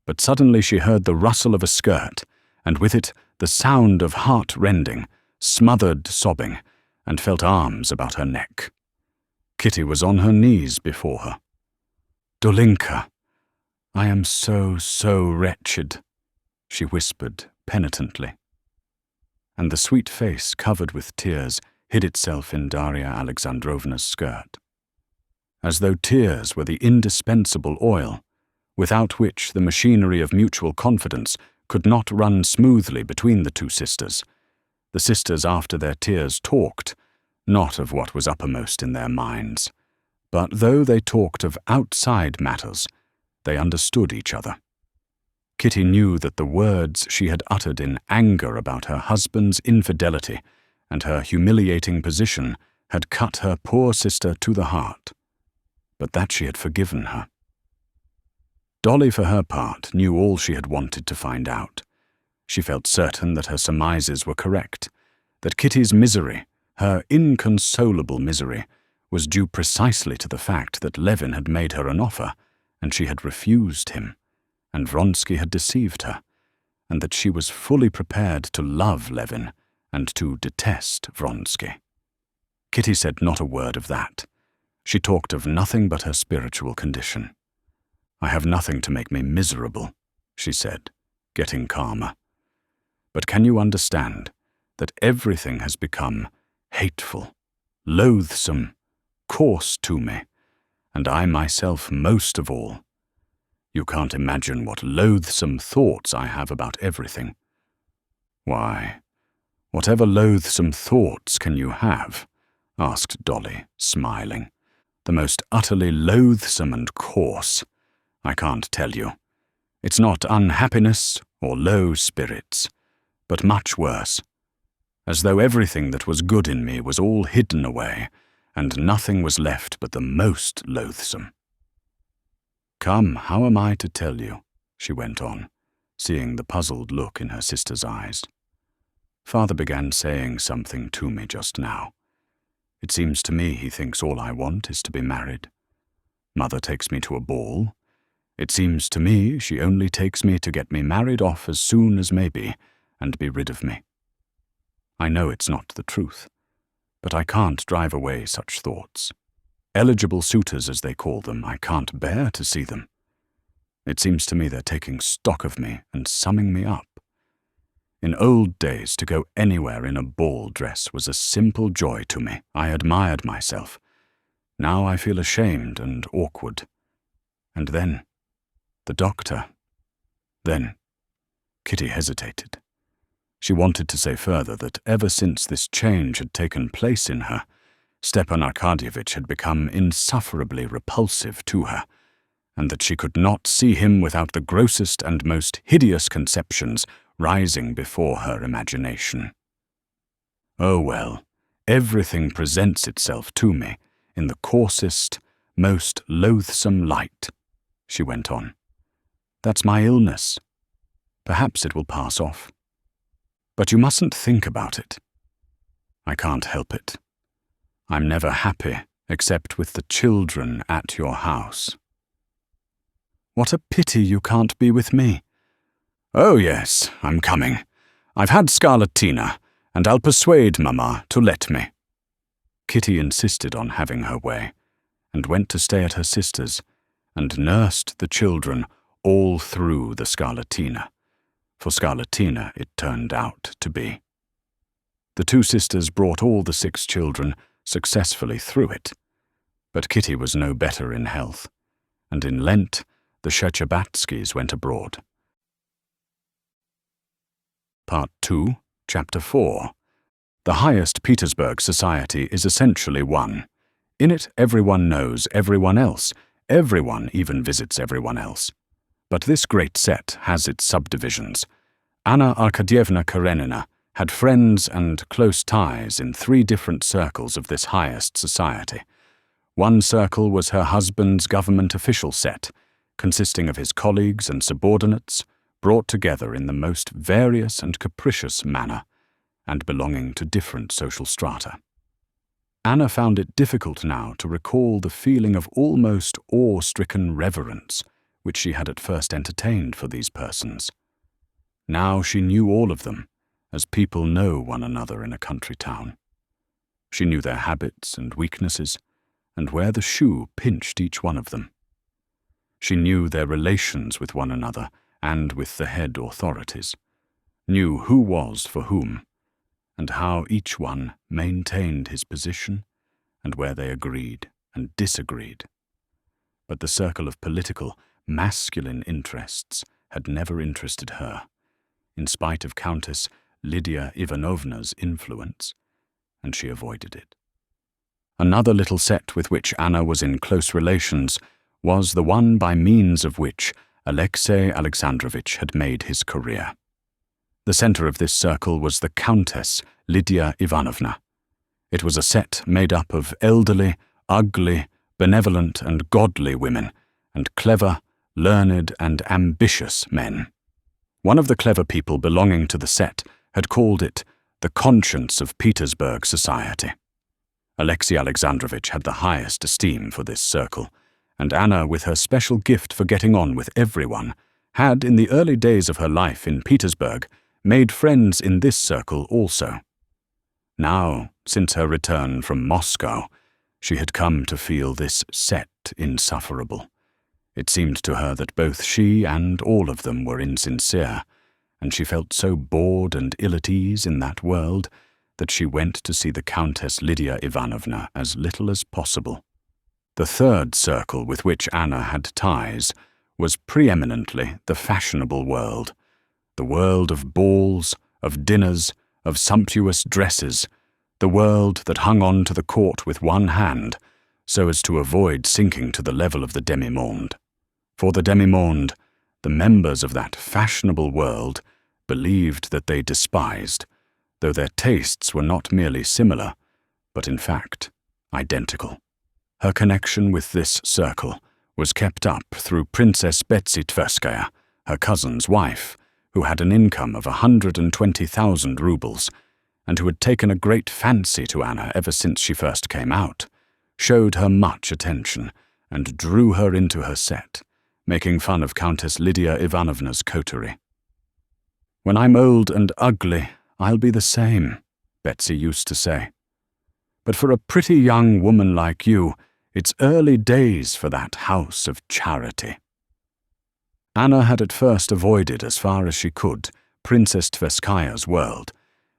But suddenly she heard the rustle of a skirt, and with it the sound of heart-rending, smothered sobbing, and felt arms about her neck. Kitty was on her knees before her. "Dolinka, I am so wretched," she whispered penitently. And the sweet face covered with tears hid itself in Darya Alexandrovna's skirt. As though tears were the indispensable oil, without which the machinery of mutual confidence could not run smoothly between the two sisters. The sisters after their tears talked, not of what was uppermost in their minds, but though they talked of outside matters, they understood each other. Kitty knew that the words she had uttered in anger about her husband's infidelity and her humiliating position had cut her poor sister to the heart, but that she had forgiven her. Dolly, for her part, knew all she had wanted to find out. She felt certain that her surmises were correct, that Kitty's misery, her inconsolable misery, was due precisely to the fact that Levin had made her an offer, and she had refused him, and Vronsky had deceived her, and that she was fully prepared to love Levin and to detest Vronsky. Kitty said not a word of that. She talked of nothing but her spiritual condition. "I have nothing to make me miserable," she said, getting calmer. "But can you understand that everything has become hateful, loathsome, coarse to me, and I myself most of all? You can't imagine what loathsome thoughts I have about everything." "Why, whatever loathsome thoughts can you have?" asked Dolly, smiling. "The most utterly loathsome and coarse. I can't tell you. It's not unhappiness or low spirits, but much worse. As though everything that was good in me was all hidden away, and nothing was left but the most loathsome. Come, how am I to tell you?" she went on, seeing the puzzled look in her sister's eyes. "Father began saying something to me just now. It seems to me he thinks all I want is to be married. Mother takes me to a ball. It seems to me she only takes me to get me married off as soon as may be, and be rid of me. I know it's not the truth, but I can't drive away such thoughts. Eligible suitors, as they call them, I can't bear to see them. It seems to me they're taking stock of me and summing me up. In old days, to go anywhere in a ball dress was a simple joy to me. I admired myself. Now I feel ashamed and awkward. And then, the doctor. Then, Kitty hesitated. She wanted to say further that ever since this change had taken place in her, Stepan Arkadyevitch had become insufferably repulsive to her, and that she could not see him without the grossest and most hideous conceptions rising before her imagination. "Oh well, everything presents itself to me in the coarsest, most loathsome light," she went on. "That's my illness. Perhaps it will pass off. But you mustn't think about it. I can't help it. I'm never happy except with the children at your house." "What a pity you can't be with me." "Oh yes, I'm coming. I've had scarlatina, and I'll persuade Mamma to let me." Kitty insisted on having her way, and went to stay at her sister's, and nursed the children all through the scarlatina, for scarlatina it turned out to be. The two sisters brought all the 6 children successfully through it, but Kitty was no better in health, and in Lent the Shtcherbatskys went abroad. Part 2, Chapter 4. The highest Petersburg society is essentially one. In it everyone knows everyone else, everyone even visits everyone else. But this great set has its subdivisions. Anna Arkadyevna Karenina had friends and close ties in 3 different circles of this highest society. One circle was her husband's government official set, consisting of his colleagues and subordinates, brought together in the most various and capricious manner, and belonging to different social strata. Anna found it difficult now to recall the feeling of almost awe-stricken reverence which she had at first entertained for these persons. Now she knew all of them, as people know one another in a country town. She knew their habits and weaknesses, and where the shoe pinched each one of them. She knew their relations with one another and with the head authorities, knew who was for whom, and how each one maintained his position, and where they agreed and disagreed. But the circle of political, masculine interests had never interested her, in spite of Countess Lydia Ivanovna's influence, and she avoided it. Another little set with which Anna was in close relations was the one by means of which Alexei Alexandrovitch had made his career. The center of this circle was the Countess Lydia Ivanovna. It was a set made up of elderly, ugly, benevolent and godly women, and clever, learned and ambitious men. One of the clever people belonging to the set had called it the conscience of Petersburg society. Alexei Alexandrovitch had the highest esteem for this circle, and Anna, with her special gift for getting on with everyone, had, in the early days of her life in Petersburg, made friends in this circle also. Now, since her return from Moscow, she had come to feel this set insufferable. It seemed to her that both she and all of them were insincere, and she felt so bored and ill at ease in that world that she went to see the Countess Lydia Ivanovna as little as possible. The third circle with which Anna had ties was preeminently the fashionable world, the world of balls, of dinners, of sumptuous dresses, the world that hung on to the court with one hand, so as to avoid sinking to the level of the demi-monde. For the demi-monde, the members of that fashionable world believed that they despised, though their tastes were not merely similar, but in fact identical. Her connection with this circle was kept up through Princess Betsy Tverskaya, her cousin's wife, who had an income of 120,000 rubles, and who had taken a great fancy to Anna ever since she first came out, showed her much attention, and drew her into her set, making fun of Countess Lydia Ivanovna's coterie. "When I'm old and ugly, I'll be the same," Betsy used to say. "But for a pretty young woman like you, it's early days for that house of charity." Anna had at first avoided as far as she could Princess Tverskaya's world,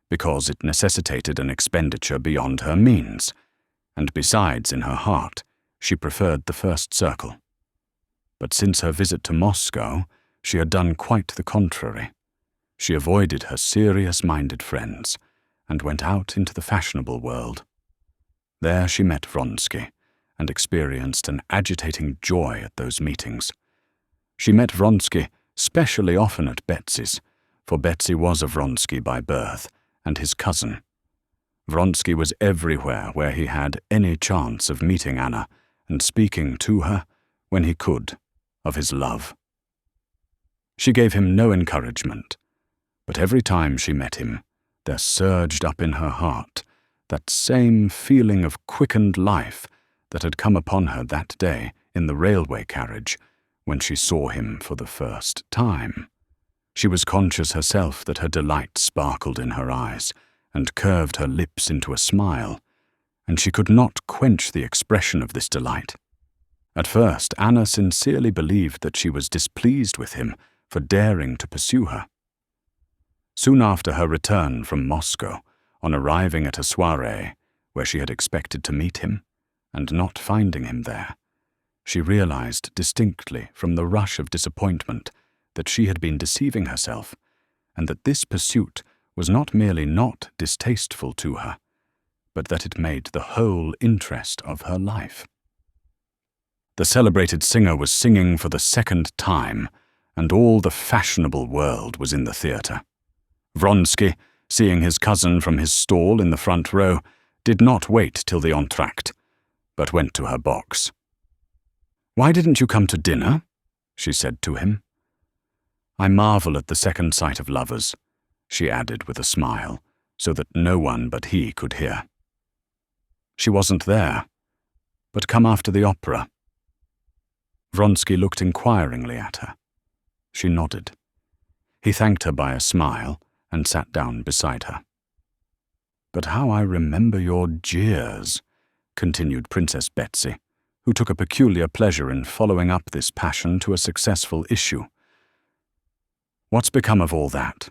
because it necessitated an expenditure beyond her means, and besides, in her heart, she preferred the first circle. But since her visit to Moscow, she had done quite the contrary. She avoided her serious-minded friends and went out into the fashionable world. There she met Vronsky and experienced an agitating joy at those meetings. She met Vronsky specially often at Betsy's, for Betsy was a Vronsky by birth and his cousin. Vronsky was everywhere where he had any chance of meeting Anna and speaking to her, when he could, of his love. She gave him no encouragement, but every time she met him, there surged up in her heart that same feeling of quickened life that had come upon her that day in the railway carriage when she saw him for the first time. She was conscious herself that her delight sparkled in her eyes and curved her lips into a smile, and she could not quench the expression of this delight. At first, Anna sincerely believed that she was displeased with him for daring to pursue her. Soon after her return from Moscow, on arriving at a soirée where she had expected to meet him, and not finding him there, she realized distinctly from the rush of disappointment that she had been deceiving herself, and that this pursuit was not merely not distasteful to her, but that it made the whole interest of her life. The celebrated singer was singing for the second time, and all the fashionable world was in the theatre. Vronsky, seeing his cousin from his stall in the front row, did not wait till the entr'acte, but went to her box. "Why didn't you come to dinner?" she said to him. "I marvel at the second sight of lovers," she added with a smile, so that no one but he could hear. "She wasn't there, but come after the opera." Vronsky looked inquiringly at her. She nodded. He thanked her by a smile and sat down beside her. "But how I remember your jeers," continued Princess Betsy, who took a peculiar pleasure in following up this passion to a successful issue. "What's become of all that?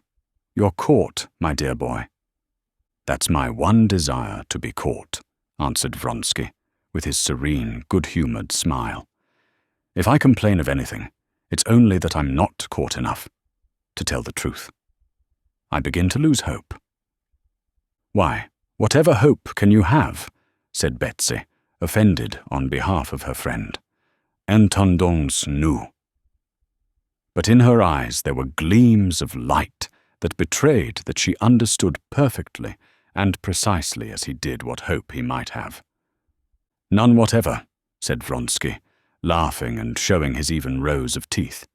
You're caught, my dear boy." "That's my one desire, to be caught," answered Vronsky, with his serene, good-humored smile. "If I complain of anything, it's only that I'm not caught enough, to tell the truth. I begin to lose hope." "Why, whatever hope can you have?" said Betsy, offended on behalf of her friend. "Entendons-nous." But in her eyes there were gleams of light that betrayed that she understood perfectly and precisely as he did what hope he might have. "None whatever," said Vronsky, laughing and showing his even rows of teeth.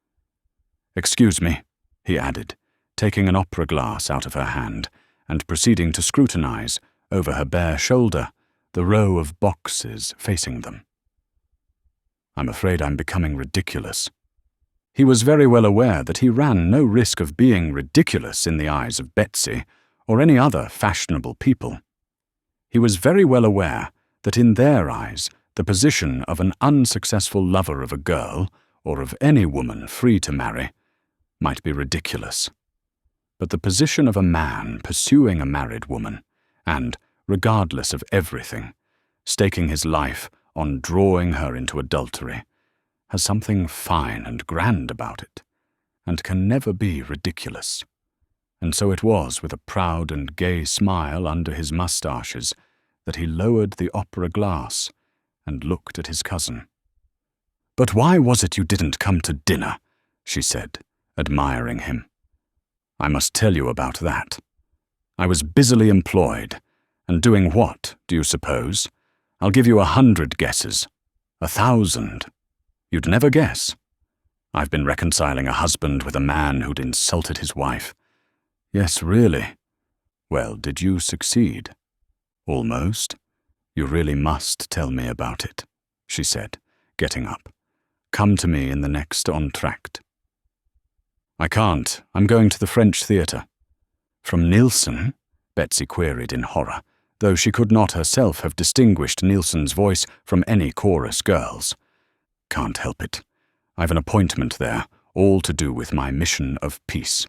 "Excuse me," he added, taking an opera glass out of her hand and proceeding to scrutinize, over her bare shoulder, the row of boxes facing them. "I'm afraid I'm becoming ridiculous." He was very well aware that he ran no risk of being ridiculous in the eyes of Betsy or any other fashionable people. He was very well aware that in their eyes the position of an unsuccessful lover of a girl, or of any woman free to marry, might be ridiculous. But the position of a man pursuing a married woman, and, regardless of everything, staking his life on drawing her into adultery, has something fine and grand about it, and can never be ridiculous. And so it was with a proud and gay smile under his moustaches that he lowered the opera glass and looked at his cousin. "But why was it you didn't come to dinner?" she said, admiring him. "I must tell you about that. I was busily employed, and doing what, do you suppose? I'll give you 100 guesses. 1,000. You'd never guess. I've been reconciling a husband with a man who'd insulted his wife. Yes, really. Well, did you succeed?" "Almost. You really must tell me about it," she said, getting up. "Come to me in the next entr'acte." "I can't. I'm going to the French theatre." "From Nilsson?" Betsy queried in horror, though she could not herself have distinguished Nilsson's voice from any chorus girl's. "Can't help it. I've an appointment there, all to do with my mission of peace."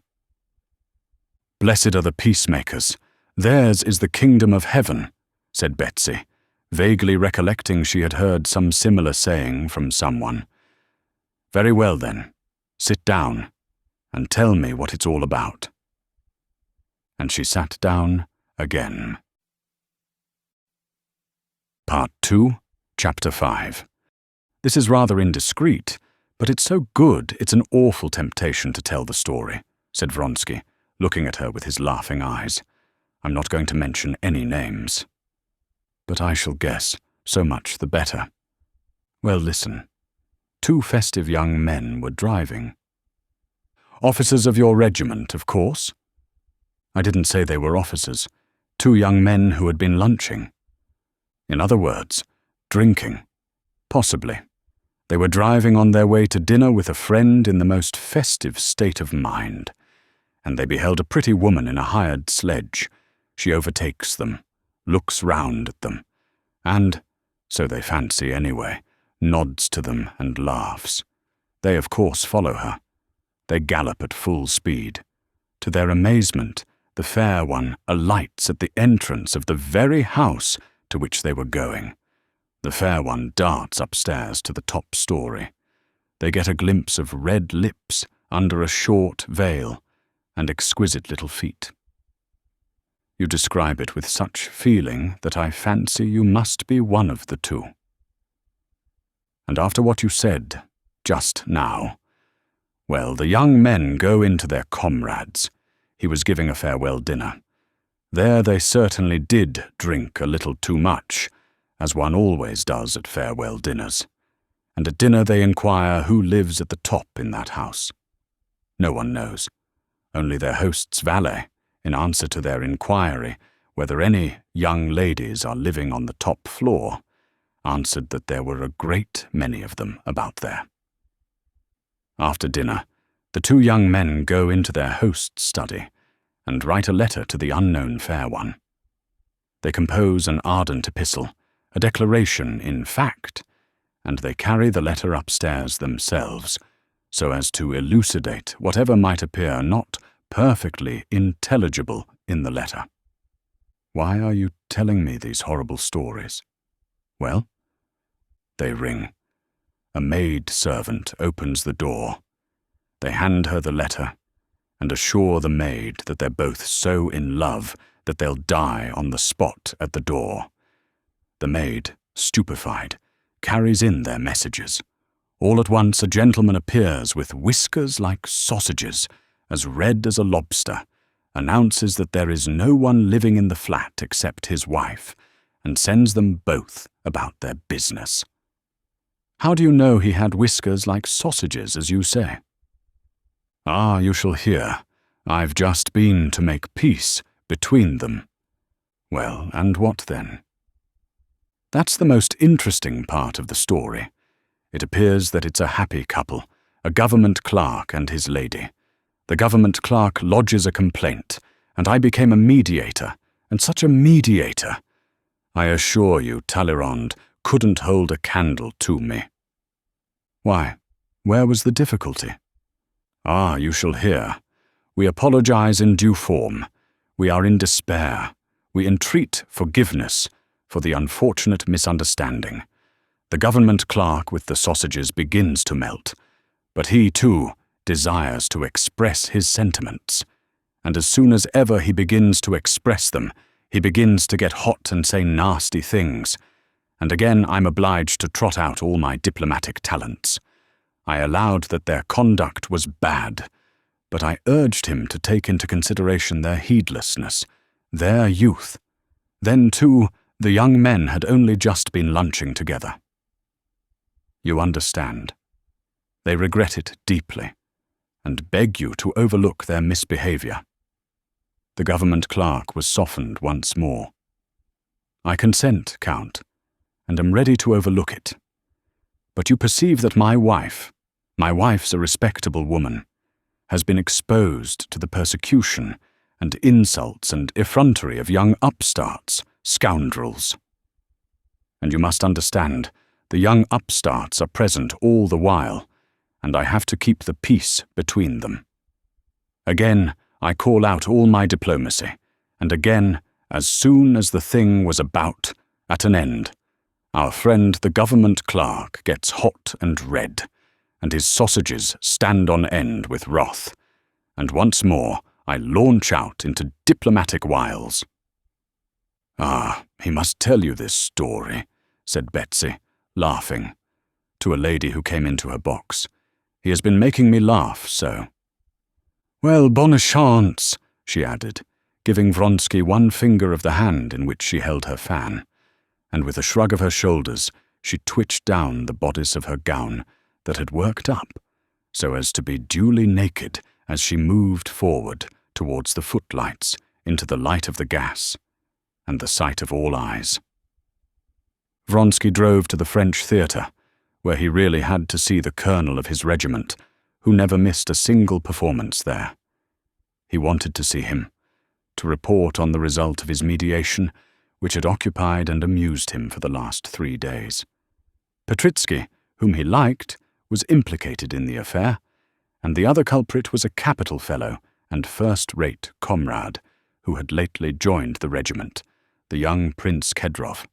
"Blessed are the peacemakers. Theirs is the kingdom of heaven," said Betsy, vaguely recollecting she had heard some similar saying from someone. "Very well, then. Sit down, and tell me what it's all about." and she sat down again. Part 2, Chapter 5. This is rather indiscreet, but it's so good it's an awful temptation to tell the story, said Vronsky, looking at her with his laughing eyes. I'm not going to mention any names. But I shall guess, so much the better. Well, listen. 2 festive young men were driving. Officers of your regiment, of course? I didn't say they were officers. 2 young men who had been lunching. In other words, drinking. Possibly. They were driving on their way to dinner with a friend in the most festive state of mind, and they beheld a pretty woman in a hired sledge. She overtakes them, looks round at them, and, so they fancy anyway, nods to them and laughs. They, of course, follow her. They gallop at full speed. To their amazement, the fair one alights at the entrance of the very house to which they were going. The fair one darts upstairs to the top story. They get a glimpse of red lips under a short veil and exquisite little feet. You describe it with such feeling that I fancy you must be one of the 2. And after what you said just now, well, the young men go in to their comrades. He was giving a farewell dinner. There they certainly did drink a little too much, as one always does at farewell dinners, and at dinner they inquire who lives at the top in that house. No one knows, only their host's valet, in answer to their inquiry whether any young ladies are living on the top floor, answered that there were a great many of them about there. After dinner, the 2 young men go into their host's study and write a letter to the unknown fair one. They compose an ardent epistle, a declaration in fact, and they carry the letter upstairs themselves, so as to elucidate whatever might appear not perfectly intelligible in the letter. Why are you telling me these horrible stories? Well, they ring. A maid-servant opens the door. They hand her the letter and assure the maid that they're both so in love that they'll die on the spot at the door. The maid, stupefied, carries in their messages. All at once a gentleman appears with whiskers like sausages, as red as a lobster, announces that there is no one living in the flat except his wife, and sends them both about their business. How do you know he had whiskers like sausages, as you say? Ah, you shall hear. I've just been to make peace between them. Well, and what then? That's the most interesting part of the story. It appears that it's a happy couple, a government clerk and his lady. The government clerk lodges a complaint, and I became a mediator, and such a mediator. I assure you Talleyrand couldn't hold a candle to me. Why, where was the difficulty? Ah, you shall hear. We apologize in due form. We are in despair. We entreat forgiveness for the unfortunate misunderstanding. The government clerk with the sausages begins to melt, but he, too, desires to express his sentiments. And as soon as ever he begins to express them, he begins to get hot and say nasty things. And again I'm obliged to trot out all my diplomatic talents. I allowed that their conduct was bad, but I urged him to take into consideration their heedlessness, their youth. Then, too, the young men had only just been lunching together. You understand. They regret it deeply, and beg you to overlook their misbehavior. The government clerk was softened once more. I consent, Count, and am ready to overlook it. But you perceive that my wife's a respectable woman, has been exposed to the persecution and insults and effrontery of young upstarts, scoundrels. And you must understand, the young upstarts are present all the while, and I have to keep the peace between them. Again, I call out all my diplomacy, and again, as soon as the thing was about at an end, our friend the government clerk gets hot and red, and his sausages stand on end with wrath, and once more I launch out into diplomatic wiles. "Ah, he must tell you this story," said Betsy, laughing, to a lady who came into her box. "He has been making me laugh so." "Well, bonne chance," she added, giving Vronsky one finger of the hand in which she held her fan, and with a shrug of her shoulders she twitched down the bodice of her gown that had worked up so as to be duly naked as she moved forward towards the footlights into the light of the gas and the sight of all eyes. Vronsky drove to the French theatre, where he really had to see the colonel of his regiment, who never missed a single performance there. He wanted to see him, to report on the result of his mediation, which had occupied and amused him for the last 3 days. Petritsky, whom he liked, was implicated in the affair, and the other culprit was a capital fellow and first-rate comrade who had lately joined the regiment, the young Prince Kedrov.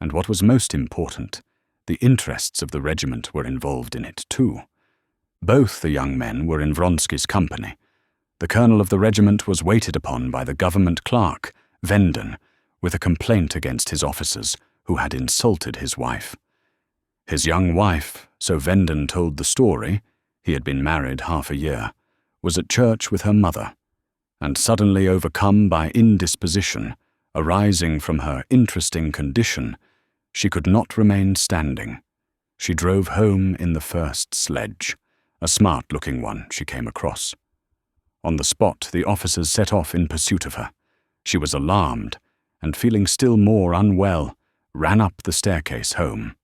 And what was most important, the interests of the regiment were involved in it too. Both the young men were in Vronsky's company. The colonel of the regiment was waited upon by the government clerk, Venden, with a complaint against his officers who had insulted his wife. His young wife, so Venden told the story, he had been married half a year, was at church with her mother, and suddenly overcome by indisposition, arising from her interesting condition, she could not remain standing. She drove home in the first sledge, a smart-looking one she came across. On the spot, the officers set off in pursuit of her. She was alarmed, and feeling still more unwell, ran up the staircase home.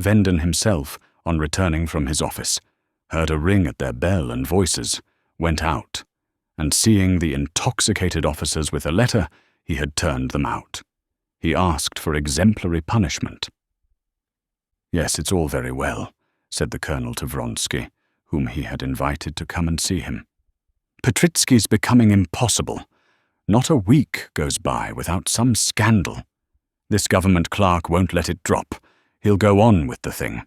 Venden himself, on returning from his office, heard a ring at their bell and voices, went out, and seeing the intoxicated officers with a letter, he had turned them out. He asked for exemplary punishment. "Yes, it's all very well," said the colonel to Vronsky, whom he had invited to come and see him. "Petritsky's becoming impossible. Not a week goes by without some scandal. This government clerk won't let it drop. He'll go on with the thing."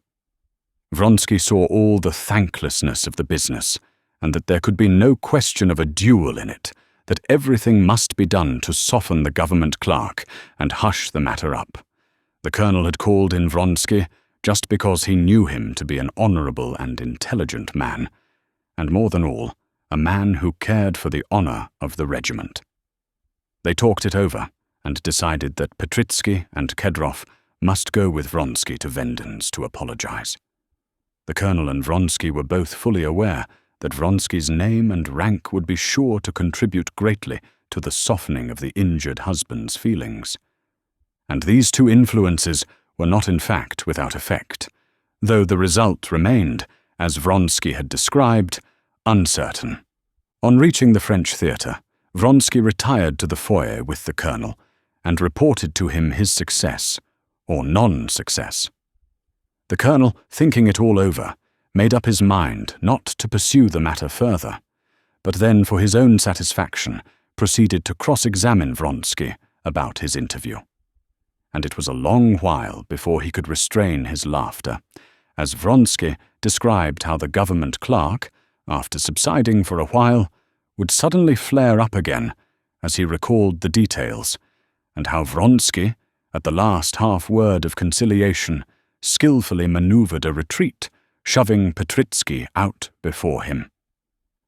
Vronsky saw all the thanklessness of the business, and that there could be no question of a duel in it, that everything must be done to soften the government clerk and hush the matter up. The colonel had called in Vronsky just because he knew him to be an honorable and intelligent man, and more than all, a man who cared for the honor of the regiment. They talked it over and decided that Petritsky and Kedrov must go with Vronsky to Venden's to apologize. The colonel and Vronsky were both fully aware that Vronsky's name and rank would be sure to contribute greatly to the softening of the injured husband's feelings. And these two influences were not in fact without effect, though the result remained, as Vronsky had described, uncertain. On reaching the French theatre, Vronsky retired to the foyer with the colonel and reported to him his success, or non-success. The colonel, thinking it all over, made up his mind not to pursue the matter further, but then, for his own satisfaction, proceeded to cross-examine Vronsky about his interview. And it was a long while before he could restrain his laughter, as Vronsky described how the government clerk, after subsiding for a while, would suddenly flare up again as he recalled the details, and how Vronsky, at the last half-word of conciliation, skillfully maneuvered a retreat, shoving Petritsky out before him.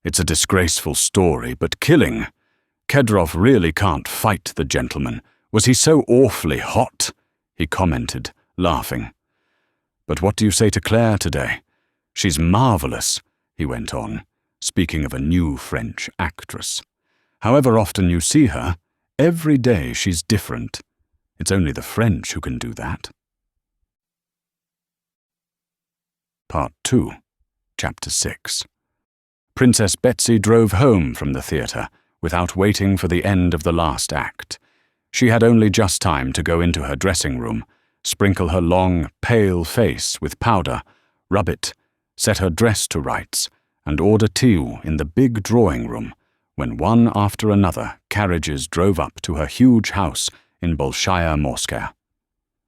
"It's a disgraceful story, but killing. Kedrov really can't fight the gentleman. Was he so awfully hot?" he commented, laughing. "But what do you say to Claire today? She's marvelous," he went on, speaking of a new French actress. "However often you see her, every day she's different. It's only the French who can do that." Part 2, Chapter 6. Princess Betsy drove home from the theatre without waiting for the end of the last act. She had only just time to go into her dressing room, sprinkle her long, pale face with powder, rub it, set her dress to rights, and order tea in the big drawing-room, when one after another carriages drove up to her huge house in Bolshaya Morskaya.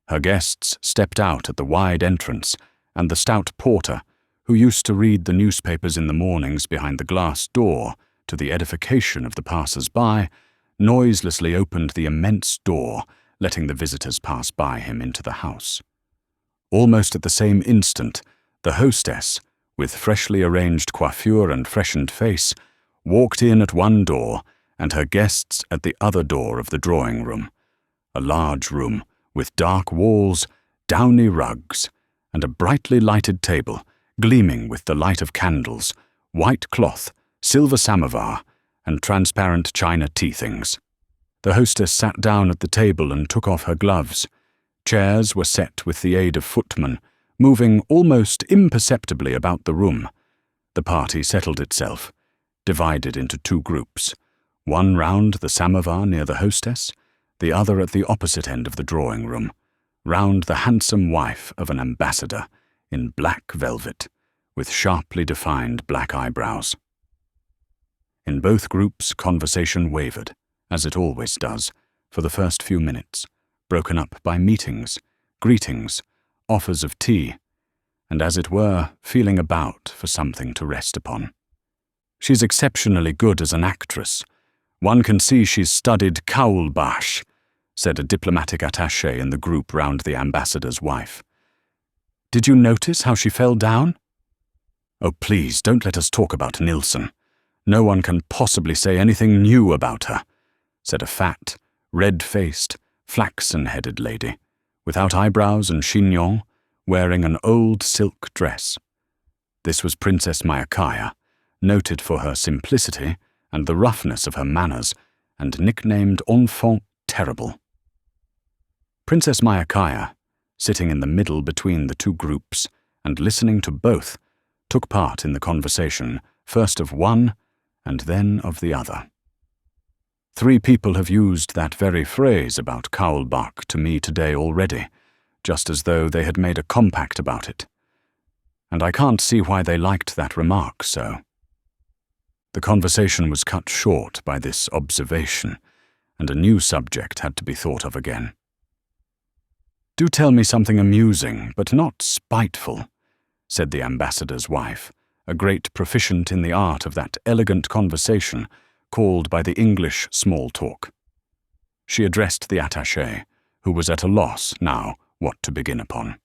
Her guests stepped out at the wide entrance, and the stout porter, who used to read the newspapers in the mornings behind the glass door, to the edification of the passers-by, noiselessly opened the immense door, letting the visitors pass by him into the house. Almost at the same instant, the hostess, with freshly arranged coiffure and freshened face, walked in at one door and her guests at the other door of the drawing-room, a large room with dark walls, downy rugs, and a brightly lighted table, gleaming with the light of candles, white cloth, silver samovar, and transparent china tea-things. The hostess sat down at the table and took off her gloves. Chairs were set with the aid of footmen, moving almost imperceptibly about the room. The party settled itself, divided into two groups, one round the samovar near the hostess, the other at the opposite end of the drawing-room, round the handsome wife of an ambassador in black velvet, with sharply defined black eyebrows. In both groups, conversation wavered, as it always does, for the first few minutes, broken up by meetings, greetings, offers of tea, and as it were, feeling about for something to rest upon. She's exceptionally good as an actress. One can see she's studied Kaulbach, said a diplomatic attaché in the group round the ambassador's wife. Did you notice how she fell down? Oh, please, don't let us talk about Nilsson. No one can possibly say anything new about her, said a fat, red-faced, flaxen-headed lady, without eyebrows and chignon, wearing an old silk dress. This was Princess Myakaya, noted for her simplicity and the roughness of her manners, and nicknamed Enfant Terrible. Princess Myakaya, sitting in the middle between the two groups and listening to both, took part in the conversation, first of one and then of the other. 3 people have used that very phrase about Kaulbach to me today already, just as though they had made a compact about it. And I can't see why they liked that remark so. The conversation was cut short by this observation, and a new subject had to be thought of again. Do tell me something amusing, but not spiteful, said the ambassador's wife, a great proficient in the art of that elegant conversation called by the English small talk. She addressed the attaché, who was at a loss now what to begin upon.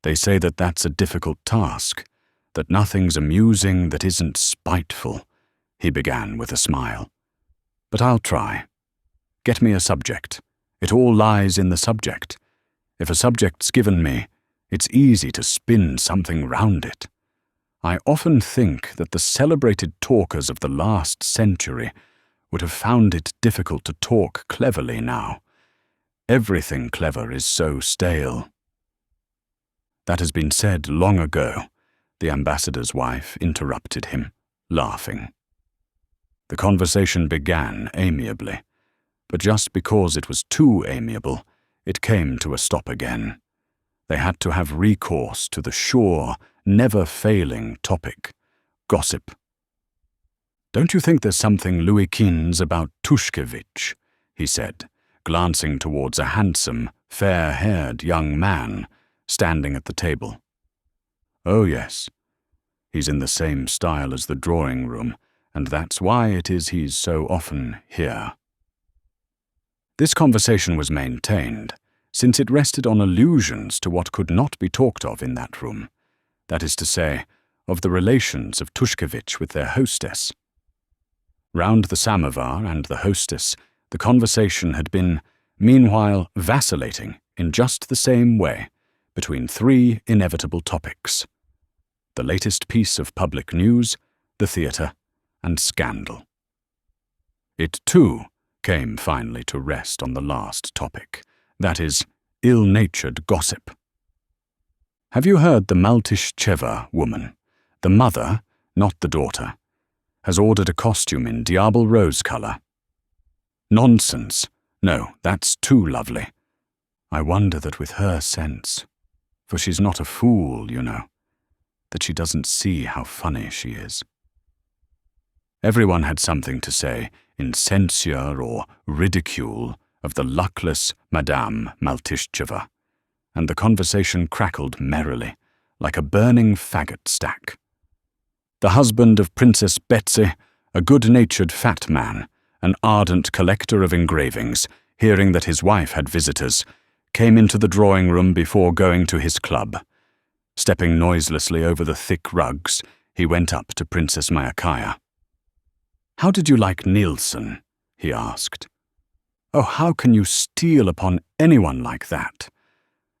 They say that that's a difficult task, that nothing's amusing that isn't spiteful, he began with a smile. But I'll try. Get me a subject. It all lies in the subject. If a subject's given me, it's easy to spin something round it. I often think that the celebrated talkers of the last century would have found it difficult to talk cleverly now. Everything clever is so stale. That has been said long ago, the ambassador's wife interrupted him, laughing. The conversation began amiably, but just because it was too amiable, it came to a stop again. They had to have recourse to the sure, never-failing topic, gossip. Don't you think there's something Louis XV about Tushkevich? He said, glancing towards a handsome, fair-haired young man standing at the table. Oh, yes. He's in the same style as the drawing-room, and that's why it is he's so often here. This conversation was maintained, since it rested on allusions to what could not be talked of in that room, that is to say, of the relations of Tushkevich with their hostess. Round the samovar and the hostess, the conversation had been, meanwhile, vacillating in just the same way between 3 inevitable topics: the latest piece of public news, the theatre, and scandal. It, too, came finally to rest on the last topic, that is, ill-natured gossip. Have you heard the Maltishcheva woman, the mother, not the daughter, has ordered a costume in diable rose colour? Nonsense. No, that's too lovely. I wonder that with her sense, for she's not a fool, you know, that she doesn't see how funny she is. Everyone had something to say in censure or ridicule of the luckless Madame Maltishcheva, and the conversation crackled merrily, like a burning faggot stack. The husband of Princess Betsy, A good-natured fat man, an ardent collector of engravings, hearing that his wife had visitors, came into the drawing-room before going to his club. Stepping noiselessly over the thick rugs, he went up to Princess Myakaya. "How did you like Nielsen?" he asked. "Oh, how can you steal upon anyone like that?"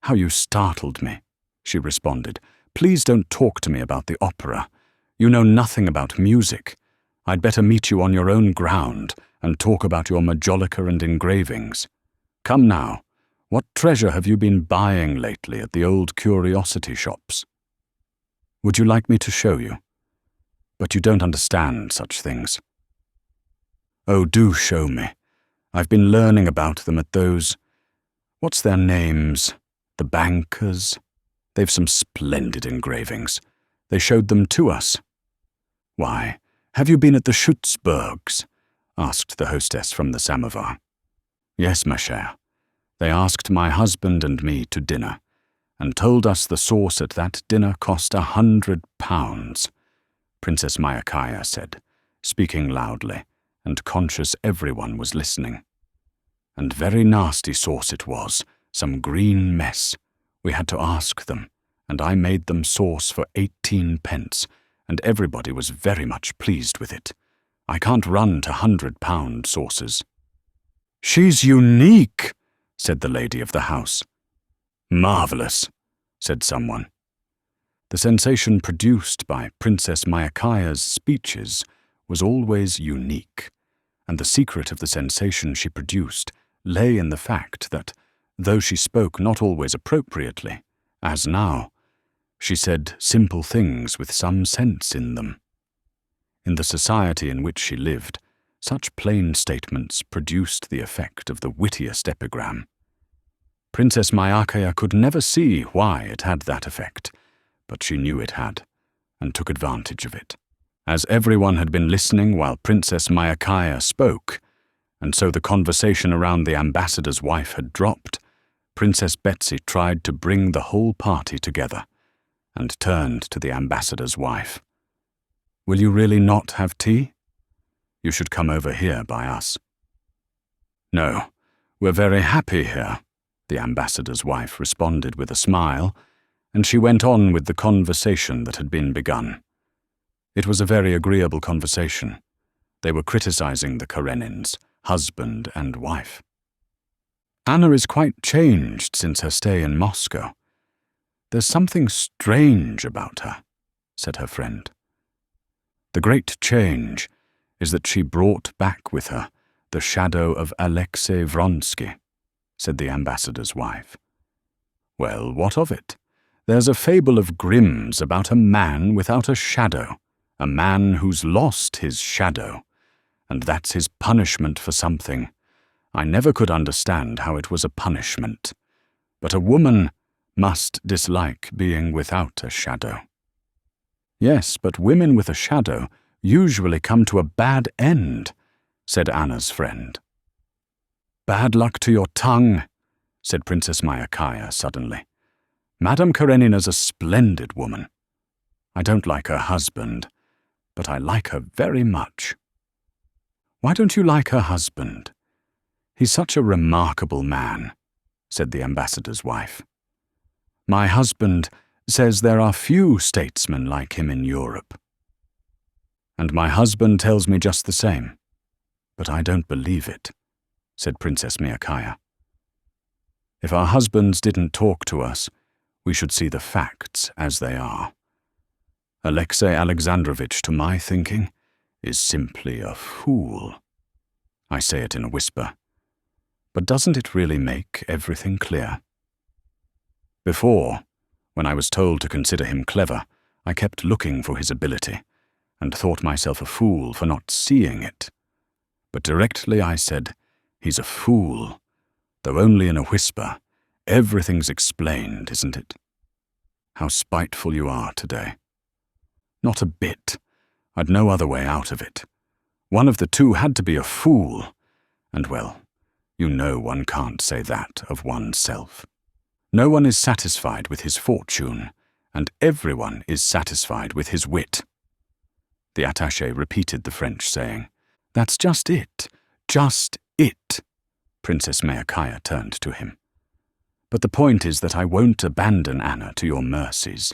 "How you startled me," she responded. "Please don't talk to me about the opera. You know nothing about music. I'd better meet you on your own ground and talk about your majolica and engravings. Come now, what treasure have you been buying lately at the old curiosity shops?" "Would you like me to show you? But you don't understand such things." "Oh, do show me. I've been learning about them at those... what's their names? The bankers. They've some splendid engravings. They showed them to us." "Why, have you been at the Schutzburgs?" asked the hostess from the samovar. "Yes, ma chère. They asked my husband and me to dinner, and told us the sauce at that dinner cost £100, Princess Myakaya said, speaking loudly, and conscious everyone was listening. "And very nasty sauce it was, some green mess. We had to ask them, and I made them sauce for 18 pence, and everybody was very much pleased with it. I can't run to £100 sauces." "She's unique," said the lady of the house. "Marvellous," said someone. The sensation produced by Princess Myakaya's speeches was always unique, and the secret of the sensation she produced lay in the fact that, though she spoke not always appropriately, as now, she said simple things with some sense in them. In the society in which she lived, such plain statements produced the effect of the wittiest epigram. Princess Myakaya could never see why it had that effect, but she knew it had, and took advantage of it. As everyone had been listening while Princess Myakaya spoke, and so the conversation around the ambassador's wife had dropped, Princess Betsy tried to bring the whole party together, and turned to the ambassador's wife. "Will you really not have tea? You should come over here by us." "No, we're very happy here," the ambassador's wife responded with a smile, and she went on with the conversation that had been begun. It was a very agreeable conversation. They were criticizing the Karenins, husband and wife. "Anna is quite changed since her stay in Moscow. There's something strange about her," said her friend. "The great change is that she brought back with her the shadow of Alexei Vronsky," said the ambassador's wife. "Well, what of it? There's a fable of Grimm's about a man without a shadow, a man who's lost his shadow, and that's his punishment for something. I never could understand how it was a punishment. But a woman must dislike being without a shadow." "Yes, but women with a shadow usually come to a bad end," said Anna's friend. "Bad luck to your tongue," said Princess Myakaya suddenly. "Madame Karenina's a splendid woman. I don't like her husband, but I like her very much." "Why don't you like her husband? He's such a remarkable man," said the ambassador's wife. "My husband says there are few statesmen like him in Europe." "And my husband tells me just the same, but I don't believe it," said Princess Myakaya. "If our husbands didn't talk to us, we should see the facts as they are. Alexei Alexandrovitch, to my thinking, is simply a fool. I say it in a whisper. But doesn't it really make everything clear? Before, when I was told to consider him clever, I kept looking for his ability, and thought myself a fool for not seeing it. But directly I said, 'He's a fool,' though only in a whisper, everything's explained, isn't it? How spiteful you are today." "Not a bit. I'd no other way out of it. One of the two had to be a fool, and well, you know one can't say that of oneself. No one is satisfied with his fortune, and everyone is satisfied with his wit." The attaché repeated the French saying. That's just it. Just it. Princess Myakaya turned to him. But the point is that I won't abandon Anna to your mercies.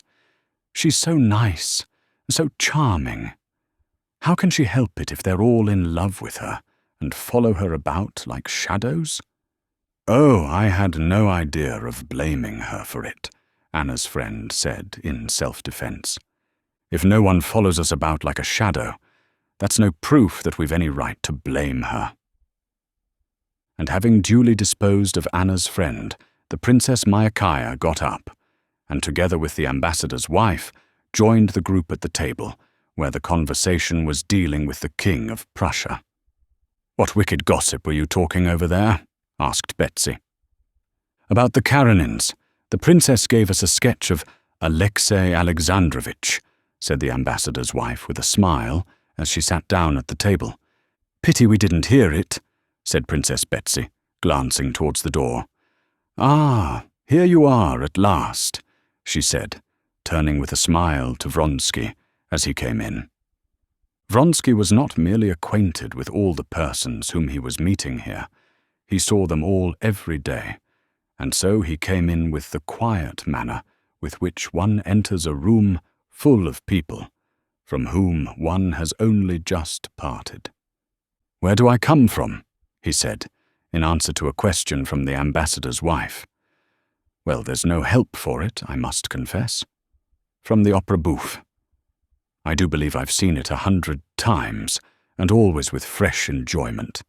She's so nice, so charming. How can she help it if they're all in love with her and follow her about like shadows? Oh, I had no idea of blaming her for it, Anna's friend said in self-defense. If no one follows us about like a shadow, that's no proof that we've any right to blame her. And having duly disposed of Anna's friend, the Princess Myakaya got up, and together with the ambassador's wife, joined the group at the table, where the conversation was dealing with the King of Prussia. What wicked gossip were you talking over there? Asked Betsy. About the Karenins. The princess gave us a sketch of Alexei Alexandrovich, said the ambassador's wife with a smile as she sat down at the table. Pity we didn't hear it, said Princess Betsy, glancing towards the door. Ah, here you are at last, she said, turning with a smile to Vronsky as he came in. Vronsky was not merely acquainted with all the persons whom he was meeting here. He saw them all every day, and so he came in with the quiet manner with which one enters a room full of people, from whom one has only just parted. Where do I come from? He said, in answer to a question from the ambassador's wife. Well, there's no help for it, I must confess. From the Opera Bouffe. I do believe I've seen it 100 times, and always with fresh enjoyment.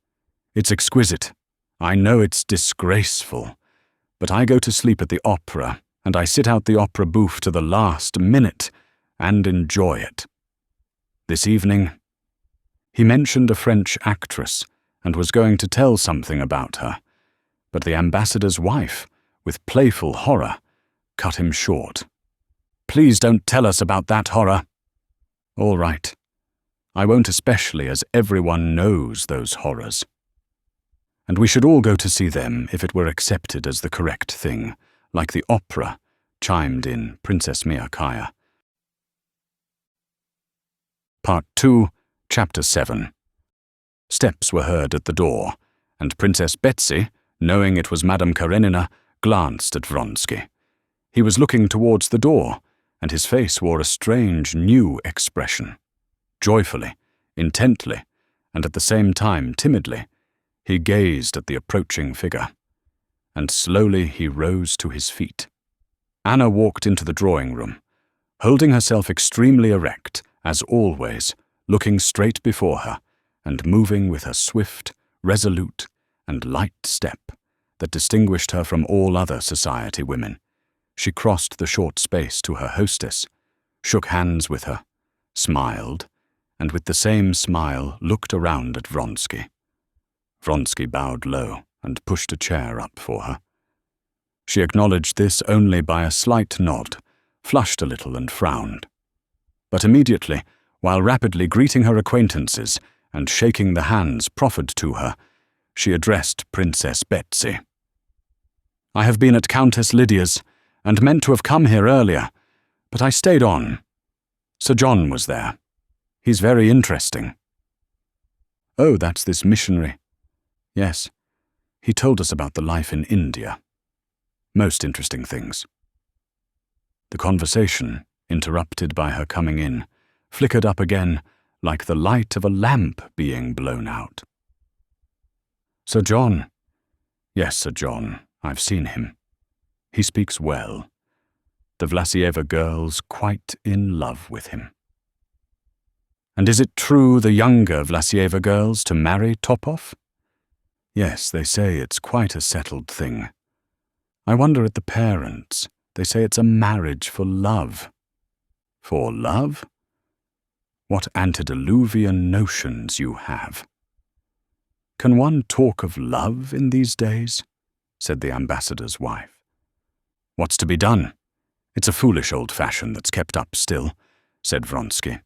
It's exquisite. I know it's disgraceful, but I go to sleep at the opera, and I sit out the Opera Bouffe to the last minute, and enjoy it. This evening, he mentioned a French actress, and was going to tell something about her, but the ambassador's wife, with playful horror, cut him short. Please don't tell us about that horror. All right. I won't, especially as everyone knows those horrors. And we should all go to see them if it were accepted as the correct thing, like the opera, chimed in Princess Myakaya. Part 2, Chapter 7. Steps were heard at the door, and Princess Betsy, knowing it was Madame Karenina, glanced at Vronsky. He was looking towards the door, and his face wore a strange new expression. Joyfully, intently, and at the same time timidly, he gazed at the approaching figure, and slowly he rose to his feet. Anna walked into the drawing-room, holding herself extremely erect, as always, looking straight before her, and moving with her swift, resolute, and light step that distinguished her from all other society women. She crossed the short space to her hostess, shook hands with her, smiled, and with the same smile looked around at Vronsky. Vronsky bowed low and pushed a chair up for her. She acknowledged this only by a slight nod, flushed a little and frowned. But immediately, while rapidly greeting her acquaintances and shaking the hands proffered to her, she addressed Princess Betsy. I have been at Countess Lydia's, and meant to have come here earlier, but I stayed on. Sir John was there. He's very interesting. Oh, that's this missionary. Yes, he told us about the life in India. Most interesting things. The conversation, interrupted by her coming in, flickered up again like the light of a lamp being blown out. Sir John. Yes, Sir John, I've seen him. He speaks well. The Vlasieva girl's quite in love with him. And is it true the younger Vlasieva girl's to marry Topov? Yes, they say it's quite a settled thing. I wonder at the parents. They say it's a marriage for love. For love? What antediluvian notions you have. Can one talk of love in these days? Said the ambassador's wife. What's to be done? It's a foolish old fashion that's kept up still, said Vronsky.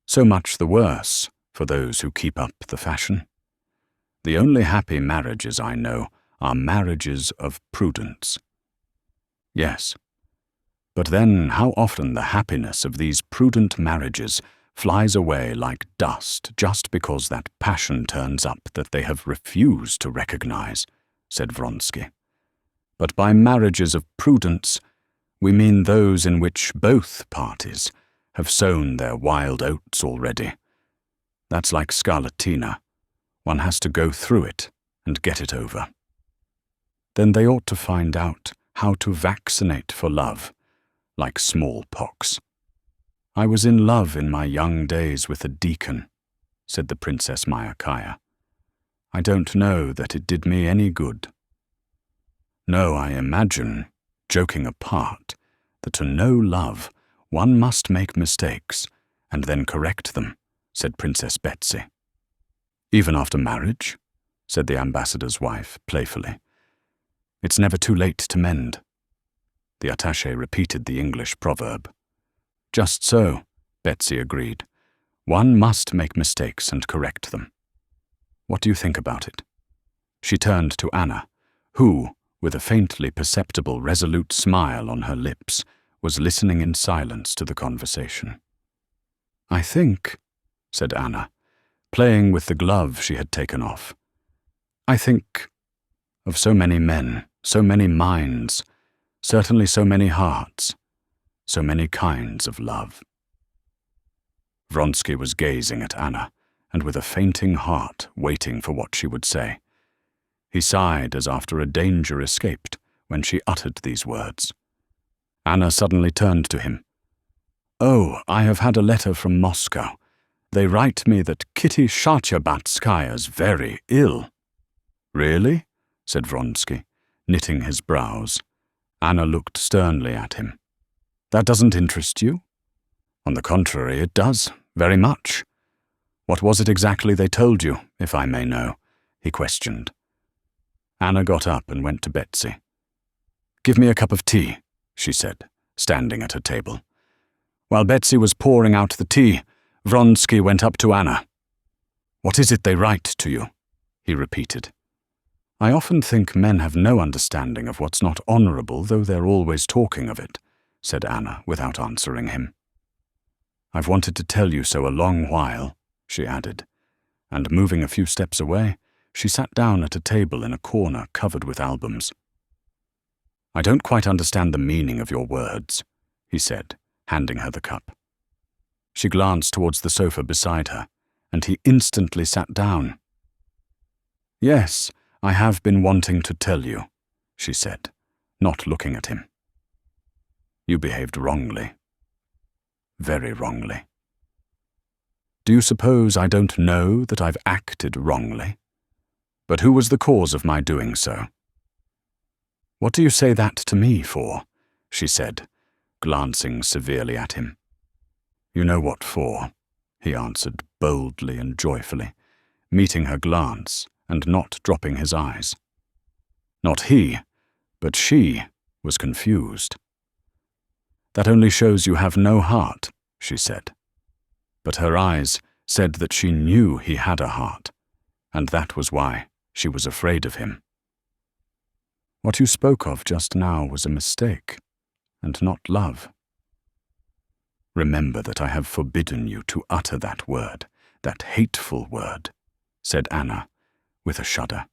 So much the worse for those who keep up the fashion. The only happy marriages I know are marriages of prudence. Yes, but then how often the happiness of these prudent marriages flies away like dust just because that passion turns up that they have refused to recognize, said Vronsky. But by marriages of prudence, we mean those in which both parties have sown their wild oats already. That's like scarlatina. One has to go through it and get it over. Then they ought to find out how to vaccinate for love, like smallpox. I was in love in my young days with a deacon, said the Princess Myakaya. I don't know that it did me any good. No, I imagine, joking apart, that to know love, one must make mistakes and then correct them, said Princess Betsy. Even after marriage? Said the ambassador's wife playfully. It's never too late to mend. The attaché repeated the English proverb. Just so, Betsy agreed. One must make mistakes and correct them. What do you think about it? She turned to Anna, who, with a faintly perceptible resolute smile on her lips, was listening in silence to the conversation. I think, said Anna, playing with the glove she had taken off, I think of so many men, so many minds, certainly so many hearts, so many kinds of love. Vronsky was gazing at Anna, and with a fainting heart waiting for what she would say. He sighed as after a danger escaped when she uttered these words. Anna suddenly turned to him. Oh, I have had a letter from Moscow. They write me that Kitty Shatyabatskaya's very ill. Really? Said Vronsky, knitting his brows. Anna looked sternly at him. That doesn't interest you? On the contrary, it does, very much. What was it exactly they told you, if I may know? He questioned. Anna got up and went to Betsy. Give me a cup of tea, she said, standing at her table. While Betsy was pouring out the tea, Vronsky went up to Anna. What is it they write to you? He repeated. I often think men have no understanding of what's not honourable, though they're always talking of it, said Anna without answering him. I've wanted to tell you so a long while, she added, and moving a few steps away, she sat down at a table in a corner covered with albums. I don't quite understand the meaning of your words, he said, handing her the cup. She glanced towards the sofa beside her, and he instantly sat down. Yes, I have been wanting to tell you, she said, not looking at him. You behaved wrongly. Very wrongly. Do you suppose I don't know that I've acted wrongly? But who was the cause of my doing so? What do you say that to me for? She said, glancing severely at him. You know what for, he answered boldly and joyfully, meeting her glance and not dropping his eyes. Not he, but she was confused. That only shows you have no heart, she said. But her eyes said that she knew he had a heart, and that was why she was afraid of him. What you spoke of just now was a mistake, and not love. Remember that I have forbidden you to utter that word, that hateful word, said Anna, with a shudder.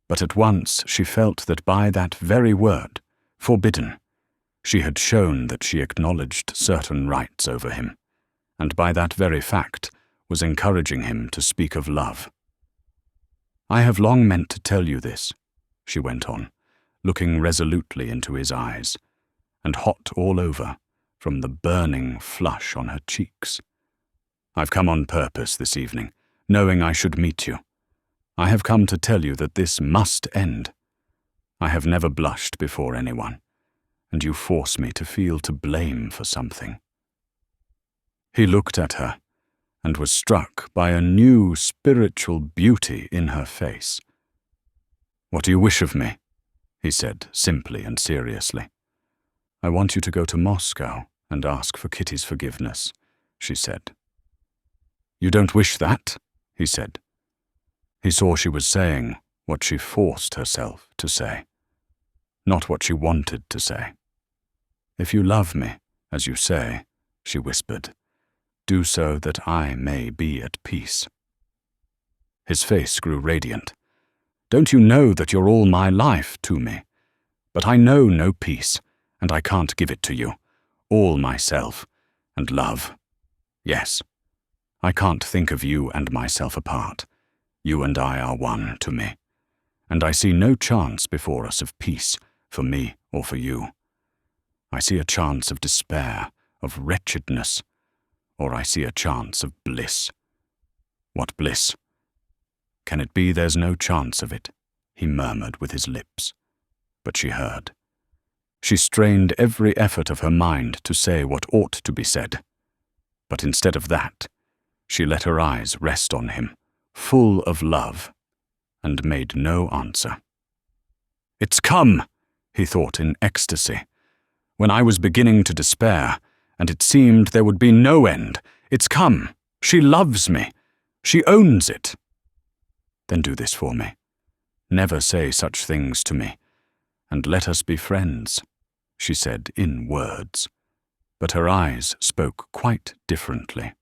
But at once she felt that by that very word, forbidden, she had shown that she acknowledged certain rights over him, and by that very fact was encouraging him to speak of love. I have long meant to tell you this, she went on, looking resolutely into his eyes, and hot all over from the burning flush on her cheeks. I've come on purpose this evening, knowing I should meet you. I have come to tell you that this must end. I have never blushed before anyone, and you force me to feel to blame for something. He looked at her, and was struck by a new spiritual beauty in her face. What do you wish of me? He said simply and seriously. I want you to go to Moscow and ask for Kitty's forgiveness, she said. You don't wish that? He said. He saw she was saying what she forced herself to say, not what she wanted to say. If you love me, as you say, she whispered, Do so that I may be at peace." His face grew radiant. "Don't you know that you're all my life to me? But I know no peace, and I can't give it to you. All myself, and love. Yes, I can't think of you and myself apart. You and I are one to me. And I see no chance before us of peace, for me or for you. I see a chance of despair, of wretchedness, or I see a chance of bliss. What bliss? Can it be there's no chance of it?" he murmured with his lips. But she heard. She strained every effort of her mind to say what ought to be said. But instead of that, she let her eyes rest on him, full of love, and made no answer. "It's come," he thought in ecstasy. "When I was beginning to despair, and it seemed there would be no end, it's come. She loves me. She owns it." "Then do this for me. Never say such things to me, and let us be friends," she said in words. But her eyes spoke quite differently.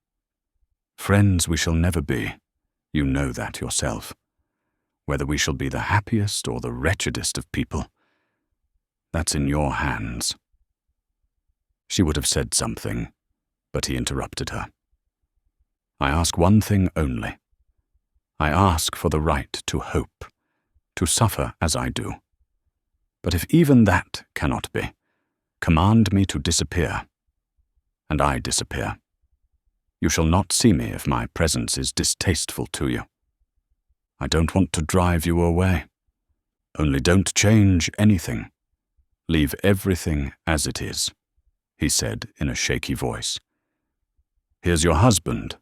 "Friends we shall never be. You know that yourself. Whether we shall be the happiest or the wretchedest of people, that's in your hands." She would have said something, but he interrupted her. "I ask one thing only. I ask for the right to hope, to suffer as I do. But if even that cannot be, command me to disappear, and I disappear. You shall not see me if my presence is distasteful to you. I don't want to drive you away. Only don't change anything. Leave everything as it is," he said in a shaky voice. "Here's your husband."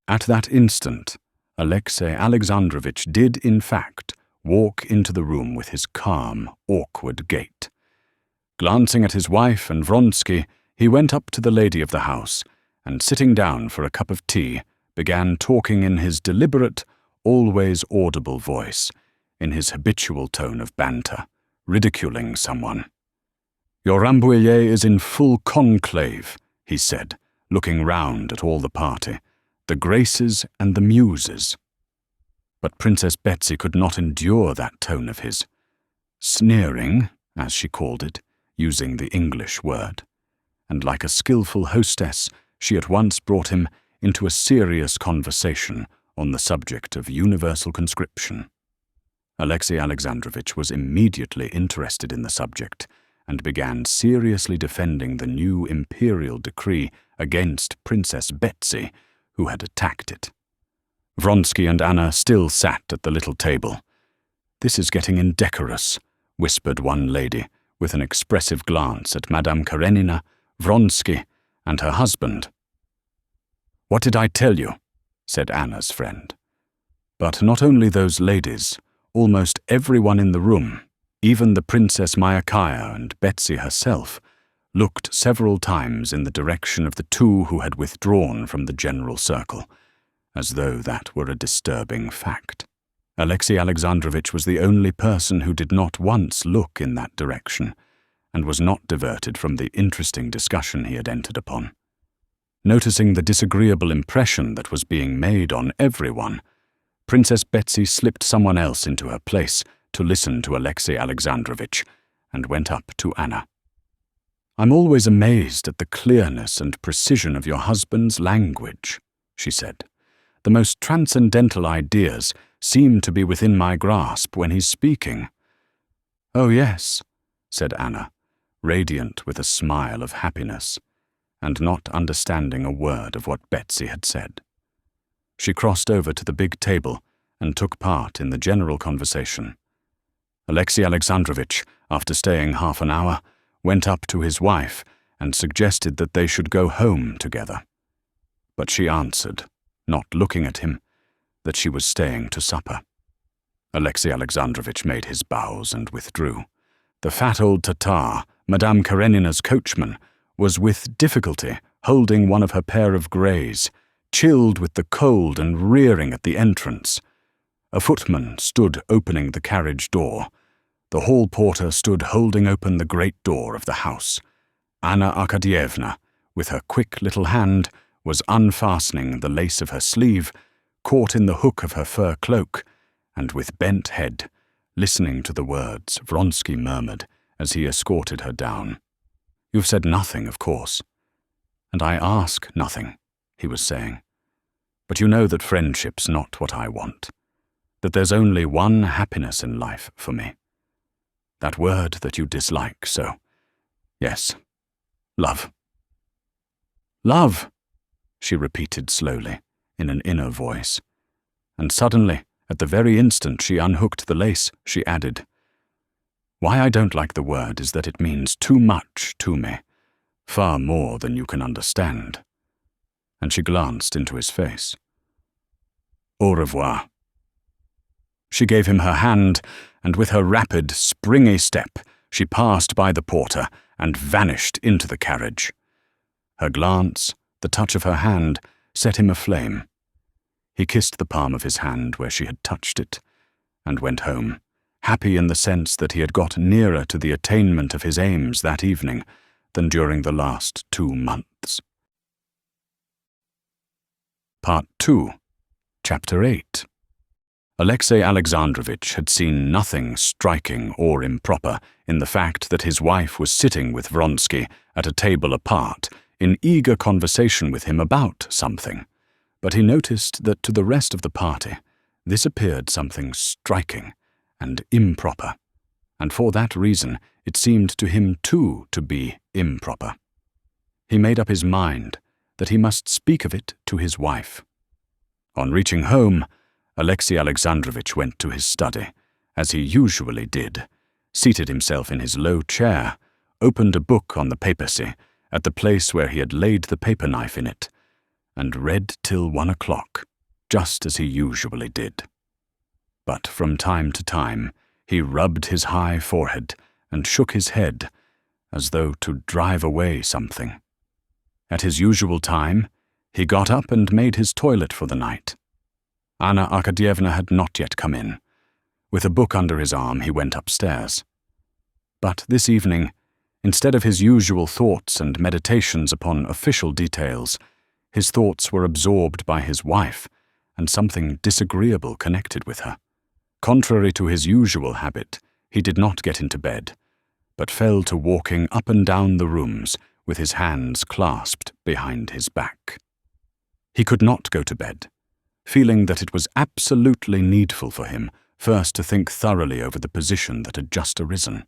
At that instant, Alexey Alexandrovitch did, in fact, walk into the room with his calm, awkward gait. Glancing at his wife and Vronsky, he went up to the lady of the house, and sitting down for a cup of tea, began talking in his deliberate, always audible voice, in his habitual tone of banter, ridiculing someone. "Your Rambouillet is in full conclave," he said, looking round at all the party, the Graces and the Muses. But Princess Betsy could not endure that tone of his. Sneering, as she called it, using the English word. And like a skillful hostess, she at once brought him into a serious conversation on the subject of universal conscription. Alexey Alexandrovitch was immediately interested in the subject, and began seriously defending the new imperial decree against Princess Betsy, who had attacked it. Vronsky and Anna still sat at the little table. "This is getting indecorous," whispered one lady, with an expressive glance at Madame Karenina, Vronsky, and her husband. "What did I tell you?" said Anna's friend. But not only those ladies, almost everyone in the room, even the Princess Myakaya and Betsy herself, looked several times in the direction of the two who had withdrawn from the general circle, as though that were a disturbing fact. Alexey Alexandrovitch was the only person who did not once look in that direction, and was not diverted from the interesting discussion he had entered upon. Noticing the disagreeable impression that was being made on everyone, Princess Betsy slipped someone else into her place to listen to Alexey Alexandrovitch, and went up to Anna. "I'm always amazed at the clearness and precision of your husband's language," she said. "The most transcendental ideas seem to be within my grasp when he's speaking." "Oh, yes," said Anna, radiant with a smile of happiness, and not understanding a word of what Betsy had said. She crossed over to the big table and took part in the general conversation. Alexey Alexandrovitch, after staying half an hour, went up to his wife and suggested that they should go home together. But she answered, not looking at him, that she was staying to supper. Alexey Alexandrovitch made his bows and withdrew. The fat old Tatar, Madame Karenina's coachman, was with difficulty holding one of her pair of greys, chilled with the cold and rearing at the entrance. A footman stood opening the carriage door. The hall porter stood holding open the great door of the house. Anna Arkadyevna, with her quick little hand, was unfastening the lace of her sleeve, caught in the hook of her fur cloak, and with bent head, listening to the words Vronsky murmured as he escorted her down. "You've said nothing, of course. And I ask nothing," he was saying. "But you know that friendship's not what I want. That there's only one happiness in life for me. That word that you dislike so. Yes, love." "Love," she repeated slowly, in an inner voice. And suddenly, at the very instant she unhooked the lace, she added, "Why I don't like the word is that it means too much to me, far more than you can understand." And she glanced into his face. "Au revoir." She gave him her hand, and with her rapid, springy step, she passed by the porter and vanished into the carriage. Her glance, the touch of her hand, set him aflame. He kissed the palm of his hand where she had touched it, and went home, happy in the sense that he had got nearer to the attainment of his aims that evening than during the last 2 months. Part 2, Chapter 8. Alexey Alexandrovitch had seen nothing striking or improper in the fact that his wife was sitting with Vronsky at a table apart, in eager conversation with him about something, but he noticed that to the rest of the party this appeared something striking and improper, and for that reason it seemed to him too to be improper. He made up his mind that he must speak of it to his wife. On reaching home, Alexey Alexandrovitch went to his study, as he usually did, seated himself in his low chair, opened a book on the papacy at the place where he had laid the paper knife in it, and read till 1 o'clock, just as he usually did. But from time to time he rubbed his high forehead and shook his head, as though to drive away something. At his usual time, he got up and made his toilet for the night. Anna Arkadyevna had not yet come in. With a book under his arm, he went upstairs. But this evening, instead of his usual thoughts and meditations upon official details, his thoughts were absorbed by his wife and something disagreeable connected with her. Contrary to his usual habit, he did not get into bed, but fell to walking up and down the rooms with his hands clasped behind his back. He could not go to bed, feeling that it was absolutely needful for him first to think thoroughly over the position that had just arisen.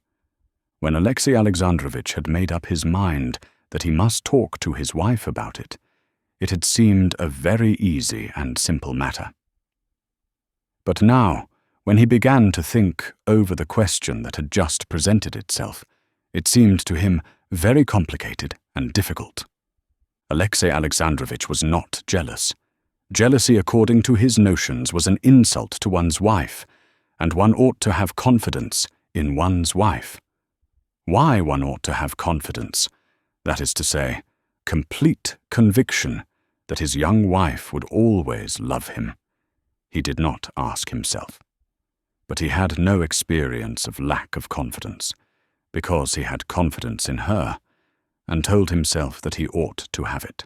When Alexey Alexandrovitch had made up his mind that he must talk to his wife about it, it had seemed a very easy and simple matter. But now, when he began to think over the question that had just presented itself, it seemed to him very complicated and difficult. Alexey Alexandrovitch was not jealous. Jealousy, according to his notions, was an insult to one's wife, and one ought to have confidence in one's wife. Why one ought to have confidence, that is to say, complete conviction that his young wife would always love him, he did not ask himself. But he had no experience of lack of confidence, because he had confidence in her, and told himself that he ought to have it.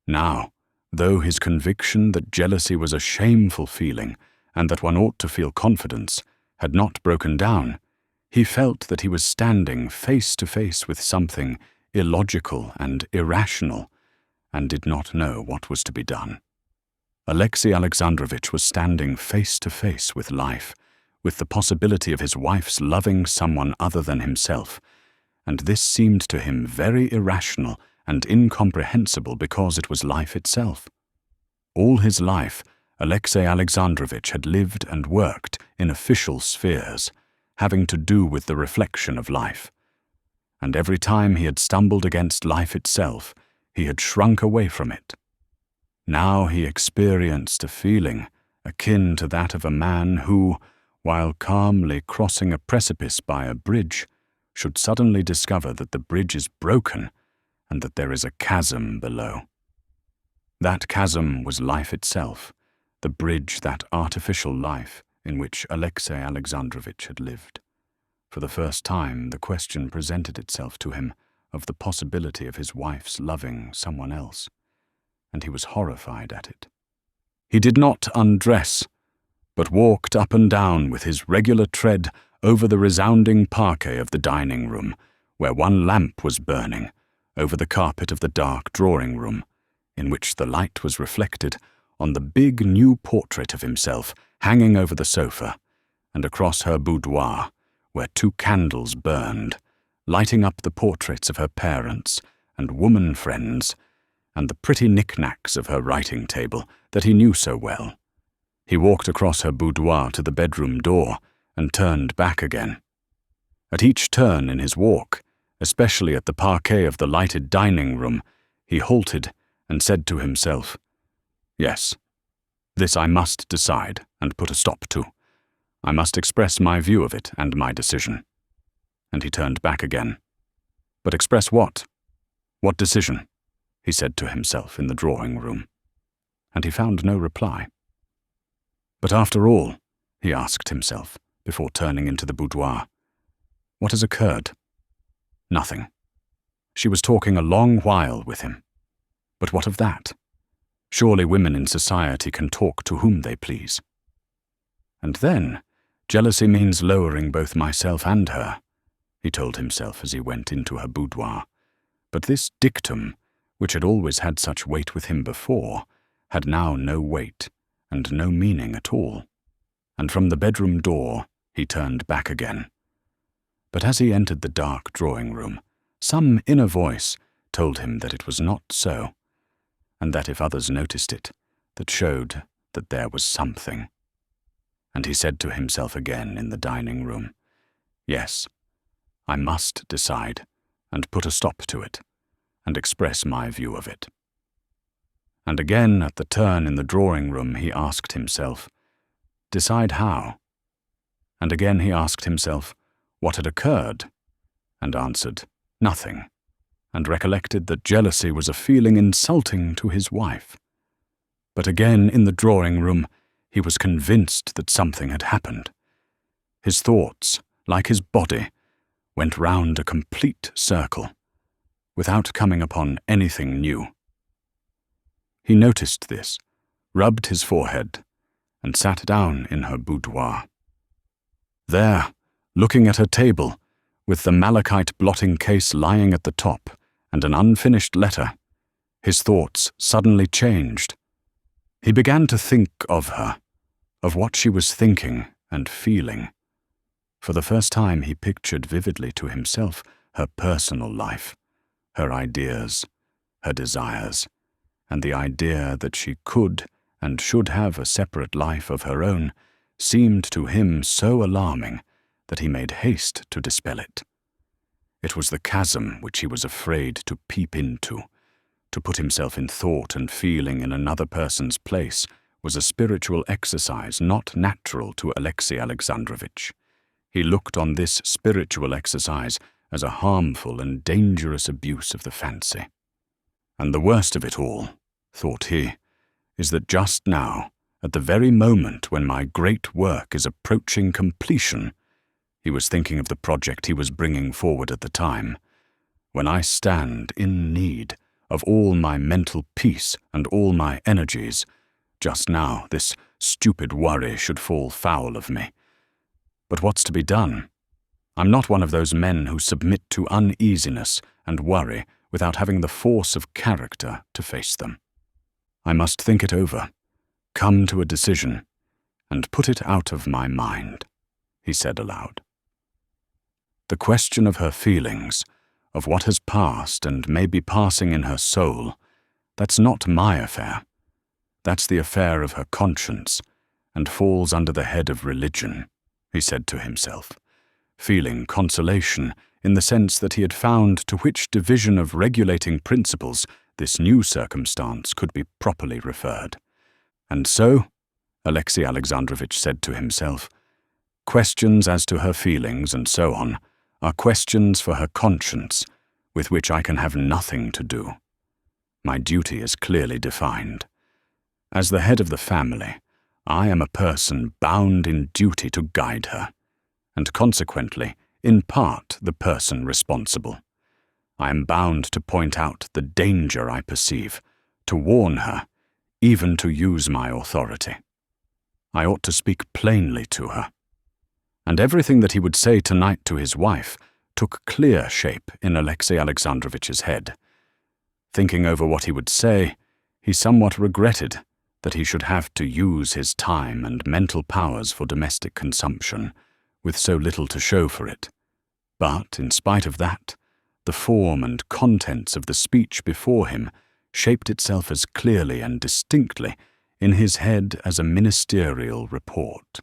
Now, though his conviction that jealousy was a shameful feeling, and that one ought to feel confidence, had not broken down, he felt that he was standing face to face with something illogical and irrational, and did not know what was to be done. Alexey Alexandrovitch was standing face to face with life, with the possibility of his wife's loving someone other than himself, and this seemed to him very irrational and incomprehensible because it was life itself. All his life, Alexey Alexandrovitch had lived and worked in official spheres, having to do with the reflection of life. And every time he had stumbled against life itself, he had shrunk away from it. Now he experienced a feeling akin to that of a man who, while calmly crossing a precipice by a bridge, should suddenly discover that the bridge is broken and that there is a chasm below. That chasm was life itself, the bridge, that artificial life in which Alexey Alexandrovitch had lived. For the first time the question presented itself to him of the possibility of his wife's loving someone else, and he was horrified at it. He did not undress, but walked up and down with his regular tread over the resounding parquet of the dining room, where one lamp was burning, over the carpet of the dark drawing room, in which the light was reflected on the big new portrait of himself hanging over the sofa, and across her boudoir, where 2 candles burned, lighting up the portraits of her parents and woman friends, and the pretty knick-knacks of her writing table that he knew so well. He walked across her boudoir to the bedroom door and turned back again. At each turn in his walk, especially at the parquet of the lighted dining room, he halted and said to himself, "Yes, this I must decide and put a stop to. I must express my view of it and my decision." And he turned back again. "But express what? What decision?" he said to himself in the drawing room. And he found no reply. "But after all," he asked himself, before turning into the boudoir, "what has occurred? Nothing. She was talking a long while with him. But what of that? Surely women in society can talk to whom they please. And then, jealousy means lowering both myself and her," he told himself as he went into her boudoir. But this dictum, which had always had such weight with him before, had now no weight and no meaning at all. And from the bedroom door he turned back again. But as he entered the dark drawing room, some inner voice told him that it was not so, and that if others noticed it, that showed that there was something. And he said to himself again in the dining room, "Yes, I must decide and put a stop to it, and express my view of it." And again at the turn in the drawing room he asked himself, "Decide how?" And again he asked himself what had occurred, and answered, "Nothing," and recollected that jealousy was a feeling insulting to his wife. But again in the drawing room he was convinced that something had happened. His thoughts, like his body, went round a complete circle, without coming upon anything new. He noticed this, rubbed his forehead, and sat down in her boudoir. There, looking at her table, with the malachite blotting case lying at the top and an unfinished letter, his thoughts suddenly changed. He began to think of her, of what she was thinking and feeling. For the first time he pictured vividly to himself her personal life, her ideas, her desires, and the idea that she could and should have a separate life of her own seemed to him so alarming that he made haste to dispel it. It was the chasm which he was afraid to peep into. To put himself in thought and feeling in another person's place was a spiritual exercise not natural to Alexey Alexandrovitch. He looked on this spiritual exercise as a harmful and dangerous abuse of the fancy. And the worst of it all, thought he, is that just now, at the very moment when my great work is approaching completion, he was thinking of the project he was bringing forward at the time, when I stand in need of all my mental peace and all my energies, just now this stupid worry should fall foul of me. But what's to be done? I'm not one of those men who submit to uneasiness and worry without having the force of character to face them. I must think it over, come to a decision, and put it out of my mind, he said aloud. The question of her feelings, of what has passed and may be passing in her soul, that's not my affair. That's the affair of her conscience, and falls under the head of religion, he said to himself, feeling consolation in the sense that he had found to which division of regulating principles this new circumstance could be properly referred. And so, Alexey Alexandrovitch said to himself, questions as to her feelings and so on are questions for her conscience, with which I can have nothing to do. My duty is clearly defined. As the head of the family, I am a person bound in duty to guide her, and consequently, in part, the person responsible. I am bound to point out the danger I perceive, to warn her, even to use my authority. I ought to speak plainly to her. And everything that he would say tonight to his wife took clear shape in Alexey Alexandrovitch's head. Thinking over what he would say, he somewhat regretted that he should have to use his time and mental powers for domestic consumption, with so little to show for it. But, in spite of that, the form and contents of the speech before him shaped itself as clearly and distinctly in his head as a ministerial report.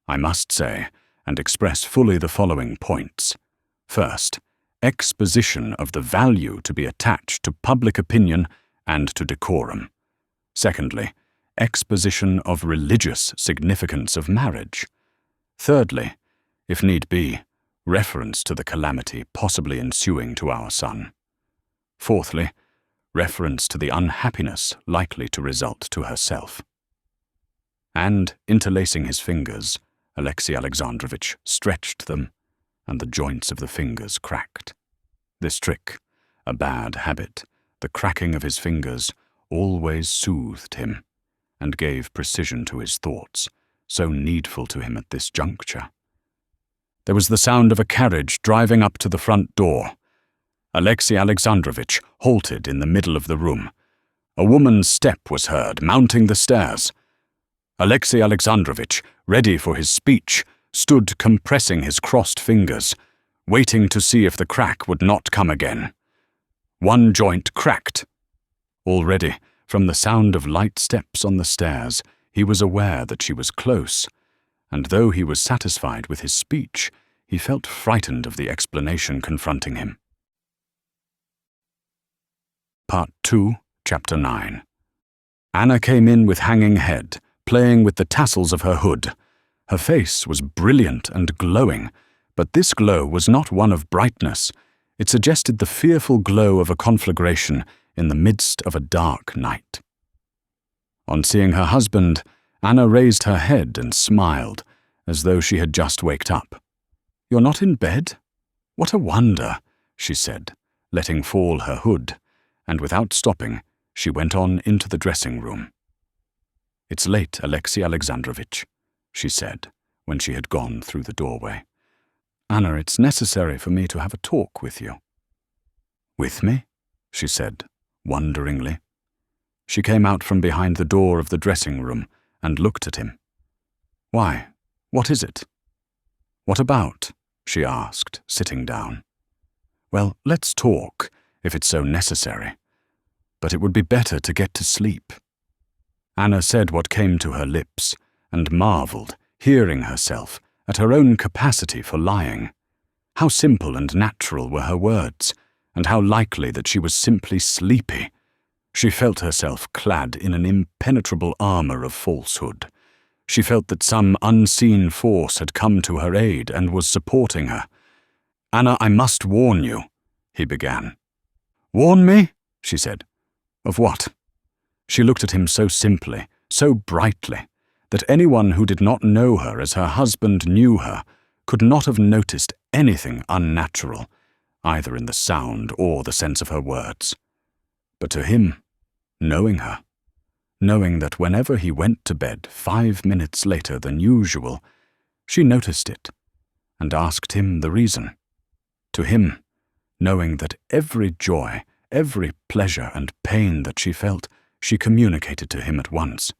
I must say, and express fully the following points. First, exposition of the value to be attached to public opinion and to decorum. Secondly, exposition of religious significance of marriage. Thirdly, if need be, reference to the calamity possibly ensuing to our son. Fourthly, reference to the unhappiness likely to result to herself. And, interlacing his fingers, Alexey Alexandrovitch stretched them, and the joints of the fingers cracked. This trick, a bad habit, the cracking of his fingers, always soothed him, and gave precision to his thoughts, so needful to him at this juncture. There was the sound of a carriage driving up to the front door. Alexey Alexandrovitch halted in the middle of the room. A woman's step was heard, mounting the stairs. Alexey Alexandrovitch, ready for his speech, stood compressing his crossed fingers, waiting to see if the crack would not come again. One joint cracked. Already, from the sound of light steps on the stairs, he was aware that she was close, and though he was satisfied with his speech, he felt frightened of the explanation confronting him. Part 2, Chapter 9. Anna came in with hanging head, playing with the tassels of her hood. Her face was brilliant and glowing, but this glow was not one of brightness. It suggested the fearful glow of a conflagration in the midst of a dark night. On seeing her husband, Anna raised her head and smiled, as though she had just waked up. "You're not in bed? What a wonder," she said, letting fall her hood, and without stopping, she went on into the dressing room. "It's late, Alexey Alexandrovitch," she said, when she had gone through the doorway. "Anna, it's necessary for me to have a talk with you." "With me?" she said, wonderingly. She came out from behind the door of the dressing room and looked at him. "Why, what is it?" "What about?" she asked, sitting down. "Well, let's talk, if it's so necessary. But it would be better to get to sleep." Anna said what came to her lips, and marveled, hearing herself, at her own capacity for lying. How simple and natural were her words, and how likely that she was simply sleepy. She felt herself clad in an impenetrable armor of falsehood. She felt that some unseen force had come to her aid and was supporting her. "Anna, I must warn you," he began. "Warn me?" she said. "Of what?" She looked at him so simply, so brightly, that anyone who did not know her as her husband knew her could not have noticed anything unnatural, either in the sound or the sense of her words. But to him, knowing her, knowing that whenever he went to bed 5 minutes later than usual, she noticed it, and asked him the reason. To him, knowing that every joy, every pleasure and pain that she felt, she communicated to him at once.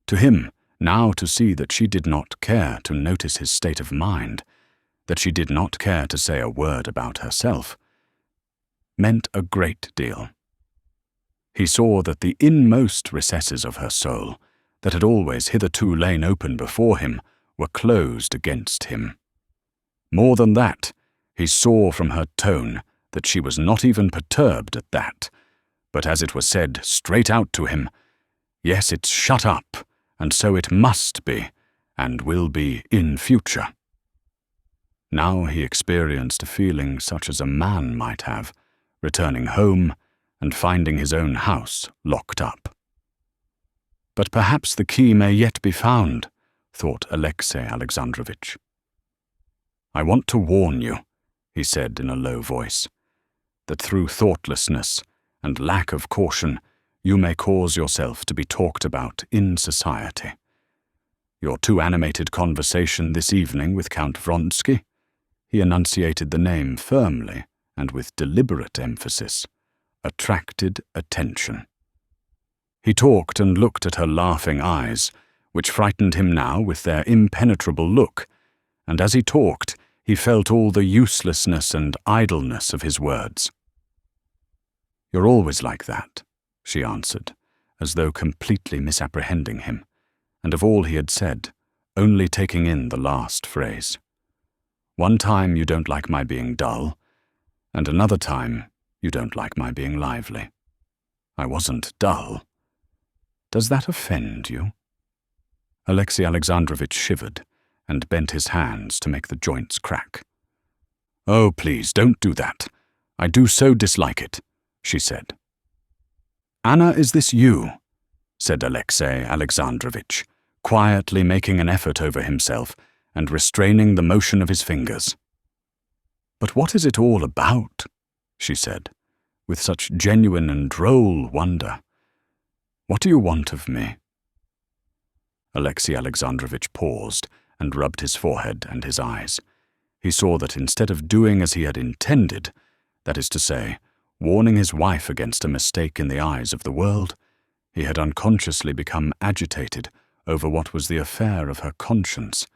To him, now to see that she did not care to notice his state of mind, that she did not care to say a word about herself, meant a great deal. He saw that the inmost recesses of her soul, that had always hitherto lain open before him, were closed against him. More than that, he saw from her tone that she was not even perturbed at that, but as it was said straight out to him, "Yes, it's shut up, and so it must be, and will be in future." Now he experienced a feeling such as a man might have, returning home and finding his own house locked up. But perhaps the key may yet be found, thought Alexey Alexandrovitch. "I want to warn you," he said in a low voice. that through thoughtlessness and lack of caution you may cause yourself to be talked about in society. Your too animated conversation this evening with Count Vronsky," he enunciated the name firmly and with deliberate emphasis, "attracted attention." He talked and looked at her laughing eyes, which frightened him now with their impenetrable look, and as he talked, he felt all the uselessness and idleness of his words. "You're always like that," she answered, as though completely misapprehending him, and of all he had said, only taking in the last phrase. "One time you don't like my being dull, and another time you don't like my being lively. I wasn't dull. Does that offend you?" Alexey Alexandrovitch shivered and bent his hands to make the joints crack. "Oh, please, don't do that. I do so dislike it," she said. "Anna, is this you?" said Alexey Alexandrovitch, quietly making an effort over himself and restraining the motion of his fingers. "But what is it all about?" she said, with such genuine and droll wonder. "What do you want of me?" Alexey Alexandrovitch paused and rubbed his forehead and his eyes. He saw that instead of doing as he had intended, that is to say, warning his wife against a mistake in the eyes of the world, he had unconsciously become agitated over what was the affair of her conscience,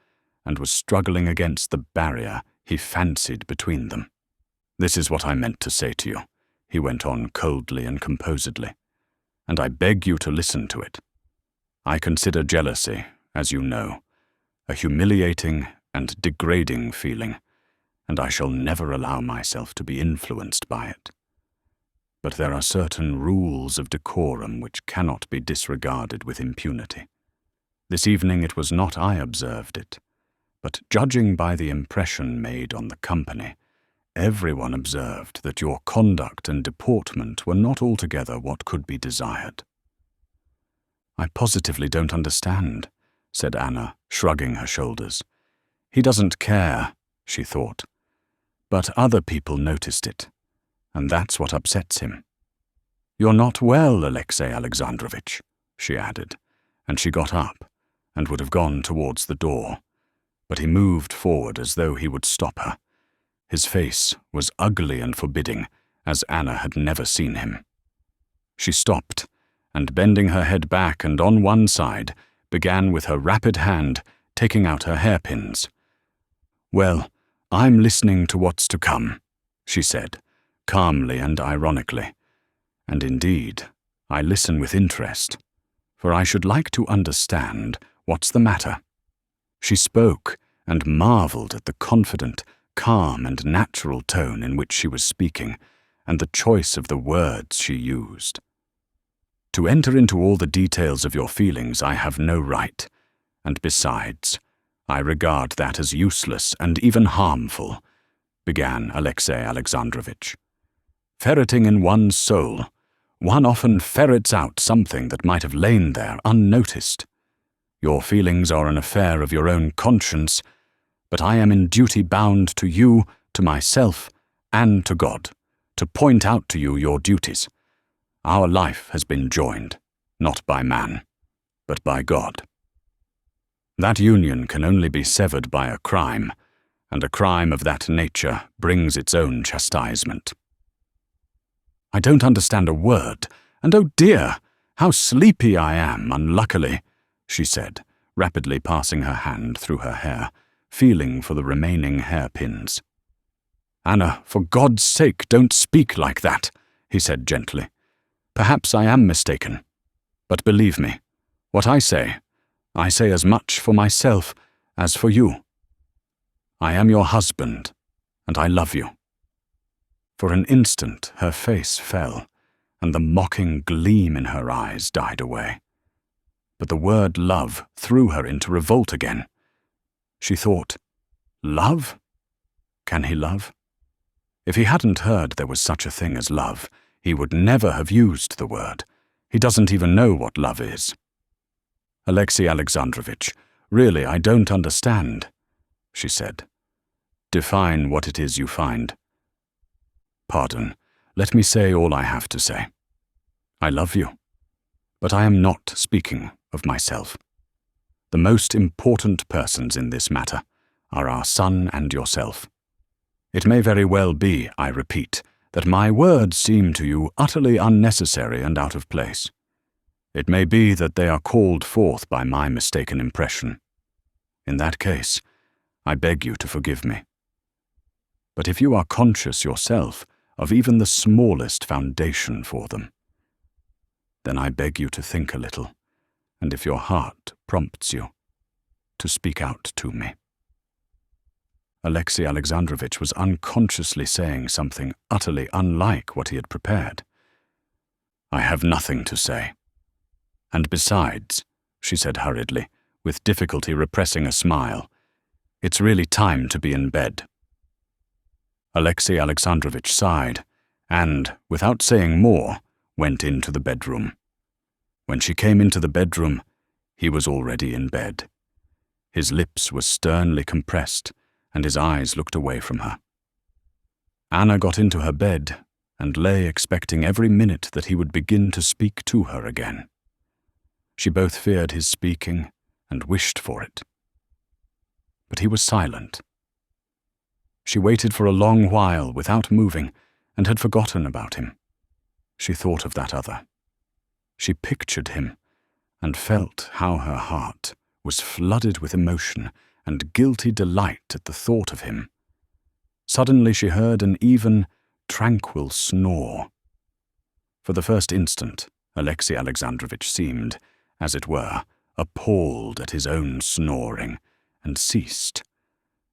and was struggling against the barrier he fancied between them. "This is what I meant to say to you," he went on coldly and composedly, "and I beg you to listen to it. I consider jealousy, as you know, a humiliating and degrading feeling, and I shall never allow myself to be influenced by it. But there are certain rules of decorum which cannot be disregarded with impunity. This evening it was not I observed it, but judging by the impression made on the company, everyone observed that your conduct and deportment were not altogether what could be desired." "I positively don't understand," said Anna, shrugging her shoulders. "He doesn't care," she thought. "But other people noticed it, and that's what upsets him. You're not well, Alexey Alexandrovitch," she added, and she got up and would have gone towards the door, but he moved forward as though he would stop her. His face was ugly and forbidding, as Anna had never seen him. She stopped, and bending her head back and on one side, began with her rapid hand taking out her hairpins. "Well, I'm listening to what's to come," she said, calmly and ironically. "And indeed, I listen with interest, for I should like to understand what's the matter." She spoke and marveled at the confident, calm and natural tone in which she was speaking, and the choice of the words she used. "To enter into all the details of your feelings I have no right, and besides, I regard that as useless and even harmful," began Alexey Alexandrovitch. "Ferreting in one's soul, one often ferrets out something that might have lain there unnoticed. Your feelings are an affair of your own conscience, but I am in duty bound to you, to myself, and to God, to point out to you your duties. Our life has been joined, not by man, but by God. That union can only be severed by a crime, and a crime of that nature brings its own chastisement." "I don't understand a word, and oh dear, how sleepy I am, unluckily," she said, rapidly passing her hand through her hair, feeling for the remaining hairpins. "Anna, for God's sake, don't speak like that," he said gently. "Perhaps I am mistaken, but believe me, what I say as much for myself as for you. I am your husband, and I love you." For an instant her face fell, and the mocking gleam in her eyes died away. But the word love threw her into revolt again. She thought, love? Can he love? If he hadn't heard there was such a thing as love, he would never have used the word. He doesn't even know what love is. "Alexey Alexandrovitch, really I don't understand," she said. "Define what it is you find." "Pardon, Let me say all I have to say. I love you, but I am not speaking of myself. The most important persons in this matter are our son and yourself. It may very well be, I repeat, that my words seem to you utterly unnecessary and out of place. It may be that they are called forth by my mistaken impression. In that case, I beg you to forgive me. But if you are conscious yourself of even the smallest foundation for them, then I beg you to think a little, and if your heart prompts you, to speak out to me. Alexei Alexandrovitch was unconsciously saying something utterly unlike what he had prepared. I have nothing to say. And besides, she said hurriedly, with difficulty repressing a smile, it's really time to be in bed. Alexei Alexandrovitch sighed, and, without saying more, went into the bedroom. When she came into the bedroom, he was already in bed. His lips were sternly compressed, and his eyes looked away from her. Anna got into her bed and lay expecting every minute that he would begin to speak to her again. She both feared his speaking and wished for it. But he was silent. She waited for a long while without moving and had forgotten about him. She thought of that other. She pictured him and felt how her heart was flooded with emotion and guilty delight at the thought of him. Suddenly she heard an even, tranquil snore. For the first instant, Alexei Alexandrovitch seemed, as it were, appalled at his own snoring, and ceased.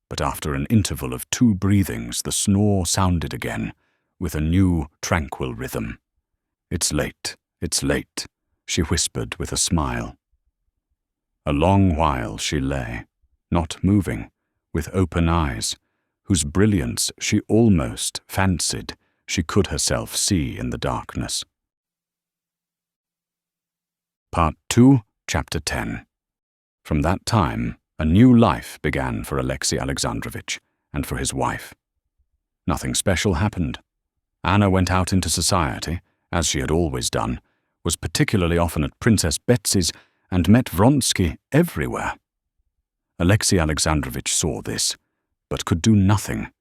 But after an interval of 2 breathings, the snore sounded again, with a new, tranquil rhythm. It's late, she whispered with a smile. A long while she lay, not moving, with open eyes, whose brilliance she almost fancied she could herself see in the darkness. Part 2, Chapter 10. From that time, a new life began for Alexei Alexandrovitch and for his wife. Nothing special happened. Anna went out into society, as she had always done, was particularly often at Princess Betsy's, and met Vronsky everywhere. Alexei Alexandrovitch saw this, but could do nothing.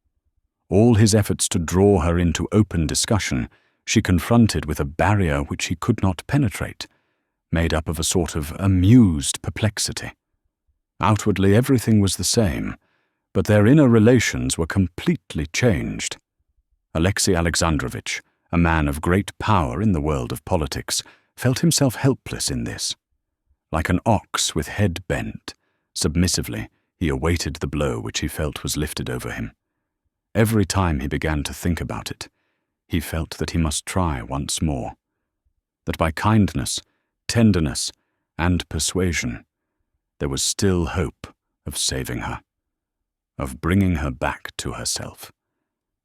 All his efforts to draw her into open discussion she confronted with a barrier which he could not penetrate, made up of a sort of amused perplexity. Outwardly everything was the same, but their inner relations were completely changed. Alexei Alexandrovitch, a man of great power in the world of politics, felt himself helpless in this. Like an ox with head bent, submissively he awaited the blow which he felt was lifted over him. Every time he began to think about it, he felt that he must try once more, that by kindness, tenderness, and persuasion, there was still hope of saving her, of bringing her back to herself,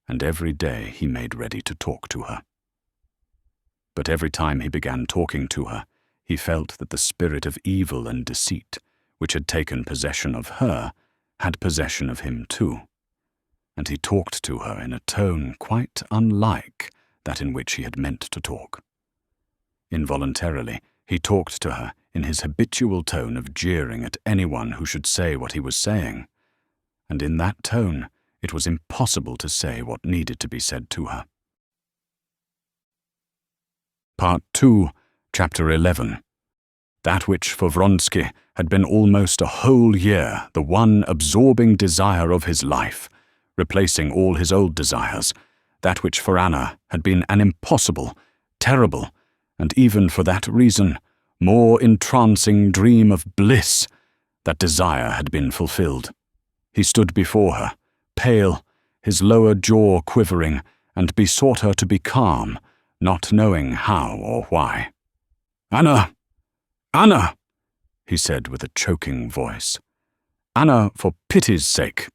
and every day he made ready to talk to her. But every time he began talking to her, he felt that the spirit of evil and deceit, which had taken possession of her, had possession of him too, and he talked to her in a tone quite unlike that in which he had meant to talk. Involuntarily, he talked to her in his habitual tone of jeering at anyone who should say what he was saying, and in that tone it was impossible to say what needed to be said to her. Part 2, Chapter 11. That which for Vronsky had been almost a whole year the one absorbing desire of his life, replacing all his old desires, that which for Anna had been an impossible, terrible, and even for that reason, more entrancing dream of bliss, that desire had been fulfilled. He stood before her, pale, his lower jaw quivering, and besought her to be calm, not knowing how or why. "Anna! Anna!" he said with a choking voice. "Anna, for pity's sake!"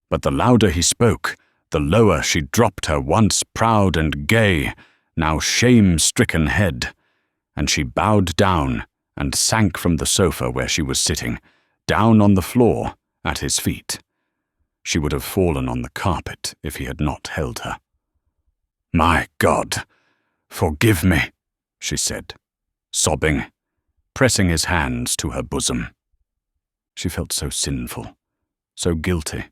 But the louder he spoke, the lower she dropped her once proud and gay, now shame-stricken head, and she bowed down and sank from the sofa where she was sitting, down on the floor at his feet. She would have fallen on the carpet if he had not held her. My God, forgive me, she said, sobbing, pressing his hands to her bosom. She felt so sinful, so guilty,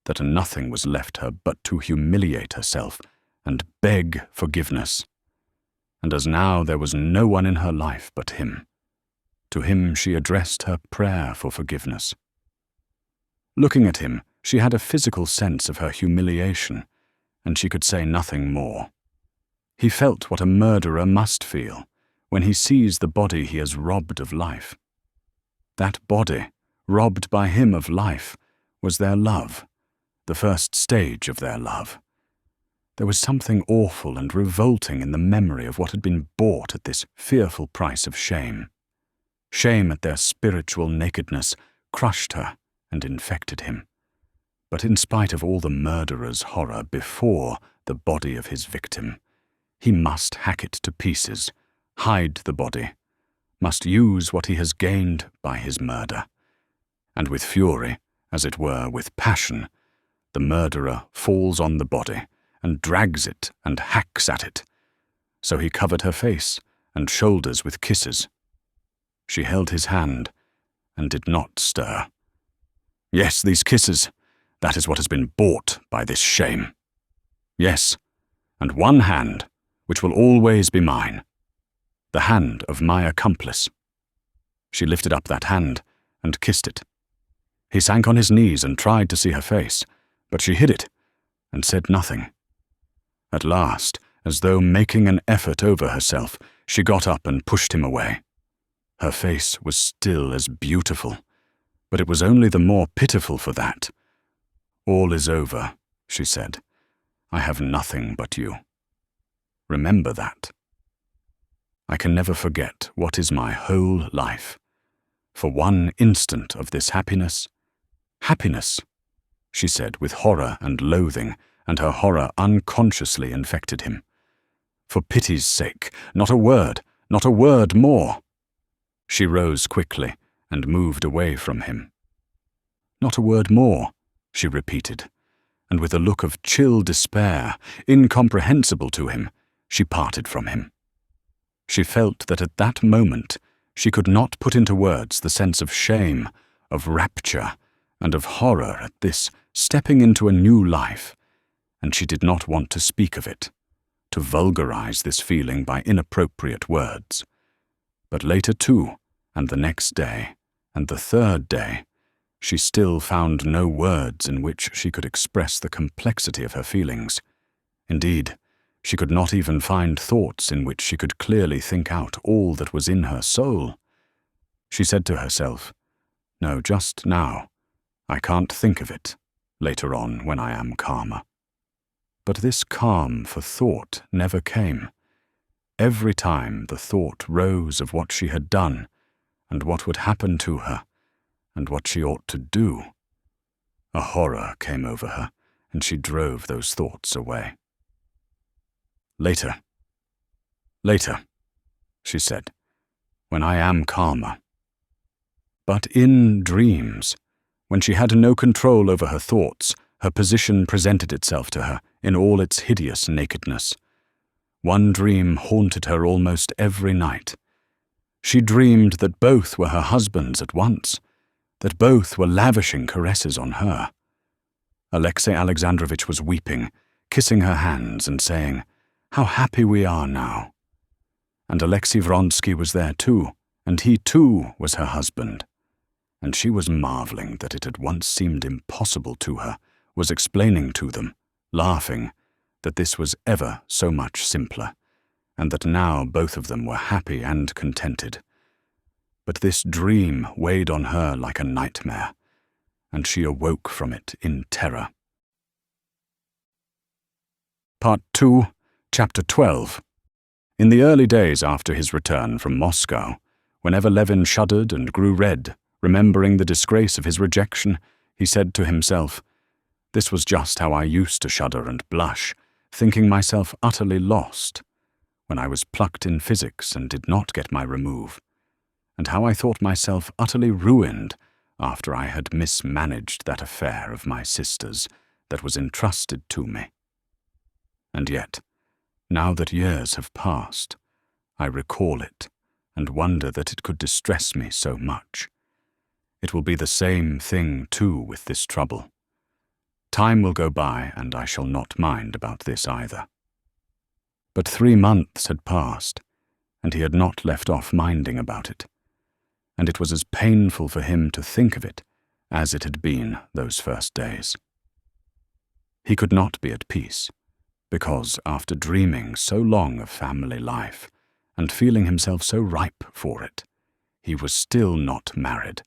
that nothing was left her but to humiliate herself and beg forgiveness. And as now there was no one in her life but him, to him she addressed her prayer for forgiveness. Looking at him, she had a physical sense of her humiliation, and she could say nothing more. He felt what a murderer must feel when he sees the body he has robbed of life. That body, robbed by him of life, was their love, the first stage of their love. There was something awful and revolting in the memory of what had been bought at this fearful price of shame. Shame at their spiritual nakedness crushed her and infected him. But in spite of all the murderer's horror before the body of his victim, he must hack it to pieces, hide the body, must use what he has gained by his murder. And with fury, as it were with passion, the murderer falls on the body and drags it and hacks at it. So he covered her face and shoulders with kisses. She held his hand and did not stir. Yes, these kisses, that is what has been bought by this shame. Yes, and one hand, which will always be mine, the hand of my accomplice. She lifted up that hand and kissed it. He sank on his knees and tried to see her face, but she hid it and said nothing. At last, as though making an effort over herself, she got up and pushed him away. Her face was still as beautiful, but it was only the more pitiful for that. All is over, she said. I have nothing but you. Remember that. I can never forget what is my whole life. For one instant of this happiness, she said with horror and loathing, and her horror unconsciously infected him. For pity's sake, not a word more. She rose quickly and moved away from him. Not a word more, she repeated, and with a look of chill despair, incomprehensible to him, she parted from him. She felt that at that moment she could not put into words the sense of shame, of rapture, and of horror at this stepping into a new life, and she did not want to speak of it, to vulgarize this feeling by inappropriate words. But later too, and the next day, and the third day, she still found no words in which she could express the complexity of her feelings. Indeed, she could not even find thoughts in which she could clearly think out all that was in her soul. She said to herself, "No, just now. I can't think of it. Later on, when I am calmer." But this calm for thought never came. Every time the thought rose of what she had done, and what would happen to her, and what she ought to do, a horror came over her, and she drove those thoughts away. Later, she said, when I am calmer. But in dreams, when she had no control over her thoughts, her position presented itself to her in all its hideous nakedness. One dream haunted her almost every night. She dreamed that both were her husbands at once, that both were lavishing caresses on her. Alexey Alexandrovitch was weeping, kissing her hands and saying, "How happy we are now." And Alexey Vronsky was there too, and he too was her husband. And she was marveling that it had once seemed impossible to her, was explaining to them, laughing, that this was ever so much simpler, and that now both of them were happy and contented. But this dream weighed on her like a nightmare, and she awoke from it in terror. Part 2, Chapter 12. In the early days after his return from Moscow, whenever Levin shuddered and grew red, remembering the disgrace of his rejection, he said to himself, "This was just how I used to shudder and blush, thinking myself utterly lost, when I was plucked in physics and did not get my remove, and how I thought myself utterly ruined after I had mismanaged that affair of my sister's that was entrusted to me. And yet, Now that years have passed, I recall it and wonder that it could distress me so much. It will be the same thing, too, with this trouble. Time will go by, and I shall not mind about this either. But 3 months had passed, and he had not left off minding about it, and it was as painful for him to think of it as it had been those first days. He could not be at peace, because after dreaming so long of family life, and feeling himself so ripe for it, he was still not married,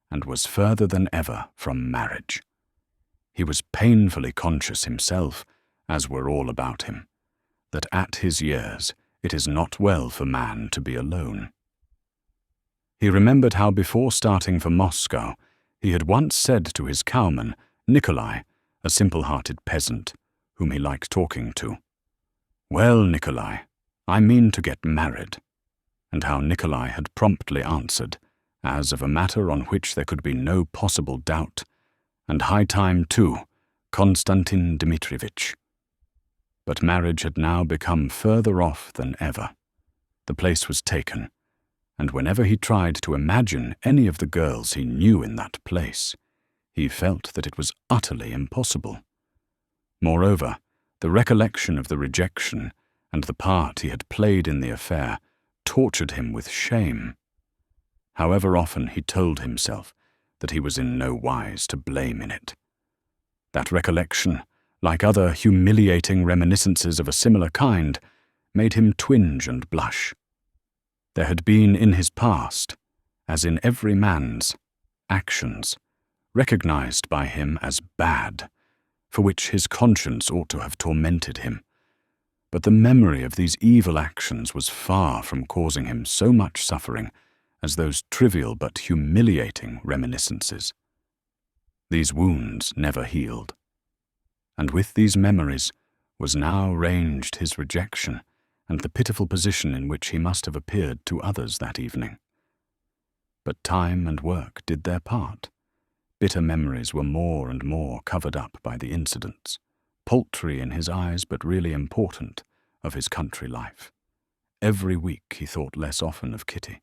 and was further than ever from marriage. He was painfully conscious himself, as were all about him, that at his years it is not well for man to be alone. He remembered how before starting for Moscow he had once said to his cowman, Nikolai, a simple-hearted peasant, whom he liked talking to, "Well, Nikolai, I mean to get married," and how Nikolai had promptly answered, as of a matter on which there could be no possible doubt, and high time too, Konstantin Dmitrievitch. But marriage had now become further off than ever. The place was taken, and whenever he tried to imagine any of the girls he knew in that place, he felt that it was utterly impossible. Moreover, the recollection of the rejection and the part he had played in the affair tortured him with shame. However often he told himself that he was in no wise to blame in it. That recollection, like other humiliating reminiscences of a similar kind, made him twinge and blush. There had been in his past, as in every man's, actions, recognized by him as bad, for which his conscience ought to have tormented him. But the memory of these evil actions was far from causing him so much suffering as those trivial but humiliating reminiscences. These wounds never healed. And with these memories was now ranged his rejection and the pitiful position in which he must have appeared to others that evening. But time and work did their part. Bitter memories were more and more covered up by the incidents, paltry in his eyes but really important, of his country life. Every week he thought less often of Kitty.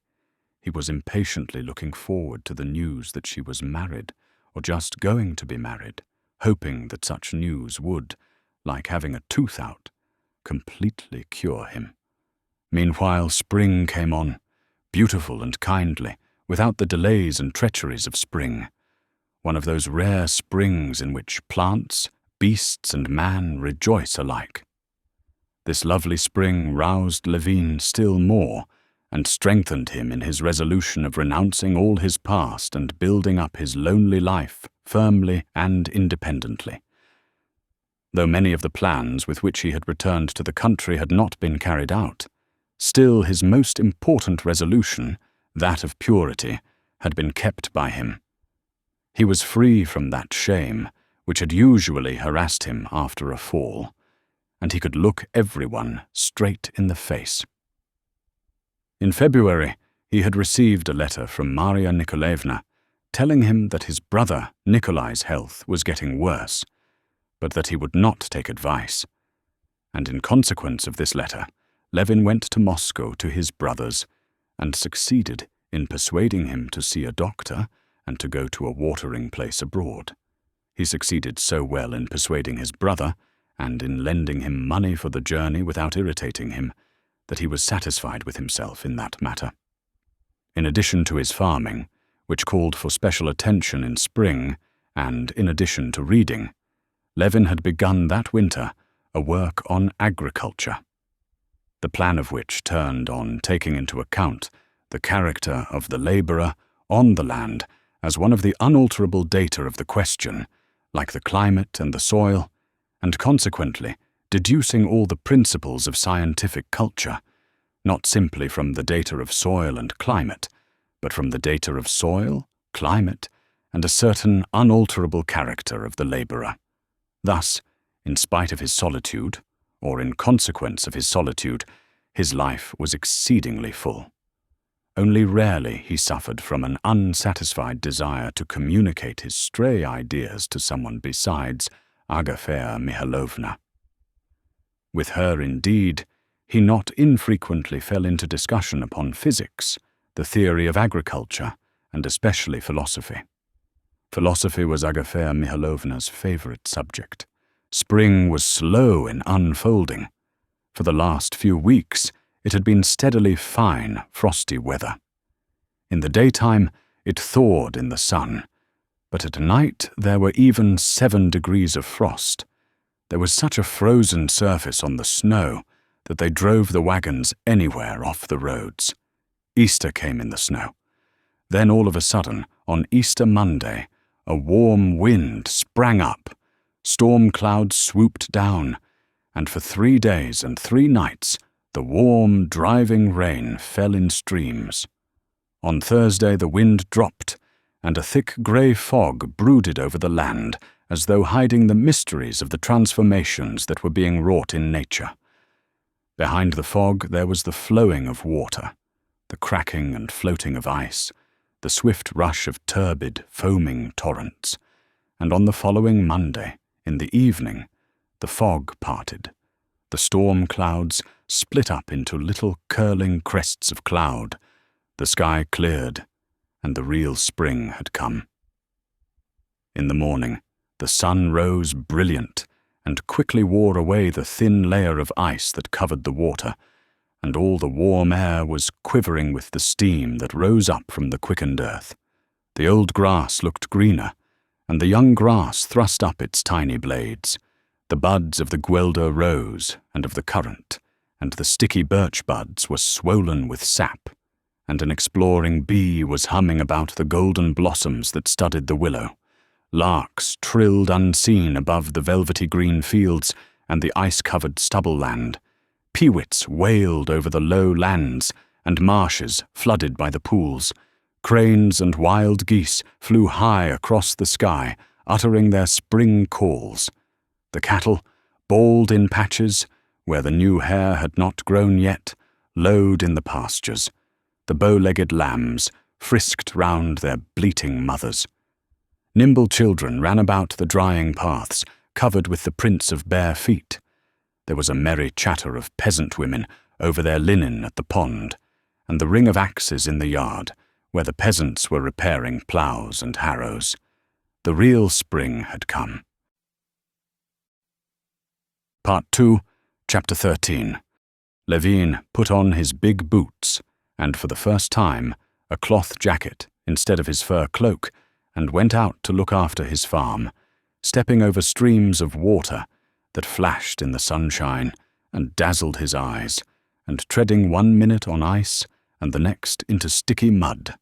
He was impatiently looking forward to the news that she was married, or just going to be married, hoping that such news would, like having a tooth out, completely cure him. Meanwhile spring came on, beautiful and kindly, without the delays and treacheries of spring. One of those rare springs in which plants, beasts, and man rejoice alike. This lovely spring roused Levin still more, and strengthened him in his resolution of renouncing all his past and building up his lonely life firmly and independently. Though many of the plans with which he had returned to the country had not been carried out, still his most important resolution, that of purity, had been kept by him. He was free from that shame which had usually harassed him after a fall, and he could look everyone straight in the face. In February, he had received a letter from Maria Nikolaevna telling him that his brother Nikolai's health was getting worse, but that he would not take advice. And in consequence of this letter, Levin went to Moscow to his brother's, and succeeded in persuading him to see a doctor and to go to a watering place abroad. He succeeded so well in persuading his brother, and in lending him money for the journey without irritating him, that he was satisfied with himself in that matter. In addition to his farming, which called for special attention in spring, and in addition to reading, Levin had begun that winter a work on agriculture, the plan of which turned on taking into account the character of the labourer on the land as one of the unalterable data of the question, like the climate and the soil, and consequently deducing all the principles of scientific culture, not simply from the data of soil and climate, but from the data of soil, climate, and a certain unalterable character of the labourer. Thus, in spite of his solitude, or in consequence of his solitude, his life was exceedingly full. Only rarely he suffered from an unsatisfied desire to communicate his stray ideas to someone besides Agafea Mihailovna. With her, indeed, he not infrequently fell into discussion upon physics, the theory of agriculture, and especially philosophy. Philosophy was Agafea Mihailovna's favorite subject. Spring was slow in unfolding. For the last few weeks, it had been steadily fine, frosty weather. In the daytime, it thawed in the sun, but at night there were even 7 degrees of frost. There was such a frozen surface on the snow that they drove the wagons anywhere off the roads. Easter came in the snow. Then all of a sudden, on Easter Monday, a warm wind sprang up, storm clouds swooped down, and for 3 days and 3 nights the warm, driving rain fell in streams. On Thursday the wind dropped, and a thick grey fog brooded over the land, as though hiding the mysteries of the transformations that were being wrought in nature. Behind the fog there was the flowing of water, the cracking and floating of ice, the swift rush of turbid, foaming torrents, and on the following Monday, in the evening, the fog parted. The storm clouds split up into little curling crests of cloud, the sky cleared, and the real spring had come. In the morning, the sun rose brilliant and quickly wore away the thin layer of ice that covered the water, and all the warm air was quivering with the steam that rose up from the quickened earth. The old grass looked greener, and the young grass thrust up its tiny blades. The buds of the guelder rose and of the currant, and the sticky birch buds were swollen with sap, and an exploring bee was humming about the golden blossoms that studded the willow. Larks trilled unseen above the velvety green fields and the ice-covered stubble land. Peewits wailed over the low lands and marshes flooded by the pools. Cranes and wild geese flew high across the sky, uttering their spring calls. The cattle, bald in patches, where the new hair had not grown yet, lowed in the pastures. The bow-legged lambs frisked round their bleating mothers. Nimble children ran about the drying paths, covered with the prints of bare feet. There was a merry chatter of peasant women over their linen at the pond, and the ring of axes in the yard, where the peasants were repairing ploughs and harrows. The real spring had come. Part 2, Chapter 13. Levin put on his big boots, and for the first time, a cloth jacket instead of his fur cloak, and went out to look after his farm, stepping over streams of water that flashed in the sunshine and dazzled his eyes, and treading 1 minute on ice and the next into sticky mud.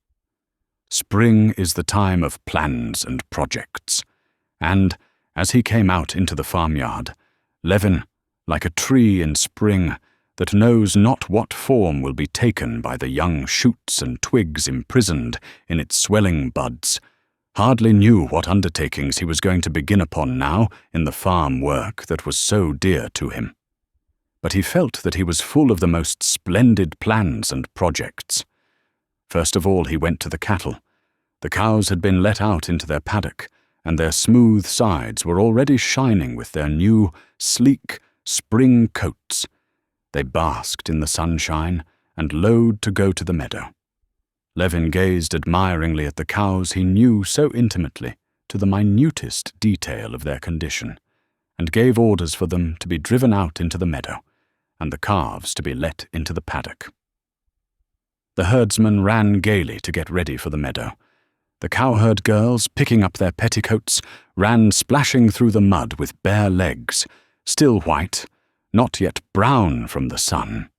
Spring is the time of plans and projects, and, as he came out into the farmyard, Levin, like a tree in spring that knows not what form will be taken by the young shoots and twigs imprisoned in its swelling buds, hardly knew what undertakings he was going to begin upon now in the farm work that was so dear to him. But he felt that he was full of the most splendid plans and projects. First of all he went to the cattle. The cows had been let out into their paddock, and their smooth sides were already shining with their new, sleek, spring coats. They basked in the sunshine and lowed to go to the meadow. Levin gazed admiringly at the cows he knew so intimately, to the minutest detail of their condition, and gave orders for them to be driven out into the meadow, and the calves to be let into the paddock. The herdsmen ran gaily to get ready for the meadow. The cowherd girls, picking up their petticoats, ran splashing through the mud with bare legs, still white, not yet brown from the sun,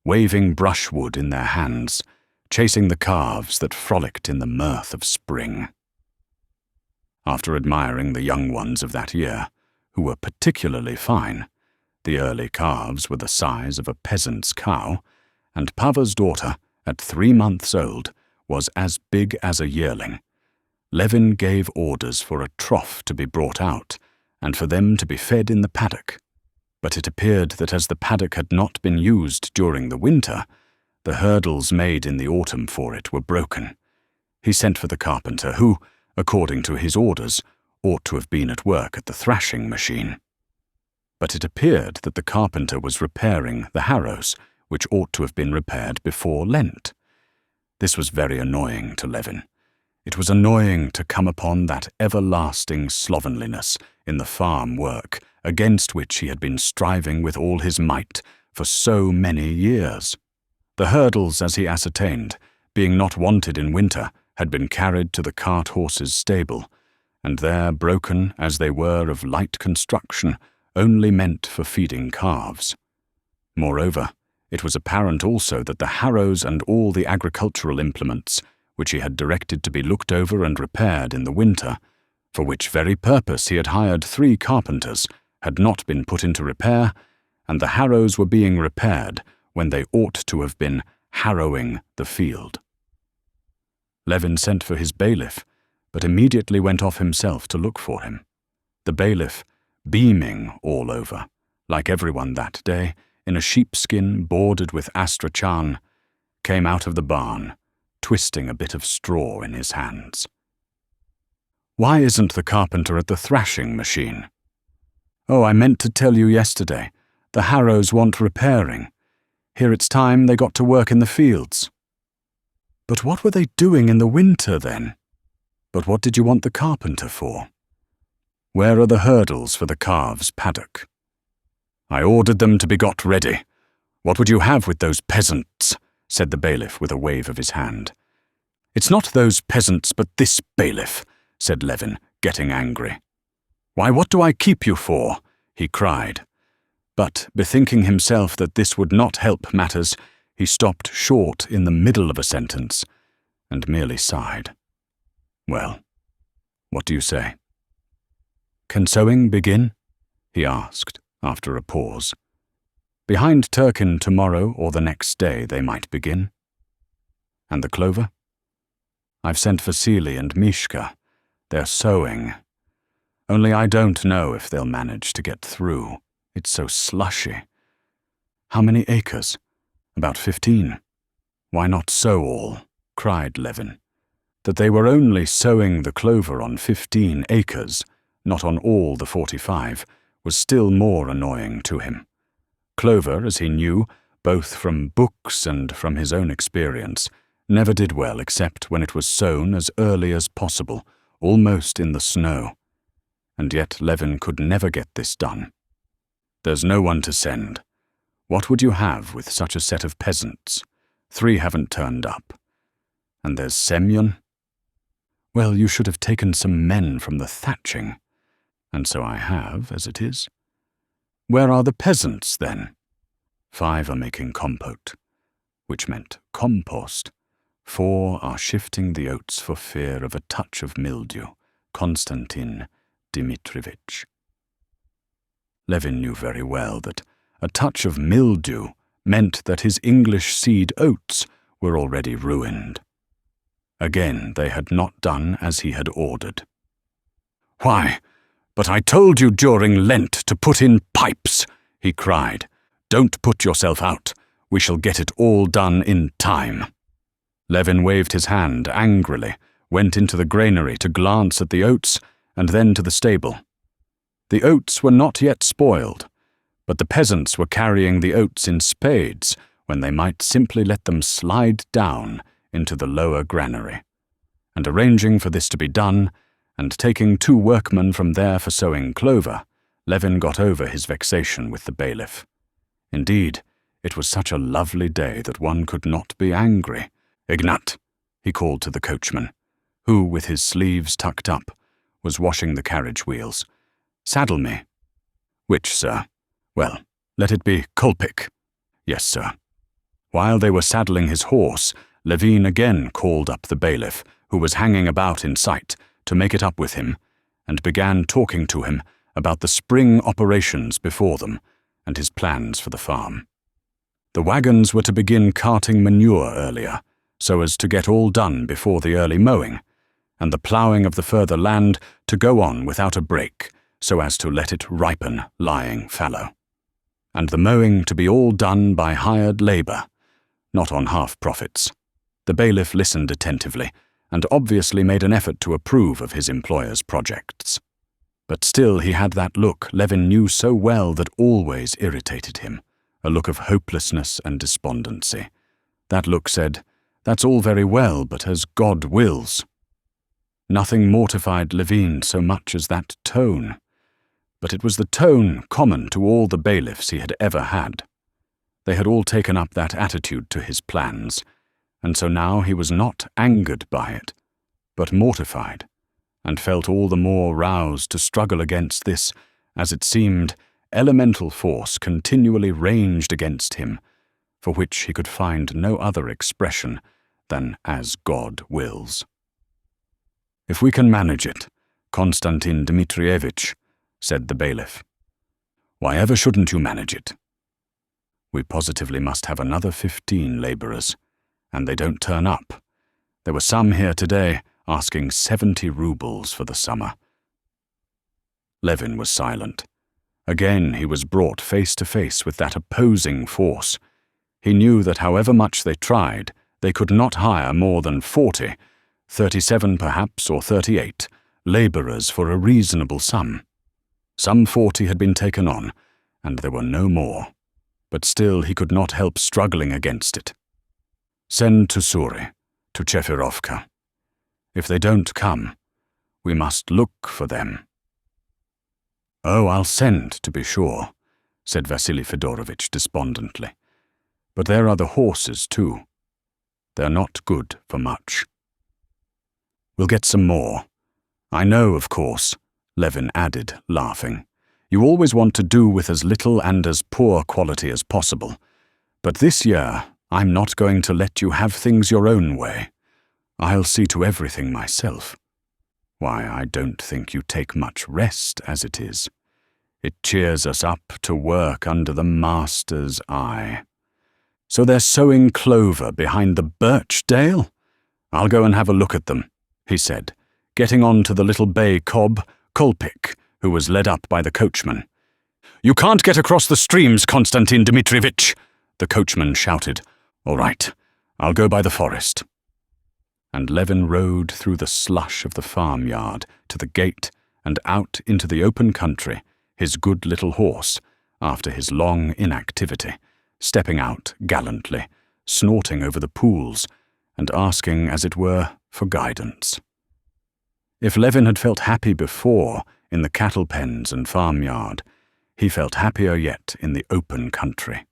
waving brushwood in their hands, chasing the calves that frolicked in the mirth of spring. After admiring the young ones of that year, who were particularly fine, the early calves were the size of a peasant's cow, and Pava's daughter, at 3 months old, was as big as a yearling, Levin gave orders for a trough to be brought out, and for them to be fed in the paddock. But it appeared that as the paddock had not been used during the winter, the hurdles made in the autumn for it were broken. He sent for the carpenter, who, according to his orders, ought to have been at work at the thrashing machine. but it appeared that the carpenter was repairing the harrows, which ought to have been repaired before Lent. This was very annoying to Levin. It was annoying to come upon that everlasting slovenliness in the farm work against which he had been striving with all his might for so many years. The hurdles, as he ascertained, being not wanted in winter, had been carried to the cart-horse's stable, and there, broken as they were of light construction, only meant for feeding calves. Moreover, it was apparent also that the harrows and all the agricultural implements, which he had directed to be looked over and repaired in the winter, for which very purpose he had hired 3 carpenters, had not been put into repair, and the harrows were being repaired when they ought to have been harrowing the field. Levin sent for his bailiff, but immediately went off himself to look for him. The bailiff, beaming all over, like everyone that day, in a sheepskin bordered with astrachan, came out of the barn, twisting a bit of straw in his hands. "Why isn't the carpenter at the thrashing machine?" "Oh, I meant to tell you yesterday. The harrows want repairing. Here it's time they got to work in the fields." "But what were they doing in the winter, then?" "But what did you want the carpenter for?" "Where are the hurdles for the calves' paddock?" "I ordered them to be got ready. What would you have with those peasants?" said the bailiff with a wave of his hand. "It's not those peasants, but this bailiff," said Levin, getting angry. "Why, what do I keep you for?" he cried. But, bethinking himself that this would not help matters, he stopped short in the middle of a sentence, and merely sighed. "Well, what do you say?" "Can sowing begin?" he asked, after a pause. "Behind Turkin tomorrow or the next day they might begin." "And the clover?" "I've sent for Seely and Mishka. They're sowing. Only I don't know if they'll manage to get through. It's so slushy." "How many acres?" "About 15. "Why not sow all?" cried Levin. That they were only sowing the clover on 15 acres, not on all the 45, was still more annoying to him. Clover, as he knew, both from books and from his own experience, never did well except when it was sown as early as possible, almost in the snow. And yet Levin could never get this done. "There's no one to send. What would you have with such a set of peasants? 3 haven't turned up. And there's Semyon." "Well, you should have taken some men from the thatching." "And so I have, as it is." "Where are the peasants, then?" 5 are making compote," which meant compost. 4 are shifting the oats for fear of a touch of mildew. Konstantin Dmitrievich. Levin knew very well that a touch of mildew meant that his English seed oats were already ruined. Again they had not done as he had ordered. "Why, but I told you during Lent to put in pipes," he cried. "Don't put yourself out. We shall get it all done in time." Levin waved his hand angrily, went into the granary to glance at the oats, and then to the stable. The oats were not yet spoiled, but the peasants were carrying the oats in spades when they might simply let them slide down into the lower granary. And arranging for this to be done, and taking 2 workmen from there for sowing clover, Levin got over his vexation with the bailiff. Indeed, it was such a lovely day that one could not be angry. "Ignat," he called to the coachman, who, with his sleeves tucked up, was washing the carriage wheels. "Saddle me." "Which, sir?" "Well, let it be Kolpik." "Yes, sir." While they were saddling his horse, Levin again called up the bailiff, who was hanging about in sight, to make it up with him, and began talking to him about the spring operations before them and his plans for the farm. The wagons were to begin carting manure earlier, so as to get all done before the early mowing, and the ploughing of the further land to go on without a break, so as to let it ripen lying fallow. And the mowing to be all done by hired labour, not on half-profits. The bailiff listened attentively, and obviously made an effort to approve of his employer's projects. But still he had that look Levin knew so well that always irritated him, a look of hopelessness and despondency. That look said, "That's all very well, but as God wills." Nothing mortified Levin so much as that tone, but it was the tone common to all the bailiffs he had ever had. They had all taken up that attitude to his plans, and so now he was not angered by it, but mortified, and felt all the more roused to struggle against this, as it seemed, elemental force continually ranged against him, for which he could find no other expression than "as God wills." "If we can manage it, Konstantin Dmitrievitch," said the bailiff. "Why ever shouldn't you manage it? We positively must have another 15 labourers, and they don't turn up. There were some here today asking 70 rubles for the summer." Levin was silent. Again he was brought face to face with that opposing force. He knew that however much they tried, they could not hire more than 40, 37 perhaps, or 38, labourers for a reasonable sum. Some 40 had been taken on, and there were no more. But still he could not help struggling against it. "Send to Sury, to Chefirovka. If they don't come, we must look for them." "Oh, I'll send, to be sure," said Vasily Fedorovitch despondently. "But there are the horses, too. They're not good for much." "We'll get some more. I know, of course," Levin added, laughing. "You always want to do with as little and as poor quality as possible. But this year, I'm not going to let you have things your own way. I'll see to everything myself. Why, I don't think you take much rest as it is. It cheers us up to work under the master's eye. So they're sowing clover behind the birch dale? I'll go and have a look at them," he said, getting on to the little bay cob, Kolpik, who was led up by the coachman. "You can't get across the streams, Konstantin Dmitrievitch," the coachman shouted. "All right, I'll go by the forest." And Levin rode through the slush of the farmyard to the gate and out into the open country, his good little horse, after his long inactivity, stepping out gallantly, snorting over the pools, and asking, as it were, for guidance. If Levin had felt happy before in the cattle pens and farmyard, he felt happier yet in the open country.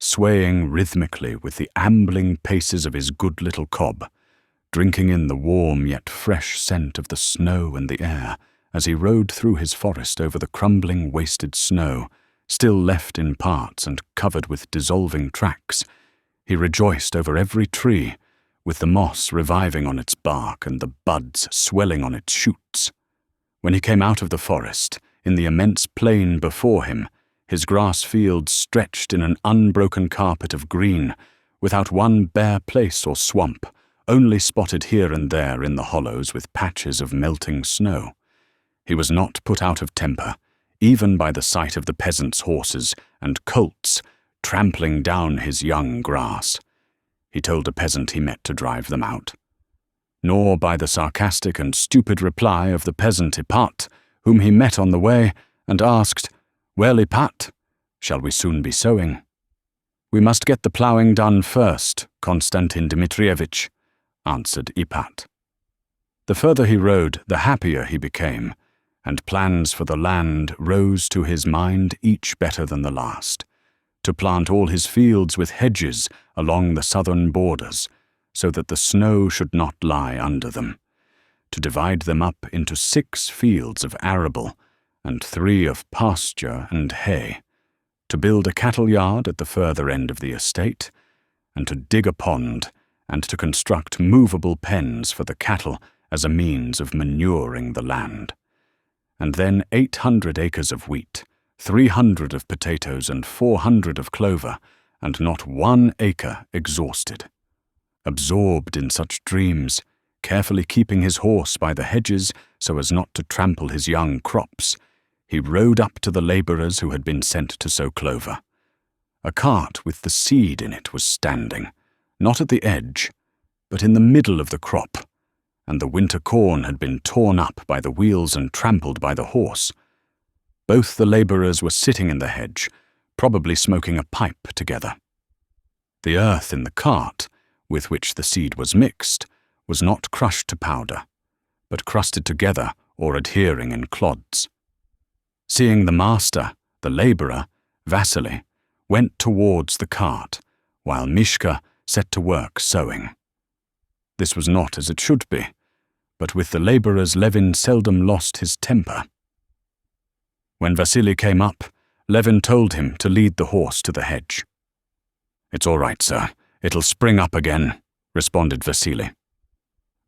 Swaying rhythmically with the ambling paces of his good little cob, drinking in the warm yet fresh scent of the snow and the air, as he rode through his forest over the crumbling wasted snow, still left in parts and covered with dissolving tracks, he rejoiced over every tree, with the moss reviving on its bark and the buds swelling on its shoots. When he came out of the forest, in the immense plain before him, his grass fields stretched in an unbroken carpet of green, without one bare place or swamp, only spotted here and there in the hollows with patches of melting snow. He was not put out of temper, even by the sight of the peasants' horses and colts trampling down his young grass. He told a peasant he met to drive them out. Nor by the sarcastic and stupid reply of the peasant Ipat, whom he met on the way, and asked, "Well, Ipat, shall we soon be sowing?" "We must get the ploughing done first, Konstantin Dmitrievitch," answered Ipat. The further he rode, the happier he became, and plans for the land rose to his mind each better than the last. To plant all his fields with hedges along the southern borders, so that the snow should not lie under them. To divide them up into 6 fields of arable, and 3 of pasture and hay. To build a cattle yard at the further end of the estate, and to dig a pond, and to construct movable pens for the cattle as a means of manuring the land. And then 800 acres of wheat, 300 of potatoes and 400 of clover, and not 1 acre exhausted. Absorbed in such dreams, carefully keeping his horse by the hedges so as not to trample his young crops, he rode up to the labourers who had been sent to sow clover. A cart with the seed in it was standing, not at the edge, but in the middle of the crop, and the winter corn had been torn up by the wheels and trampled by the horse. Both the labourers were sitting in the hedge, probably smoking a pipe together. The earth in the cart, with which the seed was mixed, was not crushed to powder, but crusted together or adhering in clods. Seeing the master, the labourer, Vasily, went towards the cart, while Mishka set to work sowing. This was not as it should be, but with the labourers Levin seldom lost his temper. When Vasily came up, Levin told him to lead the horse to the hedge. "It's all right, sir. It'll spring up again," responded Vasily.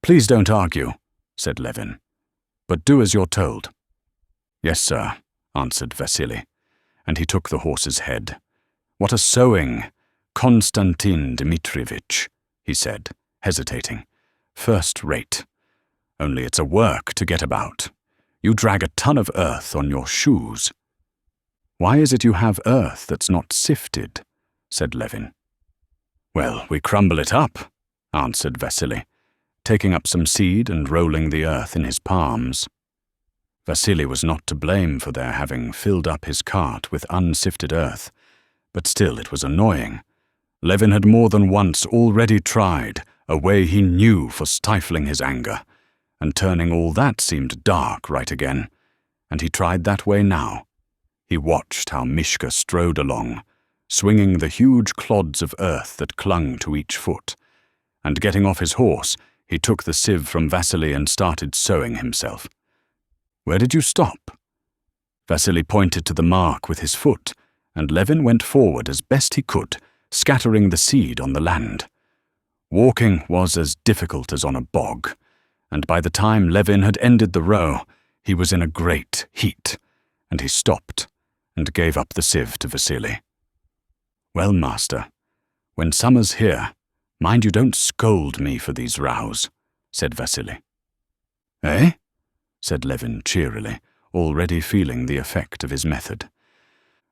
"Please don't argue," said Levin, "but do as you're told." "Yes, sir," answered Vasily, and he took the horse's head. "What a sowing, Konstantin Dmitrievich," he said, hesitating. "First rate. Only it's a work to get about. You drag a ton of earth on your shoes." "Why is it you have earth that's not sifted?" said Levin. "Well, we crumble it up," answered Vasily, taking up some seed and rolling the earth in his palms. Vasily was not to blame for their having filled up his cart with unsifted earth, but still it was annoying. Levin had more than once already tried a way he knew for stifling his anger, and turning all that seemed dark right again, and he tried that way now. He watched how Mishka strode along, swinging the huge clods of earth that clung to each foot, and getting off his horse, he took the sieve from Vasily and started sowing himself. "Where did you stop?" Vasily pointed to the mark with his foot, and Levin went forward as best he could, scattering the seed on the land. Walking was as difficult as on a bog, and by the time Levin had ended the row, he was in a great heat, and he stopped and gave up the sieve to Vasily. "Well, master, when summer's here, mind you don't scold me for these rows," said Vasily. "Eh?" said Levin cheerily, already feeling the effect of his method.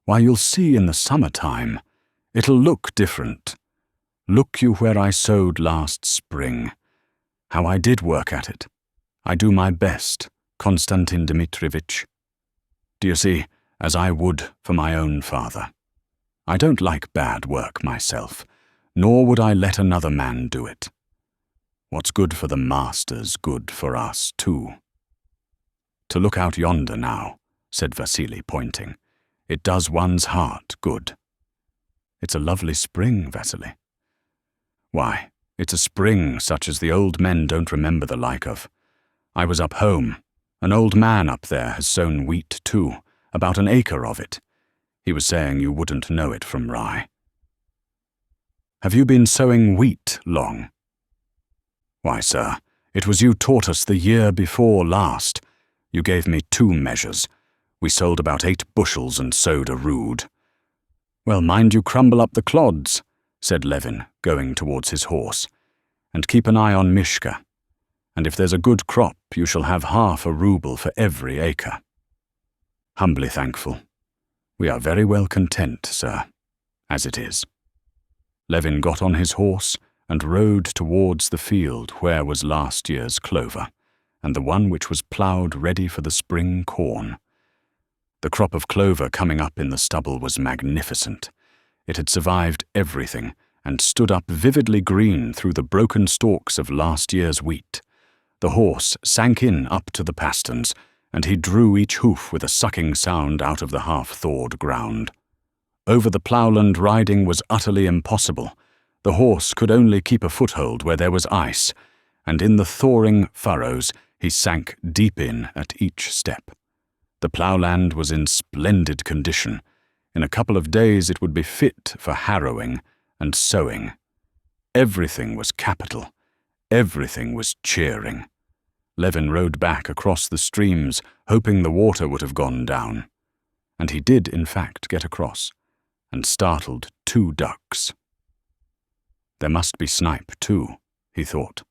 "Why, you'll see in the summer-time. It'll look different. Look you where I sowed last spring. How I did work at it. I do my best, Konstantin Dmitrievich. Do you see, as I would for my own father. I don't like bad work myself, nor would I let another man do it. What's good for the master's good for us too." "To look out yonder now," said Vasily, pointing. "It does one's heart good." "It's a lovely spring, Vasily." "Why, it's a spring such as the old men don't remember the like of. I was up home. An old man up there has sown wheat too, about an acre of it. He was saying you wouldn't know it from rye." "Have you been sowing wheat long?" "Why, sir, it was you taught us the year before last. You gave me 2 measures. We sold about 8 bushels and sowed a rood." "Well, mind you crumble up the clods," said Levin, going towards his horse, "and keep an eye on Mishka. And if there's a good crop, you shall have half a rouble for every acre." "Humbly thankful. We are very well content, sir, as it is." Levin got on his horse and rode towards the field where was last year's clover, and the one which was ploughed ready for the spring corn. The crop of clover coming up in the stubble was magnificent. It had survived everything and stood up vividly green through the broken stalks of last year's wheat. The horse sank in up to the pasterns, and he drew each hoof with a sucking sound out of the half-thawed ground. Over the ploughland riding was utterly impossible. The horse could only keep a foothold where there was ice, and in the thawing furrows he sank deep in at each step. The ploughland was in splendid condition. In a couple of days it would be fit for harrowing and sowing. Everything was capital. Everything was cheering. Levin rode back across the streams, hoping the water would have gone down. And he did, in fact, get across, and startled 2 ducks. There must be snipe, too, he thought,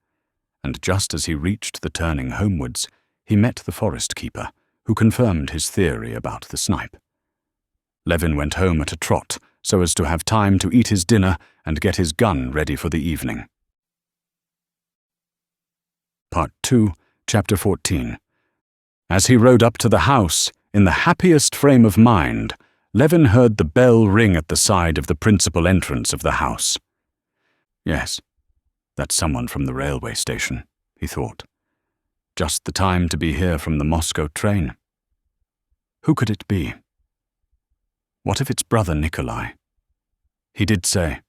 and just as he reached the turning homewards, he met the forest keeper, who confirmed his theory about the snipe. Levin went home at a trot, so as to have time to eat his dinner and get his gun ready for the evening. Part 2, Chapter 14. As he rode up to the house, in the happiest frame of mind, Levin heard the bell ring at the side of the principal entrance of the house. Yes, that's someone from the railway station, he thought. Just the time to be here from the Moscow train. Who could it be? What if it's brother Nikolai? He did say,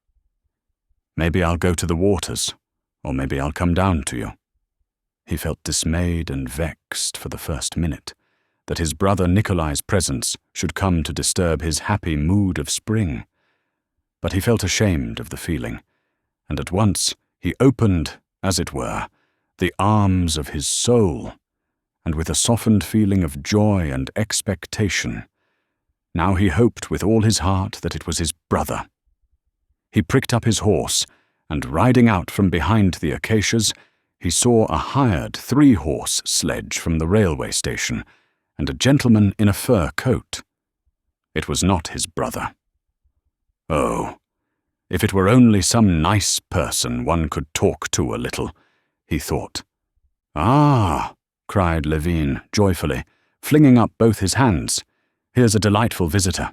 "Maybe I'll go to the waters, or maybe I'll come down to you." He felt dismayed and vexed for the first minute, that his brother Nikolai's presence should come to disturb his happy mood of spring. But he felt ashamed of the feeling, and at once he opened, as it were, the arms of his soul, and with a softened feeling of joy and expectation, now he hoped with all his heart that it was his brother. He pricked up his horse, and riding out from behind the acacias, he saw a hired 3-horse sledge from the railway station, and a gentleman in a fur coat. It was not his brother. Oh, if it were only some nice person one could talk to a little, he thought. "Ah," cried Levin joyfully, flinging up both his hands. "Here's a delightful visitor."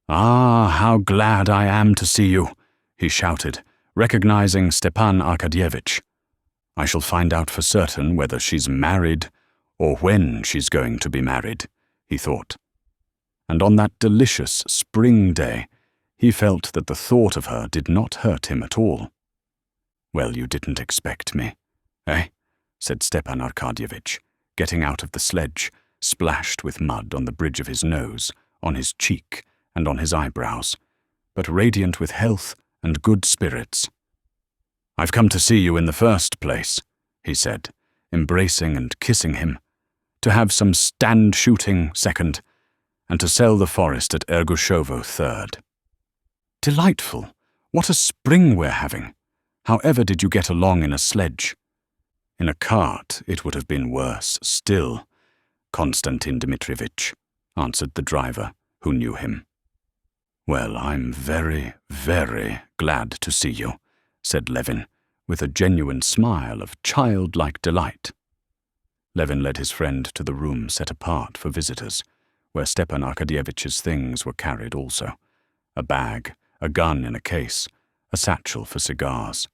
"Ah, how glad I am to see you," he shouted, recognizing Stepan Arkadyevitch. "I shall find out for certain whether she's married or when she's going to be married," he thought. And on that delicious spring day, he felt that the thought of her did not hurt him at all. "Well, you didn't expect me, eh?" said Stepan Arkadyevitch, getting out of the sledge, splashed with mud on the bridge of his nose, on his cheek, and on his eyebrows, but radiant with health and good spirits. "I've come to see you in the first place," he said, embracing and kissing him, "to have some stand shooting second, and to sell the forest at Ergushovo third." "Delightful! What a spring we're having! However did you get along in a sledge?" "In a cart it would have been worse still, Konstantin Dmitrievitch," answered the driver, who knew him. "Well, I'm very, very glad to see you," said Levin, with a genuine smile of childlike delight. Levin led his friend to the room set apart for visitors, where Stepan Arkadyevitch's things were carried also: a bag, a gun in a case, a satchel for cigars.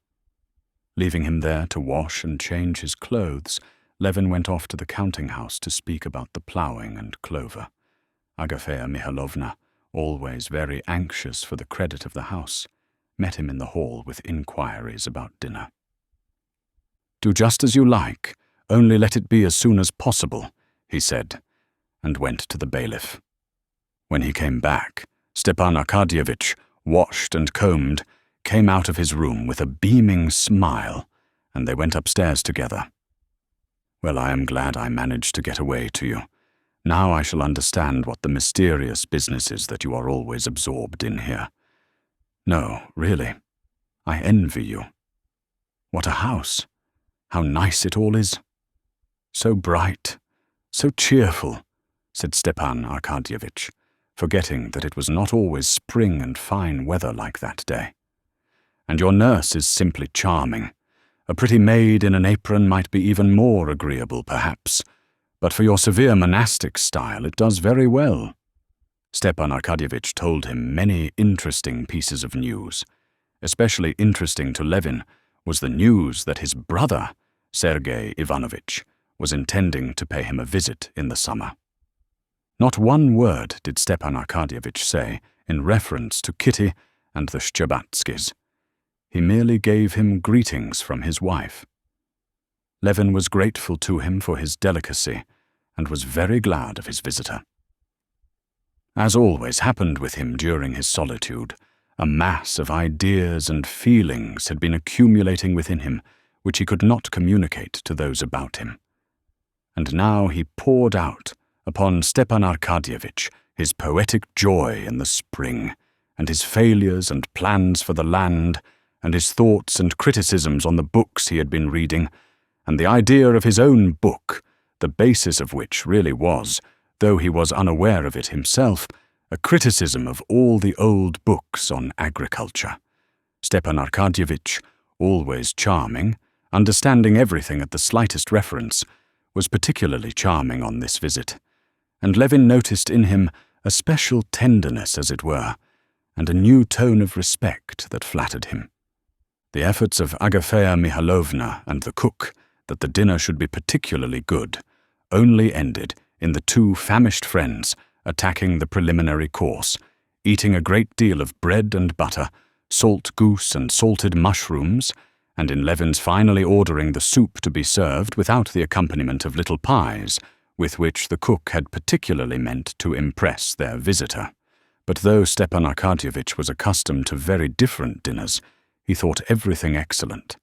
Leaving him there to wash and change his clothes, Levin went off to the counting-house to speak about the ploughing and clover. Agafea Mihalovna, always very anxious for the credit of the house, met him in the hall with inquiries about dinner. "Do just as you like, only let it be as soon as possible," he said, and went to the bailiff. When he came back, Stepan Arkadyevitch, washed and combed, came out of his room with a beaming smile, and they went upstairs together. "Well, I am glad I managed to get away to you. Now I shall understand what the mysterious business is that you are always absorbed in here. No, really, I envy you. What a house! How nice it all is! So bright, so cheerful," said Stepan Arkadyevitch, forgetting that it was not always spring and fine weather like that day. "And your nurse is simply charming. A pretty maid in an apron might be even more agreeable, perhaps, but for your severe monastic style it does very well." Stepan Arkadyevitch told him many interesting pieces of news. Especially interesting to Levin was the news that his brother, Sergei Ivanovitch, was intending to pay him a visit in the summer. Not one word did Stepan Arkadyevitch say in reference to Kitty and the Shcherbatskys. He merely gave him greetings from his wife. Levin was grateful to him for his delicacy, and was very glad of his visitor. As always happened with him during his solitude, a mass of ideas and feelings had been accumulating within him which he could not communicate to those about him. And now he poured out upon Stepan Arkadyevitch his poetic joy in the spring, and his failures and plans for the land, and his thoughts and criticisms on the books he had been reading, and the idea of his own book, the basis of which really was, though he was unaware of it himself, a criticism of all the old books on agriculture. Stepan Arkadyevitch, always charming, understanding everything at the slightest reference, was particularly charming on this visit, and Levin noticed in him a special tenderness, as it were, and a new tone of respect that flattered him. The efforts of Agafea Mihalovna and the cook that the dinner should be particularly good only ended in the two famished friends attacking the preliminary course, eating a great deal of bread and butter, salt goose and salted mushrooms, and in Levin's finally ordering the soup to be served without the accompaniment of little pies, with which the cook had particularly meant to impress their visitor. But though Stepan Arkadyevitch was accustomed to very different dinners, he thought everything excellent.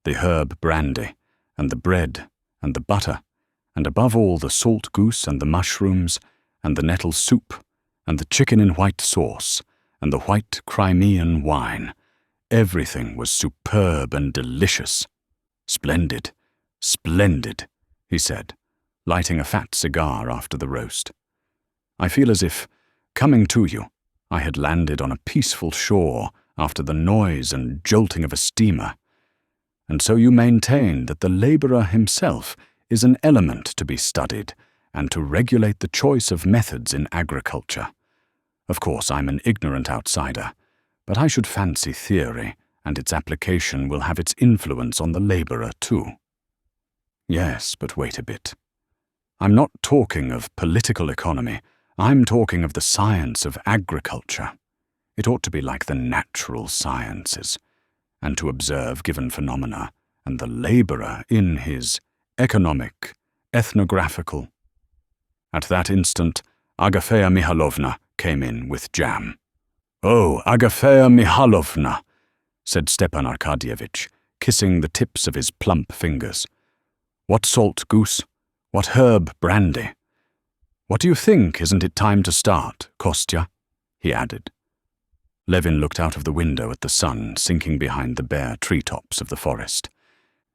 The herb brandy, and the bread, and the butter, and above all the salt goose and the mushrooms, and the nettle soup, and the chicken in white sauce, and the white Crimean wine. Everything was superb and delicious. "Splendid, splendid," he said, lighting a fat cigar after the roast. "I feel as if, coming to you, I had landed on a peaceful shore after the noise and jolting of a steamer. And so you maintain that the laborer himself is an element to be studied and to regulate the choice of methods in agriculture. Of course, I'm an ignorant outsider, but I should fancy theory and its application will have its influence on the laborer too." "Yes, but wait a bit. I'm not talking of political economy. I'm talking of the science of agriculture. It ought to be like the natural sciences, and to observe given phenomena, and the laborer in his economic, ethnographical." At that instant, Agafea Mihalovna came in with jam. "Oh, Agafea Mihalovna," said Stepan Arkadyevitch, kissing the tips of his plump fingers. "What salt goose? What herb brandy? What do you think, isn't it time to start, Kostya?" he added. Levin looked out of the window at the sun sinking behind the bare treetops of the forest.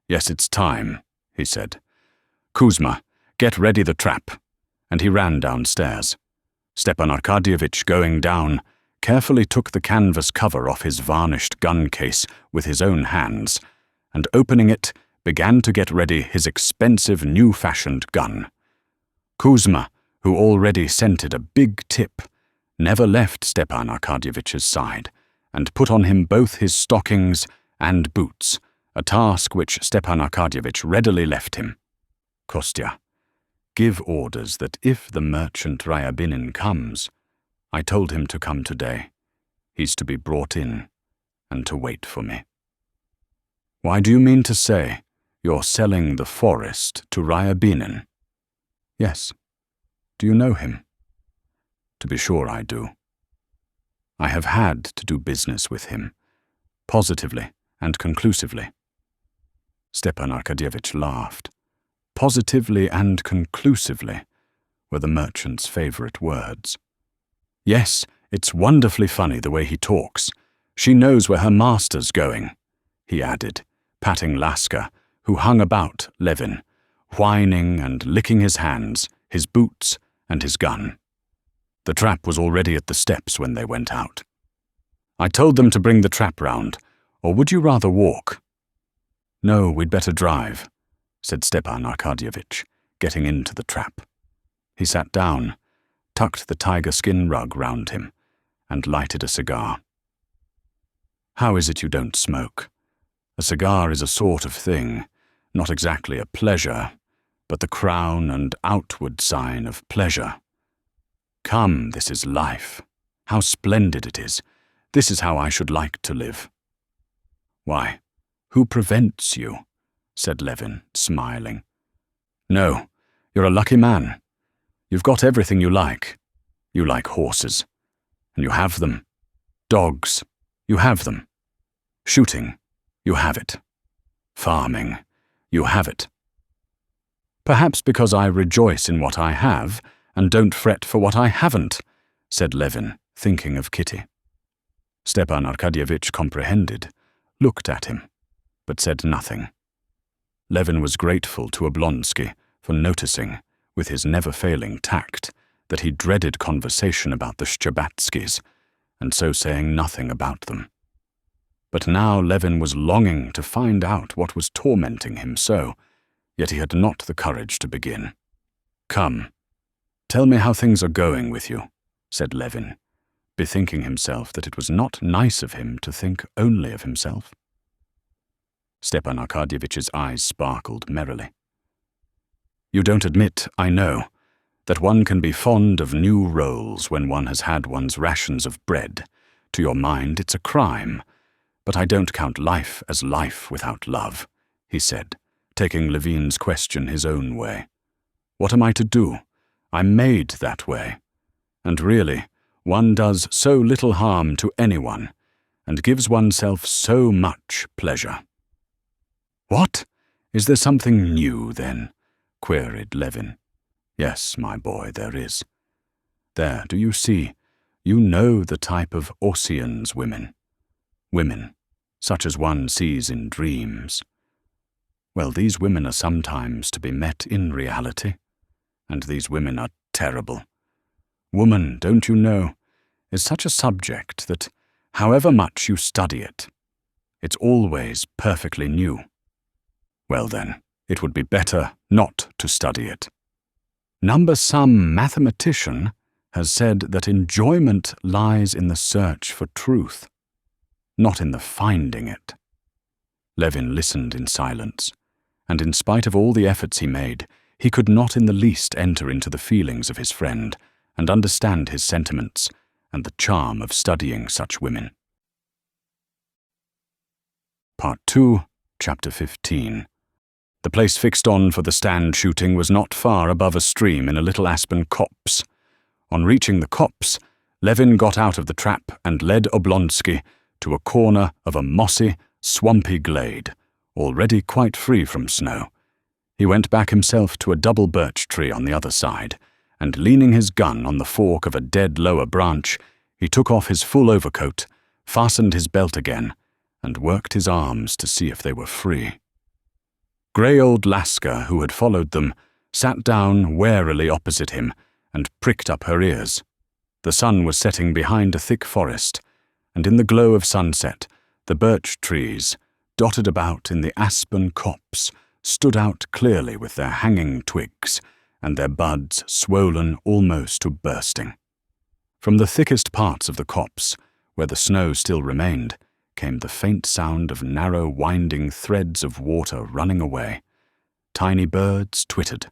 "Yes, it's time," he said. "Kuzma, get ready the trap," and he ran downstairs. Stepan Arkadyevitch, going down, carefully took the canvas cover off his varnished gun case with his own hands, and opening it, began to get ready his expensive new-fashioned gun. Kuzma, who already scented a big tip, never left Stepan Arkadyevitch's side, and put on him both his stockings and boots, a task which Stepan Arkadyevitch readily left him. "Kostya, give orders that if the merchant Ryabinin comes, I told him to come today. He's to be brought in, and to wait for me." "Why do you mean to say you're selling the forest to Ryabinin?" "Yes. Do you know him?" "To be sure I do. I have had to do business with him, positively and conclusively." Stepan Arkadyevitch laughed. Positively and conclusively were the merchant's favorite words. "Yes, it's wonderfully funny the way he talks. She knows where her master's going," he added, patting Laska, who hung about Levin, whining and licking his hands, his boots, and his gun. The trap was already at the steps when they went out. "I told them to bring the trap round, or would you rather walk?" "No, we'd better drive," said Stepan Arkadyevitch, getting into the trap. He sat down, tucked the tiger-skin rug round him, and lighted a cigar. "How is it you don't smoke? A cigar is a sort of thing, not exactly a pleasure, but the crown and outward sign of pleasure. Come, this is life. How splendid it is. This is how I should like to live." "Why, who prevents you?" said Levin, smiling. "No, you're a lucky man. You've got everything you like. You like horses, and you have them. Dogs, you have them. Shooting, you have it. Farming, you have it. Perhaps because I rejoice in what I have, and don't fret for what I haven't," said Levin, thinking of Kitty. Stepan Arkadyevitch comprehended, looked at him, but said nothing. Levin was grateful to Oblonsky for noticing, with his never-failing tact, that he dreaded conversation about the Shtcherbatskys, and so saying nothing about them. But now Levin was longing to find out what was tormenting him so, yet he had not the courage to begin. "Come, tell me how things are going with you," said Levin, bethinking himself that it was not nice of him to think only of himself. Stepan Arkadyevitch's eyes sparkled merrily. "You don't admit, I know, that one can be fond of new rolls when one has had one's rations of bread. To your mind it's a crime, but I don't count life as life without love," he said, taking Levin's question his own way. "What am I to do? I'm made that way. And really, one does so little harm to anyone, and gives oneself so much pleasure." "What? Is there something new, then?" queried Levin. "Yes, my boy, there is. There, do you see? You know the type of Ossian's women. Women, such as one sees in dreams. Well, these women are sometimes to be met in reality, and these women are terrible. Woman, don't you know, is such a subject that, however much you study it, it's always perfectly new. Well then, it would be better not to study it. Some mathematician has said that enjoyment lies in the search for truth, not in the finding it." Levin listened in silence, and in spite of all the efforts he made, he could not in the least enter into the feelings of his friend and understand his sentiments and the charm of studying such women. Part 2, Chapter 15. The place fixed on for the stand shooting was not far above a stream in a little aspen copse. On reaching the copse, Levin got out of the trap and led Oblonsky to a corner of a mossy, swampy glade, already quite free from snow. He went back himself to a double birch tree on the other side, and leaning his gun on the fork of a dead lower branch, he took off his full overcoat, fastened his belt again, and worked his arms to see if they were free. Grey old Laska, who had followed them, sat down warily opposite him and pricked up her ears. The sun was setting behind a thick forest, and in the glow of sunset, the birch trees, dotted about in the aspen copse, stood out clearly with their hanging twigs and their buds swollen almost to bursting. From the thickest parts of the copse, where the snow still remained, came the faint sound of narrow winding threads of water running away. Tiny birds twittered,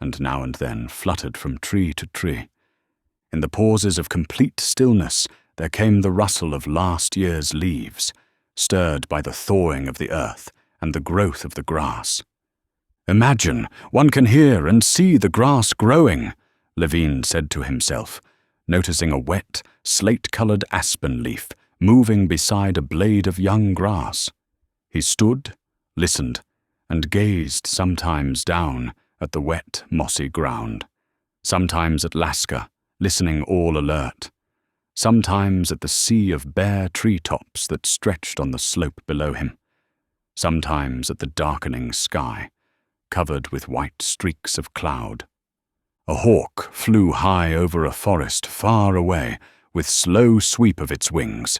and now and then fluttered from tree to tree. In the pauses of complete stillness there came the rustle of last year's leaves, stirred by the thawing of the earth and the growth of the grass. "Imagine, one can hear and see the grass growing," Levin said to himself, noticing a wet, slate-colored aspen leaf moving beside a blade of young grass. He stood, listened, and gazed sometimes down at the wet, mossy ground, sometimes at Laska, listening all alert, sometimes at the sea of bare tree-tops that stretched on the slope below him, sometimes at the darkening sky, covered with white streaks of cloud. A hawk flew high over a forest far away, with slow sweep of its wings.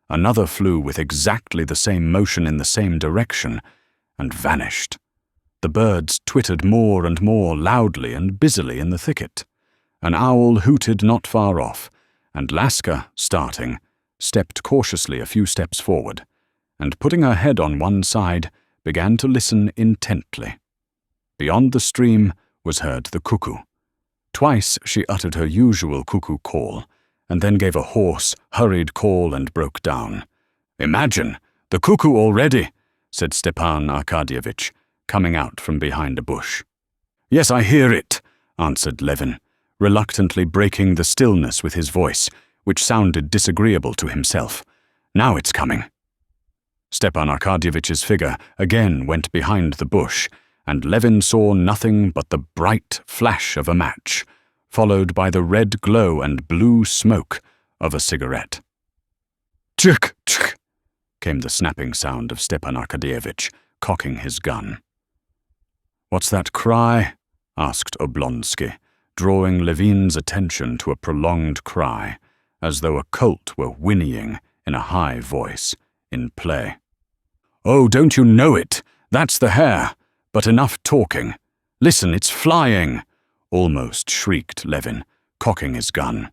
Another flew with exactly the same motion in the same direction, and vanished. The birds twittered more and more loudly and busily in the thicket. An owl hooted not far off, and Laska, starting, stepped cautiously a few steps forward, and putting her head on one side, began to listen intently. Beyond the stream was heard the cuckoo. Twice she uttered her usual cuckoo call, and then gave a hoarse, hurried call and broke down. "Imagine, the cuckoo already," said Stepan Arkadyevitch, coming out from behind a bush. "Yes, I hear it," answered Levin, reluctantly breaking the stillness with his voice, which sounded disagreeable to himself. "Now it's coming." Stepan Arkadyevitch's figure again went behind the bush, and Levin saw nothing but the bright flash of a match, followed by the red glow and blue smoke of a cigarette. "Tchik, tchik," came the snapping sound of Stepan Arkadyevitch, cocking his gun. "What's that cry?" asked Oblonsky, drawing Levin's attention to a prolonged cry, as though a colt were whinnying in a high voice, in play. "Oh, don't you know it? That's the hare. But enough talking. Listen, it's flying!" almost shrieked Levin, cocking his gun.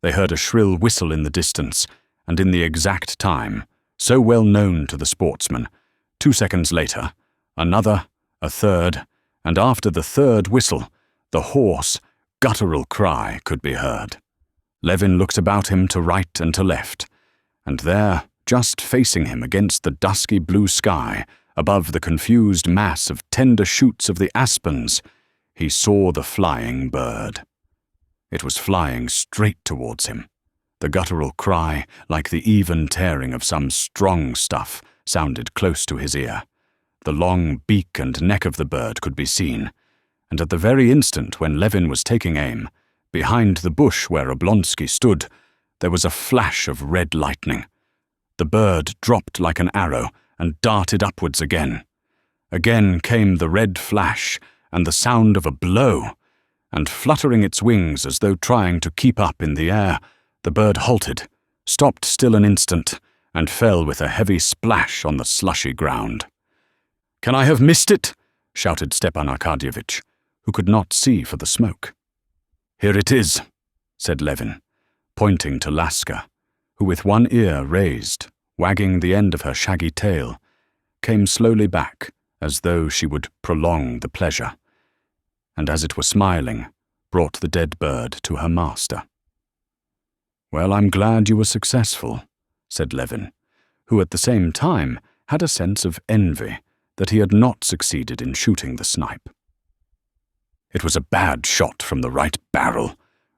They heard a shrill whistle in the distance, and in the exact time, so well known to the sportsman, 2 seconds later, another, a third, and after the third whistle, the hoarse, guttural cry could be heard. Levin looked about him to right and to left, and there, just facing him against the dusky blue sky, above the confused mass of tender shoots of the aspens, he saw the flying bird. It was flying straight towards him. The guttural cry, like the even tearing of some strong stuff, sounded close to his ear. The long beak and neck of the bird could be seen, and at the very instant when Levin was taking aim, behind the bush where Oblonsky stood, there was a flash of red lightning. The bird dropped like an arrow and darted upwards again. Again came the red flash and the sound of a blow, and fluttering its wings as though trying to keep up in the air, the bird halted, stopped still an instant, and fell with a heavy splash on the slushy ground. "Can I have missed it?" shouted Stepan Arkadyevitch, who could not see for the smoke. "Here it is," said Levin, pointing to Laska, who with one ear raised, wagging the end of her shaggy tail, came slowly back as though she would prolong the pleasure, and as it were smiling, brought the dead bird to her master. "Well, I'm glad you were successful," said Levin, who at the same time had a sense of envy that he had not succeeded in shooting the snipe. "It was a bad shot from the right barrel,"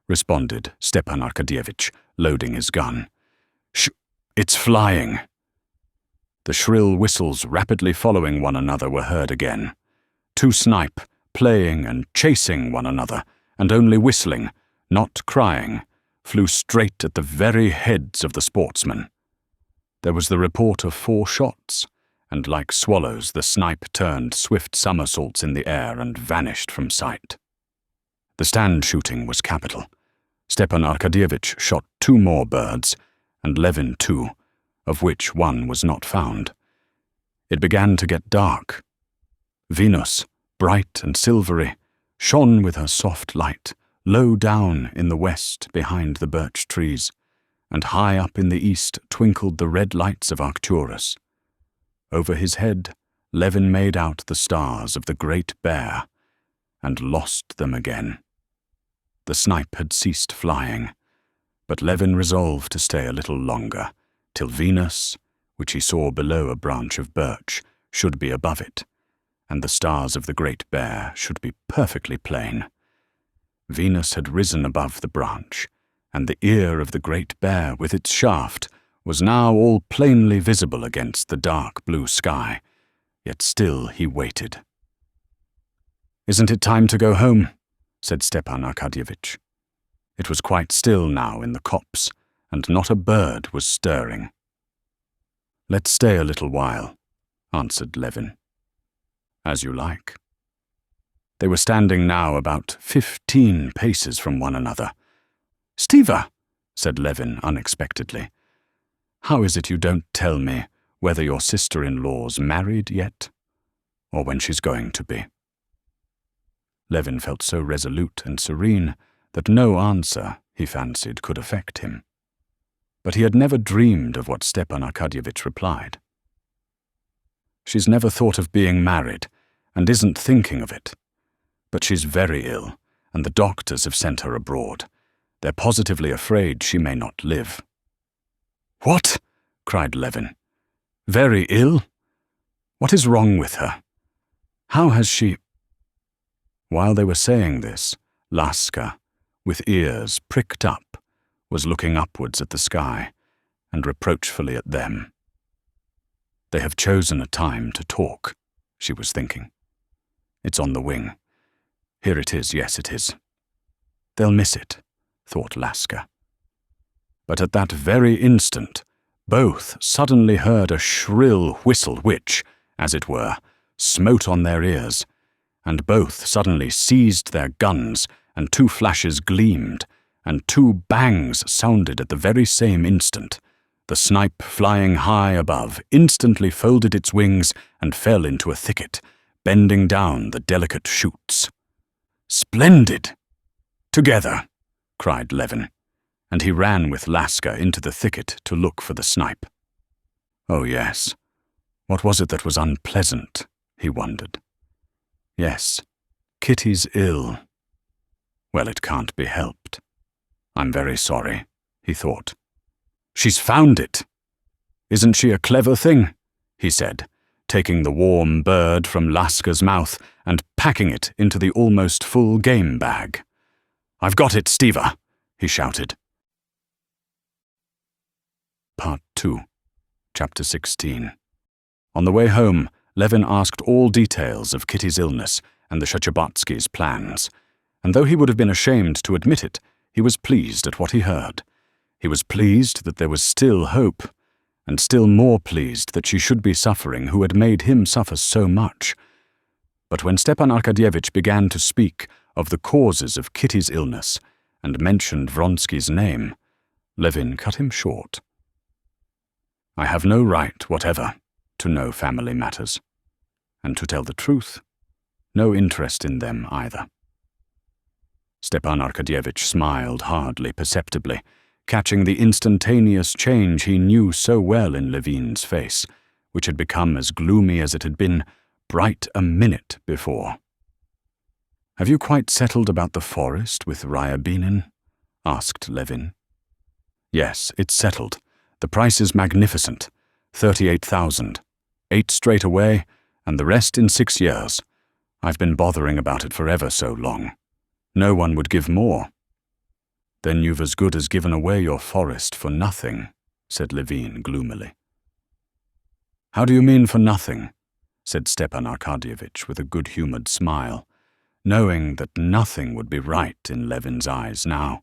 responded Stepan Arkadyevitch, loading his gun. It's flying." The shrill whistles rapidly following one another were heard again. 2 snipe, playing and chasing one another, and only whistling, not crying, flew straight at the very heads of the sportsmen. There was the report of 4 shots, and like swallows the snipe turned swift somersaults in the air and vanished from sight. The stand shooting was capital. Stepan Arkadyevitch shot 2 more birds, and Levin 2, of which one was not found. It began to get dark. Venus, bright and silvery, shone with her soft light, low down in the west behind the birch trees, and high up in the east twinkled the red lights of Arcturus. Over his head, Levin made out the stars of the Great Bear, and lost them again. The snipe had ceased flying, but Levin resolved to stay a little longer, till Venus, which he saw below a branch of birch, should be above it, and the stars of the Great Bear should be perfectly plain. Venus had risen above the branch, and the ear of the Great Bear with its shaft was now all plainly visible against the dark blue sky, yet still he waited. "Isn't it time to go home?" said Stepan Arkadyevitch. It was quite still now in the copse, and not a bird was stirring. "Let's stay a little while," answered Levin. "As you like." They were standing now about 15 paces from one another. "Stiva," said Levin unexpectedly, "how is it you don't tell me whether your sister-in-law's married yet, or when she's going to be?" Levin felt so resolute and serene that no answer, he fancied, could affect him. But he had never dreamed of what Stepan Arkadyevitch replied. "She's never thought of being married, and isn't thinking of it. But she's very ill, and the doctors have sent her abroad. They're positively afraid she may not live." "What?" cried Levin. "Very ill? What is wrong with her? How has she—" While they were saying this, Laska, with ears pricked up, was looking upwards at the sky, and reproachfully at them. "They have chosen a time to talk," she was thinking. "It's on the wing. Here it is, yes it is. They'll miss it," thought Laska. But at that very instant, both suddenly heard a shrill whistle which, as it were, smote on their ears, and both suddenly seized their guns, and 2 flashes gleamed, and 2 bangs sounded at the very same instant. The snipe, flying high above, instantly folded its wings and fell into a thicket, bending down the delicate shoots. "Splendid! Together!" cried Levin, and he ran with Laska into the thicket to look for the snipe. Oh yes, what was it that was unpleasant, he wondered. Yes, Kitty's ill. Well, it can't be helped. I'm very sorry, he thought. She's found it. Isn't she a clever thing? He said, taking the warm bird from Laska's mouth and packing it into the almost full game bag. I've got it, Stiva, he shouted. Part 2, Chapter 16. On the way home, Levin asked all details of Kitty's illness and the Shcherbotskys' plans, and though he would have been ashamed to admit it, he was pleased at what he heard. He was pleased that there was still hope, and still more pleased that she should be suffering who had made him suffer so much. But when Stepan Arkadyevitch began to speak of the causes of Kitty's illness and mentioned Vronsky's name, Levin cut him short. I have no right whatever to know family matters, and to tell the truth, no interest in them either. Stepan Arkadyevitch smiled hardly perceptibly, catching the instantaneous change he knew so well in Levin's face, which had become as gloomy as it had been bright a minute before. Have you quite settled about the forest with Ryabinin? Asked Levin. Yes, it's settled. The price is magnificent, 38,000. 8 straight away, and the rest in 6 years. I've been bothering about it for ever so long. No one would give more. Then you've as good as given away your forest for nothing, said Levin gloomily. How do you mean for nothing? Said Stepan Arkadyevitch with a good-humored smile, knowing that nothing would be right in Levin's eyes now.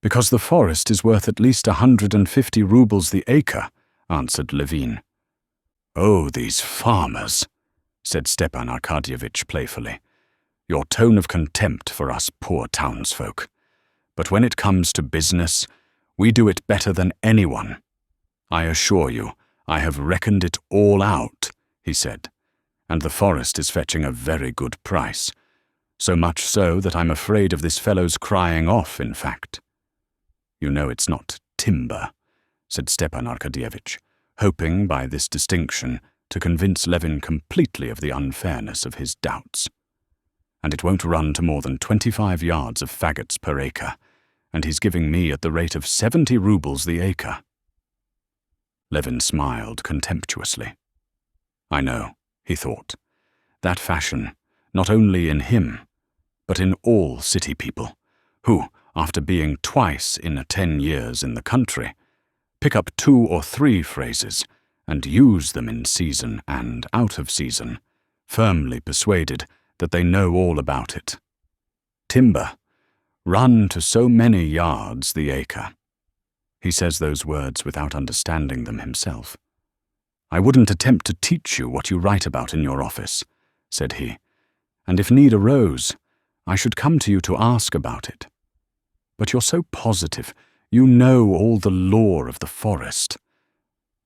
Because the forest is worth at least 150 rubles the acre, answered Levin. Oh, these farmers, said Stepan Arkadyevitch playfully. Your tone of contempt for us poor townsfolk. But when it comes to business, we do it better than anyone. I assure you, I have reckoned it all out, he said, and the forest is fetching a very good price. So much so that I'm afraid of this fellow's crying off, in fact. You know it's not timber, said Stepan Arkadyevitch, hoping by this distinction to convince Levin completely of the unfairness of his doubts. And it won't run to more than 25 yards of faggots per acre, and he's giving me at the rate of 70 rubles the acre. Levin smiled contemptuously. I know, he thought, that fashion, not only in him, but in all city people, who, after being twice in 10 years in the country, pick up 2 or 3 phrases and use them in season and out of season, firmly persuaded that they know all about it. Timber, run to so many yards the acre. He says those words without understanding them himself. I wouldn't attempt to teach you what you write about in your office, said he, and if need arose, I should come to you to ask about it. But you're so positive, you know all the lore of the forest.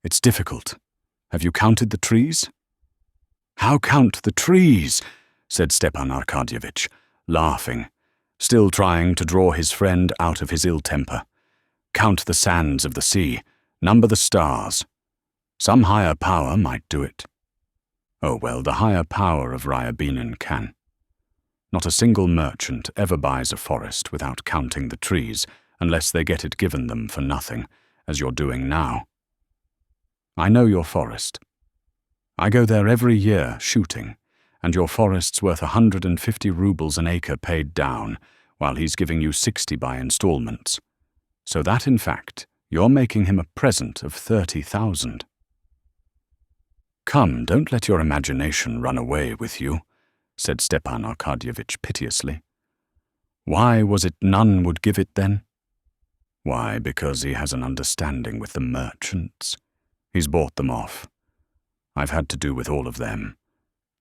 It's difficult. Have you counted the trees? How count the trees? Said Stepan Arkadyevitch, laughing, still trying to draw his friend out of his ill temper. Count the sands of the sea, number the stars. Some higher power might do it. Oh well, the higher power of Ryabinin can. Not a single merchant ever buys a forest without counting the trees, unless they get it given them for nothing, as you're doing now. I know your forest. I go there every year shooting, and your forest's worth 150 rubles an acre paid down, while he's giving you 60 by installments. So that, in fact, you're making him a present of 30,000. Come, don't let your imagination run away with you, said Stepan Arkadyevitch piteously. Why was it none would give it then? Why, because he has an understanding with the merchants. He's bought them off. I've had to do with all of them.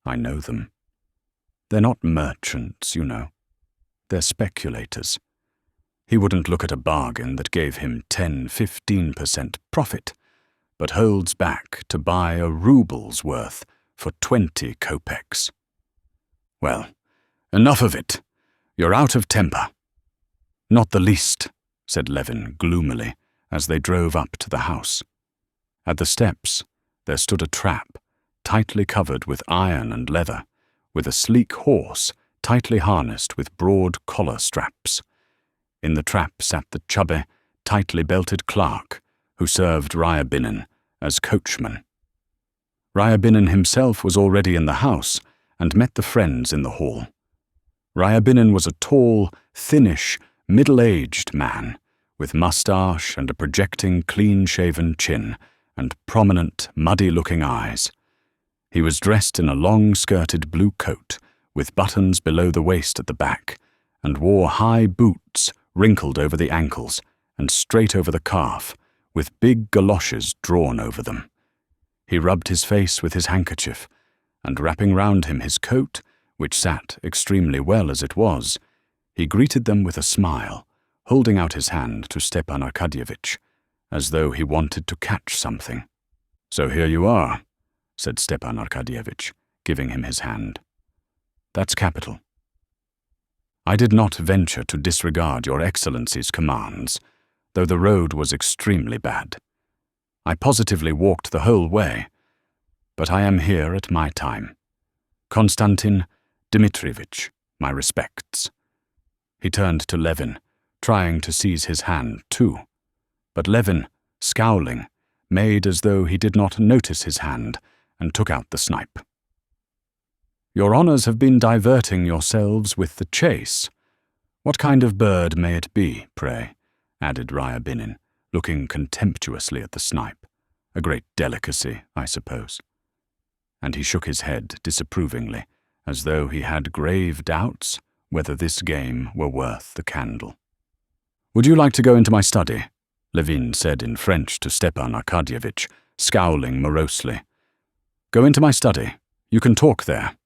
I know them. They're not merchants, you know. They're speculators. He wouldn't look at a bargain that gave him 10–15% profit, but holds back to buy a ruble's worth for 20 kopecks. Well, enough of it. You're out of temper. Not the least, said Levin gloomily as they drove up to the house. At the steps, there stood a trap, tightly covered with iron and leather, with a sleek horse tightly harnessed with broad collar straps. In the trap sat the chubby, tightly belted clerk who served Ryabinin as coachman. Ryabinin himself was already in the house and met the friends in the hall. Ryabinin was a tall, thinnish, middle-aged man, with moustache and a projecting, clean-shaven chin and prominent, muddy-looking eyes. He was dressed in a long-skirted blue coat with buttons below the waist at the back, and wore high boots wrinkled over the ankles and straight over the calf, with big galoshes drawn over them. He rubbed his face with his handkerchief, and wrapping round him his coat, which sat extremely well as it was, he greeted them with a smile, holding out his hand to Stepan Arkadyevitch, as though he wanted to catch something. "So here you are," said Stepan Arkadyevitch, giving him his hand. "That's capital. I did not venture to disregard your Excellency's commands, though the road was extremely bad. I positively walked the whole way, but I am here at my time. Konstantin Dmitrievitch, my respects." He turned to Levin, trying to seize his hand too, but Levin, scowling, made as though he did not notice his hand and took out the snipe. "Your honours have been diverting yourselves with the chase. What kind of bird may it be, pray?" added Ryabinin, looking contemptuously at the snipe. "A great delicacy, I suppose." And he shook his head disapprovingly, as though he had grave doubts whether this game were worth the candle. "Would you like to go into my study?" Levin said in French to Stepan Arkadyevitch, scowling morosely. "Go into my study. You can talk there."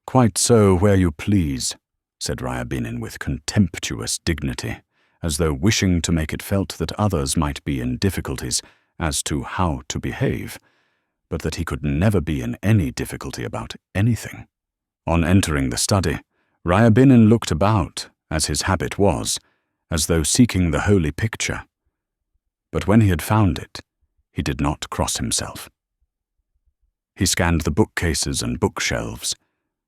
"Quite so, where you please," said Ryabinin with contemptuous dignity, as though wishing to make it felt that others might be in difficulties as to how to behave, but that he could never be in any difficulty about anything. On entering the study, Ryabinin looked about, as his habit was, as though seeking the holy picture. But when he had found it, he did not cross himself. He scanned the bookcases and bookshelves,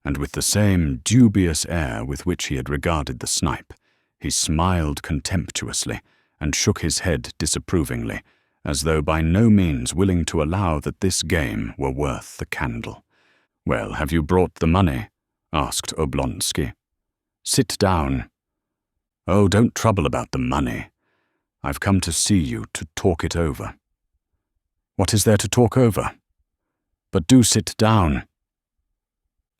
and with the same dubious air with which he had regarded the snipe, he smiled contemptuously and shook his head disapprovingly, as though by no means willing to allow that this game were worth the candle. "Well, have you brought the money?" asked Oblonsky. "Sit down." "Oh, don't trouble about the money. I've come to see you to talk it over." "What is there to talk over?" "But do sit down."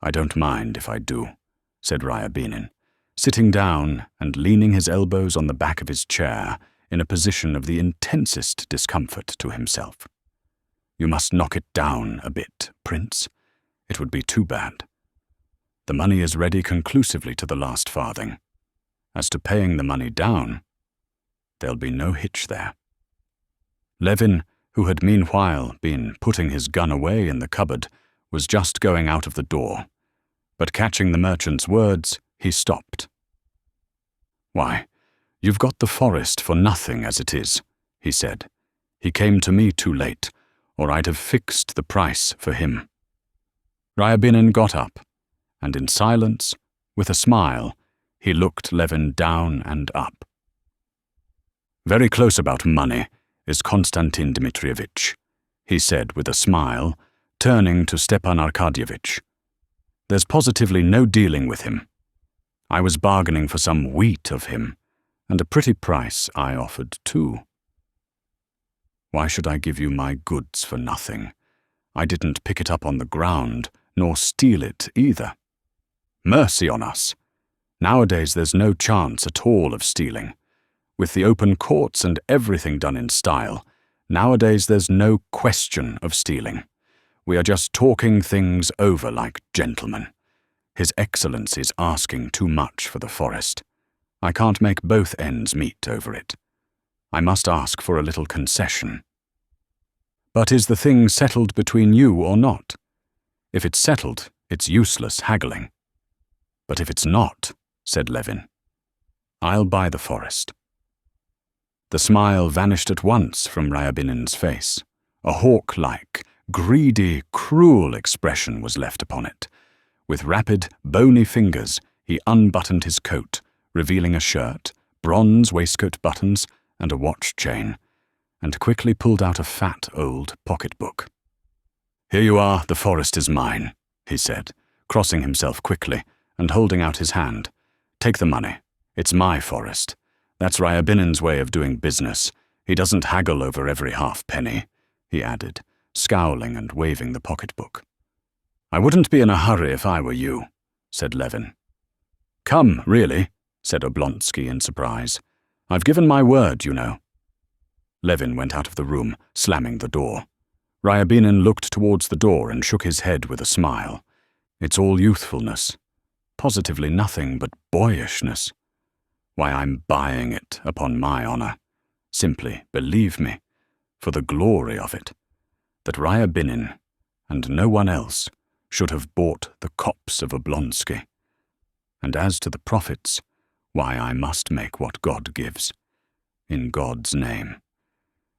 "I don't mind if I do," said Ryabinin, sitting down and leaning his elbows on the back of his chair in a position of the intensest discomfort to himself. "You must knock it down a bit, Prince. It would be too bad. The money is ready conclusively to the last farthing. As to paying the money down, there'll be no hitch there." Levin, who had meanwhile been putting his gun away in the cupboard, was just going out of the door, but catching the merchant's words, he stopped. "Why, you've got the forest for nothing as it is," he said. "He came to me too late, or I'd have fixed the price for him." Ryabinin got up, and in silence, with a smile, he looked Levin down and up. "Very close about money is Konstantin Dmitrievitch," he said with a smile, turning to Stepan Arkadyevitch. "There's positively no dealing with him. I was bargaining for some wheat of him, and a pretty price I offered too." "Why should I give you my goods for nothing? I didn't pick it up on the ground, nor steal it either. Mercy on us! Nowadays there's no chance at all of stealing. With the open courts and everything done in style, nowadays there's no question of stealing. We are just talking things over like gentlemen. His Excellency's asking too much for the forest. I can't make both ends meet over it. I must ask for a little concession. But is the thing settled between you or not? If it's settled, it's useless haggling. But if it's not, said Levin, I'll buy the forest. The smile vanished at once from Ryabinin's face. A hawk-like, greedy, cruel expression was left upon it. With rapid, bony fingers, he unbuttoned his coat, revealing a shirt, bronze waistcoat buttons, and a watch chain, and quickly pulled out a fat old pocketbook. Here you are, the forest is mine, he said, crossing himself quickly and holding out his hand. Take the money. It's my forest. That's Ryabinin's way of doing business. He doesn't haggle over every half-penny, he added, scowling and waving the pocketbook. I wouldn't be in a hurry if I were you, said Levin. Come, really, said Oblonsky in surprise. I've given my word, you know. Levin went out of the room, slamming the door. Ryabinin looked towards the door and shook his head with a smile. It's all youthfulness. Positively nothing but boyishness. Why, I'm buying it, upon my honor. Simply, believe me, for the glory of it, that Ryabinin, and no one else, should have bought the copse of Oblonsky. And as to the profits, why, I must make what God gives, in God's name,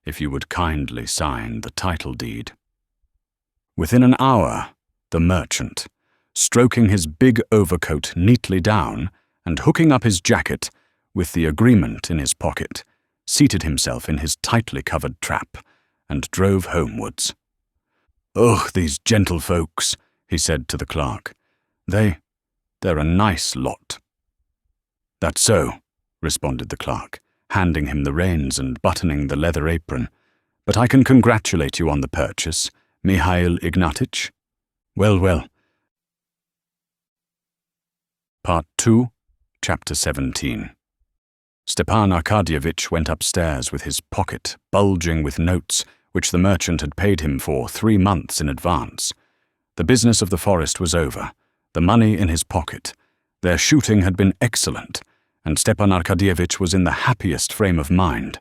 if you would kindly sign the title deed. Within an hour, the merchant, stroking his big overcoat neatly down and hooking up his jacket, with the agreement in his pocket, seated himself in his tightly covered trap and drove homewards. "Ugh, these gentlefolks," he said to the clerk. They're a nice lot." "That's so," responded the clerk, handing him the reins and buttoning the leather apron. "But I can congratulate you on the purchase, Mihail Ignatitch. Well. Part 2, Chapter 17. Stepan Arkadyevitch went upstairs with his pocket bulging with notes which the merchant had paid him for 3 months in advance. The business of the forest was over, the money in his pocket. Their shooting had been excellent, and Stepan Arkadyevitch was in the happiest frame of mind,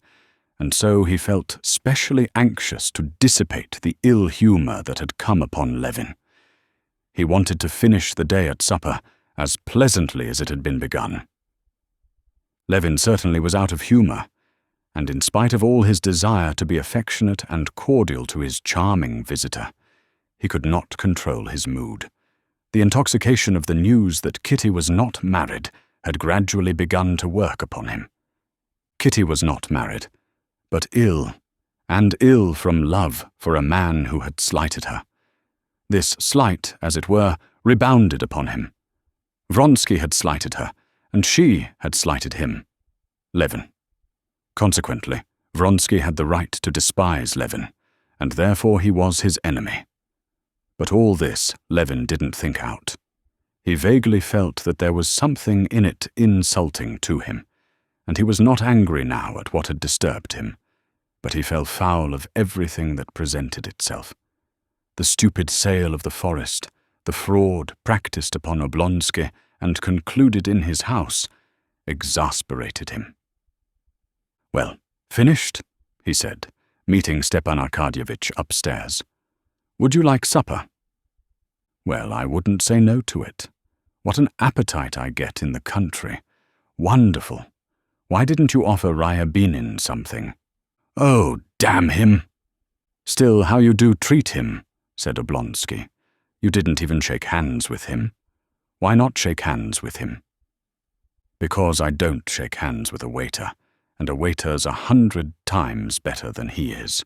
and so he felt specially anxious to dissipate the ill humor that had come upon Levin. He wanted to finish the day at supper as pleasantly as it had been begun. Levin certainly was out of humor, and in spite of all his desire to be affectionate and cordial to his charming visitor, he could not control his mood. The intoxication of the news that Kitty was not married had gradually begun to work upon him. Kitty was not married, but ill, and ill from love for a man who had slighted her. This slight, as it were, rebounded upon him. Vronsky had slighted her, and she had slighted him, Levin. Consequently, Vronsky had the right to despise Levin, and therefore he was his enemy. But all this Levin didn't think out. He vaguely felt that there was something in it insulting to him, and he was not angry now at what had disturbed him, but he fell foul of everything that presented itself. The stupid sale of the forest, the fraud practiced upon Oblonsky and concluded in his house, exasperated him. "Well, finished?" he said, meeting Stepan Arkadyevitch upstairs. "Would you like supper?" "Well, I wouldn't say no to it. What an appetite I get in the country. Wonderful. Why didn't you offer Ryabinin something?" "Oh, damn him!" "Still, how you do treat him," said Oblonsky. "You didn't even shake hands with him. Why not shake hands with him?" "Because I don't shake hands with a waiter, and a waiter's 100 times better than he is."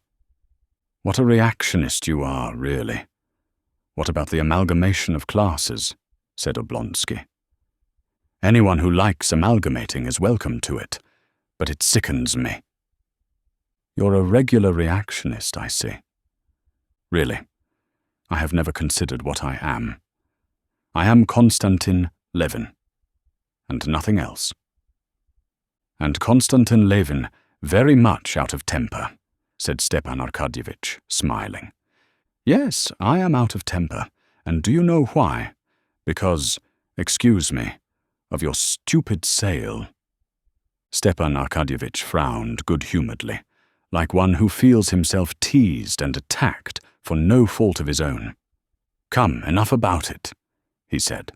"What a reactionist you are, really." "What about the amalgamation of classes?" said Oblonsky. "Anyone who likes amalgamating is welcome to it, but it sickens me." "You're a regular reactionist, I see." "Really, I have never considered what I am. I am Konstantin Levin, and nothing else." "And Konstantin Levin very much out of temper," said Stepan Arkadyevitch, smiling. "Yes, I am out of temper, and do you know why? Because, excuse me, of your stupid sale." Stepan Arkadyevitch frowned good-humouredly, like one who feels himself teased and attacked for no fault of his own. "Come, enough about it," he said.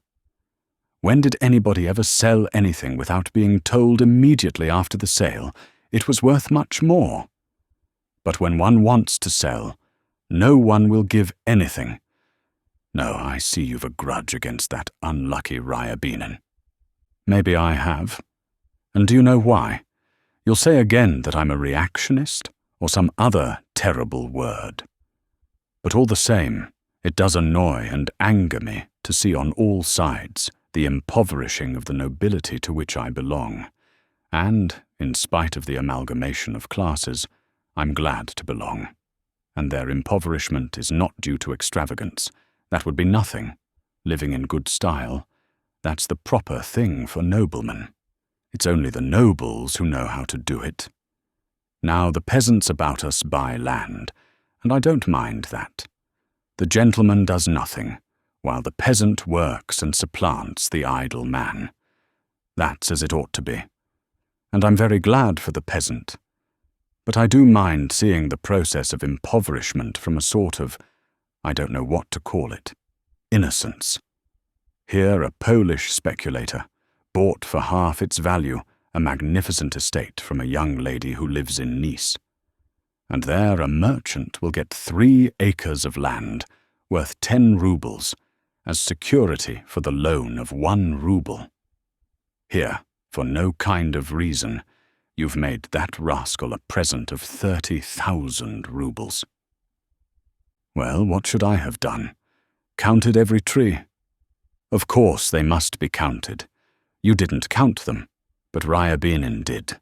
"When did anybody ever sell anything without being told immediately after the sale it was worth much more? But when one wants to sell, no one will give anything. No, I see you've a grudge against that unlucky Ryabinin." "Maybe I have. And do you know why? You'll say again that I'm a reactionist, or some other terrible word. But all the same, it does annoy and anger me to see on all sides the impoverishing of the nobility to which I belong. And, in spite of the amalgamation of classes, I'm glad to belong. And their impoverishment is not due to extravagance. That would be nothing. Living in good style, that's the proper thing for noblemen. It's only the nobles who know how to do it. Now the peasants about us buy land, and I don't mind that. The gentleman does nothing, while the peasant works and supplants the idle man. That's as it ought to be. And I'm very glad for the peasant. But I do mind seeing the process of impoverishment from a sort of, I don't know what to call it, innocence. Here a Polish speculator bought for half its value a magnificent estate from a young lady who lives in Nice. And there a merchant will get 3 acres of land, worth 10 roubles, as security for the loan of 1 rouble. Here, for no kind of reason, you've made that rascal a present of 30,000 roubles. Well, what should I have done? Counted every tree? Of course they must be counted. You didn't count them, but Ryabinin did.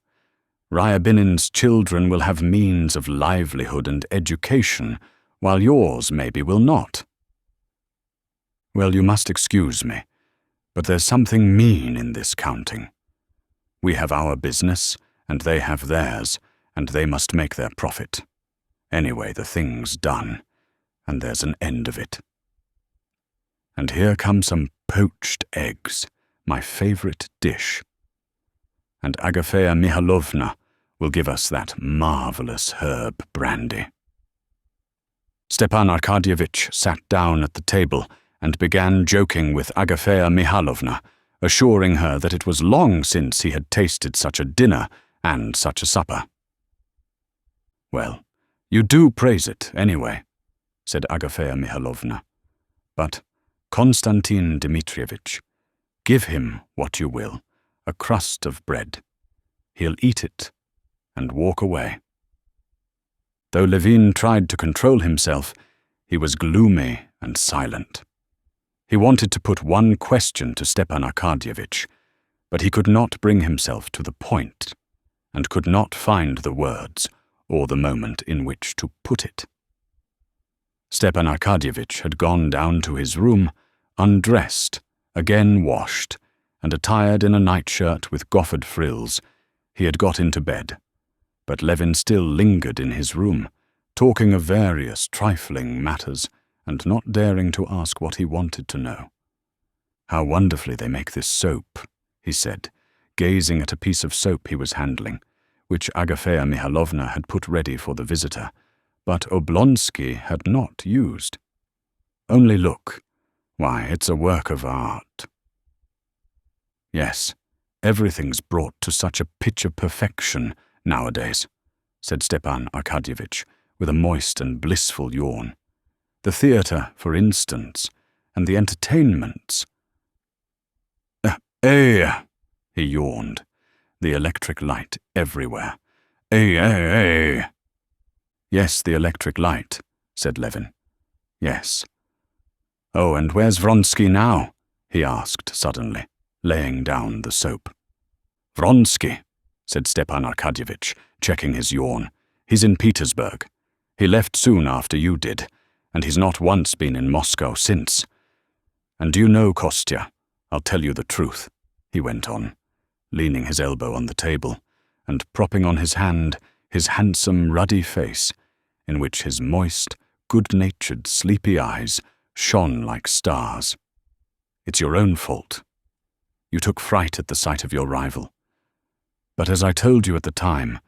Ryabinin's children will have means of livelihood and education, while yours maybe will not. Well, you must excuse me, but there's something mean in this counting. We have our business, and they have theirs, and they must make their profit. Anyway, the thing's done, and there's an end of it. And here come some poached eggs, my favourite dish. And Agafea Mihalovna will give us that marvellous herb brandy. Stepan Arkadyevitch sat down at the table and began joking with Agafea Mihalovna, assuring her that it was long since he had tasted such a dinner and such a supper. "Well, you do praise it, anyway," said Agafea Mihalovna. "But, Konstantin Dmitrievitch, give him what you will, a crust of bread. He'll eat it and walk away." Though Levin tried to control himself, he was gloomy and silent. He wanted to put one question to Stepan Arkadyevitch, but he could not bring himself to the point, and could not find the words or the moment in which to put it. Stepan Arkadyevitch had gone down to his room, undressed, again washed, and attired in a nightshirt with goffered frills. He had got into bed, but Levin still lingered in his room, talking of various trifling matters, and not daring to ask what he wanted to know. "How wonderfully they make this soap," he said, gazing at a piece of soap he was handling, which Agafea Mihalovna had put ready for the visitor, but Oblonsky had not used. "Only look. Why, it's a work of art." "Yes, everything's brought to such a pitch of perfection nowadays," said Stepan Arkadyevitch, with a moist and blissful yawn. "The theatre, for instance, and the entertainments." He yawned. "The electric light everywhere. "Yes, the electric light," said Levin. "Yes." "Oh, and where's Vronsky now?" he asked suddenly, laying down the soap. "Vronsky," said Stepan Arkadyevitch, checking his yawn. "He's in Petersburg. He left soon after you did, and he's not once been in Moscow since. And do you know, Kostya, I'll tell you the truth," he went on, leaning his elbow on the table, and propping on his hand his handsome, ruddy face, in which his moist, good-natured, sleepy eyes shone like stars. "It's your own fault. You took fright at the sight of your rival. But as I told you at the time,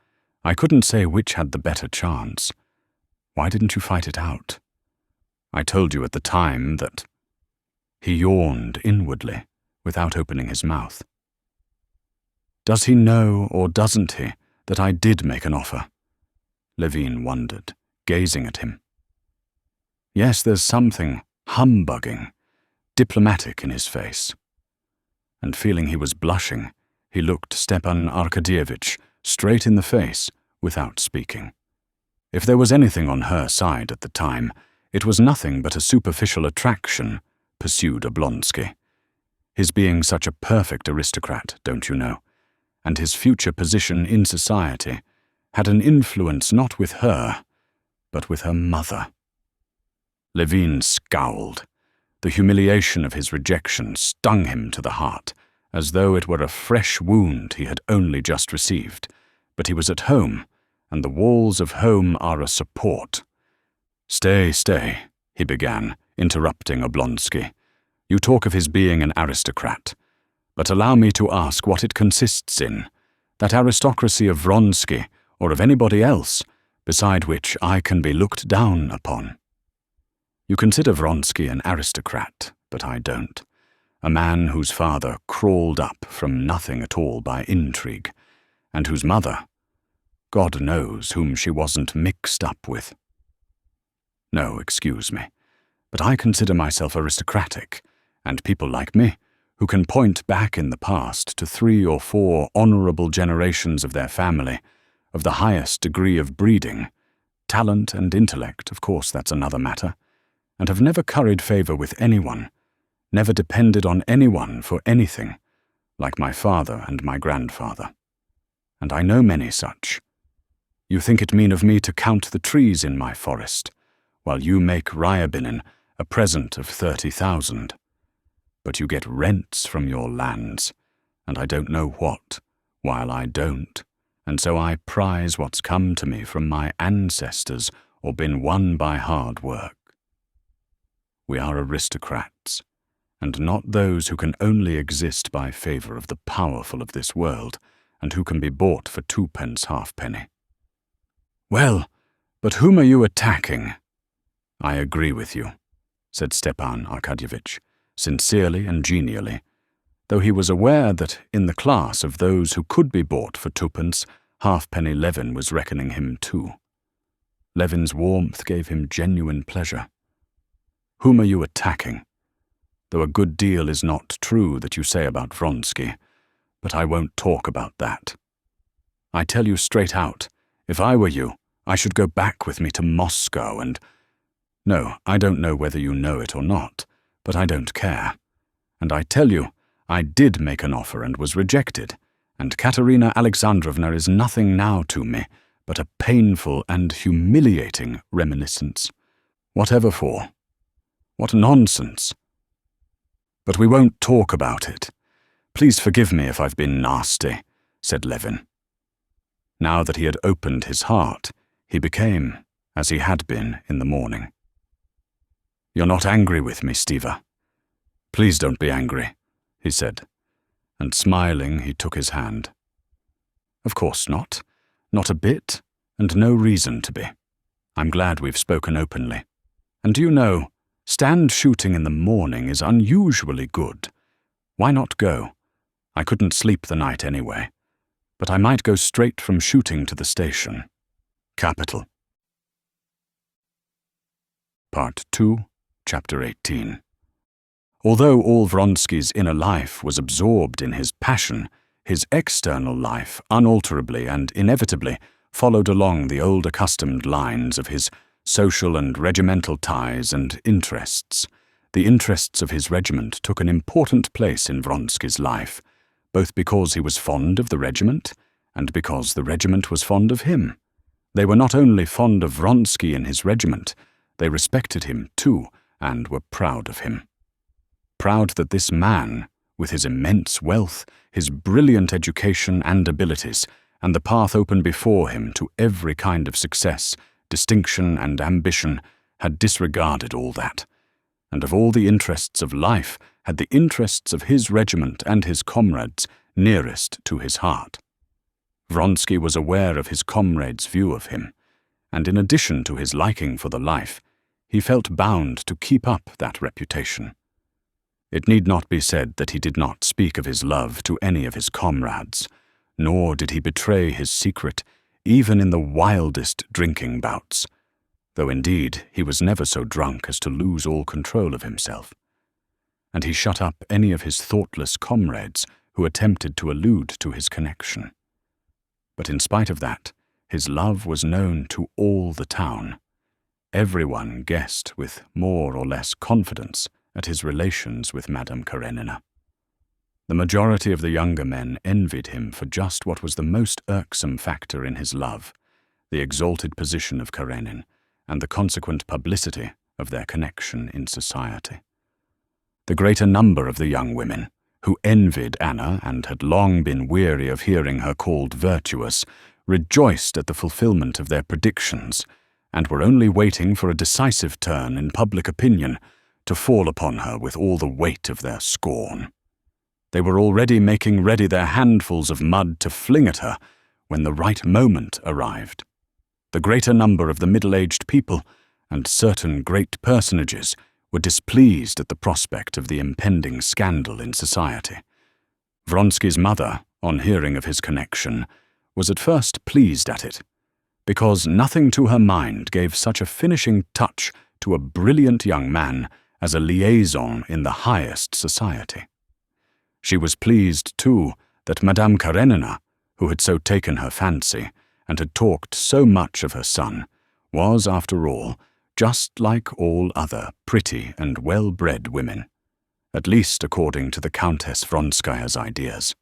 I couldn't say which had the better chance. Why didn't you fight it out? I told you at the time that—" He yawned inwardly, without opening his mouth. "Does he know, or doesn't he, that I did make an offer?" Levine wondered, gazing at him. Yes, there's something humbugging, diplomatic in his face. And feeling he was blushing, he looked Stepan Arkadyevitch straight in the face without speaking. If there was anything on her side at the time, it was nothing but a superficial attraction, pursued Oblonsky. His being such a perfect aristocrat, don't you know, and his future position in society had an influence not with her, but with her mother. Levine scowled. The humiliation of his rejection stung him to the heart, as though it were a fresh wound he had only just received. But he was at home, and the walls of home are a support. "Stay, he began, interrupting Oblonsky. "You talk of his being an aristocrat. But allow me to ask what it consists in, that aristocracy of Vronsky, or of anybody else, beside which I can be looked down upon. You consider Vronsky an aristocrat, but I don't. A man whose father crawled up from nothing at all by intrigue, and whose mother, God knows whom she wasn't mixed up with. No, excuse me, but I consider myself aristocratic, and people like me, who can point back in the past to 3 or 4 honorable generations of their family, of the highest degree of breeding, talent and intellect, of course that's another matter, and have never curried favor with anyone, never depended on anyone for anything, like my father and my grandfather. And I know many such. You think it mean of me to count the trees in my forest, while you make Ryabinin a present of 30,000. But you get rents from your lands, and I don't know what, while I don't, and so I prize what's come to me from my ancestors or been won by hard work. We are aristocrats, and not those who can only exist by favor of the powerful of this world, and who can be bought for 2 halfpenny. Well, but whom are you attacking? I agree with you, said Stepan Arkadyevitch, sincerely and genially, though he was aware that in the class of those who could be bought for 2 halfpenny Levin was reckoning him too. Levin's warmth gave him genuine pleasure. Whom are you attacking? Though a good deal is not true that you say about Vronsky, but I won't talk about that. I tell you straight out, if I were you, I should go back with me to Moscow and— No, I don't know whether you know it or not, but I don't care. And I tell you, I did make an offer and was rejected, and Katerina Alexandrovna is nothing now to me but a painful and humiliating reminiscence. Whatever for? What nonsense! But we won't talk about it. Please forgive me if I've been nasty, said Levin. Now that he had opened his heart, he became as he had been in the morning. You're not angry with me, Stiva? Please don't be angry, he said, and smiling he took his hand. Of course not. Not a bit, and no reason to be. I'm glad we've spoken openly. And do you know, stand shooting in the morning is unusually good. Why not go? I couldn't sleep the night anyway, but I might go straight from shooting to the station. Capital. Part 2, Chapter 18. Although all Vronsky's inner life was absorbed in his passion, his external life unalterably and inevitably followed along the old accustomed lines of his social and regimental ties and interests. The interests of his regiment took an important place in Vronsky's life, both because he was fond of the regiment and because the regiment was fond of him. They were not only fond of Vronsky in his regiment, they respected him too and were proud of him. Proud that this man, with his immense wealth, his brilliant education and abilities, and the path open before him to every kind of success, distinction and ambition, had disregarded all that, and of all the interests of life had the interests of his regiment and his comrades nearest to his heart. Vronsky was aware of his comrade's view of him, and in addition to his liking for the life, he felt bound to keep up that reputation. It need not be said that he did not speak of his love to any of his comrades, nor did he betray his secret even in the wildest drinking bouts, though indeed he was never so drunk as to lose all control of himself. And he shut up any of his thoughtless comrades who attempted to allude to his connection. But in spite of that, his love was known to all the town. Everyone guessed with more or less confidence at his relations with Madame Karenina. The majority of the younger men envied him for just what was the most irksome factor in his love, the exalted position of Karenin and the consequent publicity of their connection in society. The greater number of the young women, who envied Anna and had long been weary of hearing her called virtuous, rejoiced at the fulfillment of their predictions and were only waiting for a decisive turn in public opinion to fall upon her with all the weight of their scorn. They were already making ready their handfuls of mud to fling at her when the right moment arrived. The greater number of the middle-aged people and certain great personages were displeased at the prospect of the impending scandal in society. Vronsky's mother, on hearing of his connection, was at first pleased at it, because nothing to her mind gave such a finishing touch to a brilliant young man as a liaison in the highest society. She was pleased, too, that Madame Karenina, who had so taken her fancy and had talked so much of her son, was, after all, just like all other pretty and well-bred women, at least according to the Countess Vronskaya's ideas.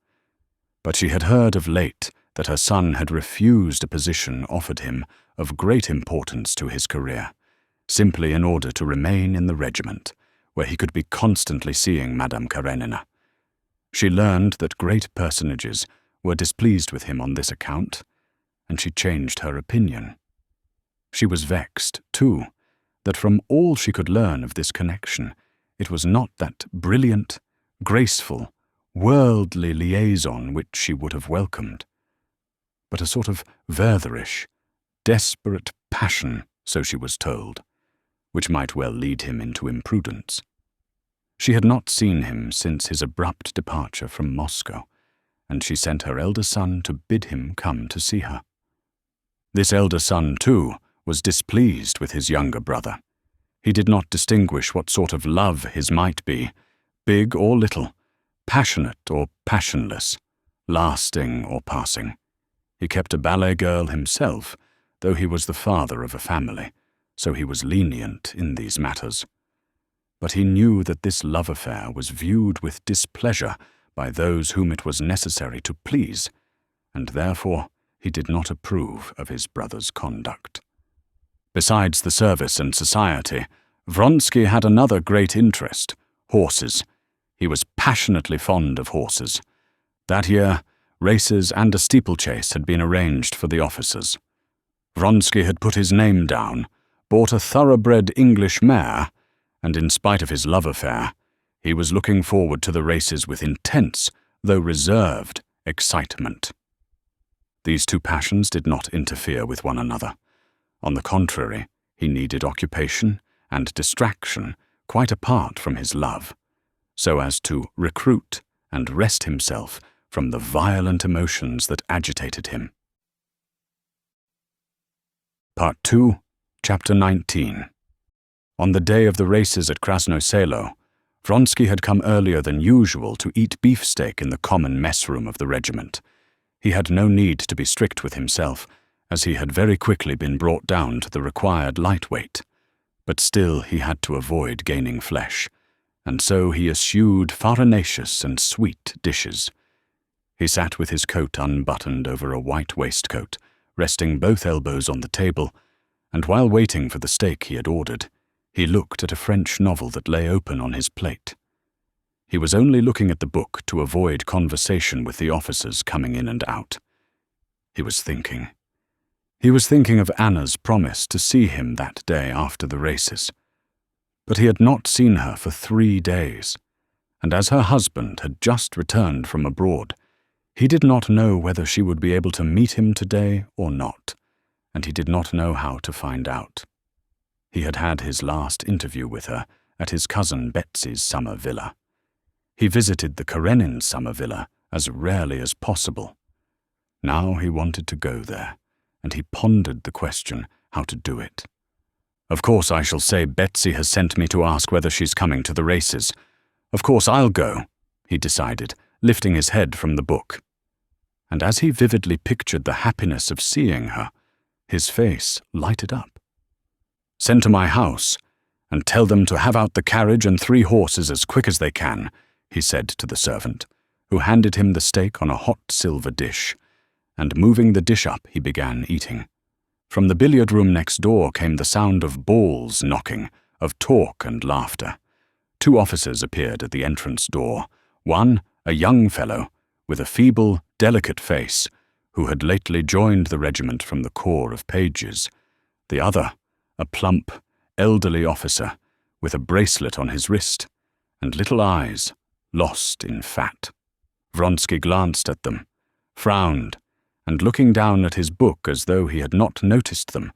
But she had heard of late that her son had refused a position offered him of great importance to his career, simply in order to remain in the regiment, where he could be constantly seeing Madame Karenina. She learned that great personages were displeased with him on this account, and she changed her opinion. She was vexed, too, that from all she could learn of this connection, it was not that brilliant, graceful, worldly liaison which she would have welcomed, but a sort of Wertherish, desperate passion, so she was told, which might well lead him into imprudence. She had not seen him since his abrupt departure from Moscow, and she sent her elder son to bid him come to see her. This elder son, too, was displeased with his younger brother. He did not distinguish what sort of love his might be, big or little, passionate or passionless, lasting or passing. He kept a ballet girl himself, though he was the father of a family, so he was lenient in these matters. But he knew that this love affair was viewed with displeasure by those whom it was necessary to please, and therefore he did not approve of his brother's conduct. Besides the service and society, Vronsky had another great interest, horses. He was passionately fond of horses. That year, races and a steeplechase had been arranged for the officers. Vronsky had put his name down, bought a thoroughbred English mare, and in spite of his love affair, he was looking forward to the races with intense, though reserved, excitement. These two passions did not interfere with one another. On the contrary, he needed occupation and distraction quite apart from his love, so as to recruit and rest himself from the violent emotions that agitated him. Part 2, Chapter 19. On the day of the races at Krasnoye Selo, Vronsky had come earlier than usual to eat beefsteak in the common mess room of the regiment. He had no need to be strict with himself, as he had very quickly been brought down to the required light weight, but still he had to avoid gaining flesh, and so he eschewed farinaceous and sweet dishes. He sat with his coat unbuttoned over a white waistcoat, resting both elbows on the table, and while waiting for the steak he had ordered, he looked at a French novel that lay open on his plate. He was only looking at the book to avoid conversation with the officers coming in and out. He was thinking. He was thinking of Anna's promise to see him that day after the races. But he had not seen her for 3 days, and as her husband had just returned from abroad, He did not know whether she would be able to meet him today or not, and he did not know how to find out. He had had his last interview with her at his cousin Betsy's summer villa. He visited the Karenin summer villa as rarely as possible. Now he wanted to go there, and he pondered the question how to do it. Of course I shall say Betsy has sent me to ask whether she's coming to the races. Of course I'll go, he decided, lifting his head from the book. And as he vividly pictured the happiness of seeing her, his face lighted up. "Send to my house, and tell them to have out the carriage and 3 horses as quick as they can," he said to the servant, who handed him the steak on a hot silver dish, and moving the dish up he began eating. From the billiard room next door came the sound of balls knocking, of talk and laughter. 2 officers appeared at the entrance door, one a young fellow, with a feeble, delicate face, who had lately joined the regiment from the Corps of Pages, the other a plump, elderly officer, with a bracelet on his wrist, and little eyes, lost in fat. Vronsky glanced at them, frowned, and looking down at his book as though he had not noticed them,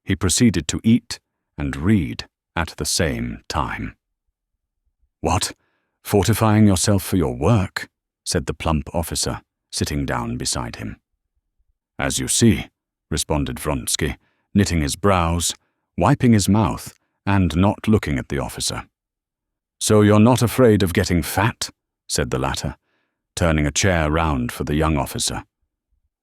he proceeded to eat and read at the same time. "What? Fortifying yourself for your work?" said the plump officer, sitting down beside him. "As you see," responded Vronsky, knitting his brows, wiping his mouth, and not looking at the officer. "So you're not afraid of getting fat?" said the latter, turning a chair round for the young officer.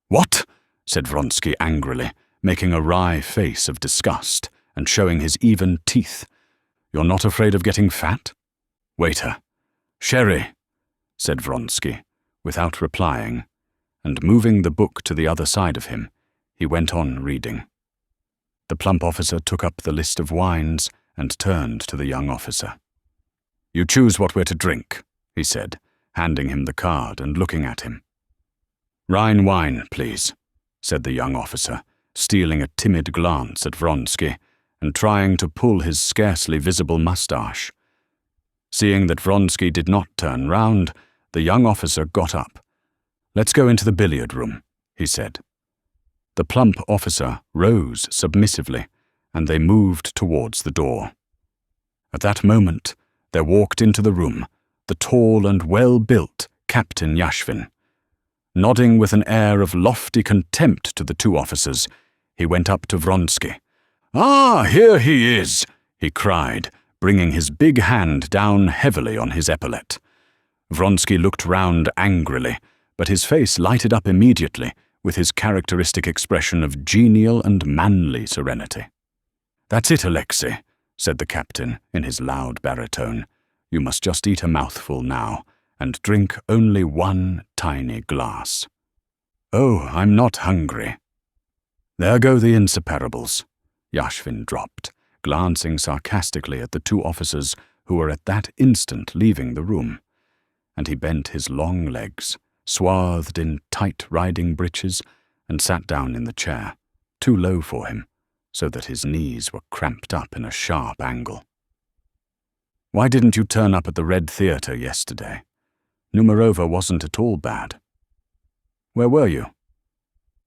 "What?" said Vronsky angrily, making a wry face of disgust and showing his even teeth. "You're not afraid of getting fat? Waiter, sherry," said Vronsky, without replying, and moving the book to the other side of him, he went on reading. The plump officer took up the list of wines and turned to the young officer. "You choose what we're to drink," he said, handing him the card and looking at him. "Rhine wine, please," said the young officer, stealing a timid glance at Vronsky and trying to pull his scarcely visible moustache. Seeing that Vronsky did not turn round, the young officer got up. "Let's go into the billiard room," he said. The plump officer rose submissively, and they moved towards the door. At that moment, there walked into the room the tall and well-built Captain Yashvin. Nodding with an air of lofty contempt to the 2 officers, he went up to Vronsky. "Ah, here he is!" he cried, bringing his big hand down heavily on his epaulette. Vronsky looked round angrily, but his face lighted up immediately with his characteristic expression of genial and manly serenity. "That's it, Alexei," said the captain in his loud baritone. "You must just eat a mouthful now, and drink only 1 tiny glass." "Oh, I'm not hungry." "There go the inseparables," Yashvin dropped, glancing sarcastically at the 2 officers who were at that instant leaving the room. And he bent his long legs, swathed in tight riding breeches, and sat down in the chair, too low for him, so that his knees were cramped up in a sharp angle. "Why didn't you turn up at the Red Theatre yesterday? Numerova wasn't at all bad." "Where were you?"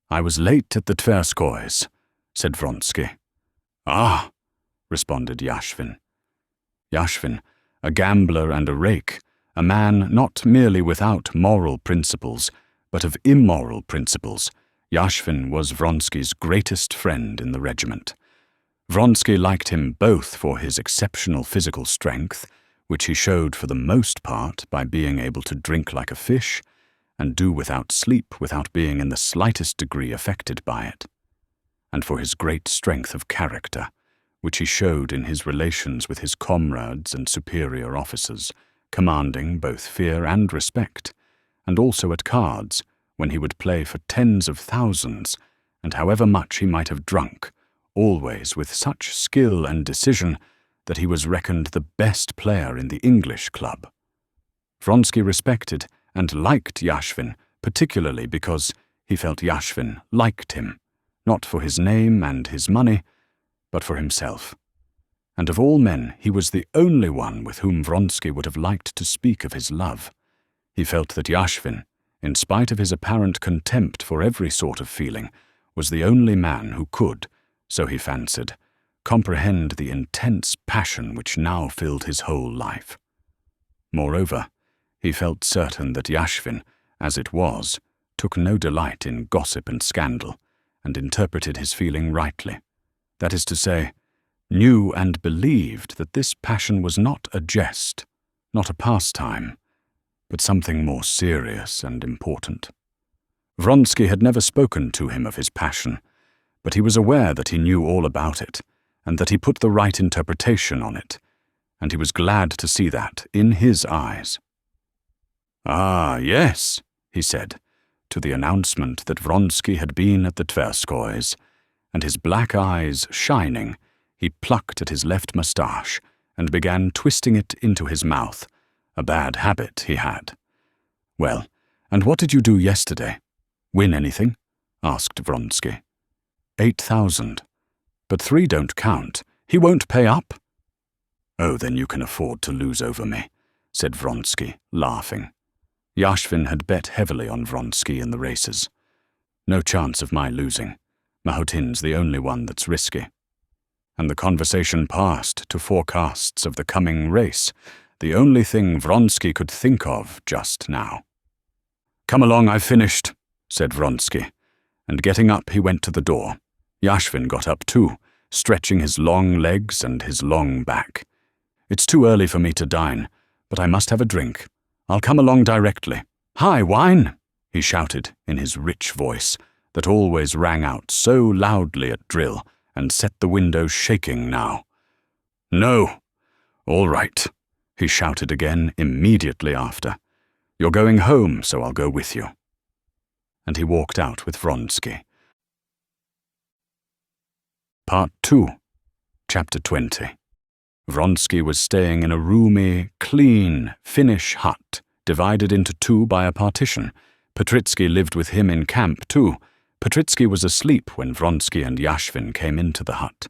"I was late at the Tverskoys," said Vronsky. "Ah," responded Yashvin. Yashvin, a gambler and a rake, a man not merely without moral principles, but of immoral principles, Yashvin was Vronsky's greatest friend in the regiment. Vronsky liked him both for his exceptional physical strength, which he showed for the most part by being able to drink like a fish, and do without sleep without being in the slightest degree affected by it, and for his great strength of character, which he showed in his relations with his comrades and superior officers, commanding both fear and respect, and also at cards, when he would play for tens of thousands, and however much he might have drunk, always with such skill and decision that he was reckoned the best player in the English club. Vronsky respected and liked Yashvin, particularly because he felt Yashvin liked him, not for his name and his money, but for himself. And of all men, he was the only one with whom Vronsky would have liked to speak of his love. He felt that Yashvin, in spite of his apparent contempt for every sort of feeling, was the only man who could, so he fancied, comprehend the intense passion which now filled his whole life. Moreover, he felt certain that Yashvin, as it was, took no delight in gossip and scandal, and interpreted his feeling rightly. That is to say, knew and believed that this passion was not a jest, not a pastime, but something more serious and important. Vronsky had never spoken to him of his passion, but he was aware that he knew all about it, and that he put the right interpretation on it, and he was glad to see that in his eyes. "Ah, yes," he said, to the announcement that Vronsky had been at the Tverskoys, and his black eyes shining, he plucked at his left moustache and began twisting it into his mouth, a bad habit he had. "Well, and what did you do yesterday? Win anything?" asked Vronsky. 8,000. But 3 don't count. He won't pay up." "Oh, then you can afford to lose over me," said Vronsky, laughing. Yashvin had bet heavily on Vronsky in the races. "No chance of my losing. Mahotin's the only one that's risky." And the conversation passed to forecasts of the coming race, the only thing Vronsky could think of just now. "Come along, I've finished," said Vronsky, and getting up he went to the door. Yashvin got up too, stretching his long legs and his long back. "It's too early for me to dine, but I must have a drink. I'll come along directly. Hi, wine!" he shouted in his rich voice that always rang out so loudly at drill and set the windows shaking now. "No. All right," he shouted again immediately after. "You're going home, so I'll go with you." And he walked out with Vronsky. Part 2, Chapter 20. Vronsky was staying in a roomy, clean, Finnish hut, divided into 2 by a partition. Petritsky lived with him in camp too. Petritsky was asleep when Vronsky and Yashvin came into the hut.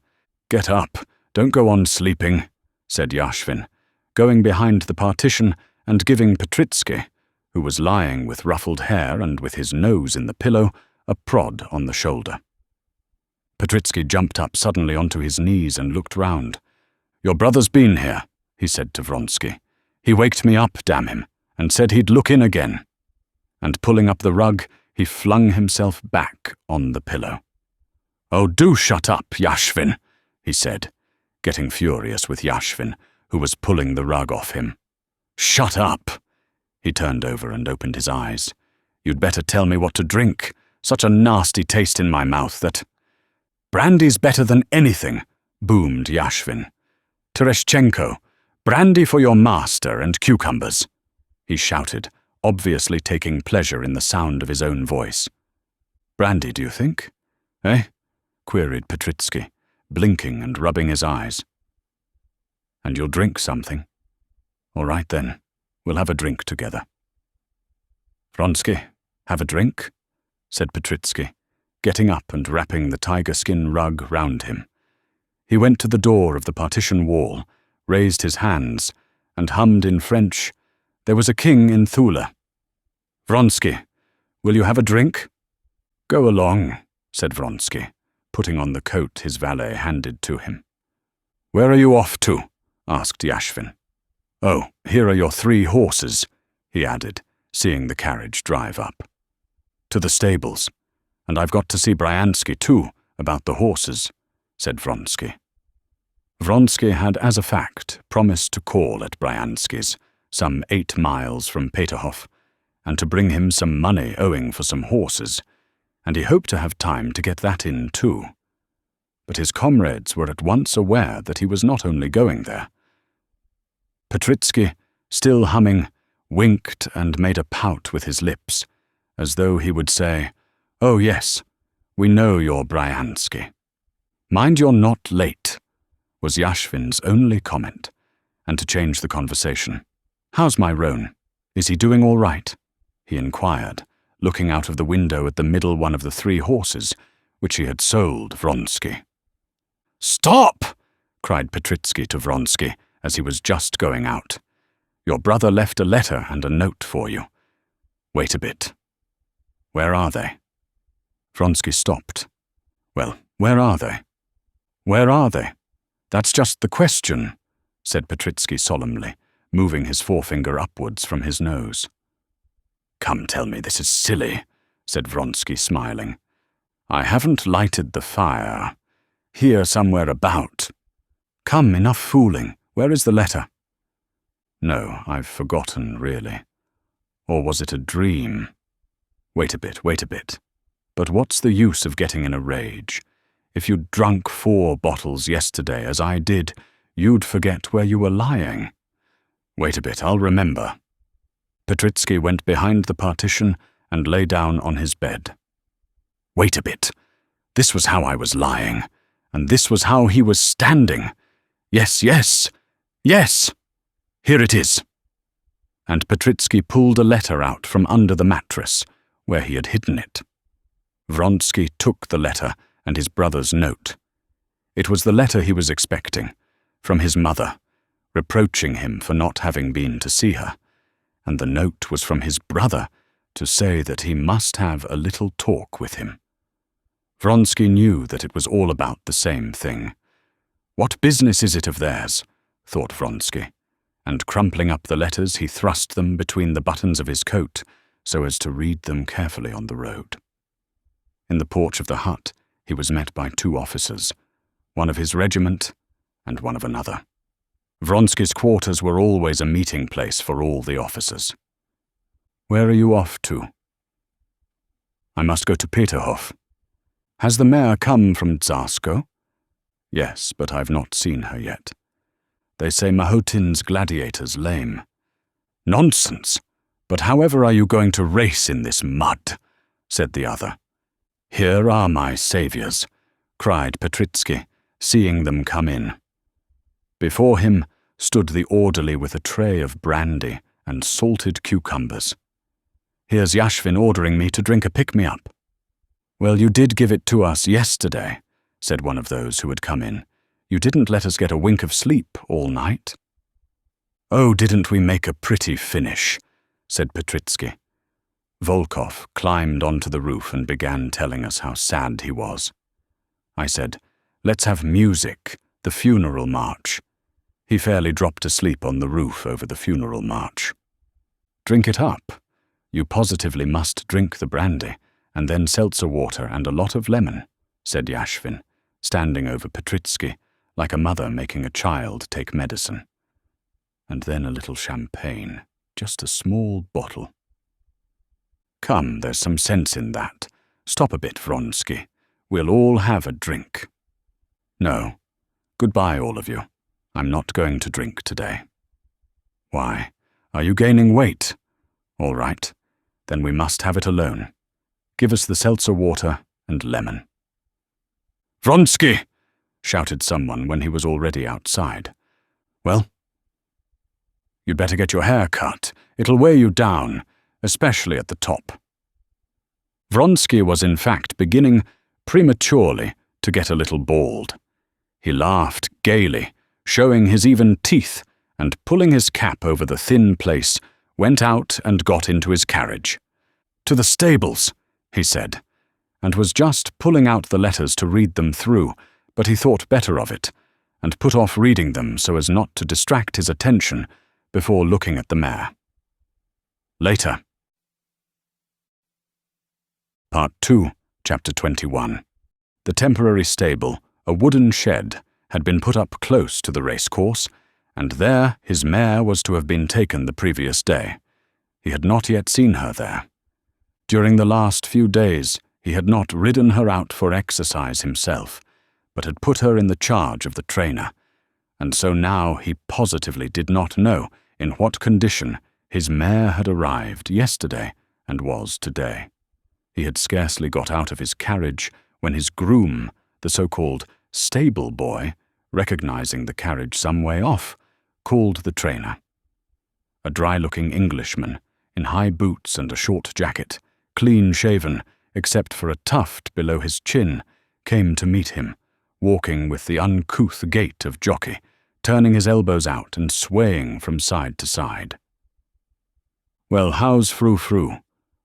"Get up, don't go on sleeping," said Yashvin, going behind the partition and giving Petritsky, who was lying with ruffled hair and with his nose in the pillow, a prod on the shoulder. Petritsky jumped up suddenly onto his knees and looked round. "Your brother's been here," he said to Vronsky. "He waked me up, damn him, and said he'd look in again." And pulling up the rug, he flung himself back on the pillow. "Oh, do shut up, Yashvin," he said, getting furious with Yashvin, who was pulling the rug off him. "Shut up!" He turned over and opened his eyes. "You'd better tell me what to drink. Such a nasty taste in my mouth that—" "Brandy's better than anything," boomed Yashvin. "Tereshchenko, brandy for your master and cucumbers," he shouted, obviously taking pleasure in the sound of his own voice. "Brandy, do you think? Eh?" queried Petritsky, blinking and rubbing his eyes. "And you'll drink something? All right then, we'll have a drink together." "Vronsky, have a drink?" said Petritsky, getting up and wrapping the tiger-skin rug round him. He went to the door of the partition wall, raised his hands, and hummed in French, "There was a king in Thule." "Vronsky, will you have a drink?" "Go along," said Vronsky, putting on the coat his valet handed to him. "Where are you off to?" asked Yashvin. "Oh, here are your 3 horses," he added, seeing the carriage drive up. "To the stables. And I've got to see Bryansky, too, about the horses," said Vronsky. Vronsky had, as a fact, promised to call at Bryansky's, some 8 miles from Peterhof, and to bring him some money owing for some horses, and he hoped to have time to get that in, too. But his comrades were at once aware that he was not only going there. Petritsky, still humming, winked and made a pout with his lips, as though he would say, "Oh yes, we know you're Bryansky." "Mind you're not late," was Yashvin's only comment, and to change the conversation, "How's my roan? Is he doing all right?" he inquired, looking out of the window at the middle one of the 3 horses, which he had sold Vronsky. "Stop!" cried Petritsky to Vronsky as he was just going out. "Your brother left a letter and a note for you." "Wait a bit," Where are they? Vronsky stopped. Well, where are they? Where are they? That's just the question, said Petritsky solemnly, moving his forefinger upwards from his nose. Come, tell me, this is silly, said Vronsky, smiling. I haven't lighted the fire. Here somewhere about. Come, enough fooling. Where is the letter? No, I've forgotten, really. Or was it a dream? Wait a bit. But what's the use of getting in a rage? If you'd drunk 4 bottles yesterday, as I did, you'd forget where you were lying. Wait a bit, I'll remember. Petritsky went behind the partition and lay down on his bed. Wait a bit. This was how I was lying, and this was how he was standing. Yes. Here it is. And Petritsky pulled a letter out from under the mattress, where he had hidden it. Vronsky took the letter and his brother's note. It was the letter he was expecting, from his mother, reproaching him for not having been to see her, and the note was from his brother to say that he must have a little talk with him. Vronsky knew that it was all about the same thing. What business is it of theirs? Thought Vronsky, and crumpling up the letters he thrust them between the buttons of his coat so as to read them carefully on the road. In the porch of the hut he was met by 2 officers, one of his regiment and one of another. Vronsky's quarters were always a meeting place for all the officers. Where are you off to? I must go to Peterhof. Has the mare come from Tsarskoe? Yes, but I've not seen her yet. They say Mahotin's gladiator's lame. Nonsense! But however are you going to race in this mud? Said the other. Here are my saviours, cried Petritsky, seeing them come in. Before him stood the orderly with a tray of brandy and salted cucumbers. Here's Yashvin ordering me to drink a pick-me-up. Well, you did give it to us yesterday, said one of those who had come in. You didn't let us get a wink of sleep all night. Oh, didn't we make a pretty finish, said Petritsky. Volkov climbed onto the roof and began telling us how sad he was. I said, let's have music, the funeral march. He fairly dropped asleep on the roof over the funeral march. Drink it up. You positively must drink the brandy, and then seltzer water and a lot of lemon, said Yashvin, standing over Petritsky, like a mother making a child take medicine. And then a little champagne, just a small bottle. Come, there's some sense in that. Stop a bit, Vronsky. We'll all have a drink. No. Goodbye, all of you. I'm not going to drink today. Why? Are you gaining weight? All right. Then we must have it alone. Give us the seltzer water and lemon. Vronsky! Shouted someone when he was already outside. Well? You'd better get your hair cut. It'll weigh you down, especially at the top. Vronsky was in fact beginning, prematurely, to get a little bald. He laughed gaily, showing his even teeth, and pulling his cap over the thin place, went out and got into his carriage. To the stables, he said, and was just pulling out the letters to read them through, but he thought better of it, and put off reading them so as not to distract his attention before looking at the mare. Later. Part 2, Chapter 21. The temporary stable, a wooden shed, had been put up close to the racecourse, and there his mare was to have been taken the previous day. He had not yet seen her there. During the last few days, he had not ridden her out for exercise himself, but had put her in the charge of the trainer, and so now he positively did not know in what condition his mare had arrived yesterday and was today. He had scarcely got out of his carriage when his groom, the so-called stable boy, recognizing the carriage some way off, called the trainer. A dry-looking Englishman, in high boots and a short jacket, clean-shaven, except for a tuft below his chin, came to meet him, walking with the uncouth gait of jockey, turning his elbows out and swaying from side to side. Well, how's Frou-Frou?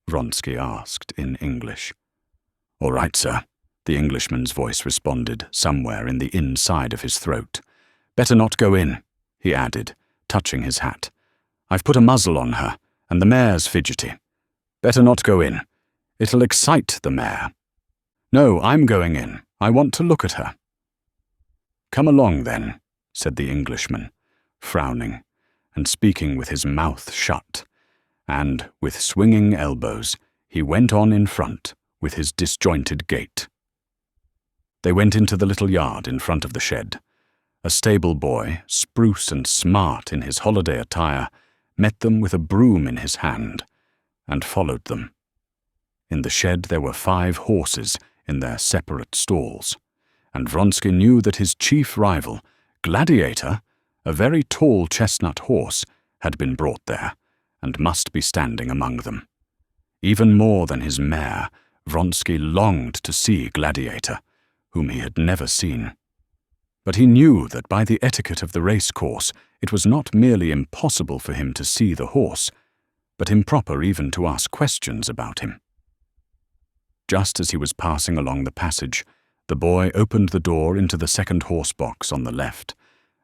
Vronsky asked in English. "All right, sir," the Englishman's voice responded somewhere in the inside of his throat. "Better not go in," he added, touching his hat. "I've put a muzzle on her, and the mare's fidgety. Better not go in. It'll excite the mare." "No, I'm going in. I want to look at her." "Come along, then," said the Englishman, frowning, and speaking with his mouth shut, and, with swinging elbows, he went on in front with his disjointed gait. They went into the little yard in front of the shed. A stable boy, spruce and smart in his holiday attire, met them with a broom in his hand, and followed them. In the shed there were 5 horses in their separate stalls, and Vronsky knew that his chief rival, Gladiator, a very tall chestnut horse, had been brought there, and must be standing among them. Even more than his mare, Vronsky longed to see Gladiator, whom he had never seen. But he knew that by the etiquette of the race-course it was not merely impossible for him to see the horse, but improper even to ask questions about him. Just as he was passing along the passage, the boy opened the door into the second horse box on the left,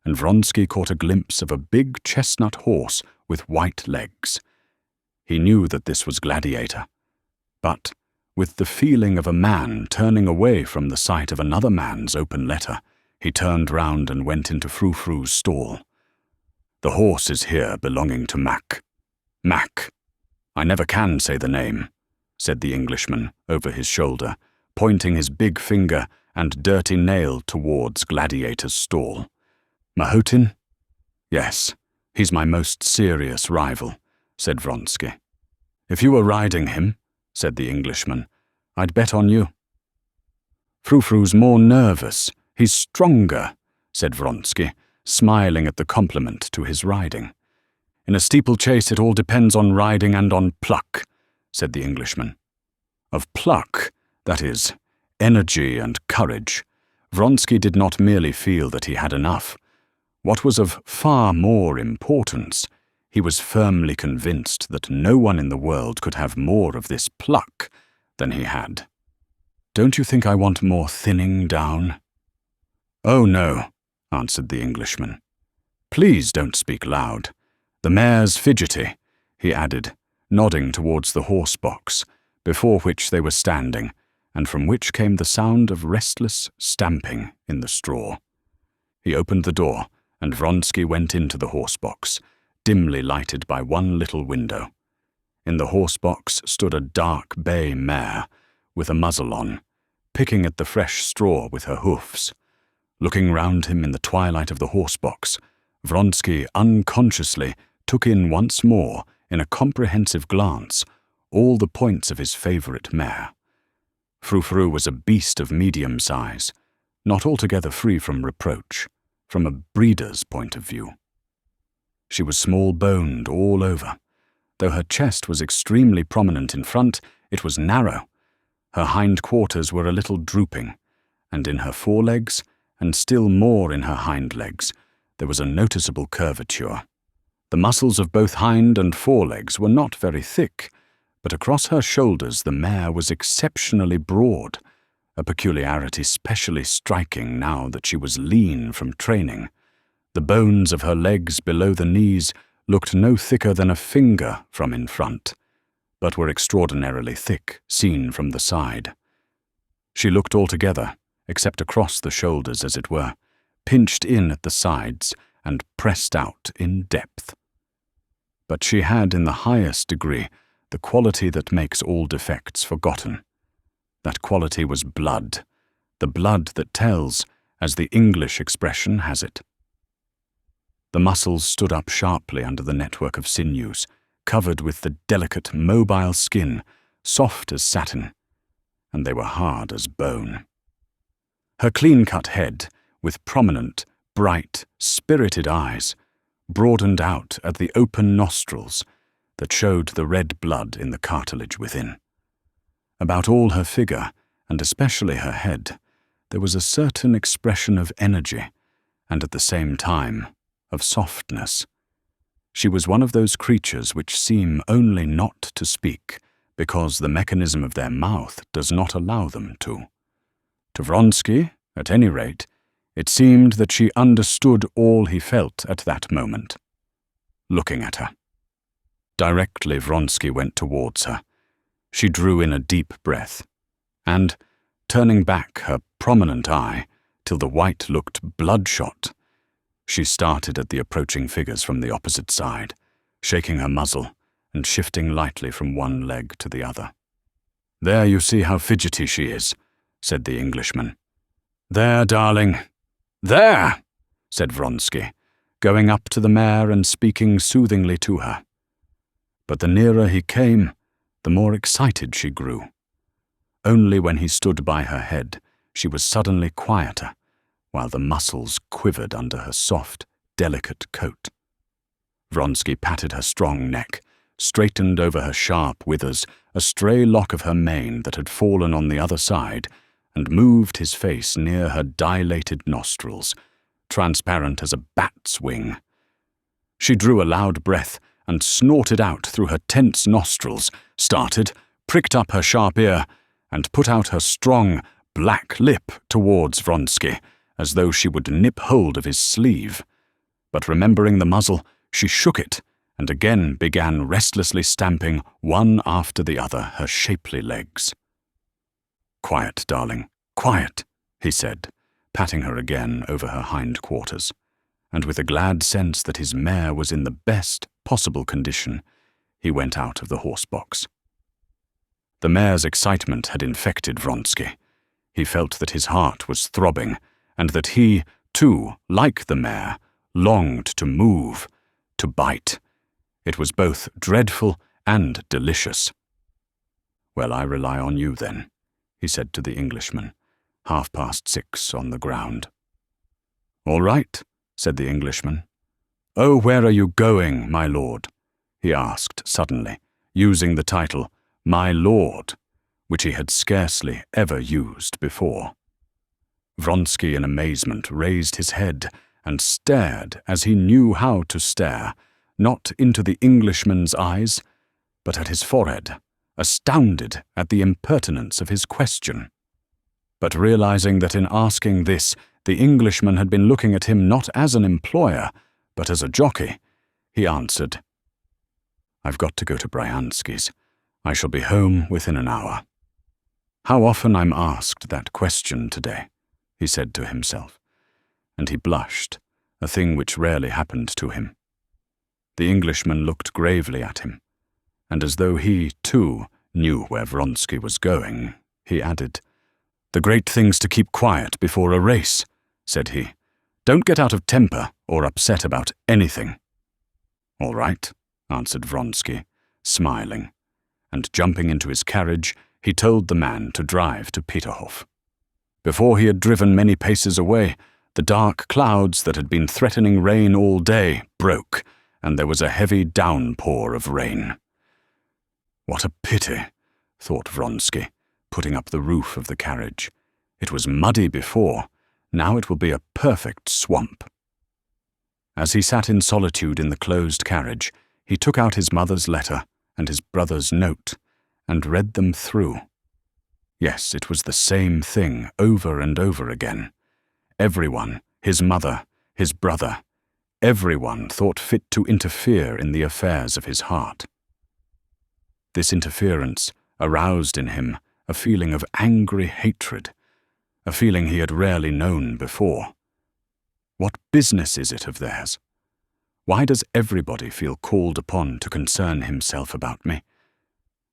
and Vronsky caught a glimpse of a big chestnut horse with white legs. He knew that this was Gladiator, but, with the feeling of a man turning away from the sight of another man's open letter, he turned round and went into Frou-Frou's stall. "The horse is here belonging to Mac. Mac. I never can say the name," said the Englishman over his shoulder, pointing his big finger and dirty nail towards Gladiator's stall. "Mahotin? Yes, he's my most serious rival," said Vronsky. "If you were riding him," said the Englishman, "I'd bet on you." "Frou-Frou's more nervous. He's stronger," said Vronsky, smiling at the compliment to his riding. "In a steeplechase it all depends on riding and on pluck," said the Englishman. Of pluck, that is, energy and courage, Vronsky did not merely feel that he had enough. What was of far more importance, he was firmly convinced that no one in the world could have more of this pluck than he had. "Don't you think I want more thinning down?" "Oh, no," answered the Englishman. "Please don't speak loud. The mare's fidgety," he added, nodding towards the horse box, before which they were standing, and from which came the sound of restless stamping in the straw. He opened the door, and Vronsky went into the horse box, dimly lighted by one little window. In the horse box stood a dark bay mare, with a muzzle on, picking at the fresh straw with her hoofs. Looking round him in the twilight of the horse box, Vronsky unconsciously took in once more, in a comprehensive glance, all the points of his favourite mare. Frou-Frou was a beast of medium size, not altogether free from reproach, from a breeder's point of view. She was small-boned all over. Though her chest was extremely prominent in front, it was narrow. Her hind quarters were a little drooping, and in her forelegs, and still more in her hind legs, there was a noticeable curvature. The muscles of both hind and forelegs were not very thick, but across her shoulders the mare was exceptionally broad, a peculiarity specially striking now that she was lean from training. The bones of her legs below the knees looked no thicker than a finger from in front, but were extraordinarily thick seen from the side. She looked altogether, except across the shoulders as it were, pinched in at the sides and pressed out in depth. But she had in the highest degree the quality that makes all defects forgotten. That quality was blood, the blood that tells, as the English expression has it. The muscles stood up sharply under the network of sinews, covered with the delicate, mobile skin, soft as satin, and they were hard as bone. Her clean-cut head, with prominent, bright, spirited eyes, broadened out at the open nostrils that showed the red blood in the cartilage within. About all her figure, and especially her head, there was a certain expression of energy, and at the same time, of softness. She was one of those creatures which seem only not to speak, because the mechanism of their mouth does not allow them to. To Vronsky, at any rate, it seemed that she understood all he felt at that moment. Looking at her. Directly Vronsky went towards her. She drew in a deep breath, and, turning back her prominent eye till the white looked bloodshot, she started at the approaching figures from the opposite side, shaking her muzzle and shifting lightly from one leg to the other. "There you see how fidgety she is," said the Englishman. "There, darling. There!" said Vronsky, going up to the mare and speaking soothingly to her. But the nearer he came, the more excited she grew. Only when he stood by her head, she was suddenly quieter, while the muscles quivered under her soft, delicate coat. Vronsky patted her strong neck, straightened over her sharp withers a stray lock of her mane that had fallen on the other side, and moved his face near her dilated nostrils, transparent as a bat's wing. She drew a loud breath and snorted out through her tense nostrils, started, pricked up her sharp ear, and put out her strong, black lip towards Vronsky, as though she would nip hold of his sleeve. But remembering the muzzle, she shook it, and again began restlessly stamping one after the other her shapely legs. "Quiet, darling, quiet," he said, patting her again over her hind quarters, and with a glad sense that his mare was in the best possible condition, he went out of the horse-box. The mare's excitement had infected Vronsky. He felt that his heart was throbbing, and that he, too, like the mare, longed to move, to bite. It was both dreadful and delicious. "Well, I rely on you, then," he said to the Englishman, 6:30 on the ground. "All right," said the Englishman. "Oh, where are you going, my lord?" he asked suddenly, using the title, "my lord," which he had scarcely ever used before. Vronsky, in amazement, raised his head and stared as he knew how to stare, not into the Englishman's eyes, but at his forehead, astounded at the impertinence of his question. But realizing that in asking this, the Englishman had been looking at him not as an employer, but as a jockey, he answered, "I've got to go to Bryansky's. I shall be home within an hour." "How often I'm asked that question today," he said to himself, and he blushed, a thing which rarely happened to him. The Englishman looked gravely at him, and as though he, too, knew where Vronsky was going, he added, "The great thing's to keep quiet before a race," said he. "Don't get out of temper or upset about anything." "All right," answered Vronsky, smiling, and jumping into his carriage, he told the man to drive to Peterhof. Before he had driven many paces away, the dark clouds that had been threatening rain all day broke, and there was a heavy downpour of rain. "What a pity," thought Vronsky, putting up the roof of the carriage. "It was muddy before, now it will be a perfect swamp." As he sat in solitude in the closed carriage, he took out his mother's letter and his brother's note, and read them through. Yes, it was the same thing over and over again. Everyone, his mother, his brother, everyone thought fit to interfere in the affairs of his heart. This interference aroused in him a feeling of angry hatred, a feeling he had rarely known before. What business is it of theirs? Why does everybody feel called upon to concern himself about me?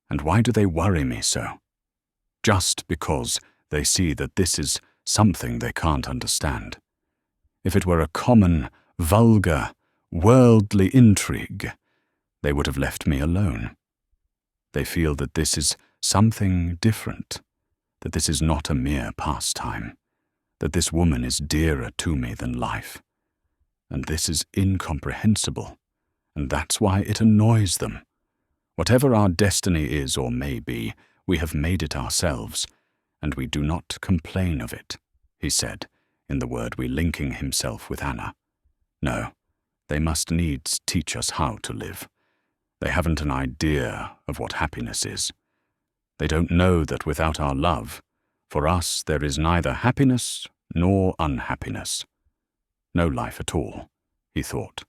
And why do they worry me so? Just because they see that this is something they can't understand. If it were a common, vulgar, worldly intrigue, they would have left me alone. They feel that this is something different, that this is not a mere pastime, that this woman is dearer to me than life. And this is incomprehensible, and that's why it annoys them. Whatever our destiny is or may be, we have made it ourselves, and we do not complain of it, he said, in the word we linking himself with Anna. No, they must needs teach us how to live. They haven't an idea of what happiness is. They don't know that without our love, for us there is neither happiness nor unhappiness. No life at all, he thought.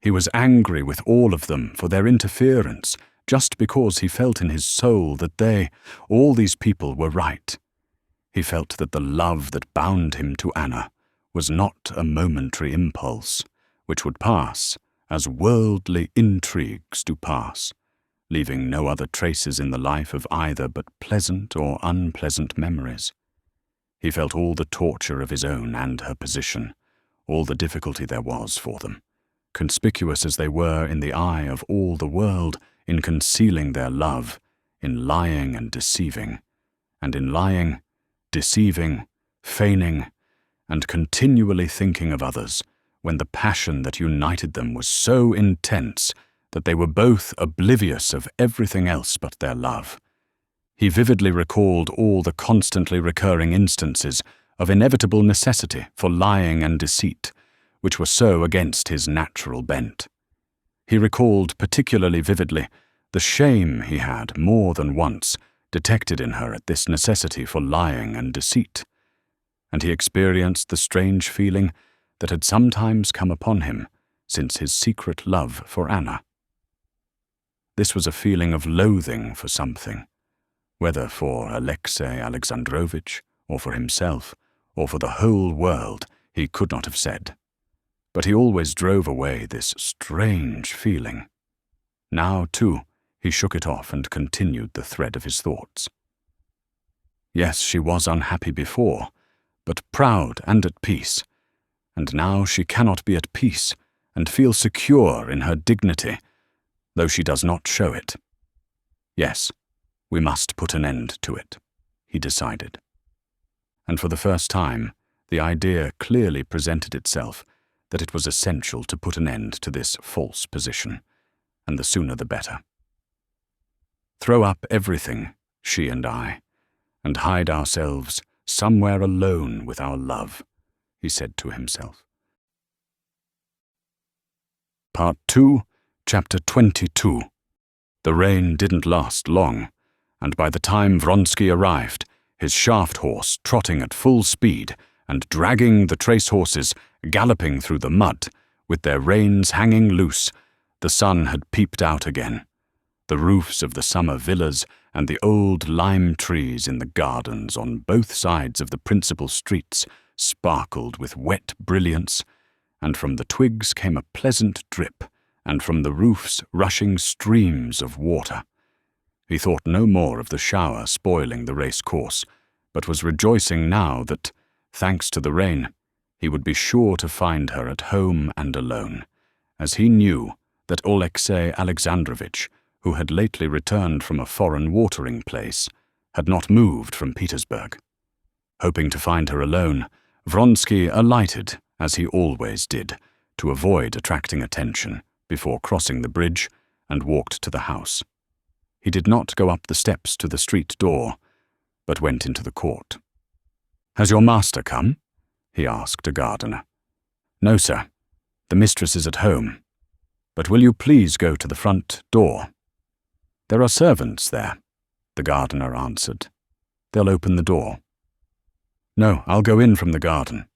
He was angry with all of them for their interference, just because he felt in his soul that all these people were right. He felt that the love that bound him to Anna was not a momentary impulse, which would pass as worldly intrigues do pass, leaving no other traces in the life of either but pleasant or unpleasant memories. He felt all the torture of his own and her position, all the difficulty there was for them, conspicuous as they were in the eye of all the world, in concealing their love, in lying and deceiving, and in lying, deceiving, feigning, and continually thinking of others, when the passion that united them was so intense that they were both oblivious of everything else but their love. He vividly recalled all the constantly recurring instances of inevitable necessity for lying and deceit, which were so against his natural bent. He recalled particularly vividly the shame he had more than once detected in her at this necessity for lying and deceit, and he experienced the strange feeling that had sometimes come upon him since his secret love for Anna. This was a feeling of loathing for something, whether for Alexey Alexandrovitch, or for himself, or for the whole world, he could not have said. But he always drove away this strange feeling. Now, too, he shook it off and continued the thread of his thoughts. Yes, she was unhappy before, but proud and at peace, and now she cannot be at peace and feel secure in her dignity, though she does not show it. Yes, we must put an end to it, he decided. And for the first time, the idea clearly presented itself that it was essential to put an end to this false position, and the sooner the better. Throw up everything, she and I, and hide ourselves somewhere alone with our love, he said to himself. Part 2, Chapter 22. The rain didn't last long, and by the time Vronsky arrived, his shaft horse trotting at full speed and dragging the trace horses galloping through the mud, with their reins hanging loose, the sun had peeped out again. The roofs of the summer villas and the old lime trees in the gardens on both sides of the principal streets sparkled with wet brilliance, and from the twigs came a pleasant drip, and from the roofs rushing streams of water. He thought no more of the shower spoiling the race course, but was rejoicing now that, thanks to the rain, he would be sure to find her at home and alone, as he knew that Alexey Alexandrovitch, who had lately returned from a foreign watering place, had not moved from Petersburg. Hoping to find her alone, Vronsky alighted, as he always did, to avoid attracting attention, before crossing the bridge, and walked to the house. He did not go up the steps to the street door, but went into the court. "Has your master come?" he asked a gardener. "No, sir. The mistress is at home. But will you please go to the front door?" "There are servants there," the gardener answered. "They'll open the door." "No, I'll go in from the garden."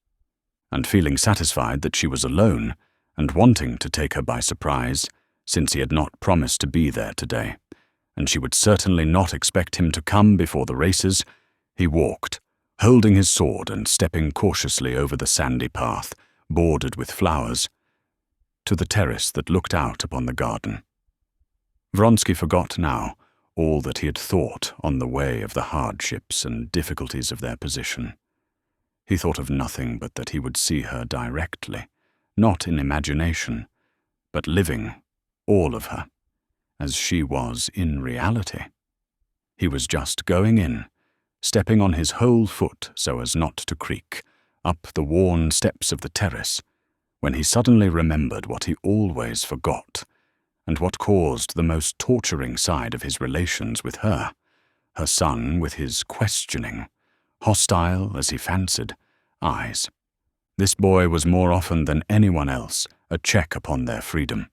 And feeling satisfied that she was alone, and wanting to take her by surprise, since he had not promised to be there today, and she would certainly not expect him to come before the races, he walked, holding his sword and stepping cautiously over the sandy path, bordered with flowers, to the terrace that looked out upon the garden. Vronsky forgot now all that he had thought on the way of the hardships and difficulties of their position. He thought of nothing but that he would see her directly, not in imagination, but living, all of her, as she was in reality. He was just going in, stepping on his whole foot so as not to creak, up the worn steps of the terrace, when he suddenly remembered what he always forgot, and what caused the most torturing side of his relations with her son with his questioning, hostile as he fancied, eyes. This boy was more often than anyone else a check upon their freedom.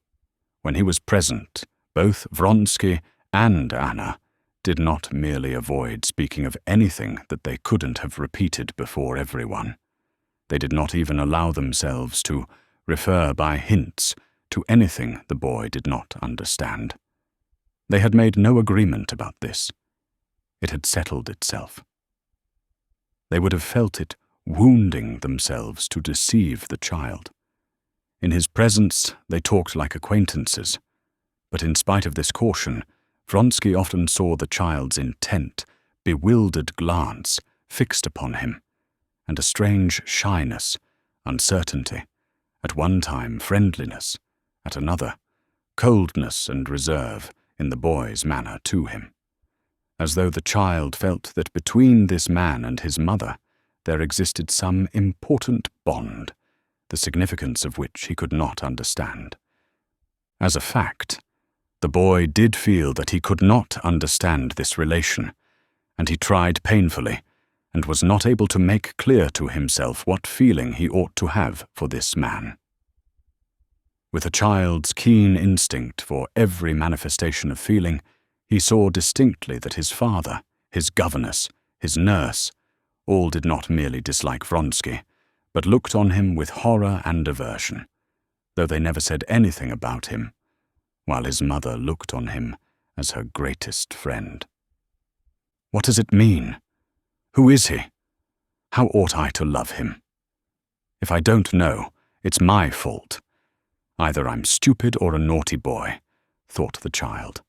When he was present, both Vronsky and Anna did not merely avoid speaking of anything that they couldn't have repeated before everyone. They did not even allow themselves to refer by hints to anything the boy did not understand. They had made no agreement about this. It had settled itself. They would have felt it wounding themselves to deceive the child. In his presence, they talked like acquaintances, but in spite of this caution, Vronsky often saw the child's intent, bewildered glance fixed upon him, and a strange shyness, uncertainty, at one time friendliness, at another coldness and reserve in the boy's manner to him, as though the child felt that between this man and his mother there existed some important bond, the significance of which he could not understand. As a fact, the boy did feel that he could not understand this relation, and he tried painfully, and was not able to make clear to himself what feeling he ought to have for this man. With a child's keen instinct for every manifestation of feeling, he saw distinctly that his father, his governess, his nurse, all did not merely dislike Vronsky, but looked on him with horror and aversion, though they never said anything about him, while his mother looked on him as her greatest friend. What does it mean? Who is he? How ought I to love him? If I don't know, it's my fault. Either I'm stupid or a naughty boy, thought the child.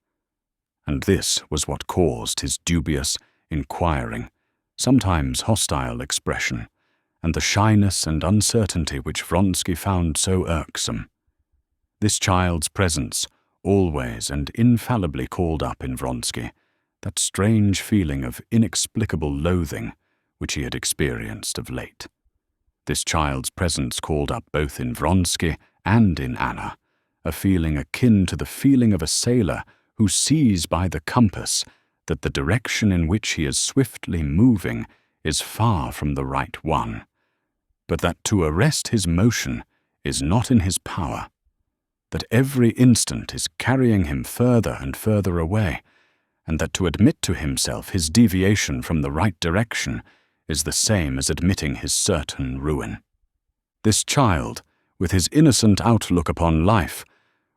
And this was what caused his dubious, inquiring, sometimes hostile expression, and the shyness and uncertainty which Vronsky found so irksome. This child's presence always and infallibly called up in Vronsky that strange feeling of inexplicable loathing which he had experienced of late. This child's presence called up both in Vronsky and in Anna a feeling akin to the feeling of a sailor who sees by the compass that the direction in which he is swiftly moving is far from the right one, but that to arrest his motion is not in his power, that every instant is carrying him further and further away, and that to admit to himself his deviation from the right direction is the same as admitting his certain ruin. This child, with his innocent outlook upon life,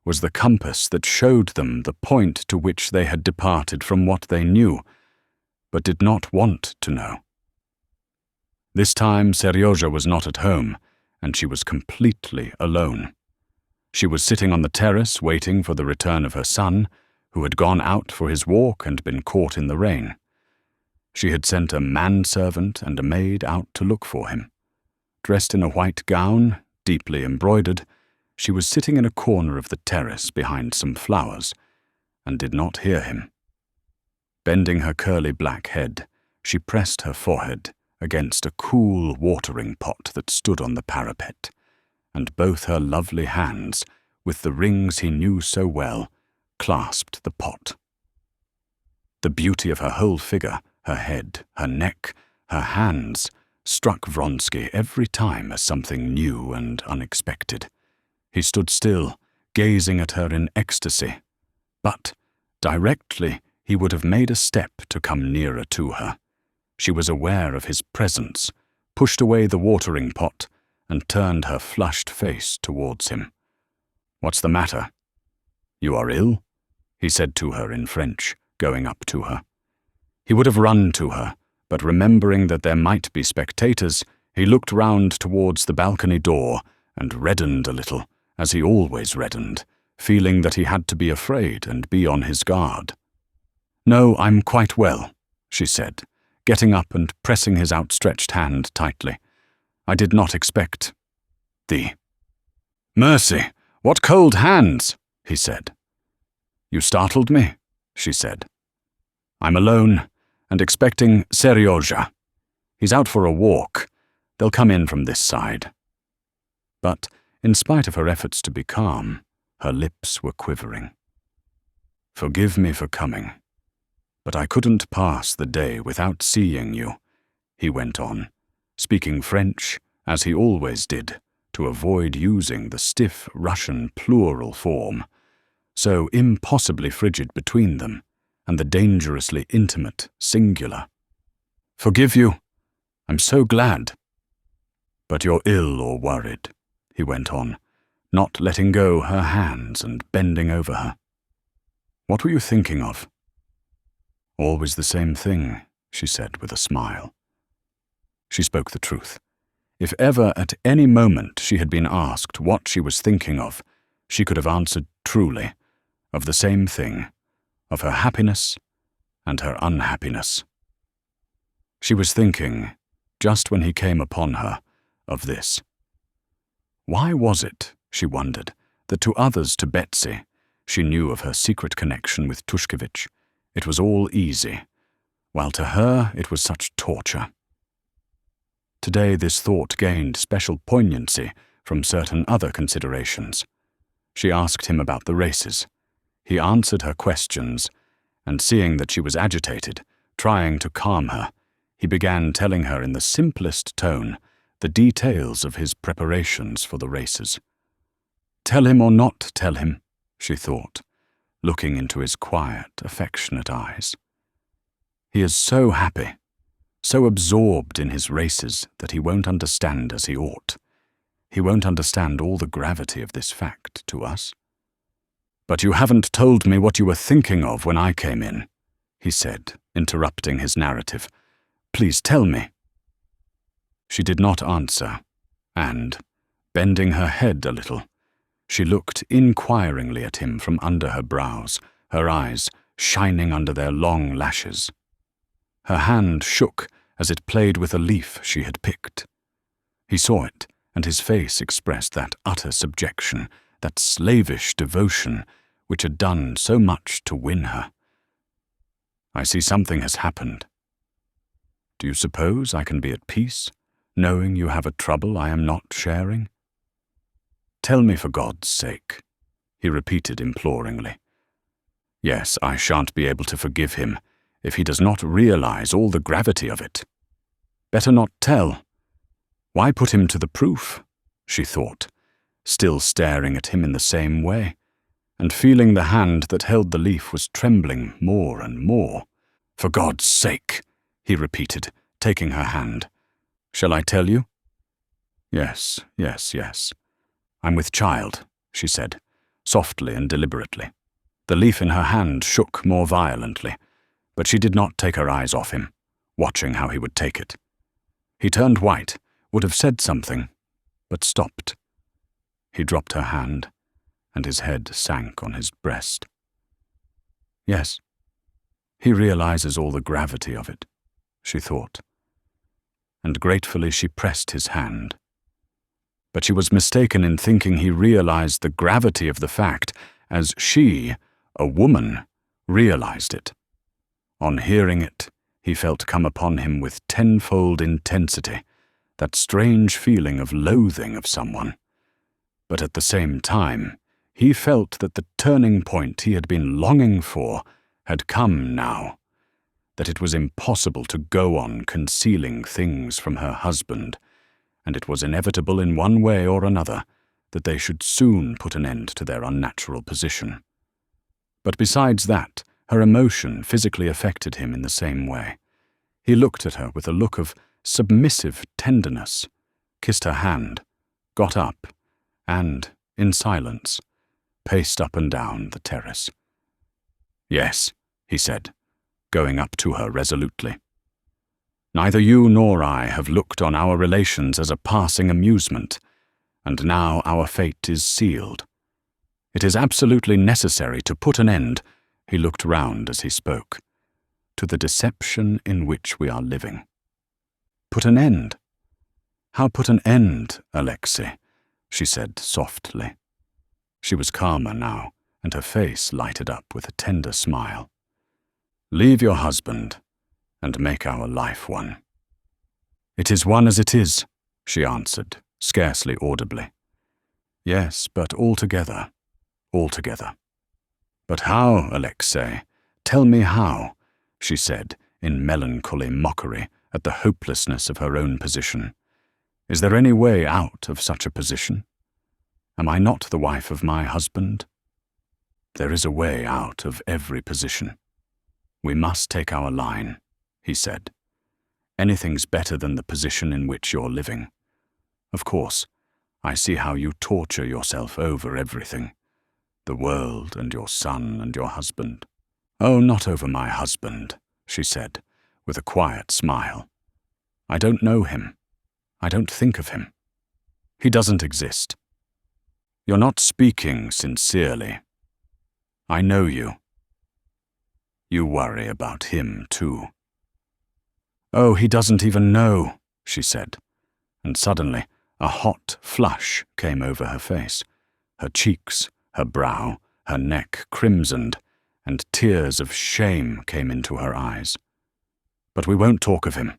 was the compass that showed them the point to which they had departed from what they knew, but did not want to know. This time Seryozha was not at home, and she was completely alone. She was sitting on the terrace waiting for the return of her son, who had gone out for his walk and been caught in the rain. She had sent a manservant and a maid out to look for him. Dressed in a white gown, deeply embroidered, she was sitting in a corner of the terrace behind some flowers, and did not hear him. Bending her curly black head, she pressed her forehead against a cool watering pot that stood on the parapet, and both her lovely hands, with the rings he knew so well, clasped the pot. The beauty of her whole figure, her head, her neck, her hands, struck Vronsky every time as something new and unexpected. He stood still, gazing at her in ecstasy, but directly he would have made a step to come nearer to her. She was aware of his presence, pushed away the watering pot, and turned her flushed face towards him. "What's the matter? You are ill?" he said to her in French, going up to her. He would have run to her, but remembering that there might be spectators, he looked round towards the balcony door and reddened a little, as he always reddened, feeling that he had to be afraid and be on his guard. "No, I'm quite well," she said, getting up and pressing his outstretched hand tightly. "I did not expect thee." "Mercy, what cold hands!" he said. "You startled me," she said. "I'm alone, and expecting Seryozha. He's out for a walk. They'll come in from this side." But, in spite of her efforts to be calm, her lips were quivering. "Forgive me for coming, but I couldn't pass the day without seeing you," he went on, speaking French, as he always did, to avoid using the stiff Russian plural form, so impossibly frigid between them, and the dangerously intimate singular. "Forgive you. I'm so glad." "But you're ill or worried," he went on, not letting go her hands and bending over her. "What were you thinking of?" "Always the same thing," she said with a smile. She spoke the truth. If ever at any moment she had been asked what she was thinking of, she could have answered truly, of the same thing, of her happiness and her unhappiness. She was thinking, just when he came upon her, of this. Why was it, she wondered, that to others, to Betsy, she knew of her secret connection with Tushkevich, it was all easy, while to her it was such torture? Today this thought gained special poignancy from certain other considerations. She asked him about the races. He answered her questions, and seeing that she was agitated, trying to calm her, he began telling her in the simplest tone the details of his preparations for the races. Tell him or not tell him, she thought, looking into his quiet, affectionate eyes. He is so happy, so absorbed in his races that he won't understand as he ought. He won't understand all the gravity of this fact to us. "But you haven't told me what you were thinking of when I came in," he said, interrupting his narrative. "Please tell me." She did not answer, and, bending her head a little, she looked inquiringly at him from under her brows, her eyes shining under their long lashes. Her hand shook as it played with a leaf she had picked. He saw it, and his face expressed that utter subjection, that slavish devotion which had done so much to win her. "I see something has happened. Do you suppose I can be at peace, knowing you have a trouble I am not sharing? Tell me for God's sake," he repeated imploringly. "Yes, I shan't be able to forgive him if he does not realize all the gravity of it. Better not tell. Why put him to the proof?" she thought, still staring at him in the same way, and feeling the hand that held the leaf was trembling more and more. "For God's sake," he repeated, taking her hand. "Shall I tell you?" Yes. "I'm with child," she said, softly and deliberately. The leaf in her hand shook more violently, but she did not take her eyes off him, watching how he would take it. He turned white, would have said something, but stopped. He dropped her hand, and his head sank on his breast. Yes, he realizes all the gravity of it, she thought, and gratefully she pressed his hand. But she was mistaken in thinking he realized the gravity of the fact as she, a woman, realized it. On hearing it, he felt come upon him with tenfold intensity, that strange feeling of loathing of someone. But at the same time, he felt that the turning point he had been longing for had come now, that it was impossible to go on concealing things from her husband, and it was inevitable in one way or another that they should soon put an end to their unnatural position. But besides that, her emotion physically affected him in the same way. He looked at her with a look of submissive tenderness, kissed her hand, got up, and, in silence, paced up and down the terrace. "Yes," he said, going up to her resolutely. "Neither you nor I have looked on our relations as a passing amusement, and now our fate is sealed. It is absolutely necessary to put an end," he looked round as he spoke, "to the deception in which we are living." "Put an end? How put an end, Alexei?" she said softly. She was calmer now, and her face lighted up with a tender smile. "Leave your husband, and make our life one." "It is one as it is," she answered, scarcely audibly. "Yes, but altogether. But how, Alexei? Tell me how," she said, in melancholy mockery at the hopelessness of her own position. "Is there any way out of such a position? Am I not the wife of my husband? There is a way out of every position." "We must take our line," he said. "Anything's better than the position in which you're living. Of course, I see how you torture yourself over everything. The world and your son and your husband." "Oh, not over my husband," she said, with a quiet smile. "I don't know him. I don't think of him. He doesn't exist." "You're not speaking sincerely. I know you. You worry about him, too." "Oh, he doesn't even know," she said, and suddenly a hot flush came over her face. Her cheeks, her brow, her neck crimsoned, and tears of shame came into her eyes. "But we won't talk of him."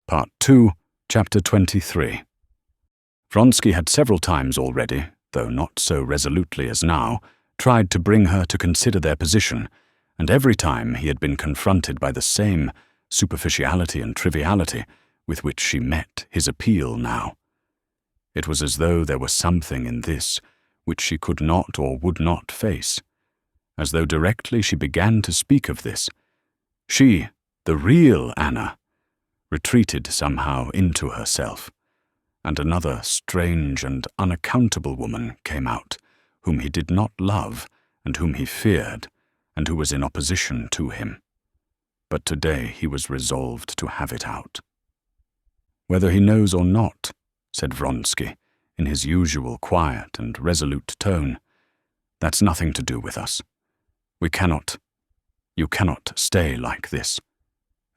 Part 2, Chapter 23. Vronsky had several times already, though not so resolutely as now, tried to bring her to consider their position, and every time he had been confronted by the same superficiality and triviality with which she met his appeal now. It was as though there was something in this which she could not or would not face, as though directly she began to speak of this, she, the real Anna, retreated somehow into herself, and another strange and unaccountable woman came out, whom he did not love and whom he feared, and who was in opposition to him. But today he was resolved to have it out. "Whether he knows or not," said Vronsky, in his usual quiet and resolute tone, "that's nothing to do with us. You cannot stay like this,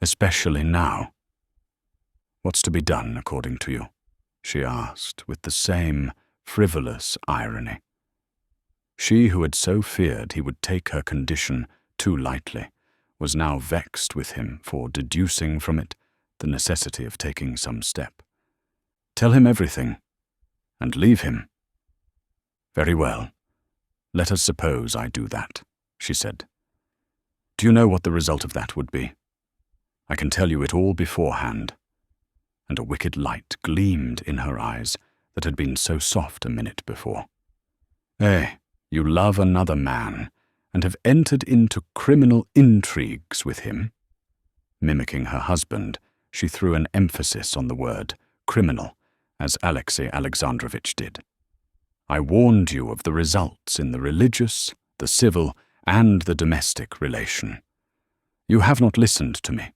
especially now." "What's to be done, according to you?" she asked, with the same frivolous irony. She who had so feared he would take her condition too lightly was now vexed with him for deducing from it the necessity of taking some step. "Tell him everything, and leave him." "Very well. Let us suppose I do that," she said. "Do you know what the result of that would be? I can tell you it all beforehand." And a wicked light gleamed in her eyes that had been so soft a minute before. "Eh, you love another man, and have entered into criminal intrigues with him?" Mimicking her husband, she threw an emphasis on the word criminal, as Alexei Alexandrovitch did. "I warned you of the results in the religious, the civil, and the domestic relation. You have not listened to me.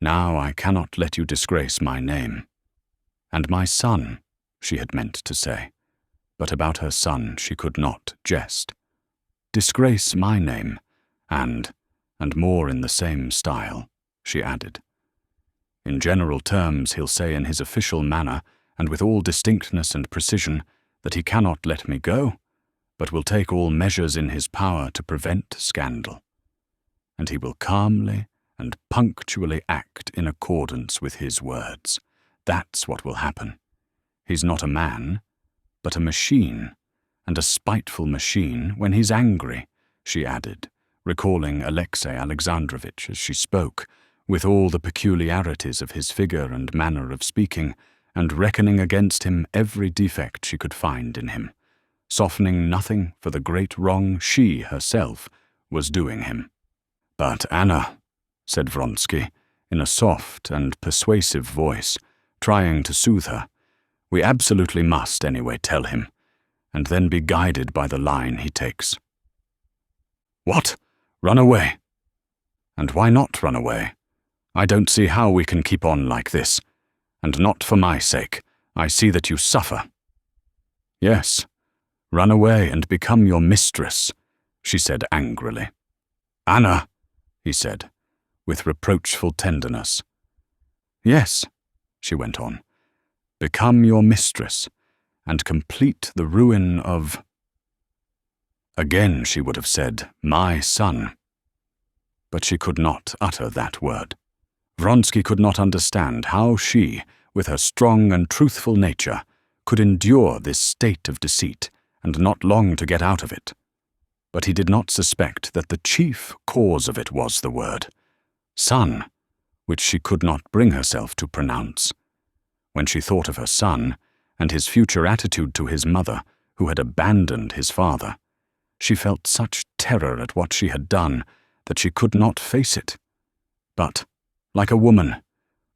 Now I cannot let you disgrace my name. And my son," she had meant to say, but about her son she could not jest. "Disgrace my name, and more in the same style," she added. "In general terms he'll say in his official manner, and with all distinctness and precision, that he cannot let me go, but will take all measures in his power to prevent scandal. And he will calmly and punctually act in accordance with his words. That's what will happen. He's not a man, but a machine, and a spiteful machine when he's angry," she added, recalling Alexei Alexandrovitch as she spoke, with all the peculiarities of his figure and manner of speaking, and reckoning against him every defect she could find in him, softening nothing for the great wrong she herself was doing him. "But Anna," said Vronsky, in a soft and persuasive voice, trying to soothe her, "we absolutely must anyway tell him, and then be guided by the line he takes." "What? Run away?" "And why not run away? I don't see how we can keep on like this, and not for my sake. I see that you suffer." "Yes, run away and become your mistress," she said angrily. "Anna," he said, with reproachful tenderness. "Yes," she went on, "become your mistress, and complete the ruin of—" Again she would have said, "my son," but she could not utter that word. Vronsky could not understand how she, with her strong and truthful nature, could endure this state of deceit and not long to get out of it. But he did not suspect that the chief cause of it was the word son, which she could not bring herself to pronounce. When she thought of her son, and his future attitude to his mother, who had abandoned his father, She felt such terror at what she had done that she could not face it, but, like a woman,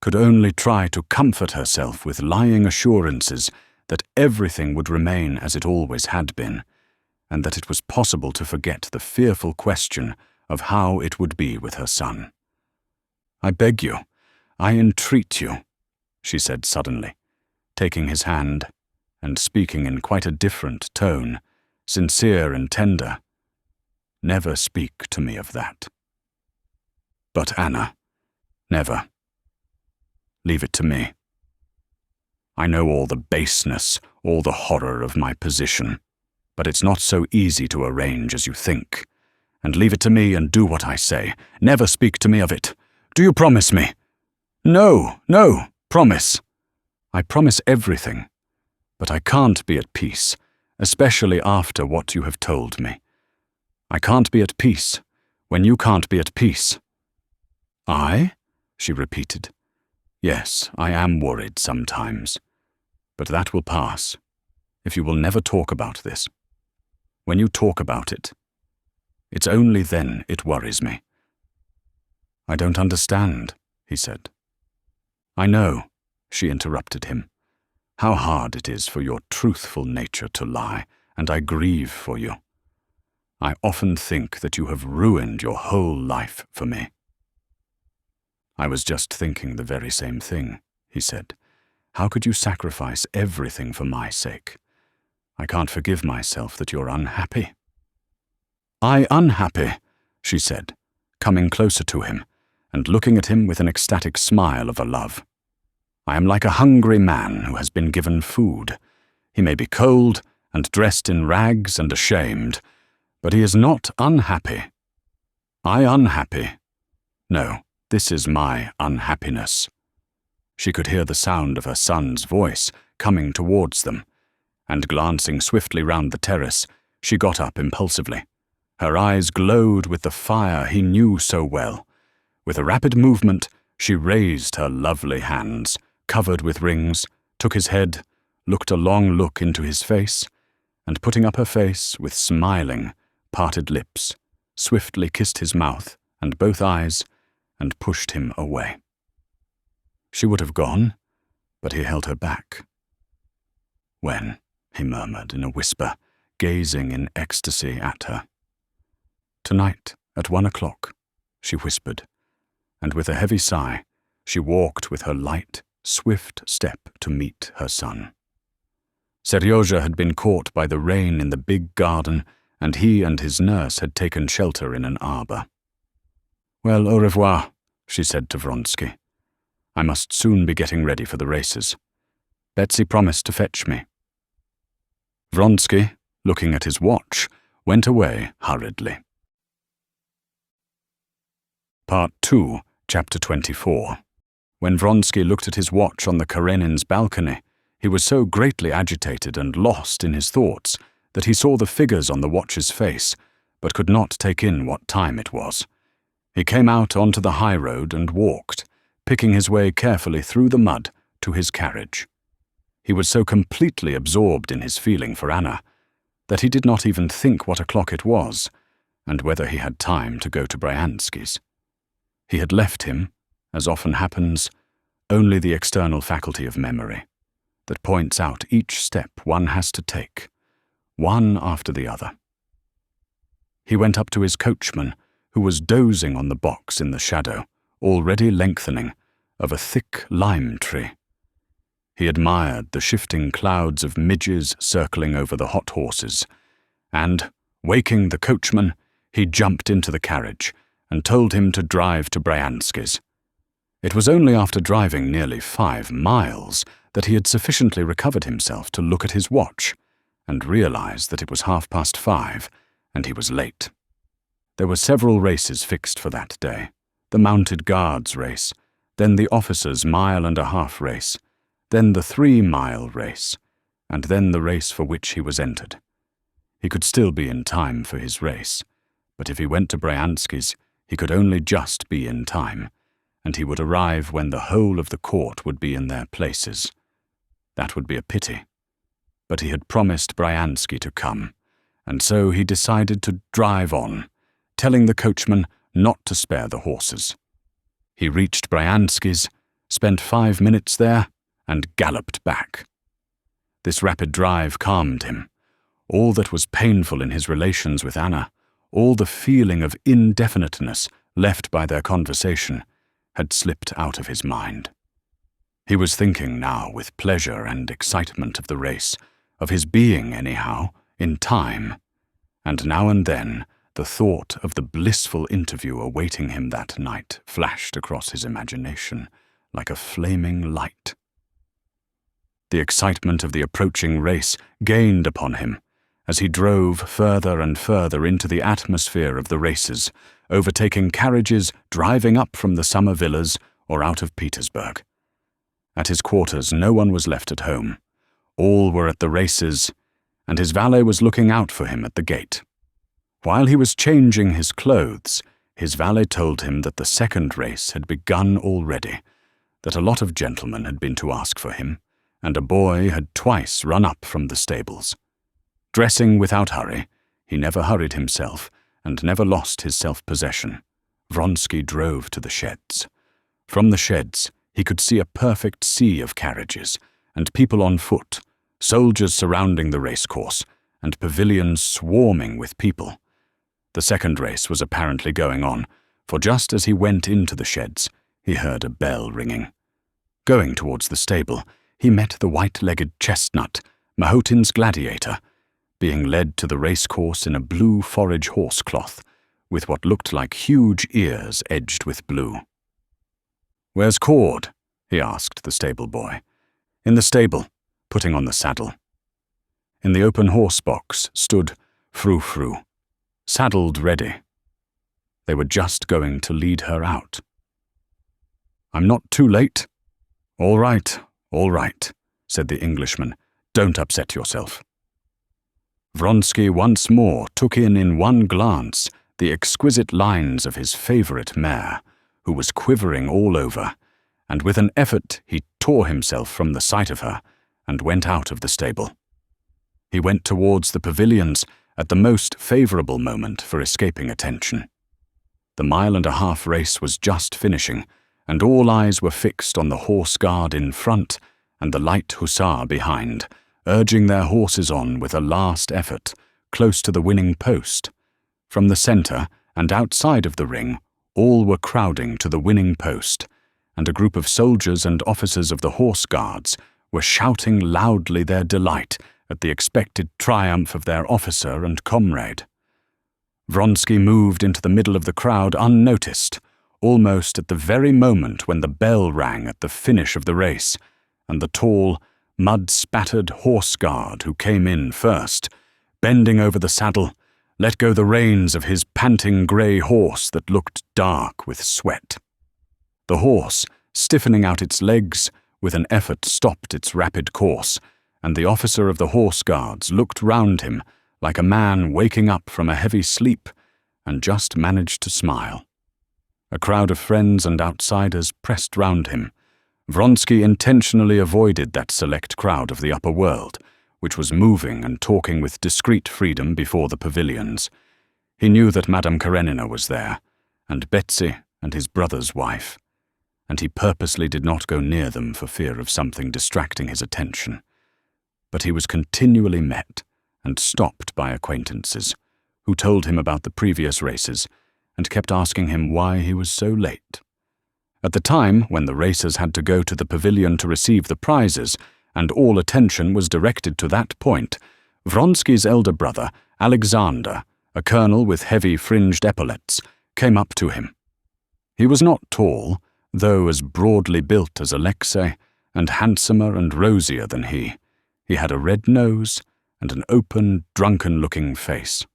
could only try to comfort herself with lying assurances that everything would remain as it always had been, and that it was possible to forget the fearful question of how it would be with her son. "I beg you, I entreat you," she said suddenly, taking his hand and speaking in quite a different tone, sincere and tender. "Never speak to me of that." "But Anna—" "Never. Leave it to me. I know all the baseness, all the horror of my position, but it's not so easy to arrange as you think. And leave it to me and do what I say. Never speak to me of it. Do you promise me?" "No, no, promise." "I promise everything, but I can't be at peace, especially after what you have told me. I can't be at peace when you can't be at peace." "I?" she repeated. "Yes, I am worried sometimes, but that will pass if you will never talk about this. When you talk about it, it's only then it worries me." "I don't understand," he said. "I know," she interrupted him, "how hard it is for your truthful nature to lie, and I grieve for you. I often think that you have ruined your whole life for me." "I was just thinking the very same thing," he said. "How could you sacrifice everything for my sake? I can't forgive myself that you're unhappy." "I unhappy," she said, coming closer to him and looking at him with an ecstatic smile of a love. "I am like a hungry man who has been given food. He may be cold and dressed in rags and ashamed, but he is not unhappy. I unhappy. No, this is my unhappiness." She could hear the sound of her son's voice coming towards them, and glancing swiftly round the terrace, she got up impulsively. Her eyes glowed with the fire he knew so well. With a rapid movement, she raised her lovely hands, covered with rings, took his head, looked a long look into his face, and putting up her face with smiling, parted lips, swiftly kissed his mouth and both eyes, and pushed him away. She would have gone, but he held her back. "When?" he murmured in a whisper, gazing in ecstasy at her. "Tonight, at 1 o'clock, she whispered, and with a heavy sigh, she walked with her light, swift step to meet her son. Seryozha had been caught by the rain in the big garden, and he and his nurse had taken shelter in an arbor. "Well, au revoir," she said to Vronsky. "I must soon be getting ready for the races. Betsy promised to fetch me." Vronsky, looking at his watch, went away hurriedly. Part 2, Chapter 24. When Vronsky looked at his watch on the Karenin's balcony, he was so greatly agitated and lost in his thoughts that he saw the figures on the watch's face, but could not take in what time it was. He came out onto the high road and walked, picking his way carefully through the mud to his carriage. He was so completely absorbed in his feeling for Anna that he did not even think what o'clock it was, and whether he had time to go to Bryansky's. He had left him, as often happens, only the external faculty of memory, that points out each step one has to take, one after the other. He went up to his coachman, who was dozing on the box in the shadow, already lengthening, of a thick lime tree. He admired the shifting clouds of midges circling over the hot horses, and, waking the coachman, he jumped into the carriage and told him to drive to Bryansky's. It was only after driving nearly 5 miles that he had sufficiently recovered himself to look at his watch and realize that it was 5:30, and he was late. There were several races fixed for that day: the Mounted Guards race, then the officers' 1.5-mile race, then the 3-mile race, and then the race for which he was entered. He could still be in time for his race, but if he went to Bryansky's, he could only just be in time, and he would arrive when the whole of the court would be in their places. That would be a pity, but he had promised Bryansky to come, and so he decided to drive on, telling the coachman not to spare the horses. He reached Bryansky's, spent 5 minutes there, and galloped back. This rapid drive calmed him. All that was painful in his relations with Anna, all the feeling of indefiniteness left by their conversation, had slipped out of his mind. He was thinking now with pleasure and excitement of the race, of his being, anyhow, in time, and now and then the thought of the blissful interview awaiting him that night flashed across his imagination like a flaming light. The excitement of the approaching race gained upon him as he drove further and further into the atmosphere of the races, overtaking carriages driving up from the summer villas or out of Petersburg. At his quarters no one was left at home. All were at the races, and his valet was looking out for him at the gate. While he was changing his clothes, his valet told him that the second race had begun already, that a lot of gentlemen had been to ask for him, and a boy had twice run up from the stables. Dressing without hurry, he never hurried himself and never lost his self-possession. Vronsky drove to the sheds. From the sheds, he could see a perfect sea of carriages, and people on foot, soldiers surrounding the racecourse, and pavilions swarming with people. The second race was apparently going on, for just as he went into the sheds, he heard a bell ringing. Going towards the stable, he met the white-legged chestnut, Mahotin's gladiator, being led to the racecourse in a blue forage horsecloth, with what looked like huge ears edged with blue. "Where's Cord?" he asked the stable boy. "In the stable, putting on the saddle." In the open horse box stood Frou-Frou, saddled ready. They were just going to lead her out. "I'm not too late?" All right," said the Englishman. "Don't upset yourself." Vronsky once more took in one glance the exquisite lines of his favourite mare, who was quivering all over, and with an effort he tore himself from the sight of her and went out of the stable. He went towards the pavilions at the most favourable moment for escaping attention. The 1.5 mile race was just finishing, and all eyes were fixed on the horse guard in front and the light hussar behind, urging their horses on with a last effort, close to the winning post. From the centre and outside of the ring, all were crowding to the winning post, and a group of soldiers and officers of the horse guards were shouting loudly their delight at the expected triumph of their officer and comrade. Vronsky moved into the middle of the crowd unnoticed, almost at the very moment when the bell rang at the finish of the race, and the tall, mud-spattered horse guard who came in first, bending over the saddle, let go the reins of his panting grey horse that looked dark with sweat. The horse, stiffening out its legs, with an effort stopped its rapid course, and the officer of the horse guards looked round him like a man waking up from a heavy sleep, and just managed to smile. A crowd of friends and outsiders pressed round him. Vronsky intentionally avoided that select crowd of the upper world, which was moving and talking with discreet freedom before the pavilions. He knew that Madame Karenina was there, and Betsy and his brother's wife, and he purposely did not go near them for fear of something distracting his attention. But he was continually met and stopped by acquaintances, who told him about the previous races and kept asking him why he was so late. At the time when the racers had to go to the pavilion to receive the prizes, and all attention was directed to that point, Vronsky's elder brother, Alexander, a colonel with heavy fringed epaulets, came up to him. He was not tall, though as broadly built as Alexei, and handsomer and rosier than he. He had a red nose and an open, drunken-looking face.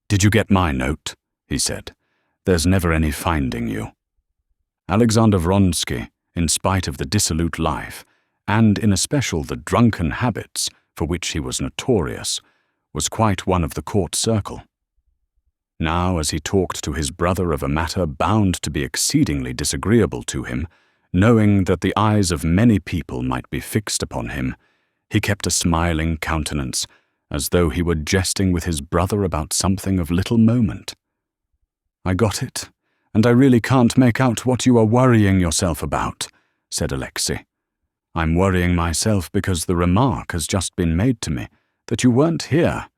"Did you get my note?" he said. "There's never any finding you." Alexander Vronsky, in spite of the dissolute life, and in especial the drunken habits for which he was notorious, was quite one of the court circle. Now, as he talked to his brother of a matter bound to be exceedingly disagreeable to him, knowing that the eyes of many people might be fixed upon him, he kept a smiling countenance as though he were jesting with his brother about something of little moment. "I got it, and I really can't make out what you are worrying yourself about," said Alexei. "I'm worrying myself because the remark has just been made to me that you weren't here,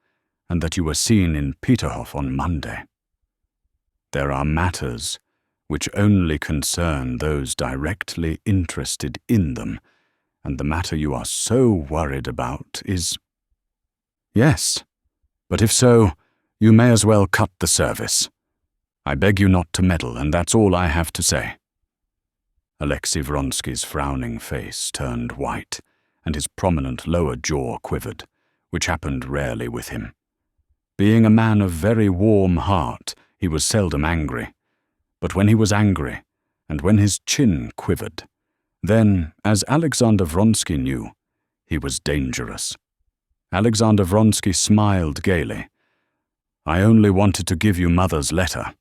and that you were seen in Peterhof on Monday. There are matters which only concern those directly interested in them, and the matter you are so worried about is—" "Yes, but if so, you may as well cut the service. I beg you not to meddle, and that's all I have to say." Alexei Vronsky's frowning face turned white, and his prominent lower jaw quivered, which happened rarely with him. Being a man of very warm heart, he was seldom angry. But when he was angry, and when his chin quivered, then, as Alexander Vronsky knew, he was dangerous. Alexander Vronsky smiled gaily. "I only wanted to give you Mother's letter.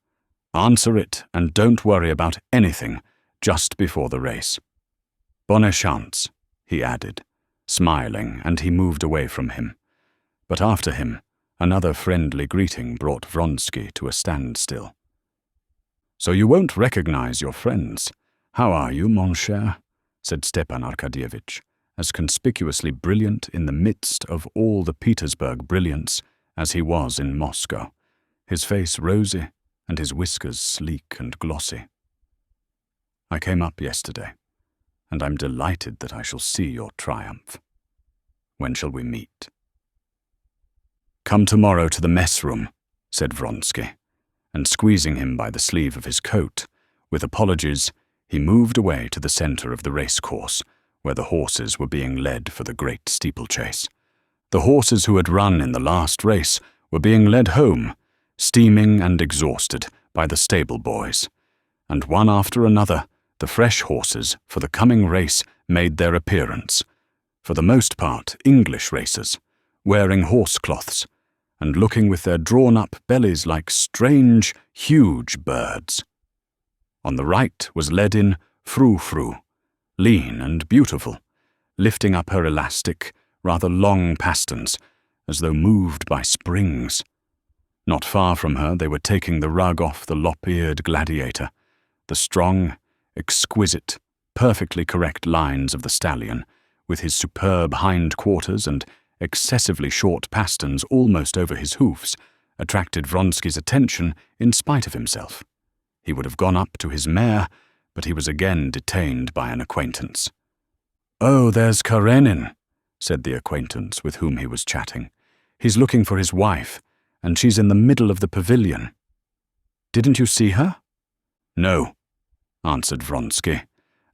Answer it, and don't worry about anything just before the race. Bonne chance," he added, smiling, and he moved away from him. But after him, another friendly greeting brought Vronsky to a standstill. "So you won't recognize your friends. How are you, mon cher?" said Stepan Arkadyevitch, as conspicuously brilliant in the midst of all the Petersburg brilliance as he was in Moscow, his face rosy and his whiskers sleek and glossy. "I came up yesterday, and I'm delighted that I shall see your triumph. When shall we meet?" "Come tomorrow to the mess room," said Vronsky, and squeezing him by the sleeve of his coat, with apologies, he moved away to the center of the racecourse, where the horses were being led for the great steeplechase. The horses who had run in the last race were being led home, steaming and exhausted, by the stable boys, and one after another, the fresh horses for the coming race made their appearance, for the most part English racers, wearing horsecloths, and looking with their drawn-up bellies like strange, huge birds. On the right was led in Frou-Frou, lean and beautiful, lifting up her elastic, rather long pasterns, as though moved by springs. Not far from her they were taking the rug off the lop-eared gladiator, the strong, exquisite, perfectly correct lines of the stallion, with his superb hind quarters and excessively short pasterns almost over his hoofs, attracted Vronsky's attention in spite of himself. He would have gone up to his mare, but he was again detained by an acquaintance. "Oh, there's Karenin," said the acquaintance with whom he was chatting. "He's looking for his wife, and she's in the middle of the pavilion. Didn't you see her?" "No," answered Vronsky,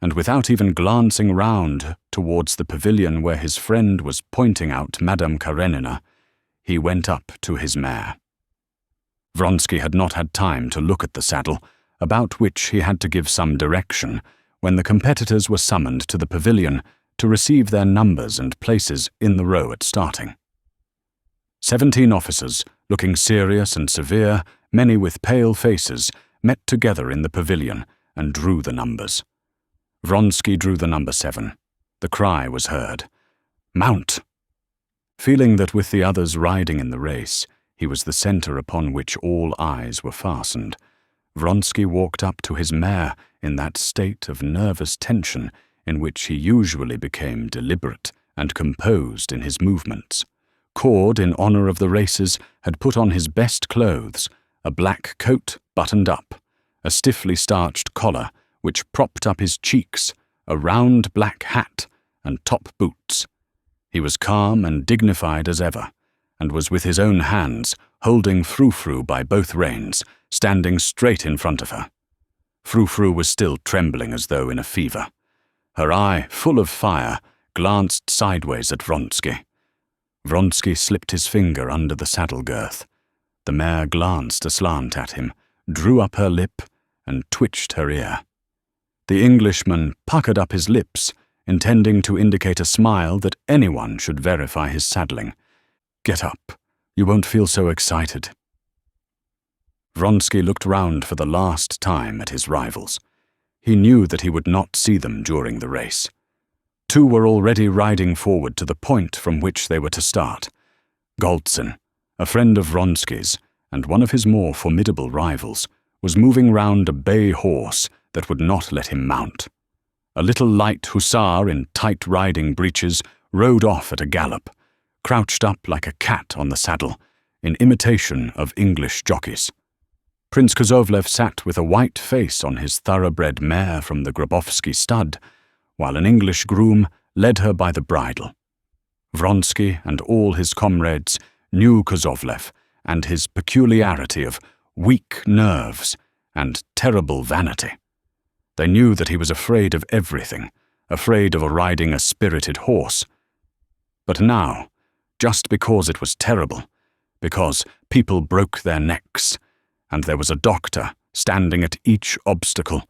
and without even glancing round towards the pavilion where his friend was pointing out Madame Karenina, he went up to his mare. Vronsky had not had time to look at the saddle, about which he had to give some direction, when the competitors were summoned to the pavilion to receive their numbers and places in the row at starting. 17 officers, looking serious and severe, many with pale faces, met together in the pavilion and drew the numbers. Vronsky drew the number 7. The cry was heard, "Mount!" Feeling that with the others riding in the race, he was the center upon which all eyes were fastened, Vronsky walked up to his mare in that state of nervous tension in which he usually became deliberate and composed in his movements. Cord, in honor of the races, had put on his best clothes, a black coat buttoned up, a stiffly starched collar which propped up his cheeks, a round black hat, and top boots. He was calm and dignified as ever, and was with his own hands, holding Frou-Frou by both reins, standing straight in front of her. Frou-Frou was still trembling as though in a fever. Her eye, full of fire, glanced sideways at Vronsky. Vronsky slipped his finger under the saddle girth. The mare glanced aslant at him, drew up her lip, and twitched her ear. The Englishman puckered up his lips, intending to indicate a smile that anyone should verify his saddling. "Get up. You won't feel so excited." Vronsky looked round for the last time at his rivals. He knew that he would not see them during the race. 2 were already riding forward to the point from which they were to start. Goltzin, a friend of Vronsky's and one of his more formidable rivals, was moving round a bay horse that would not let him mount. A little light hussar in tight riding breeches rode off at a gallop, crouched up like a cat on the saddle, in imitation of English jockeys. Prince Kozovlev sat with a white face on his thoroughbred mare from the Grabowski stud, while an English groom led her by the bridle. Vronsky and all his comrades knew Kozovlev and his peculiarity of weak nerves and terrible vanity. They knew that he was afraid of everything, afraid of riding a spirited horse. But now, just because it was terrible, because people broke their necks, and there was a doctor standing at each obstacle,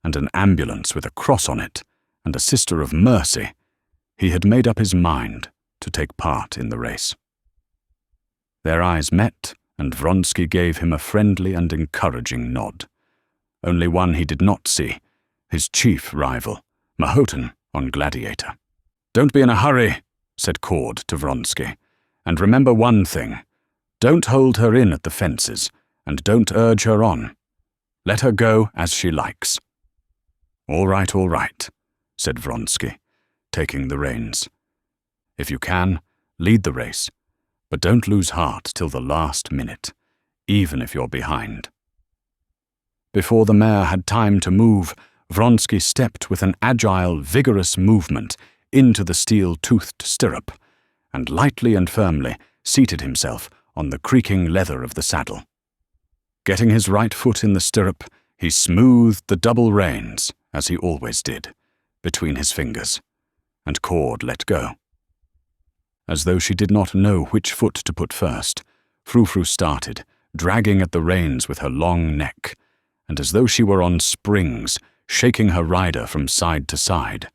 and an ambulance with a cross on it, and a sister of mercy, he had made up his mind to take part in the race. Their eyes met, and Vronsky gave him a friendly and encouraging nod. Only one he did not see, his chief rival, Mahotin on Gladiator. "Don't be in a hurry," said Cord to Vronsky, "and remember one thing. Don't hold her in at the fences, and don't urge her on. Let her go as she likes." All right, said Vronsky, taking the reins. "If you can, lead the race, but don't lose heart till the last minute, even if you're behind." Before the mare had time to move, Vronsky stepped with an agile, vigorous movement into the steel-toothed stirrup, and lightly and firmly seated himself on the creaking leather of the saddle. Getting his right foot in the stirrup, he smoothed the double reins, as he always did, between his fingers, and Cord let go. As though she did not know which foot to put first, Frou-Frou started, dragging at the reins with her long neck, and as though she were on springs, shaking her rider from side to side.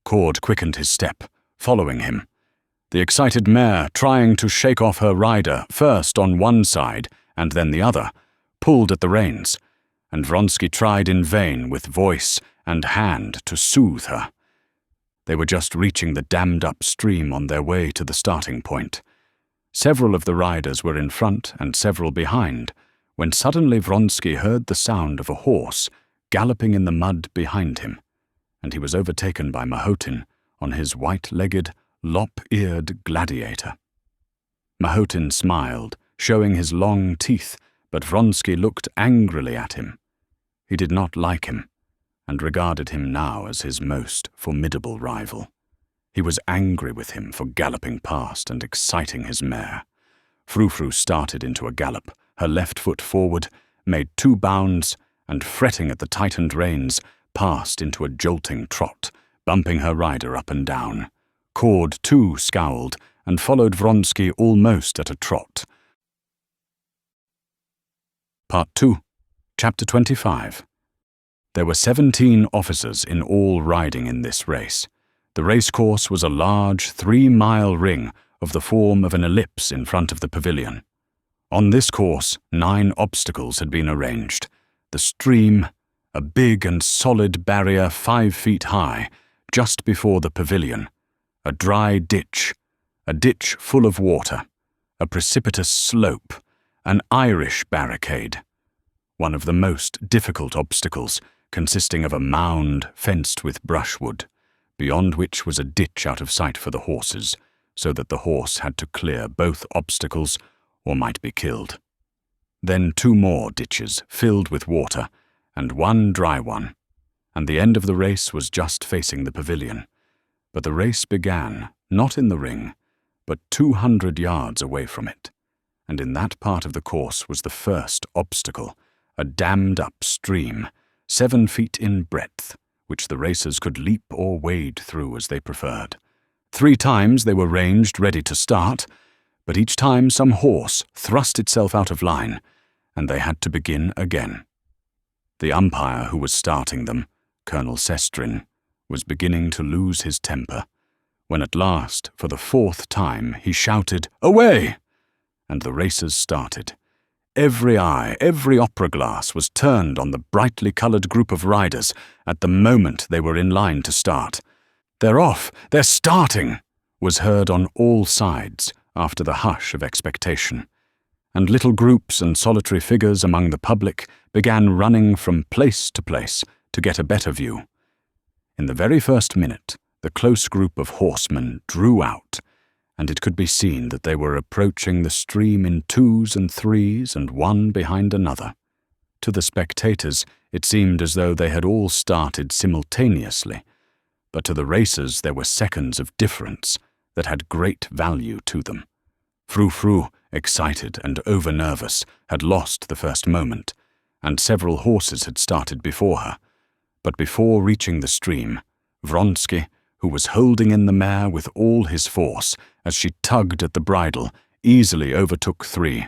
Cord quickened his step, following him. The excited mare, trying to shake off her rider, first on one side and then the other, pulled at the reins, and Vronsky tried in vain with voice and hand to soothe her. They were just reaching the dammed-up stream on their way to the starting point. Several of the riders were in front and several behind, when suddenly Vronsky heard the sound of a horse galloping in the mud behind him, and he was overtaken by Mahotin on his white-legged, lop-eared Gladiator. Mahotin smiled, showing his long teeth, but Vronsky looked angrily at him. He did not like him, and regarded him now as his most formidable rival. He was angry with him for galloping past and exciting his mare. Frou-Frou started into a gallop, her left foot forward, made 2 bounds, and fretting at the tightened reins, passed into a jolting trot, bumping her rider up and down. Cord, too, scowled, and followed Vronsky almost at a trot. Part 2, Chapter 25. There were 17 officers in all riding in this race. The racecourse was a large 3-mile ring of the form of an ellipse in front of the pavilion. On this course, 9 obstacles had been arranged. The stream, a big and solid barrier 5 feet high, just before the pavilion, a dry ditch, a ditch full of water, a precipitous slope, an Irish barricade, one of the most difficult obstacles, consisting of a mound fenced with brushwood, beyond which was a ditch out of sight for the horses, so that the horse had to clear both obstacles or might be killed. Then 2 more ditches filled with water, and 1 dry one, and the end of the race was just facing the pavilion. But the race began, not in the ring, but 200 yards away from it, and in that part of the course was the first obstacle, a dammed-up stream, 7 feet in breadth, which the racers could leap or wade through as they preferred. 3 times they were ranged ready to start, but each time some horse thrust itself out of line, and they had to begin again. The umpire who was starting them, Colonel Sestrin, was beginning to lose his temper, when at last, for the 4th time, he shouted, "Away!" and the racers started. Every eye, every opera glass was turned on the brightly coloured group of riders at the moment they were in line to start. "They're off! They're starting!" was heard on all sides, after the hush of expectation, and little groups and solitary figures among the public began running from place to place to get a better view. In the very first minute, the close group of horsemen drew out, and it could be seen that they were approaching the stream in twos and threes and one behind another. To the spectators, it seemed as though they had all started simultaneously, but to the racers there were seconds of difference that had great value to them. Frou-Frou, excited and over-nervous, had lost the first moment, and several horses had started before her. But before reaching the stream, Vronsky, who was holding in the mare with all his force as she tugged at the bridle, easily overtook three,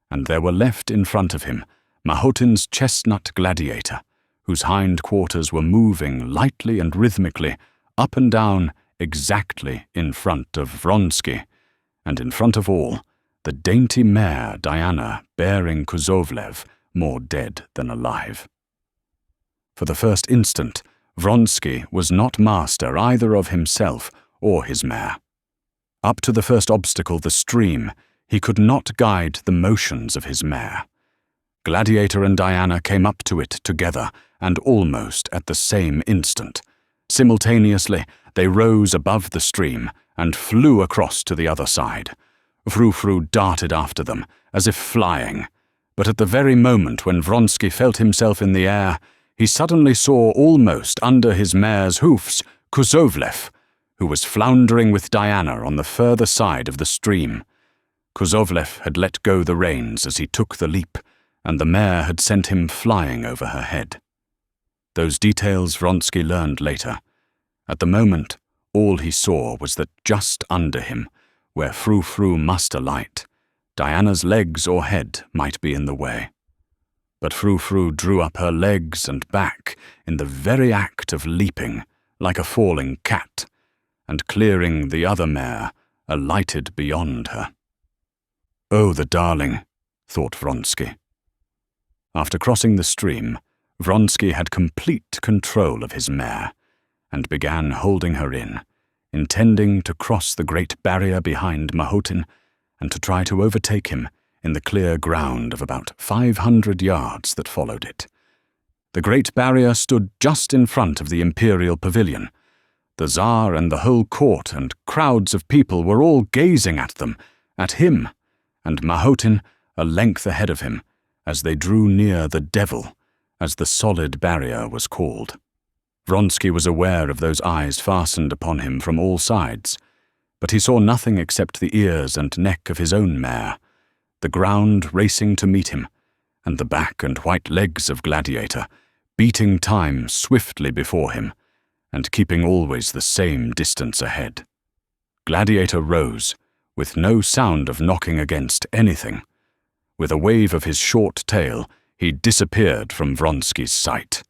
and there were left in front of him Mahotin's chestnut Gladiator, whose hind quarters were moving lightly and rhythmically up and down exactly in front of Vronsky, and in front of all, the dainty mare Diana bearing Kuzovlev, more dead than alive. For the first instant, Vronsky was not master either of himself or his mare. Up to the first obstacle, the stream, he could not guide the motions of his mare. Gladiator and Diana came up to it together, and almost at the same instant. Simultaneously, they rose above the stream and flew across to the other side. Frou-Frou darted after them, as if flying, but at the very moment when Vronsky felt himself in the air, he suddenly saw almost under his mare's hoofs Kuzovlev, who was floundering with Diana on the further side of the stream. Kuzovlev had let go the reins as he took the leap, and the mare had sent him flying over her head. Those details Vronsky learned later. At the moment, all he saw was that just under him, where Frou-Frou must alight, Diana's legs or head might be in the way. But Frou-Frou drew up her legs and back in the very act of leaping, like a falling cat, and clearing the other mare, alighted beyond her. "Oh, the darling," thought Vronsky. After crossing the stream, Vronsky had complete control of his mare, and began holding her in, intending to cross the great barrier behind Mahotin and to try to overtake him in the clear ground of about 500 yards that followed it. The great barrier stood just in front of the imperial pavilion. The Tsar and the whole court and crowds of people were all gazing at them, at him, and Mahotin a length ahead of him, as they drew near the Devil, as the solid barrier was called. Vronsky was aware of those eyes fastened upon him from all sides, but he saw nothing except the ears and neck of his own mare, the ground racing to meet him, and the back and white legs of Gladiator, beating time swiftly before him, and keeping always the same distance ahead. Gladiator rose, with no sound of knocking against anything. With a wave of his short tail, he disappeared from Vronsky's sight.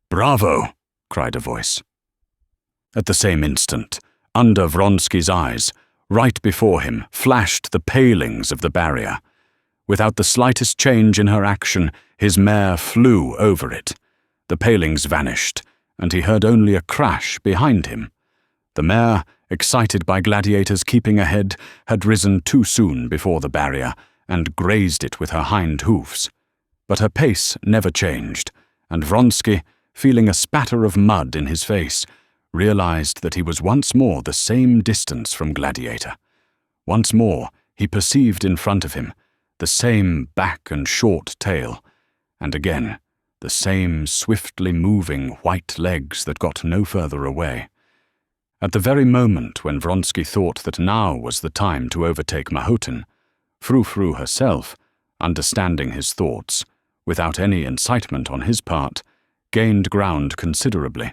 "Bravo!" cried a voice. At the same instant, under Vronsky's eyes, right before him, flashed the palings of the barrier. Without the slightest change in her action, his mare flew over it. The palings vanished, and he heard only a crash behind him. The mare, excited by Gladiator's keeping ahead, had risen too soon before the barrier, and grazed it with her hind hoofs. But her pace never changed, and Vronsky, feeling a spatter of mud in his face, realized that he was once more the same distance from Gladiator. Once more he perceived in front of him the same back and short tail, and again the same swiftly moving white legs that got no further away. At the very moment when Vronsky thought that now was the time to overtake Mahotin, Frou-Frou herself, understanding his thoughts, without any incitement on his part, gained ground considerably,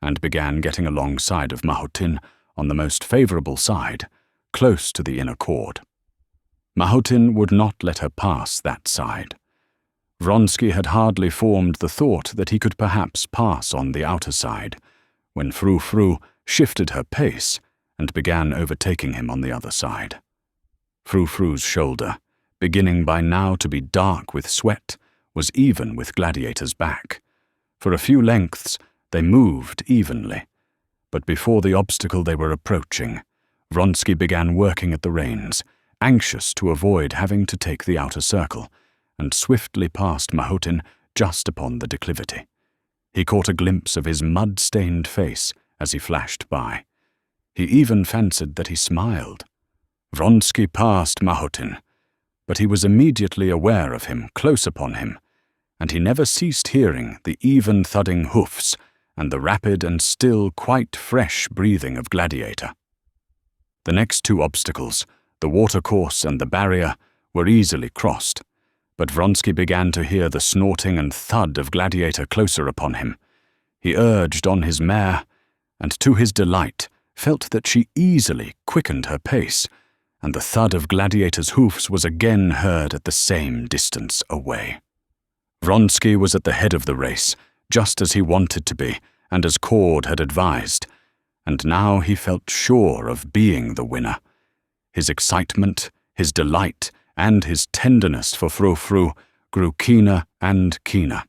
and began getting alongside of Mahotin on the most favorable side, close to the inner cord. Mahotin would not let her pass that side. Vronsky had hardly formed the thought that he could perhaps pass on the outer side, when Frou-Frou shifted her pace and began overtaking him on the other side. Frou-Frou's shoulder, beginning by now to be dark with sweat, was even with Gladiator's back. For a few lengths they moved evenly, but before the obstacle they were approaching, Vronsky began working at the reins, anxious to avoid having to take the outer circle, and swiftly passed Mahotin just upon the declivity. He caught a glimpse of his mud-stained face as he flashed by. He even fancied that he smiled. Vronsky passed Mahotin, but he was immediately aware of him close upon him, and he never ceased hearing the even thudding hoofs and the rapid and still quite fresh breathing of Gladiator. The next two obstacles, the watercourse and the barrier, were easily crossed, but Vronsky began to hear the snorting and thud of Gladiator closer upon him. He urged on his mare, and to his delight felt that she easily quickened her pace, and the thud of Gladiator's hoofs was again heard at the same distance away. Vronsky was at the head of the race, just as he wanted to be, and as Cord had advised, and now he felt sure of being the winner. His excitement, his delight, and his tenderness for Frou-Frou grew keener and keener.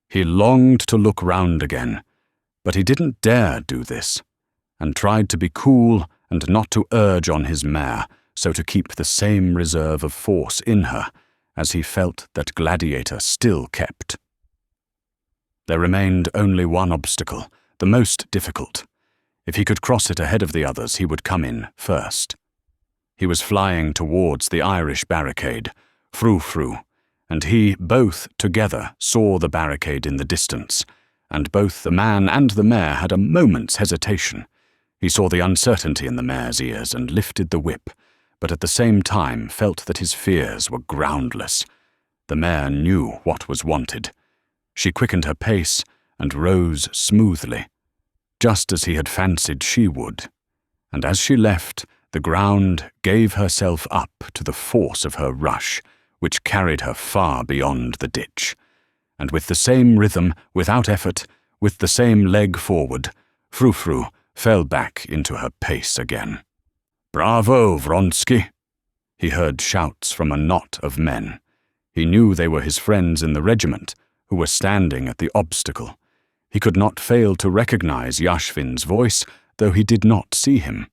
He longed to look round again, but he didn't dare do this, and tried to be cool and not to urge on his mare, so to keep the same reserve of force in her, as he felt that Gladiator still kept. There remained only one obstacle, the most difficult. If he could cross it ahead of the others, he would come in first. He was flying towards the Irish barricade, Frou-Frou, and he both together saw the barricade in the distance, and both the man and the mare had a moment's hesitation. He saw the uncertainty in the mare's ears and lifted the whip, but at the same time felt that his fears were groundless. The mare knew what was wanted. She quickened her pace and rose smoothly, just as he had fancied she would, and as she left, the ground gave herself up to the force of her rush, which carried her far beyond the ditch. And with the same rhythm, without effort, with the same leg forward, Frou-Frou fell back into her pace again. "Bravo, Vronsky!" He heard shouts from a knot of men. He knew they were his friends in the regiment, who were standing at the obstacle. He could not fail to recognize Yashvin's voice, though he did not see him.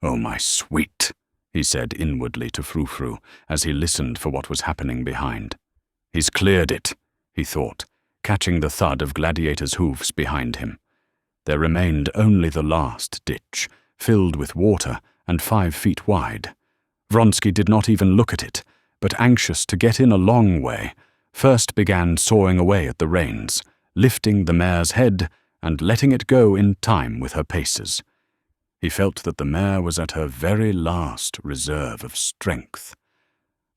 "Oh, my sweet," he said inwardly to Frou-Frou as he listened for what was happening behind. "He's cleared it," he thought, catching the thud of Gladiator's hoofs behind him. There remained only the last ditch, filled with water and 5 feet wide. Vronsky did not even look at it, but anxious to get in a long way, first began sawing away at the reins, lifting the mare's head and letting it go in time with her paces. He felt that the mare was at her very last reserve of strength.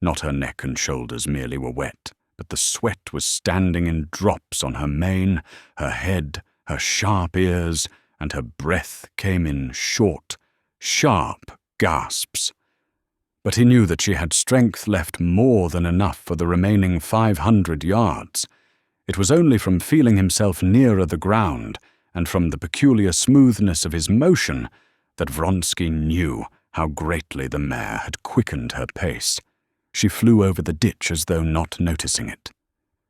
Not her neck and shoulders merely were wet, but the sweat was standing in drops on her mane, her head, her sharp ears, and her breath came in short, sharp gasps. But he knew that she had strength left more than enough for the remaining 500 yards. It was only from feeling himself nearer the ground, and from the peculiar smoothness of his motion, that Vronsky knew how greatly the mare had quickened her pace. She flew over the ditch as though not noticing it.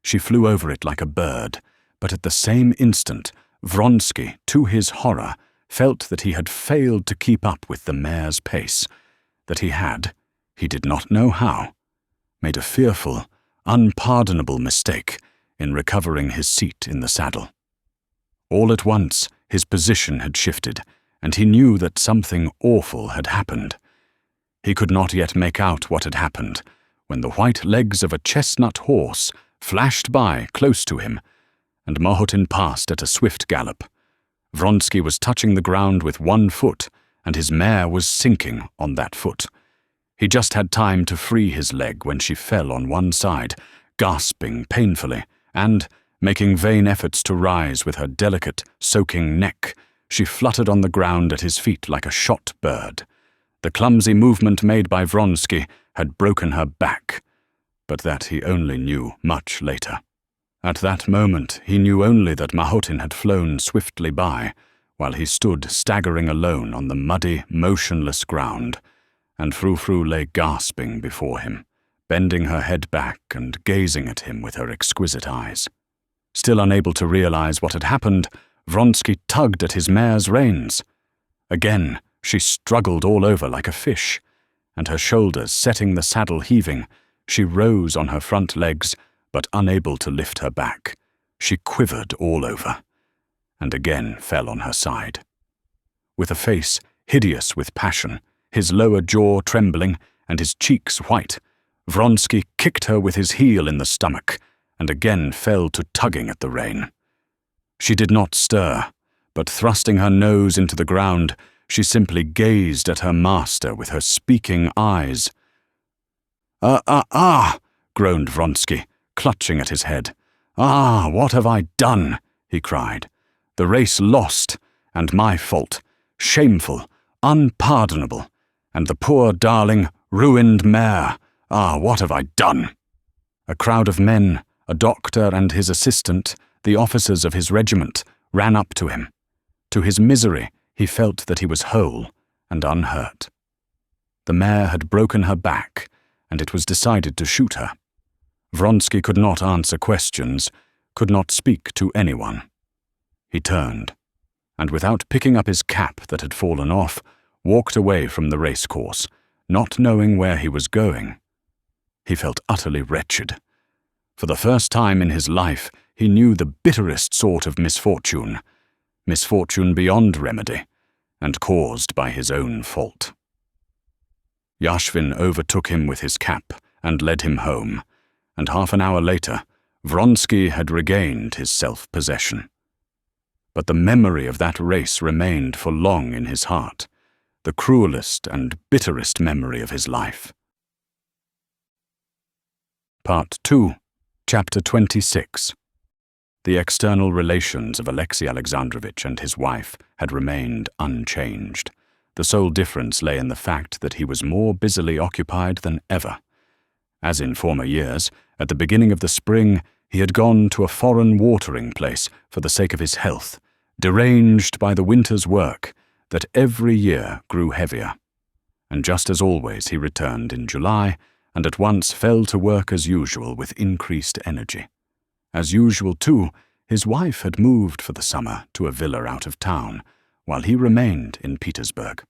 She flew over it like a bird, but at the same instant, Vronsky, to his horror, felt that he had failed to keep up with the mare's pace, that he did not know how, made a fearful, unpardonable mistake in recovering his seat in the saddle. All at once, his position had shifted, and he knew that something awful had happened. He could not yet make out what had happened, when the white legs of a chestnut horse flashed by close to him, and Mahotin passed at a swift gallop. Vronsky was touching the ground with one foot, and his mare was sinking on that foot. He just had time to free his leg when she fell on one side, gasping painfully, and, making vain efforts to rise with her delicate, soaking neck, she fluttered on the ground at his feet like a shot bird. The clumsy movement made by Vronsky had broken her back, but that he only knew much later. At that moment he knew only that Mahotin had flown swiftly by, while he stood staggering alone on the muddy, motionless ground, and Frou-Frou lay gasping before him, bending her head back and gazing at him with her exquisite eyes. Still unable to realize what had happened, Vronsky tugged at his mare's reins. Again she struggled all over like a fish, and her shoulders setting the saddle heaving, she rose on her front legs, but unable to lift her back. She quivered all over, and again fell on her side. With a face hideous with passion, his lower jaw trembling, and his cheeks white, Vronsky kicked her with his heel in the stomach, and again fell to tugging at the rein. She did not stir, but thrusting her nose into the ground, she simply gazed at her master with her speaking eyes. Groaned Vronsky, clutching at his head. What have I done? He cried. The race lost, and my fault. Shameful, unpardonable, and the poor darling, ruined mare. What have I done? A crowd of men, a doctor and his assistant, the officers of his regiment, ran up to him. To his misery, he felt that he was whole and unhurt. The mare had broken her back, and it was decided to shoot her. Vronsky could not answer questions, could not speak to anyone. He turned, and without picking up his cap that had fallen off, walked away from the racecourse, not knowing where he was going. He felt utterly wretched. For the first time in his life, he knew the bitterest sort of misfortune beyond remedy, and caused by his own fault. Yashvin overtook him with his cap and led him home, and half an hour later, Vronsky had regained his self-possession. But the memory of that race remained for long in his heart, the cruelest and bitterest memory of his life. Part 2, Chapter 26. The external relations of Alexei Alexandrovich and his wife had remained unchanged. The sole difference lay in the fact that he was more busily occupied than ever. As in former years, at the beginning of the spring, he had gone to a foreign watering place for the sake of his health, deranged by the winter's work that every year grew heavier. And just as always, he returned in July, and at once fell to work as usual with increased energy. As usual, too, his wife had moved for the summer to a villa out of town, while he remained in Petersburg.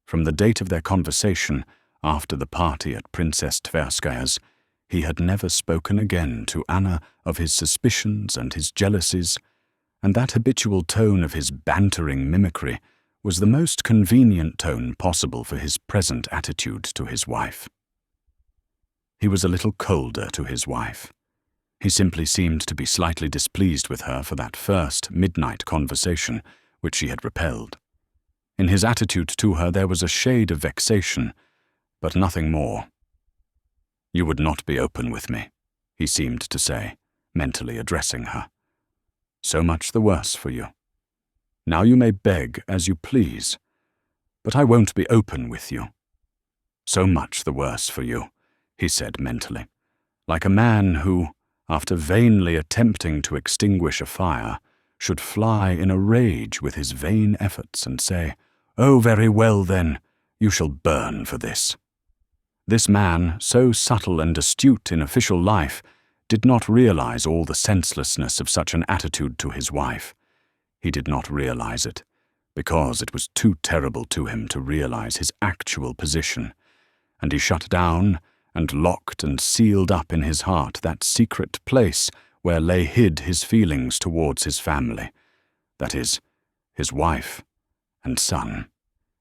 From the date of their conversation, after the party at Princess Tverskaya's, he had never spoken again to Anna of his suspicions and his jealousies, and that habitual tone of his bantering mimicry was the most convenient tone possible for his present attitude to his wife. He was a little colder to his wife. He simply seemed to be slightly displeased with her for that first midnight conversation which she had repelled. In his attitude to her there was a shade of vexation, but nothing more. "You would not be open with me," he seemed to say, mentally addressing her. "So much the worse for you. Now you may beg as you please, but I won't be open with you. So much the worse for you," he said mentally, like a man who, after vainly attempting to extinguish a fire, should fly in a rage with his vain efforts and say, "Oh, very well then, you shall burn for this." This man, so subtle and astute in official life, did not realize all the senselessness of such an attitude to his wife. He did not realize it, because it was too terrible to him to realize his actual position, and he shut down and locked and sealed up in his heart that secret place where lay hid his feelings towards his family, that is, his wife and son.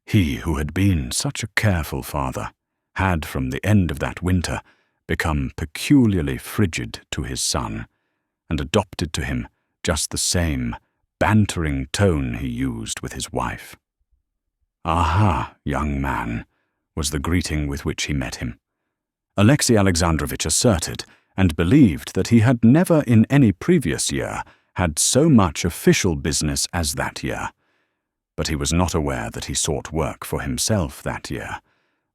He who had been such a careful father had, from the end of that winter, become peculiarly frigid to his son, and adopted to him just the same bantering tone he used with his wife. "Aha, young man," was the greeting with which he met him. Alexei Alexandrovich asserted and believed that he had never in any previous year had so much official business as that year. But he was not aware that he sought work for himself that year,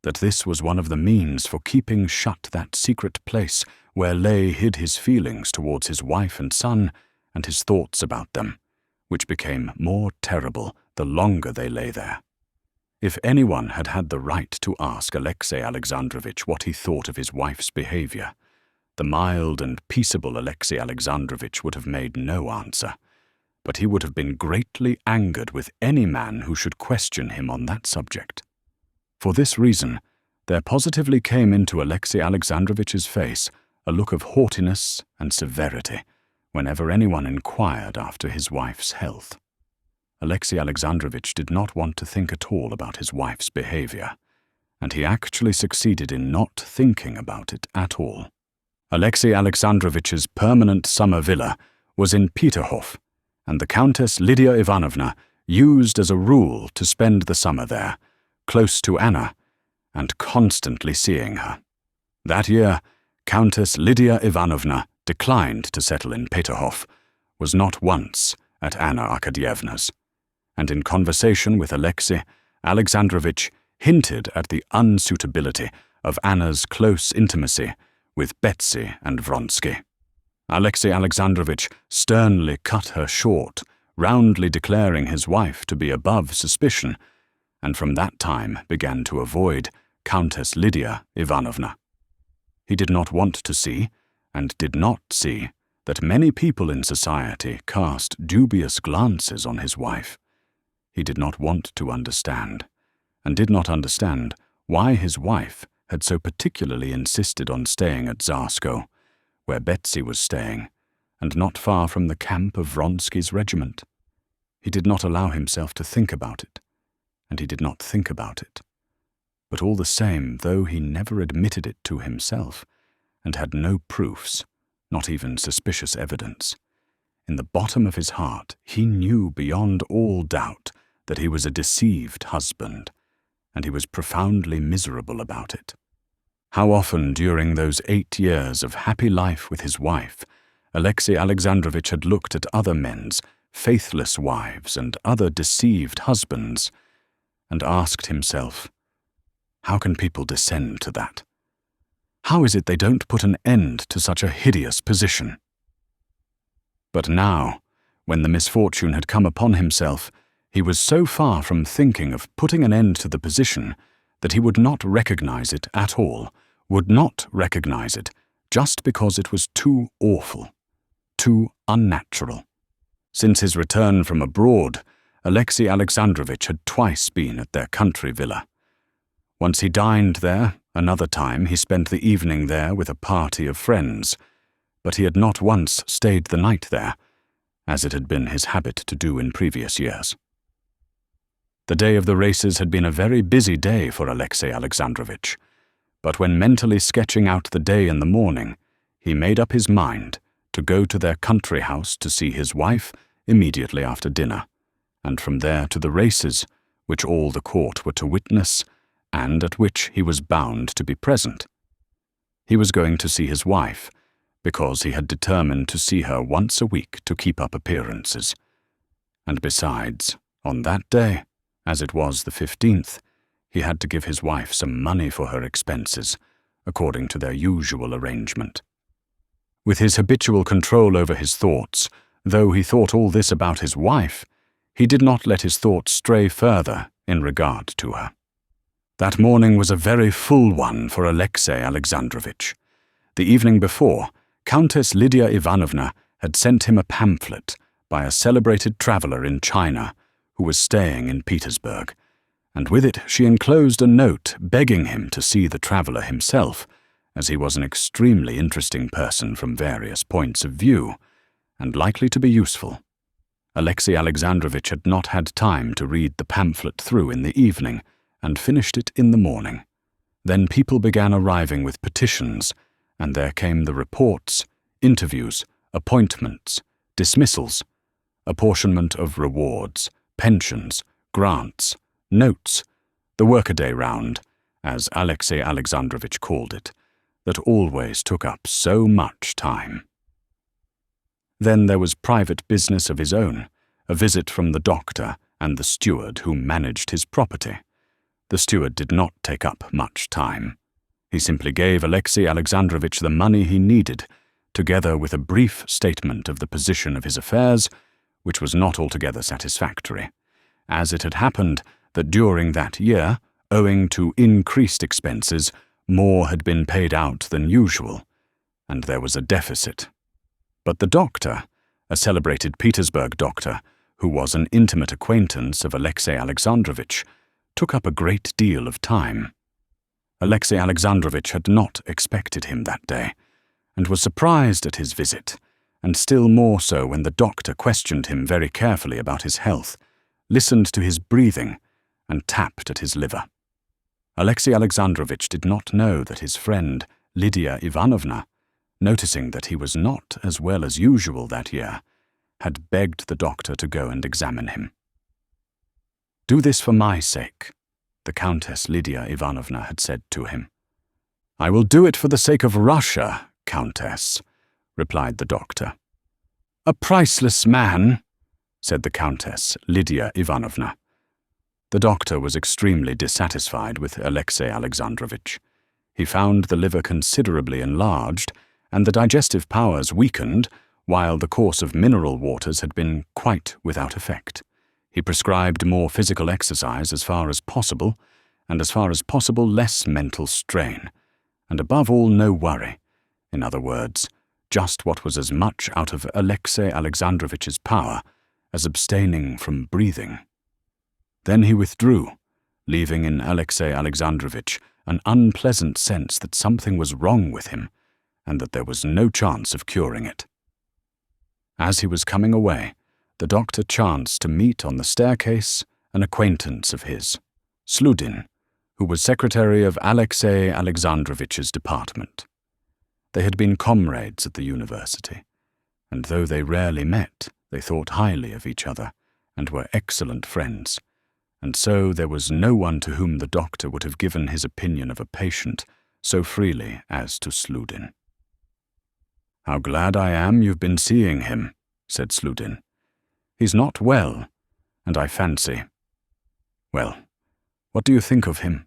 that this was one of the means for keeping shut that secret place where lay hid his feelings towards his wife and son and his thoughts about them, which became more terrible the longer they lay there. If anyone had had the right to ask Alexei Alexandrovich what he thought of his wife's behavior, the mild and peaceable Alexei Alexandrovich would have made no answer, but he would have been greatly angered with any man who should question him on that subject. For this reason, there positively came into Alexey Alexandrovitch's face a look of haughtiness and severity whenever anyone inquired after his wife's health. Alexey Alexandrovitch did not want to think at all about his wife's behavior, and he actually succeeded in not thinking about it at all. Alexey Alexandrovitch's permanent summer villa was in Peterhof, and the Countess Lydia Ivanovna used as a rule to spend the summer there, close to Anna, and constantly seeing her. That year, Countess Lydia Ivanovna declined to settle in Peterhof, was not once at Anna Arkadyevna's, and in conversation with Alexey Alexandrovitch hinted at the unsuitability of Anna's close intimacy with Betsy and Vronsky. Alexey Alexandrovitch sternly cut her short, roundly declaring his wife to be above suspicion, and from that time began to avoid Countess Lydia Ivanovna. He did not want to see, and did not see, that many people in society cast dubious glances on his wife. He did not want to understand, and did not understand why his wife had so particularly insisted on staying at Zarskoe, where Betsy was staying, and not far from the camp of Vronsky's regiment. He did not allow himself to think about it, and he did not think about it. But all the same, though he never admitted it to himself, and had no proofs, not even suspicious evidence, in the bottom of his heart he knew beyond all doubt that he was a deceived husband, and he was profoundly miserable about it. How often during those 8 years of happy life with his wife, Alexey Alexandrovitch had looked at other men's faithless wives and other deceived husbands, and asked himself, how can people descend to that? How is it they don't put an end to such a hideous position? But now, when the misfortune had come upon himself, he was so far from thinking of putting an end to the position that he would not recognize it at all, would not recognize it, just because it was too awful, too unnatural. Since his return from abroad, Alexey Alexandrovitch had twice been at their country villa. Once he dined there, another time he spent the evening there with a party of friends, but he had not once stayed the night there, as it had been his habit to do in previous years. The day of the races had been a very busy day for Alexey Alexandrovitch, but when mentally sketching out the day in the morning, he made up his mind to go to their country house to see his wife immediately after dinner, and from there to the races, which all the court were to witness, and at which he was bound to be present. He was going to see his wife, because he had determined to see her once a week to keep up appearances. And besides, on that day, as it was the 15th, he had to give his wife some money for her expenses, according to their usual arrangement. With his habitual control over his thoughts, though he thought all this about his wife, he did not let his thoughts stray further in regard to her. That morning was a very full one for Alexey Alexandrovitch. The evening before, Countess Lydia Ivanovna had sent him a pamphlet by a celebrated traveller in China who was staying in Petersburg, and with it she enclosed a note begging him to see the traveller himself, as he was an extremely interesting person from various points of view, and likely to be useful. Alexey Alexandrovitch had not had time to read the pamphlet through in the evening, and finished it in the morning. Then people began arriving with petitions, and there came the reports, interviews, appointments, dismissals, apportionment of rewards, pensions, grants, notes, the workaday round, as Alexey Alexandrovitch called it, that always took up so much time. Then there was private business of his own, a visit from the doctor and the steward who managed his property. The steward did not take up much time. He simply gave Alexey Alexandrovitch the money he needed, together with a brief statement of the position of his affairs, which was not altogether satisfactory, as it had happened that during that year, owing to increased expenses, more had been paid out than usual, and there was a deficit. But the doctor, a celebrated Petersburg doctor, who was an intimate acquaintance of Alexey Alexandrovitch, took up a great deal of time. Alexey Alexandrovich had not expected him that day, and was surprised at his visit, and still more so when the doctor questioned him very carefully about his health, listened to his breathing, and tapped at his liver. Alexey Alexandrovich did not know that his friend, Lydia Ivanovna, noticing that he was not as well as usual that year, had begged the doctor to go and examine him. "Do this for my sake," the Countess Lydia Ivanovna had said to him. "I will do it for the sake of Russia, Countess," replied the doctor. "A priceless man," said the Countess Lydia Ivanovna. The doctor was extremely dissatisfied with Alexey Alexandrovich. He found the liver considerably enlarged and the digestive powers weakened, while the course of mineral waters had been quite without effect. He prescribed more physical exercise as far as possible, and as far as possible less mental strain, and above all no worry. In other words, just what was as much out of Alexey Alexandrovich's power as abstaining from breathing. Then he withdrew, leaving in Alexey Alexandrovich an unpleasant sense that something was wrong with him, and that there was no chance of curing it. As he was coming away, the doctor chanced to meet on the staircase an acquaintance of his, Sludin, who was secretary of Alexey Alexandrovich's department. They had been comrades at the university, and though they rarely met, they thought highly of each other, and were excellent friends, and so there was no one to whom the doctor would have given his opinion of a patient so freely as to Sludin. "How glad I am you've been seeing him," said Sludin. "He's not well, and I fancy... Well, what do you think of him?"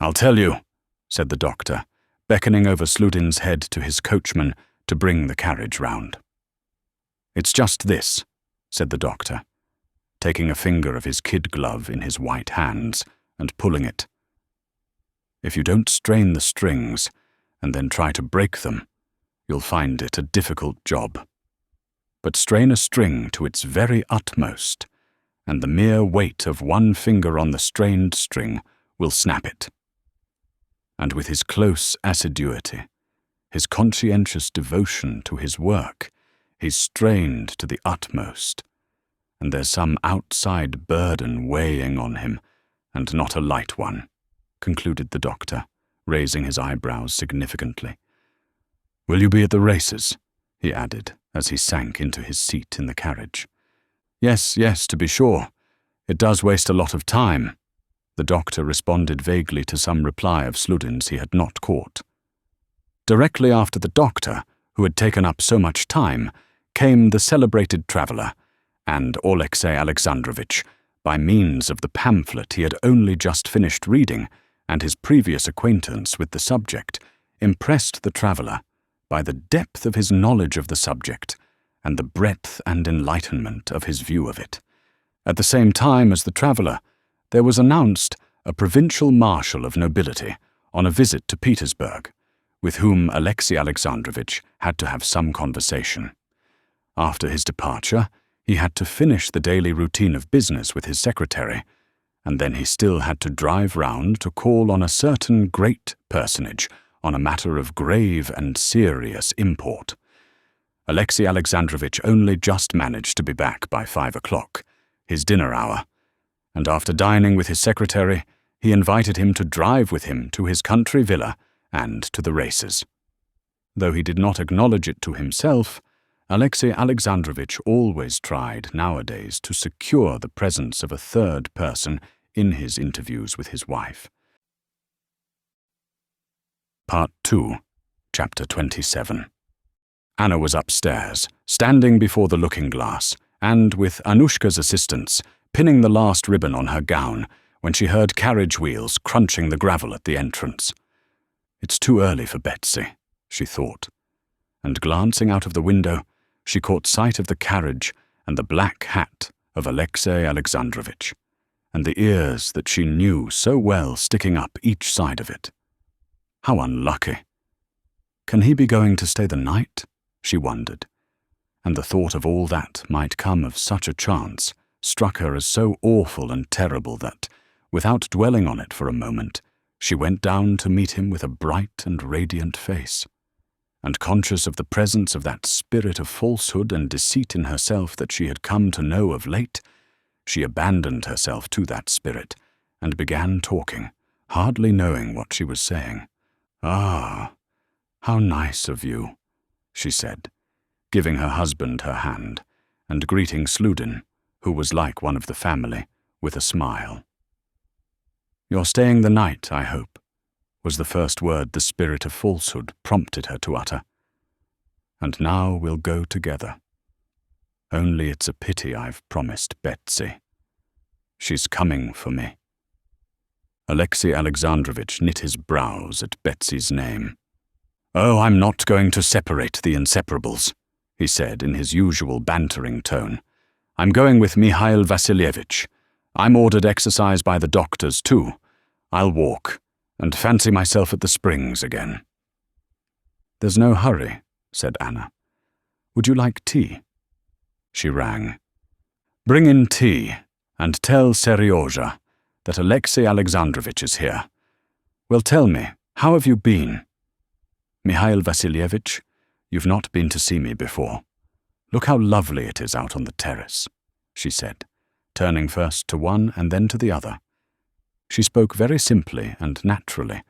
"I'll tell you," said the doctor, beckoning over Sludin's head to his coachman to bring the carriage round. "It's just this," said the doctor, taking a finger of his kid glove in his white hands and pulling it. "If you don't strain the strings and then try to break them, you'll find it a difficult job. But strain a string to its very utmost, and the mere weight of one finger on the strained string will snap it." And with his close assiduity, his conscientious devotion to his work, he's strained to the utmost, and there's some outside burden weighing on him, and not a light one, concluded the doctor, raising his eyebrows significantly. "Will you be at the races?" he added, as he sank into his seat in the carriage. Yes, to be sure. It does waste a lot of time," the doctor responded vaguely to some reply of Sludin's he had not caught. Directly after the doctor, who had taken up so much time, came the celebrated traveller, and Alexey Alexandrovich, by means of the pamphlet he had only just finished reading and his previous acquaintance with the subject, impressed the traveller by the depth of his knowledge of the subject and the breadth and enlightenment of his view of it. At the same time as the traveller, there was announced a provincial marshal of nobility on a visit to Petersburg, with whom Alexey Alexandrovich had to have some conversation. After his departure, he had to finish the daily routine of business with his secretary, and then he still had to drive round to call on a certain great personage on a matter of grave and serious import. Alexey Alexandrovich only just managed to be back by 5 o'clock, his dinner hour, and after dining with his secretary, he invited him to drive with him to his country villa and to the races. Though he did not acknowledge it to himself, Alexey Alexandrovich always tried nowadays to secure the presence of a third person in his interviews with his wife. Part 2, Chapter 27. Anna was upstairs, standing before the looking-glass, and, with Anushka's assistance, pinning the last ribbon on her gown, when she heard carriage wheels crunching the gravel at the entrance. "It's too early for Betsy," she thought, and glancing out of the window, she caught sight of the carriage and the black hat of Alexey Alexandrovich, and the ears that she knew so well sticking up each side of it. How unlucky! Can he be going to stay the night? She wondered, and the thought of all that might come of such a chance struck her as so awful and terrible that, without dwelling on it for a moment, She went down to meet him with a bright and radiant face, and conscious of the presence of that spirit of falsehood and deceit in herself that she had come to know of late, she abandoned herself to that spirit and began talking, hardly knowing what she was saying. "Ah, how nice of you," she said, giving her husband her hand, and greeting Sludin, who was like one of the family, with a smile. "You're staying the night, I hope," was the first word the spirit of falsehood prompted her to utter. "And now we'll go together. Only it's a pity I've promised Betsy. She's coming for me." Alexei Alexandrovich knit his brows at Betsy's name. "Oh, I'm not going to separate the inseparables," he said in his usual bantering tone. "I'm going with Mihail Vasilievich. I'm ordered exercise by the doctors, too. I'll walk, and fancy myself at the springs again." "There's no hurry," said Anna. "Would you like tea?" She rang. "Bring in tea, and tell Seryozha that Alexei Alexandrovich is here. Well, tell me, how have you been? Mihail Vasilievich, you've not been to see me before. Look how lovely it is out on the terrace," she said, turning first to one and then to the other. She spoke very simply and naturally,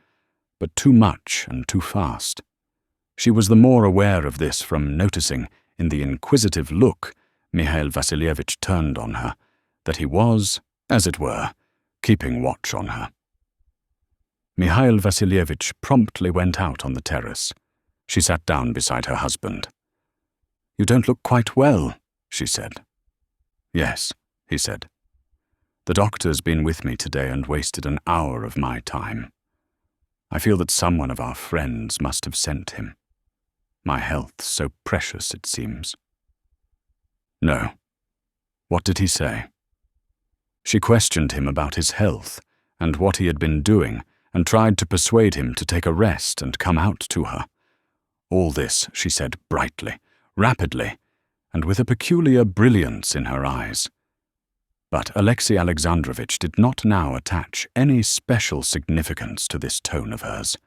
but too much and too fast. She was the more aware of this from noticing, in the inquisitive look Mihail Vasilievich turned on her, that he was, as it were, keeping watch on her. Mihail Vasilievich promptly went out on the terrace. She sat down beside her husband. "You don't look quite well," she said. "Yes," he said. "The doctor's been with me today and wasted an hour of my time. I feel that someone of our friends must have sent him. My health's so precious, it seems." "No. What did he say?" She questioned him about his health and what he had been doing, and tried to persuade him to take a rest and come out to her. All this she said brightly, rapidly, and with a peculiar brilliance in her eyes. But Alexei Alexandrovich did not now attach any special significance to this tone of hers.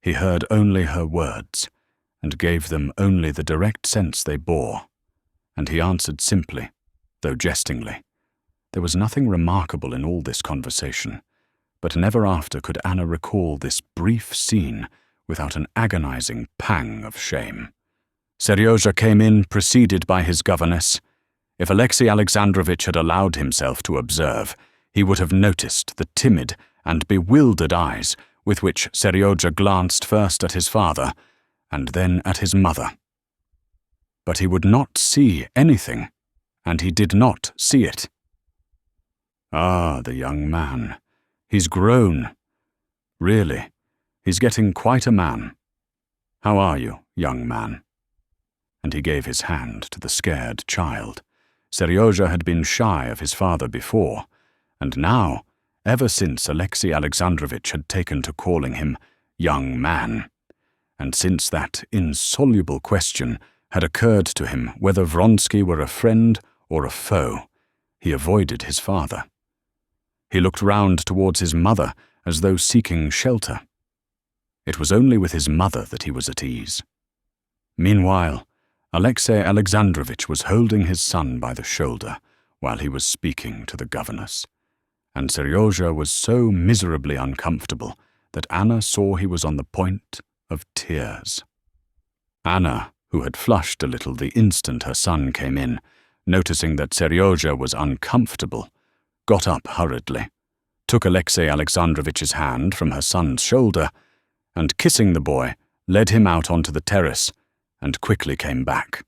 He heard only her words, and gave them only the direct sense they bore, and he answered simply, though jestingly. There was nothing remarkable in all this conversation, but never after could Anna recall this brief scene without an agonizing pang of shame. Seryozha came in preceded by his governess. If Alexei Alexandrovich had allowed himself to observe, he would have noticed the timid and bewildered eyes with which Seryozha glanced first at his father and then at his mother. But he would not see anything, and he did not see it. Ah, the young man. He's grown. Really, he's getting quite a man. How are you, young man?" And he gave his hand to the scared child. Seryozha had been shy of his father before, and now, ever since Alexei Alexandrovich had taken to calling him young man, and since that insoluble question had occurred to him whether Vronsky were a friend or a foe, he avoided his father. He looked round towards his mother as though seeking shelter. It was only with his mother that he was at ease. Meanwhile, Alexei Alexandrovich was holding his son by the shoulder while he was speaking to the governess, and Seryozha was so miserably uncomfortable that Anna saw he was on the point of tears. Anna, who had flushed a little the instant her son came in, noticing that Seryozha was uncomfortable, got up hurriedly, took Alexei Alexandrovich's hand from her son's shoulder, and kissing the boy, led him out onto the terrace, and quickly came back.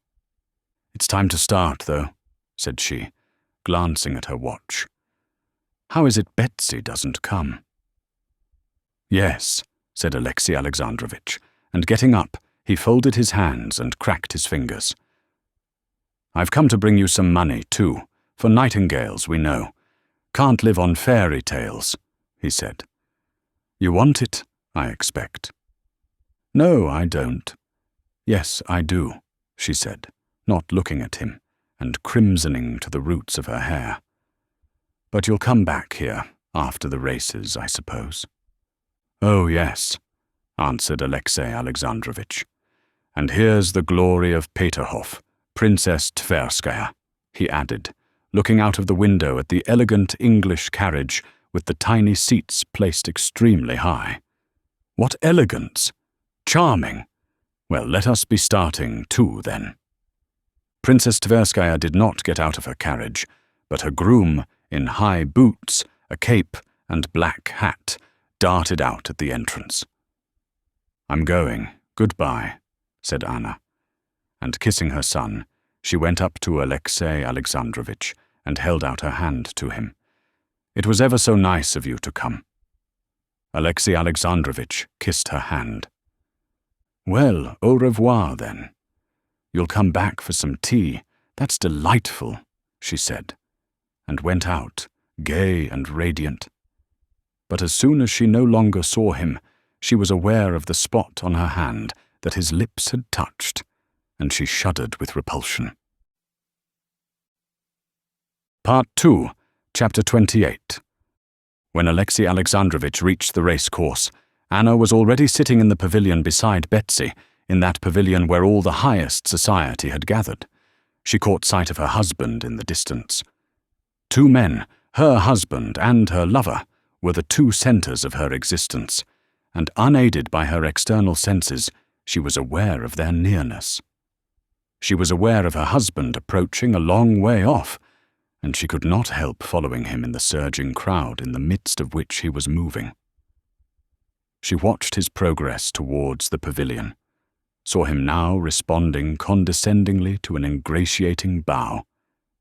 "It's time to start, though," said she, glancing at her watch. "How is it Betsy doesn't come?" "Yes," said Alexei Alexandrovich, and getting up, he folded his hands and cracked his fingers. "I've come to bring you some money, too, for nightingales, we know. Can't live on fairy tales," he said. "You want it, I expect." "No, I don't." "Yes, I do," she said, not looking at him, and crimsoning to the roots of her hair. "But you'll come back here after the races, I suppose." "Oh, yes," answered Alexey Alexandrovitch. "And here's the glory of Peterhof, Princess Tverskaya," he added, looking out of the window at the elegant English carriage with the tiny seats placed extremely high. "What elegance! Charming! Well, let us be starting too, then." Princess Tverskaya did not get out of her carriage, but her groom, in high boots, a cape, and black hat, darted out at the entrance. "I'm going. Goodbye," said Anna. And kissing her son, she went up to Alexey Alexandrovitch and held out her hand to him. "It was ever so nice of you to come." Alexey Alexandrovitch kissed her hand. "Well, au revoir, then. You'll come back for some tea. That's delightful," she said, and went out, gay and radiant. But as soon as she no longer saw him, she was aware of the spot on her hand that his lips had touched, and she shuddered with repulsion. Part 2, Chapter 28. When Alexey Alexandrovitch reached the race-course, Anna was already sitting in the pavilion beside Betsy, in that pavilion where all the highest society had gathered. She caught sight of her husband in the distance. Two men, her husband and her lover, were the two centers of her existence, and unaided by her external senses, she was aware of their nearness. She was aware of her husband approaching a long way off, and she could not help following him in the surging crowd in the midst of which he was moving. She watched his progress towards the pavilion, saw him now responding condescendingly to an ingratiating bow,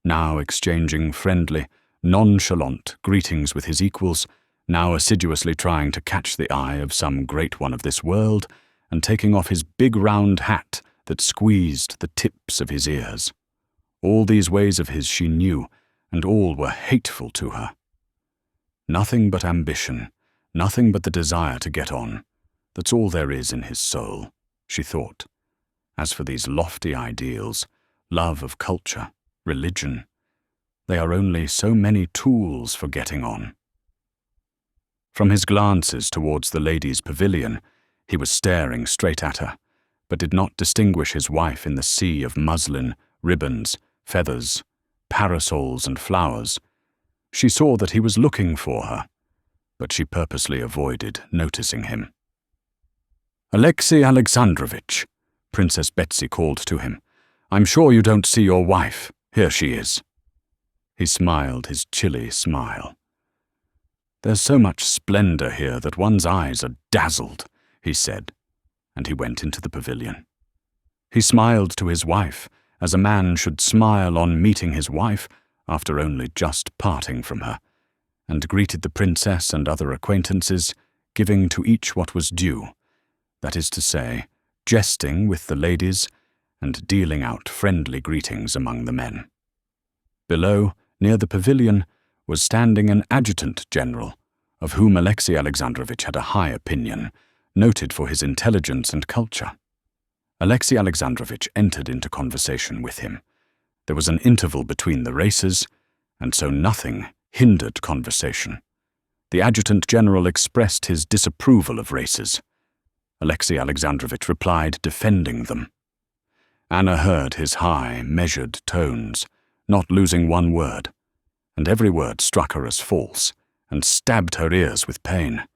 now exchanging friendly, nonchalant greetings with his equals, now assiduously trying to catch the eye of some great one of this world, and taking off his big round hat that squeezed the tips of his ears. All these ways of his she knew, and all were hateful to her. Nothing but ambition, nothing but the desire to get on. That's all there is in his soul, she thought. As for these lofty ideals, love of culture, religion, they are only so many tools for getting on. From his glances towards the ladies' pavilion, he was staring straight at her, but did not distinguish his wife in the sea of muslin, ribbons, feathers, parasols and flowers. She saw that he was looking for her, but she purposely avoided noticing him. "Alexey Alexandrovitch," Princess Betsy called to him, "I'm sure you don't see your wife. Here she is." He smiled his chilly smile. "There's so much splendor here that one's eyes are dazzled," he said, and he went into the pavilion. He smiled to his wife, as a man should smile on meeting his wife after only just parting from her, and greeted the princess and other acquaintances, giving to each what was due, that is to say, jesting with the ladies and dealing out friendly greetings among the men. Below, near the pavilion, was standing an adjutant general, of whom Alexey Alexandrovitch had a high opinion, noted for his intelligence and culture. Alexey Alexandrovitch entered into conversation with him. There was an interval between the races, and so nothing hindered conversation. The adjutant general expressed his disapproval of races. Alexey Alexandrovitch replied, defending them. Anna heard his high, measured tones, not losing one word, and every word struck her as false, and stabbed her ears with pain.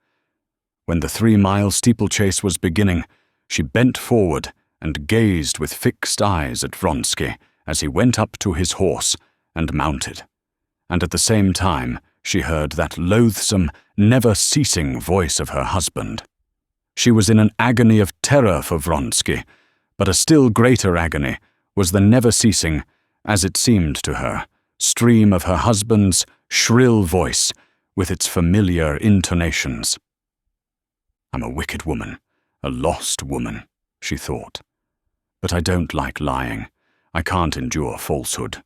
When the 3-mile steeplechase was beginning, she bent forward and gazed with fixed eyes at Vronsky as he went up to his horse and mounted. And at the same time, she heard that loathsome, never-ceasing voice of her husband. She was in an agony of terror for Vronsky, but a still greater agony was the never-ceasing, as it seemed to her, stream of her husband's shrill voice with its familiar intonations. "I'm a wicked woman, a lost woman," she thought. "But I don't like lying. I can't endure falsehood.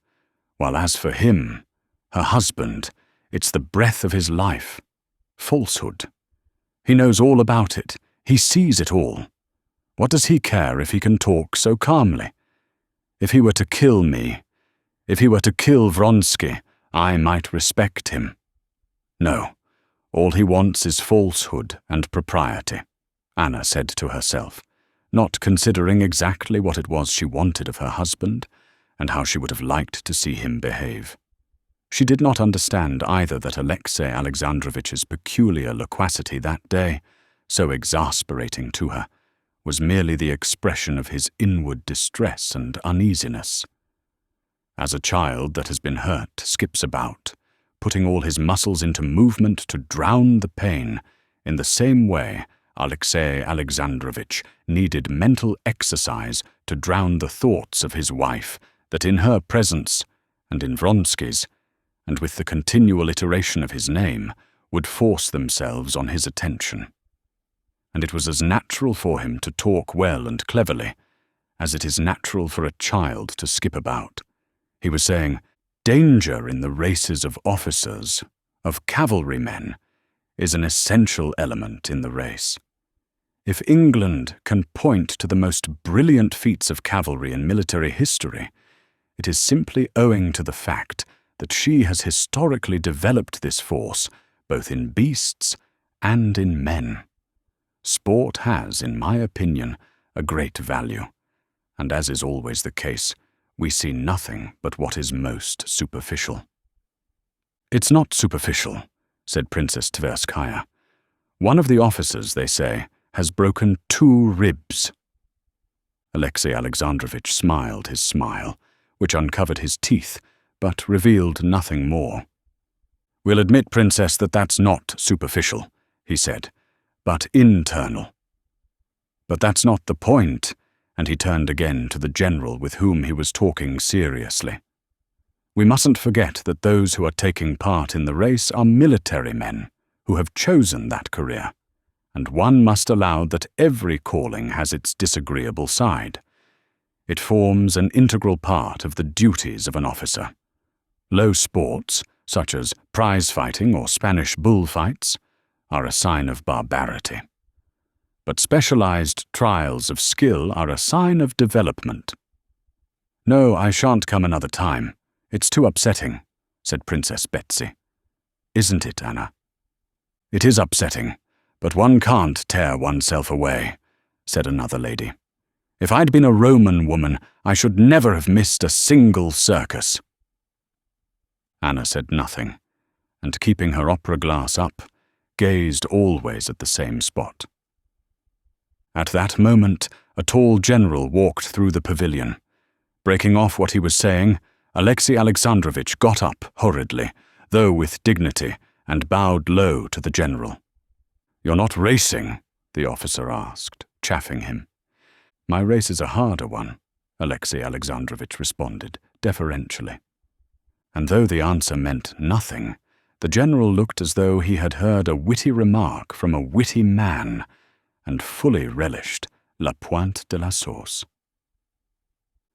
While as for him, her husband, it's the breath of his life. Falsehood. He knows all about it. He sees it all. What does he care if he can talk so calmly? If he were to kill me, if he were to kill Vronsky, I might respect him. No, All he wants is falsehood and propriety, Anna said to herself, not considering exactly what it was she wanted of her husband and how she would have liked to see him behave. She did not understand either that Alexey Alexandrovich's peculiar loquacity that day, so exasperating to her, was merely the expression of his inward distress and uneasiness. As a child that has been hurt skips about, putting all his muscles into movement to drown the pain, in the same way Alexey Alexandrovich needed mental exercise to drown the thoughts of his wife that in her presence, and in Vronsky's, and with the continual iteration of his name, would force themselves on his attention. And it was as natural for him to talk well and cleverly as it is natural for a child to skip about. He was saying, danger in the races of officers, of cavalrymen, is an essential element in the race. If England can point to the most brilliant feats of cavalry in military history, it is simply owing to the fact that she has historically developed this force both in beasts and in men. Sport has, in my opinion, a great value, and as is always the case, we see nothing but what is most superficial. It's not superficial, said Princess Tverskaya. One of the officers, they say, has broken 2 ribs. Alexey Alexandrovich smiled his smile, which uncovered his teeth, but revealed nothing more. We'll admit, Princess, that that's not superficial, he said, but internal. But that's not the point, and he turned again to the general with whom he was talking seriously. We mustn't forget that those who are taking part in the race are military men who have chosen that career, and one must allow that every calling has its disagreeable side. It forms an integral part of the duties of an officer. Low sports, such as prize-fighting or Spanish bullfights, are a sign of barbarity. But specialized trials of skill are a sign of development. No, I shan't come another time. It's too upsetting, said Princess Betsy. Isn't it, Anna? It is upsetting, but one can't tear oneself away, said another lady. If I'd been a Roman woman, I should never have missed a single circus. Anna said nothing, and keeping her opera glass up, gazed always at the same spot. At that moment, a tall general walked through the pavilion. Breaking off what he was saying, Alexey Alexandrovich got up hurriedly, though with dignity, and bowed low to the general. "You're not racing?" the officer asked, chaffing him. "My race is a harder one," Alexey Alexandrovich responded, deferentially. And though the answer meant nothing, the general looked as though he had heard a witty remark from a witty man, and fully relished la pointe de la sauce.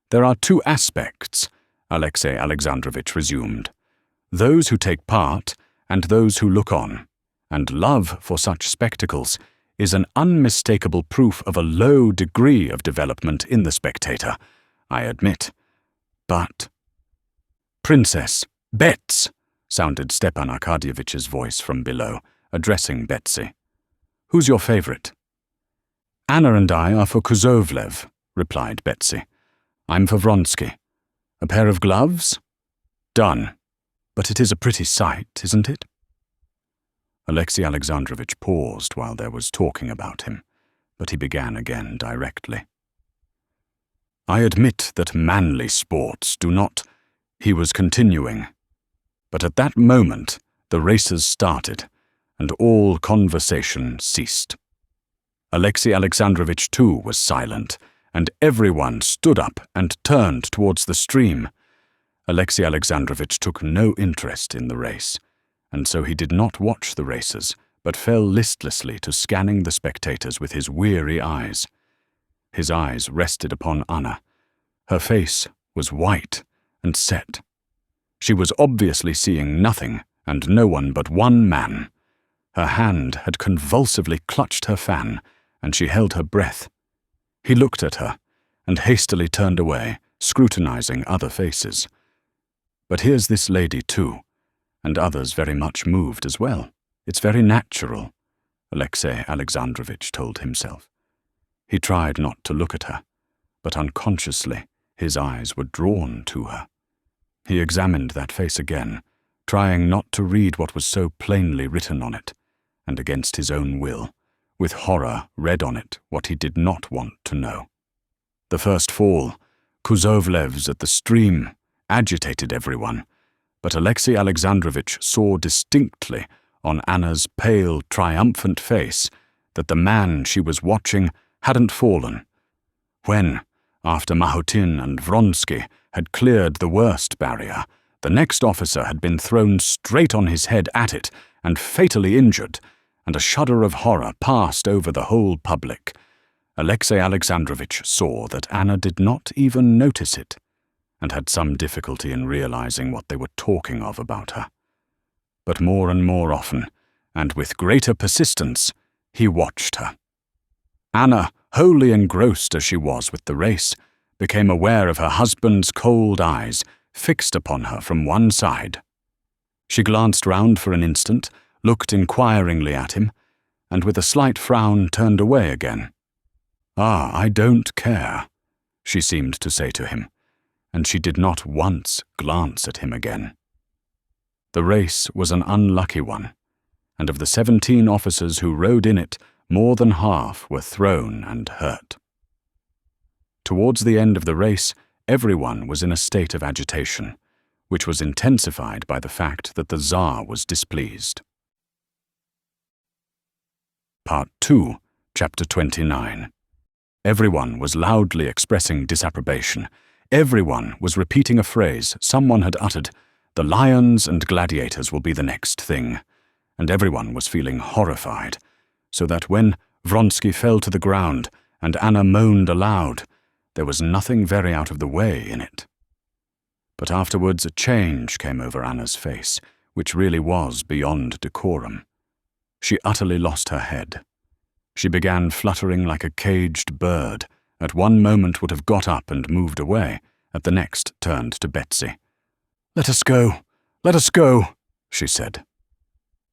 "There are 2 aspects," Alexey Alexandrovich resumed, "those who take part and those who look on, and love for such spectacles is an unmistakable proof of a low degree of development in the spectator, I admit. But—" "Princess, bets!" sounded Stepan Arkadyevitch's voice from below, addressing Betsy. "Who's your favorite?" "Anna and I are for Kuzovlev," replied Betsy. "I'm for Vronsky. A pair of gloves? Done. But it is a pretty sight, isn't it?" Alexey Alexandrovich paused while there was talking about him, but he began again directly. "I admit that manly sports do not—" he was continuing. But at that moment the races started, and all conversation ceased. Alexey Alexandrovich too was silent, and everyone stood up and turned towards the stream. Alexey Alexandrovich took no interest in the race, and so he did not watch the races, but fell listlessly to scanning the spectators with his weary eyes. His eyes rested upon Anna. Her face was white and set. She was obviously seeing nothing and no one but one man. Her hand had convulsively clutched her fan, and she held her breath. He looked at her, and hastily turned away, scrutinizing other faces. But here's this lady too, and others very much moved as well. It's very natural, Alexei Alexandrovich told himself. He tried not to look at her, but unconsciously his eyes were drawn to her. He examined that face again, trying not to read what was so plainly written on it, and against his own will, with horror read on it what he did not want to know. The first fall, Kuzovlev's at the stream, agitated everyone, but Alexei Alexandrovich saw distinctly on Anna's pale, triumphant face that the man she was watching hadn't fallen. When, after Mahotin and Vronsky had cleared the worst barrier, the next officer had been thrown straight on his head at it and fatally injured, and a shudder of horror passed over the whole public, Alexei Alexandrovich saw that Anna did not even notice it, and had some difficulty in realizing what they were talking of about her. But more and more often, and with greater persistence, he watched her. Anna, wholly engrossed as she was with the race, became aware of her husband's cold eyes fixed upon her from one side. She glanced round for an instant, looked inquiringly at him, and with a slight frown turned away again. "Ah, I don't care," she seemed to say to him, and she did not once glance at him again. The race was an unlucky one, and of the 17 officers who rode in it, more than half were thrown and hurt. Towards the end of the race, everyone was in a state of agitation, which was intensified by the fact that the Tsar was displeased. Part 2, Chapter 29. Everyone was loudly expressing disapprobation. Everyone was repeating a phrase someone had uttered, "The lions and gladiators will be the next thing," and everyone was feeling horrified, so that when Vronsky fell to the ground and Anna moaned aloud, there was nothing very out of the way in it. But afterwards a change came over Anna's face, which really was beyond decorum. She utterly lost her head. She began fluttering like a caged bird, at one moment would have got up and moved away, at the next turned to Betsy. "Let us go, let us go," she said.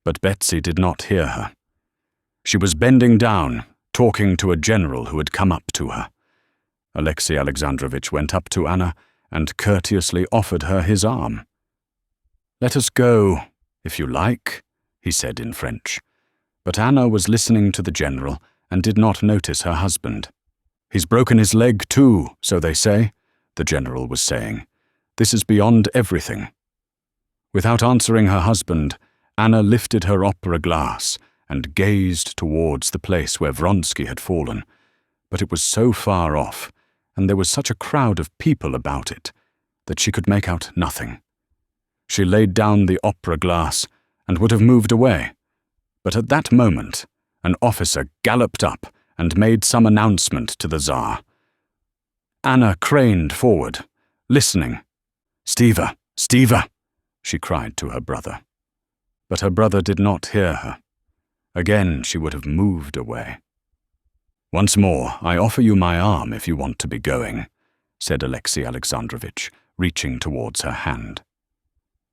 But Betsy did not hear her. She was bending down, talking to a general who had come up to her. Alexei Alexandrovich went up to Anna and courteously offered her his arm. "Let us go, if you like," he said in French. But Anna was listening to the general and did not notice her husband. "He's broken his leg too, so they say," the general was saying. "This is beyond everything." Without answering her husband, Anna lifted her opera glass and gazed towards the place where Vronsky had fallen, but it was so far off, and there was such a crowd of people about it, that she could make out nothing. She laid down the opera glass and would have moved away, but at that moment an officer galloped up and made some announcement to the Tsar. Anna craned forward, listening. "Stiva, Stiva," she cried to her brother. But her brother did not hear her. Again she would have moved away. "Once more, I offer you my arm if you want to be going," said Alexei Alexandrovich, reaching towards her hand.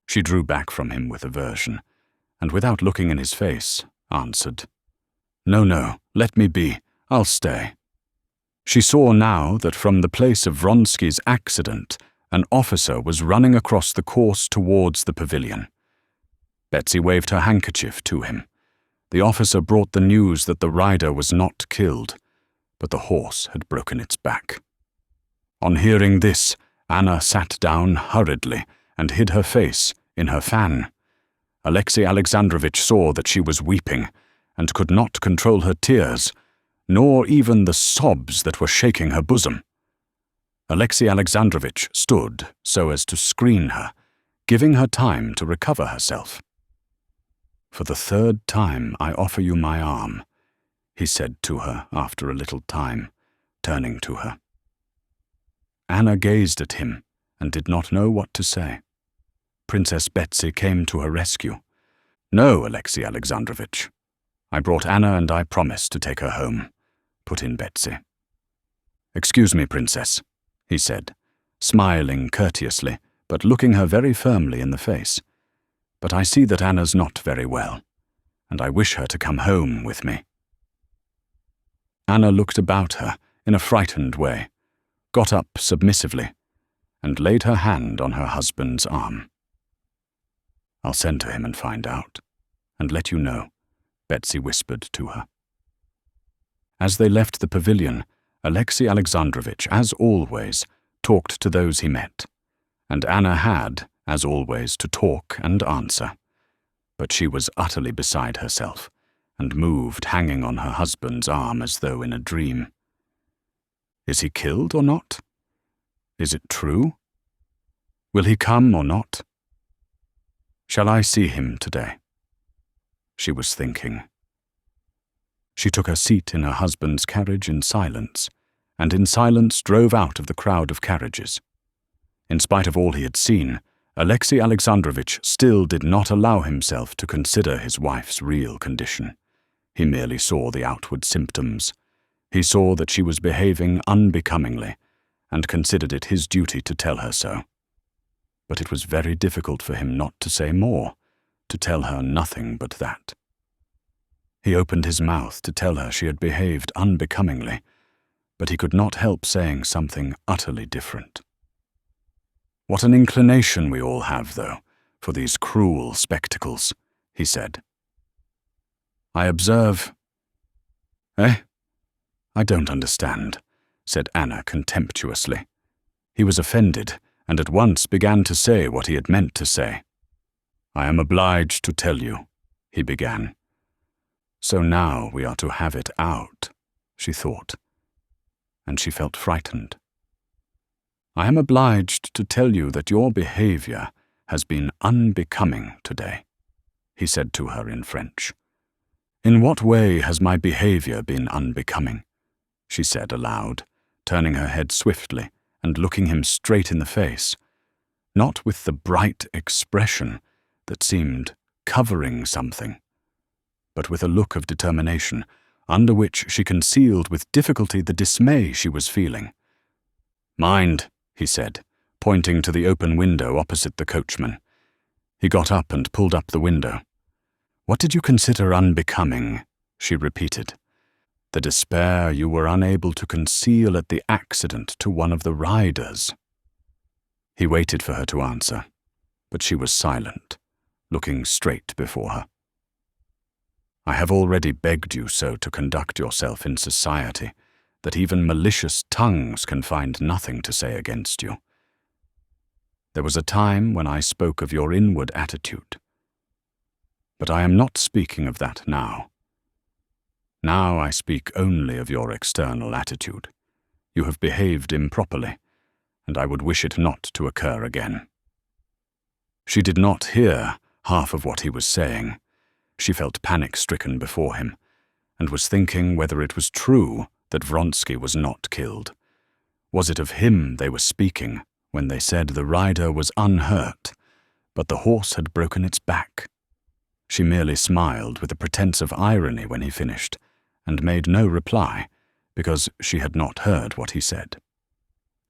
She drew back from him with aversion, and without looking in his face, answered, "No, no, let me be, I'll stay." She saw now that from the place of Vronsky's accident, an officer was running across the course towards the pavilion. Betsy waved her handkerchief to him. The officer brought the news that the rider was not killed, but the horse had broken its back. On hearing this, Anna sat down hurriedly and hid her face in her fan. Alexei Alexandrovich saw that she was weeping, and could not control her tears, nor even the sobs that were shaking her bosom. Alexei Alexandrovich stood so as to screen her, giving her time to recover herself. "For the third time I offer you my arm," he said to her after a little time, turning to her. Anna gazed at him and did not know what to say. Princess Betsy came to her rescue. "No, Alexei Alexandrovich. I brought Anna and I promised to take her home," put in Betsy. "Excuse me, Princess," he said, smiling courteously, but looking her very firmly in the face. "But I see that Anna's not very well, and I wish her to come home with me." Anna looked about her in a frightened way, got up submissively, and laid her hand on her husband's arm. "I'll send to him and find out, and let you know," Betsy whispered to her. As they left the pavilion, Alexei Alexandrovich, as always, talked to those he met, and Anna had, as always, to talk and answer. But she was utterly beside herself, and moved hanging on her husband's arm as though in a dream. Is he killed or not? Is it true? Will he come or not? Shall I see him today? She was thinking. She took her seat in her husband's carriage in silence, and in silence drove out of the crowd of carriages. In spite of all he had seen, Alexei Alexandrovich still did not allow himself to consider his wife's real condition. He merely saw the outward symptoms. He saw that she was behaving unbecomingly, and considered it his duty to tell her so. But it was very difficult for him not to say more, to tell her nothing but that. He opened his mouth to tell her she had behaved unbecomingly, but he could not help saying something utterly different. "What an inclination we all have, though, for these cruel spectacles," he said. "I observe—" "Eh? I don't understand," said Anna contemptuously. He was offended, and at once began to say what he had meant to say. "I am obliged to tell you," he began. So now we are to have it out, she thought, and she felt frightened. "I am obliged to tell you that your behavior has been unbecoming today," he said to her in French. "In what way has my behavior been unbecoming?" she said aloud, turning her head swiftly and looking him straight in the face, not with the bright expression that seemed covering something, but with a look of determination, under which she concealed with difficulty the dismay she was feeling. "Mind," he said, pointing to the open window opposite the coachman. He got up and pulled up the window. "What did you consider unbecoming?" she repeated. "The despair you were unable to conceal at the accident to one of the riders." He waited for her to answer, but she was silent, looking straight before her. "I have already begged you so to conduct yourself in society that even malicious tongues can find nothing to say against you. There was a time when I spoke of your inward attitude, but I am not speaking of that now. Now I speak only of your external attitude. You have behaved improperly, and I would wish it not to occur again." She did not hear half of what he was saying. She felt panic-stricken before him, and was thinking whether it was true that Vronsky was not killed. Was it of him they were speaking when they said the rider was unhurt, but the horse had broken its back? She merely smiled with a pretense of irony when he finished, and made no reply, because she had not heard what he said.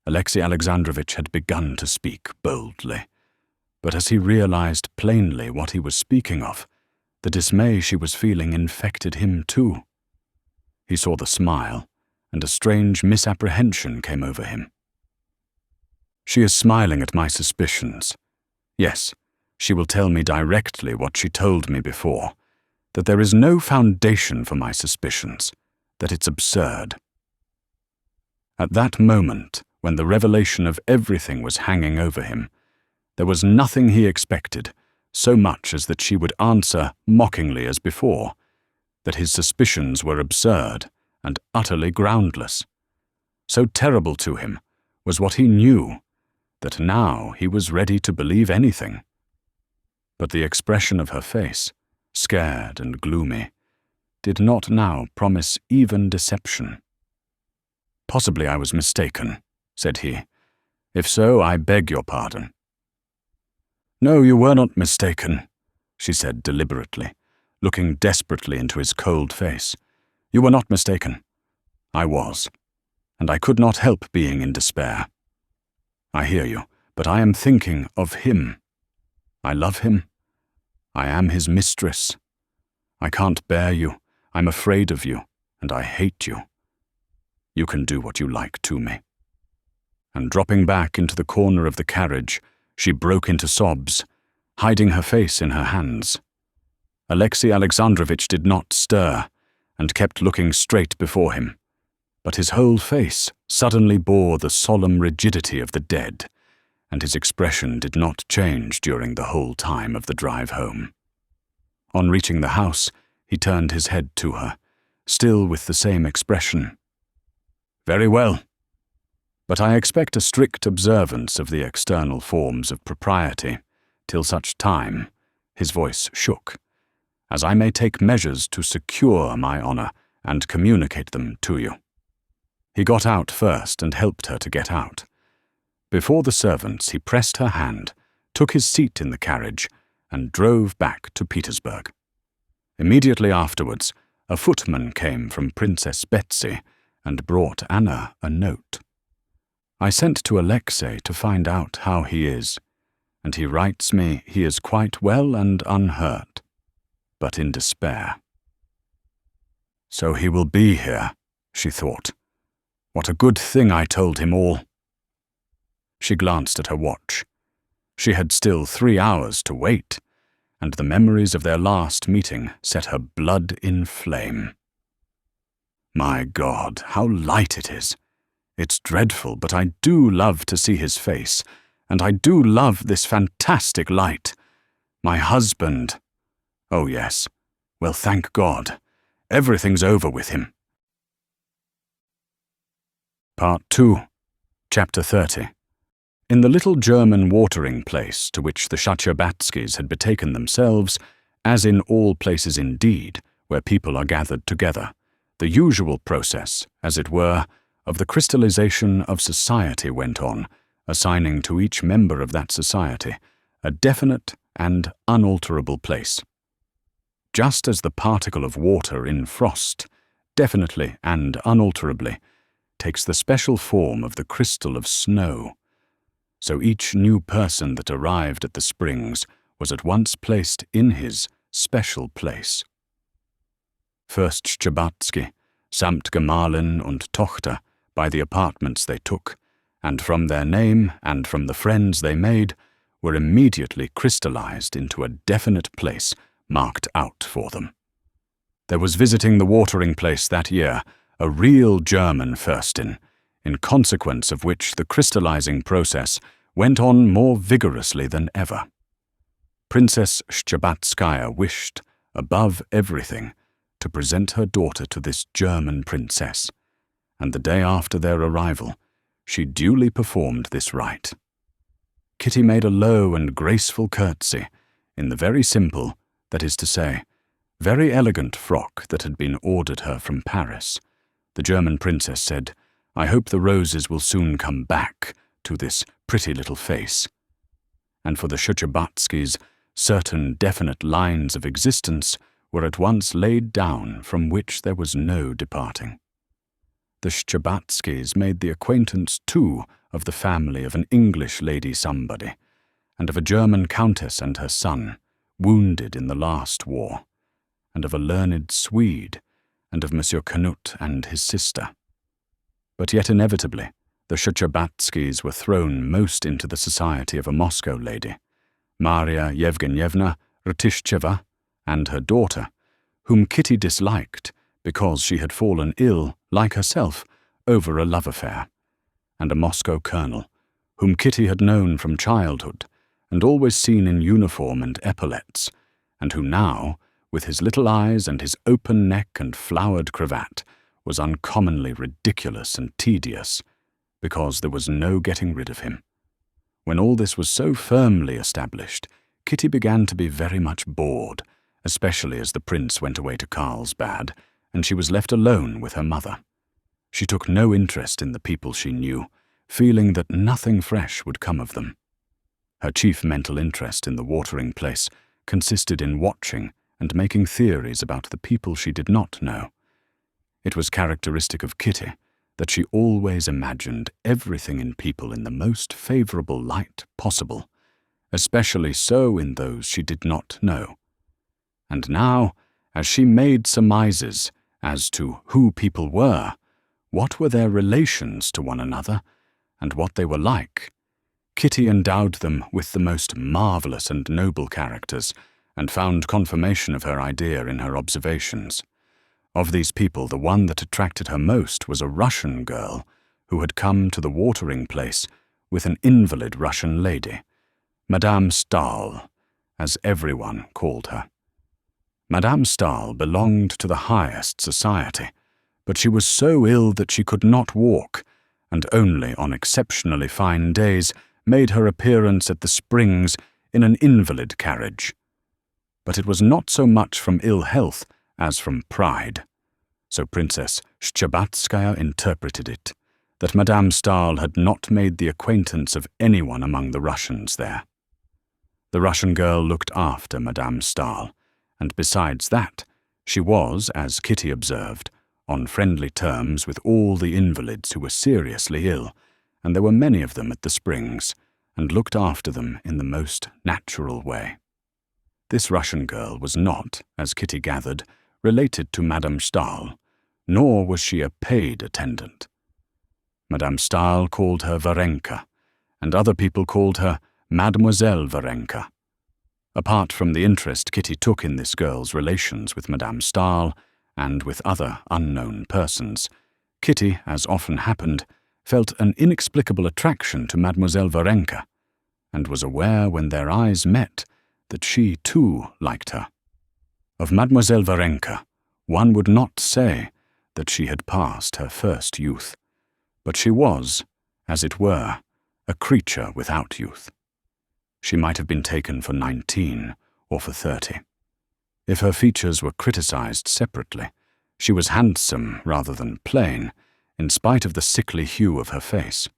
Alexei Alexandrovich had begun to speak boldly, but as he realized plainly what he was speaking of, the dismay she was feeling infected him too. He saw the smile, and a strange misapprehension came over him. "She is smiling at my suspicions. Yes, she will tell me directly what she told me before, that there is no foundation for my suspicions, that it's absurd." At that moment, when the revelation of everything was hanging over him, there was nothing he expected so much as that she would answer mockingly as before, that his suspicions were absurd and utterly groundless. So terrible to him was what he knew, that now he was ready to believe anything. But the expression of her face, scared and gloomy, did not now promise even deception. "Possibly I was mistaken," said he. "If so, I beg your pardon." "No, you were not mistaken," she said deliberately, looking desperately into his cold face. "You were not mistaken. I was, and I could not help being in despair. I hear you, but I am thinking of him. I love him. I am his mistress. I can't bear you. I'm afraid of you, and I hate you. You can do what you like to me." And dropping back into the corner of the carriage, she broke into sobs, hiding her face in her hands. Alexei Alexandrovitch did not stir, and kept looking straight before him, but his whole face suddenly bore the solemn rigidity of the dead, and his expression did not change during the whole time of the drive home. On reaching the house, he turned his head to her, still with the same expression. "Very well. But I expect a strict observance of the external forms of propriety, till such time," his voice shook, "as I may take measures to secure my honor and communicate them to you." He got out first and helped her to get out. Before the servants, he pressed her hand, took his seat in the carriage, and drove back to Petersburg. Immediately afterwards, a footman came from Princess Betsy and brought Anna a note. "I sent to Alexei to find out how he is, and he writes me he is quite well and unhurt, but in despair." "So he will be here," she thought. "What a good thing I told him all." She glanced at her watch. She had still 3 hours to wait, and the memories of their last meeting set her blood in flame. "My God, how light it is! It's dreadful, but I do love to see his face, and I do love this fantastic light. My husband! Oh yes, well, thank God. Everything's over with him." Part 2, Chapter 30. In the little German watering place to which the Shcherbakskys had betaken themselves, as in all places indeed where people are gathered together, the usual process, as it were, of the crystallization of society went on, assigning to each member of that society a definite and unalterable place. Just as the particle of water in frost, definitely and unalterably, takes the special form of the crystal of snow, so each new person that arrived at the springs was at once placed in his special place. First Schtscherbazky, samt Gemahlin und Tochter, by the apartments they took, and from their name and from the friends they made, were immediately crystallized into a definite place marked out for them. There was visiting the watering place that year a real German Fürstin, in consequence of which the crystallizing process went on more vigorously than ever. Princess Schtscherbazkaya wished, above everything, to present her daughter to this German princess, and the day after their arrival, she duly performed this rite. Kitty made a low and graceful curtsy, in the very simple, that is to say, very elegant frock that had been ordered her from Paris. The German princess said, "I hope the roses will soon come back to this pretty little face." And for the Shcherbakskys, certain definite lines of existence were at once laid down from which there was no departing. The Schtscherbakskys made the acquaintance, too, of the family of an English lady somebody, and of a German countess and her son, wounded in the last war, and of a learned Swede, and of Monsieur Canute and his sister. But yet inevitably, the Shcherbakskys were thrown most into the society of a Moscow lady, Maria Yevgenyevna Rtishcheva, and her daughter, whom Kitty disliked because she had fallen ill, like herself, over a love affair, and a Moscow colonel, whom Kitty had known from childhood, and always seen in uniform and epaulettes, and who now, with his little eyes and his open neck and flowered cravat, was uncommonly ridiculous and tedious, because there was no getting rid of him. When all this was so firmly established, Kitty began to be very much bored, especially as the prince went away to Carlsbad, and she was left alone with her mother. She took no interest in the people she knew, feeling that nothing fresh would come of them. Her chief mental interest in the watering place consisted in watching and making theories about the people she did not know. It was characteristic of Kitty that she always imagined everything in people in the most favorable light possible, especially so in those she did not know. And now, as she made surmises as to who people were, what were their relations to one another, and what they were like, Kitty endowed them with the most marvellous and noble characters, and found confirmation of her idea in her observations. Of these people, the one that attracted her most was a Russian girl who had come to the watering place with an invalid Russian lady, Madame Stahl, as everyone called her. Madame Stahl belonged to the highest society, but she was so ill that she could not walk, and only on exceptionally fine days made her appearance at the Springs in an invalid carriage. But it was not so much from ill health as from pride. So Princess Shtcherbatskaya interpreted it, that Madame Stahl had not made the acquaintance of anyone among the Russians there. The Russian girl looked after Madame Stahl, and besides that, she was, as Kitty observed, on friendly terms with all the invalids who were seriously ill, and there were many of them at the Springs, and looked after them in the most natural way. This Russian girl was not, as Kitty gathered, related to Madame Stahl, nor was she a paid attendant. Madame Stahl called her Varenka, and other people called her Mademoiselle Varenka. Apart from the interest Kitty took in this girl's relations with Madame Stahl and with other unknown persons, Kitty, as often happened, felt an inexplicable attraction to Mademoiselle Varenka, and was aware when their eyes met that she too liked her. Of Mademoiselle Varenka, one would not say that she had passed her first youth, but she was, as it were, a creature without youth. She might have been taken for 19 or for 30. If her features were criticized separately, she was handsome rather than plain, in spite of the sickly hue of her face.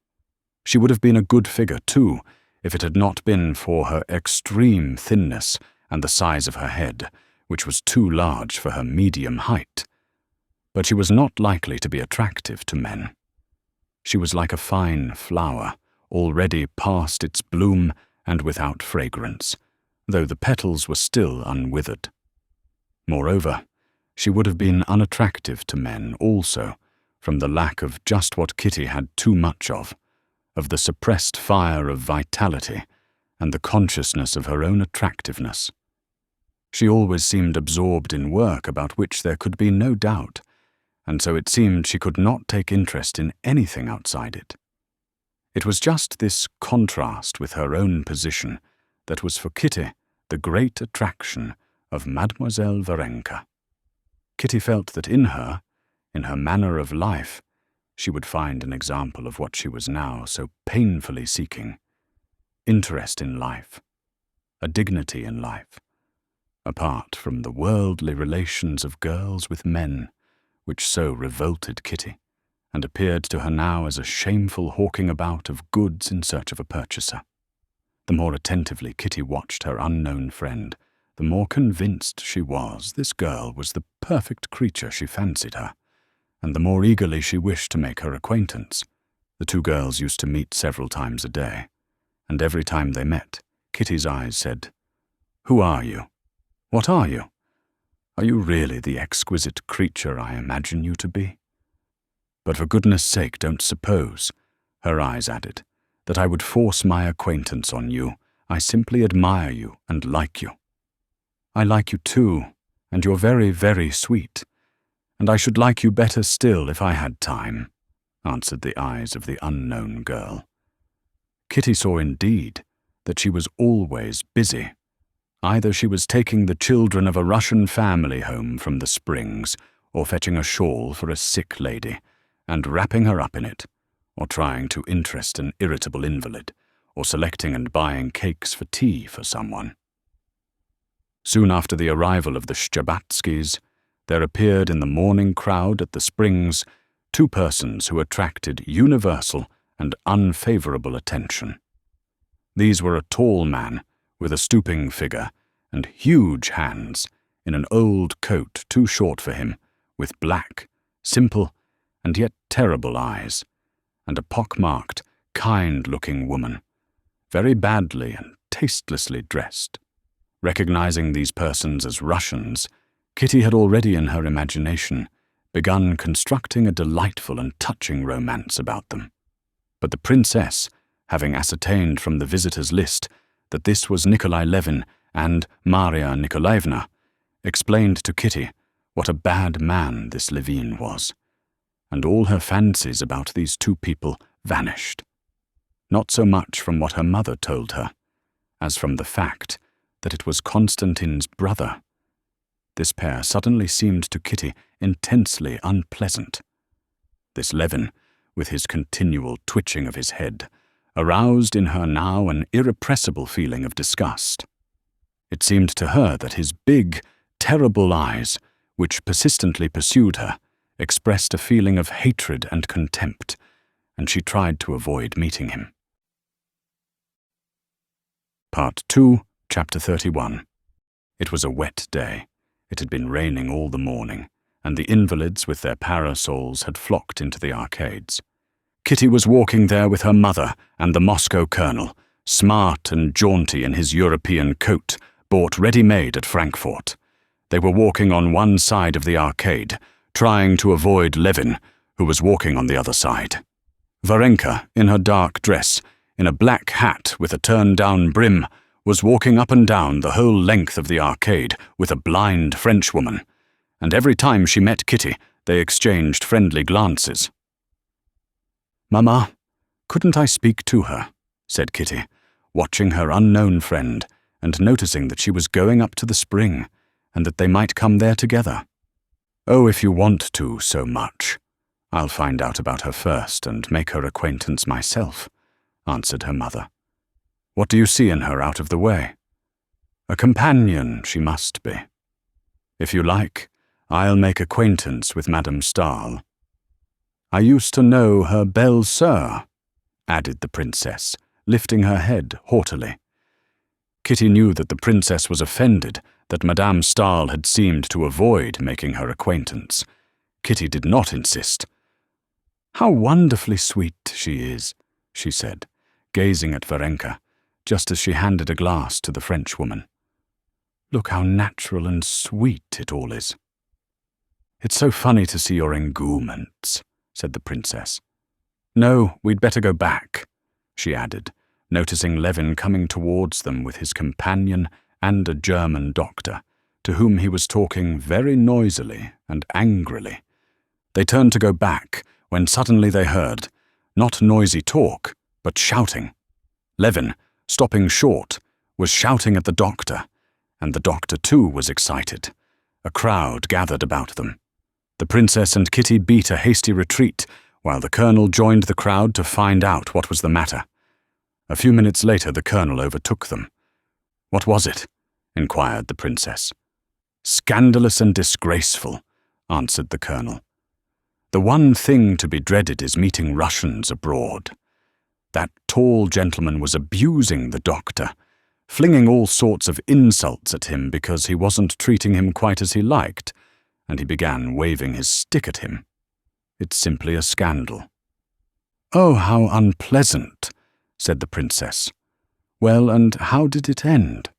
She would have been a good figure, too, if it had not been for her extreme thinness and the size of her head, which was too large for her medium height. But she was not likely to be attractive to men. She was like a fine flower, already past its bloom and without fragrance, though the petals were still unwithered. Moreover, she would have been unattractive to men also, from the lack of just what Kitty had too much of the suppressed fire of vitality and the consciousness of her own attractiveness. She always seemed absorbed in work about which there could be no doubt, and so it seemed she could not take interest in anything outside it. It was just this contrast with her own position that was for Kitty the great attraction of Mademoiselle Varenka. Kitty felt that in her manner of life, she would find an example of what she was now so painfully seeking: interest in life, a dignity in life, apart from the worldly relations of girls with men, which so revolted Kitty, and appeared to her now as a shameful hawking about of goods in search of a purchaser. The more attentively Kitty watched her unknown friend, the more convinced she was this girl was the perfect creature she fancied her, and the more eagerly she wished to make her acquaintance. The two girls used to meet several times a day, and every time they met, Kitty's eyes said, "Who are you? What are you? Are you really the exquisite creature I imagine you to be? But for goodness sake, don't suppose," her eyes added, "that I would force my acquaintance on you. I simply admire you and like you." "I like you too, and you're very, very sweet, and I should like you better still if I had time," answered the eyes of the unknown girl. Kitty saw indeed that she was always busy. Either she was taking the children of a Russian family home from the Springs, or fetching a shawl for a sick lady, and wrapping her up in it, or trying to interest an irritable invalid, or selecting and buying cakes for tea for someone. Soon after the arrival of the Shtcherbatskys, there appeared in the morning crowd at the Springs 2 persons who attracted universal and unfavorable attention. These were a tall man with a stooping figure and huge hands, in an old coat too short for him, with black, simple, and yet terrible eyes, and a pock-marked, kind-looking woman, very badly and tastelessly dressed. Recognizing these persons as Russians, Kitty had already in her imagination begun constructing a delightful and touching romance about them. But the princess, having ascertained from the visitors' list that this was Nikolai Levin and Maria Nikolaevna, explained to Kitty what a bad man this Levin was, and all her fancies about these two people vanished, not so much from what her mother told her, as from the fact that it was Konstantin's brother. This pair suddenly seemed to Kitty intensely unpleasant. This Levin, with his continual twitching of his head, aroused in her now an irrepressible feeling of disgust. It seemed to her that his big, terrible eyes, which persistently pursued her, expressed a feeling of hatred and contempt, and she tried to avoid meeting him. Part 2, Chapter 31. It was a wet day. It had been raining all the morning, and the invalids with their parasols had flocked into the arcades. Kitty was walking there with her mother and the Moscow colonel, smart and jaunty in his European coat, bought ready-made at Frankfurt. They were walking on one side of the arcade, trying to avoid Levin, who was walking on the other side. Varenka, in her dark dress, in a black hat with a turned-down brim, was walking up and down the whole length of the arcade with a blind Frenchwoman, and every time she met Kitty, they exchanged friendly glances. "Mamma, couldn't I speak to her?" said Kitty, watching her unknown friend and noticing that she was going up to the spring and that they might come there together. "Oh, if you want to so much. I'll find out about her first and make her acquaintance myself," answered her mother. "What do you see in her out of the way?" "A companion she must be. If you like, I'll make acquaintance with Madame Stahl." "I used to know her belle-sœur," added the princess, lifting her head haughtily. Kitty knew that the princess was offended that Madame Stahl had seemed to avoid making her acquaintance. Kitty did not insist. "How wonderfully sweet she is," she said, gazing at Varenka, just as she handed a glass to the Frenchwoman. "Look how natural and sweet it all is." "It's so funny to see your engouements," said the princess. "No, we'd better go back," she added, noticing Levin coming towards them with his companion and a German doctor, to whom he was talking very noisily and angrily. They turned to go back when suddenly they heard, not noisy talk, but shouting. Levin, stopping short, was shouting at the doctor, and the doctor too was excited. A crowd gathered about them. The princess and Kitty beat a hasty retreat, while the colonel joined the crowd to find out what was the matter. A few minutes later the colonel overtook them. "What was it?" inquired the princess. "Scandalous and disgraceful," answered the colonel. "The one thing to be dreaded is meeting Russians abroad. That tall gentleman was abusing the doctor, flinging all sorts of insults at him because he wasn't treating him quite as he liked, and he began waving his stick at him. It's simply a scandal." "Oh, how unpleasant," said the princess. "Well, and how did it end?"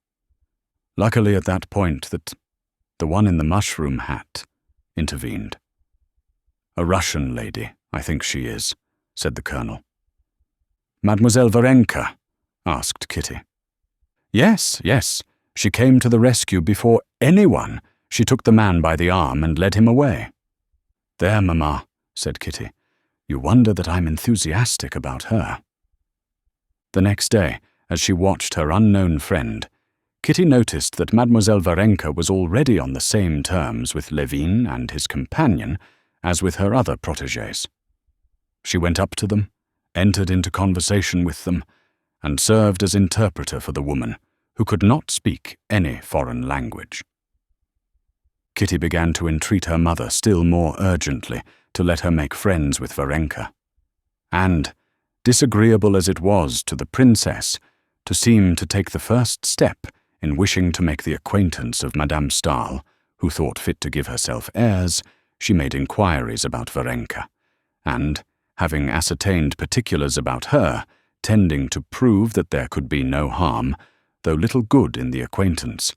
Luckily at that point that the one in the mushroom hat intervened. "A Russian lady, I think she is," said the colonel. "Mademoiselle Varenka?" asked Kitty. Yes, she came to the rescue before anyone. She took the man by the arm and led him away." "There, Mamma," said Kitty. "You wonder that I'm enthusiastic about her." The next day, as she watched her unknown friend, Kitty noticed that Mademoiselle Varenka was already on the same terms with Levin and his companion as with her other protégés. She went up to them, entered into conversation with them, and served as interpreter for the woman, who could not speak any foreign language. Kitty began to entreat her mother still more urgently to let her make friends with Varenka. And, disagreeable as it was to the princess to seem to take the first step in wishing to make the acquaintance of Madame Stahl, who thought fit to give herself airs, she made inquiries about Varenka, and, having ascertained particulars about her, tending to prove that there could be no harm, though little good in the acquaintance,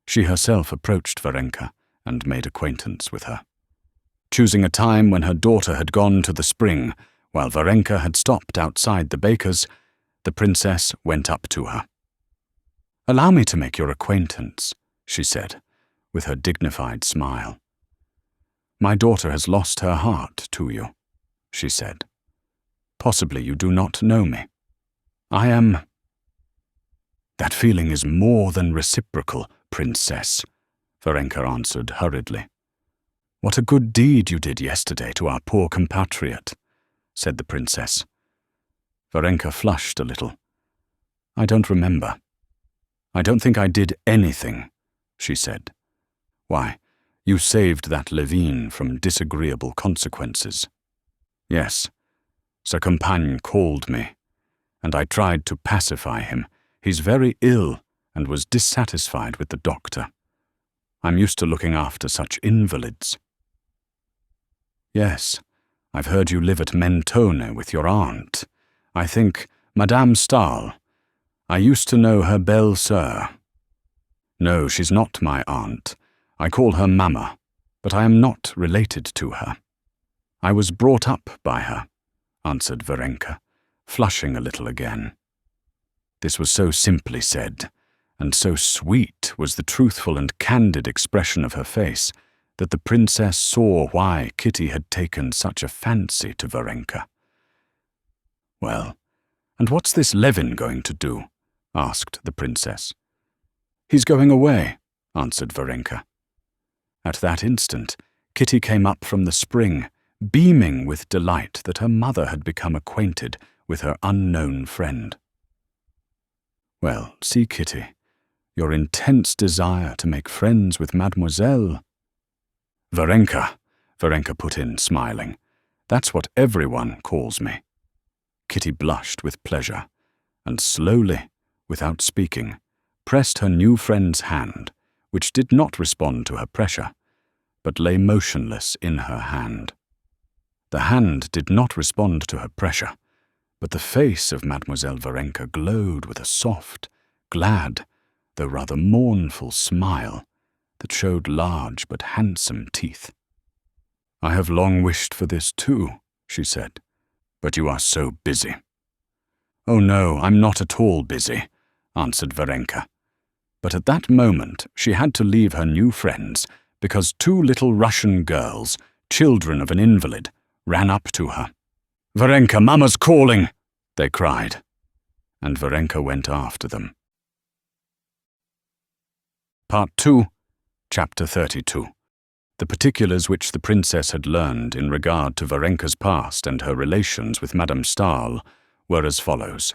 she herself approached Varenka and made acquaintance with her. Choosing a time when her daughter had gone to the spring, while Varenka had stopped outside the baker's, the princess went up to her. "Allow me to make your acquaintance," she said, with her dignified smile. "My daughter has lost her heart to you," she said. "Possibly you do not know me. I am—" "That feeling is more than reciprocal, princess," Varenka answered hurriedly. "What a good deed you did yesterday to our poor compatriot," said the princess. Varenka flushed a little. "I don't remember. I don't think I did anything," she said. "Why, you saved that Levine from disagreeable consequences." "Yes, Sir Compagne called me, and I tried to pacify him. He's very ill and was dissatisfied with the doctor. I'm used to looking after such invalids." "Yes, I've heard you live at Mentone with your aunt. I think Madame Stahl. I used to know her belle-sœur." "No, she's not my aunt. I call her Mamma, but I am not related to her. I was brought up by her," answered Varenka, flushing a little again. This was so simply said, and so sweet was the truthful and candid expression of her face, that the princess saw why Kitty had taken such a fancy to Varenka. "Well, and what's this Levin going to do?" asked the princess. "He's going away," answered Varenka. At that instant, Kitty came up from the spring, beaming with delight that her mother had become acquainted with her unknown friend. "Well, see, Kitty, your intense desire to make friends with Mademoiselle—" "Varenka," Varenka put in, smiling. "That's what everyone calls me." Kitty blushed with pleasure, and slowly, without speaking, pressed her new friend's hand, which did not respond to her pressure, but lay motionless in her hand. The hand did not respond to her pressure, but the face of Mademoiselle Varenka glowed with a soft, glad, though rather mournful smile that showed large but handsome teeth. "I have long wished for this too," she said, "but you are so busy." "Oh no, I'm not at all busy," answered Varenka. But at that moment she had to leave her new friends because two little Russian girls, children of an invalid, ran up to her. "Varenka, Mamma's calling!" they cried, and Varenka went after them. Part 2, Chapter 32. The particulars which the princess had learned in regard to Varenka's past and her relations with Madame Stahl were as follows.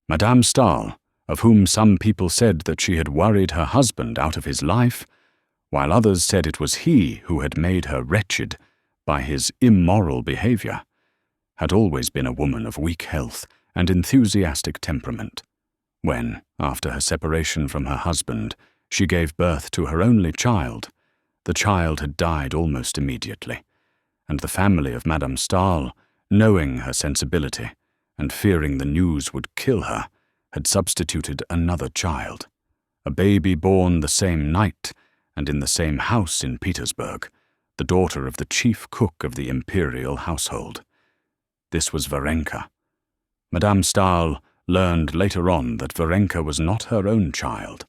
Madame Stahl, of whom some people said that she had worried her husband out of his life, while others said it was he who had made her wretched by his immoral behavior, had always been a woman of weak health and enthusiastic temperament. When, after her separation from her husband, she gave birth to her only child, the child had died almost immediately, and the family of Madame Stahl, knowing her sensibility and fearing the news would kill her, had substituted another child, a baby born the same night and in the same house in Petersburg, the daughter of the chief cook of the imperial household. This was Varenka. Madame Stahl learned later on that Varenka was not her own child,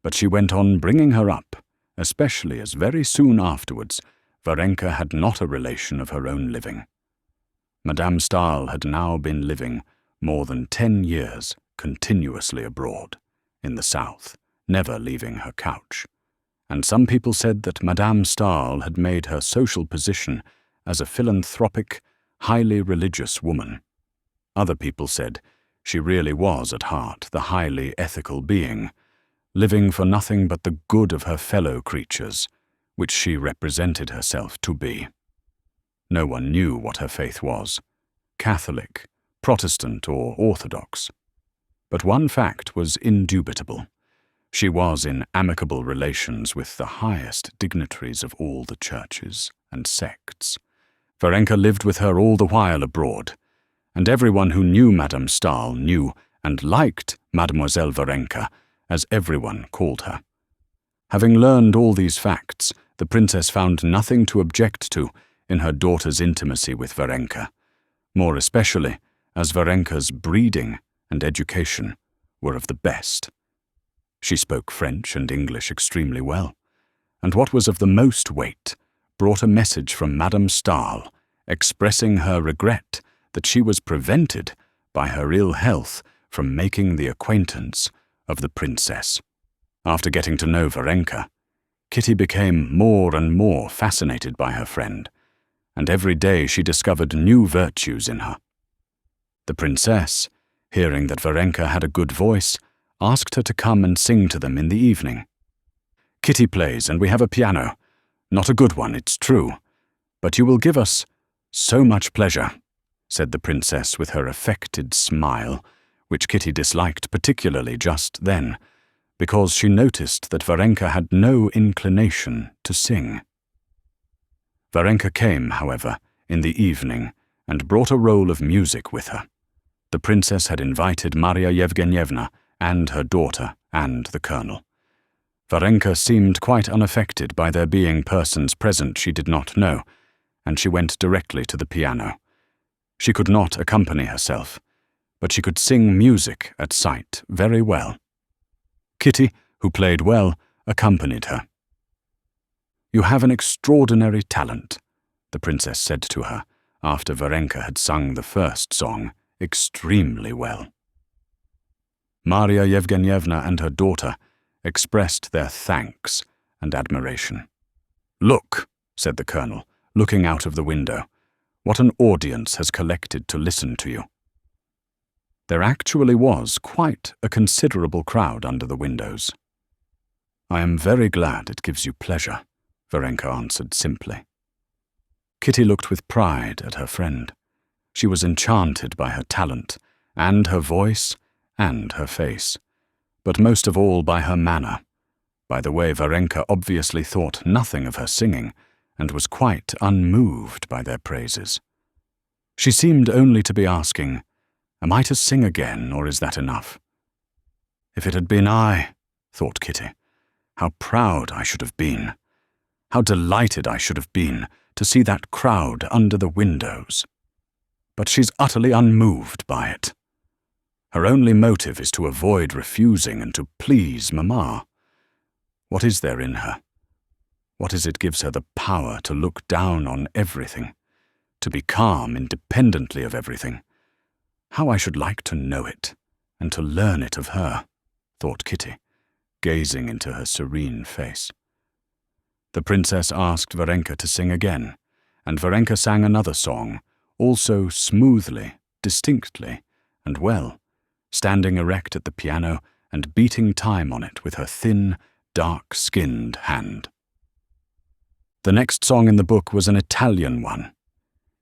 but she went on bringing her up, especially as very soon afterwards Varenka had not a relation of her own living. Madame Stahl had now been living more than 10 years continuously abroad, in the south, never leaving her couch, and some people said that Madame Stahl had made her social position as a philanthropic, highly religious woman. Other people said she really was at heart the highly ethical being, living for nothing but the good of her fellow creatures, which she represented herself to be. No one knew what her faith was, Catholic, Protestant, or Orthodox. But one fact was indubitable. She was in amicable relations with the highest dignitaries of all the churches and sects. Varenka lived with her all the while abroad, and everyone who knew Madame Stahl knew and liked Mademoiselle Varenka, as everyone called her. Having learned all these facts, the princess found nothing to object to in her daughter's intimacy with Varenka, more especially as Varenka's breeding and education were of the best. She spoke French and English extremely well, and what was of the most weight, brought a message from Madame Stahl expressing her regret that she was prevented by her ill health from making the acquaintance of the princess. After getting to know Varenka, Kitty became more and more fascinated by her friend, and every day she discovered new virtues in her. The princess, hearing that Varenka had a good voice, asked her to come and sing to them in the evening. "Kitty plays, and we have a piano. Not a good one, it's true, but you will give us so much pleasure," said the princess with her affected smile, which Kitty disliked particularly just then, because she noticed that Varenka had no inclination to sing. Varenka came, however, in the evening and brought a roll of music with her. The princess had invited Maria Yevgenyevna and her daughter and the colonel. Varenka seemed quite unaffected by there being persons present she did not know, and she went directly to the piano. She could not accompany herself, but she could sing music at sight very well. Kitty, who played well, accompanied her. "You have an extraordinary talent," the princess said to her, after Varenka had sung the first song extremely well. Maria Yevgenyevna and her daughter expressed their thanks and admiration. "Look," said the colonel, looking out of the window, "what an audience has collected to listen to you." There actually was quite a considerable crowd under the windows. "I am very glad it gives you pleasure," Varenka answered simply. Kitty looked with pride at her friend. She was enchanted by her talent, and her voice, and her face, but most of all by her manner, by the way Varenka obviously thought nothing of her singing, and was quite unmoved by their praises. She seemed only to be asking, "Am I to sing again, or is that enough?" "If it had been I," thought Kitty, "how proud I should have been. How delighted I should have been to see that crowd under the windows. But she's utterly unmoved by it. Her only motive is to avoid refusing and to please Mamma. What is there in her? What is it gives her the power to look down on everything, to be calm independently of everything? How I should like to know it, and to learn it of her," thought Kitty, gazing into her serene face. The princess asked Varenka to sing again, and Varenka sang another song, also smoothly, distinctly, and well, standing erect at the piano and beating time on it with her thin, dark-skinned hand. The next song in the book was an Italian one.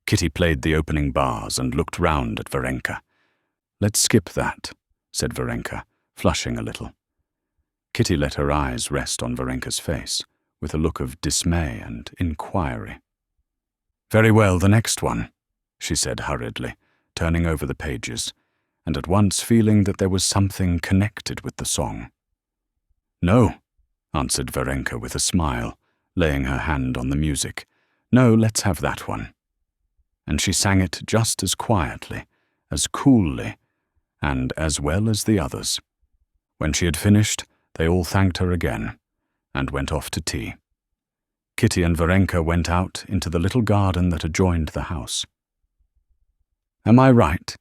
Kitty played the opening bars and looked round at Varenka. "Let's skip that," said Varenka, flushing a little. Kitty let her eyes rest on Varenka's face, with a look of dismay and inquiry. "Very well, the next one," she said hurriedly, turning over the pages, and at once feeling that there was something connected with the song. "No," answered Varenka with a smile, laying her hand on the music. "No, let's have that one." And she sang it just as quietly, as coolly, and as well as the others. When she had finished, they all thanked her again, and went off to tea. Kitty and Varenka went out into the little garden that adjoined the house. "Am I right,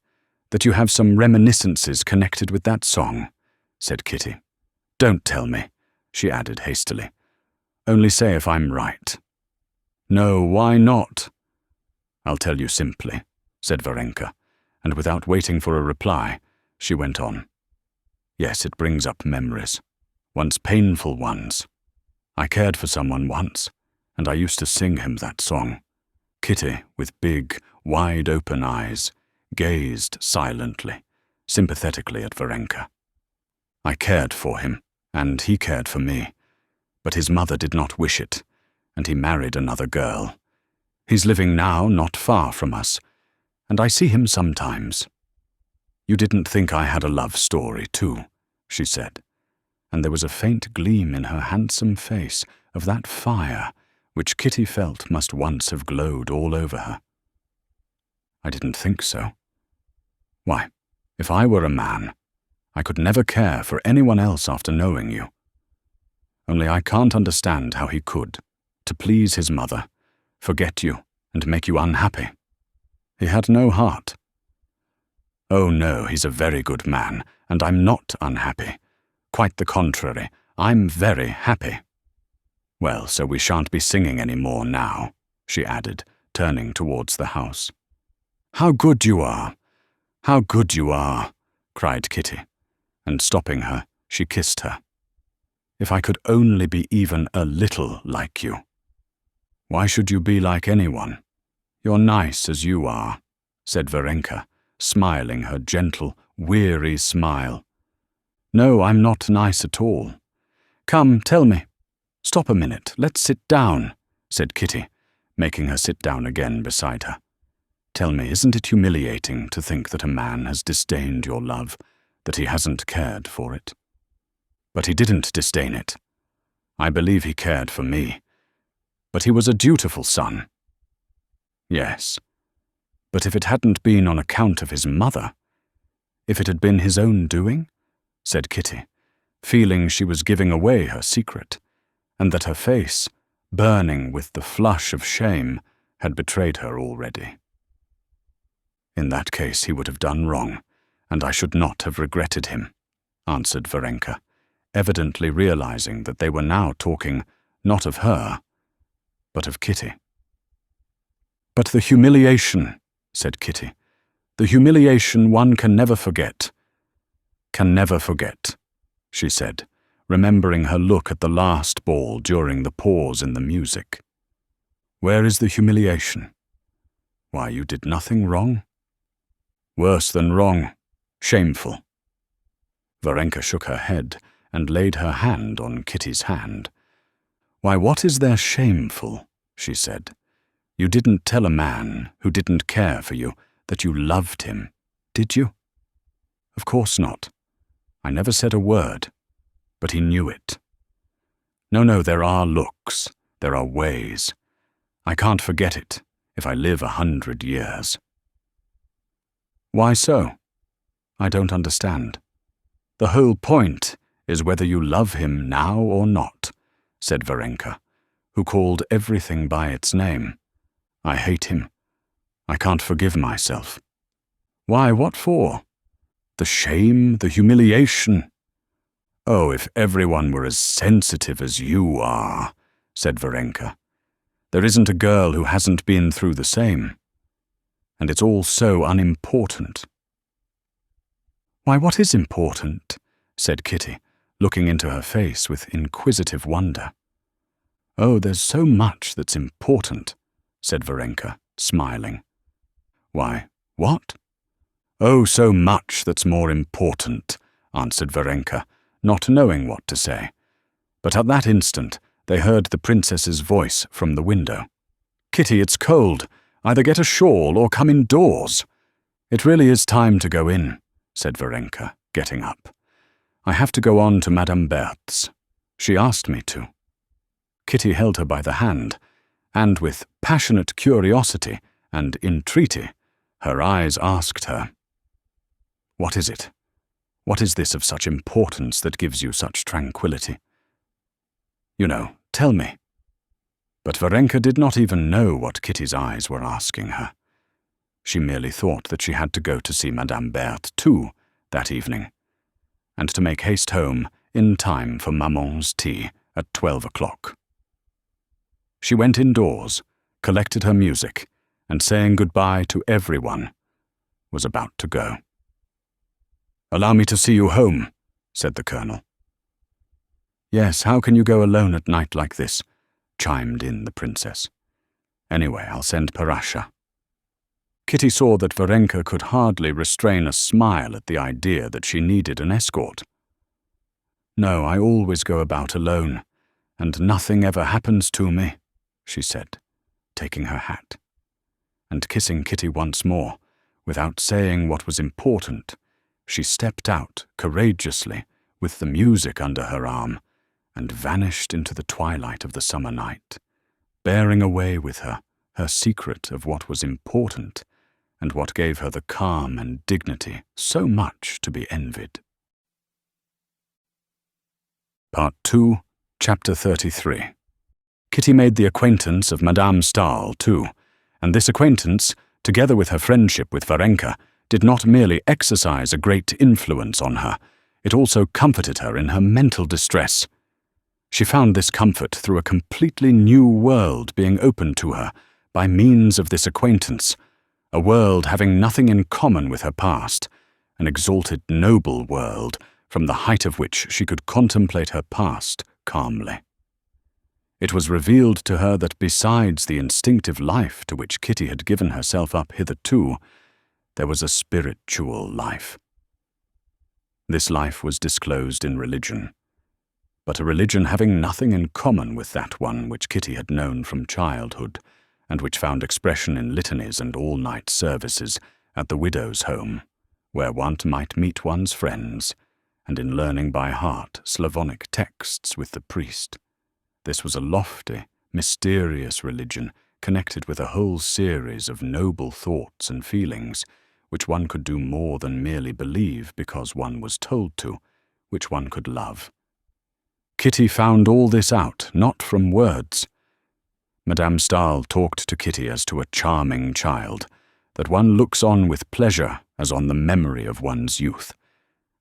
that you have some reminiscences connected with that song?" said Kitty. "Don't tell me," she added hastily. "Only say if I'm right." "No, why not?" "I'll tell you simply," said Varenka, and without waiting for a reply, she went on. "Yes, it brings up memories, once painful ones. I cared for someone once, and I used to sing him that song." Kitty, with big, wide-open eyes, gazed silently, sympathetically at Varenka. "I cared for him, and he cared for me, but his mother did not wish it, and he married another girl. He's living now not far from us, and I see him sometimes. You didn't think I had a love story, too," she said, and there was a faint gleam in her handsome face of that fire which Kitty felt must once have glowed all over her. I didn't think so. Why, if I were a man, I could never care for anyone else after knowing you. Only I can't understand how he could, to please his mother, forget you and make you unhappy. He had no heart. Oh no, he's a very good man, and I'm not unhappy. Quite the contrary, I'm very happy. Well, so we shan't be singing any more now, she added, turning towards the house. How good you are! How good you are! Cried Kitty, and stopping her, she kissed her. If I could only be even a little like you. Why should you be like anyone? You're nice as you are, said Varenka, smiling her gentle, weary smile. No, I'm not nice at all. Come, tell me. Stop a minute, let's sit down, said Kitty, making her sit down again beside her. Tell me, isn't it humiliating to think that a man has disdained your love, that he hasn't cared for it? But he didn't disdain it. I believe he cared for me. But he was a dutiful son. Yes. But if it hadn't been on account of his mother, if it had been his own doing, said Kitty, feeling she was giving away her secret, and that her face, burning with the flush of shame, had betrayed her already. In that case he would have done wrong, and I should not have regretted him, answered Varenka, evidently realizing that they were now talking not of her, but of Kitty. But the humiliation, said Kitty, the humiliation one can never forget. Can never forget, she said, remembering her look at the last ball during the pause in the music. Where is the humiliation? Why, you did nothing wrong. Worse than wrong, shameful. Varenka shook her head and laid her hand on Kitty's hand. Why, what is there shameful? She said. You didn't tell a man who didn't care for you that you loved him, did you? Of course not. I never said a word, but he knew it. No, there are looks, there are ways. I can't forget it if I live 100 years. Why so? I don't understand. The whole point is whether you love him now or not, said Varenka, who called everything by its name. I hate him. I can't forgive myself. Why, what for? The shame, the humiliation. Oh, if everyone were as sensitive as you are, said Varenka. There isn't a girl who hasn't been through the same. And it's all so unimportant. Why, what is important? Said Kitty, looking into her face with inquisitive wonder. Oh, there's so much that's important, said Varenka, smiling. Why, what? Oh, so much that's more important, answered Varenka, not knowing what to say. But at that instant they heard the princess's voice from the window. Kitty, it's cold. Either get a shawl or come indoors. It really is time to go in, said Varenka, getting up. I have to go on to Madame Berthe's. She asked me to. Kitty held her by the hand, and with passionate curiosity and entreaty, her eyes asked her, What is it? What is this of such importance that gives you such tranquillity? You know, tell me. But Varenka did not even know what Kitty's eyes were asking her. She merely thought that she had to go to see Madame Berthe too that evening, and to make haste home in time for Maman's tea at 12 o'clock. She went indoors, collected her music, and saying goodbye to everyone, was about to go. Allow me to see you home, said the colonel. Yes, how can you go alone at night like this? Chimed in the princess. Anyway, I'll send Parasha. Kitty saw that Varenka could hardly restrain a smile at the idea that she needed an escort. No, I always go about alone, and nothing ever happens to me, she said, taking her hat. And kissing Kitty once more, without saying what was important, she stepped out courageously with the music under her arm, and vanished into the twilight of the summer night, bearing away with her her secret of what was important and what gave her the calm and dignity so much to be envied. Part 2, Chapter 33. Kitty made the acquaintance of Madame Stahl, too, and this acquaintance, together with her friendship with Varenka, did not merely exercise a great influence on her, it also comforted her in her mental distress. She found this comfort through a completely new world being opened to her by means of this acquaintance, a world having nothing in common with her past, an exalted, noble world from the height of which she could contemplate her past calmly. It was revealed to her that besides the instinctive life to which Kitty had given herself up hitherto, there was a spiritual life. This life was disclosed in religion, but a religion having nothing in common with that one which Kitty had known from childhood, and which found expression in litanies and all-night services at the widow's home, where one might meet one's friends, and in learning by heart Slavonic texts with the priest. This was a lofty, mysterious religion connected with a whole series of noble thoughts and feelings, which one could do more than merely believe because one was told to, which one could love. Kitty found all this out, not from words. Madame Stahl talked to Kitty as to a charming child, that one looks on with pleasure as on the memory of one's youth,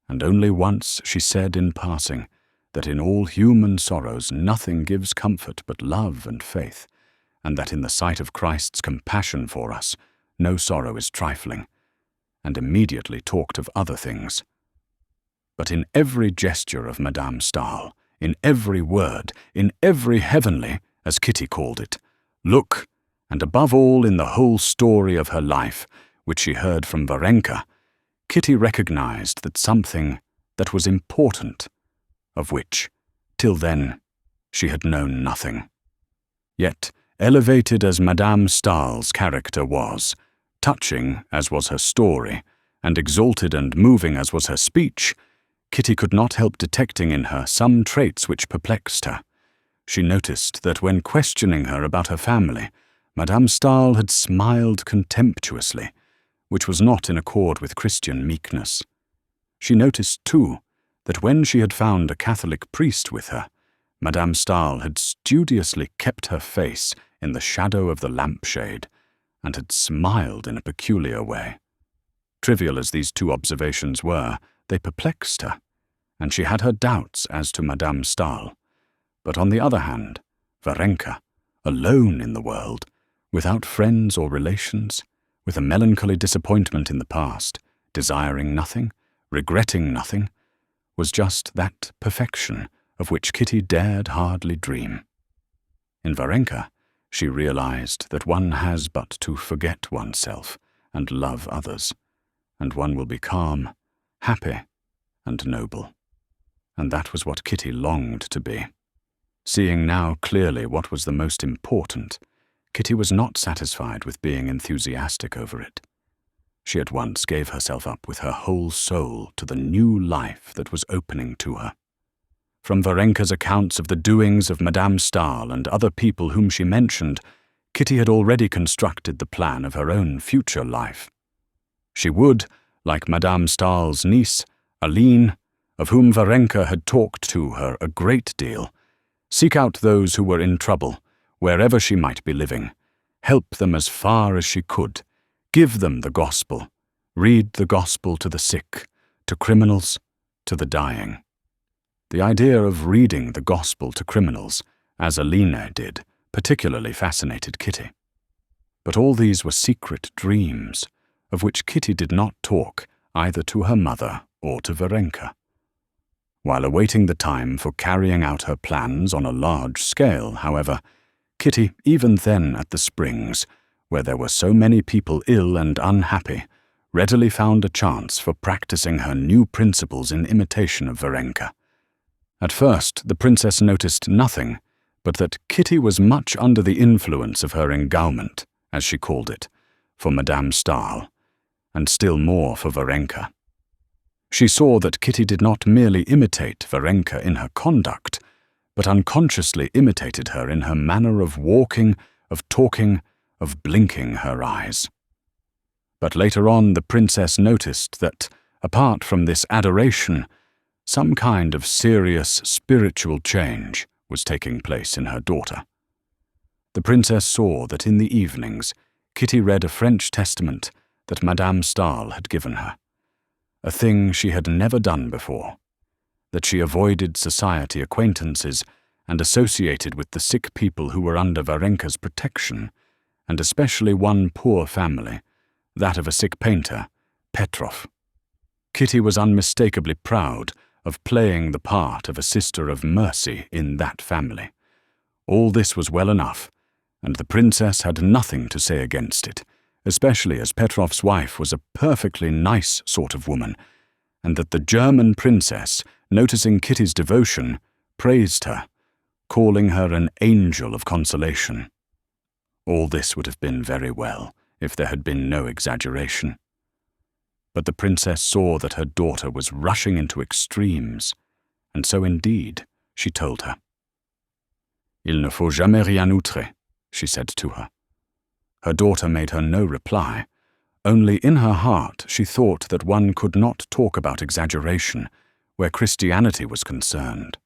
and only once she said in passing that in all human sorrows nothing gives comfort but love and faith, and that in the sight of Christ's compassion for us no sorrow is trifling, and immediately talked of other things. But in every gesture of Madame Stahl, in every word, in every heavenly, as Kitty called it, look, and above all in the whole story of her life, which she heard from Varenka, Kitty recognized that something that was important, of which, till then, she had known nothing. Yet, elevated as Madame Stahl's character was, touching as was her story, and exalted and moving as was her speech, Kitty could not help detecting in her some traits which perplexed her. She noticed that when questioning her about her family, Madame Stahl had smiled contemptuously, which was not in accord with Christian meekness. She noticed, too, that when she had found a Catholic priest with her, Madame Stahl had studiously kept her face in the shadow of the lampshade, and had smiled in a peculiar way. Trivial as these two observations were, they perplexed her, and she had her doubts as to Madame Stahl. But on the other hand, Varenka, alone in the world, without friends or relations, with a melancholy disappointment in the past, desiring nothing, regretting nothing, was just that perfection of which Kitty dared hardly dream. In Varenka, she realized that one has but to forget oneself and love others, and one will be calm, happy, and noble. And that was what Kitty longed to be. Seeing now clearly what was the most important, Kitty was not satisfied with being enthusiastic over it. She at once gave herself up with her whole soul to the new life that was opening to her. From Varenka's accounts of the doings of Madame Stahl and other people whom she mentioned, Kitty had already constructed the plan of her own future life. She would, like Madame Stahl's niece, Aline, of whom Varenka had talked to her a great deal, seek out those who were in trouble, wherever she might be living, help them as far as she could, give them the gospel, read the gospel to the sick, to criminals, to the dying. The idea of reading the gospel to criminals, as Aline did, particularly fascinated Kitty. But all these were secret dreams, of which Kitty did not talk either to her mother or to Varenka. While awaiting the time for carrying out her plans on a large scale, however, Kitty, even then at the Springs, where there were so many people ill and unhappy, readily found a chance for practicing her new principles in imitation of Varenka. At first, the princess noticed nothing but that Kitty was much under the influence of her endowment, as she called it, for Madame Stahl, and still more for Varenka. She saw that Kitty did not merely imitate Varenka in her conduct, but unconsciously imitated her in her manner of walking, of talking, of blinking her eyes. But later on the princess noticed that, apart from this adoration, some kind of serious spiritual change was taking place in her daughter. The princess saw that in the evenings Kitty read a French testament that Madame Stahl had given her, a thing she had never done before, that she avoided society acquaintances and associated with the sick people who were under Varenka's protection, and especially one poor family, that of a sick painter, Petrov. Kitty was unmistakably proud of playing the part of a sister of mercy in that family. All this was well enough, and the princess had nothing to say against it, especially as Petrov's wife was a perfectly nice sort of woman, and that the German princess, noticing Kitty's devotion, praised her, calling her an angel of consolation. All this would have been very well if there had been no exaggeration. But the princess saw that her daughter was rushing into extremes, and so indeed she told her. "Il ne faut jamais rien outre," she said to her. Her daughter made her no reply, only in her heart she thought that one could not talk about exaggeration where Christianity was concerned.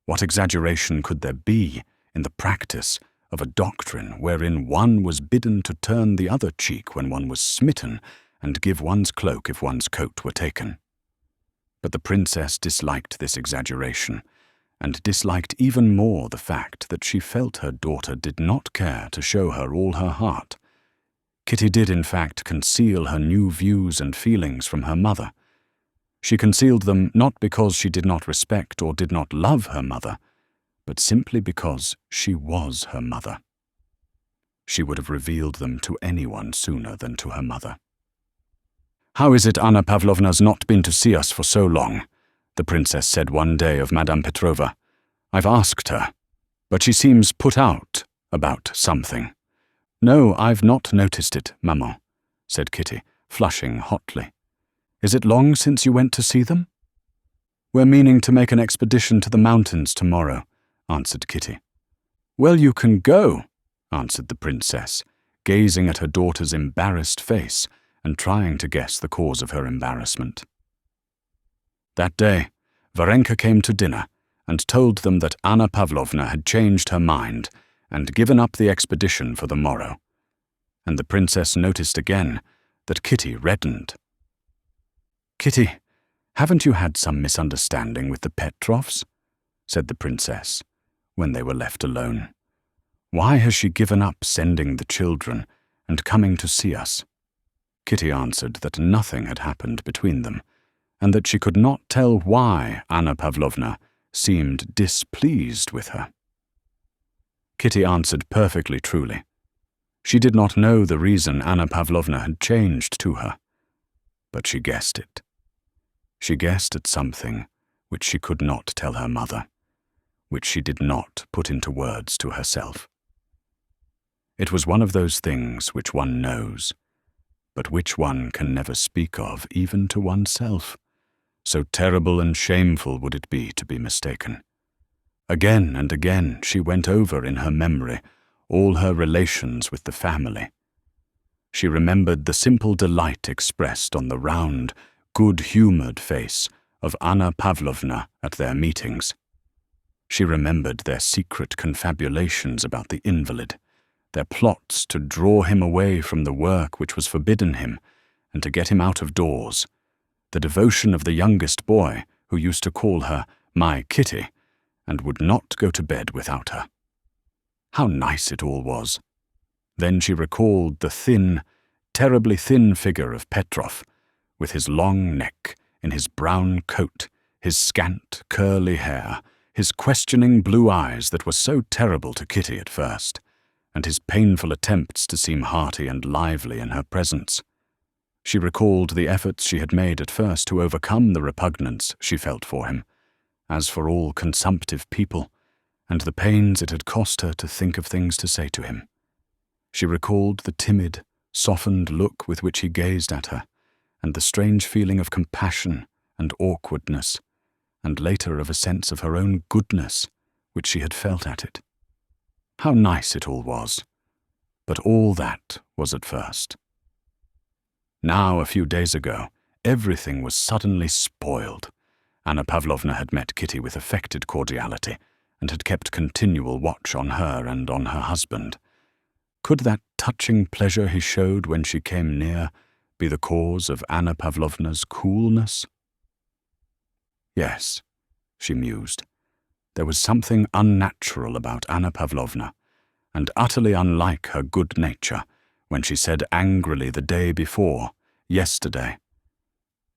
What exaggeration could there be in the practice of a doctrine wherein one was bidden to turn the other cheek when one was smitten and give one's cloak if one's coat were taken? But the princess disliked this exaggeration, and disliked even more the fact that she felt her daughter did not care to show her all her heart. Kitty did in fact conceal her new views and feelings from her mother. She concealed them not because she did not respect or did not love her mother, but simply because she was her mother. She would have revealed them to anyone sooner than to her mother. "How is it Anna Pavlovna's not been to see us for so long?" the princess said one day of Madame Petrova. "I've asked her, but she seems put out about something." "No, I've not noticed it, maman," said Kitty, flushing hotly. "Is it long since you went to see them?" "We're meaning to make an expedition to the mountains tomorrow," answered Kitty. "Well, you can go," answered the princess, gazing at her daughter's embarrassed face and trying to guess the cause of her embarrassment. That day, Varenka came to dinner and told them that Anna Pavlovna had changed her mind and given up the expedition for the morrow, and the princess noticed again that Kitty reddened. "Kitty, haven't you had some misunderstanding with the Petrovs?" said the princess, when they were left alone. "Why has she given up sending the children and coming to see us?" Kitty answered that nothing had happened between them, and that she could not tell why Anna Pavlovna seemed displeased with her. Kitty answered perfectly truly. She did not know the reason Anna Pavlovna had changed to her, but she guessed it. She guessed at something which she could not tell her mother, which she did not put into words to herself. It was one of those things which one knows, but which one can never speak of even to oneself. So terrible and shameful would it be to be mistaken. Again and again she went over in her memory all her relations with the family. She remembered the simple delight expressed on the round, good-humored face of Anna Pavlovna at their meetings. She remembered their secret confabulations about the invalid, their plots to draw him away from the work which was forbidden him and to get him out of doors, the devotion of the youngest boy, who used to call her "my Kitty," and would not go to bed without her. How nice it all was! Then she recalled the thin, terribly thin figure of Petrov, with his long neck, in his brown coat, his scant, curly hair, his questioning blue eyes that were so terrible to Kitty at first, and his painful attempts to seem hearty and lively in her presence. She recalled the efforts she had made at first to overcome the repugnance she felt for him, as for all consumptive people, and the pains it had cost her to think of things to say to him. She recalled the timid, softened look with which he gazed at her, and the strange feeling of compassion and awkwardness, and later of a sense of her own goodness, which she had felt at it. How nice it all was. But all that was at first. Now, a few days ago, everything was suddenly spoiled. Anna Pavlovna had met Kitty with affected cordiality, and had kept continual watch on her and on her husband. Could that touching pleasure he showed when she came near be the cause of Anna Pavlovna's coolness? Yes, she mused. There was something unnatural about Anna Pavlovna, and utterly unlike her good nature, when she said angrily the day before, yesterday,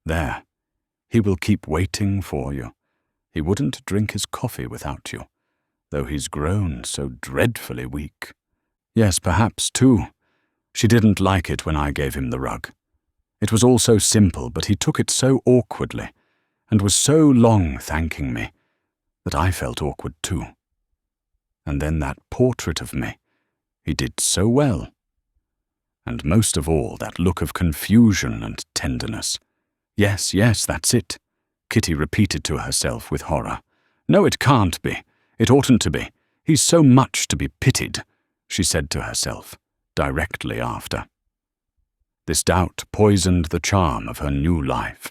"There, he will keep waiting for you. He wouldn't drink his coffee without you, though he's grown so dreadfully weak." Yes, perhaps, too. She didn't like it when I gave him the rug. It was all so simple, but he took it so awkwardly, and was so long thanking me, that I felt awkward too. And then that portrait of me, he did so well. And most of all, that look of confusion and tenderness. Yes, that's it, Kitty repeated to herself with horror. No, it can't be. It oughtn't to be. He's so much to be pitied, she said to herself, directly after. This doubt poisoned the charm of her new life.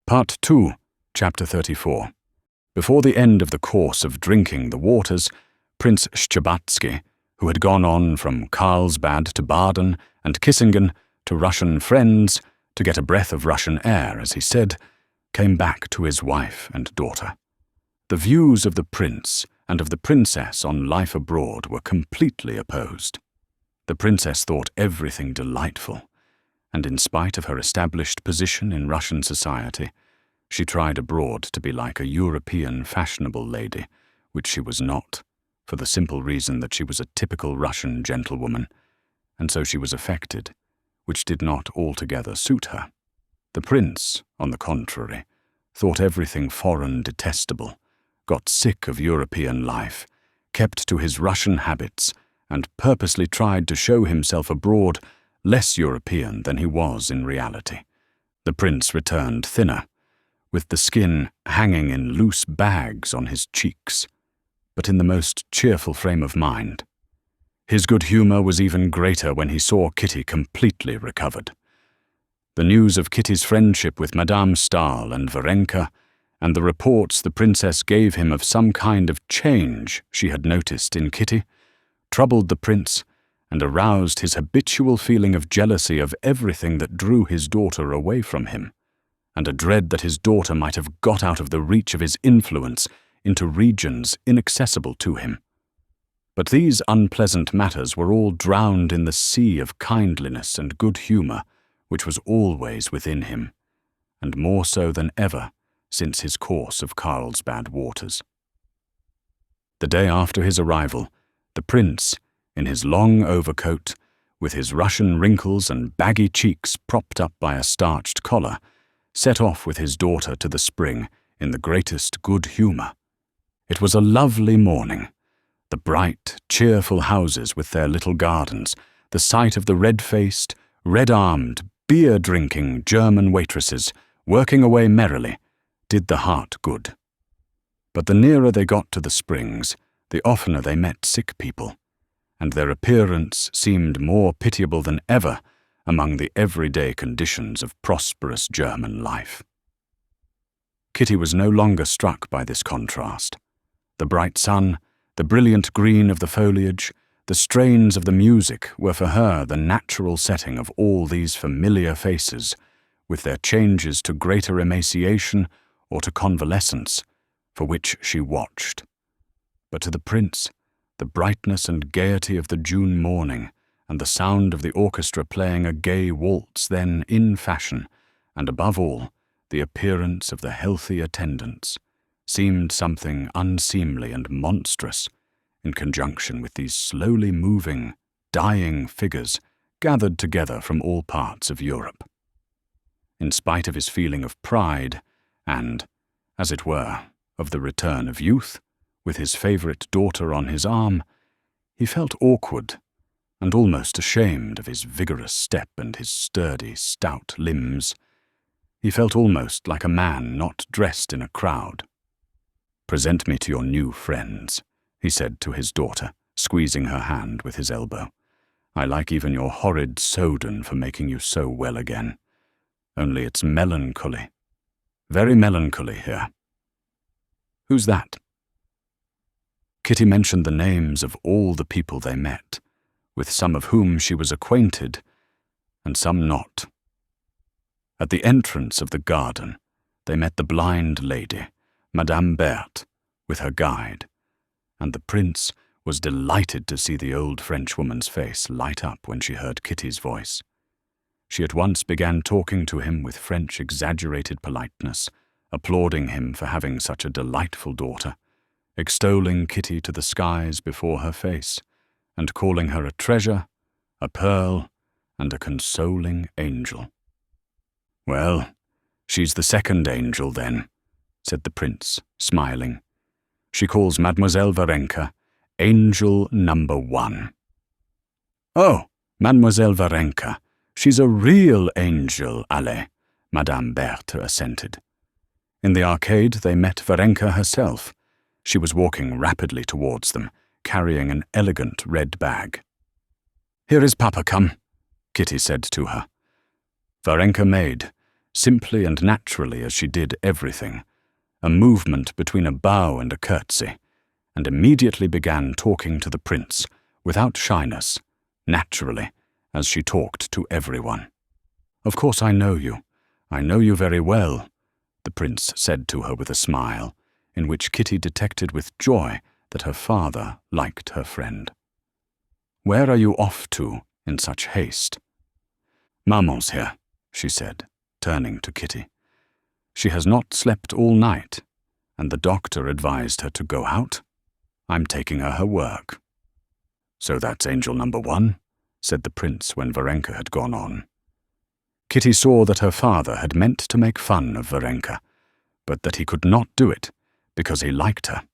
Part 2, Chapter 34. Before the end of the course of drinking the waters, Prince Shtcherbatsky, who had gone on from Carlsbad to Baden and Kissingen to Russian friends to get a breath of Russian air, as he said, came back to his wife and daughter. The views of the prince and of the princess on life abroad were completely opposed. The princess thought everything delightful, and in spite of her established position in Russian society, she tried abroad to be like a European fashionable lady, which she was not, for the simple reason that she was a typical Russian gentlewoman, and so she was affected, which did not altogether suit her. The prince, on the contrary, thought everything foreign detestable, got sick of European life, kept to his Russian habits, and purposely tried to show himself abroad less European than he was in reality. The prince returned thinner, with the skin hanging in loose bags on his cheeks, but in the most cheerful frame of mind. His good humour was even greater when he saw Kitty completely recovered. The news of Kitty's friendship with Madame Stahl and Varenka, and the reports the princess gave him of some kind of change she had noticed in Kitty, troubled the prince and aroused his habitual feeling of jealousy of everything that drew his daughter away from him, and a dread that his daughter might have got out of the reach of his influence into regions inaccessible to him. But these unpleasant matters were all drowned in the sea of kindliness and good humour which was always within him, and more so than ever since his course of Carlsbad waters. The day after his arrival, the prince, in his long overcoat, with his Russian wrinkles and baggy cheeks propped up by a starched collar, set off with his daughter to the spring in the greatest good humour. It was a lovely morning. The bright, cheerful houses with their little gardens, the sight of the red-faced, red-armed, beer-drinking German waitresses working away merrily, did the heart good. But the nearer they got to the springs, the oftener they met sick people, and their appearance seemed more pitiable than ever among the everyday conditions of prosperous German life. Kitty was no longer struck by this contrast. The bright sun, the brilliant green of the foliage, the strains of the music were for her the natural setting of all these familiar faces, with their changes to greater emaciation or to convalescence, for which she watched. But to the prince, the brightness and gaiety of the June morning, and the sound of the orchestra playing a gay waltz then in fashion, and above all, the appearance of the healthy attendants, seemed something unseemly and monstrous, in conjunction with these slowly moving, dying figures gathered together from all parts of Europe. In spite of his feeling of pride, and, as it were, of the return of youth, with his favourite daughter on his arm, he felt awkward and almost ashamed of his vigorous step and his sturdy, stout limbs, He felt almost like a man not dressed in a crowd. "Present me to your new friends," he said to his daughter, squeezing her hand with his elbow. "I like even your horrid Soden for making you so well again. Only it's melancholy. Very melancholy here." "Who's that?" Kitty mentioned the names of all the people they met, with some of whom she was acquainted, and some not. At the entrance of the garden, they met the blind lady, Madame Berthe, with her guide, and the prince was delighted to see the old Frenchwoman's face light up when she heard Kitty's voice. She at once began talking to him with French exaggerated politeness, applauding him for having such a delightful daughter, extolling Kitty to the skies before her face, and calling her a treasure, a pearl, and a consoling angel. "Well, she's the second angel, then," said the prince, smiling. "She calls Mademoiselle Varenka Angel number 1. "Oh, Mademoiselle Varenka, she's a real angel, allez," Madame Berthe assented. In the arcade they met Varenka herself. She was walking rapidly towards them, carrying an elegant red bag. "Here is Papa come," Kitty said to her. Varenka made, simply and naturally as she did everything, a movement between a bow and a curtsy, and immediately began talking to the prince, without shyness, naturally, as she talked to everyone. "Of course I know you very well," the prince said to her with a smile, in which Kitty detected with joy that her father liked her friend. "Where are you off to in such haste?" "Maman's here," she said, turning to Kitty. "She has not slept all night, and the doctor advised her to go out. I'm taking her work." "So that's angel number 1, said the prince when Varenka had gone on. Kitty saw that her father had meant to make fun of Varenka, but that he could not do it because he liked her.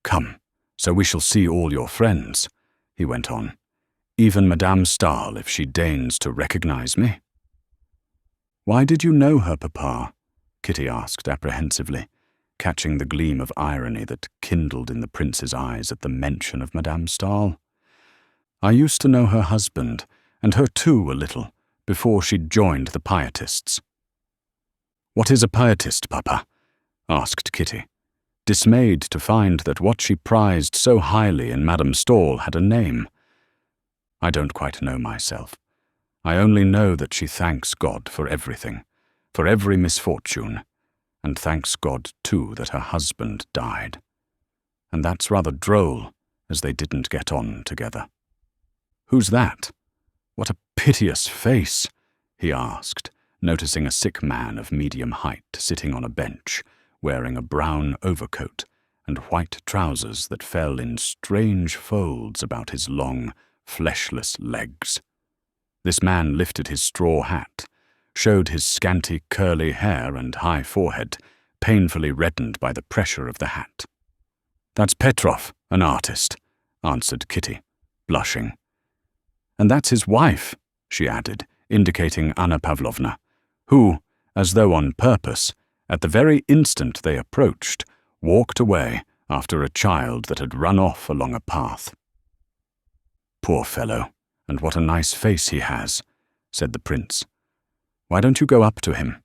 "Come, so we shall see all your friends," he went on. "Even Madame Stahl, if she deigns to recognize me." "Why did you know her, Papa?" Kitty asked apprehensively, catching the gleam of irony that kindled in the prince's eyes at the mention of Madame Stahl. "I used to know her husband, and her too a little, before she'd joined the Pietists." "What is a Pietist, Papa?" asked Kitty, dismayed to find that what she prized so highly in Madame Stahl had a name. "I don't quite know myself. I only know that she thanks God for everything, for every misfortune, and thanks God, too, that her husband died. And that's rather droll, as they didn't get on together." "Who's that? What a piteous face," he asked, noticing a sick man of medium height sitting on a bench, wearing a brown overcoat and white trousers that fell in strange folds about his long, fleshless legs. This man lifted his straw hat, showed his scanty curly hair and high forehead, painfully reddened by the pressure of the hat. "That's Petrov, an artist," answered Kitty, blushing. "And that's his wife," she added, indicating Anna Pavlovna, who, as though on purpose, at the very instant they approached, walked away after a child that had run off along a path. "Poor fellow, and what a nice face he has," said the prince. "Why don't you go up to him?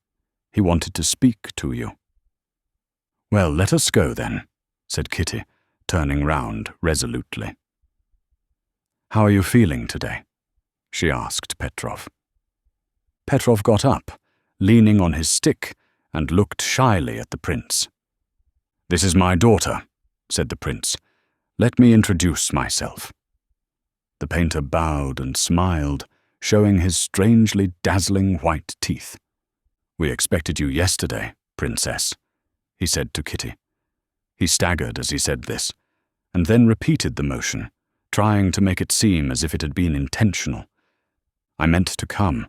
He wanted to speak to you." "Well, let us go then," said Kitty, turning round resolutely. "How are you feeling today?" she asked Petrov. Petrov got up, leaning on his stick, and looked shyly at the prince. "This is my daughter," said the prince. "Let me introduce myself." The painter bowed and smiled, showing his strangely dazzling white teeth. "We expected you yesterday, princess," he said to Kitty. He staggered as he said this, and then repeated the motion, trying to make it seem as if it had been intentional. "I meant to come,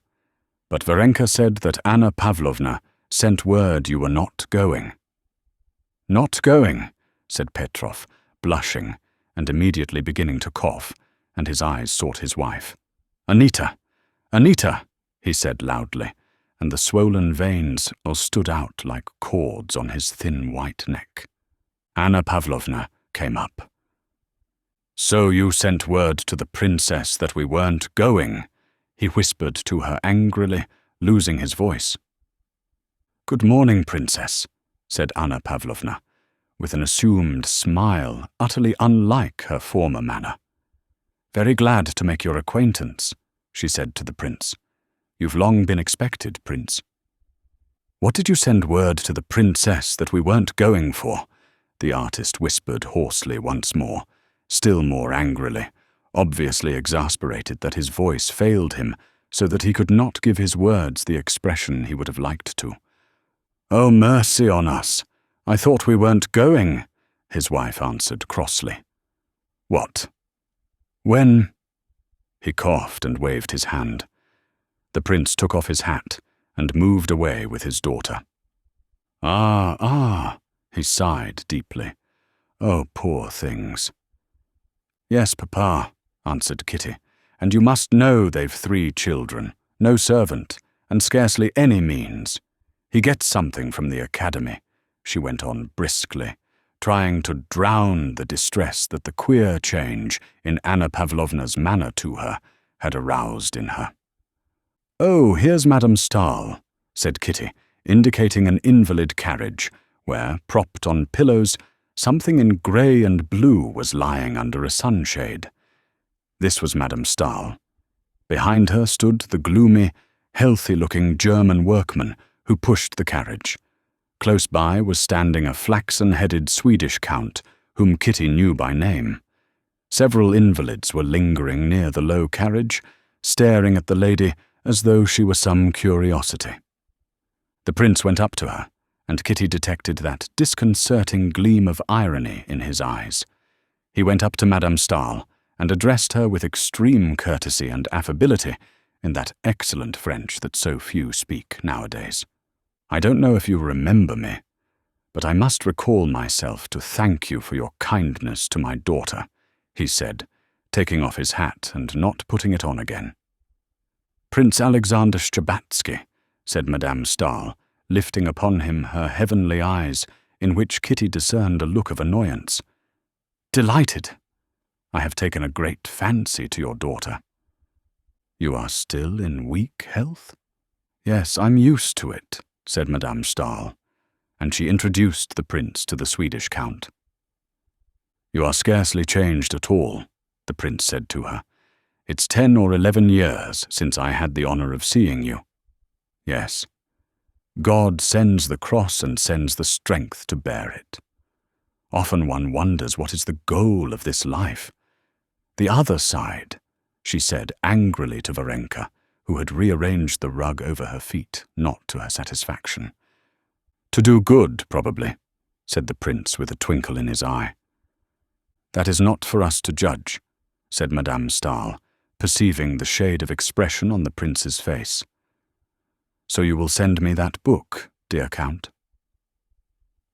but Varenka said that Anna Pavlovna sent word you were not going." "Not going," said Petrov, blushing and immediately beginning to cough, and his eyes sought his wife. "Anita! Anita!" he said loudly, and the swollen veins all stood out like cords on his thin white neck. Anna Pavlovna came up. "So you sent word to the princess that we weren't going," he whispered to her angrily, losing his voice. "Good morning, princess," said Anna Pavlovna, with an assumed smile utterly unlike her former manner. "Very glad to make your acquaintance," she said to the prince. "You've long been expected, prince." "What did you send word to the princess that we weren't going for?" the artist whispered hoarsely once more, still more angrily, obviously exasperated that his voice failed him so that he could not give his words the expression he would have liked to. "Oh, mercy on us! I thought we weren't going," his wife answered crossly. "What? When?" He coughed and waved his hand. The prince took off his hat and moved away with his daughter. Ah, he sighed deeply. "Oh, poor things." "Yes, Papa," answered Kitty, "and you must know they've 3 children, no servant, and scarcely any means. He gets something from the academy," she went on briskly, trying to drown the distress that the queer change in Anna Pavlovna's manner to her had aroused in her. "Oh, here's Madame Stahl," said Kitty, indicating an invalid carriage, where, propped on pillows, something in grey and blue was lying under a sunshade. This was Madame Stahl. Behind her stood the gloomy, healthy-looking German workman who pushed the carriage. Close by was standing a flaxen-headed Swedish count, whom Kitty knew by name. Several invalids were lingering near the low carriage, staring at the lady as though she were some curiosity. The prince went up to her, and Kitty detected that disconcerting gleam of irony in his eyes. He went up to Madame Stahl and addressed her with extreme courtesy and affability in that excellent French that so few speak nowadays. "I don't know if you remember me, but I must recall myself to thank you for your kindness to my daughter," he said, taking off his hat and not putting it on again. "Prince Alexander Shtcherbatsky," said Madame Stahl, lifting upon him her heavenly eyes, in which Kitty discerned a look of annoyance. "Delighted. I have taken a great fancy to your daughter." "You are still in weak health?" "Yes, I'm used to it," said Madame Stahl, and she introduced the prince to the Swedish count. "You are scarcely changed at all," the prince said to her. "It's 10 or 11 years since I had the honor of seeing you." "Yes. God sends the cross and sends the strength to bear it. Often one wonders what is the goal of this life. The other side," she said angrily to Varenka, who had rearranged the rug over her feet, not to her satisfaction. "To do good, probably," said the prince with a twinkle in his eye. "That is not for us to judge," said Madame Stahl, perceiving the shade of expression on the prince's face. "So you will send me that book, dear Count?"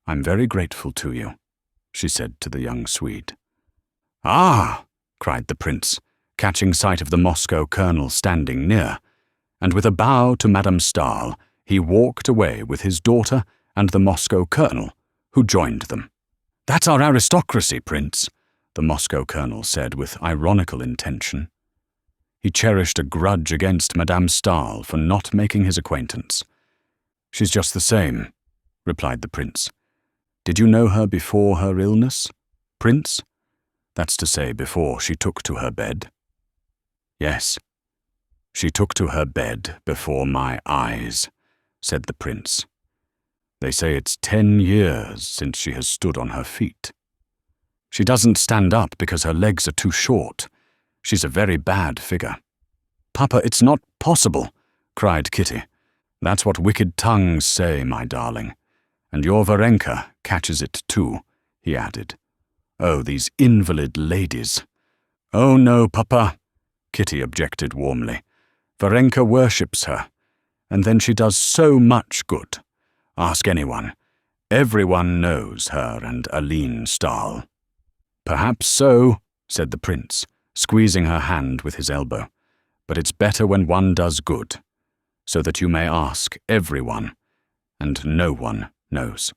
"I'm very grateful to you," she said to the young Swede. "Ah!" cried the prince, catching sight of the Moscow colonel standing near, and with a bow to Madame Stahl, he walked away with his daughter and the Moscow colonel, who joined them. "That's our aristocracy, Prince," the Moscow colonel said with ironical intention. He cherished a grudge against Madame Stahl for not making his acquaintance. "She's just the same," replied the prince. "Did you know her before her illness, Prince? That's to say, before she took to her bed." "Yes. She took to her bed before my eyes," said the prince. "They say it's 10 years since she has stood on her feet. She doesn't stand up because her legs are too short. She's a very bad figure." "Papa, it's not possible," cried Kitty. "That's what wicked tongues say, my darling. And your Varenka catches it too," he added. "Oh, these invalid ladies." "Oh no, Papa," Kitty objected warmly. "Varenka worships her, and then she does so much good. Ask anyone. Everyone knows her and Aline Stahl." "Perhaps so," said the prince, squeezing her hand with his elbow. "But it's better when one does good. so that you may ask everyone, and no one knows."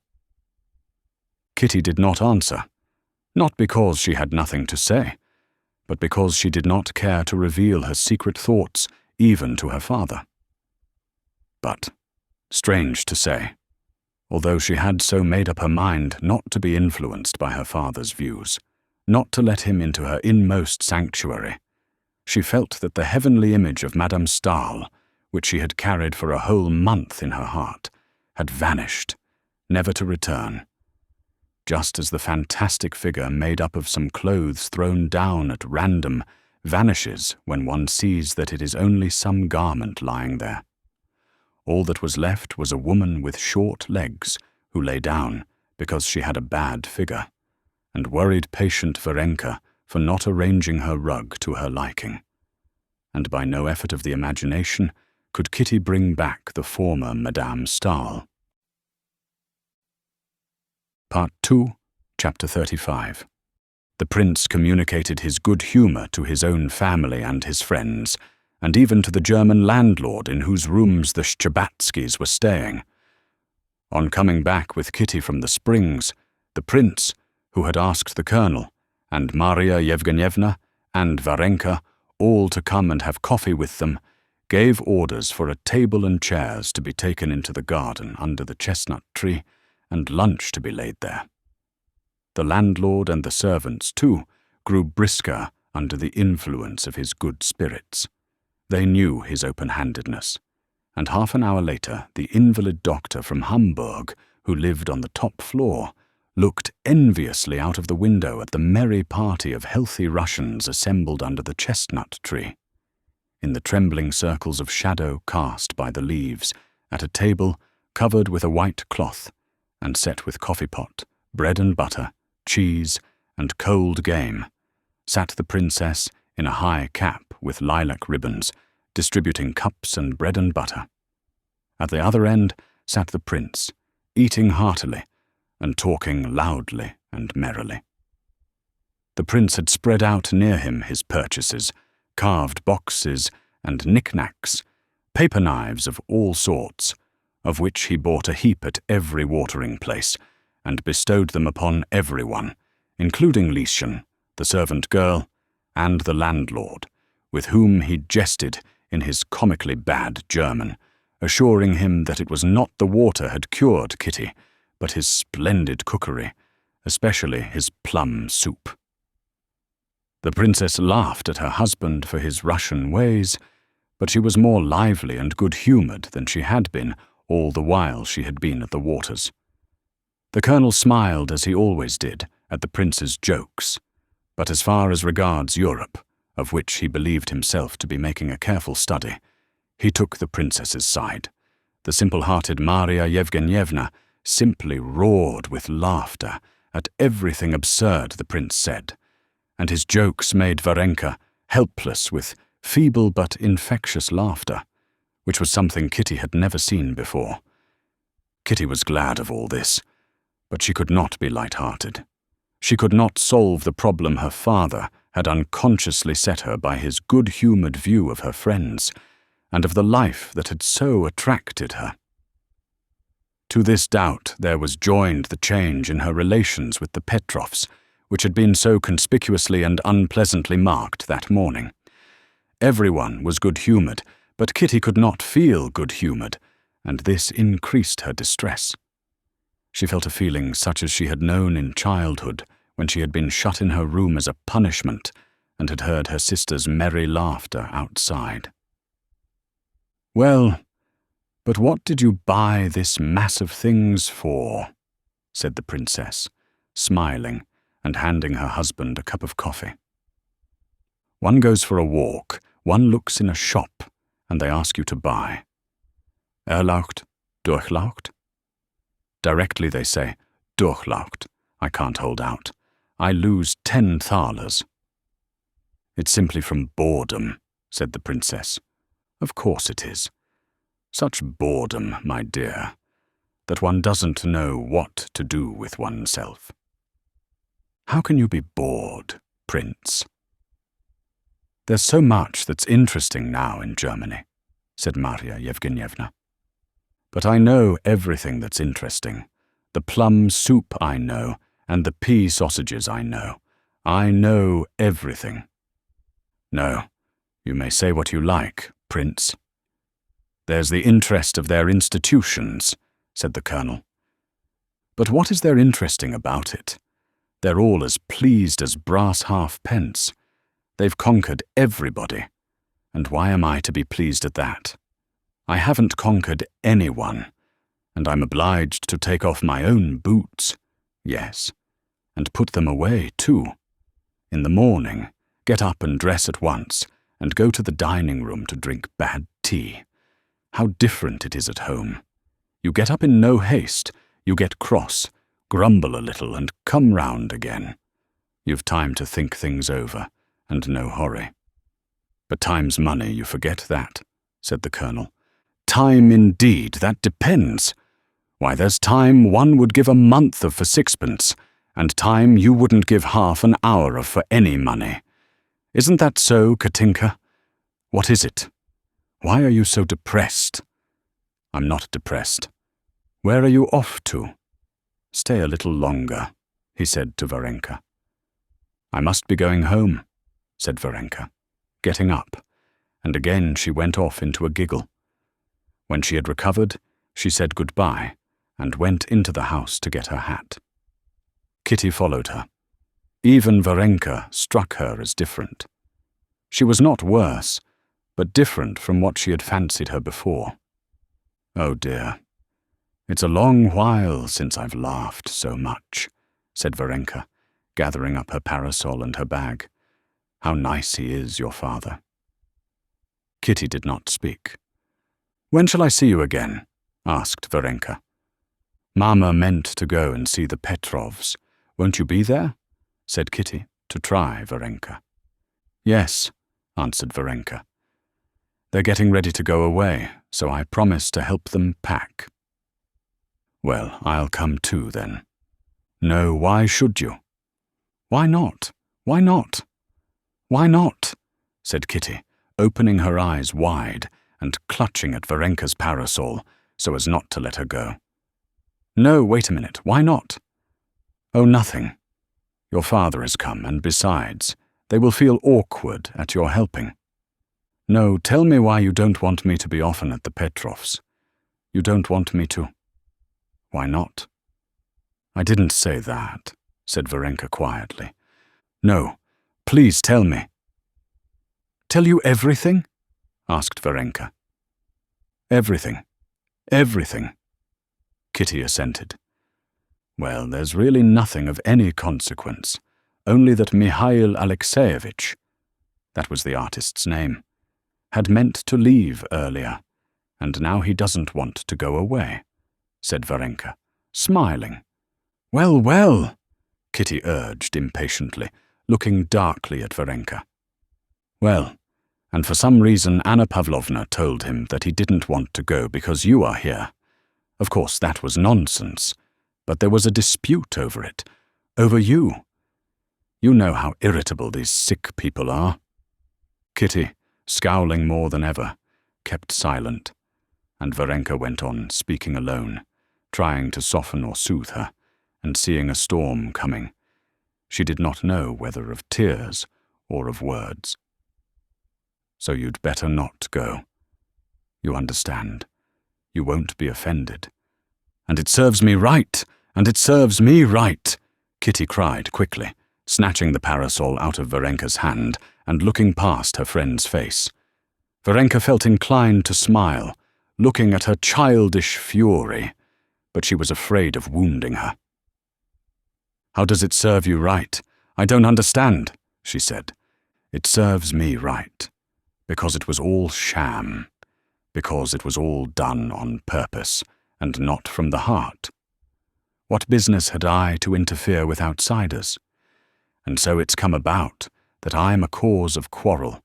Kitty did not answer, not because she had nothing to say, but because she did not care to reveal her secret thoughts even to her father. But, strange to say, although she had so made up her mind not to be influenced by her father's views, not to let him into her inmost sanctuary, she felt that the heavenly image of Madame Stahl, which she had carried for a whole month in her heart, had vanished, never to return, just as the fantastic figure made up of some clothes thrown down at random vanishes when one sees that it is only some garment lying there. All that was left was a woman with short legs who lay down because she had a bad figure, and worried patient Varenka for not arranging her rug to her liking. And by no effort of the imagination could Kitty bring back the former Madame Stahl. Part 2, Chapter 35. The prince communicated his good humour to his own family and his friends, and even to the German landlord in whose rooms the Szczebatskys were staying. On coming back with Kitty from the springs, the prince, who had asked the colonel, and Maria Yevgenyevna, and Varenka, all to come and have coffee with them, gave orders for a table and chairs to be taken into the garden under the chestnut tree, and lunch to be laid there. The landlord and the servants, too, grew brisker under the influence of his good spirits. They knew his open-handedness, and half an hour later the invalid doctor from Hamburg, who lived on the top floor, looked enviously out of the window at the merry party of healthy Russians assembled under the chestnut tree. In the trembling circles of shadow cast by the leaves, at a table covered with a white cloth, and set with coffee pot, bread and butter, cheese, and cold game, sat the princess in a high cap with lilac ribbons, distributing cups and bread and butter. At the other end sat the prince, eating heartily and talking loudly and merrily. The prince had spread out near him his purchases, carved boxes and knick-knacks, paper knives of all sorts, of which he bought a heap at every watering place, and bestowed them upon everyone, including Lieschen, the servant girl, and the landlord, with whom he jested in his comically bad German, assuring him that it was not the water had cured Kitty, but his splendid cookery, especially his plum soup. The princess laughed at her husband for his Russian ways, but she was more lively and good-humoured than she had been all the while she had been at the waters. The colonel smiled, as he always did, at the prince's jokes, but as far as regards Europe, of which he believed himself to be making a careful study, he took the princess's side. The simple-hearted Maria Yevgenyevna simply roared with laughter at everything absurd the prince said, and his jokes made Varenka helpless with feeble but infectious laughter, which was something Kitty had never seen before. Kitty was glad of all this, but she could not be light-hearted. She could not solve the problem her father had unconsciously set her by his good-humoured view of her friends, and of the life that had so attracted her. To this doubt there was joined the change in her relations with the Petrovs, which had been so conspicuously and unpleasantly marked that morning. Everyone was good-humoured, but Kitty could not feel good-humoured, and this increased her distress. She felt a feeling such as she had known in childhood, when she had been shut in her room as a punishment and had heard her sister's merry laughter outside. "Well, but what did you buy this mass of things for?" said the princess, smiling and handing her husband a cup of coffee. "One goes for a walk, one looks in a shop, and they ask you to buy. Erlaucht, durchlaucht? Directly they say, durchlaucht, I can't hold out. I lose 10 thalers. "It's simply from boredom," said the princess. "Of course it is. Such boredom, my dear, that one doesn't know what to do with oneself." "How can you be bored, Prince?" "There's so much that's interesting now in Germany. said Marya Yevgenyevna. "But I know everything that's interesting. The plum soup I know, and the pea sausages I know. I know everything." "No, you may say what you like, Prince." "There's the interest of their institutions," said the colonel. "But what is there interesting about it? They're all as pleased as brass halfpence. They've conquered everybody. And why am I to be pleased at that? I haven't conquered anyone, and I'm obliged to take off my own boots, yes, and put them away too. In the morning, get up and dress at once, and go to the dining room to drink bad tea. How different it is at home. You get up in no haste, you get cross, grumble a little, and come round again. You've time to think things over, and no hurry." "But time's money, you forget that," said the colonel. "Time indeed, that depends. Why, there's time one would give a month of for sixpence, and time you wouldn't give half an hour of for any money. Isn't that so, Katinka? What is it? Why are you so depressed?" "I'm not depressed. Where are you off to?" "Stay a little longer," he said to Varenka. "I must be going home," said Varenka, getting up, and again she went off into a giggle. When she had recovered, she said goodbye and went into the house to get her hat. Kitty followed her. Even Varenka struck her as different. She was not worse, but different from what she had fancied her before. "Oh dear, it's a long while since I've laughed so much," said Varenka, gathering up her parasol and her bag. "How nice he is, your father." Kitty did not speak. "When shall I see you again?" asked Varenka. "Mama meant to go and see the Petrovs. Won't you be there?" said Kitty, to try Varenka. "Yes," answered Varenka. "They're getting ready to go away, so I promised to help them pack." "Well, I'll come too, then." "No, why should you?" "Why not? Why not? Why not?" said Kitty, opening her eyes wide and clutching at Varenka's parasol so as not to let her go. "No, wait a minute, why not?" "Oh, nothing. Your father has come, and besides, they will feel awkward at your helping." "No, tell me why you don't want me to be often at the Petrovs. You don't want me to." "Why not?" "I didn't say that," said Varenka quietly. "No, please tell me." "Tell you everything?" asked Varenka. "Everything. Everything." Kitty assented. "Well, there's really nothing of any consequence, only that Mihail Alexeyevich," that was the artist's name, "had meant to leave earlier, and now he doesn't want to go away," said Varenka, smiling. "Well, well," Kitty urged impatiently, looking darkly at Varenka. "Well, and for some reason Anna Pavlovna told him that he didn't want to go because you are here. Of course, that was nonsense, but there was a dispute over it, over you. You know how irritable these sick people are." Kitty, scowling more than ever, kept silent, and Varenka went on speaking alone, trying to soften or soothe her, and seeing a storm coming. She did not know whether of tears or of words. "So you'd better not go. You understand. You won't be offended." "And it serves me right, and it serves me right," Kitty cried quickly, snatching the parasol out of Varenka's hand and looking past her friend's face. Varenka felt inclined to smile, looking at her childish fury, but she was afraid of wounding her. "How does it serve you right? I don't understand," she said. "It serves me right, because it was all sham, because it was all done on purpose, and not from the heart. What business had I to interfere with outsiders? And so it's come about that I'm a cause of quarrel,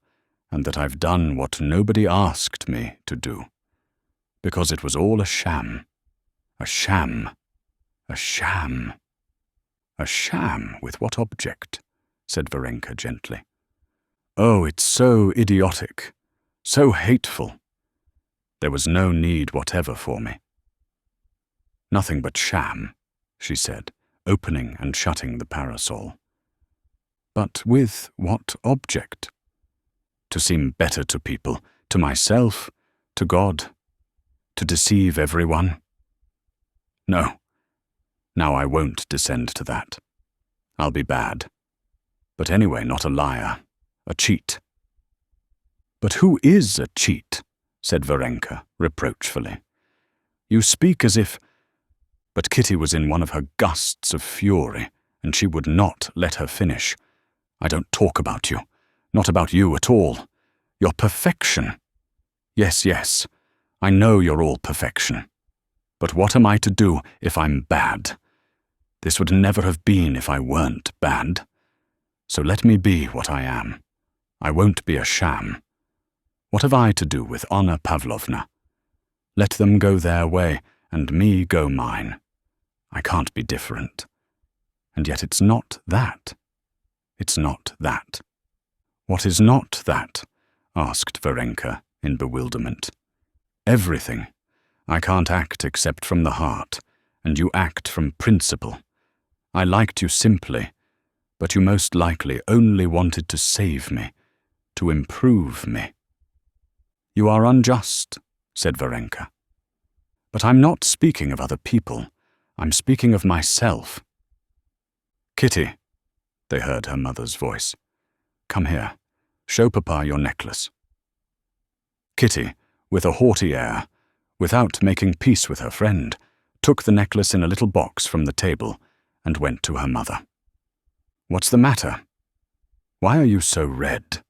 and that I've done what nobody asked me to do, because it was all a sham, a sham, a sham." "A sham? With what object?" said Varenka gently. "Oh, it's so idiotic, so hateful. There was no need whatever for me. Nothing but sham, she said, opening and shutting the parasol. But with what object? To seem better to people, to myself, to God, to deceive everyone? No, now I won't descend to that. I'll be bad. But anyway, not a liar, a cheat. But who is a cheat? Said Varenka reproachfully. You speak as if... But Kitty was in one of her gusts of fury, and she would not let her finish. I don't talk about you. Not about you at all. You're perfection. Yes, yes, I know you're all perfection. But what am I to do if I'm bad? This would never have been if I weren't bad. So let me be what I am. I won't be a sham. What have I to do with Anna Pavlovna? Let them go their way, and me go mine. I can't be different. And yet it's not that. It's not that. What is not that? Asked Varenka in bewilderment. Everything. I can't act except from the heart, and you act from principle. I liked you simply, but you most likely only wanted to save me, to improve me. You are unjust, said Varenka. But I'm not speaking of other people. I'm speaking of myself. Kitty, they heard her mother's voice. Come here. Show Papa your necklace. Kitty, with a haughty air, without making peace with her friend, took the necklace in a little box from the table and went to her mother. What's the matter? Why are you so red?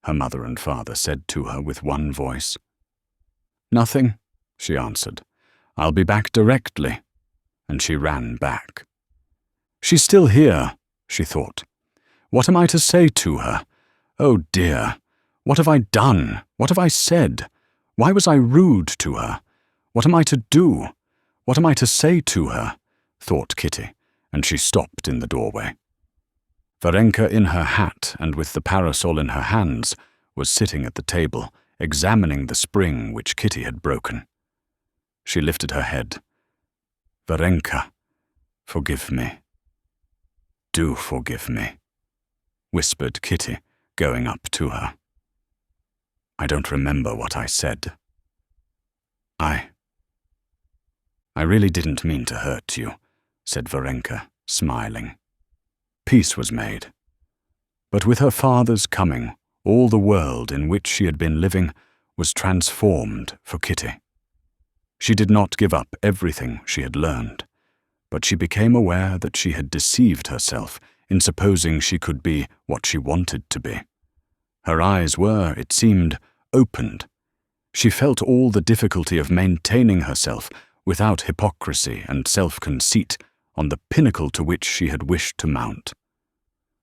Her mother and father said to her with one voice. Nothing, she answered. I'll be back directly. And she ran back. She's still here, she thought. What am I to say to her? Oh dear, what have I done? What have I said? Why was I rude to her? What am I to do? What am I to say to her? Thought Kitty, and she stopped in the doorway. Varenka, in her hat and with the parasol in her hands, was sitting at the table, examining the spring which Kitty had broken. She lifted her head. Varenka, forgive me. Do forgive me, whispered Kitty, going up to her. I don't remember what I said. I really didn't mean to hurt you, said Varenka, smiling. Peace was made. But with her father's coming, all the world in which she had been living was transformed for Kitty. She did not give up everything she had learned, but she became aware that she had deceived herself in supposing she could be what she wanted to be. Her eyes were, it seemed, opened. She felt all the difficulty of maintaining herself without hypocrisy and self-conceit on the pinnacle to which she had wished to mount.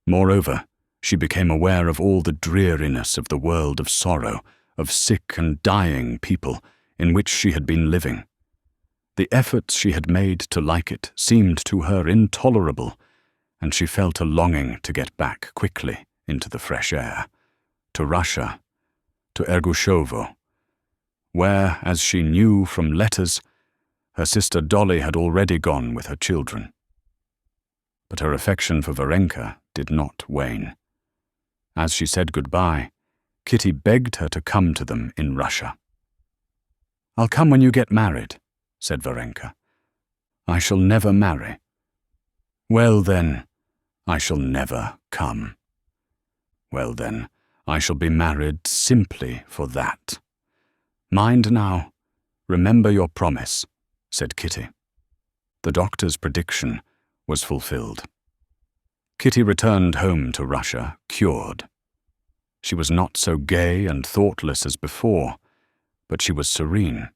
Moreover, she became aware of all the dreariness of the world of sorrow, of sick and dying people in which she had been living. The efforts she had made to like it seemed to her intolerable, and she felt a longing to get back quickly into the fresh air, to Russia, to Ergushovo, where, as she knew from letters, her sister Dolly had already gone with her children. But her affection for Varenka did not wane. As she said goodbye, Kitty begged her to come to them in Russia. I'll come when you get married, said Varenka. I shall never marry. Well then, I shall never come. Well then, I shall be married simply for that. Mind now, remember your promise, said Kitty. The doctor's prediction was fulfilled. Kitty returned home to Russia cured. She was not so gay and thoughtless as before, but she was serene.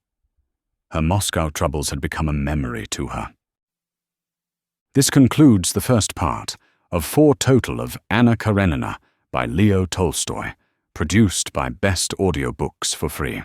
Her Moscow troubles had become a memory to her. This concludes the first part of 4 total of Anna Karenina by Leo Tolstoy, produced by Best Audiobooks for free.